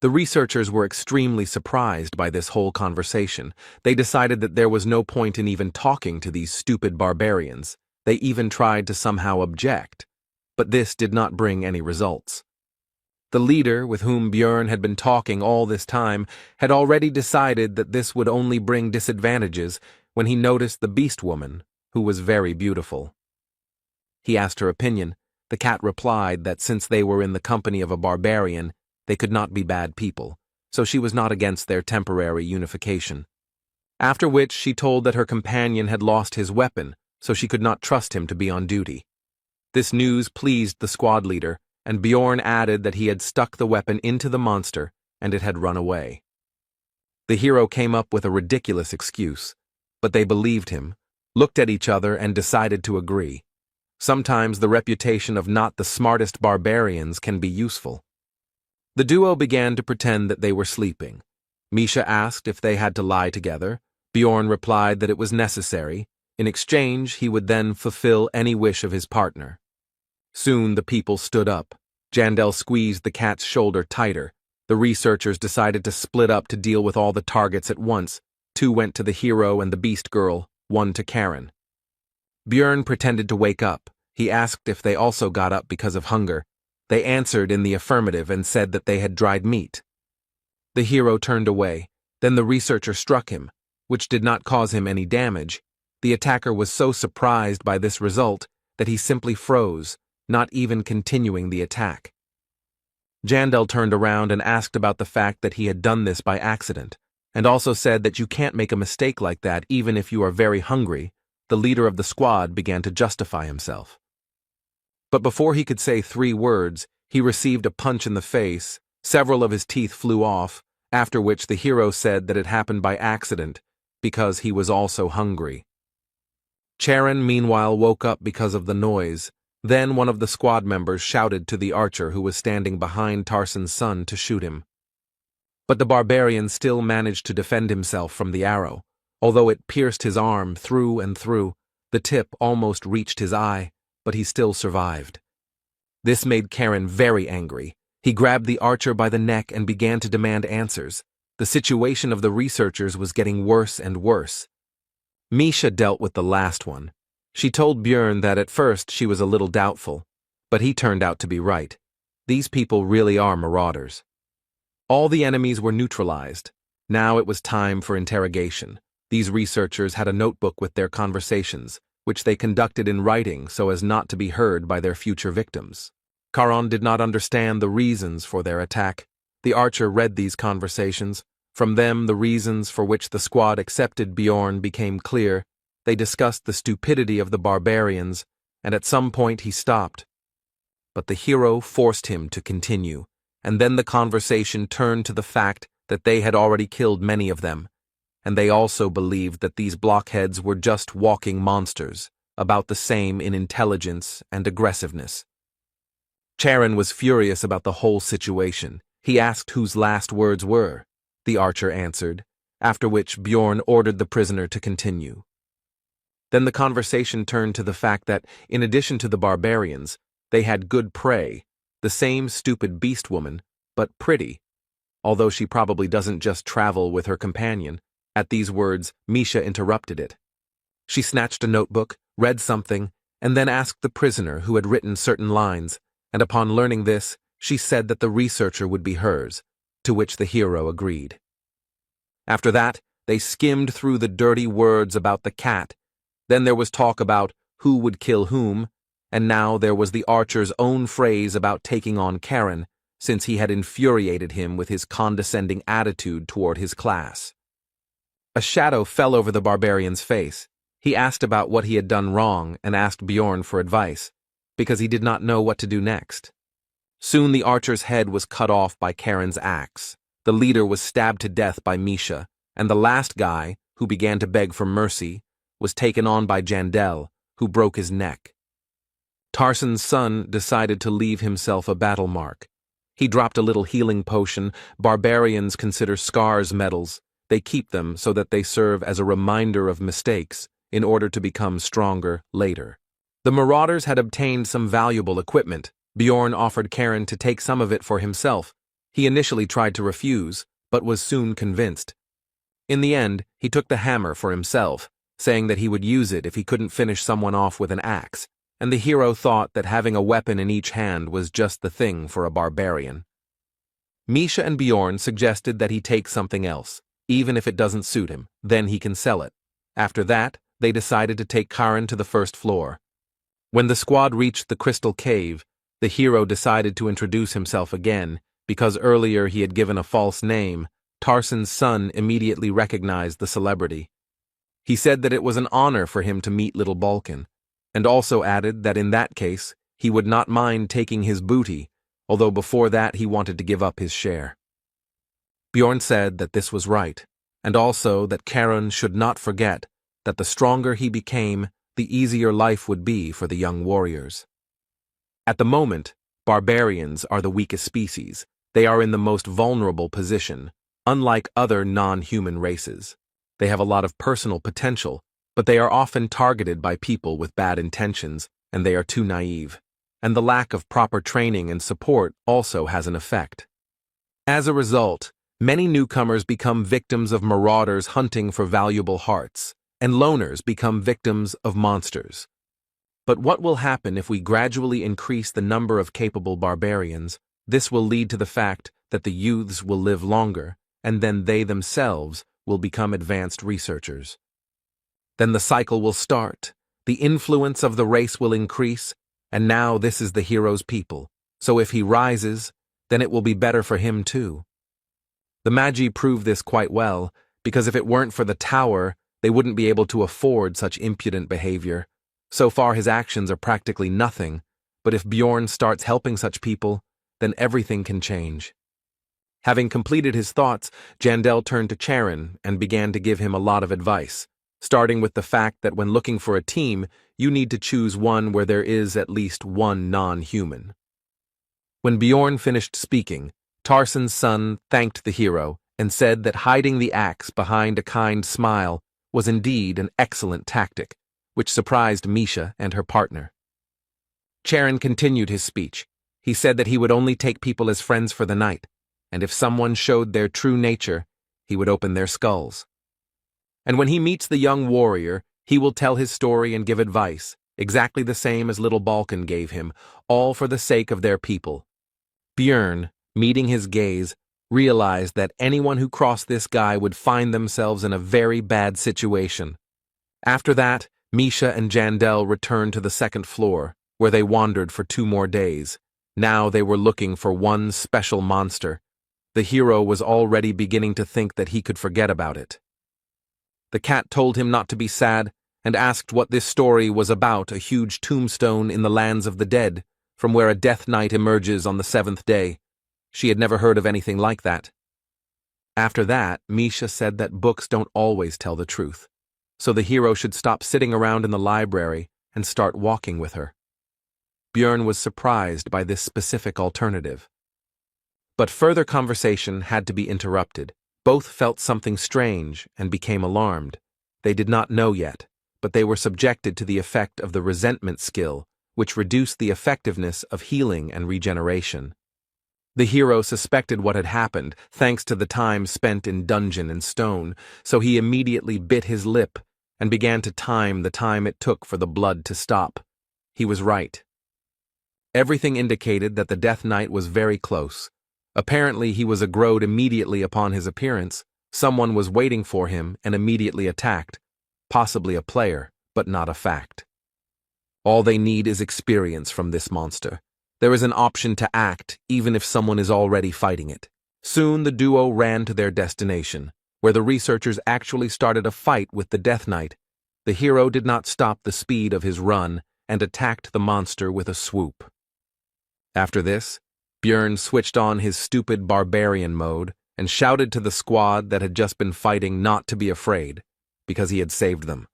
The researchers were extremely surprised by this whole conversation. They decided that there was no point in even talking to these stupid barbarians. They even tried to somehow object, but this did not bring any results. The leader, with whom Bjorn had been talking all this time, had already decided that this would only bring disadvantages when he noticed the beast woman, who was very beautiful. He asked her opinion. The cat replied that since they were in the company of a barbarian, they could not be bad people, so she was not against their temporary unification. After which she told that her companion had lost his weapon, so she could not trust him to be on duty. This news pleased the squad leader, and Bjorn added that he had stuck the weapon into the monster and it had run away. The hero came up with a ridiculous excuse, but they believed him, looked at each other and decided to agree. Sometimes the reputation of not the smartest barbarians can be useful. The duo began to pretend that they were sleeping. Misha asked if they had to lie together. Bjorn replied that it was necessary. In exchange, he would then fulfill any wish of his partner. Soon the people stood up. Jandel squeezed the cat's shoulder tighter. The researchers decided to split up to deal with all the targets at once. 2 went to the hero and the beast girl, 1 to Karen. Bjorn pretended to wake up. He asked if they also got up because of hunger. They answered in the affirmative and said that they had dried meat. The hero turned away. Then the researcher struck him, which did not cause him any damage. The attacker was so surprised by this result that he simply froze, not even continuing the attack. Jandel turned around and asked about the fact that he had done this by accident, and also said that you can't make a mistake like that even if you are very hungry. The leader of the squad began to justify himself. But before he could say 3 words, he received a punch in the face. Several of his teeth flew off, after which the hero said that it happened by accident because he was also hungry. Charon meanwhile woke up because of the noise. Then one of the squad members shouted to the archer who was standing behind Tarson's son to shoot him. But the barbarian still managed to defend himself from the arrow. Although it pierced his arm through and through, the tip almost reached his eye, but he still survived. This made Karen very angry. He grabbed the archer by the neck and began to demand answers. The situation of the researchers was getting worse and worse. Misha dealt with the last one. She told Bjorn that at first she was a little doubtful, but he turned out to be right. These people really are marauders. All the enemies were neutralized. Now it was time for interrogation. These researchers had a notebook with their conversations, which they conducted in writing so as not to be heard by their future victims. Charon did not understand the reasons for their attack. The archer read these conversations. From them, the reasons for which the squad accepted Bjorn became clear. They discussed the stupidity of the barbarians, and at some point he stopped. But the hero forced him to continue, and then the conversation turned to the fact that they had already killed many of them, and they also believed that these blockheads were just walking monsters, about the same in intelligence and aggressiveness. Charon was furious about the whole situation. He asked whose last words were. The archer answered, after which Bjorn ordered the prisoner to continue. Then the conversation turned to the fact that, in addition to the barbarians, they had good prey, the same stupid beast woman, but pretty, although she probably doesn't just travel with her companion. At these words, Misha interrupted it. She snatched a notebook, read something, and then asked the prisoner who had written certain lines, and upon learning this, she said that the researcher would be hers, to which the hero agreed. After that, they skimmed through the dirty words about the cat. Then there was talk about who would kill whom, and now there was the archer's own phrase about taking on Karen, since he had infuriated him with his condescending attitude toward his class. A shadow fell over the barbarian's face. He asked about what he had done wrong and asked Bjorn for advice, because he did not know what to do next. Soon the archer's head was cut off by Karen's axe. The leader was stabbed to death by Misha, and the last guy, who began to beg for mercy, was taken on by Jandel, who broke his neck. Tarson's son decided to leave himself a battle mark. He dropped a little healing potion. Barbarians consider scars medals. They keep them so that they serve as a reminder of mistakes in order to become stronger later. The marauders had obtained some valuable equipment. Bjorn offered Karen to take some of it for himself. He initially tried to refuse, but was soon convinced. In the end, he took the hammer for himself, saying that he would use it if he couldn't finish someone off with an axe, and the hero thought that having a weapon in each hand was just the thing for a barbarian. Misha and Bjorn suggested that he take something else, even if it doesn't suit him, then he can sell it. After that, they decided to take Karen to the first floor. When the squad reached the crystal cave, the hero decided to introduce himself again, because earlier he had given a false name. Tarson's son immediately recognized the celebrity. He said that it was an honor for him to meet little Balkan, and also added that in that case, he would not mind taking his booty, although before that he wanted to give up his share. Bjorn said that this was right, and also that Karen should not forget that the stronger he became, the easier life would be for the young warriors. At the moment, barbarians are the weakest species. They are in the most vulnerable position, unlike other non-human races. They have a lot of personal potential, but they are often targeted by people with bad intentions, and they are too naive. And the lack of proper training and support also has an effect. As a result, many newcomers become victims of marauders hunting for valuable hearts, and loners become victims of monsters. But what will happen if we gradually increase the number of capable barbarians? This will lead to the fact that the youths will live longer, and then they themselves will become advanced researchers. Then the cycle will start, the influence of the race will increase, and now this is the hero's people, so if he rises, then it will be better for him too. The Magi prove this quite well, because if it weren't for the tower, they wouldn't be able to afford such impudent behavior. So far his actions are practically nothing, but if Bjorn starts helping such people, then everything can change. Having completed his thoughts, Jandel turned to Charon and began to give him a lot of advice, starting with the fact that when looking for a team, you need to choose one where there is at least one non-human. When Bjorn finished speaking, Tarson's son thanked the hero and said that hiding the axe behind a kind smile was indeed an excellent tactic, which surprised Misha and her partner. Charon continued his speech. He said that he would only take people as friends for the night, and if someone showed their true nature, he would open their skulls. And when he meets the young warrior, he will tell his story and give advice, exactly the same as little Balkan gave him, all for the sake of their people. Björn, meeting his gaze, realized that anyone who crossed this guy would find themselves in a very bad situation. After that, Misha and Jandel returned to the second floor, where they wandered for 2 more days. Now they were looking for one special monster. The hero was already beginning to think that he could forget about it. The cat told him not to be sad and asked what this story was about, a huge tombstone in the lands of the dead, from where a death knight emerges on the 7th day. She had never heard of anything like that. After that, Misha said that books don't always tell the truth, so the hero should stop sitting around in the library and start walking with her. Björn was surprised by this specific alternative. But further conversation had to be interrupted. Both felt something strange and became alarmed. They did not know yet, but they were subjected to the effect of the resentment skill, which reduced the effectiveness of healing and regeneration. The hero suspected what had happened, thanks to the time spent in dungeon and stone, so he immediately bit his lip and began to time the time it took for the blood to stop. He was right. Everything indicated that the Death Knight was very close. Apparently he was aggroed immediately upon his appearance. Someone was waiting for him and immediately attacked. Possibly a player, but not a fact. All they need is experience from this monster. There is an option to act, even if someone is already fighting it. Soon the duo ran to their destination, where the researchers actually started a fight with the Death Knight. The hero did not stop the speed of his run and attacked the monster with a swoop. After this, Björn switched on his stupid barbarian mode and shouted to the squad that had just been fighting not to be afraid, because he had saved them.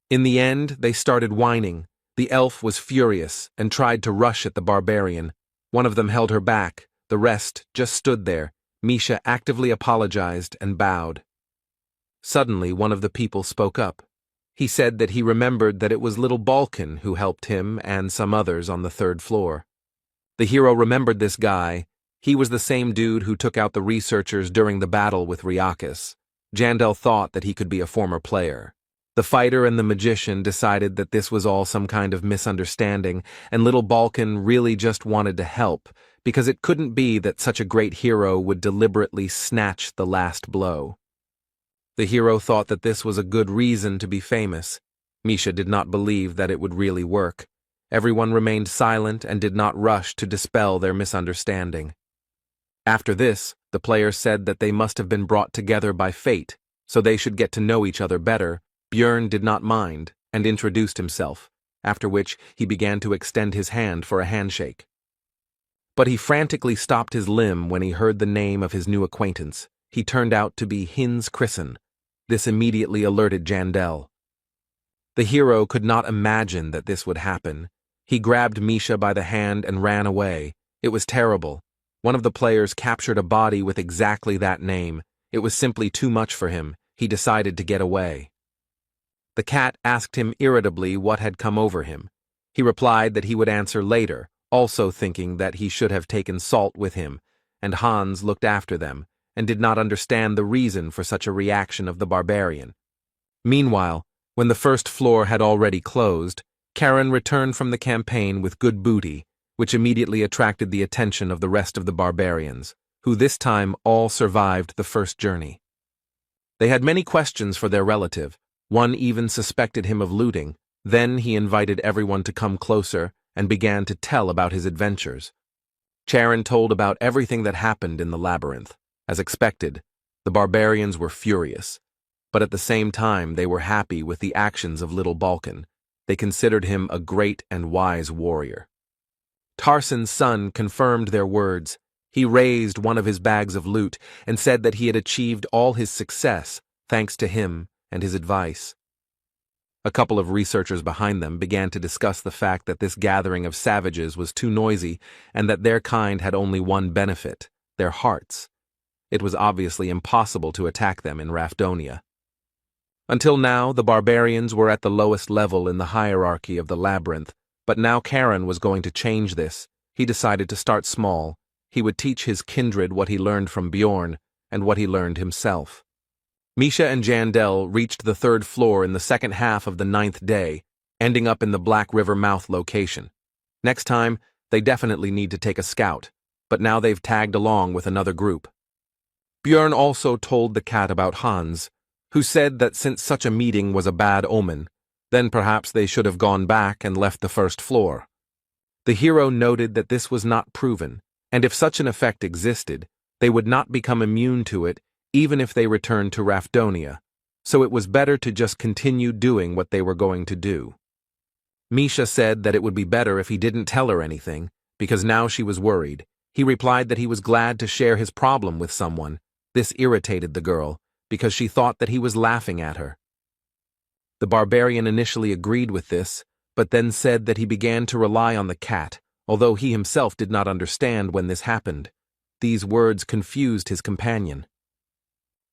In the end, they started whining. The elf was furious and tried to rush at the barbarian. One of them held her back, the rest just stood there. Misha actively apologized and bowed. Suddenly, one of the people spoke up. He said that he remembered that it was little Balkan who helped him and some others on the 3rd floor. The hero remembered this guy. He was the same dude who took out the researchers during the battle with Riakis. Jandel thought that he could be a former player. The fighter and the magician decided that this was all some kind of misunderstanding, and little Balkan really just wanted to help, because it couldn't be that such a great hero would deliberately snatch the last blow. The hero thought that this was a good reason to be famous. Misha did not believe that it would really work. Everyone remained silent and did not rush to dispel their misunderstanding. After this, the players said that they must have been brought together by fate, so they should get to know each other better. Björn did not mind and introduced himself, after which he began to extend his hand for a handshake. But he frantically stopped his limb when he heard the name of his new acquaintance. He turned out to be Hins Chrisen. This immediately alerted Jandel. The hero could not imagine that this would happen. He grabbed Misha by the hand and ran away. It was terrible. One of the players captured a body with exactly that name. It was simply too much for him. He decided to get away. The cat asked him irritably what had come over him. He replied that he would answer later, also thinking that he should have taken salt with him, and Hans looked after them, and did not understand the reason for such a reaction of the barbarian. Meanwhile, when the first floor had already closed, Karen returned from the campaign with good booty, which immediately attracted the attention of the rest of the barbarians, who this time all survived the first journey. They had many questions for their relative. One even suspected him of looting. Then he invited everyone to come closer and began to tell about his adventures. Charon told about everything that happened in the labyrinth. As expected, the barbarians were furious, but at the same time they were happy with the actions of little Balkan. They considered him a great and wise warrior. Tarsen's son confirmed their words. He raised one of his bags of loot and said that he had achieved all his success thanks to him and his advice. A couple of researchers behind them began to discuss the fact that this gathering of savages was too noisy and that their kind had only one benefit, their hearts. It was obviously impossible to attack them in Rapidonia. Until now, the barbarians were at the lowest level in the hierarchy of the labyrinth, but now Karen was going to change this. He decided to start small. He would teach his kindred what he learned from Bjorn and what he learned himself. Misha and Jandel reached the 3rd floor in the second half of the 9th day, ending up in the Black River mouth location. Next time, they definitely need to take a scout, but now they've tagged along with another group. Bjorn also told the cat about Hans, who said that since such a meeting was a bad omen, then perhaps they should have gone back and left the 1st floor. The hero noted that this was not proven, and if such an effect existed, they would not become immune to it even if they returned to Rapidonia, so it was better to just continue doing what they were going to do. Misha said that it would be better if he didn't tell her anything, because now she was worried. He replied that he was glad to share his problem with someone. This irritated the girl, because she thought that he was laughing at her. The barbarian initially agreed with this, but then said that he began to rely on the cat, although he himself did not understand when this happened. These words confused his companion.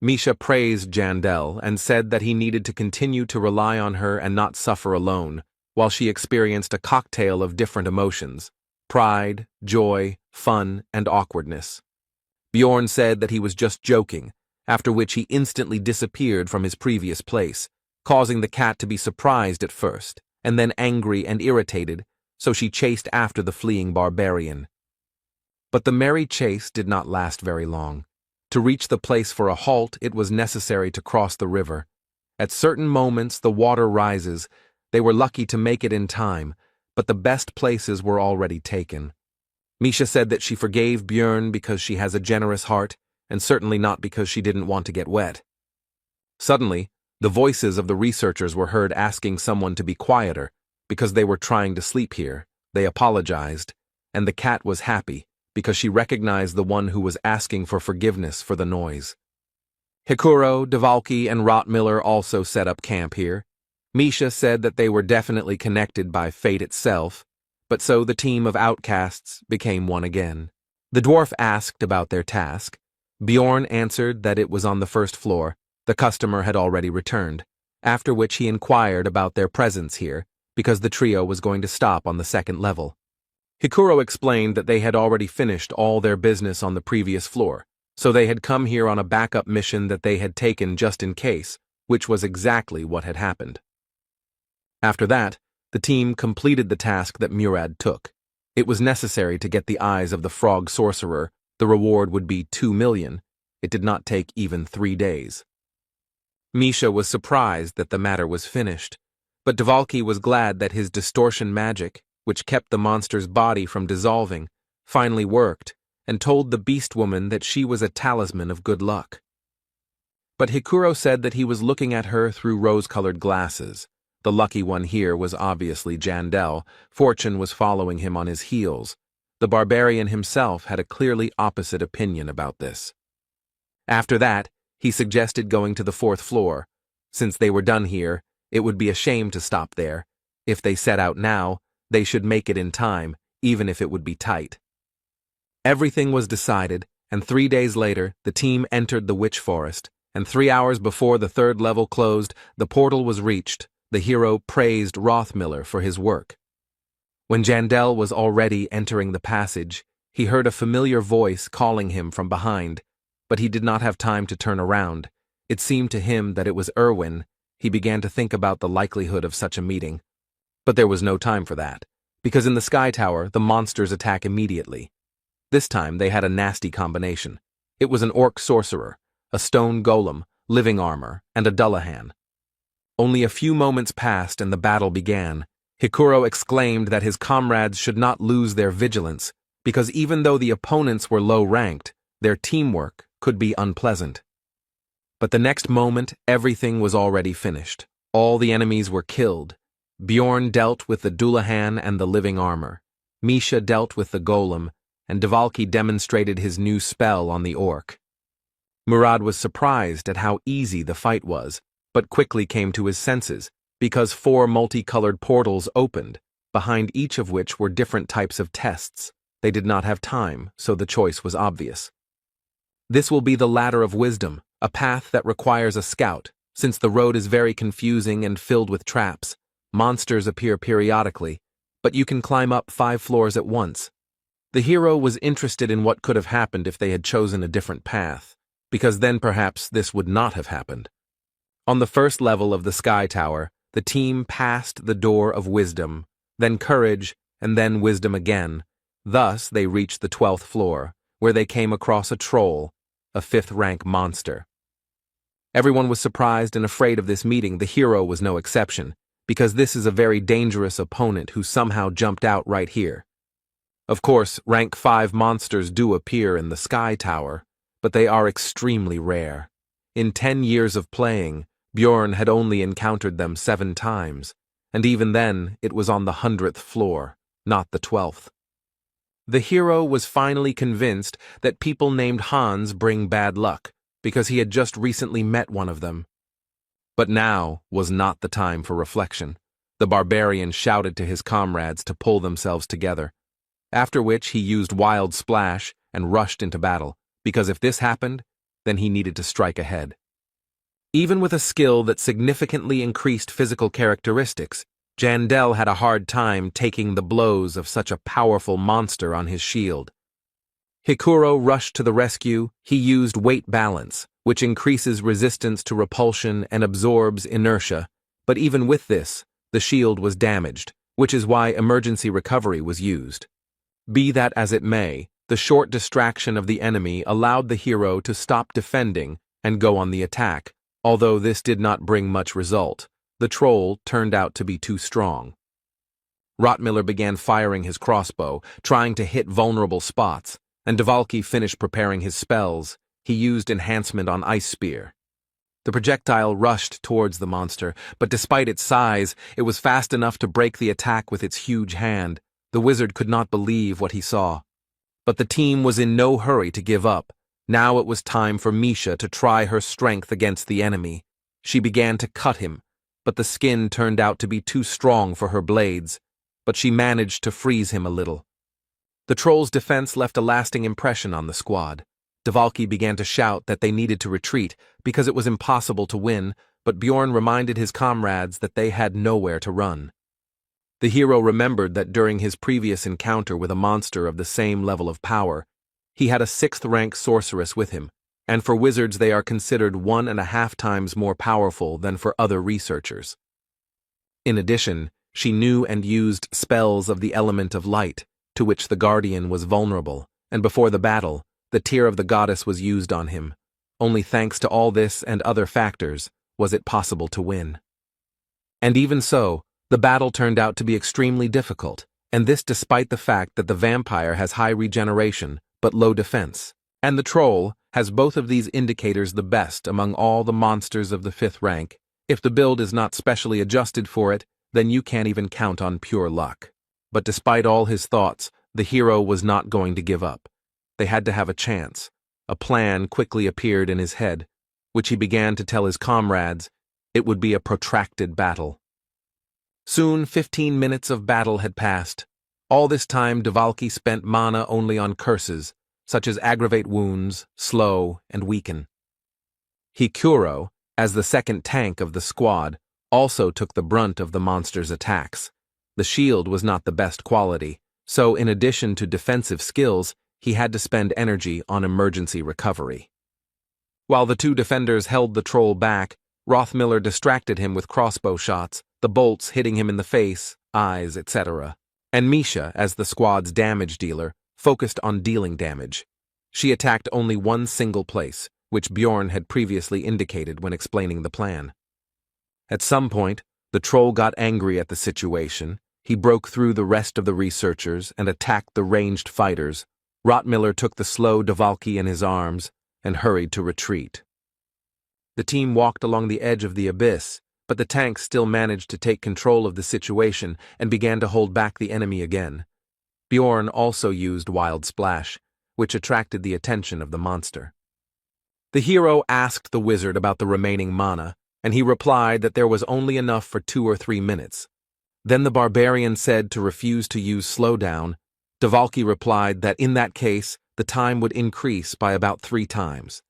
Misha praised Jandel and said that he needed to continue to rely on her and not suffer alone, while she experienced a cocktail of different emotions: pride, joy, fun, and awkwardness. Bjorn said that he was just joking, after which he instantly disappeared from his previous place, causing the cat to be surprised at first, and then angry and irritated, so she chased after the fleeing barbarian. But the merry chase did not last very long. To reach the place for a halt, it was necessary to cross the river. At certain moments, the water rises. They were lucky to make it in time, but the best places were already taken. Misha said that she forgave Bjorn because she has a generous heart, and certainly not because she didn't want to get wet. Suddenly, the voices of the researchers were heard asking someone to be quieter, because they were trying to sleep here. They apologized, and the cat was happy, because she recognized the one who was asking for forgiveness for the noise. Hikuro, Devalki, and Rottmiller also set up camp here. Misha said that they were definitely connected by fate itself, but so the team of outcasts became one again. The dwarf asked about their task. Bjorn answered that it was on the 1st floor. The customer had already returned, after which he inquired about their presence here, because the trio was going to stop on the 2nd level. Hikuro explained that they had already finished all their business on the previous floor, so they had come here on a backup mission that they had taken just in case, which was exactly what had happened. After that, the team completed the task that Murad took. It was necessary to get the eyes of the frog sorcerer. The reward would be 2 million. It did not take even 3 days. Misha was surprised that the matter was finished, but Devalki was glad that his distortion magic, which kept the monster's body from dissolving, finally worked, and told the beast woman that she was a talisman of good luck. But Hikuro said that he was looking at her through rose-colored glasses. The lucky one here was obviously Jandel. Fortune was following him on his heels. The barbarian himself had a clearly opposite opinion about this. After that, he suggested going to the 4th floor. Since they were done here, it would be a shame to stop there. If they set out now, they should make it in time, even if it would be tight. Everything was decided, and 3 days later, the team entered the witch forest, and 3 hours before the third level closed, the portal was reached. The hero praised Rothmiller for his work. When Jandel was already entering the passage, he heard a familiar voice calling him from behind, but he did not have time to turn around. It seemed to him that it was Erwin. He began to think about the likelihood of such a meeting. But there was no time for that, because in the Sky Tower, the monsters attack immediately. This time they had a nasty combination. It was an orc sorcerer, a stone golem, living armor, and a Dullahan. Only a few moments passed and the battle began. Hikuro exclaimed that his comrades should not lose their vigilance, because even though the opponents were low-ranked, their teamwork could be unpleasant. But the next moment, everything was already finished. All the enemies were killed. Bjorn dealt with the Dullahan and the living armor. Misha dealt with the golem, and Devalki demonstrated his new spell on the orc. Murad was surprised at how easy the fight was, but quickly came to his senses, because 4 multicolored portals opened, behind each of which were different types of tests. They did not have time, so the choice was obvious. This will be the Ladder of Wisdom, a path that requires a scout, since the road is very confusing and filled with traps. Monsters appear periodically, but you can climb up 5 floors at once. The hero was interested in what could have happened if they had chosen a different path, because then perhaps this would not have happened. On the first level of the Sky Tower, the team passed the Door of Wisdom, then Courage, and then Wisdom again. Thus they reached the 12th floor, where they came across a troll, a 5th-rank monster. Everyone was surprised and afraid of this meeting. The hero was no exception, because this is a very dangerous opponent who somehow jumped out right here. Of course, rank 5 monsters do appear in the Sky Tower, but they are extremely rare. In 10 years of playing, Bjorn had only encountered them 7 times, and even then it was on the 100th floor, not the 12th. The hero was finally convinced that people named Hans bring bad luck, because he had just recently met one of them. But now was not the time for reflection. The barbarian shouted to his comrades to pull themselves together, after which he used Wild Splash and rushed into battle, because if this happened, then he needed to strike ahead. Even with a skill that significantly increased physical characteristics, Jandel had a hard time taking the blows of such a powerful monster on his shield. Hikuro rushed to the rescue. He used weight balance, which increases resistance to repulsion and absorbs inertia, but even with this, the shield was damaged, which is why emergency recovery was used. Be that as it may, the short distraction of the enemy allowed the hero to stop defending and go on the attack. Although this did not bring much result, the troll turned out to be too strong. Rottmiller began firing his crossbow, trying to hit vulnerable spots, and Devalki finished preparing his spells. He used enhancement on Ice Spear. The projectile rushed towards the monster, but despite its size, it was fast enough to break the attack with its huge hand. The wizard could not believe what he saw. But the team was in no hurry to give up. Now it was time for Misha to try her strength against the enemy. She began to cut him, but the skin turned out to be too strong for her blades, but she managed to freeze him a little. The troll's defense left a lasting impression on the squad. Devalki began to shout that they needed to retreat because it was impossible to win, but Bjorn reminded his comrades that they had nowhere to run. The hero remembered that during his previous encounter with a monster of the same level of power, he had a 6th-rank sorceress with him, and for wizards they are considered 1.5 times more powerful than for other researchers. In addition, she knew and used spells of the element of light, to which the guardian was vulnerable, and before the battle, the tear of the goddess was used on him. Only thanks to all this and other factors was it possible to win. And even so, the battle turned out to be extremely difficult, and this despite the fact that the vampire has high regeneration, but low defense, and the troll has both of these indicators the best among all the monsters of the 5th rank. If the build is not specially adjusted for it, then you can't even count on pure luck. But despite all his thoughts, the hero was not going to give up. They had to have a chance. A plan quickly appeared in his head, which he began to tell his comrades. It would be a protracted battle. Soon 15 minutes of battle had passed. All this time, Dvalki spent mana only on curses, such as aggravate wounds, slow, and weaken. Hikuro, as the second tank of the squad, also took the brunt of the monster's attacks. The shield was not the best quality, so in addition to defensive skills, he had to spend energy on emergency recovery. While the two defenders held the troll back, Rothmiller distracted him with crossbow shots, the bolts hitting him in the face, eyes, etc. And Misha, as the squad's damage dealer, focused on dealing damage. She attacked only one single place, which Bjorn had previously indicated when explaining the plan. At some point, the troll got angry at the situation. He broke through the rest of the researchers and attacked the ranged fighters. Rothmiller took the slow Dvalki in his arms and hurried to retreat. The team walked along the edge of the abyss, but the tanks still managed to take control of the situation and began to hold back the enemy again. Bjorn also used Wild Splash, which attracted the attention of the monster. The hero asked the wizard about the remaining mana, and he replied that there was only enough for 2 or 3 minutes. Then the barbarian said to refuse to use slowdown. Dvalki replied that in that case, the time would increase by about 3 times.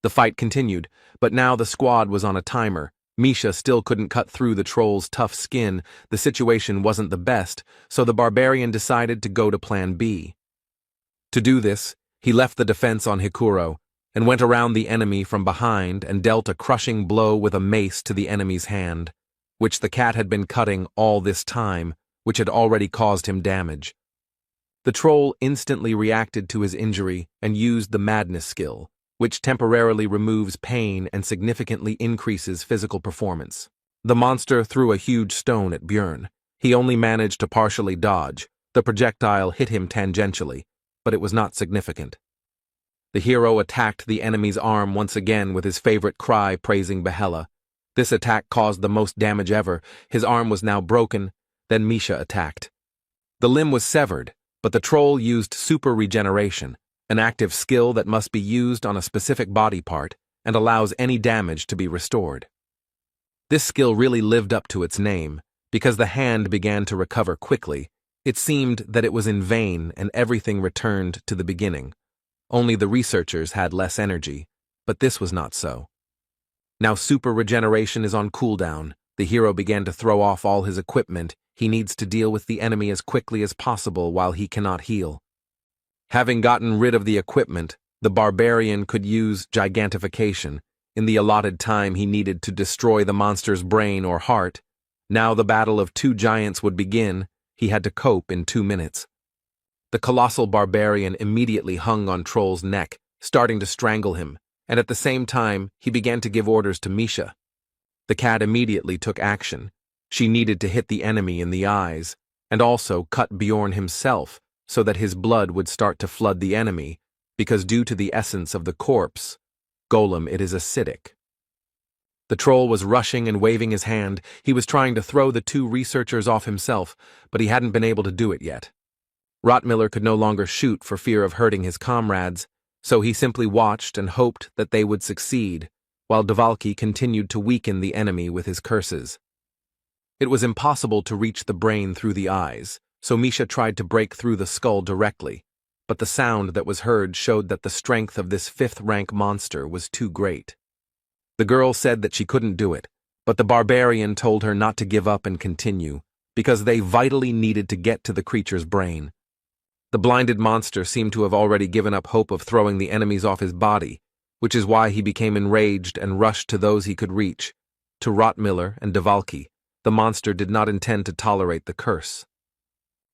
The fight continued, but now the squad was on a timer. Misha still couldn't cut through the troll's tough skin. The situation wasn't the best, so the barbarian decided to go to Plan B. To do this, he left the defense on Hikuro and went around the enemy from behind and dealt a crushing blow with a mace to the enemy's hand, which the cat had been cutting all this time, which had already caused him damage. The troll instantly reacted to his injury and used the madness skill, which temporarily removes pain and significantly increases physical performance. The monster threw a huge stone at Bjorn. He only managed to partially dodge. The projectile hit him tangentially, but it was not significant. The hero attacked the enemy's arm once again with his favorite cry praising Yahello. This attack caused the most damage ever. His arm was now broken. Then Misha attacked. The limb was severed, but the troll used super regeneration, an active skill that must be used on a specific body part and allows any damage to be restored. This skill really lived up to its name, because the hand began to recover quickly. It seemed that it was in vain and everything returned to the beginning. Only the researchers had less energy, but this was not so. Now super regeneration is on cooldown. The hero began to throw off all his equipment. He needs to deal with the enemy as quickly as possible while he cannot heal. Having gotten rid of the equipment, the barbarian could use gigantification. In the allotted time he needed to destroy the monster's brain or heart. Now the battle of 2 giants would begin. He had to cope in 2 minutes. The colossal barbarian immediately hung on Troll's neck, starting to strangle him, and at the same time he began to give orders to Misha. The cat immediately took action. She needed to hit the enemy in the eyes, and also cut Bjorn himself, so that his blood would start to flood the enemy, because due to the essence of the corpse, golem, it is acidic. The troll was rushing and waving his hand. He was trying to throw the 2 researchers off himself, but he hadn't been able to do it yet. Rothmiller could no longer shoot for fear of hurting his comrades, so he simply watched and hoped that they would succeed, while Dvalki continued to weaken the enemy with his curses. It was impossible to reach the brain through the eyes, so Misha tried to break through the skull directly, but the sound that was heard showed that the strength of this 5th-rank monster was too great. The girl said that she couldn't do it, but the barbarian told her not to give up and continue, because they vitally needed to get to the creature's brain. The blinded monster seemed to have already given up hope of throwing the enemies off his body, which is why he became enraged and rushed to those he could reach. To Rothmiller and Dvalki, the monster did not intend to tolerate the curse.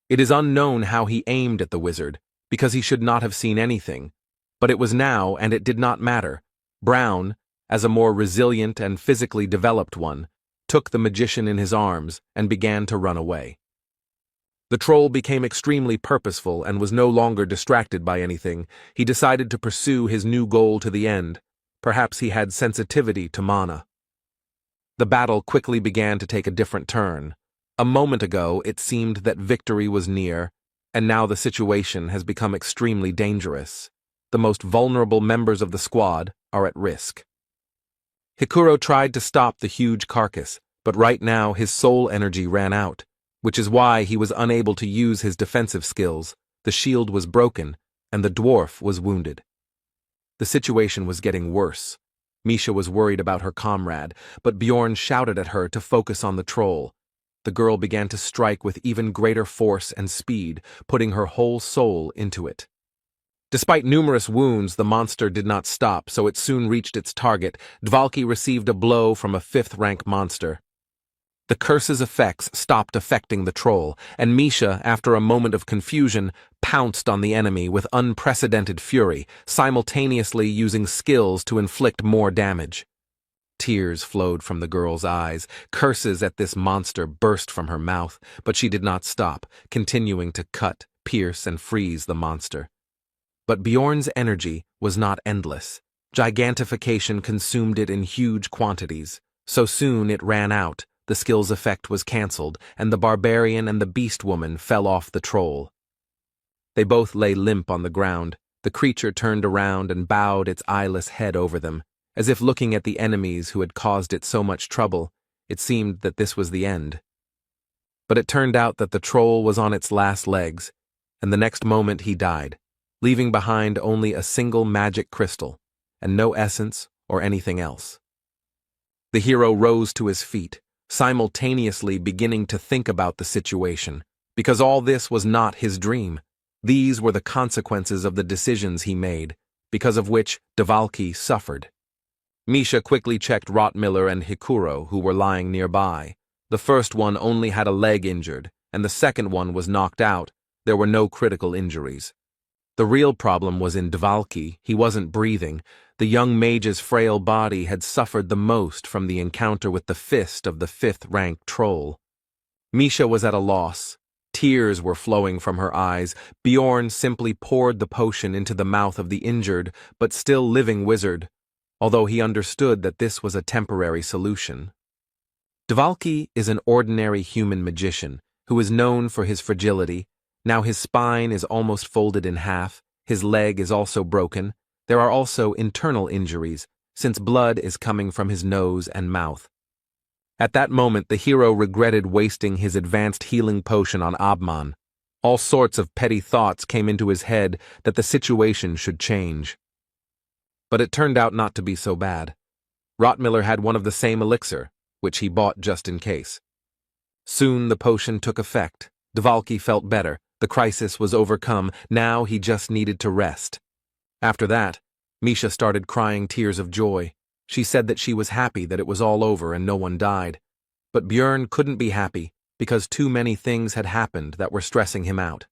It is unknown how he aimed at the wizard, because he should not have seen anything, but it was now and it did not matter. Brown, as a more resilient and physically developed one, took the magician in his arms and began to run away. The troll became extremely purposeful and was no longer distracted by anything. He decided to pursue his new goal to the end. Perhaps he had sensitivity to mana. The battle quickly began to take a different turn. A moment ago, it seemed that victory was near, and now the situation has become extremely dangerous. The most vulnerable members of the squad are at risk. Hikuro tried to stop the huge carcass, but right now his soul energy ran out, which is why he was unable to use his defensive skills. The shield was broken, and the dwarf was wounded. The situation was getting worse. Misha was worried about her comrade, but Bjorn shouted at her to focus on the troll. The girl began to strike with even greater force and speed, putting her whole soul into it. Despite numerous wounds, the monster did not stop, so it soon reached its target. Dvalki received a blow from a 5th-rank monster. The curse's effects stopped affecting the troll, and Misha, after a moment of confusion, pounced on the enemy with unprecedented fury, simultaneously using skills to inflict more damage. Tears flowed from the girl's eyes. Curses at this monster burst from her mouth, but she did not stop, continuing to cut, pierce, and freeze the monster. But Bjorn's energy was not endless. Gigantification consumed it in huge quantities. So soon it ran out, the skill's effect was cancelled, and the barbarian and the beast woman fell off the troll. They both lay limp on the ground. The creature turned around and bowed its eyeless head over them, as if looking at the enemies who had caused it so much trouble. It seemed that this was the end. But it turned out that the troll was on its last legs, and the next moment he died, leaving behind only a single magic crystal, and no essence or anything else. The hero rose to his feet, simultaneously beginning to think about the situation, because all this was not his dream. These were the consequences of the decisions he made, because of which Dvalki suffered. Misha quickly checked Rottmiller and Hikuro, who were lying nearby. The first one only had a leg injured, and the second one was knocked out. There were no critical injuries. The real problem was in Dvalki. He wasn't breathing. The young mage's frail body had suffered the most from the encounter with the fist of the 5th-rank troll. Misha was at a loss. Tears were flowing from her eyes. Bjorn simply poured the potion into the mouth of the injured but still living wizard, although he understood that this was a temporary solution. Dvalki is an ordinary human magician who is known for his fragility. Now his spine is almost folded in half, his leg is also broken. There are also internal injuries, since blood is coming from his nose and mouth. At that moment, the hero regretted wasting his advanced healing potion on Abman. All sorts of petty thoughts came into his head that the situation should change. But it turned out not to be so bad. Rottmiller had one of the same elixir, which he bought just in case. Soon the potion took effect. Dvalki felt better. The crisis was overcome. Now he just needed to rest. After that, Misha started crying tears of joy. She said that she was happy that it was all over and no one died. But Bjorn couldn't be happy because too many things had happened that were stressing him out.